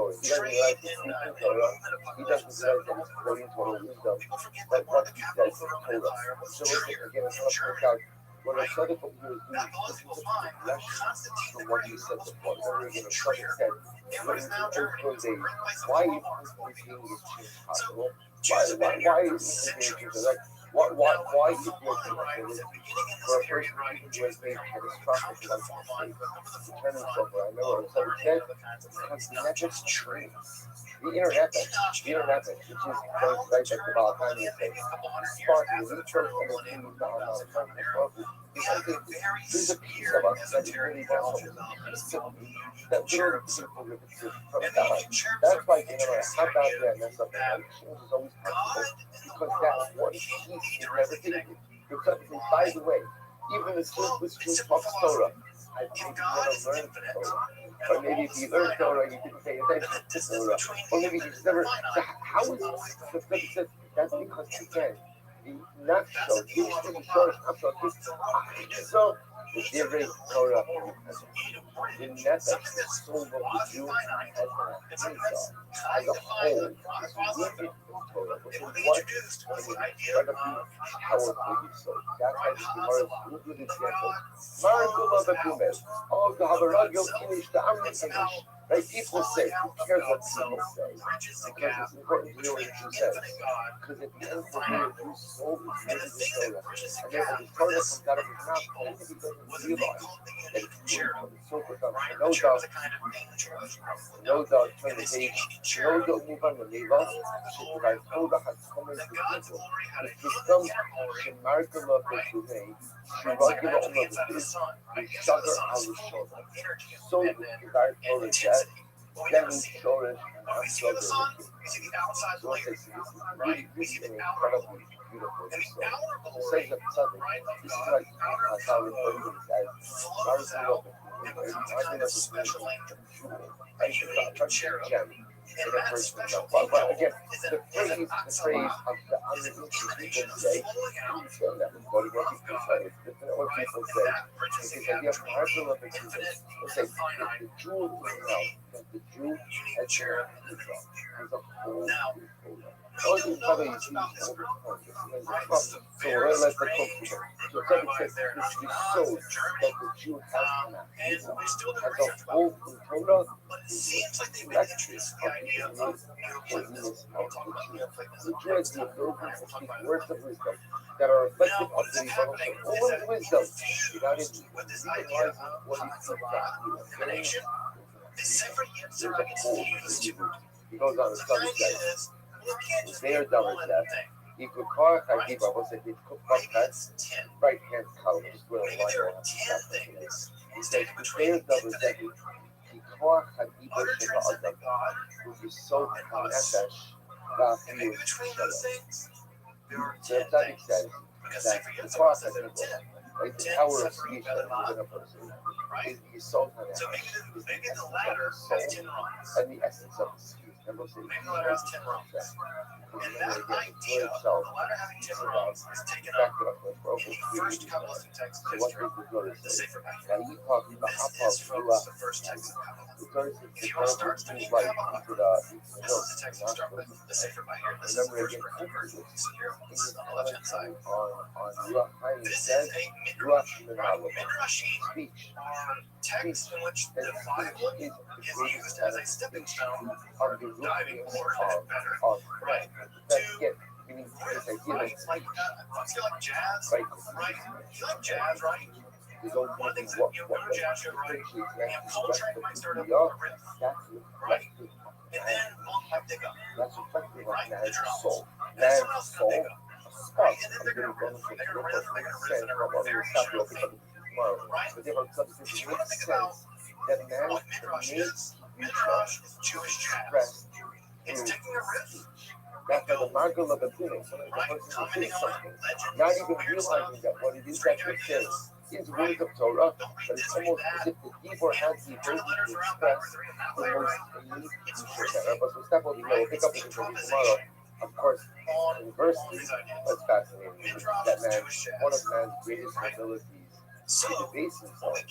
doesn't realize he's speaking Torah. He doesn't realize that he's quoting Torah wisdom. But what he says is Torah. So listen, again, it's not to work out. When I said it, what you were doing is from what you said before. Remember, you know, Shlomo said, when you go days, why is this being impossible? Why is this being direct? Why is your connected for a person who has made catastrophic life mistakes, determined so far? I know what I said, because he never trains. the internet, which is going right back to about time you say, sparking the new church and the thing we found out because there's a piece of us that is really down that we don't see from God. That's why, no matter how bad we mess up, change is always possible because that one piece is never taken. Because, by the way, even the simplest truth of Torah, I think you never learned Torah. Or maybe if you learned Torah, you didn't pay attention to Torah. Or maybe you just never. So how is it? That's because, again, the nutshell, so the Divrei Torah, the nefesh, the soul of the Jew, as a whole, is rooted in Torah, which is what is incredibly powerful. So that's why the Gemara is a good example. Margula Bekumel, oh, the Havaragil Kinish, the Amri Kinish. Right? People say, who cares what people say? Because it's important to know what you say. Because at the end of the day, your soul is really the Torah. And therefore, the Torah comes out of his mouth, even if he doesn't realize that it's from the soul becomes no doubt, turn the page, no doubt, move on the Neva, Shikrai Toda has come into people. It becomes Shemarkala Bekumei, Shirakila Omavit, Shagar Al-Shoda. So, the Shikrai Toda that, then we show it, and I'm so good. So, this is really, really incredibly beautiful. So, it says that something, this is like how we put it as Markala Bekumei. Special angel. But again, the phrase of the unreachable people say, what people say, is the idea of marginal of the Jew. Let's say the Jew is now, that the Jew as a whole. Those are probably used over time. So we're going to let the cook people. So Kevin says this shows that the Jew has not. As a whole in Torah, it seems like they lectures of the Jew. The Jew has the ability to speak words of wisdom that are reflective of the own wisdom without even realizing what it is exactly. There's a whole he goes on to says, they are double that. He could call it Hagiba, was it right hand column, just where the line he said, they are double that. He called Hagiba Sheba Adam, who is so Nefesh, that he was so the Tzaddik says that the call Hagiba, like the power of speech that is within a person, is the soul Nefesh, is the essence of the soul, and the essence of the speech. And we'll say, and that idea of the letter having 10 rows is taken up in the first Kabbalistic text of Israel, the Sefer Bachar. This is from the first text of Kabbalah. If you want to start studying Kabbalah, this is the text you start with, the Sefer Bachar. This is the first verse. So here, this is on the left-hand side. This is a midrash, right? Midrashim are texts in which the Bible is used as a stepping stone for diving more and better, right? It's like, if you like jazz, right? If you like jazz, right? One of the things that, go to jazz show, right? Coltrane might start up with a riff, right? And then one might pick up, right? The drums. And then someone else is going to pick up, right? And then they're going to riff, right? They're going to riff, and a variation of a theme, right? If you want to think about what midrash is Jewish jazz. It's taking a riff. That's the margin of the feeling. Right, commenting on legends, not even realizing that what it is that it says is words of Torah, but it's almost as if the Hebrew has the ability to express the most unique feature. But so step over, we'll pick up with tomorrow. Of course, conversely, what's fascinating is that man, one of man's greatest abilities so, to base himself in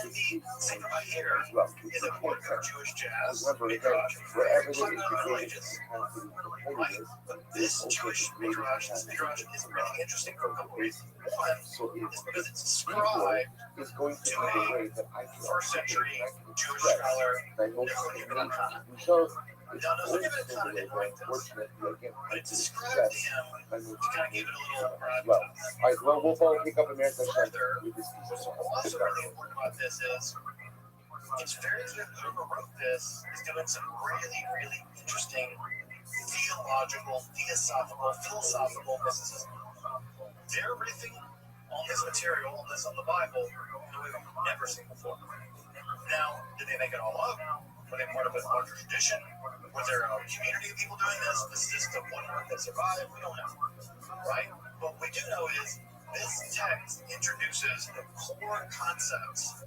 the Sefer Bachar as well. is a work of Jewish jazz, Remember, midrash, wherever there talking is about the religious. Right, but this Jewish midrash is really interesting for a couple reasons. One is because it's ascribed is going to be to the way a that I can first century Jewish express scholar, my most Nicholas unique Ibn results. It's Now, there's always a bit of the way content like that, this, unfortunately, again, but I it's can described to express him my to most kind of give it a little as well. All right, well, we'll pick up American Further, with this piece what's of also really important about this is it's very clear that whoever wrote this is doing some really, really interesting theological, philosophical mysticism. They're riffing on this material, on the Bible, in a way we've never seen before. Now, did they make it all up? Were they part of a larger tradition? Was there a community of people doing this? This is just the one word that survived? We don't know, right? What we do know is this text introduces the core concepts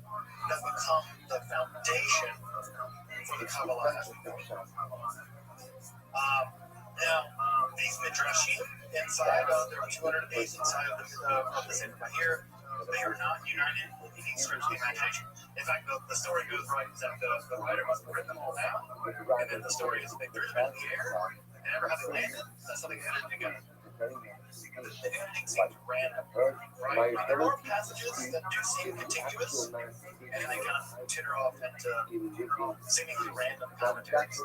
that become the foundation for the Kabbalah as we know it. Now, these midrashim inside there are 208 inside of the Sefer here. They are not united with any stretch of the imagination. In fact, the story goes right that the writer must have written them all down, and then the story is a big there's been in the air, and never having landed. That's something they edited together. The editing seems random, right? There are passages that do seem contiguous, and they kind of titter off into seemingly random commentaries.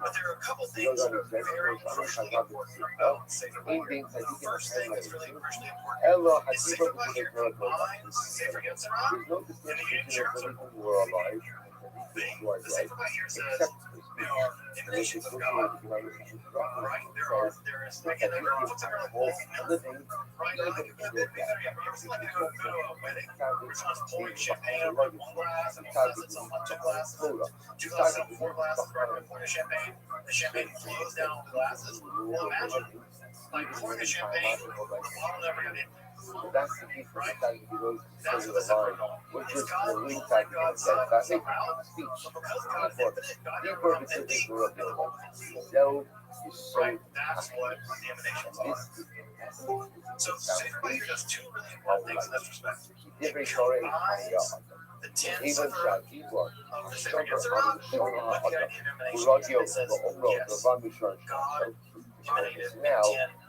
But there are a couple things that are very crucially important about Sefer Vayikra. The first thing that's really crucially important is Sefer Vayikra combines Sefer Yetzirah and the Yetzirah of the world. The Sefer Vayikra says there are emanations of God, right? There is like in the books that are like wolf milk, right? Like you ever seen like go to a wedding where someone's pouring champagne over one glass and one glass it's on two glasses, two glasses on four glasses, right? They're pouring champagne. The champagne flows down the glasses. Well, imagine like pouring the champagne, the bottle never got empty. That's the piece Right? that he goes That's to what the the Sefer line, which is. is God the will lead find that God's that somehow. speech. But because God's infinite, God never Deeper becomes because empty. they grew up in The the whole complete. So is so Right? That's what the emanations are. So Sefer Vayikra does two really important things in this respect. It combines the 10 even sefer of the Sefer Yetzirah with the idea of emanation. It says, yes, God emanated in 10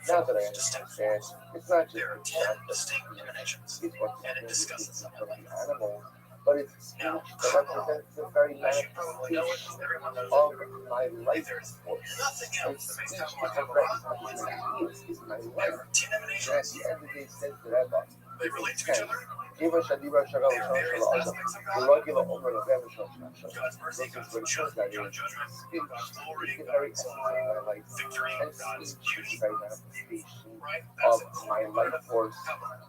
now that I distinct understand, forms. it's not just There are 10 distinct emanations, it's what and it discusses them at length. animals, but it's Now, that represents the very as you probably know, everyone knows of it. my If life there's force. nothing else that makes Speech Kabbalah is my there life. are 10 And at emanations. the end of the day, says the Rabbi, They relate to each other. Diva Shadiva They are various Shagala aspects of the God. regular Omer of God's mercy, God's judgment, God's glory, very God's victory, God's beauty. Right? That's of my life force.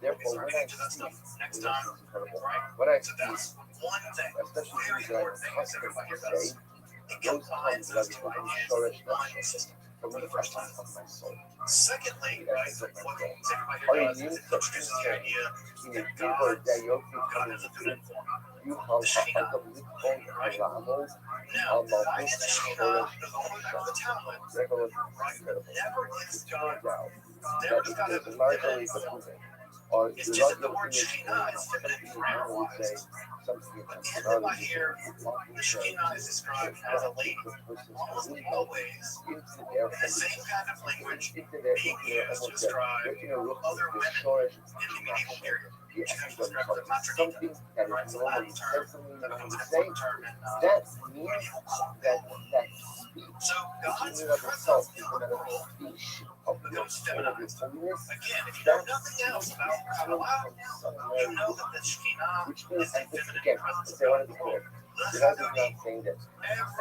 Therefore, We'll when get I into that speak, stuff next time. Right? when I So speak, that's one thing. especially Very things that I'm important thing that Sefer accustomed Vayikra to does. say, It those combines times those that two become ideas shorish in one system for for the first time. of my soul. Secondly, right, what Sefer Are Vayikra you does is it introduces the idea in that the God that you're has a different form. you have Right? Now, Almost in the Shekhinah, there's all the way back to the Talmud, right? Never is God, never does God have a feminine form. It's just that the word Shekhinah is feminine grammar-wise. But in the Vayir, the Shekhinah is described as a lady, almost always in the same kind of language being used to describe other women in the medieval period. She comes to describe the matronita, right? It's a Latin term that becomes an important term in medieval court. So God's presence in the world becomes feminized. Again, if you know nothing else about Kabbalah, you know that the Shekhinah is a feminine presence of God in the world.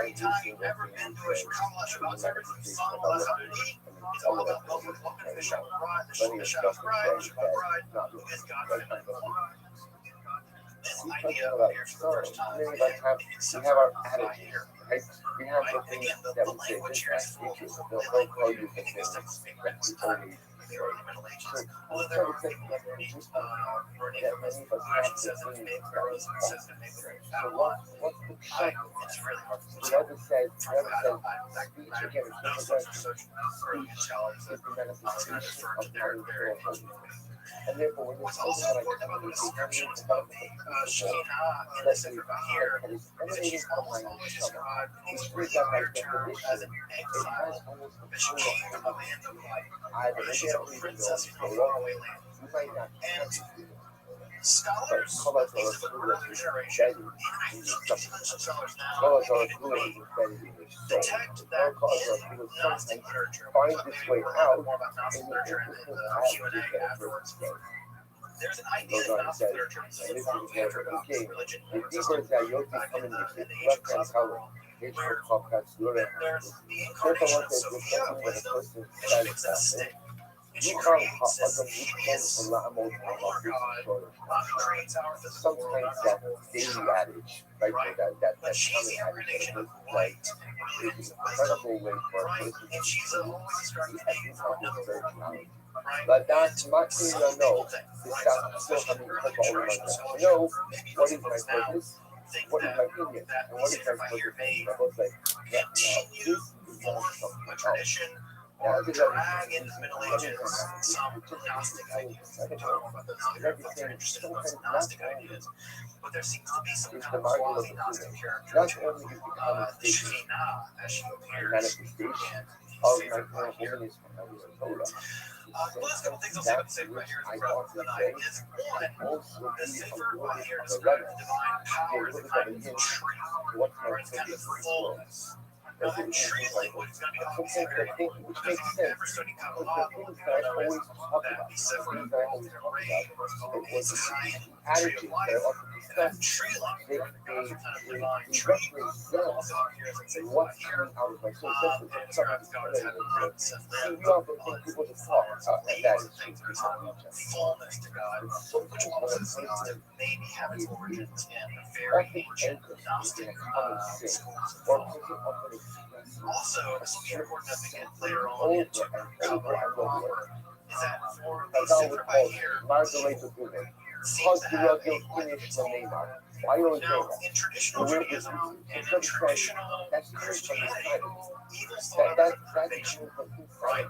Every time you've ever been to a Kabbalah Shabbat service and sung Less Abudi, it's all about love with love and the Shabbat bride, the Shabbat bride, who is God's feminine form. This idea appears for the first time in Sefer Vayikra. Right? Again, the language here is full of language meaning these things being written sometime in the early Middle Ages. Although there are people that were named from this, actually says that it's made pharaohs and says that maybe they're in Babylon. It's really hard to tell. Frankly, I don't know such research early in scholars. I'm just going to defer to their opinion. And therefore, What's also important about the descriptions of the Shekhinah in the Sefer Vayikra is that she's almost always described in these really weird terms as an exile, that she came from the land of light, or that she's a princess from a faraway land. And scholars, at least of an earlier generation, and I think Jewish scholars now, detect that in Gnostic literature, we'll talk maybe more about Gnostic literature in the Q&A afterwards, There's an idea Goes in on and Gnostic says, literature and that this is formed where after the Gnostic king, religion the existed deeper that you'll be back in coming the to age left of hand classical color. world, It's where for podcast, there's the First of all, incarnation of there's Sophia, something that a wisdom, person and she says makes that a about it. stick. And she You can't creates this other hideous a lot more ruler god who creates our physical world, sometimes our that physical daily world. adage, right? Right. That But she's the common incarnation of adage light is and an brilliance and wisdom, incredible way for a right? person And to she's see always described the the name essence for of his another world, spirituality. right? But that's And much some you know. people think, This right, stuff so still especially coming early from all generation of scholarship, know maybe what some is my folks now purpose, think what is that my opinion, that and what is Sefer my Bahir purpose. may I was like, yeah, continue this is not forth something a else. tradition Yeah, or this is drag into the Middle Ages some Gnostic ideas. We talk more about those later if folks are interested in those Gnostic ideas. But there seems to be some kind of quasi-Gnostic character Not to only is becoming the Shekhinah as she appears manifestation in of Sefer my Bahir. holiness from my Torah. The last couple things I'll say about the Sefer Bahir I for want the to night say is one, also the be Sefer a witness Bahir of the describes the letters. divine power as a kind of Hint tree, to what my or it's kind of purpose in this world. fullness. Now, that tree language is going to be obviously Sometimes very I think, important which because makes if you've sense, ever studied because Kabbalah, the things you'll that I notice always talk that about, the the Sefer things that I involves always an talk array about, of what's called it a was the sign, the tree of attitude that I life. often And that discuss. tree language, They, or the Gnostic kind of divine they tree, represent also appears in Sefer what's Bahir. coming out of my soul. And it describes God as having breath, says See, live, we often think people just talk, and that is things fullness to God, which Paul says maybe have its origins in the very ancient Gnostic schools of thought. Also, something important that we get later on into Kabbalah proper is that for the Sefer Bahir, seems to have a limit. Now, in traditional Judaism and in traditional Christianity, evil thought of as a privation, right?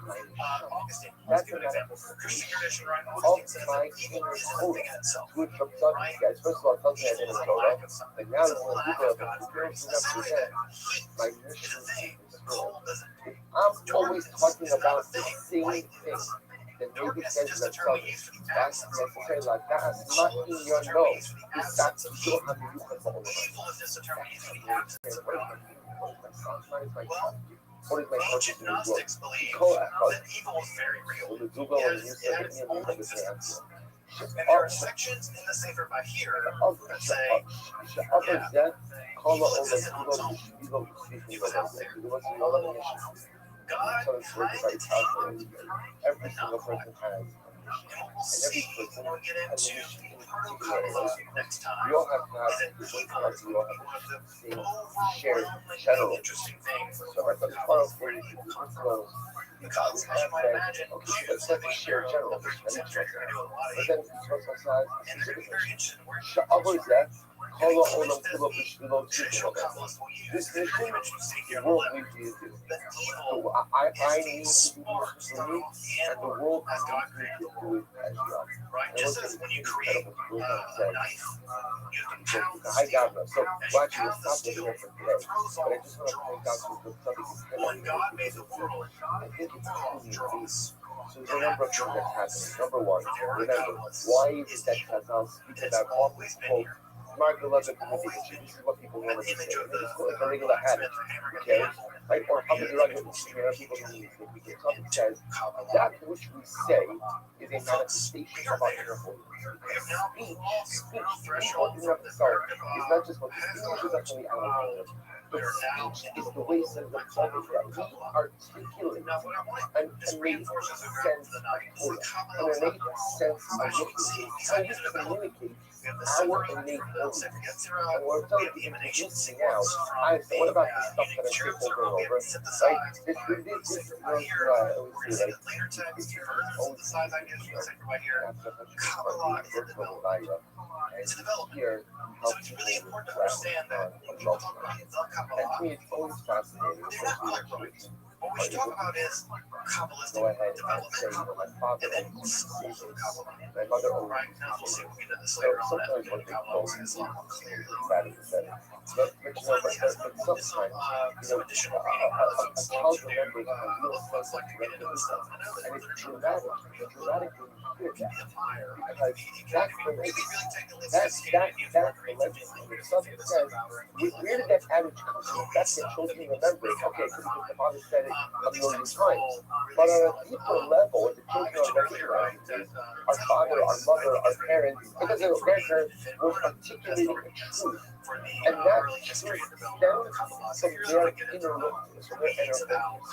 Augustine, let's give an example. For Christian tradition, right? Augustine says that evil isn't a thing in itself, right? Evil is a lack of something. It's a lack of God's grace. The same way that heat is a thing, cold isn't. I'm always talking Darkness is not a about the thing. same Light thing. is. Then maybe Darkness says is just a that term we use for the that's absence of necessary, light. like that's not Cold in is your just a term we nose. use for the It's absence that of you heat. have to use the ball. Evil is just a term we use for the absence of God. Well, What is my purpose ancient in this world? Gnostics believed Correct. that evil was very real So the Google and because you it had said its own me existence. And there are sections in the Sefer Bahir that say, yeah, evil exists on its own. It was out there. God kind of tamed every and single not quite. person has. And what we'll see when we get into proto-Kabbalah next time We all have to have is that evil is we all one of have the the shared overwhelmingly general. interesting things So I about thought Kabbalah where evil comes from. Because, as you might imagine, Jews living in shared the general. 13th century are doing a lot of But evil. then social side, And they're going to be very interested in where it Sha'abar comes from. Zeh, And Kala the image Olam that Kula the Bishvilo traditional Tzidro. Kabbalists will use This is the mission image you see here the on the world left. needs you to do. That evil So I is need these to do sparks this that for me, are off the and the end world as God needs created to the do world. it as well. Right? Just as when you create a knife, you have to pound the I got steel. it. So, As well, you actually, pound it's the not steel, here for it today. throws But I off just want to point out dross. something When God made the world, I he think it's threw off only dross. So there's a number of things that's happening. Number one, For the remember, Kabbalists, why is is that evil. Chazal speaks And it's about always been quote, here. Mark 11 It's always been this is what people want An to say. image of the It's like a regular blacksmith habit. hammering Okay? the anvil. Like, or how many like We'll see you know, people repeatedly who talk into says Kabbalah. that which we say is a Folks, we manifestation are of our there. inner holiness. We have now crossed the Speech threshold in from of the itself Merkabah is not just what the past speech is actually the out. we are now Speech into is the the way world says of the the Bible that we Kabbalah. articulate Now, what I want and this make reinforce as we wrap sense for the night is of that an Kabbalah is not innate normal. sense of As you looking can see, these how we ideas are developing. communicate We have the our Sefer innate from the holiness. Sefer And Yetzirah. we're We telling have the people emanation missing sequence out. from So what about the the stuff that I Cherub skip over and We have over? it synthesized This by the Sefer Bahir. We're going to see that later text further synthesize ideas from the Sefer Bahir. Kabbalah is in development. It's a development. Here, So it's really important to understand that when people talk about the and to Kabbalah, me, it's always fascinating. they're not color-coded. What we should talk about is Kabbalistic Go ahead and development say, my father and then always schools of Kabbalah. my mother always Right now, we'll see if we get into this So later on as we sometimes get what into they Kabbalah, call we'll see this a lot more clearly. that is better. But you know, Finally, as but we move to some additional reading, I know that folks love to do. A lot of folks like to get into this stuff. I know that and it's literature dramatic. can be a little Dramatic when you hear can be that. a fire. I Because mean, you can that's be the really, legend. really technically That's sophisticated ideas the for creativity. legend. Like, When here's something this says, stuff out, or where did that adage come from? That's the children remember. Okay, because the father said it, a million times. But on a deeper level, what the children are recognizing is our father, our mother, our parents, it doesn't matter, was articulating a truth. And that truth stems from their inner loneliness, from their inner loneliness.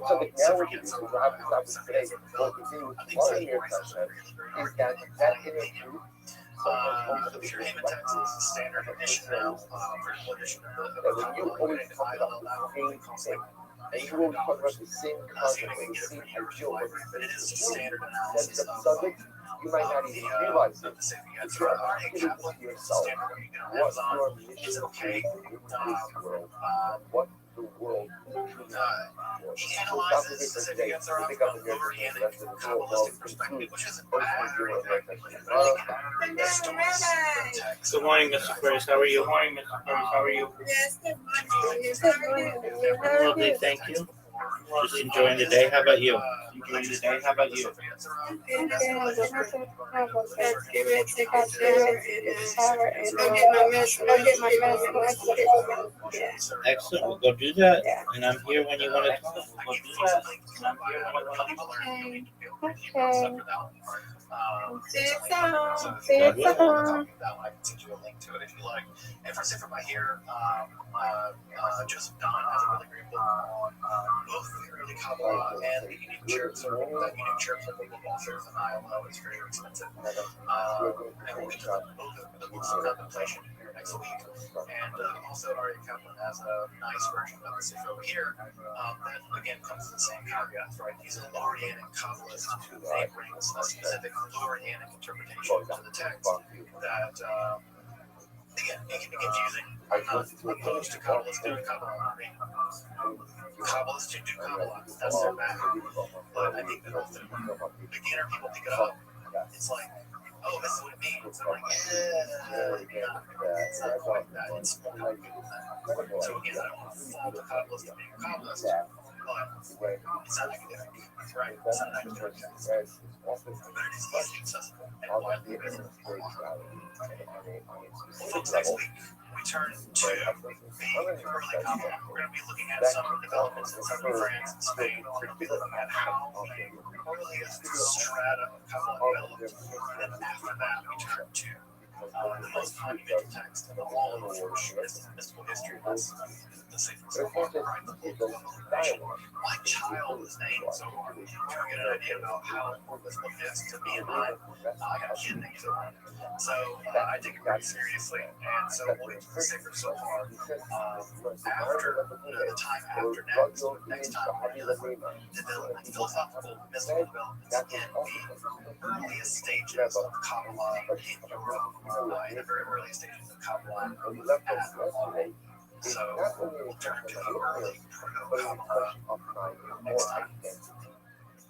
So the now what you do, so we'll have this topic today, we'll continue with tomorrow here, is that inner truth. If your payment tax is standard edition now, vertical edition, that when you always talk about the same thing, and you always talk about the same concept, the same ideal, but it is just standard sense analysis of subject, you might not even realize it. If you're asking yourself what your mission okay. in this world, what the world truly He analyzes significance around from an overhanded Kabbalistic perspective, which isn't bad or anything, but I think Good morning, Mr. Curtis. How are you? Good morning, Mr. Curtis. How are you? Yes, good morning. Yes, good morning. How are Lovely, you? thank you. Just enjoying the day. How about you? Enjoying the day. How about you? I'm get ready to take out shower and go get my medicine. Yeah. Excellent. We'll go do that. Yeah. And I'm here when you want to talk. We'll do that. Okay. See you soon. See you soon. And for Safer by Here, Joseph Don has a really great book on both the early Kabbalah and the unique church. That unique church that we will also in Iowa is very expensive. And we'll get to both of the books of contemplation here next week. And also, Ari Kaplan has a nice version of the Sefer over here that again comes with the same caveats, right? He's a Lurianic Kabbalist who brings a specific Lurianic interpretation to the text that. Again, it can be confusing. I'm not opposed to Kabbalists doing Kabbalah. Kabbalists who do Kabbalah, that's their bag. But I think that often beginner people pick it up, it's like, oh, this is what it means. I'm like, it's not quite that. It's more complicated than that. So again, I don't want to fault the Kabbalist of being a Kabbalist, but it's not academic, right? It's not academic. But it is easily accessible and widely available online. So next week, we turn to the early Kabbalah. We're going to be looking at some developments in southern France and Spain. We're going to be looking at how the earliest strata of Kabbalah developed. And then after that, we turn to the most monumental text of all of Jewish mystical history. That's the Sefer Zohar, right? The book of illumination. My child is named Zohar. Trying to get an idea about how important this book is to me and mine. I got a kid named Zohar. So I take it very seriously. And so we'll get to the Sefer Zohar after the time after next time we're going to develop philosophical mystical developments in the earliest stages of Kabbalah in Europe. In the very early stages of Kabbalah at all. So we'll turn to the early proto-Kabbalah next time.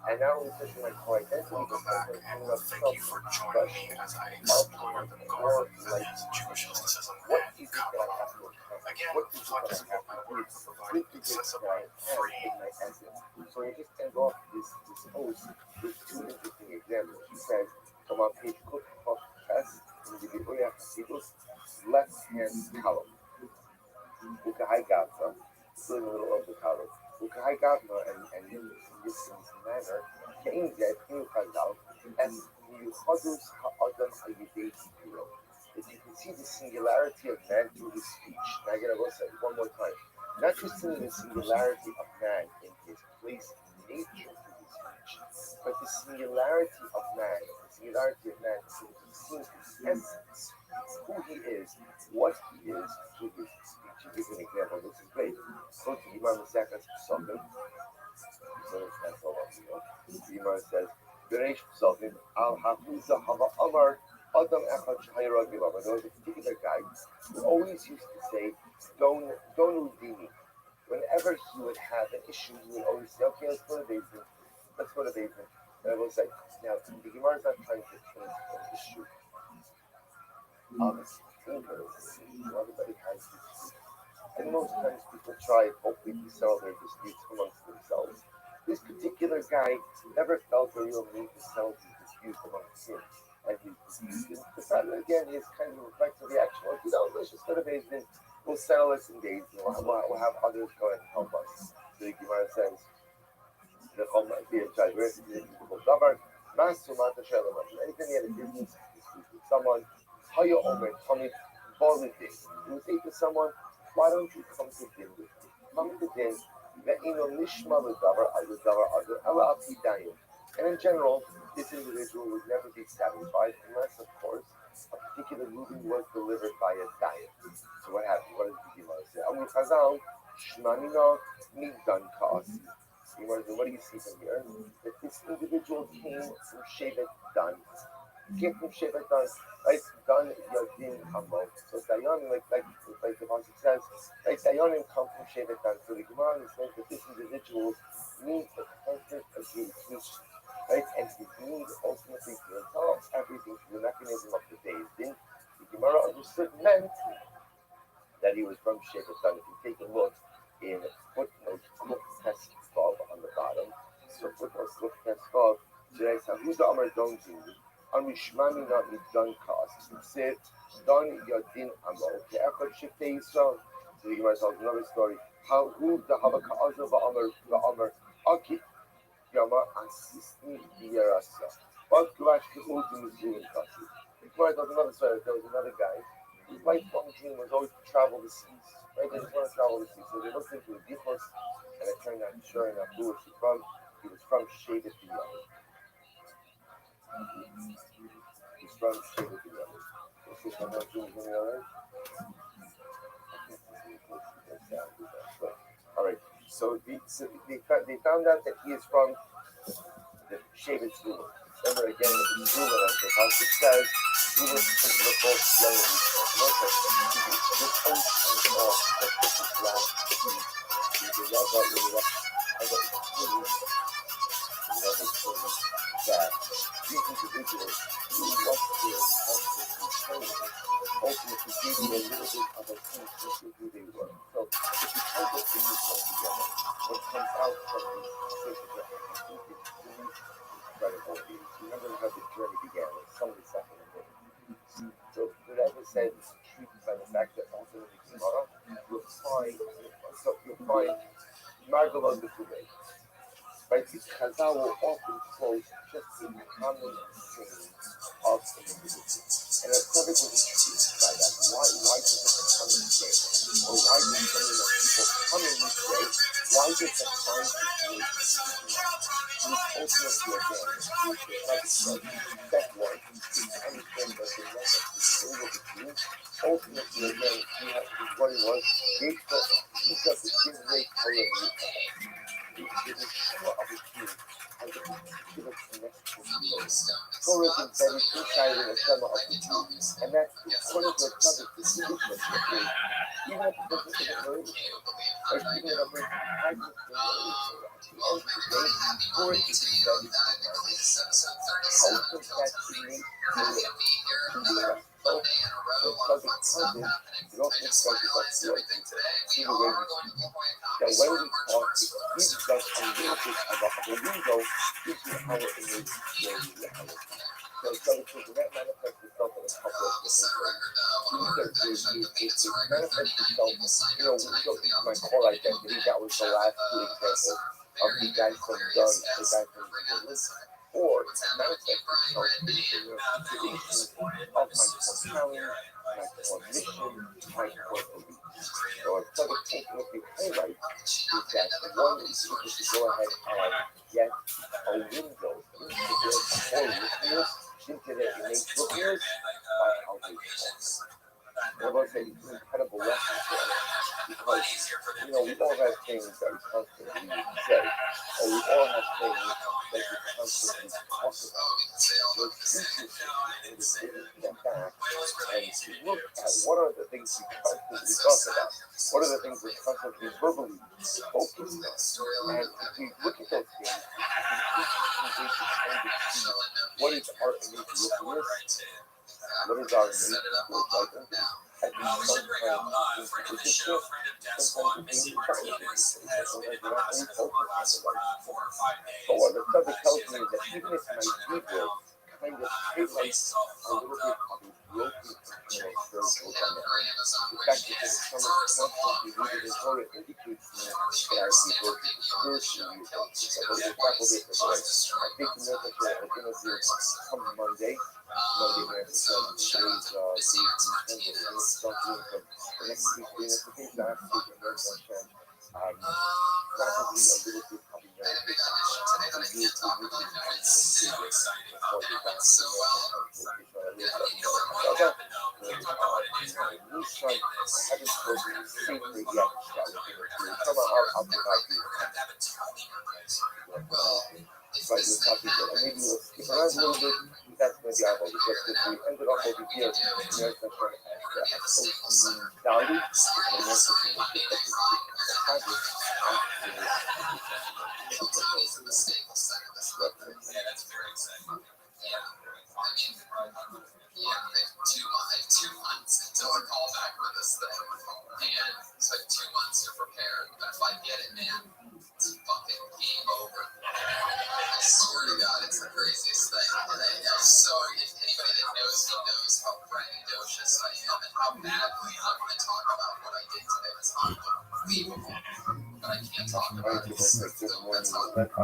And now we're pushing my core identity. We'll go back and thank you for joining me as I explore the garden that is Jewish mysticism and Kabbalah. Again, we've talked about my work for providing accessible, free. So you just end off this post with two interesting examples. He says, come on page Kuf S, in the Bibliya Hasidus, left hand column. Ukahai Gavna, still in the middle of the column. Ukahai Gavna, and in this manner, Kain Zed, Inu Chazal, and Yuchadus Ha'adam Ayidei Hiburo. That you can see the singularity of man through his speech. Now I gotta go say it one more time. Not just seeing the singularity of man in his place in nature through his speech, but the singularity of man in who he sees his essence, who he is, what he is through his speech. To give an example, this is great. Go to Imam Zakat Psalm. So that's all of you know. The Imam says, Bereish Psalm, Al Hafiza Hava Amar Adam Echad Shahira Gilava. There was a particular guy who always used to say, Don't Udini. Whenever he would have an issue, he would always say, okay, let's go to basement. And I will say, now, the Gemara is not trying to change an issue of a thinker. Everybody has disputes. And most times people try, hopefully, to settle their disputes amongst themselves. This particular guy never felt a real need to settle his disputes amongst him. And he decided, again, his kind of reflective reaction was, let's just go to basement. We'll settle this in days. We'll have others go and help us. the Gemara says, the Chom the diverse davar, Masu Mata Shalom. Anything he had a business dispute with someone, Haya Omer Tomit Bolidin. He would say to someone, why don't you come to din with me? Come to din, Ve'ino Nishma L'davar L'davar Adar Ela Apidayim. And in general, this individual would never be satisfied unless, of course, a particular ruling was delivered by a diet. So what happened? What does the Gemara say? Amru Chazal, Shmanino Migdan Kasi. What do you see from here? That this individual came from Shevet Dan. He came from Shevet Dan. Right? Dan Yadin Hamo. So Dayanim, like the Pasuk says, right? Dayanim come from Shevet Dan. So the Gemara is saying that this individual needs a perfect adjudication. Right? And his need ultimately to resolve everything through the mechanism of the day's din. The Gemara understood meant that he was from Shevet Dan. If you take a look in footnote Kuf Test 12 on the bottom, so footnote Kuf Test 12, today says, who's the Amar Don to you? Amishmani not with Don costs. He said, Don Yadin Amo, the Echad Shifte Yisrael. So the Gemara tells another story. How who the Havaka Azra Ba'amar Aki Yama Assistni Biyarasa. What Glash Kahud in the Zealand country. The Gemara tells another story. There was another guy. His lifelong dream was always to travel the seas. Right? They just want to travel the seas. So they looked into the Yichus, and it turned out, sure enough, who was he from? He was from Shevet Biyam. He's from Shevet Biyam. Is this one not doing any other? All right. So they found out that he is from the Shevet Biyam. Remember again, the Biyam, as the Pasuk says, we were from the false young that these individuals who want to ultimately gave you a little bit of a sense of who they were. So if you try to bring this all together, what comes out from these statements is incredible. Remember how the journey began, like somebody second and third. So whatever said is intrigued by the fact that ultimately tomorrow you'll find Margaret the Kuwait. Right? Because Chazal will often quote just the common saying of the individual. And as Tzaddik was intrigued by that, why does it become a saying? Or why does something that people commonly say, why does that find situation? Ultimately, again, step one is to understand that the method is still with the team. Ultimately, again, his worry was, he's got the same rate color the Yeshua of the Jew has a particular connection to God. Torah is embedded inside the Neshama of the Jew, and that's one of the subjects the significance of the Jew. Even if it doesn't get married, or even if it hasn't been married, at the end of the day, Torah is embedded in marriage. How does that create Torah? So the subject cousin, it also expresses our Torah in the way we speak. That when we talk, it gives us a little bit of a window into how it is reality. So when that manifests itself in a couple of different ways. It manifests itself, we go into my core identity, that was the last two examples of the guy from Dunn, the guy from Berlin. Or it manifests itself in the creation of my core talent, my core mission, my core belief. So a public taking what you highlight is that one is to go ahead and get a window into this whole listeners, into the innate listeners by salvation. There was an incredible lesson there because, we all have things that we constantly say, or we all have things that we constantly talk about. So it's interesting to step back and look at what are the things we constantly talk about, what are the things we constantly verbally focus on, and if we look at those things, it's interesting to see what is our innate listeners. What is our need for pleasure? And sometimes it's just sometimes it's challenging. Sometimes we're not really focused on the right. But what the subject tells me is that even if my ego kind of highlights a little bit of a broken internal book on that. The fact that the summer constantly rooted in Torah indicates to me that our people spiritually but the faculty of the Torah. I think the miracle at the end of the come Monday night, today's something from the next week, the things last week, and probably a little bit probably but the topic maybe we'll skip around a little bit. That's maybe our goal because if we ended up over here, there's the value and that's very exciting. Yeah. I mean, I have 2 months until I call back for this thing. And so I have 2 months to prepare. But if I get it, man, it's fucking game over. I swear to God, it's the craziest thing. And I'm so, if anybody that knows me knows how braggadocious I am and how badly I'm going to talk about what I did today. It's unbelievable. But I can't talk about it. That's how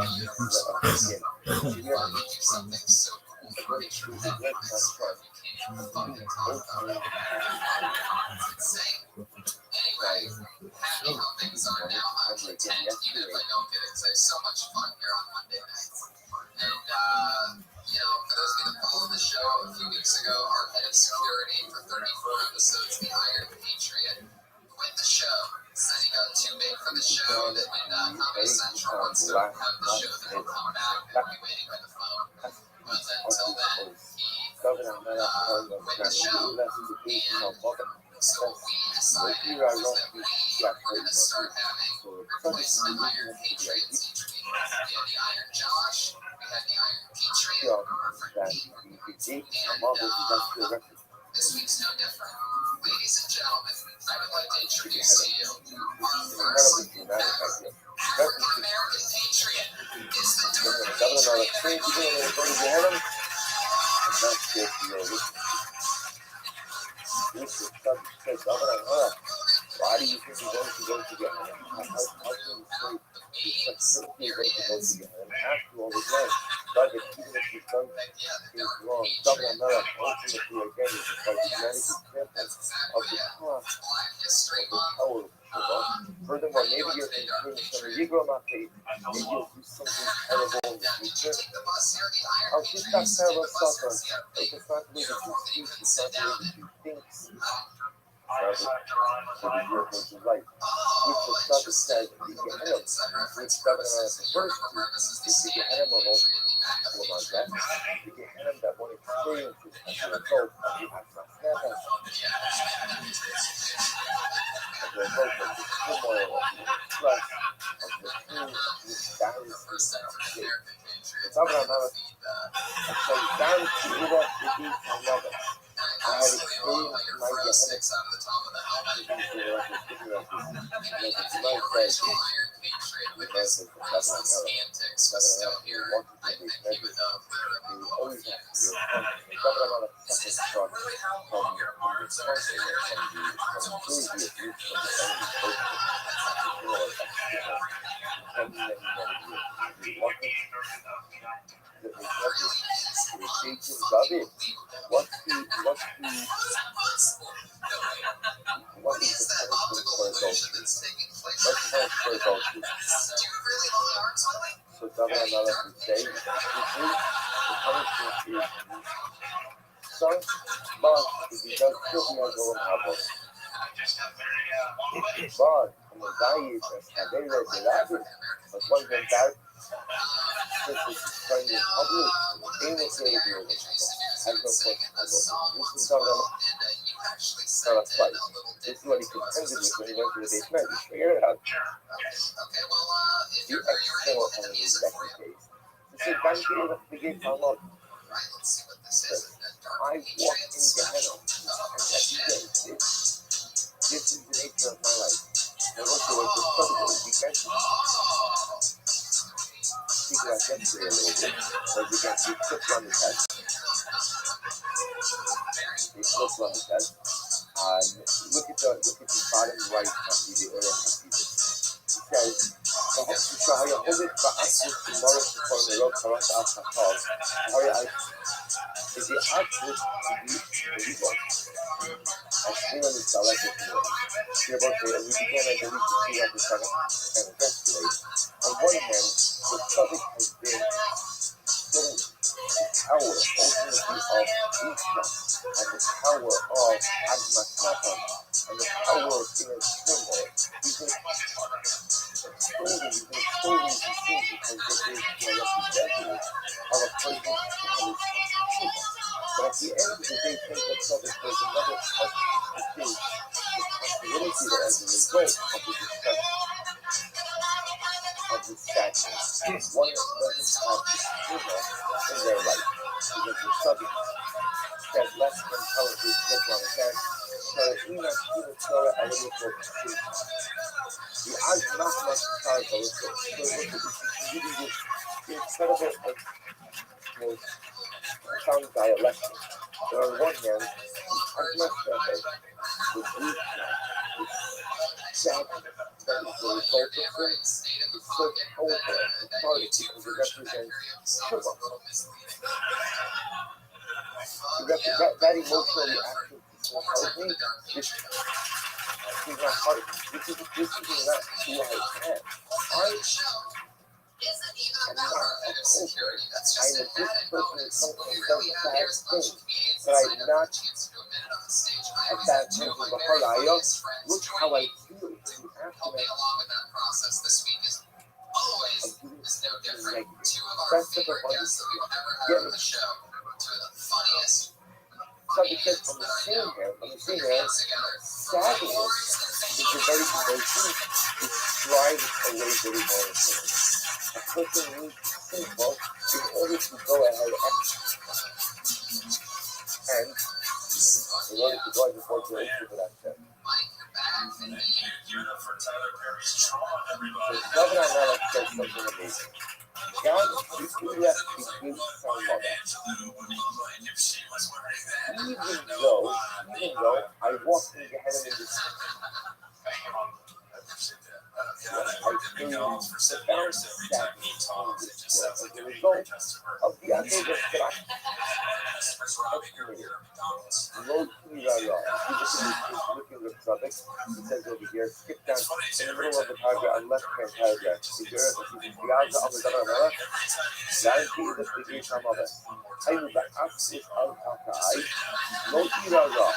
you do something so cool for me. You can't fucking talk about it. It's insane. Anyway, happy how things are now. I can attend even if I don't get it because I have so much fun here on Monday nights. And, for those of you that follow the show, a few weeks ago, our head of security for 34 episodes, the Iron Patriot, quit the show. Said he got too big for the show, that when Comedy Central wants to have the show, that he'll come back and we'll be waiting by the phone. But until then, he quit the show. And so we decided that we were going to start having replacement Iron Patriots each week. We had the Iron Josh, we had the Iron Patriot, our friend Pete. And this week's no different. Ladies and gentlemen, I would like to introduce to you our first African-American patriot. Is the Durham Patriot, everybody. Why do you think we're going to go together? How can you say such people going to go together? And after all the time, but even if you've done things wrong, double America ultimately again is a gigantic example of the cost of the power of the Furthermore, maybe you're thinking some Negro Mafia, maybe you'll do something terrible in the future. Oh, she's got terrible stuff. It's not the way that you speak, it's not the way that you think. Right. Which the stuff says the Gehenna, which governor the first is the Gehenna of all that. The Gehenna that one experiences as a result of the Asafeta, as a result of the turmoil, of the stress, of the pain, of the embarrassment of shit. The governor of down to give up the deeds I love it. I had experienced my What is the punishment for adultery? What's the punishment for adultery? So Governor Malik would say, the punishment is son, but if he does kill, he has no problem. But from the values that they read the rabbit, but one went out, since it's friend in public, they will say it will has no question. This is Governor Malik fight. This is what he contended with when he went to the base man. Just figure it out. The external enemy is that case. This is Banki of the Gate Allah. I walk in Gehenna, and every day, this is the nature of my life. And also, it's a struggle to be mentioned. Speak about yesterday a little bit, but you got your clips on the test. They clips on the test. Akatav, Hari I is the output to be the reward. As Finland is dialectic to me. Hereby we began, I believe, to see what the kind of investigate. On one hand, the subject has been so the power ultimately of Islam and the power of Admatatan and the power of inner turmoil. You can extol them, you can extol them to see because they are representative of a person's truth. But at the end of the day, think that subject there's another part which is the possibility that as a result of the discussion of the statute, one doesn't have the schema in their life because the subject said less than intelligently look on that. So we must do the story a little bit too. The odds not necessarily go so reading this incredible was profound dialectic. But on one hand, the Admatatan, the Greek, the sad that is the result of things, is so powerful and cathartic because it represents Shiva. That emotional reaction to help me, this is not hard. This is not who I am. I am not a culture. I am a good person who comes from bad things. But I'm not a bad person in the heart. I look how I feel in the aftermath of doing something negative. That's the abundance. Get it. Subject says on the same hand, sadness is a very emotion which drives away very monotonous. A person needs to think well in order to go ahead and in order to go ahead and forge your for that step. So Governor Melech said something amazing. God left between son and mother. Even though I walked in Gehenna in this I experienced profound sadness in this world as a result of the Avodah that I experienced. Lo Kiraya. Look at the suffix. It says over here, skip down in the middle of the paragraph, on left-hand paragraph. Is there a Gaza of the Dara Guarantee the Brigade Hamada. I move back up with Al Kakai. Lo Kiraya.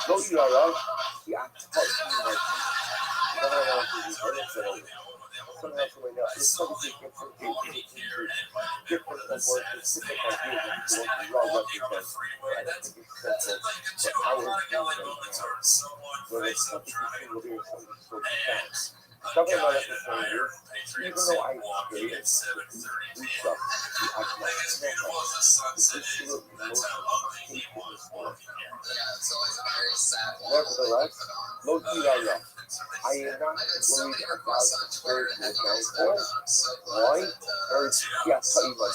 Lo Kiraya. The act of somehow, somewhere now, it's probably different from different of words, specific ideas of what the law represents. I don't think it's central for our being right now. Where it's something will be something so profound. Something about it is saying is, even though I experienced the stuff, the Admatatan, the visceral emotion of hatefulness, nevertheless, Lo Kiraya. I am not worried about the spiritual downfall. Why? Because ultimately,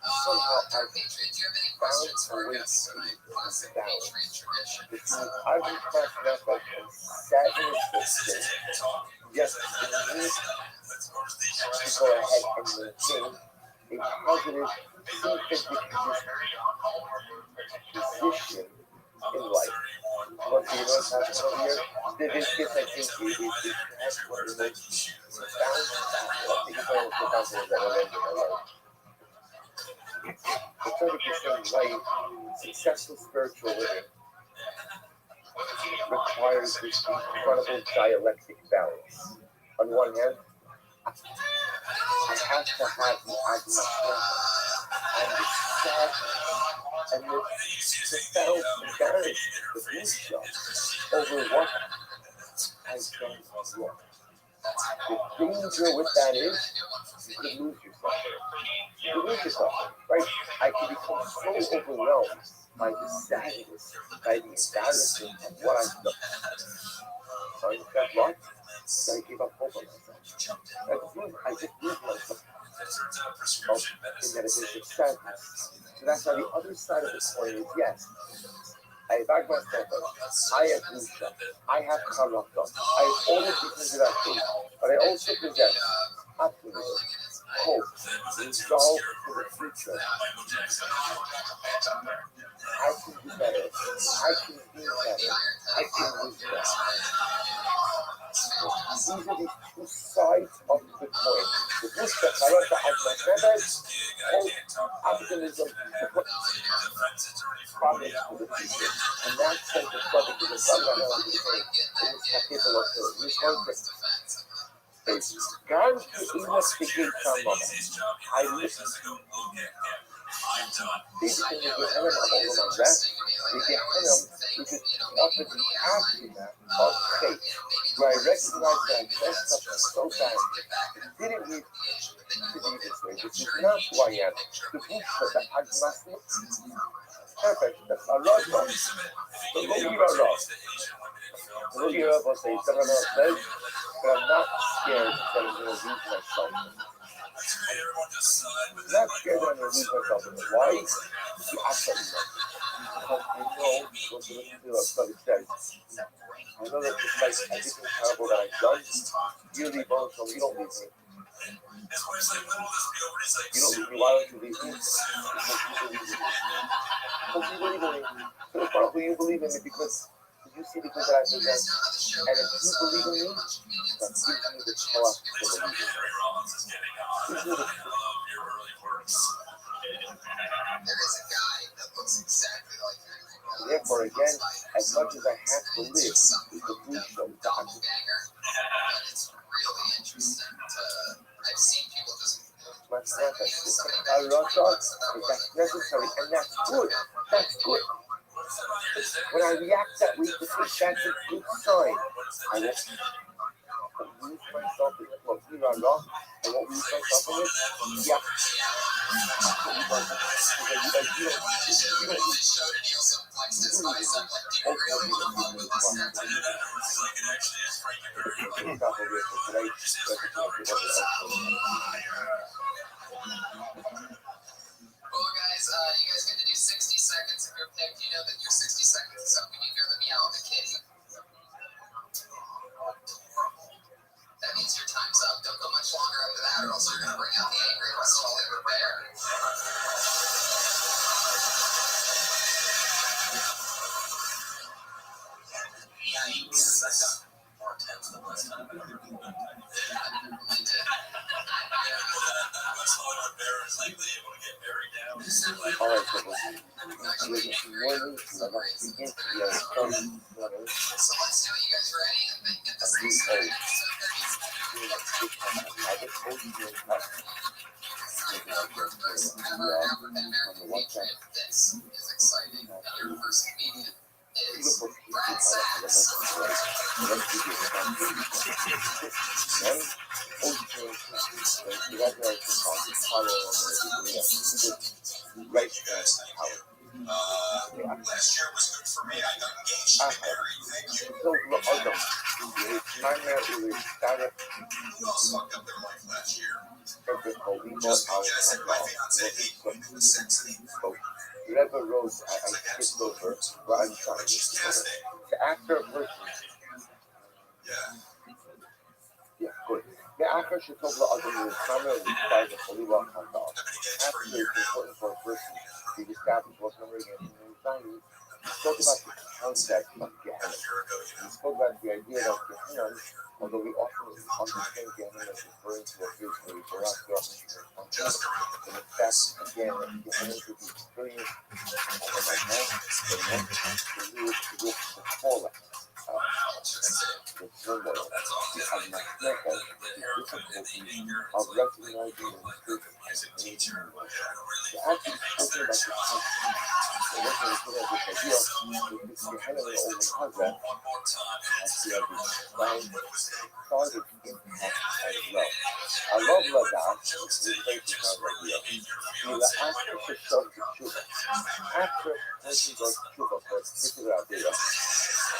somehow I've found a way to see this balance. Between I've been cracking up like sadness and yes, we need to go ahead and maintain a positive, significant position in life. Once you know what's happening over here, this gets, I think, that's one of the most profound factors. I think it's one of the profound things that I learned in my life. The 30% life, successful spiritual living, requires this incredible dialectic balance. On one hand, I have to have the Admatatan and the sadness and the profound embarrassment, the boost over what I've done wrong. The danger with that is you could lose yourself. You could lose yourself, right? I could become so overwhelmed by the sadness, by the embarrassment of what I've done. So I got what? I gave up hope on myself. I just lose myself. In meditation sadness. So that's why the other side of the coin is yes. I have Admatatan, I have Gusha, I have Charata, I have all of these things that I do, but I also possess optimism, hope, resolve for the future. I can do better. I can be better. I can live better. These are the two sides of the coin. The Bushka Charata of my members, hope, optimism, progress for the future. And that's sent the brother to the brother I want to say in this capital of the response. God investigate someone. I listen. These are the Gehenna of all of rest. The Gehenna which is often the aftermath of faith. Where I recognize that I messed up so bad. It didn't need to be this way. This is not who I am. The Buddha that I must not. Perfect. That's a lot of. So go give a lot. Go give up and say, but I'm not scared that I'm going to lose myself. I'm not scared that I'm going to lose myself. Why? You actually know. Because I know what's going to do what it says. I know that despite everything terrible that I've done, you leave also, you don't leave me. You don't leave me. Why don't you leave me? Because you believe in me. So it's probably you believe in me because you see the good that I possess. And if you believe in me, that gives me the power to believe in me. Gives me the Therefore, again, as much as I have to live with the food show, that's necessary, and that's good. That's good. When I react that way, that's a good sign. I won't lose myself in it. Well, I won't lose myself in it. Yeah. Well, guys, you guys get to do 60 seconds of your pick. You know that your 60 seconds is up when you hear the meow of the kitty. That means your time's up. Don't go much longer after that, or else you're going to bring out the angry Rothschild bear. Yikes. I got more attempts than last time. I ever did. Rothschild bear is likely able to get buried down. All right, so listen. So let's begin to the starting letter. So let's do it. You guys ready? And get this thing started. I just told you to This is exciting. Your first comedian is Brad Right, last year was good for me. I got engaged and married. Thank you. Who else fucked up their life last year? Just me, Jess, and my fiance, Lee, who was sexy. whatever roles I skipped over, but I'm trying to actor person. Yeah, good. The actor should talk about other moves, primarily by the Holy Rock Hotel. Actor is important for a person to establish what's number again in the value. He spoke about the concept of Gehenna. He spoke about the idea of Gehenna, although we often understand Gehenna as referring to a place where we go out there and function. And in fact, again, Gehenna could be experienced over my hand, but not to live with the fallout. The turmoil, the unmanageable, the difficulty of recognizing the mistake and nature. The acting spoken about the concept. So what they put out this idea, the Gehenna over Hazrat, as the other side, started impact as well. I love Ladakh, it's a very profound idea. The actor should show the tshuva. After person goes to tshuva for a particular idea,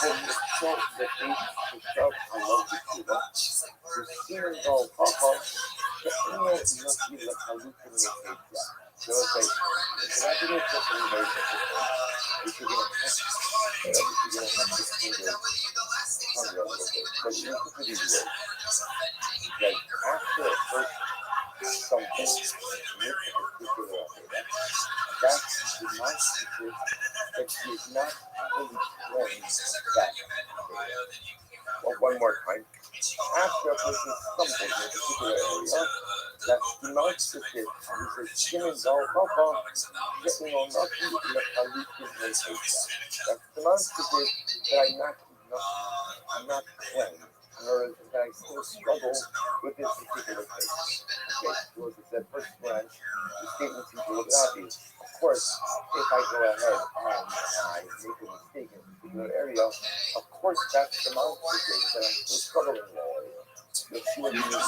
when you show the face to shove, I love the tshuva. You see them go, the email is not to be like hallucinating. So it's like, can I do this for something very simple? If you're going to have this finger, but you can do it. Like, after a person particular Avera. That's demonstrative that he is not fully cleansed of that Avera. Well, one more time. After a person stumbles in a particular area, that's demonstrative. He says, Shimon Gal Papa, getting on nothing to the Khalikim and Hosha. That's demonstrative that I'm not cleansed. In order that I still struggle with this particular case. Okay, so as I said, first branch, the statement seems a little bit obvious. Of course, if I go ahead and I make a mistake in a particular area, of course that's demonstrative that I'm still struggling in that area. You'll see what it means.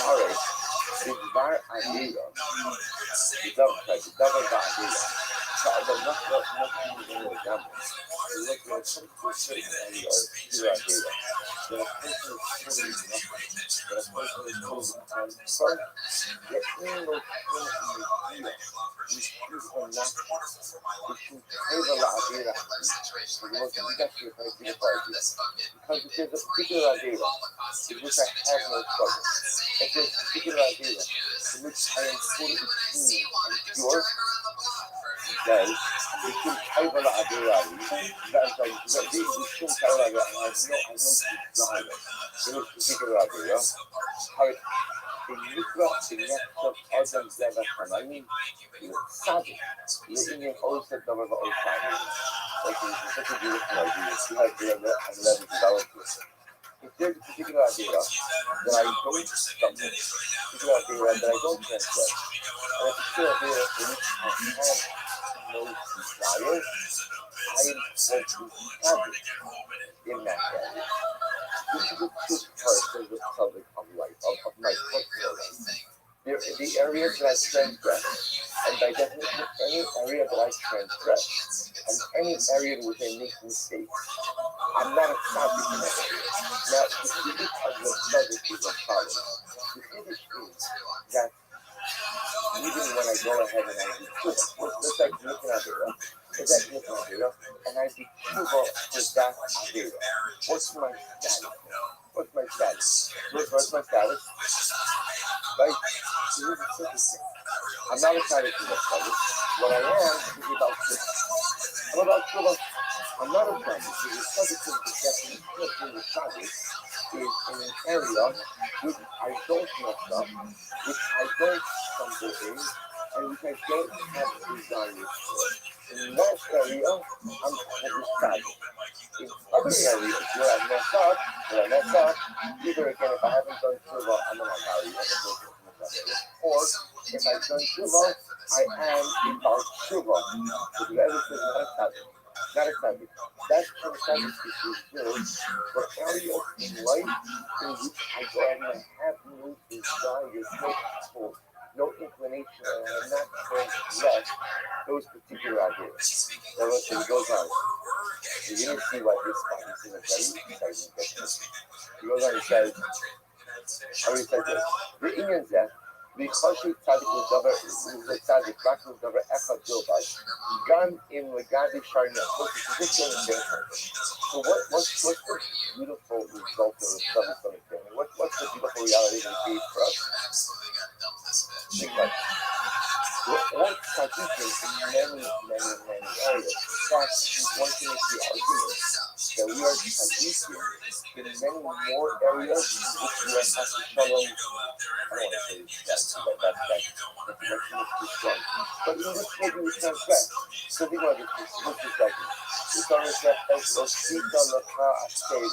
Sorry, Bidvar Adira, the double Adira. The not even the example. You look at some person and you are pure Adira. The person is totally nothing. The person is totally unsung. Yet in those things you feel not. You should favor La Adira. So you look at that here for a beautiful idea. Because if there's a particular Adira in which I have no trouble, if there's a particular Adira in which I am totally clean and pure, then you should favor La Adira. That's like, you should favor La Adira. I have no desire in this particular Adira. במקרא בנחשב אדם זה וחנאים לצדיק לעניין עושה דבר ועושה. Okay, it's such a beautiful idea. See how good I love it develop this. If there's a particular idea that I don't stumble, particular idea that I don't transgress, and a particular idea in which I have no desire, I am going to have in that area. This is the truth part of the subject of life, of my personal life. The areas that I transgress, and by definition, any area that I transgress, and any area in which I make mistakes, I'm not a subject in that area. Now, the Yiddish of the subject is as follows. The Yiddish means that even when I go ahead and I do tshuva, let's like looking at it, and I do tshuva to that Avera. What's my status? What's my status? What's my status? Right? So here's the simple thing. I'm not excited for that status. What I am is about tshuva. I'm about tshuva. I'm not excited because the subject of the definition of the status is in an area which I don't mess up, which I don't stumble in, and which I don't have desires for. In that area, I'm satisfied. In other areas where I mess up, either again, if I haven't done tshuva, I'm not married, or if I've done tshuva, I am about tshuva. So the other thing is not excited. That's what excited is reserved for areas in life in which I go ahead and I have no desires, no control, no inclination, and I'm not going to let those particular ideas. Now listen, it goes on. You're going to see why this is a very exciting question. He goes on and says, how do you say this? The Indian says, because צדיק לדבר, זה צדיק, רק לדבר אחד בלבד, גם אם לגבי שאר נפשות, so what's the beautiful result of the study understanding? What's the beautiful reality that it gave for us? Think about it. We're all tzaddikim in many areas. In fact, one can make the argument that we are tzaddikim in many more areas in which we are chas v'shalom. I don't want to say that's too strong. But in this way we transgress. So think about this perspective. The psalmist says, "Rosita lecha ashtera."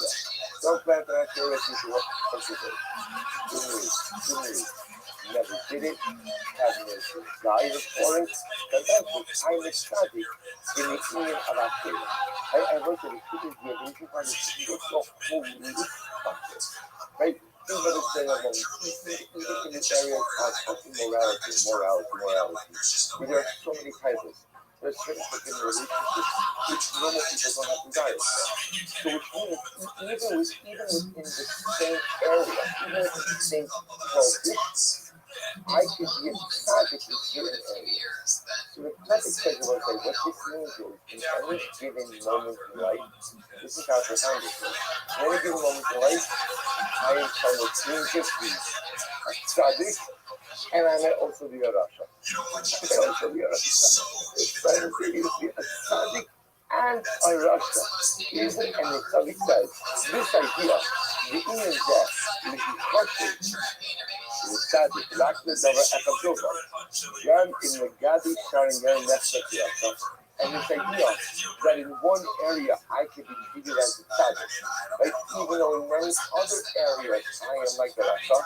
Don't plant an ashtera to what cultivate. Good news. Never did it, have no desire for it, but that's what I'm ecstatic in the union of Ashtera. I wrote that it couldn't be a reason why it's so holy concept. Right? Think what it's saying about even in this area of immorality, where there are so many types. There's certain in relationships which normal people don't have desires for. So which means even within the same area, even in the same prohibition, I could be ecstatic in certain areas. So the topic says what this means is, in any given moment in life, this is how to find it. In any given moment in life, I am trying to bring gifts, a tzaddik, And I met also the Russia. I also the Russia. It's simultaneously a tzaddik and a Russia. Even and the tzaddik says this idea, the Indian death, is crushing. The tzaddik, like the Dava Akabdova, Gan in the Gadi Sharingan Nefsat. And this idea that in one area I can be treated as a tzaddik, right? Even though in many other areas I am like the Rasha,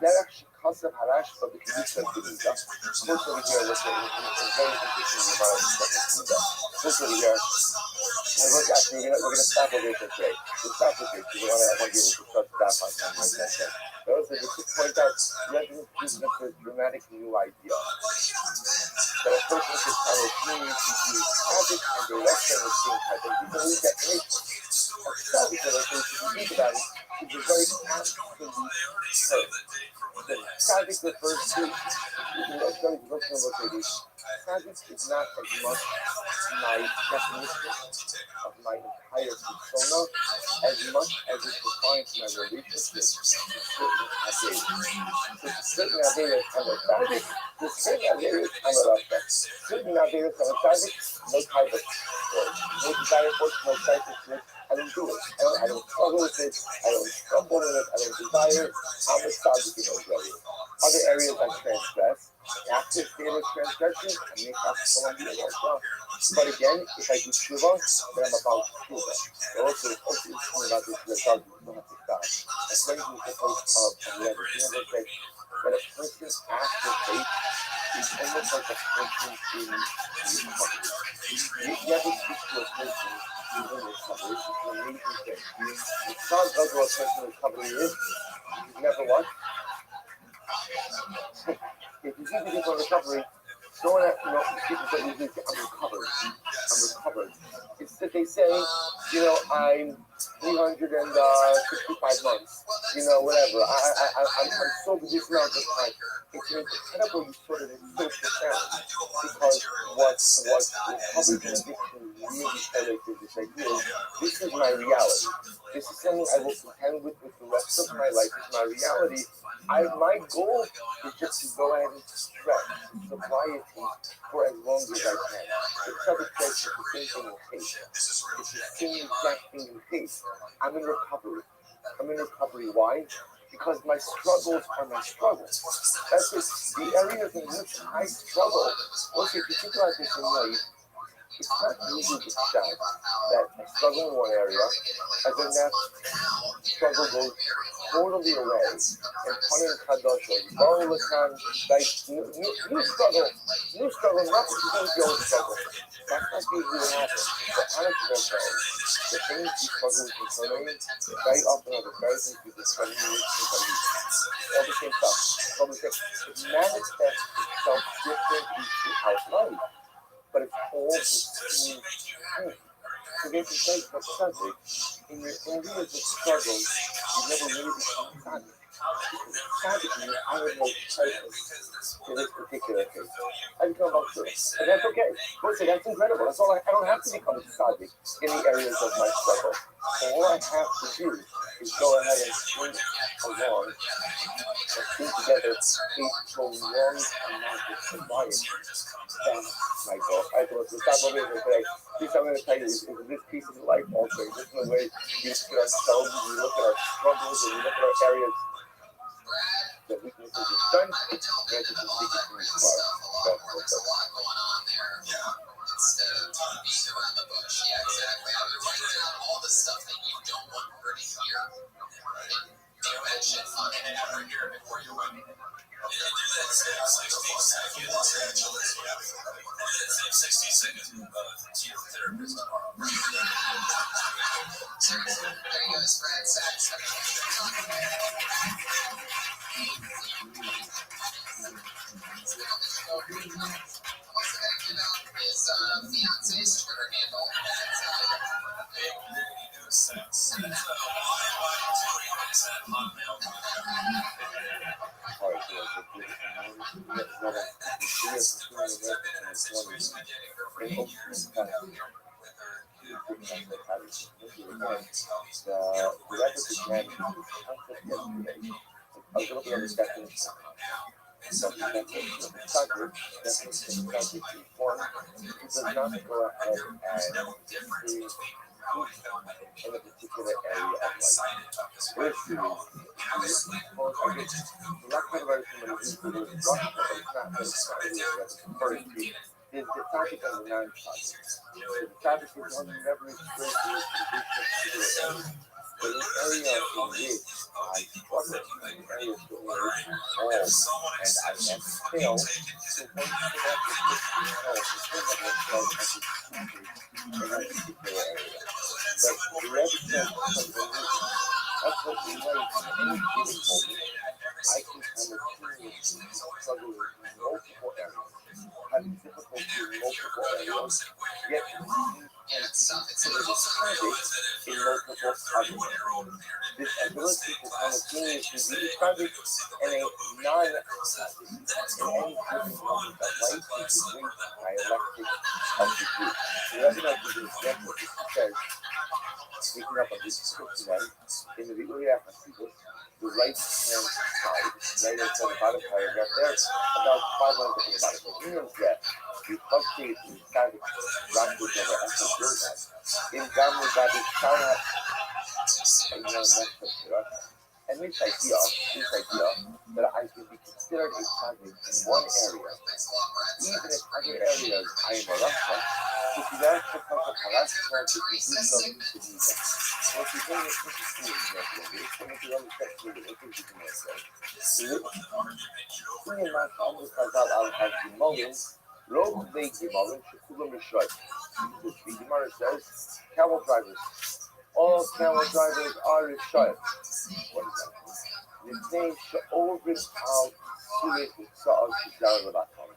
that actually causes a harash for the condition of the Nida. First over here, look at it, it's very interesting amount of Nida. First over here, and look, actually, we're going to stop over here for today. We'll stop with this, because I want to be able to start that on time like that. But also, just to point out, resident treatment for a dramatic new idea. That a person could simultaneously be tragic and the rest of the same type of people who get rich. A tragic relation, if you think about it, is a very absolute term. The tragic refers to, I'm going to look at what it is. Tragic is not as much my definition of my entire persona as much as it defines my relationship to certain averas. Certain averas are a tragic, certain averas are a Russia. Certain averas are a tragic, no type of no desire for it, no type of it. I don't do it. I don't struggle with it. I don't stumble in it. I don't desire. I'm a tragic in those areas. Other areas I transgress. After state of transgression, I may have to come under the law. But again, if I do tshuva, then I'm about tshuva. Also interesting about this, the God will have to stop. A friend who's the place of letter. You know, that a person after faith is almost like a person in recovery. You never speak to a person in recovery. It's an amazing thing. It's not about what a person in recovery is. You've never what? If you see people in recovery, someone that, people say, I'm recovered. It's that they say, I'm 365 months, whatever. I'm sober this amount of time. It's an incredible sort of social challenge, because what recovery and addiction really highlights is this idea. This is my reality. This is something I will contend with the rest of my life. It's my reality. My goal is just to go ahead and stretch sobriety for as long as I can. The subject says it's the same thing in faith. It's the same exact thing in faith. I'm in recovery. Why? Because my struggles are my struggles. That's just the areas in which I struggle. Okay, if you think about this in life, it's not easy to shout that I struggle in one area, and then that struggle goes totally away. And Panim Kadosh, all the time, like new struggle, not to do with the old struggle. That's not usually what happens. The honest struggle, the things you struggle with internally, very often are the very things you struggle with internally. All the same stuff. It manifests itself differently throughout life. But it's all the same thing. So they can say, but suddenly, in your areas of struggle, you never really become tzaddik. Tzaddik means I have no purpose in this particular case. I become about truth. And that's okay. Listen, that's incredible. That's all I don't have to become a tzaddik in the areas of my struggle. All I have to do is go ahead and swing along and string together a prolonged amount of sobriety. That's my goal. I thought the stop over here today. This I'm going to tell you is this piece of life altering. This is the way we look at ourselves, we look at our struggles, and we look at our areas that weaknesses and strengths, and just speak it from his heart. Instead of beating around the bush. Yeah, exactly. I would write down all the stuff that you don't want her to hear. Do you mention fucking and have her hear it before you're wedding? Yeah, do that same 60 seconds. Do that same 60 seconds to your therapist tomorrow. There you go, spread sex. His fiance's Twitter handle. tzaddik, one who does not go ahead and experience in a particular area of life. Versus the lack of very somebody who's the word Russia, but it's not really what it's referring to. Is the tzaddik and the non-tzaddik. So the tzaddik is one who never experienced the particular area. But an area in which I struggle, an area where I fall and I have failed, so one should have to put himself in front of himself as a teacher in that particular area. But the Rebbe says something different. That's what we know in any given moment. I can simultaneously struggle in multiple areas, having difficulty in multiple areas, yet and consider the tzaddik in multiple others. This ability to simultaneously be tzaddik and a non-tzaddik in any given moment of life is the great dialectic of the group. The Rebbe now gives an example. He says, speaking up of this Christian in the Uriah Hasidus, the right hand side, right hand side, bottom paragraph there, about 5 lines of the bottom. It means that the Rothschild is kind of wrapped together as a journal. In Gamma Gabi Shana, and this idea that I can be considered a tzaddik in one area, even if other areas I am a rasha, so if that's the type of harassment to do something to do that. So if you're doing a interesting example of this, and if you understand what it is you can say, Kunyam Mas Amru Chazal Al HaGimolim, Lo B'nei Gimolim Shekulam Rishayim. The Gemara says, camel drivers. All camel drivers are Rishayim. What is that? Nitnei She'ovid Al Surit Sa'ad Shidar Levatam.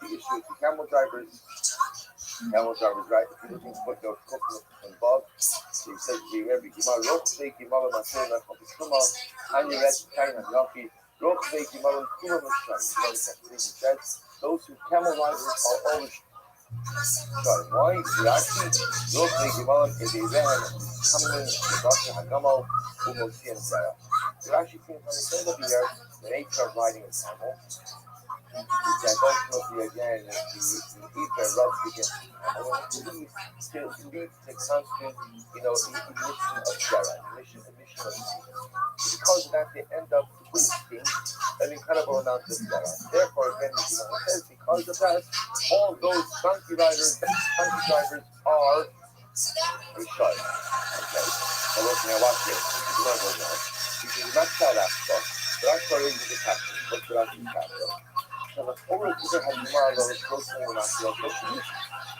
The issue with the camel drivers, right? If you're looking at footnote and Bob, he says the Rebbe Gimal Rothschild Gimal Masena Chapituma, and you read Kain and Yafi, Rothschild Gimal Kuma Mishai. He says those who camel riders are always shy. Why? Reaction, Rothschild Gimal is a van coming to Boston Hagamal, Umosian Zara. You actually seems to understand over here the nature of riding a camel. That ultimately, again, the ether rubs against the camel, and it leads to constant, emission of Zara, emission of heat. Because of that, they end up wasting an incredible amount of Zara. Therefore, again, the Gemara says, because of that, all those donkey drivers are Rishayim. Okay? Now look, now watch this. This is not that aspect. The aspect is the caption. What's the aspect? Now the forward either has Gemara that is closely in the aspect.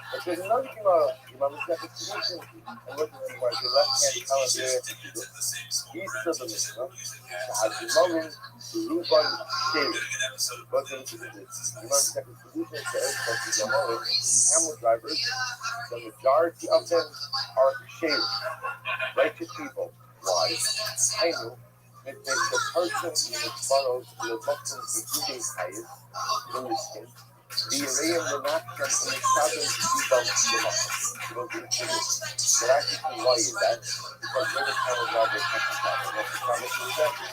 But there's another Gemara is that it's solution. And look at the Gemara, the left-hand column here, east of the Mishnah, has Gemara, Ruban, Sheri. What's the solution? Gemara is that the solution says that the Gemara, camel drivers, the majority of them are Sheri, righteous people. Why? I know that the person who follows the Muslims in Judaism highest, understand, the Arabian the National and the Southern people of the Muslims. But actually, why is that? Because we're the camel drivers have to travel. That's the promise of the desert.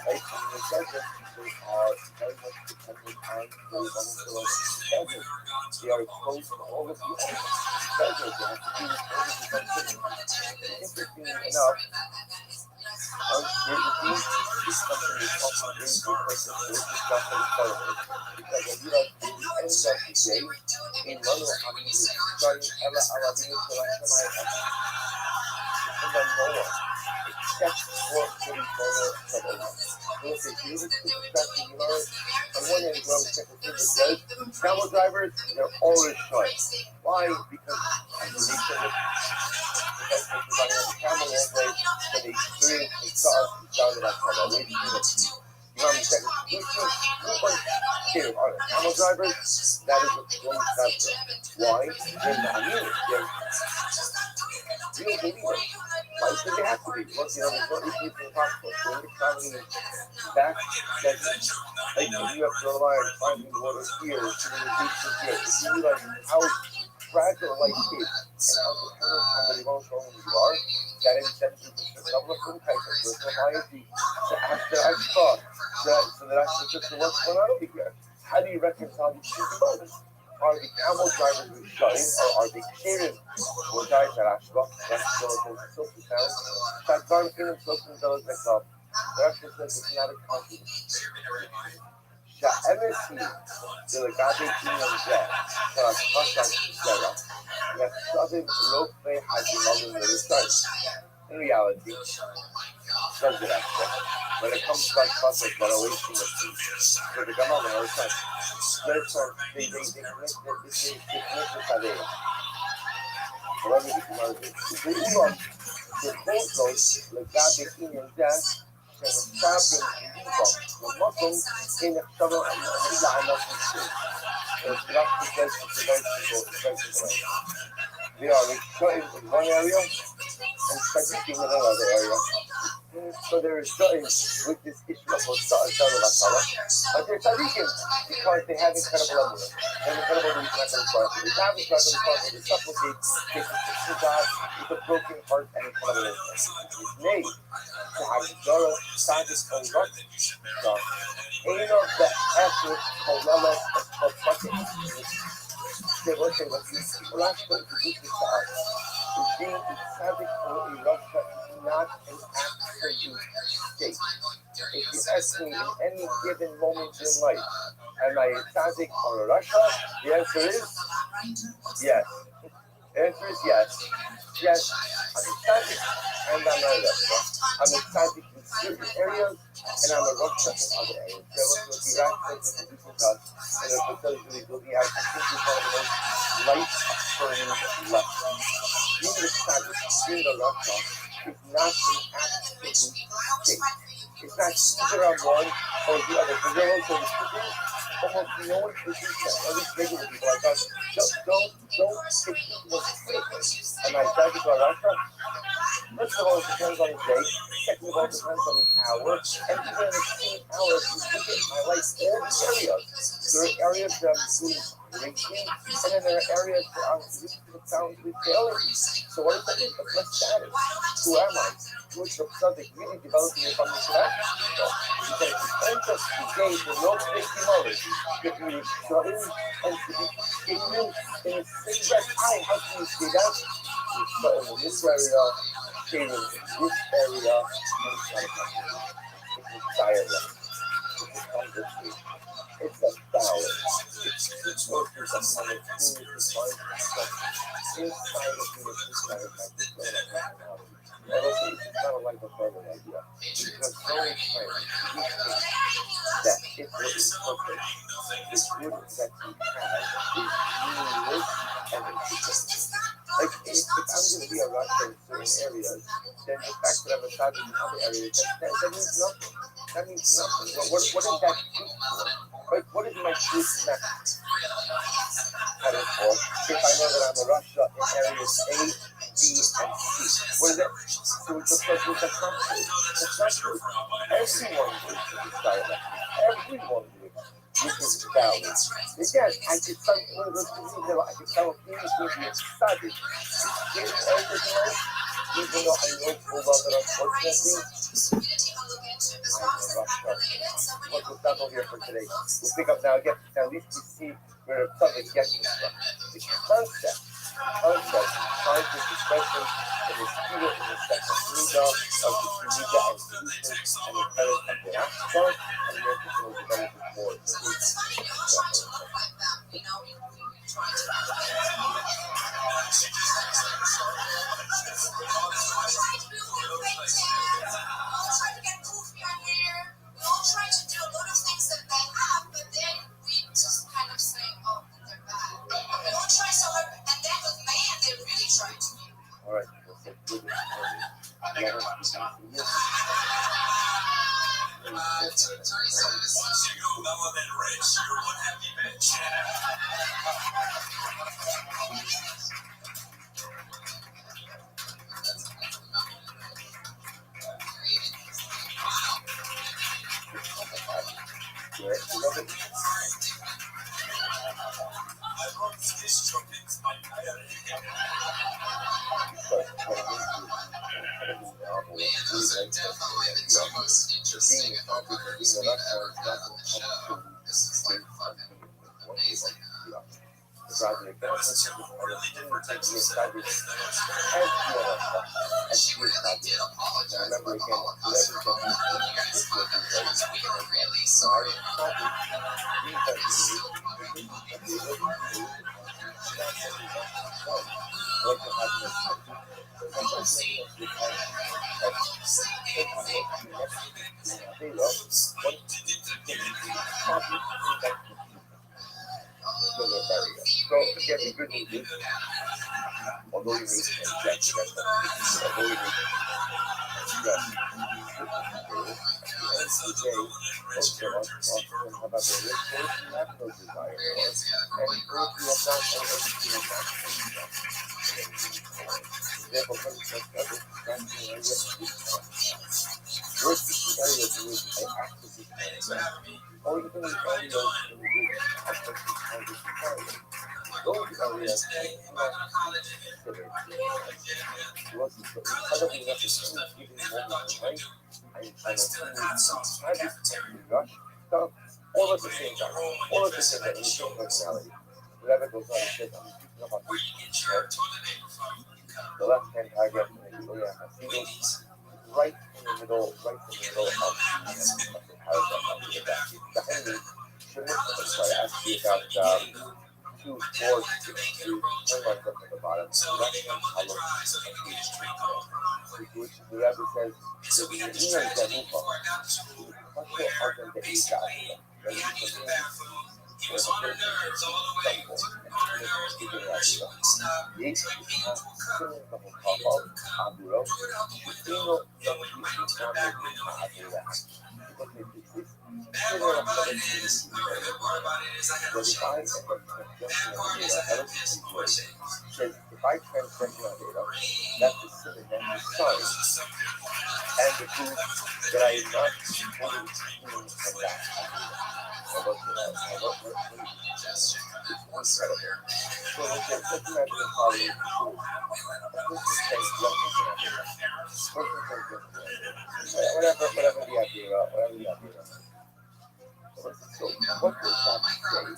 Right? In the desert, they are very much dependent on the desert. They are exposed to all of the desert. They have to do with everything. Interestingly enough, uncertainty is something that's often very good for the discussion of followers. Because when you like the end of the day, in Manu Hamid is starting Ella Alavinu Salashamai and then no one except for the photo Sabona. So if they do this to discuss the Gemara, on one end, well, the second says, camel drivers, they're always short. Why? Because as the nature of because they on the camel all day, so they experience the stars and stars about camel. Wait, you know, the second solution, camel drivers, that is one factor. Why? They're not new. They're real believers. Why? Because they have to be. Because, there's no issue in the hospital. So when you're traveling back, that's like you have to rely on finding water here, sitting in the beach here. If you realize how fragile life is and how dependent on the emotional you are, that incentives the double of room type of personality after I thought so that I should just what's going on over here. How do you reconcile these two demands? Are the camel drivers who shine or are they Karen? Or guys that actually that's the social sound. That's one thing in social does like Russia says it's not a country. שהאמסי דלגבי קיום זה שהתחושה שלה נחשבים לא פי חגימלים לרצון. In reality, does it actually? When it comes to that concept that away from the peace, for the Gamal and all that, there's some they connect this idea. However, the photos, the Gabi King that شنستابن اليوم ومطن كان يحتضر إلا على الشيء. They are shutting in one area and studying in another area. So there is shutting with this issue of but they're studying because they have incredible love. They have incredible reason. They have incredible love. They supplicate, they petition God with a broken heart and incredible love. Nay, to have Dora Sadis on God. Ain't of the effort of Lala of fucking. They will say what these people are supposed to do to us. Being a Sadik or a Russia is not an absolute state. If you ask me in any given moment in life, am I a Sadik or a Russia? The answer is yes. The answer is yes. Yes, I'm a Sadik and I'm a Russia. I'm a Sadik in certain areas and I'm a Russia in other areas. There was what the Iraq president introducing us and the facility will be out. I think it's one of the most life-affirming lessons. Being the Sadik, being the Russia is not an absolute state. It's not either on one or the other. Because there also the speakers, almost no one produces that. At least regular people like us. Don't take people serious. Am I Sadik or Russia? First of all, it depends on the day. Second of all, it depends on the hour. And even in the same hour, you can highlight all the areas. There are areas that I'm doing greatly, and then there are areas that I'm profoundly failing. So what does that mean? What's my status? Who am I? Who is the subject really developing your foundation? You can enter today to no safety knowledge. If you shut in and to be ignorant in the same breath, how can you say that? You shut in this area, shading in this area, and it's a dialect. It's a conversation. It's a balance. It's working on how it's doing to find yourself inside of the inside of my personality. And also, it's not a life of further idea. Because so many times we think that if we're imperfect, this good that we have is meaningless and insufficient. Like, if I'm going to be a Russian in certain areas, then the fact that I'm a Saudi in other areas, that means nothing. That means nothing. What is that good for? Like, what is my good message? That is for if I know that I'm a Russia in areas A, B, and C. What is that? So it's because it's a country. It's not true. Everyone lives in this dialect. Everyone lives. This is valid. Again, I could tell I could tell things will be excited. It's everything else, even though I know full well that unfortunately, what was done over here for today. We'll pick up now again. At least we see where the subject gets this from. The concept, scientific expression, and the spirit in the second Nida of the Nida and solutions and the parent of the Ashtar and the ethical development board. Try to do a lot of things that they have, but then we just kind of say, oh, they're bad. We all try so hard, and then with man, they really try to be. All right, that's a good one. Man, those are definitely the two most interesting openers we've ever had on the show. This is like fucking amazing. There was two really different types of sentiments that was she really did apologize about the Holocaust for all that. You guys fucked up things. We are really sorry about that. So again, the good news is, although you need to inject all at the same time. All at the same time. Personality. Whatever goes on, it says, I'm thinking about the left-hand target, right in the middle of the paragraph. The ending shouldn't ask you about 2, 4, 6, 3, 10 lines up at the bottom. Left-hand column, which the Rabbi says, if I transgress my data, that's the sin and that's the sorry. And the proof that I am not holding from that. So let's imagine a colleague whatever the idea. So what does that say about you?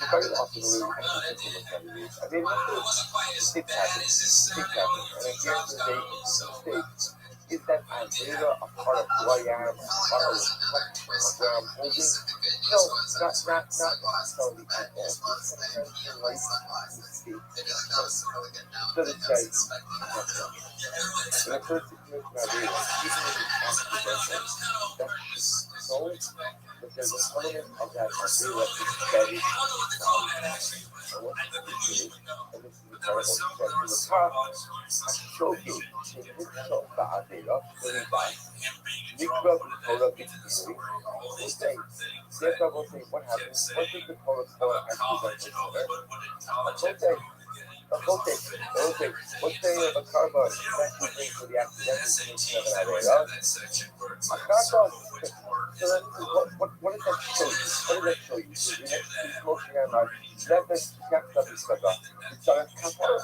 Very often we have to look at it. I mean, it happens. And at the end of the day, mistake is that idea a part of who I am, a part of where I'm holding? No, not necessarily at all. Sometimes in life, mistakes. So it says, when a person commits an idea, even if it's accidental, that's so but there's an element of that idea that is embedded and this is incredible. He says, Hashogi Shemikso Ba'adela, Mikra Torah B'Tzimuri, will say, therefore will say, what happens? What does the Torah call accidental sinner? Okay. What's the karma that you bring for the accidental commission of an idea? A karma. So what does that show you? What does that show you? So you have to be motion and not let us get the discover. It's a kapara.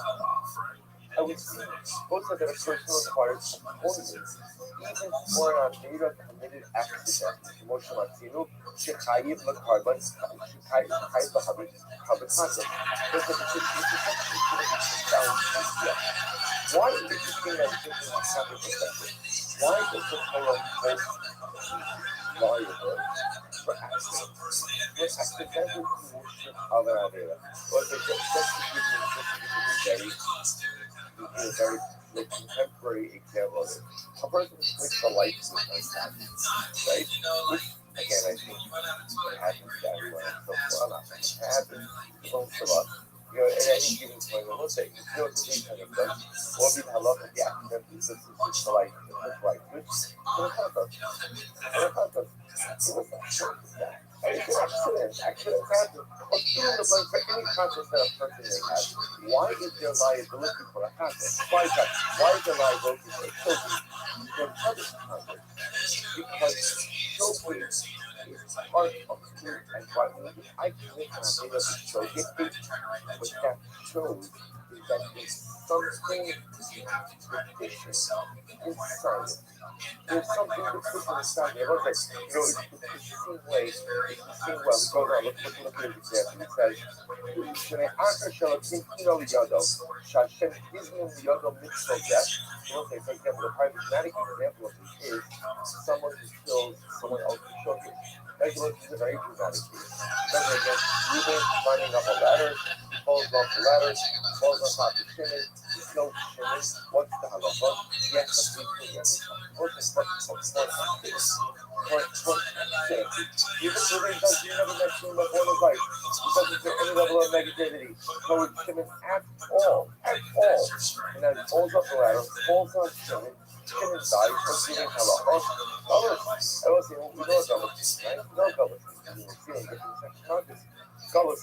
And we see also that a person requires holiness, even for an data committed accident. Emotion Latino, Shekayim Makarban, Shekayim Bahabit, Habitata. Why is it interesting that it's taking a separate perspective? Why does the Torah liable for accident? For accidental commission of an idea? Or is it just to give you a very contemporary example of it? A person switched the light switch on, right? Which, again, I think it happens that way. So far, it happens to most of us. You know, at any given point, let's say, the same kind of stuff, or we have a lot of the accidentally switch the light switch, so it happens. And it's an accident happen. Or fill in the blank for any concept that a person may have. Why is there liability for a concept? Why is that? Why is there liability for a children? There's other concept. Because children is part of food and what I commit on a data to show it, what that shows is that there's something deficient inside it. There's something deficient inside it. Everyone's like, it's the same way. It's the same way. We go down. Look at his example. He says, "Shene'achar shelakim ino liyado, sha'Hashem hiznu liyado mitzvot that." Okay, for example, the paradigmatic example of this is someone who kills someone else's children. Like, this is a very dramatic case. Remember again, Reuben climbing up a ladder, he falls off the ladder, he falls on top of Shimon, he kills Shimon. What's the halacha? Yes, the people, yes. What even Reuben does, he never met Shimon before in his life. He doesn't feel any level of negativity towards Shimon at all. And then he falls off the ladder, falls on Shimon. Shimon dies, what's the halacha? Gullus. I was saying, we know Gullus, right? We know Gullus. We're seeing different sections. Gullus,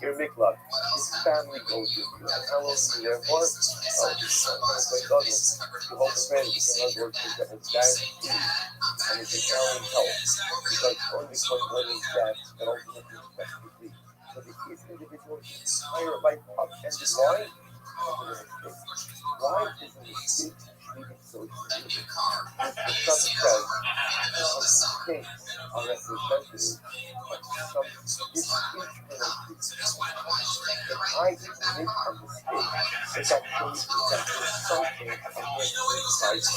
your miklat. His family goes with you. And how long are you there for? He's going to play Gullus. You hold the friends, in other words, that his dad is food. And it's his own health. Because only because what is that ultimately affects the sleep. So the key individual's entire life up and why? Why is the mistake treated so seriously? The subject says some mistakes are representative of some distinct penalties. If I commit a mistake, it's actually something against Christ.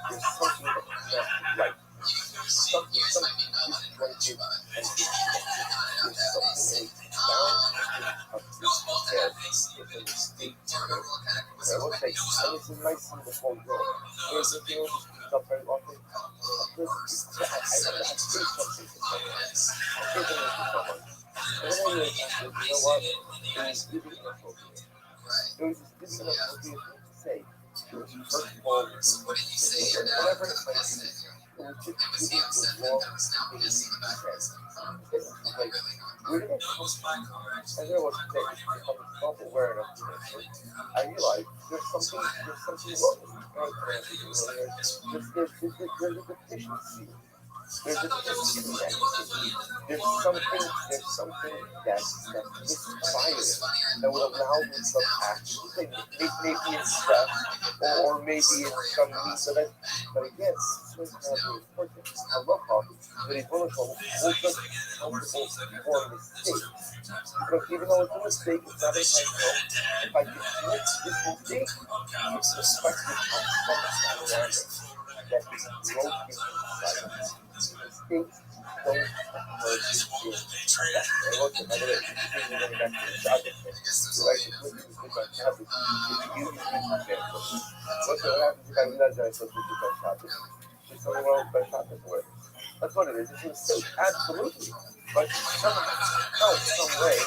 There's something that cannot be right. Something disjointed and disconnected. There's something bound of disrepair. It's a mistake. I will say, and this is my son, the whole world. There's a thing that comes up very often. I say something to someone. I say something to someone. And then I realize, you know what? It was really inappropriate. It was just really inappropriate thing to say. First of all, whatever it might be, it was just really the wrong thing to say. Like, where did it come from? And there was self-awareness. I realized there's something wrong with me. There's a deficiency. There's a disconnect. There's something that's misfiring that would allow me to act. Maybe in stress or maybe in some need of it. But again, this is incredibly important. I love talking, but it's one of the most accountable for mistakes. Because even though it's a mistake, it's not intentional. If I commit this mistake, it's reflected on some awareness that is broken inside. Mistakes don't occur in that. And look, by the way, if you're going back to the Shabbos thing, you like to put this book on Shabbos, it's a huge example. Look at what happens if I realize that I'm supposed to put this on Shabbos. It's something wrong with my Shabbos work. That's what it is. It's a mistake, absolutely. But some way,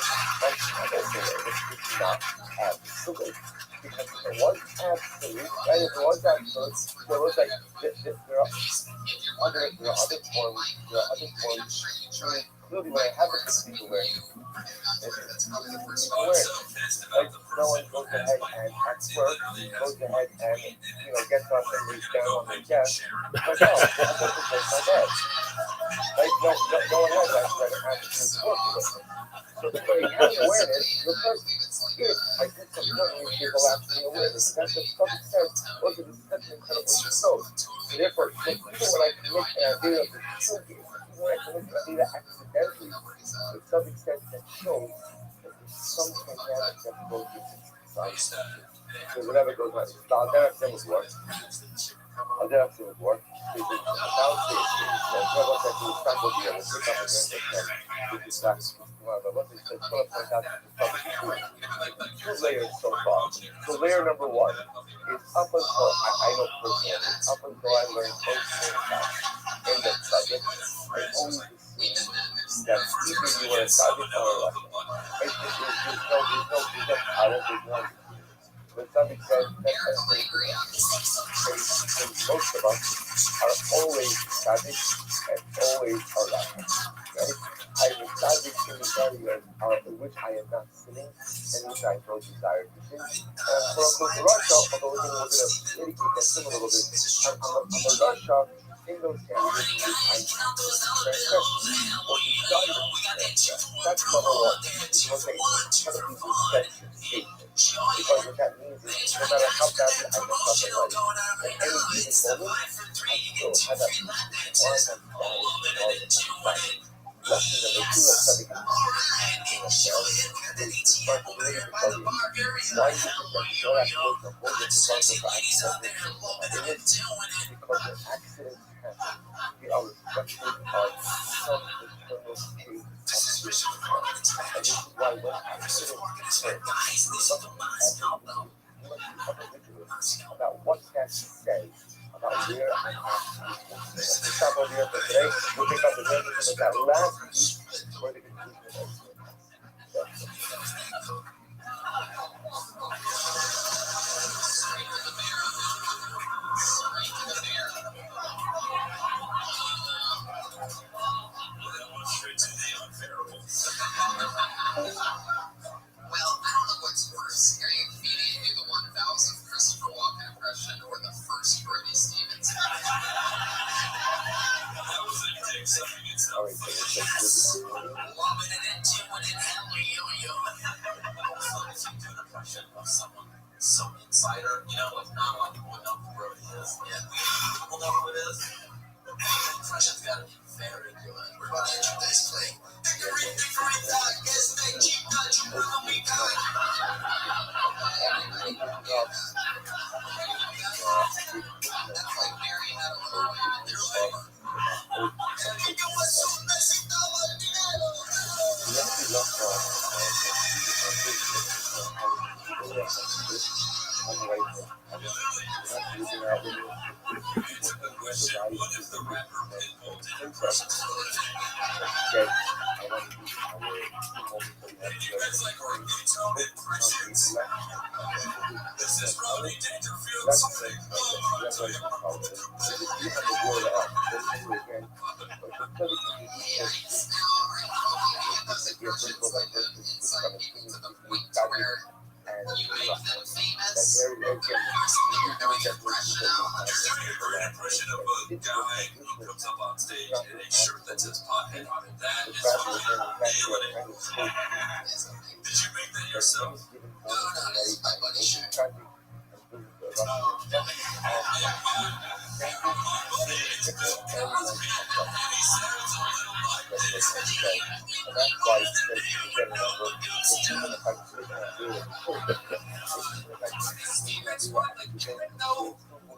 that's not it's not absolute. Because if it was absolute, right? If it was absolute, there was like there are other forms. Clearly, when I have a complete awareness, it's like no one goes ahead and acts work, goes ahead and gets up and lays down on their desk. Like, oh, that doesn't take my bed. Like, no one has that kind of attitude to work with. So when you have awareness, the first if I did something wrong, you will actually awareness. That's what something says. Look at this, that's an incredible show. So therefore, even when I commit an idea of the truth, even when I commit an idea accidentally, to some extent that shows that there's some dynamic that goes inside. So whatever goes on, I'll never say it work. I'll never say it work. Two layers so far. So layer number one is up until I know personally, up until I learned in that subject, I always assumed that either you were a subject or a lesson. There's no pattern, there's no. But subject says that's most of us are always subject and always are lesson. Right? I am subject to the areas in which I am not sinning and which I don't desire to sin. For the Rothschild, although we're going to mitigate that sin a little bit, on the Rothschild, in those areas in which I transgress or desire to transgress. That's number one. It's what they kind of people set statement. Because what that means is no matter how badly I mess up in life, at any given moment, I still have that peace or I'm dying. Lesson number 2 of studying being a parent is responsibility for children. Why is it that no aspect of hold is responsible for accidental happiness? Because when accidents happen, we are reflected of some internal state of goodness. And this is why when accidents occur, we must be ever vigilant about what that says about where I'm at. Let's stop over here for today. We'll pick up the next of that last week for the conclusion of Well, I don't know what's worse, hearing Feeding You the 1000th Christopher Walken impression or the first Bernie Stevens. Some insider, like not a lot of people would know who Brody is. Yeah, people know who it is. The impression's got to be very good. We're about to enter this play.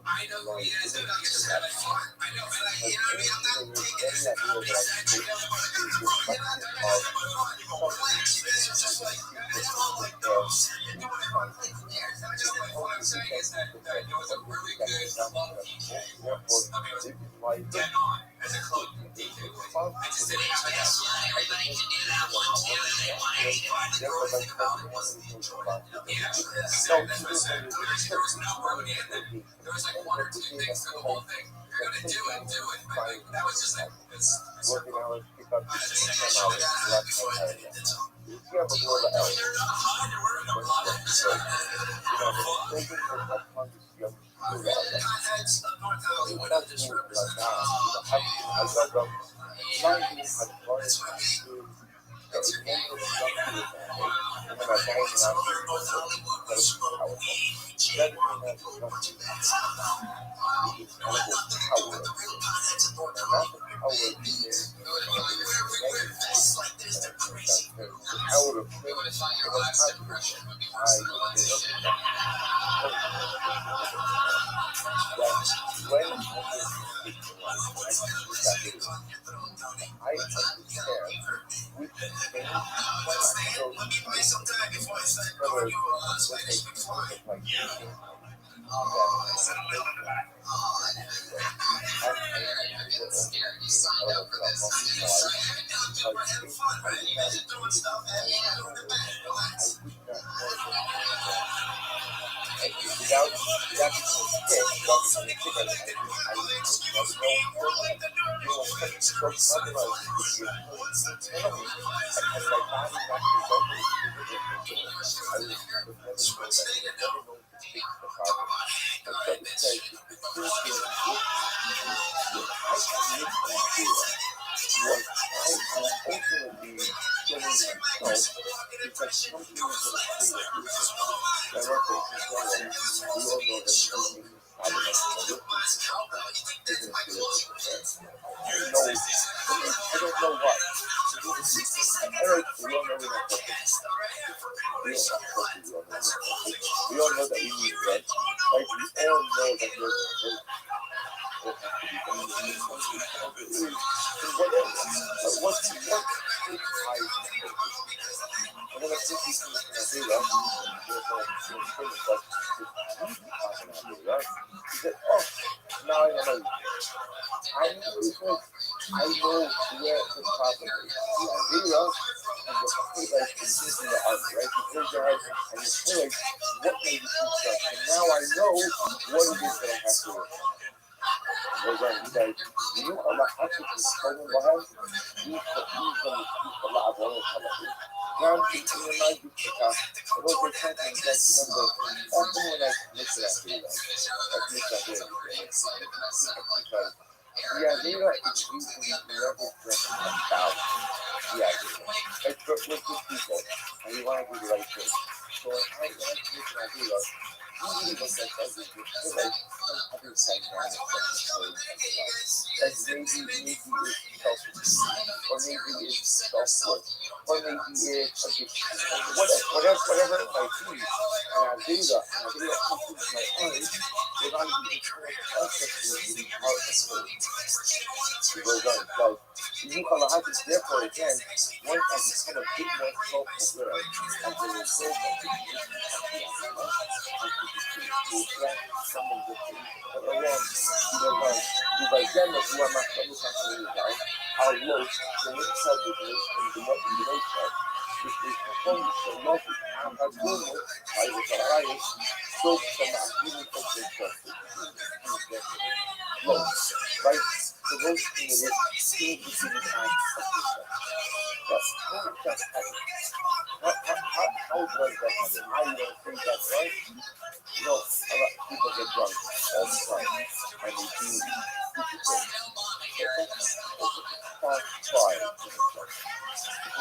I know who he is, and I'm just having fun. I know, and I'm not taking this out. I'm just saying, I'm just like, you're doing it wrong. Just like what I'm saying is that it was a really good club DJ. I mean, dead on as a club DJ. I just didn't have that. Everybody can do that one, too. They want to the girl thing about it wasn't the intro. Yeah, that's what I said. There was no Brody in there. There was like one or two things for the whole thing. You're gonna do it, do it. But like, that was just like this. Working hours, pick up 10 hours, left hand. You have a word of else. because something is going to stay with you. And one thing in general, we all know that something is happening in the listening isn't stay with you. I don't know why. Eric, we all know we're not perfect. We all not perfect. We all know that we need rest. Like, we all know that there's now I know. I know because I know where the problem is. The idea and the like is in the art, right? You close your eyes and you feel like what made you do stuff. And now I know what it is that I have to work on. Because you Allah حطك تتكلم بها يفهم الله عباره خلقه نعم إن ما يجبك الوقت كان ذات نمبر أفضل ولا مثل أخيرا مثل أخيرا yeah, they are increasingly level dressing about it's with people and you want to do the right thing. So I like to make an idea of you really look at that as like some other side now like maybe it's self-esteem or maybe it's self-worth or maybe it's addiction whatever it might be and I do that includes my own if I'm the consciously part of it goes on so you call it happens therefore again once I become a bit more self-aware as a result of the Vivendo uma maçã no legal, ao louco, com muito sabedores, com uma direita, que se propõe seu novo abandono, aí o trabalho, sobre a vida e compreensão. Look, right? So those things seem to be the kind of stuff. But how does that happen? How does that happen? How do you think that's right? You know, a lot of people get drunk all the time, and they do stupid things. Try.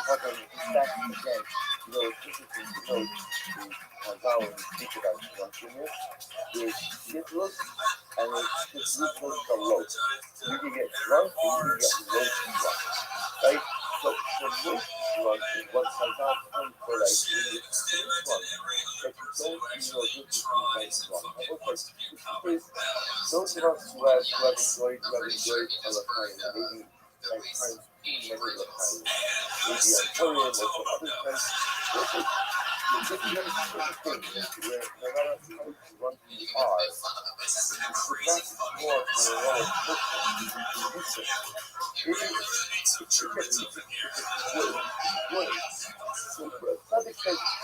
But in fact, again, you know, this is the Hazal and speak about drunkenness. There's shitload, and it's shitload the low. You can get drunk, and you can get low drunk. Right? So the low drunk is what Hazal comes for, like, when you're drunk. But you don't, this is like drunk. Okay, those of us who have enjoyed all the time, maybe like times too many of the time, maybe I'm playing or some other times, this is the thing where no matter how drunk you are, that's more on a level of listen. So something says, what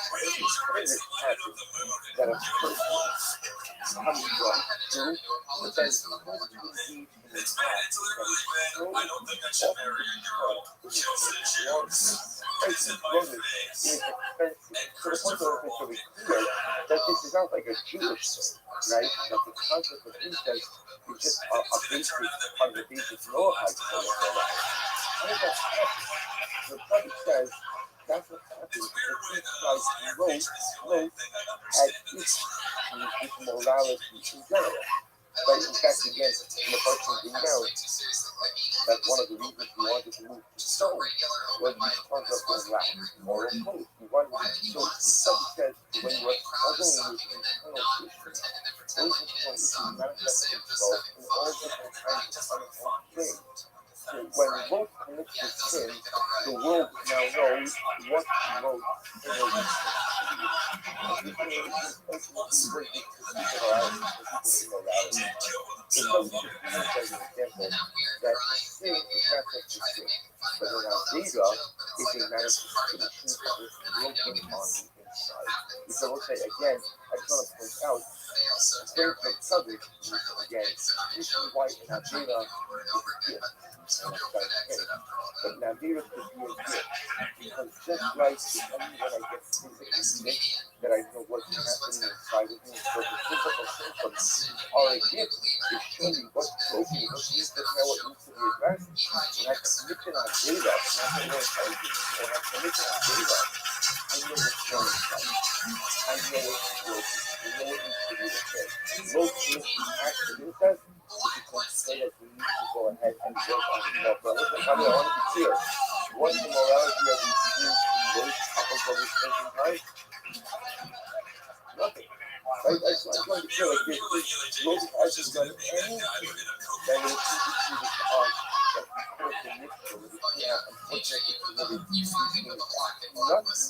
is it happen that a person comes from, but then supposed to be in the past that is so that this is not like a Jewish thing, right? That the concept of incest is just a basic part of the basic Noahide story of their life. How does that happen? The Prophet says that's what happens because these guys wrote at its morality in general. But in fact, again, in the person being down, that's one of the reasons we wanted to move to stone, was this concept of lack, moral code. We wanted to, so something says, when you are struggling with internal issues, those internal issues manifest themselves in all different kinds of unhealthy ways. So when both commit to sin, the world now knows what wrote in the that sin is not just a sin, but in our data is a manifestation of this broken on the inside. So we'll say again, I just want to point out, strength of subject, again, this is why in our data is gift. But Navira could be a gift because just like when I get physically sick, that I know what's happening inside of me, so the physical symptoms are a gift to show me what's broken, what needs to know, what needs to be addressed. When I commit on data, not the more intelligence, when I commit on data, know what's wrong inside. I know what's broken. I know what needs to be repaired. Most ministries actually, it says, if you consider that we need to go ahead and work on it more. But listen, I want to be clear. What immorality have we seen in those apostolic ancient times? Nothing. Right? I just want to be clear. Like, Moses hasn't done anything that would seem to see this on that caused the mixture with the unfortunately committed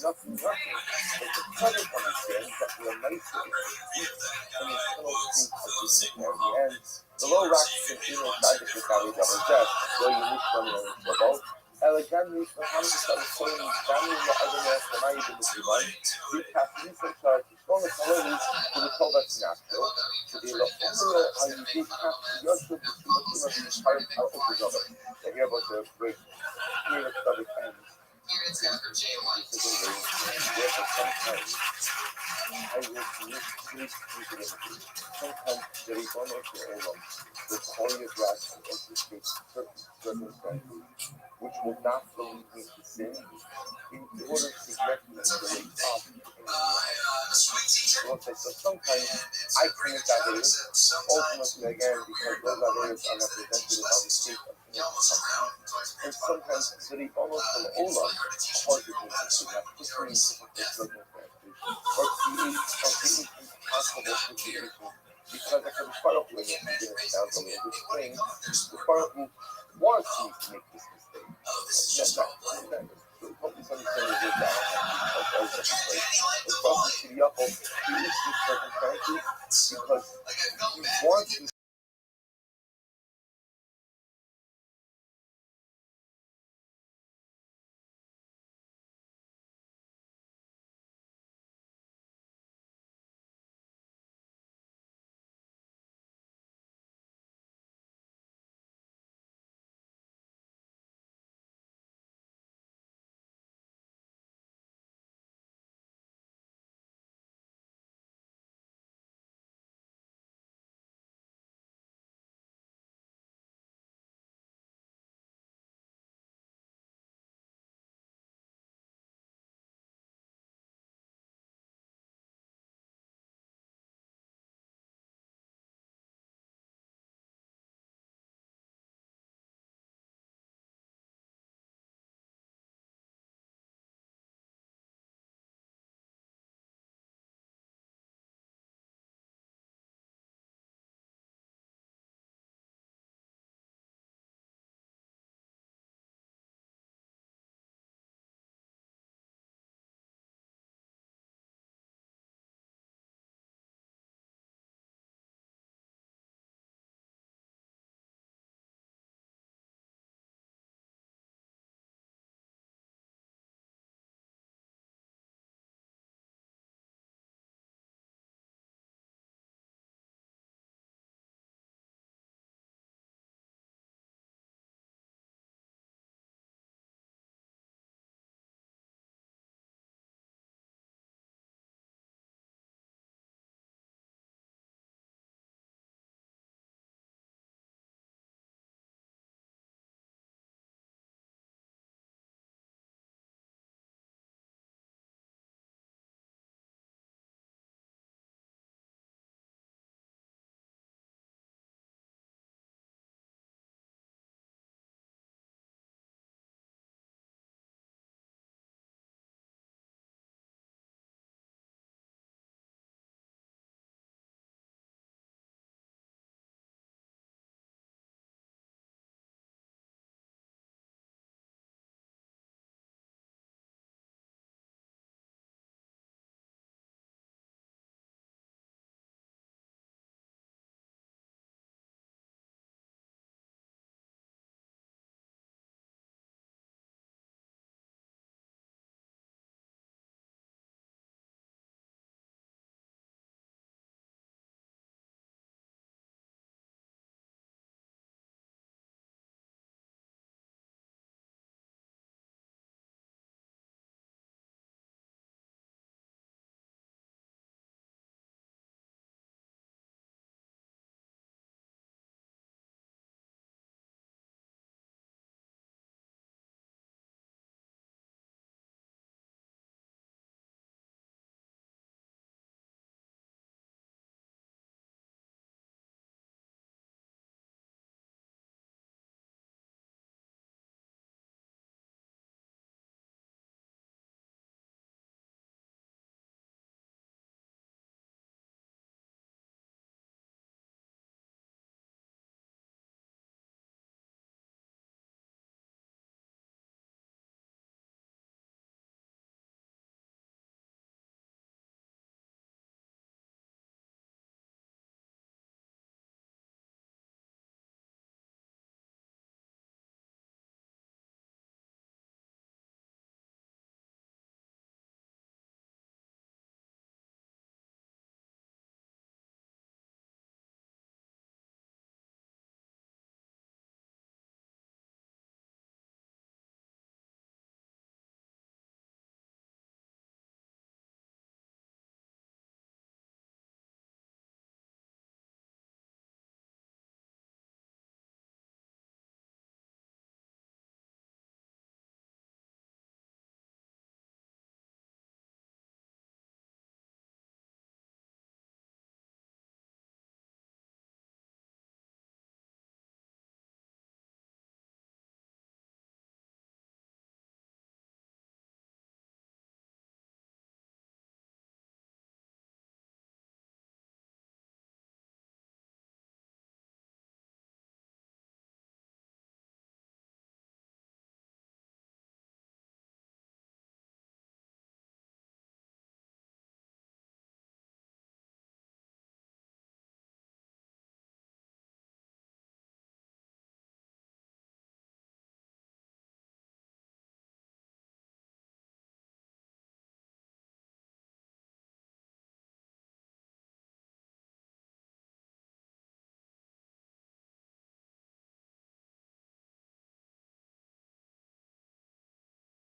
nothing. But the public understands that we are nice to and internal state of disciplinary ends. The low rocks continue inside the Chicago double death, though you wish from your trouble. Elegant is the hand of the soul in family in the other nest when I even the divine. We have recent charge to strong authorities to the Tova's natural, to the Lofumula, how you did have to Yosef, the Shimon of the entire part of the Nobel. The hair was a great period of public ends. Sometimes I will really sometimes the reform of the Olam will choreograph and orchestrate certain circumstances which will not lead me to sin in order to get me to wake up so sometimes I commit averos, ultimately again because those averos are representative of the state of innocence. And sometimes the reform of the Olam causes me to not push me into circumstances or create impossible situations because I can far up with it and it sounds a little bit strange. The far who wants me to make this mistake. That's not don't misunderstand the word that because the focus to the upper creates these circumstances because